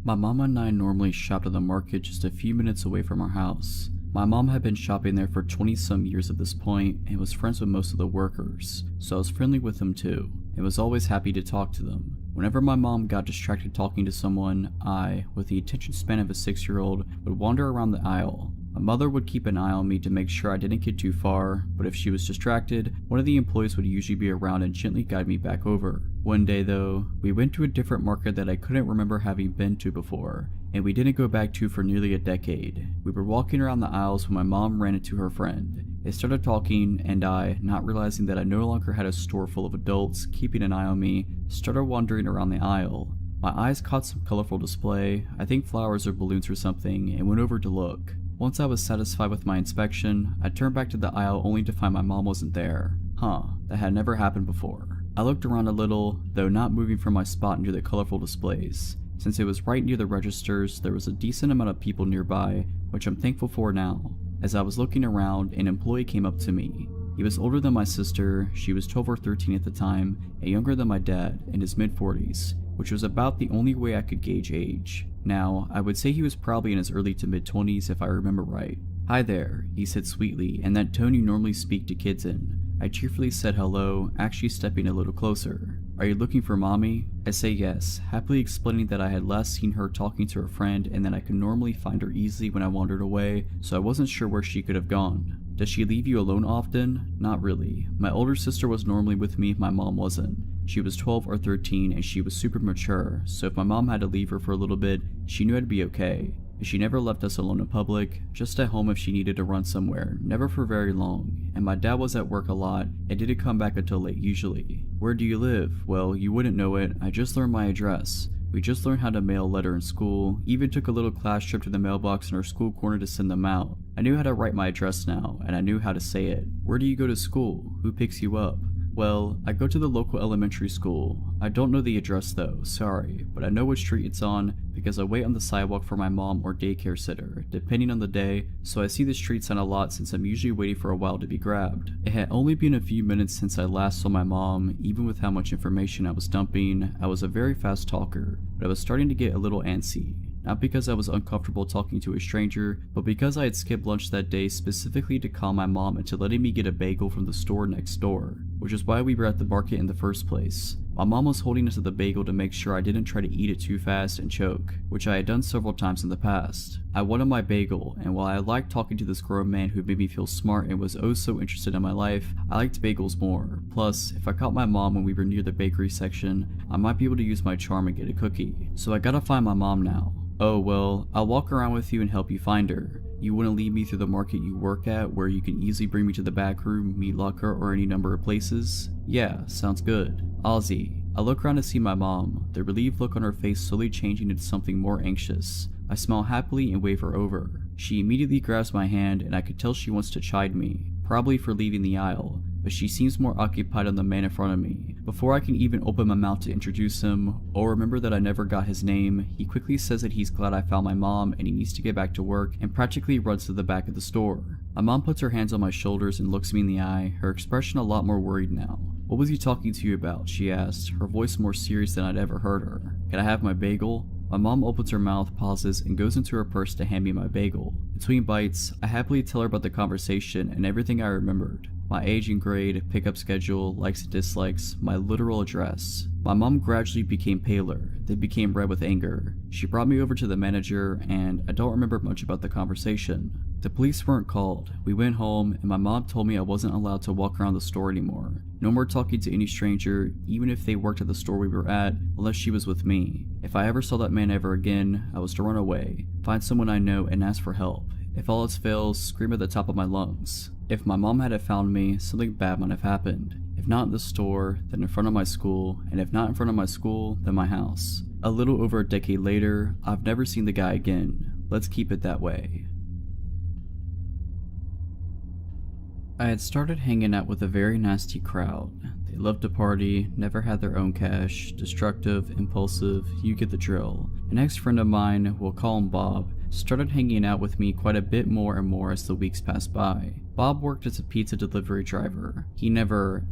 My mom and I normally shopped at the market just a few minutes away from our house. My mom had been shopping there for 20-some years at this point and was friends with most of the workers, so I was friendly with them too, and was always happy to talk to them. Whenever my mom got distracted talking to someone, I, with the attention span of a 6-year-old, would wander around the aisle. My mother would keep an eye on me to make sure I didn't get too far, but if she was distracted, one of the employees would usually be around and gently guide me back over. One day though, we went to a different market that I couldn't remember having been to before, and we didn't go back to for nearly a decade. We were walking around the aisles when my mom ran into her friend. They started talking, and I, not realizing that I no longer had a store full of adults keeping an eye on me, started wandering around the aisle. My eyes caught some colorful display, I think flowers or balloons or something, and went over to look. Once I was satisfied with my inspection, I turned back to the aisle only to find my mom wasn't there. That had never happened before. I looked around a little, though not moving from my spot near the colorful displays. Since it was right near the registers, there was a decent amount of people nearby, which I'm thankful for now. As I was looking around, an employee came up to me. He was older than my sister, she was 12 or 13 at the time, and younger than my dad, in his mid-40s, which was about the only way I could gauge age. Now, I would say he was probably in his early to mid-20s if I remember right. "Hi there," he said sweetly, in that tone you normally speak to kids in. I cheerfully said hello, actually stepping a little closer. "Are you looking for mommy?" I say yes, happily explaining that I had last seen her talking to her friend and that I could normally find her easily when I wandered away, so I wasn't sure where she could have gone. "Does she leave you alone often?" "Not really. My older sister was normally with me if my mom wasn't. She was 12 or 13 and she was super mature, so if my mom had to leave her for a little bit, she knew I'd be okay. She never left us alone in public, just at home if she needed to run somewhere, never for very long, and my dad was at work a lot and didn't come back until late usually." "Where do you live?" "Well, you wouldn't know it, I just learned my address. We just learned how to mail a letter in school, even took a little class trip to the mailbox in our school corner to send them out. I knew how to write my address now, and I knew how to say it." "Where do you go to school? Who picks you up?" "Well, I go to the local elementary school. I don't know the address though, sorry, but I know which street it's on because I wait on the sidewalk for my mom or daycare sitter, depending on the day, so I see the street sign a lot since I'm usually waiting for a while to be grabbed." It had only been a few minutes since I last saw my mom. Even with how much information I was dumping, I was a very fast talker, but I was starting to get a little antsy. Not because I was uncomfortable talking to a stranger, but because I had skipped lunch that day specifically to calm my mom into letting me get a bagel from the store next door, which is why we were at the market in the first place. My mom was holding onto the bagel to make sure I didn't try to eat it too fast and choke, which I had done several times in the past. I wanted my bagel, and while I liked talking to this grown man who made me feel smart and was oh so interested in my life, I liked bagels more. Plus, if I caught my mom when we were near the bakery section, I might be able to use my charm and get a cookie. So I gotta find my mom now. "Oh well, I'll walk around with you and help you find her. You wouldn't lead me through the market you work at where you can easily bring me to the back room, meat locker, or any number of places?" "Yeah, sounds good." Ozzy. I look around to see my mom, the relieved look on her face slowly changing into something more anxious. I smile happily and wave her over. She immediately grabs my hand and I could tell she wants to chide me, probably for leaving the aisle, but she seems more occupied on the man in front of me. Before I can even open my mouth to introduce him, or remember that I never got his name, he quickly says that he's glad I found my mom and he needs to get back to work and practically runs to the back of the store. My mom puts her hands on my shoulders and looks me in the eye, her expression a lot more worried now. "What was he talking to you about?" she asked, her voice more serious than I'd ever heard her. "Can I have my bagel?" My mom opens her mouth, pauses, and goes into her purse to hand me my bagel. Between bites, I happily tell her about the conversation and everything I remembered. My age and grade, pickup schedule, likes and dislikes, my literal address. My mom gradually became paler, then became red with anger. She brought me over to the manager, and I don't remember much about the conversation. The police weren't called. We went home, and my mom told me I wasn't allowed to walk around the store anymore. No more talking to any stranger, even if they worked at the store we were at, unless she was with me. If I ever saw that man ever again, I was to run away, find someone I know, and ask for help. If all else fails, scream at the top of my lungs. If my mom hadn't found me, something bad might have happened. If not in the store, then in front of my school, and if not in front of my school, then my house. A little over a decade later, I've never seen the guy again. Let's keep it that way. I had started hanging out with a very nasty crowd. They loved to party, never had their own cash, destructive, impulsive, you get the drill. An ex-friend of mine, we'll call him Bob, started hanging out with me quite a bit more and more as the weeks passed by. Bob worked as a pizza delivery driver. He never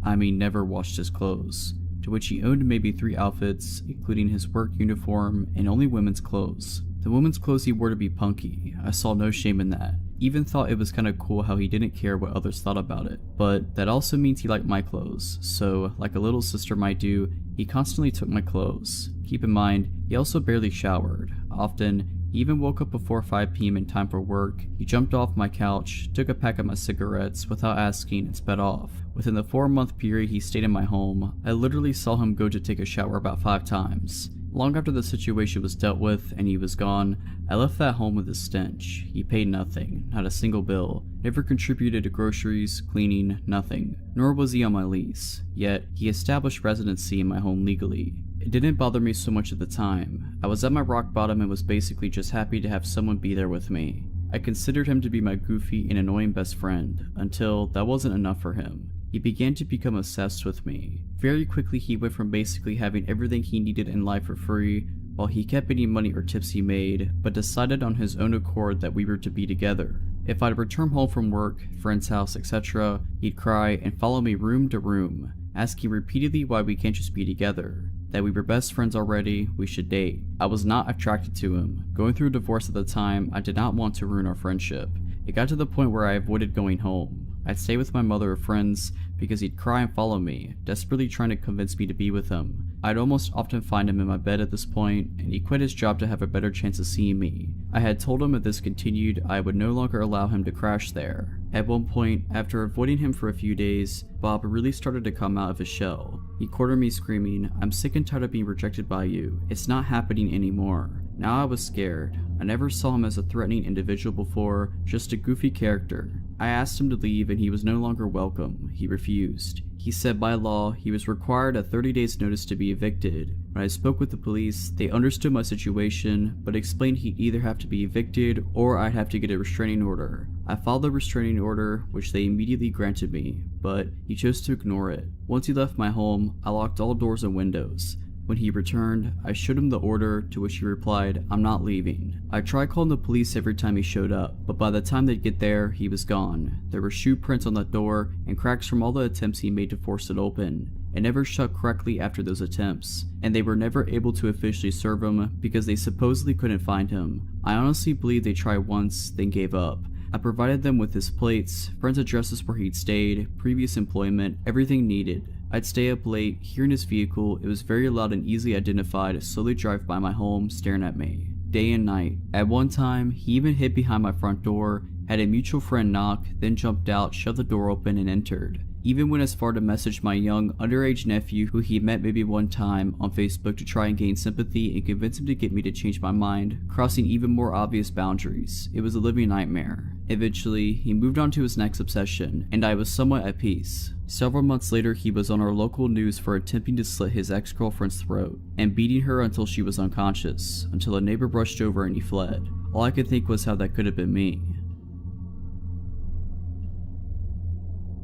washed his clothes, to which he owned maybe 3 outfits, including his work uniform and only women's clothes. The women's clothes he wore to be punky. I saw no shame in that. Even thought it was kinda cool how he didn't care what others thought about it. But that also means he liked my clothes, so like a little sister might do, he constantly took my clothes. Keep in mind, he also barely showered. Often, he even woke up before 5 p.m. in time for work. He jumped off my couch, took a pack of my cigarettes without asking, and sped off. Within the 4-month period he stayed in my home, I literally saw him go to take a shower about 5 times. Long after the situation was dealt with and he was gone, I left that home with a stench. He paid nothing, not a single bill, never contributed to groceries, cleaning, nothing, nor was he on my lease. Yet, he established residency in my home legally. It didn't bother me so much at the time. I was at my rock bottom and was basically just happy to have someone be there with me. I considered him to be my goofy and annoying best friend, until that wasn't enough for him. He began to become obsessed with me. Very quickly he went from basically having everything he needed in life for free, while he kept any money or tips he made, but decided on his own accord that we were to be together. If I'd return home from work, friend's house, etc., he'd cry and follow me room to room, asking repeatedly why we can't just be together. That we were best friends already, we should date. I was not attracted to him. Going through a divorce at the time, I did not want to ruin our friendship. It got to the point where I avoided going home. I'd stay with my mother or friends because he'd cry and follow me, desperately trying to convince me to be with him. I'd almost often find him in my bed at this point, and he quit his job to have a better chance of seeing me. I had told him if this continued, I would no longer allow him to crash there. At one point, after avoiding him for a few days, Bob really started to come out of his shell. He cornered me screaming, "I'm sick and tired of being rejected by you. It's not happening anymore." Now I was scared. I never saw him as a threatening individual before, just a goofy character. I asked him to leave and he was no longer welcome. He refused. He said by law, he was required a 30 days notice to be evicted. When I spoke with the police, they understood my situation, but explained he'd either have to be evicted or I'd have to get a restraining order. I filed the restraining order, which they immediately granted me, but he chose to ignore it. Once he left my home, I locked all doors and windows. When he returned, I showed him the order, to which he replied, "I'm not leaving." I tried calling the police every time he showed up, but by the time they'd get there, he was gone. There were shoe prints on the door and cracks from all the attempts he made to force it open. It never shut correctly after those attempts, and they were never able to officially serve him because they supposedly couldn't find him. I honestly believe they tried once, then gave up. I provided them with his plates, friends' addresses where he'd stayed, previous employment, everything needed. I'd stay up late, here in his vehicle, it was very loud and easily identified, slowly drive by my home, staring at me. Day and night. At one time, he even hid behind my front door, had a mutual friend knock, then jumped out, shoved the door open, and entered. Even went as far to message my young, underage nephew who he met maybe one time on Facebook to try and gain sympathy and convince him to get me to change my mind, crossing even more obvious boundaries. It was a living nightmare. Eventually, he moved on to his next obsession, and I was somewhat at peace. Several months later, he was on our local news for attempting to slit his ex-girlfriend's throat, and beating her until she was unconscious, until a neighbor brushed over and he fled. All I could think was how that could have been me.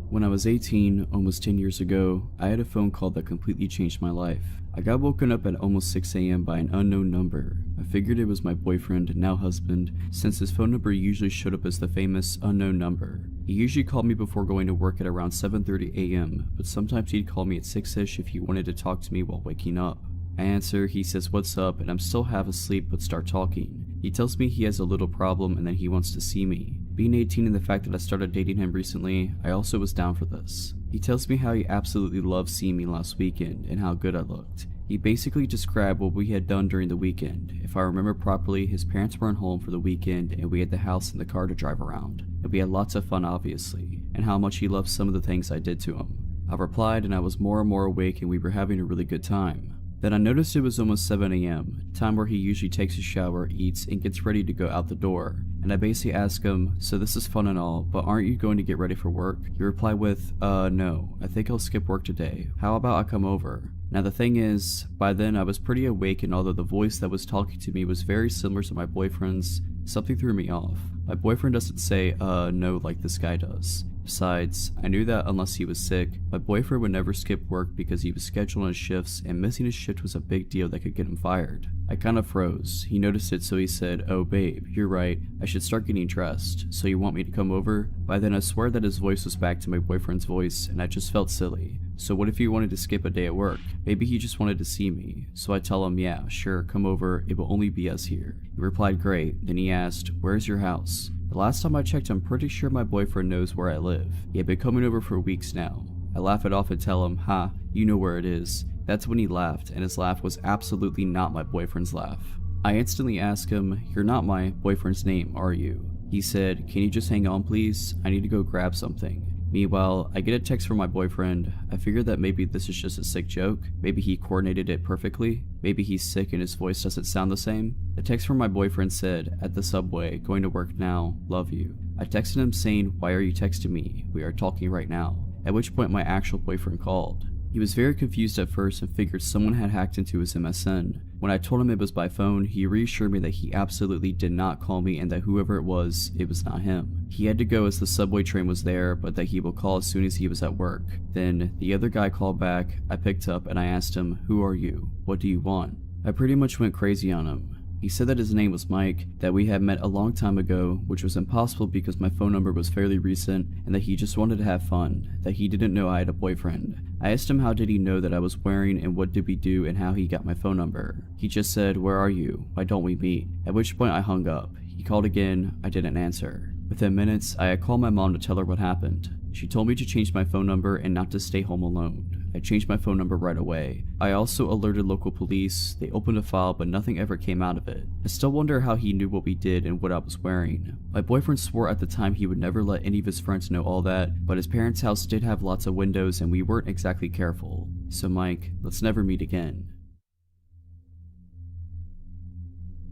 When I was 18, almost 10 years ago, I had a phone call that completely changed my life. I got woken up at almost 6 a.m. by an unknown number. I figured it was my boyfriend, now husband, since his phone number usually showed up as the famous unknown number. He usually called me before going to work at around 7:30 a.m., but sometimes he'd call me at 6ish if he wanted to talk to me while waking up. I answer, he says what's up, and I'm still half asleep but start talking. He tells me he has a little problem and then he wants to see me. Being 18 and the fact that I started dating him recently, I also was down for this. He tells me how he absolutely loved seeing me last weekend and how good I looked. He basically described what we had done during the weekend. If I remember properly, his parents weren't home for the weekend and we had the house and the car to drive around. And we had lots of fun obviously, and how much he loved some of the things I did to him. I replied and I was more and more awake and we were having a really good time. Then I noticed it was almost 7 a.m, time where he usually takes a shower, eats, and gets ready to go out the door. And I basically asked him, so this is fun and all, but aren't you going to get ready for work? He replied with, no, I think I'll skip work today. How about I come over? Now the thing is, by then I was pretty awake, and although the voice that was talking to me was very similar to my boyfriend's, something threw me off. My boyfriend doesn't say, no like this guy does. Besides, I knew that unless he was sick, my boyfriend would never skip work because he was scheduled on his shifts and missing his shift was a big deal that could get him fired. I kind of froze. He noticed it, so he said, oh babe, you're right, I should start getting dressed, so you want me to come over? By then I swear that his voice was back to my boyfriend's voice and I just felt silly. So what if he wanted to skip a day at work? Maybe he just wanted to see me. So I tell him, yeah, sure, come over, it will only be us here. He replied, great. Then he asked, where's your house? The last time I checked, I'm pretty sure my boyfriend knows where I live. He had been coming over for weeks now. I laugh it off and tell him, ha, you know where it is. That's when he laughed, and his laugh was absolutely not my boyfriend's laugh. I instantly ask him, you're not my boyfriend's name, are you? He said, can you just hang on please? I need to go grab something. Meanwhile, I get a text from my boyfriend. I figure that maybe this is just a sick joke. Maybe he coordinated it perfectly. Maybe he's sick and his voice doesn't sound the same. The text from my boyfriend said, at the subway, going to work now, love you. I texted him saying, why are you texting me? We are talking right now. At which point my actual boyfriend called. He was very confused at first and figured someone had hacked into his MSN. When I told him it was by phone, he reassured me that he absolutely did not call me and that whoever it was not him. He had to go as the subway train was there, but that he will call as soon as he was at work. Then, the other guy called back, I picked up and I asked him, who are you? What do you want? I pretty much went crazy on him. He said that his name was Mike, that we had met a long time ago, which was impossible because my phone number was fairly recent, and that he just wanted to have fun, that he didn't know I had a boyfriend. I asked him how did he know that I was wearing and what did we do and how he got my phone number. He just said, where are you? Why don't we meet? At which point I hung up. He called again, I didn't answer. Within minutes, I had called my mom to tell her what happened. She told me to change my phone number and not to stay home alone. I changed my phone number right away. I also alerted local police. They opened a file, but nothing ever came out of it. I still wonder how he knew what we did and what I was wearing. My boyfriend swore at the time he would never let any of his friends know all that, but his parents' house did have lots of windows and we weren't exactly careful. So Mike, let's never meet again.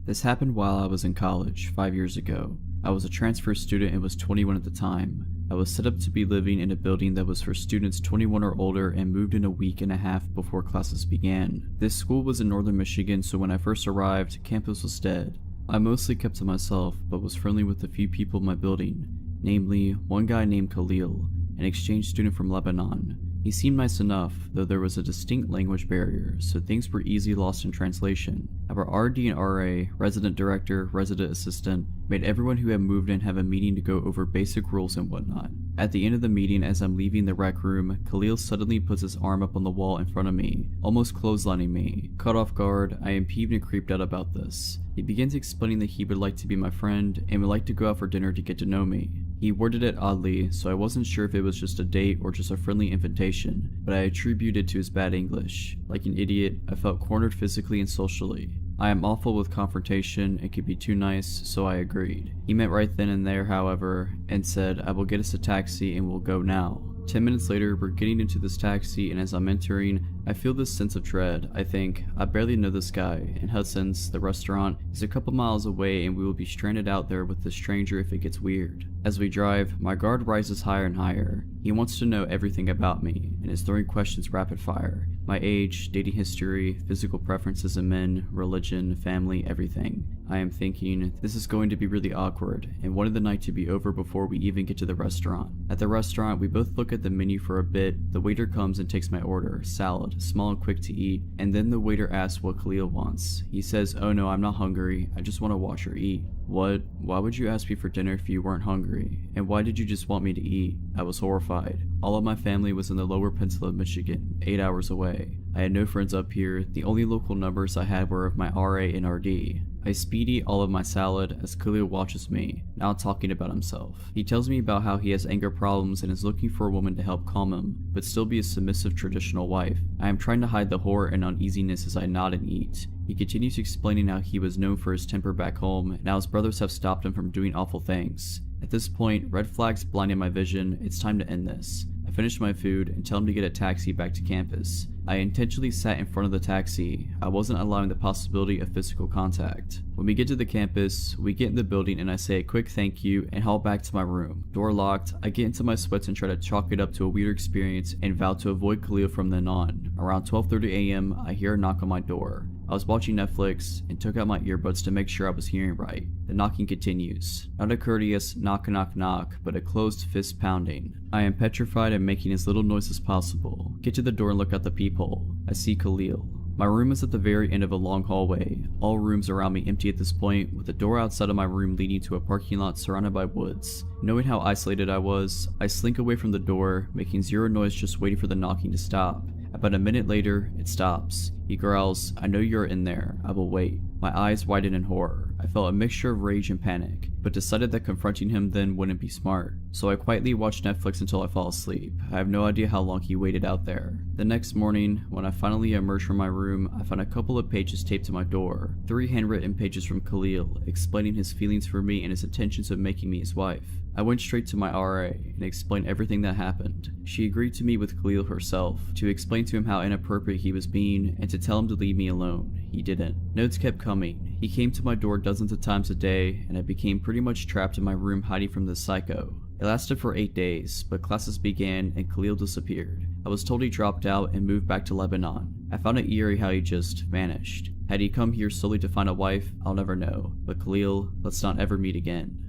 This happened while I was in college 5 years ago. I was a transfer student and was 21 at the time. I was set up to be living in a building that was for students 21 or older and moved in a week and a half before classes began. This school was in northern Michigan, so when I first arrived, campus was dead. I mostly kept to myself, but was friendly with a few people in my building, namely one guy named Khalil, an exchange student from Lebanon. He seemed nice enough, though there was a distinct language barrier, so things were easily lost in translation. Our RD and RA, resident director, resident assistant, made everyone who had moved in have a meeting to go over basic rules and whatnot. At the end of the meeting, as I'm leaving the rec room, Khalil suddenly puts his arm up on the wall in front of me, almost clotheslining me. Caught off guard, I am peeved and creeped out about this. He begins explaining that he would like to be my friend and would like to go out for dinner to get to know me. He worded it oddly, so I wasn't sure if it was just a date or just a friendly invitation, but I attributed it to his bad English. Like an idiot, I felt cornered physically and socially. I am awful with confrontation and could be too nice, so I agreed. He meant right then and there, however, and said, I will get us a taxi and we'll go now. 10 minutes later, we're getting into this taxi, and as I'm entering, I feel this sense of dread. I think, I barely know this guy, and Hudson's, the restaurant, is a couple miles away and we will be stranded out there with this stranger if it gets weird. As we drive, my guard rises higher and higher. He wants to know everything about me, and is throwing questions rapid fire. My age, dating history, physical preferences in men, religion, family, everything. I am thinking, this is going to be really awkward, and wanted the night to be over before we even get to the restaurant. At the restaurant, we both look at the menu for a bit. The waiter comes and takes my order, salad, small and quick to eat, and then the waiter asks what Khalil wants. He says, oh no, I'm not hungry, I just want to watch her eat. What? Why would you ask me for dinner if you weren't hungry? And why did you just want me to eat? I was horrified. All of my family was in the lower peninsula of Michigan, 8 hours away. I had no friends up here. The only local numbers I had were of my RA and RD. I speed eat all of my salad as Khalil watches me, now talking about himself. He tells me about how he has anger problems and is looking for a woman to help calm him, but still be a submissive traditional wife. I am trying to hide the horror and uneasiness as I nod and eat. He continues explaining how he was known for his temper back home, and how his brothers have stopped him from doing awful things. At this point, red flags blinding my vision, it's time to end this. I finish my food and tell him to get a taxi back to campus. I intentionally sat in front of the taxi. I wasn't allowing the possibility of physical contact. When we get to the campus, we get in the building and I say a quick thank you and haul back to my room. Door locked, I get into my sweats and try to chalk it up to a weird experience and vow to avoid Khalil from then on. Around 12:30 a.m., I hear a knock on my door. I was watching Netflix and took out my earbuds to make sure I was hearing right. The knocking continues. Not a courteous knock knock knock, but a closed fist pounding. I am petrified and making as little noise as possible. Get to the door and look out the peephole. I see Khalil. My room is at the very end of a long hallway. All rooms around me empty at this point, with the door outside of my room leading to a parking lot surrounded by woods. Knowing how isolated I was, I slink away from the door, making zero noise just waiting for the knocking to stop. About a minute later, it stops. He growls, "I know you're in there. I will wait." My eyes widen in horror. I felt a mixture of rage and panic, but decided that confronting him then wouldn't be smart. So I quietly watched Netflix until I fall asleep. I have no idea how long he waited out there. The next morning, when I finally emerged from my room, I found a couple of pages taped to my door. 3 handwritten pages from Khalil, explaining his feelings for me and his intentions of making me his wife. I went straight to my RA and explained everything that happened. She agreed to meet with Khalil herself, to explain to him how inappropriate he was being, and to tell him to leave me alone. He didn't. Notes kept coming. He came to my door dozens of times a day, and I became pretty much trapped in my room hiding from this psycho. It lasted for 8 days, but classes began and Khalil disappeared. I was told he dropped out and moved back to Lebanon. I found it eerie how he just vanished. Had he come here solely to find a wife, I'll never know. But Khalil, let's not ever meet again.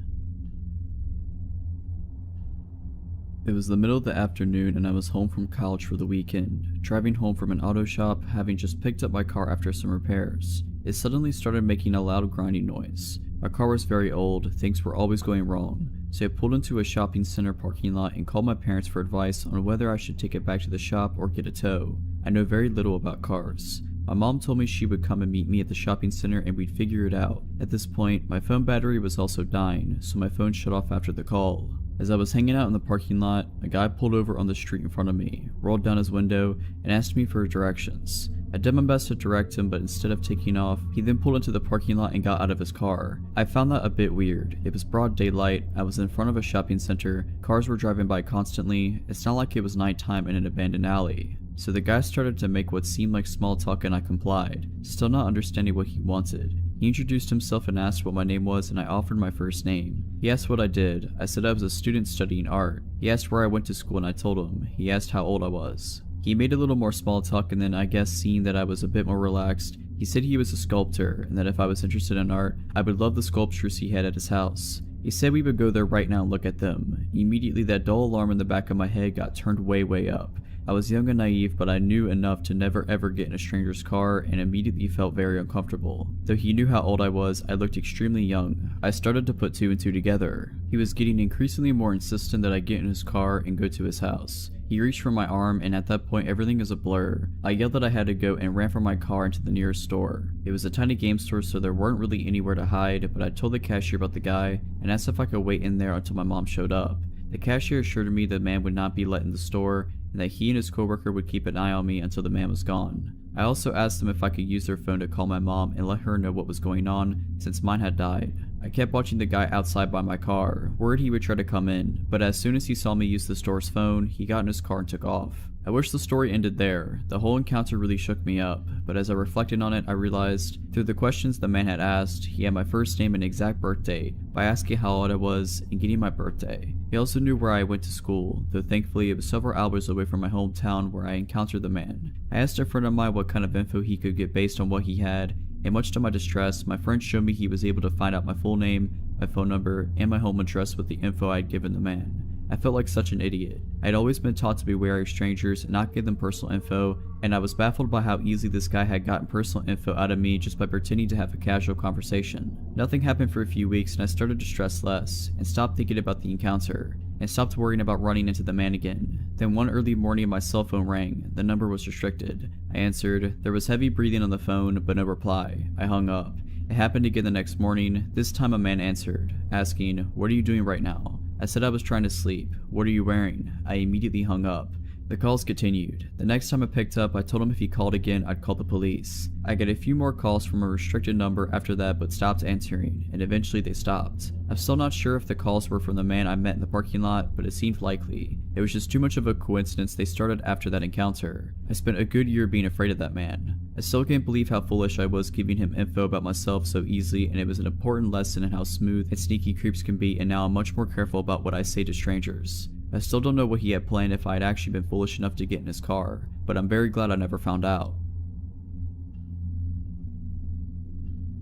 It was the middle of the afternoon and I was home from college for the weekend. Driving home from an auto shop, having just picked up my car after some repairs. It suddenly started making a loud grinding noise. My car was very old, things were always going wrong, so I pulled into a shopping center parking lot and called my parents for advice on whether I should take it back to the shop or get a tow. I know very little about cars. My mom told me she would come and meet me at the shopping center and we'd figure it out. At this point, my phone battery was also dying, so my phone shut off after the call. As I was hanging out in the parking lot, a guy pulled over on the street in front of me, rolled down his window, and asked me for directions. I did my best to direct him, but instead of taking off, he then pulled into the parking lot and got out of his car. I found that a bit weird. It was broad daylight, I was in front of a shopping center, cars were driving by constantly, it's not like it was nighttime in an abandoned alley. So the guy started to make what seemed like small talk and I complied, still not understanding what he wanted. He introduced himself and asked what my name was and I offered my first name. He asked what I did. I said I was a student studying art. He asked where I went to school and I told him. He asked how old I was. He made a little more small talk and then I guess seeing that I was a bit more relaxed, he said he was a sculptor and that if I was interested in art, I would love the sculptures he had at his house. He said we would go there right now and look at them. Immediately that dull alarm in the back of my head got turned way up. I was young and naive, but I knew enough to never ever get in a stranger's car and immediately felt very uncomfortable. Though he knew how old I was, I looked extremely young. I started to put 2 and 2 together. He was getting increasingly more insistent that I get in his car and go to his house. He reached for my arm and at that point everything is a blur. I yelled that I had to go and ran from my car into the nearest store. It was a tiny game store so there weren't really anywhere to hide, but I told the cashier about the guy and asked if I could wait in there until my mom showed up. The cashier assured me the man would not be let in the store and that he and his coworker would keep an eye on me until the man was gone. I also asked them if I could use their phone to call my mom and let her know what was going on since mine had died. I kept watching the guy outside by my car, worried he would try to come in, but as soon as he saw me use the store's phone, he got in his car and took off. I wish the story ended there. The whole encounter really shook me up, but as I reflected on it, I realized, through the questions the man had asked, he had my first name and exact birthday by asking how old I was and getting my birthday. He also knew where I went to school, though thankfully it was several hours away from my hometown where I encountered the man. I asked a friend of mine what kind of info he could get based on what he had, and much to my distress, my friend showed me he was able to find out my full name, my phone number, and my home address with the info I had given the man. I felt like such an idiot. I had always been taught to be wary of strangers and not give them personal info, and I was baffled by how easily this guy had gotten personal info out of me just by pretending to have a casual conversation. Nothing happened for a few weeks and I started to stress less, and stopped thinking about the encounter, and stopped worrying about running into the man again. Then one early morning my cell phone rang. The number was restricted. I answered. There was heavy breathing on the phone, but no reply. I hung up. It happened again the next morning. This time a man answered, asking, "What are you doing right now?" I said I was trying to sleep. "What are you wearing?" I immediately hung up. The calls continued. The next time I picked up, I told him if he called again, I'd call the police. I got a few more calls from a restricted number after that, but stopped answering, and eventually they stopped. I'm still not sure if the calls were from the man I met in the parking lot, but it seemed likely. It was just too much of a coincidence they started after that encounter. I spent a good year being afraid of that man. I still can't believe how foolish I was giving him info about myself so easily, and it was an important lesson in how smooth and sneaky creeps can be, and now I'm much more careful about what I say to strangers. I still don't know what he had planned if I had actually been foolish enough to get in his car, but I'm very glad I never found out.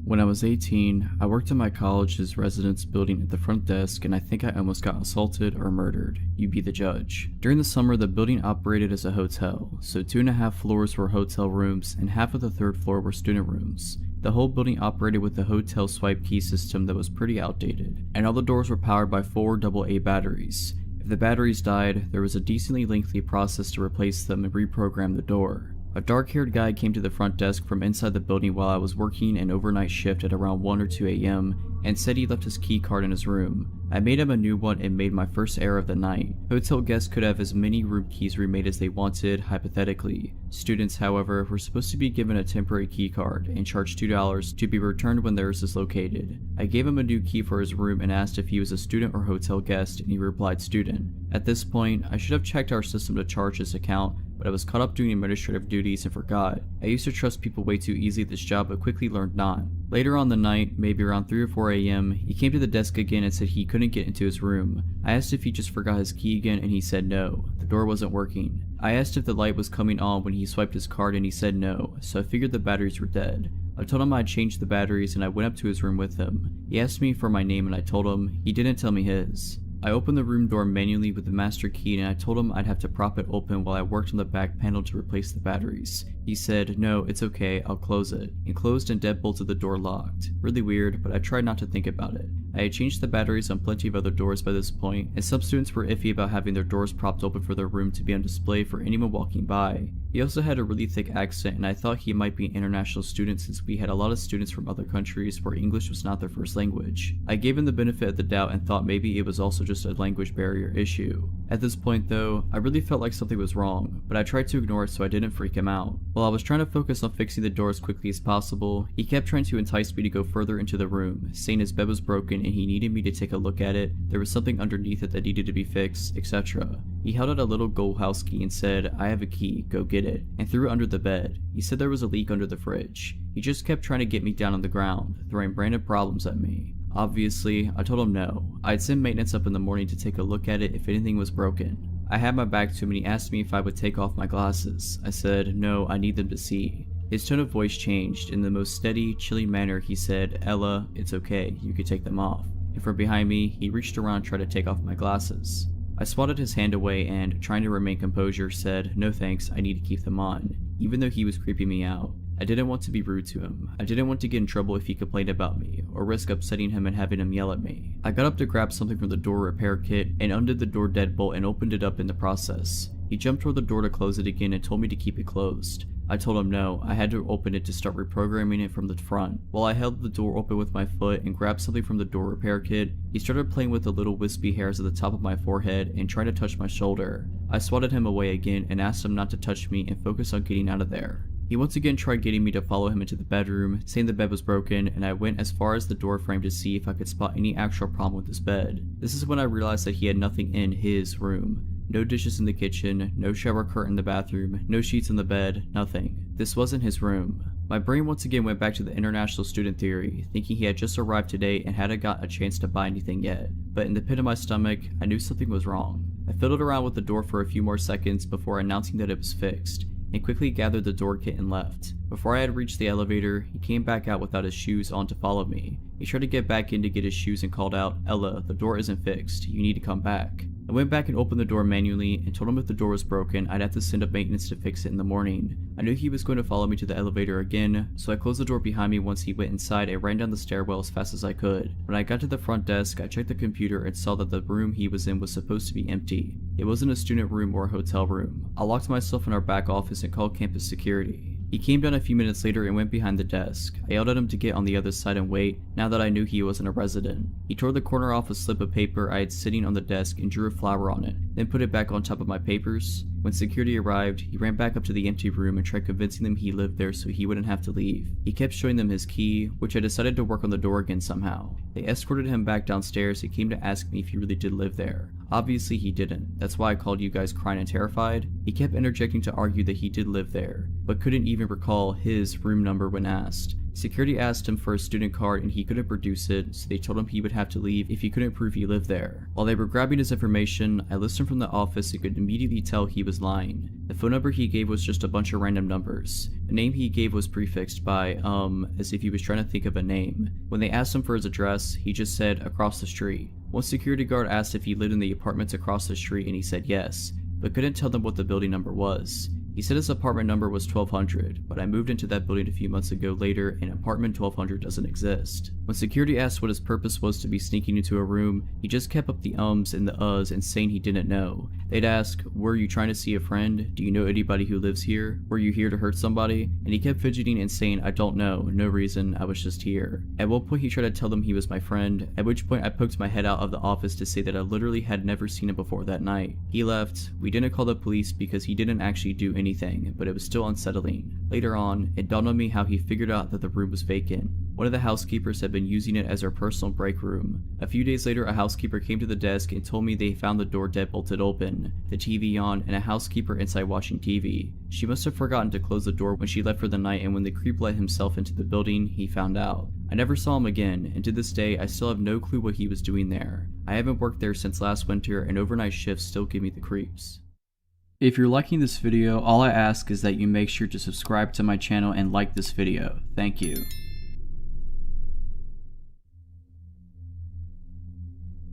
When I was 18, I worked in my college's residence building at the front desk, and I think I almost got assaulted or murdered. You be the judge. During the summer, the building operated as a hotel, so 2.5 floors were hotel rooms and half of the 3rd floor were student rooms. The whole building operated with the hotel swipe key system that was pretty outdated, and all the doors were powered by 4 AA batteries. If the batteries died, there was a decently lengthy process to replace them and reprogram the door. A dark-haired guy came to the front desk from inside the building while I was working an overnight shift at around 1 or 2 a.m. and said he left his key card in his room. I made him a new one and made my first error of the night. Hotel guests could have as many room keys remade as they wanted, hypothetically. Students, however, were supposed to be given a temporary key card and charged $2 to be returned when theirs is located. I gave him a new key for his room and asked if he was a student or hotel guest, and he replied student. At this point, I should have checked our system to charge his account, but I was caught up doing administrative duties and forgot. I used to trust people way too easy at this job, but quickly learned not. Later on the night, maybe around 3 or 4 a.m., he came to the desk again and said he couldn't get into his room. I asked if he just forgot his key again, and he said no. The door wasn't working. I asked if the light was coming on when he swiped his card, and he said no, so I figured the batteries were dead. I told him I'd changed the batteries, and I went up to his room with him. He asked me for my name, and I told him. He didn't tell me his. I opened the room door manually with the master key, and I told him I'd have to prop it open while I worked on the back panel to replace the batteries. He said, "No, it's okay, I'll close it," and closed and deadbolted the door locked. Really weird, but I tried not to think about it. I had changed the batteries on plenty of other doors by this point, and some students were iffy about having their doors propped open for their room to be on display for anyone walking by. He also had a really thick accent, and I thought he might be an international student since we had a lot of students from other countries where English was not their first language. I gave him the benefit of the doubt and thought maybe it was also just a language barrier issue. At this point though, I really felt like something was wrong, but I tried to ignore it so I didn't freak him out. While I was trying to focus on fixing the door as quickly as possible, he kept trying to entice me to go further into the room, saying his bed was broken and he needed me to take a look at it, there was something underneath it that needed to be fixed, etc. He held out a little gold house key and said, "I have a key, go get it," and threw it under the bed. He said there was a leak under the fridge. He just kept trying to get me down on the ground, throwing random problems at me. Obviously, I told him no. I'd send maintenance up in the morning to take a look at it if anything was broken. I had my back to him and he asked me if I would take off my glasses. I said, "No, I need them to see." His tone of voice changed. In the most steady, chilly manner, he said, "Ella, it's okay, you could take them off." And from behind me, he reached around and tried to take off my glasses. I swatted his hand away and, trying to remain composure, said, "No thanks, I need to keep them on," even though he was creeping me out. I didn't want to be rude to him. I didn't want to get in trouble if he complained about me, or risk upsetting him and having him yell at me. I got up to grab something from the door repair kit and undid the door deadbolt and opened it up in the process. He jumped toward the door to close it again and told me to keep it closed. I told him no, I had to open it to start reprogramming it from the front. While I held the door open with my foot and grabbed something from the door repair kit, he started playing with the little wispy hairs at the top of my forehead and tried to touch my shoulder. I swatted him away again and asked him not to touch me and focus on getting out of there. He once again tried getting me to follow him into the bedroom, saying the bed was broken, and I went as far as the door frame to see if I could spot any actual problem with his bed. This is when I realized that he had nothing in his room. No dishes in the kitchen, no shower curtain in the bathroom, no sheets in the bed, nothing. This wasn't his room. My brain once again went back to the international student theory, thinking he had just arrived today and hadn't got a chance to buy anything yet. But in the pit of my stomach, I knew something was wrong. I fiddled around with the door for a few more seconds before announcing that it was fixed, and quickly gathered the door kit and left. Before I had reached the elevator, he came back out without his shoes on to follow me. He tried to get back in to get his shoes and called out, "Ella, the door isn't fixed, you need to come back." I went back and opened the door manually and told him if the door was broken, I'd have to send up maintenance to fix it in the morning. I knew he was going to follow me to the elevator again, so I closed the door behind me once he went inside and ran down the stairwell as fast as I could. When I got to the front desk, I checked the computer and saw that the room he was in was supposed to be empty. It wasn't a student room or a hotel room. I locked myself in our back office and called campus security. He came down a few minutes later and went behind the desk. I yelled at him to get on the other side and wait, now that I knew he wasn't a resident. He tore the corner off a slip of paper I had sitting on the desk and drew a flower on it, then put it back on top of my papers. When security arrived, he ran back up to the empty room and tried convincing them he lived there so he wouldn't have to leave. He kept showing them his key, which I decided to work on the door again somehow. They escorted him back downstairs and came to ask me if he really did live there. Obviously he didn't, that's why I called you guys crying and terrified. He kept interjecting to argue that he did live there, but couldn't even recall his room number when asked. Security asked him for a student card and he couldn't produce it, so they told him he would have to leave if he couldn't prove he lived there. While they were grabbing his information, I listened from the office and could immediately tell he was lying. The phone number he gave was just a bunch of random numbers. The name he gave was prefixed by, as if he was trying to think of a name. When they asked him for his address, he just said, across the street. One security guard asked if he lived in the apartments across the street and he said yes, but couldn't tell them what the building number was. He said his apartment number was 1200, but I moved into that building a few months ago later and apartment 1200 doesn't exist. When security asked what his purpose was to be sneaking into a room, he just kept up the ums and the uhs and saying he didn't know. They'd ask, were you trying to see a friend? Do you know anybody who lives here? Were you here to hurt somebody? And he kept fidgeting and saying, I don't know, no reason, I was just here. At one point he tried to tell them he was my friend, at which point I poked my head out of the office to say that I literally had never seen him before that night. He left. We didn't call the police because he didn't actually do anything, but it was still unsettling. Later on, it dawned on me how he figured out that the room was vacant. One of the housekeepers had been using it as her personal break room. A few days later, a housekeeper came to the desk and told me they found the door deadbolted open, the TV on, and a housekeeper inside watching TV. She must have forgotten to close the door when she left for the night, and when the creep let himself into the building, he found out. I never saw him again, and to this day, I still have no clue what he was doing there. I haven't worked there since last winter, and overnight shifts still give me the creeps. If you're liking this video, all I ask is that you make sure to subscribe to my channel and like this video. Thank you.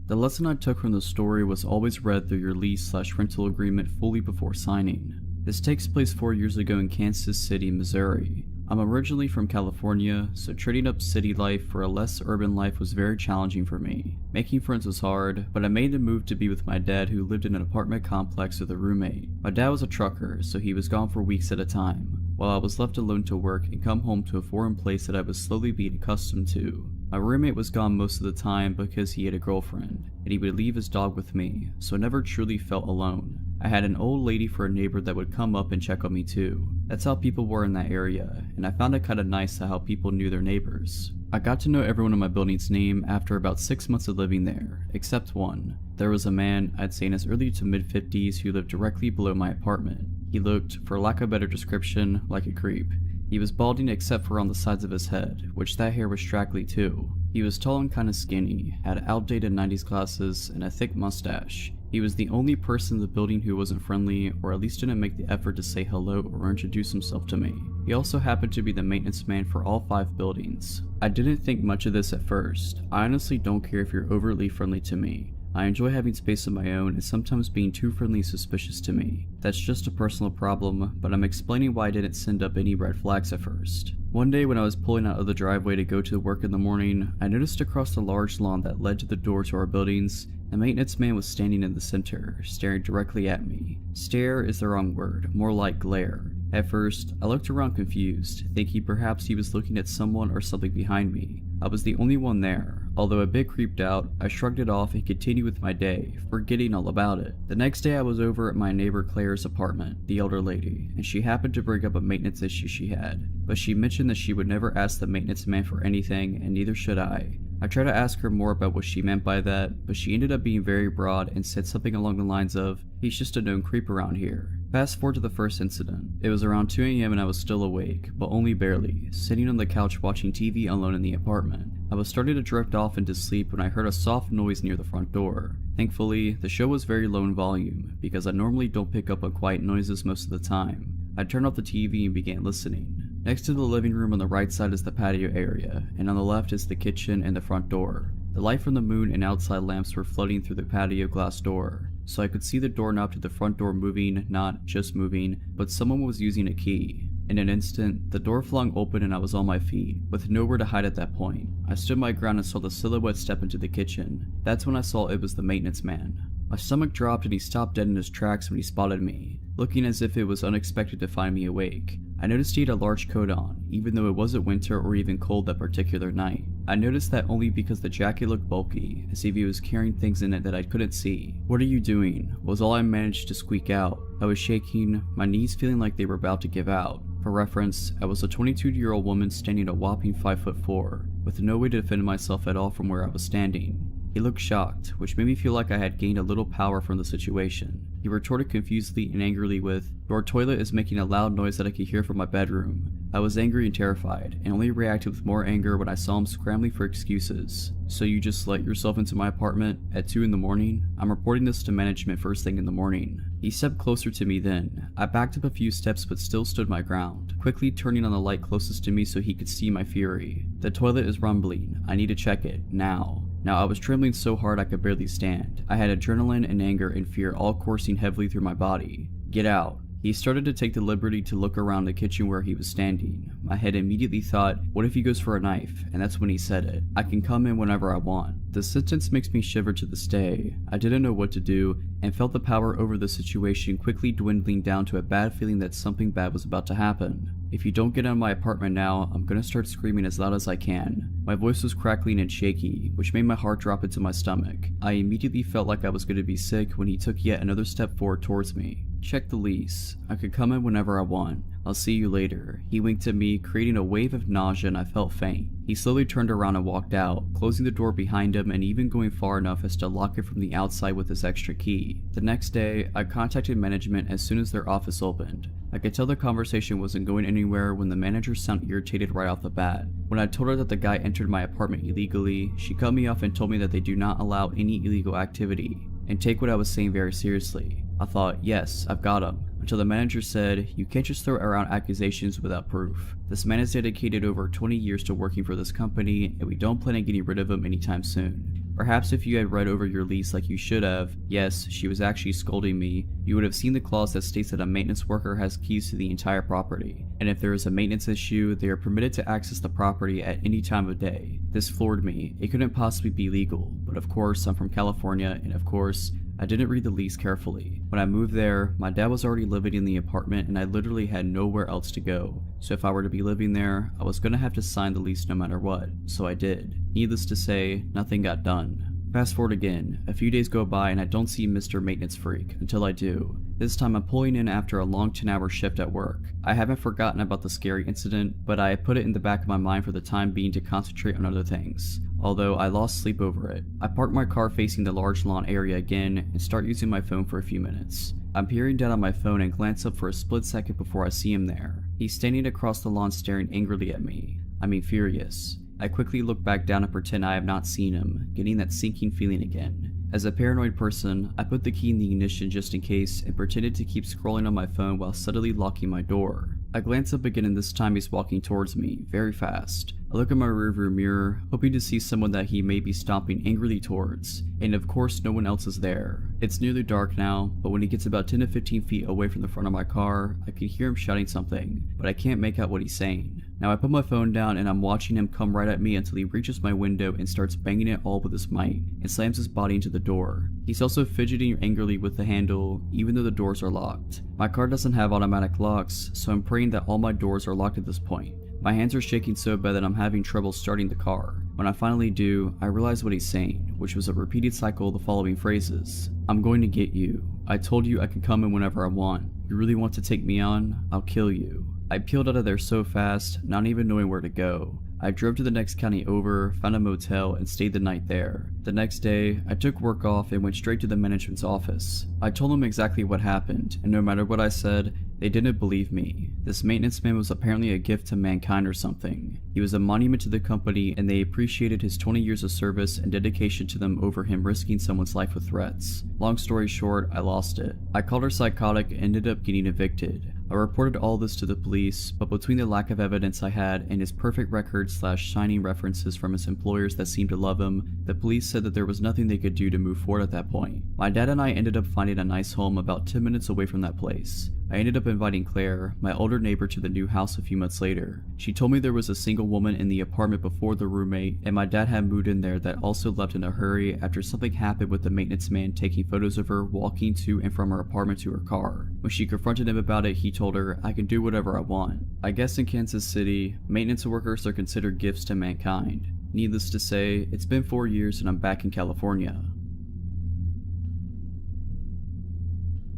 The lesson I took from the story was always read through your lease/rental agreement fully before signing. This takes place 4 years ago in Kansas City, Missouri. I'm originally from California, so trading up city life for a less urban life was very challenging for me. Making friends was hard, but I made the move to be with my dad, who lived in an apartment complex with a roommate. My dad was a trucker, so he was gone for weeks at a time, while I was left alone to work and come home to a foreign place that I was slowly being accustomed to. My roommate was gone most of the time because he had a girlfriend, and he would leave his dog with me, so I never truly felt alone. I had an old lady for a neighbor that would come up and check on me too. That's how people were in that area, and I found it kinda nice how people knew their neighbors. I got to know everyone in my building's name after about 6 months of living there, except one. There was a man, I'd say in his early to mid-50s, who lived directly below my apartment. He looked, for lack of a better description, like a creep. He was balding except for on the sides of his head, which that hair was straggly too. He was tall and kinda skinny, had outdated 90s glasses, and a thick mustache. He was the only person in the building who wasn't friendly, or at least didn't make the effort to say hello or introduce himself to me. He also happened to be the maintenance man for all 5 buildings. I didn't think much of this at first. I honestly don't care if you're overly friendly to me. I enjoy having space of my own, and sometimes being too friendly is suspicious to me. That's just a personal problem, but I'm explaining why I didn't send up any red flags at first. One day when I was pulling out of the driveway to go to work in the morning, I noticed across the large lawn that led to the door to our buildings, the maintenance man was standing in the center, staring directly at me. Stare is the wrong word, more like glare. At first, I looked around confused, thinking perhaps he was looking at someone or something behind me. I was the only one there. Although a bit creeped out, I shrugged it off and continued with my day, forgetting all about it. The next day I was over at my neighbor Claire's apartment, the elder lady, and she happened to bring up a maintenance issue she had. But she mentioned that she would never ask the maintenance man for anything, and neither should I. I tried to ask her more about what she meant by that, but she ended up being very broad and said something along the lines of, he's just a known creep around here. Fast forward to the first incident. It was around 2 AM and I was still awake, but only barely, sitting on the couch watching TV alone in the apartment. I was starting to drift off into sleep when I heard a soft noise near the front door. Thankfully, the show was very low in volume, because I normally don't pick up on quiet noises most of the time. I turned off the TV and began listening. Next to the living room on the right side is the patio area, and on the left is the kitchen and the front door. The light from the moon and outside lamps were flooding through the patio glass door, so I could see the doorknob to the front door moving, not just moving, but someone was using a key. In an instant, the door flung open and I was on my feet, with nowhere to hide at that point. I stood my ground and saw the silhouette step into the kitchen. That's when I saw it was the maintenance man. My stomach dropped and he stopped dead in his tracks when he spotted me, looking as if it was unexpected to find me awake. I noticed he had a large coat on, even though it wasn't winter or even cold that particular night. I noticed that only because the jacket looked bulky, as if he was carrying things in it that I couldn't see. "What are you doing?" was all I managed to squeak out. I was shaking, my knees feeling like they were about to give out. For reference, I was a 22-year-old woman standing a whopping 5'4", with no way to defend myself at all from where I was standing. He looked shocked, which made me feel like I had gained a little power from the situation. He retorted confusedly and angrily with, "Your toilet is making a loud noise that I could hear from my bedroom." I was angry and terrified, and only reacted with more anger when I saw him scrambling for excuses. "So you just let yourself into my apartment at 2 in the morning? I'm reporting this to management first thing in the morning." He stepped closer to me then. I backed up a few steps but still stood my ground, quickly turning on the light closest to me so he could see my fury. "The toilet is rumbling. I need to check it, now." Now I was trembling so hard I could barely stand. I had adrenaline and anger and fear all coursing heavily through my body. "Get out." He started to take the liberty to look around the kitchen where he was standing. My head immediately thought, what if he goes for a knife? And that's when he said it. "I can come in whenever I want." The sentence makes me shiver to this day. I didn't know what to do, and felt the power over the situation quickly dwindling down to a bad feeling that something bad was about to happen. "If you don't get out of my apartment now, I'm gonna start screaming as loud as I can." My voice was crackling and shaky, which made my heart drop into my stomach. I immediately felt like I was going to be sick when he took yet another step forward towards me. "Check the lease. I could come in whenever I want. I'll see you later." He winked at me, creating a wave of nausea, and I felt faint. He slowly turned around and walked out, closing the door behind him and even going far enough as to lock it from the outside with his extra key. The next day, I contacted management as soon as their office opened. I could tell the conversation wasn't going anywhere when the manager sounded irritated right off the bat. When I told her that the guy entered my apartment illegally, she cut me off and told me that they do not allow any illegal activity, and take what I was saying very seriously. I thought, yes, I've got him. Until the manager said, "You can't just throw around accusations without proof. This man has dedicated over 20 years to working for this company, and we don't plan on getting rid of him anytime soon. Perhaps if you had read over your lease like you should have," yes, she was actually scolding me, "you would have seen the clause that states that a maintenance worker has keys to the entire property, and if there is a maintenance issue, they are permitted to access the property at any time of day." This floored me. It couldn't possibly be legal, but of course I'm from California, and of course I didn't read the lease carefully. When I moved there, my dad was already living in the apartment and I literally had nowhere else to go. So if I were to be living there, I was gonna have to sign the lease no matter what. So I did. Needless to say, nothing got done. Fast forward again, a few days go by and I don't see Mr. Maintenance Freak until I do. This time I'm pulling in after a long 10-hour shift at work. I haven't forgotten about the scary incident, but I put it in the back of my mind for the time being to concentrate on other things. Although I lost sleep over it. I park my car facing the large lawn area again and start using my phone for a few minutes. I'm peering down on my phone and glance up for a split second before I see him there. He's standing across the lawn staring angrily at me. I mean furious. I quickly look back down and pretend I have not seen him, getting that sinking feeling again. As a paranoid person, I put the key in the ignition just in case and pretended to keep scrolling on my phone while subtly locking my door. I glance up again and this time he's walking towards me, very fast. I look in my rearview mirror, hoping to see someone that he may be stomping angrily towards, and of course no one else is there. It's nearly dark now, but when he gets about 10 to 15 feet away from the front of my car, I can hear him shouting something, but I can't make out what he's saying. Now I put my phone down and I'm watching him come right at me until he reaches my window and starts banging it all with his might, and slams his body into the door. He's also fidgeting angrily with the handle, even though the doors are locked. My car doesn't have automatic locks, so I'm praying that all my doors are locked at this point. My hands are shaking so bad that I'm having trouble starting the car. When I finally do, I realize what he's saying, which was a repeated cycle of the following phrases. "I'm going to get you. I told you I can come in whenever I want. You really want to take me on? I'll kill you." I peeled out of there so fast, not even knowing where to go. I drove to the next county over, found a motel, and stayed the night there. The next day, I took work off and went straight to the management's office. I told them exactly what happened, and no matter what I said, they didn't believe me. This maintenance man was apparently a gift to mankind or something. He was a monument to the company, and they appreciated his 20 years of service and dedication to them over him risking someone's life with threats. Long story short, I lost it. I called her psychotic and ended up getting evicted. I reported all this to the police, but between the lack of evidence I had and his perfect record / shining references from his employers that seemed to love him, the police said that there was nothing they could do to move forward at that point. My dad and I ended up finding a nice home about 10 minutes away from that place. I ended up inviting Claire, my older neighbor, to the new house a few months later. She told me there was a single woman in the apartment before the roommate, and my dad had moved in there that also left in a hurry after something happened with the maintenance man taking photos of her walking to and from her apartment to her car. When she confronted him about it, he told her, "I can do whatever I want." I guess in Kansas City, maintenance workers are considered gifts to mankind. Needless to say, it's been 4 years and I'm back in California.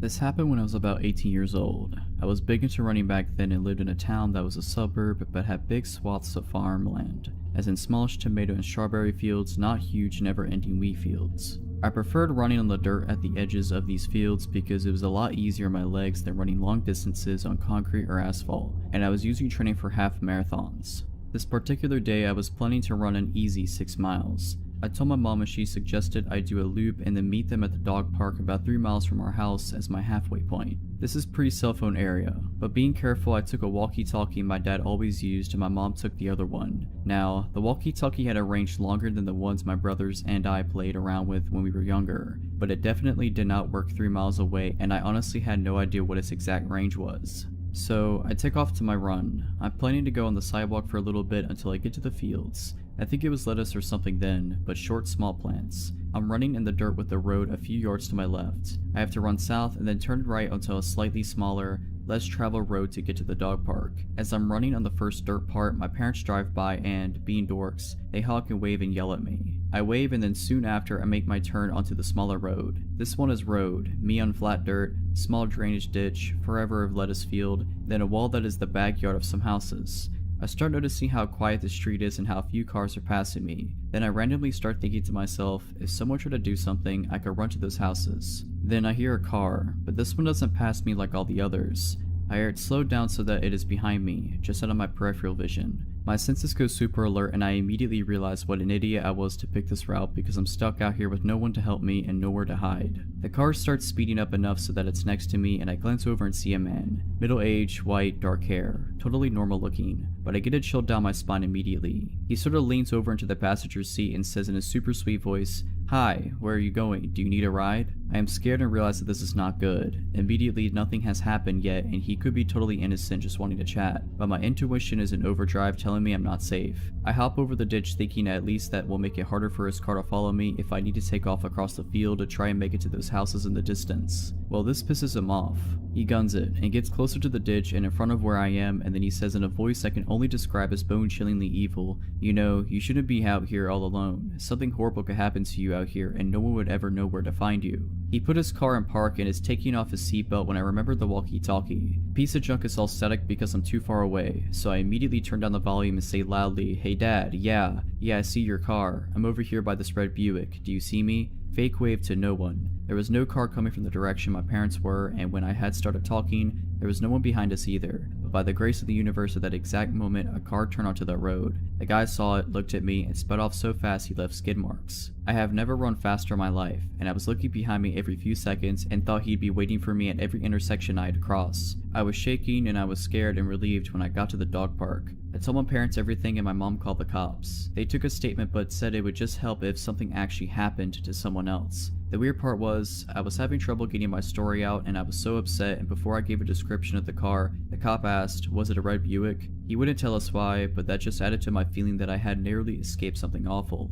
This happened when I was about 18 years old. I was big into running back then and lived in a town that was a suburb but had big swaths of farmland, as in smallish tomato and strawberry fields, not huge never-ending wheat fields. I preferred running on the dirt at the edges of these fields because it was a lot easier on my legs than running long distances on concrete or asphalt, and I was usually training for half marathons. This particular day I was planning to run an easy 6 miles. I told my mom and she suggested I do a loop and then meet them at the dog park about 3 miles from our house as my halfway point. This is pre-cell phone area, but being careful I took a walkie-talkie my dad always used and my mom took the other one. Now, the walkie-talkie had a range longer than the ones my brothers and I played around with when we were younger, but it definitely did not work 3 miles away and I honestly had no idea what its exact range was. So, I take off to my run. I'm planning to go on the sidewalk for a little bit until I get to the fields. I think it was lettuce or something then, but short small plants. I'm running in the dirt with the road a few yards to my left. I have to run south and then turn right onto a slightly smaller, less traveled road to get to the dog park. As I'm running on the first dirt part, my parents drive by and, being dorks, they honk and wave and yell at me. I wave and then soon after I make my turn onto the smaller road. This one is road, me on flat dirt, small drainage ditch, forever of lettuce field, then a wall that is the backyard of some houses. I start noticing how quiet the street is and how few cars are passing me. Then I randomly start thinking to myself, if someone tried to do something, I could run to those houses. Then I hear a car, but this one doesn't pass me like all the others. I hear it slow down so that it is behind me, just out of my peripheral vision. My senses go super alert and I immediately realize what an idiot I was to pick this route because I'm stuck out here with no one to help me and nowhere to hide. The car starts speeding up enough so that it's next to me and I glance over and see a man. Middle-aged, white, dark hair, totally normal looking, but I get a chill down my spine immediately. He sort of leans over into the passenger seat and says in a super sweet voice, "Hi, where are you going? Do you need a ride?" I am scared and realize that this is not good. Immediately nothing has happened yet and he could be totally innocent just wanting to chat, but my intuition is in overdrive telling me I'm not safe. I hop over the ditch thinking at least that will make it harder for his car to follow me if I need to take off across the field to try and make it to those houses in the distance. Well, this pisses him off. He guns it and gets closer to the ditch and in front of where I am, and then he says in a voice I can only describe as bone-chillingly evil, "You know, you shouldn't be out here all alone. Something horrible could happen to you out here and no one would ever know where to find you." He put his car in park and is taking off his seatbelt when I remember the walkie-talkie. Piece of junk is all static because I'm too far away, so I immediately turn down the volume and say loudly, "Hey dad, yeah, I see your car. I'm over here by this red Buick. Do you see me?" Fake wave to no one. There was no car coming from the direction my parents were, and when I had started talking, there was no one behind us either. But by the grace of the universe at that exact moment, a car turned onto the road. The guy saw it, looked at me, and sped off so fast he left skid marks. I have never run faster in my life, and I was looking behind me every few seconds and thought he'd be waiting for me at every intersection I had to cross. I was shaking and I was scared and relieved when I got to the dog park. I told my parents everything and my mom called the cops. They took a statement but said it would just help if something actually happened to someone else. The weird part was, I was having trouble getting my story out and I was so upset, and before I gave a description of the car, the cop asked, was it a red Buick? He wouldn't tell us why, but that just added to my feeling that I had narrowly escaped something awful.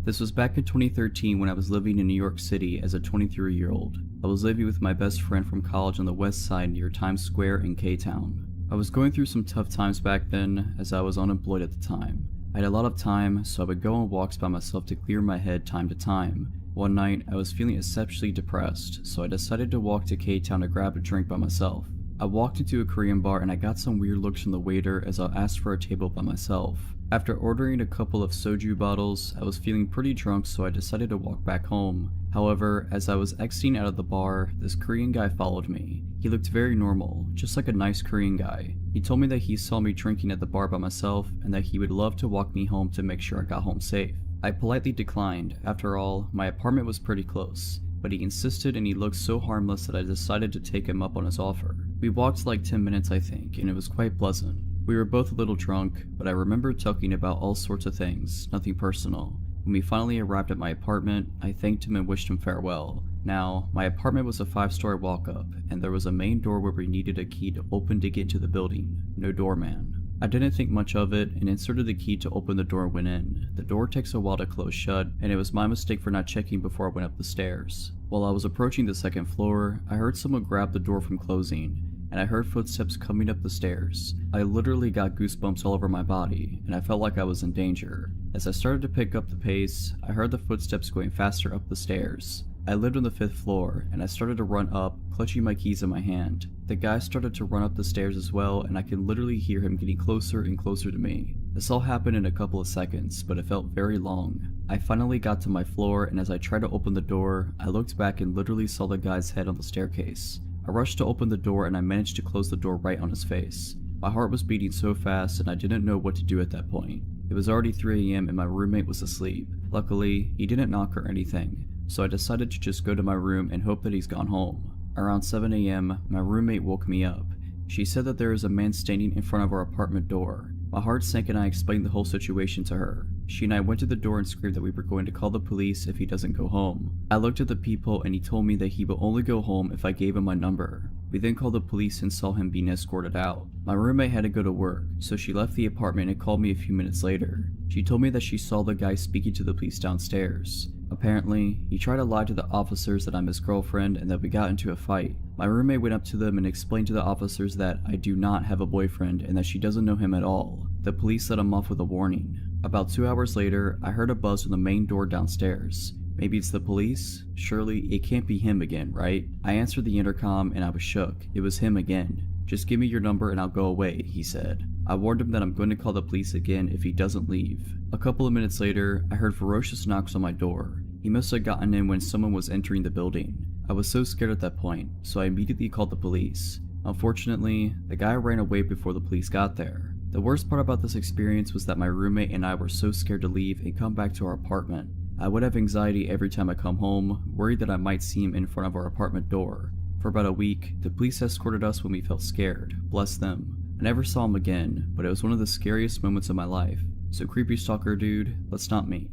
This was back in 2013 when I was living in New York City as a 23-year-old. I was living with my best friend from college on the west side near Times Square in K-Town. I was going through some tough times back then as I was unemployed at the time. I had a lot of time, so I would go on walks by myself to clear my head time to time. One night, I was feeling exceptionally depressed, so I decided to walk to K-Town to grab a drink by myself. I walked into a Korean bar and I got some weird looks from the waiter as I asked for a table by myself. After ordering a couple of soju bottles, I was feeling pretty drunk, so I decided to walk back home. However, as I was exiting out of the bar, this Korean guy followed me. He looked very normal, just like a nice Korean guy. He told me that he saw me drinking at the bar by myself and that he would love to walk me home to make sure I got home safe. I politely declined. After all, my apartment was pretty close, but he insisted and he looked so harmless that I decided to take him up on his offer. We walked like 10 minutes I think, and it was quite pleasant. We were both a little drunk, but I remember talking about all sorts of things, nothing personal. When we finally arrived at my apartment, I thanked him and wished him farewell. Now, my apartment was a 5-story walk-up, and there was a main door where we needed a key to open to get into the building. No doorman. I didn't think much of it and inserted the key to open the door and went in. The door takes a while to close shut, and it was my mistake for not checking before I went up the stairs. While I was approaching the 2nd floor, I heard someone grab the door from closing, and I heard footsteps coming up the stairs. I literally got goosebumps all over my body, and I felt like I was in danger. As I started to pick up the pace, I heard the footsteps going faster up the stairs. I lived on the 5th floor, and I started to run up, clutching my keys in my hand. The guy started to run up the stairs as well, and I could literally hear him getting closer and closer to me. This all happened in a couple of seconds, but it felt very long. I finally got to my floor, and as I tried to open the door, I looked back and literally saw the guy's head on the staircase. I rushed to open the door, and I managed to close the door right on his face. My heart was beating so fast, and I didn't know what to do at that point. It was already 3 AM and my roommate was asleep. Luckily, he didn't knock or anything, so I decided to just go to my room and hope that he's gone home. Around 7 AM, my roommate woke me up. She said that there is a man standing in front of our apartment door. My heart sank and I explained the whole situation to her. She and I went to the door and screamed that we were going to call the police if he doesn't go home. I looked at the people and he told me that he will only go home if I gave him my number. We then called the police and saw him being escorted out. My roommate had to go to work, so she left the apartment and called me a few minutes later. She told me that she saw the guy speaking to the police downstairs. Apparently, he tried to lie to the officers that I'm his girlfriend and that we got into a fight. My roommate went up to them and explained to the officers that I do not have a boyfriend and that she doesn't know him at all. The police let him off with a warning. About 2 hours later, I heard a buzz on the main door downstairs. Maybe it's the police? Surely it can't be him again, right? I answered the intercom and I was shook. It was him again. "Just give me your number and I'll go away," he said. I warned him that I'm going to call the police again if he doesn't leave. A couple of minutes later, I heard ferocious knocks on my door. He must have gotten in when someone was entering the building. I was so scared at that point, so I immediately called the police. Unfortunately, the guy ran away before the police got there. The worst part about this experience was that my roommate and I were so scared to leave and come back to our apartment. I would have anxiety every time I come home, worried that I might see him in front of our apartment door. For about a week, the police escorted us when we felt scared. Bless them. I never saw him again, but it was one of the scariest moments of my life. So creepy stalker dude, let's not meet.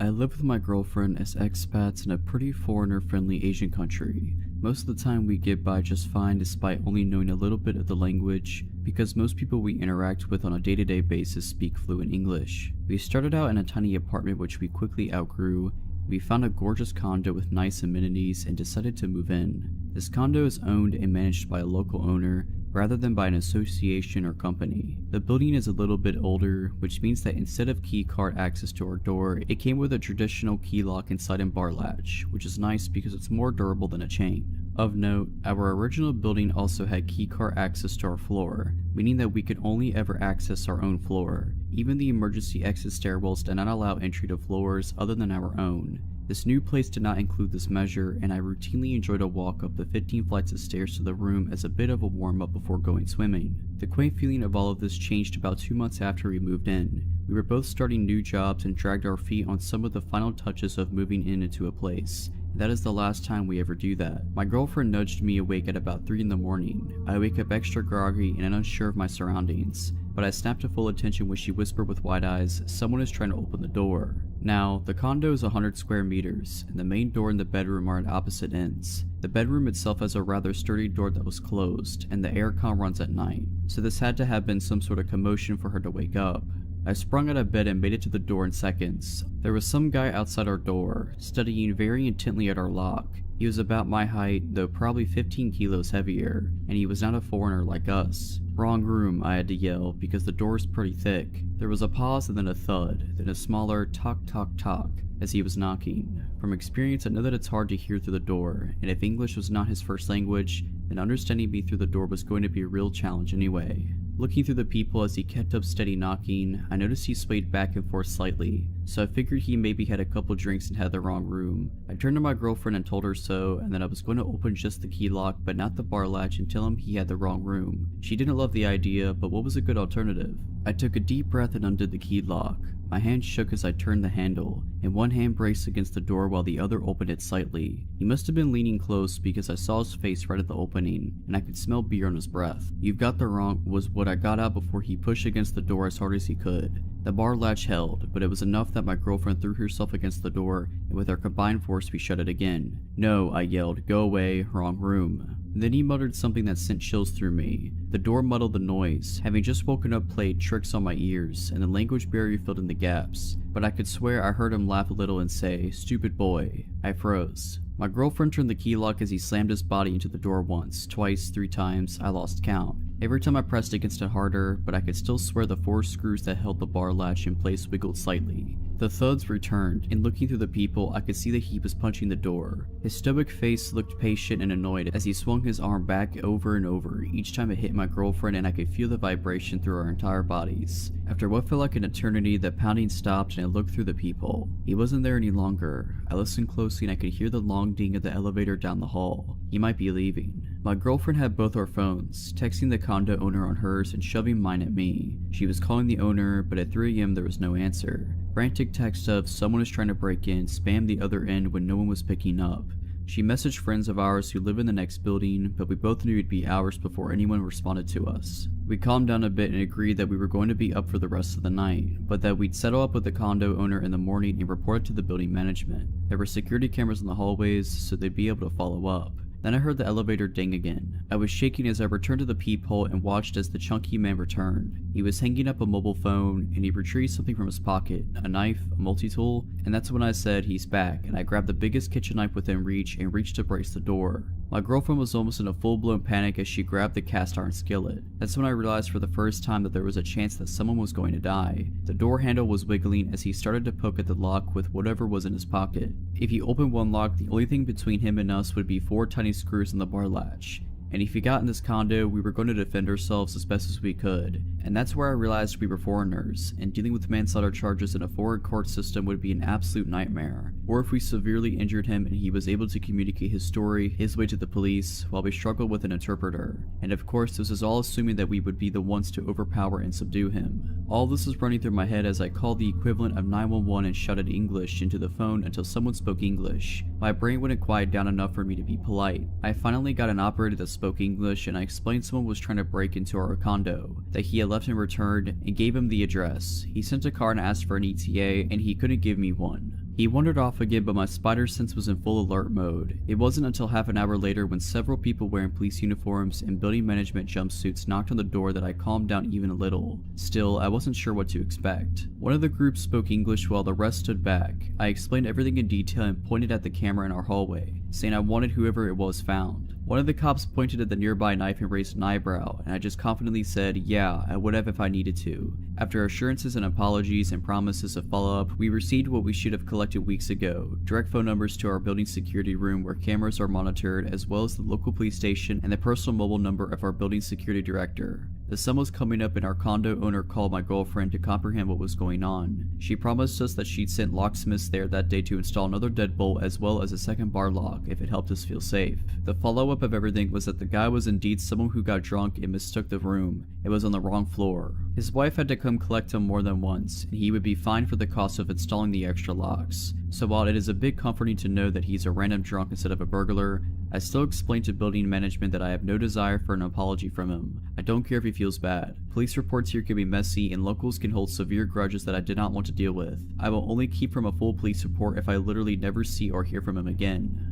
I live with my girlfriend as expats in a pretty foreigner-friendly Asian country. Most of the time we get by just fine despite only knowing a little bit of the language, because most people we interact with on a day-to-day basis speak fluent English. We started out in a tiny apartment which we quickly outgrew. We found a gorgeous condo with nice amenities and decided to move in. This condo is owned and managed by a local owner, rather than by an association or company. The building is a little bit older, which means that instead of key card access to our door, it came with a traditional key lock inside and bar latch, which is nice because it's more durable than a chain. Of note, our original building also had key card access to our floor, meaning that we could only ever access our own floor. Even the emergency exit stairwells did not allow entry to floors other than our own. This new place did not include this measure, and I routinely enjoyed a walk up the 15 flights of stairs to the room as a bit of a warm-up before going swimming. The quaint feeling of all of this changed about 2 months after we moved in. We were both starting new jobs and dragged our feet on some of the final touches of moving into a place. That is the last time we ever do that. My girlfriend nudged me awake at about 3 in the morning. I wake up extra groggy and unsure of my surroundings, but I snapped to full attention when she whispered with wide eyes, "Someone is trying to open the door." Now, the condo is 100 square meters, and the main door and the bedroom are at opposite ends. The bedroom itself has a rather sturdy door that was closed, and the aircon runs at night, so this had to have been some sort of commotion for her to wake up. I sprung out of bed and made it to the door in seconds. There was some guy outside our door, studying very intently at our lock. He was about my height, though probably 15 kilos heavier, and he was not a foreigner like us. "Wrong room," I had to yell, because the door is pretty thick. There was a pause and then a thud, then a smaller tock tock tock as he was knocking. From experience, I know that it's hard to hear through the door, and if English was not his first language, then understanding me through the door was going to be a real challenge anyway. Looking through the peephole as he kept up steady knocking, I noticed he swayed back and forth slightly, so I figured he maybe had a couple drinks and had the wrong room. I turned to my girlfriend and told her so, and that I was going to open just the key lock but not the bar latch and tell him he had the wrong room. She didn't love the idea, but what was a good alternative? I took a deep breath and undid the key lock. My hand shook as I turned the handle, and one hand braced against the door while the other opened it slightly. He must have been leaning close because I saw his face right at the opening, and I could smell beer on his breath. "You've got the wrong," was what I got out before he pushed against the door as hard as he could. The bar latch held, but it was enough that my girlfriend threw herself against the door, and with our combined force we shut it again. "No," I yelled, "go away, wrong room." Then he muttered something that sent chills through me. The door muddled the noise, having just woken up played tricks on my ears, and the language barrier filled in the gaps. But I could swear I heard him laugh a little and say, "Stupid boy." I froze. My girlfriend turned the key lock as he slammed his body into the door once, twice, 3 times, I lost count. Every time I pressed against it harder, but I could still swear the 4 screws that held the bar latch in place wiggled slightly. The thuds returned, and looking through the peephole, I could see that he was punching the door. His stoic face looked patient and annoyed as he swung his arm back over and over each time it hit my girlfriend, and I could feel the vibration through our entire bodies. After what felt like an eternity, the pounding stopped and I looked through the peephole. He wasn't there any longer. I listened closely and I could hear the long ding of the elevator down the hall. He might be leaving. My girlfriend had both our phones, texting the condo owner on hers and shoving mine at me. She was calling the owner, but at 3 AM there was no answer. Frantic text of "someone is trying to break in" spammed the other end when no one was picking up. She messaged friends of ours who live in the next building, but we both knew it'd be hours before anyone responded to us. We calmed down a bit and agreed that we were going to be up for the rest of the night, but that we'd settle up with the condo owner in the morning and report it to the building management. There were security cameras in the hallways, so they'd be able to follow up. Then I heard the elevator ding again. I was shaking as I returned to the peephole and watched as the chunky man returned. He was hanging up a mobile phone, and he retrieved something from his pocket, a knife, a multi-tool, and that's when I said, "He's back," and I grabbed the biggest kitchen knife within reach and reached to brace the door. My girlfriend was almost in a full-blown panic as she grabbed the cast iron skillet. That's when I realized for the first time that there was a chance that someone was going to die. The door handle was wiggling as he started to poke at the lock with whatever was in his pocket. If he opened one lock, the only thing between him and us would be 4 tiny screws in the bar latch. And if he got in this condo, we were going to defend ourselves as best as we could. And that's where I realized we were foreigners, and dealing with manslaughter charges in a foreign court system would be an absolute nightmare. Or if we severely injured him and he was able to communicate his story, his way to the police, while we struggled with an interpreter. And of course, this is all assuming that we would be the ones to overpower and subdue him. All this is running through my head as I called the equivalent of 911 and shouted English into the phone until someone spoke English. My brain wouldn't quiet down enough for me to be polite. I finally got an operator that spoke English, and I explained someone was trying to break into our condo, that he had left and returned, and gave him the address. He sent a car and asked for an ETA, and he couldn't give me one. He wandered off again, but my spider sense was in full alert mode. It wasn't until half an hour later when several people wearing police uniforms and building management jumpsuits knocked on the door that I calmed down even a little. Still, I wasn't sure what to expect. One of the group spoke English while the rest stood back. I explained everything in detail and pointed at the camera in our hallway, saying I wanted whoever it was found. One of the cops pointed at the nearby knife and raised an eyebrow, and I just confidently said, "Yeah, I would have if I needed to." After assurances and apologies and promises of follow-up, we received what we should have collected weeks ago: direct phone numbers to our building security room where cameras are monitored, as well as the local police station and the personal mobile number of our building security director. The sun was coming up and our condo owner called my girlfriend to comprehend what was going on. She promised us that she'd sent locksmiths there that day to install another deadbolt as well as a second bar lock if it helped us feel safe. The follow-up of everything was that the guy was indeed someone who got drunk and mistook the room. It was on the wrong floor. His wife had to come collect him more than once, and he would be fined for the cost of installing the extra locks. So while it is a bit comforting to know that he's a random drunk instead of a burglar, I still explained to building management that I have no desire for an apology from him. I don't care if he feels bad. Police reports here can be messy and locals can hold severe grudges that I did not want to deal with. I will only keep from a full police report if I literally never see or hear from him again.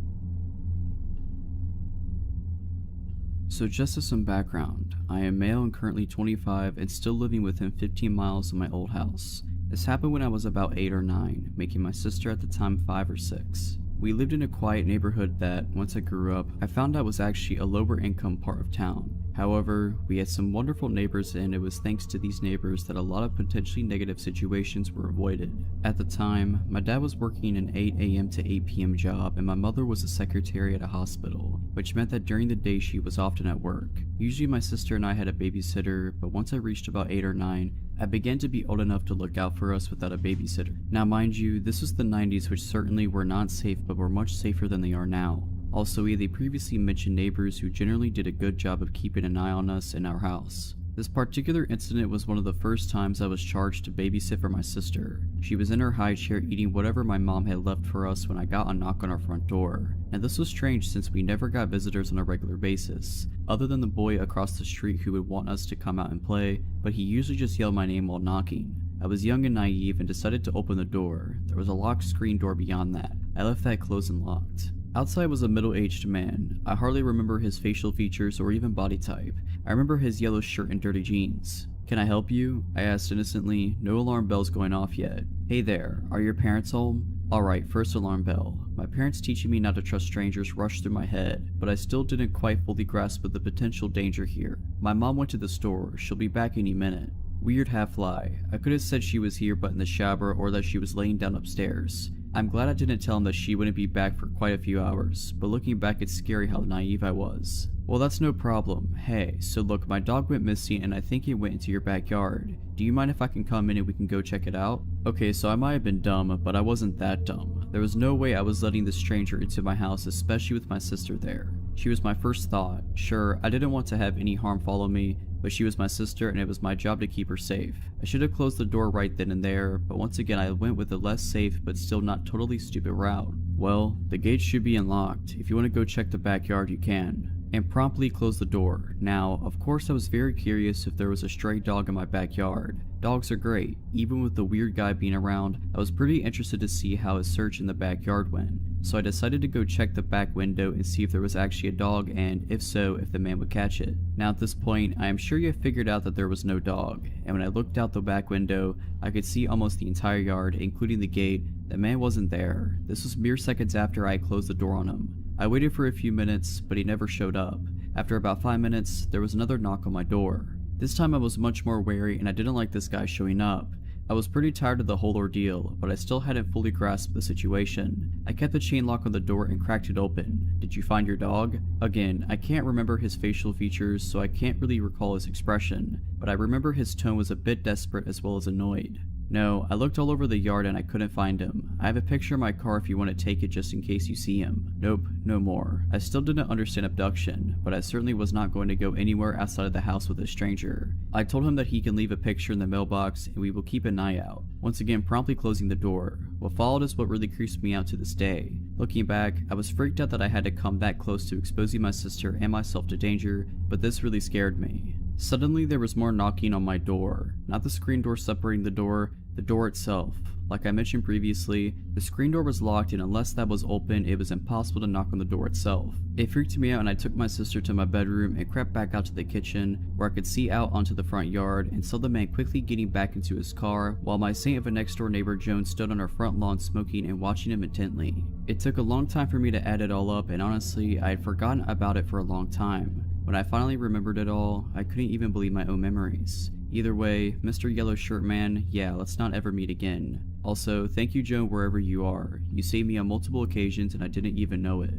So just as some background, I am male and currently 25 and still living within 15 miles of my old house. This happened when I was about 8 or 9, making my sister at the time 5 or 6. We lived in a quiet neighborhood that, once I grew up, I found out was actually a lower income part of town. However, we had some wonderful neighbors, and it was thanks to these neighbors that a lot of potentially negative situations were avoided. At the time, my dad was working an 8 AM to 8 PM job, and my mother was a secretary at a hospital, which meant that during the day she was often at work. Usually my sister and I had a babysitter, but once I reached about 8 or 9, I began to be old enough to look out for us without a babysitter. Now mind you, this was the 90s, which certainly were not safe but were much safer than they are now. Also, we had the previously mentioned neighbors who generally did a good job of keeping an eye on us in our house. This particular incident was one of the first times I was charged to babysit for my sister. She was in her high chair eating whatever my mom had left for us when I got a knock on our front door. And this was strange since we never got visitors on a regular basis, other than the boy across the street who would want us to come out and play, but he usually just yelled my name while knocking. I was young and naive and decided to open the door. There was a locked screen door beyond that. I left that closed and locked. Outside was a middle-aged man. I hardly remember his facial features or even body type. I remember his yellow shirt and dirty jeans. "Can I help you?" I asked innocently, no alarm bells going off yet. "Hey there, are your parents home?" Alright, first alarm bell. My parents teaching me not to trust strangers rushed through my head, but I still didn't quite fully grasp the potential danger here. My mom went to the store. She'll be back any minute. Weird half-lie. I could have said she was here but in the shower or that she was laying down upstairs. I'm glad I didn't tell him that she wouldn't be back for quite a few hours, but looking back it's scary how naive I was. "Well, that's no problem. Hey, so look, my dog went missing and I think it went into your backyard. Do you mind if I can come in and we can go check it out?" Okay, so I might have been dumb, but I wasn't that dumb. There was no way I was letting this stranger into my house, especially with my sister there. She was my first thought. Sure, I didn't want to have any harm follow me, but she was my sister and it was my job to keep her safe. I should have closed the door right then and there, but once again I went with the less safe but still not totally stupid route. "Well, the gate should be unlocked. If you want to go check the backyard, you can." And promptly closed the door. Now, of course I was very curious if there was a stray dog in my backyard. Dogs are great. Even with the weird guy being around, I was pretty interested to see how his search in the backyard went. So I decided to go check the back window and see if there was actually a dog and, if so, if the man would catch it. Now at this point, I am sure you have figured out that there was no dog, and when I looked out the back window, I could see almost the entire yard, including the gate. The man wasn't there. This was mere seconds after I had closed the door on him. I waited for a few minutes, but he never showed up. After about 5 minutes, there was another knock on my door. This time I was much more wary and I didn't like this guy showing up. I was pretty tired of the whole ordeal, but I still hadn't fully grasped the situation. I kept the chain lock on the door and cracked it open. "Did you find your dog?" Again, I can't remember his facial features, so I can't really recall his expression, but I remember his tone was a bit desperate as well as annoyed. "No, I looked all over the yard and I couldn't find him. I have a picture of my car if you want to take it just in case you see him." Nope, no more. I still didn't understand abduction, but I certainly was not going to go anywhere outside of the house with a stranger. I told him that he can leave a picture in the mailbox and we will keep an eye out. Once again, promptly closing the door. What followed is what really creeps me out to this day. Looking back, I was freaked out that I had to come that close to exposing my sister and myself to danger, but this really scared me. Suddenly there was more knocking on my door. Not the screen door separating the door itself. Like I mentioned previously, the screen door was locked and unless that was open, it was impossible to knock on the door itself. It freaked me out and I took my sister to my bedroom and crept back out to the kitchen where I could see out onto the front yard and saw the man quickly getting back into his car while my saint of a next door neighbor Joan stood on our front lawn smoking and watching him intently. It took a long time for me to add it all up and honestly, I had forgotten about it for a long time. When I finally remembered it all, I couldn't even believe my own memories. Either way, Mr. Yellow Shirt Man, yeah, let's not ever meet again. Also, thank you Joan wherever you are. You saved me on multiple occasions and I didn't even know it.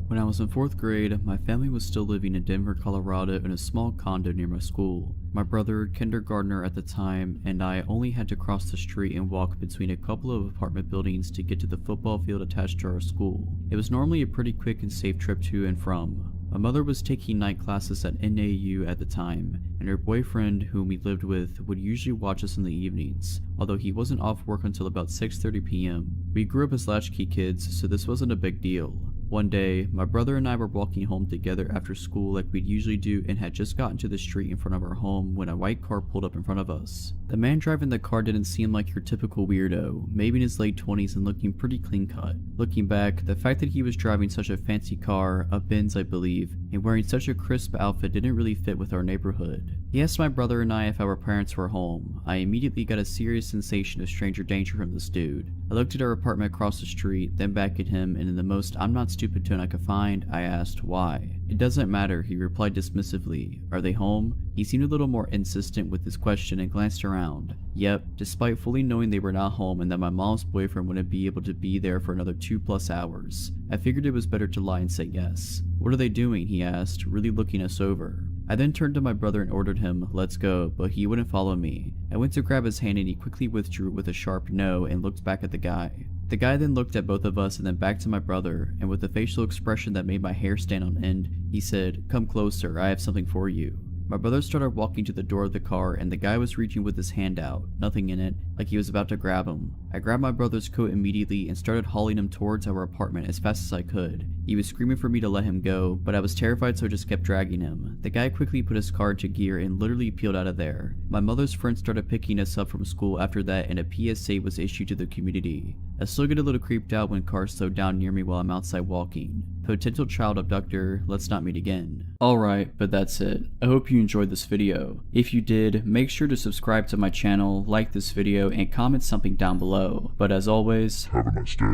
When I was in 4th grade, my family was still living in Denver, Colorado in a small condo near my school. My brother, kindergartner at the time, and I only had to cross the street and walk between a couple of apartment buildings to get to the football field attached to our school. It was normally a pretty quick and safe trip to and from. My mother was taking night classes at NAU at the time, and her boyfriend, whom we lived with, would usually watch us in the evenings, although he wasn't off work until about 6:30 p.m. We grew up as latchkey kids, so this wasn't a big deal. One day, my brother and I were walking home together after school like we'd usually do and had just gotten to the street in front of our home when a white car pulled up in front of us. The man driving the car didn't seem like your typical weirdo, maybe in his late 20s and looking pretty clean cut. Looking back, the fact that he was driving such a fancy car, a Benz I believe, and wearing such a crisp outfit didn't really fit with our neighborhood. He asked my brother and I if our parents were home. I immediately got a serious sensation of stranger danger from this dude. I looked at our apartment across the street, then back at him, and in the most I'm not stupid tone I could find, I asked why. "It doesn't matter," he replied dismissively. "Are they home?" He seemed a little more insistent with his question and glanced around. Yep, despite fully knowing they were not home and that my mom's boyfriend wouldn't be able to be there for another 2+ hours, I figured it was better to lie and say yes. "What are they doing?" he asked, really looking us over. I then turned to my brother and ordered him, "Let's go," but he wouldn't follow me. I went to grab his hand and he quickly withdrew with a sharp no and looked back at the guy. The guy then looked at both of us and then back to my brother, and with a facial expression that made my hair stand on end, he said, "Come closer, I have something for you." My brother started walking to the door of the car, and the guy was reaching with his hand out, nothing in it, like he was about to grab him. I grabbed my brother's coat immediately and started hauling him towards our apartment as fast as I could. He was screaming for me to let him go, but I was terrified, so I just kept dragging him. The guy quickly put his car into gear and literally peeled out of there. My mother's friends started picking us up from school after that, and a PSA was issued to the community. I still get a little creeped out when cars slow down near me while I'm outside walking. Potential child abductor, let's not meet again. Alright, but that's it. I hope you enjoyed this video. If you did, make sure to subscribe to my channel, like this video, and comment something down below. But as always, Have a nice day.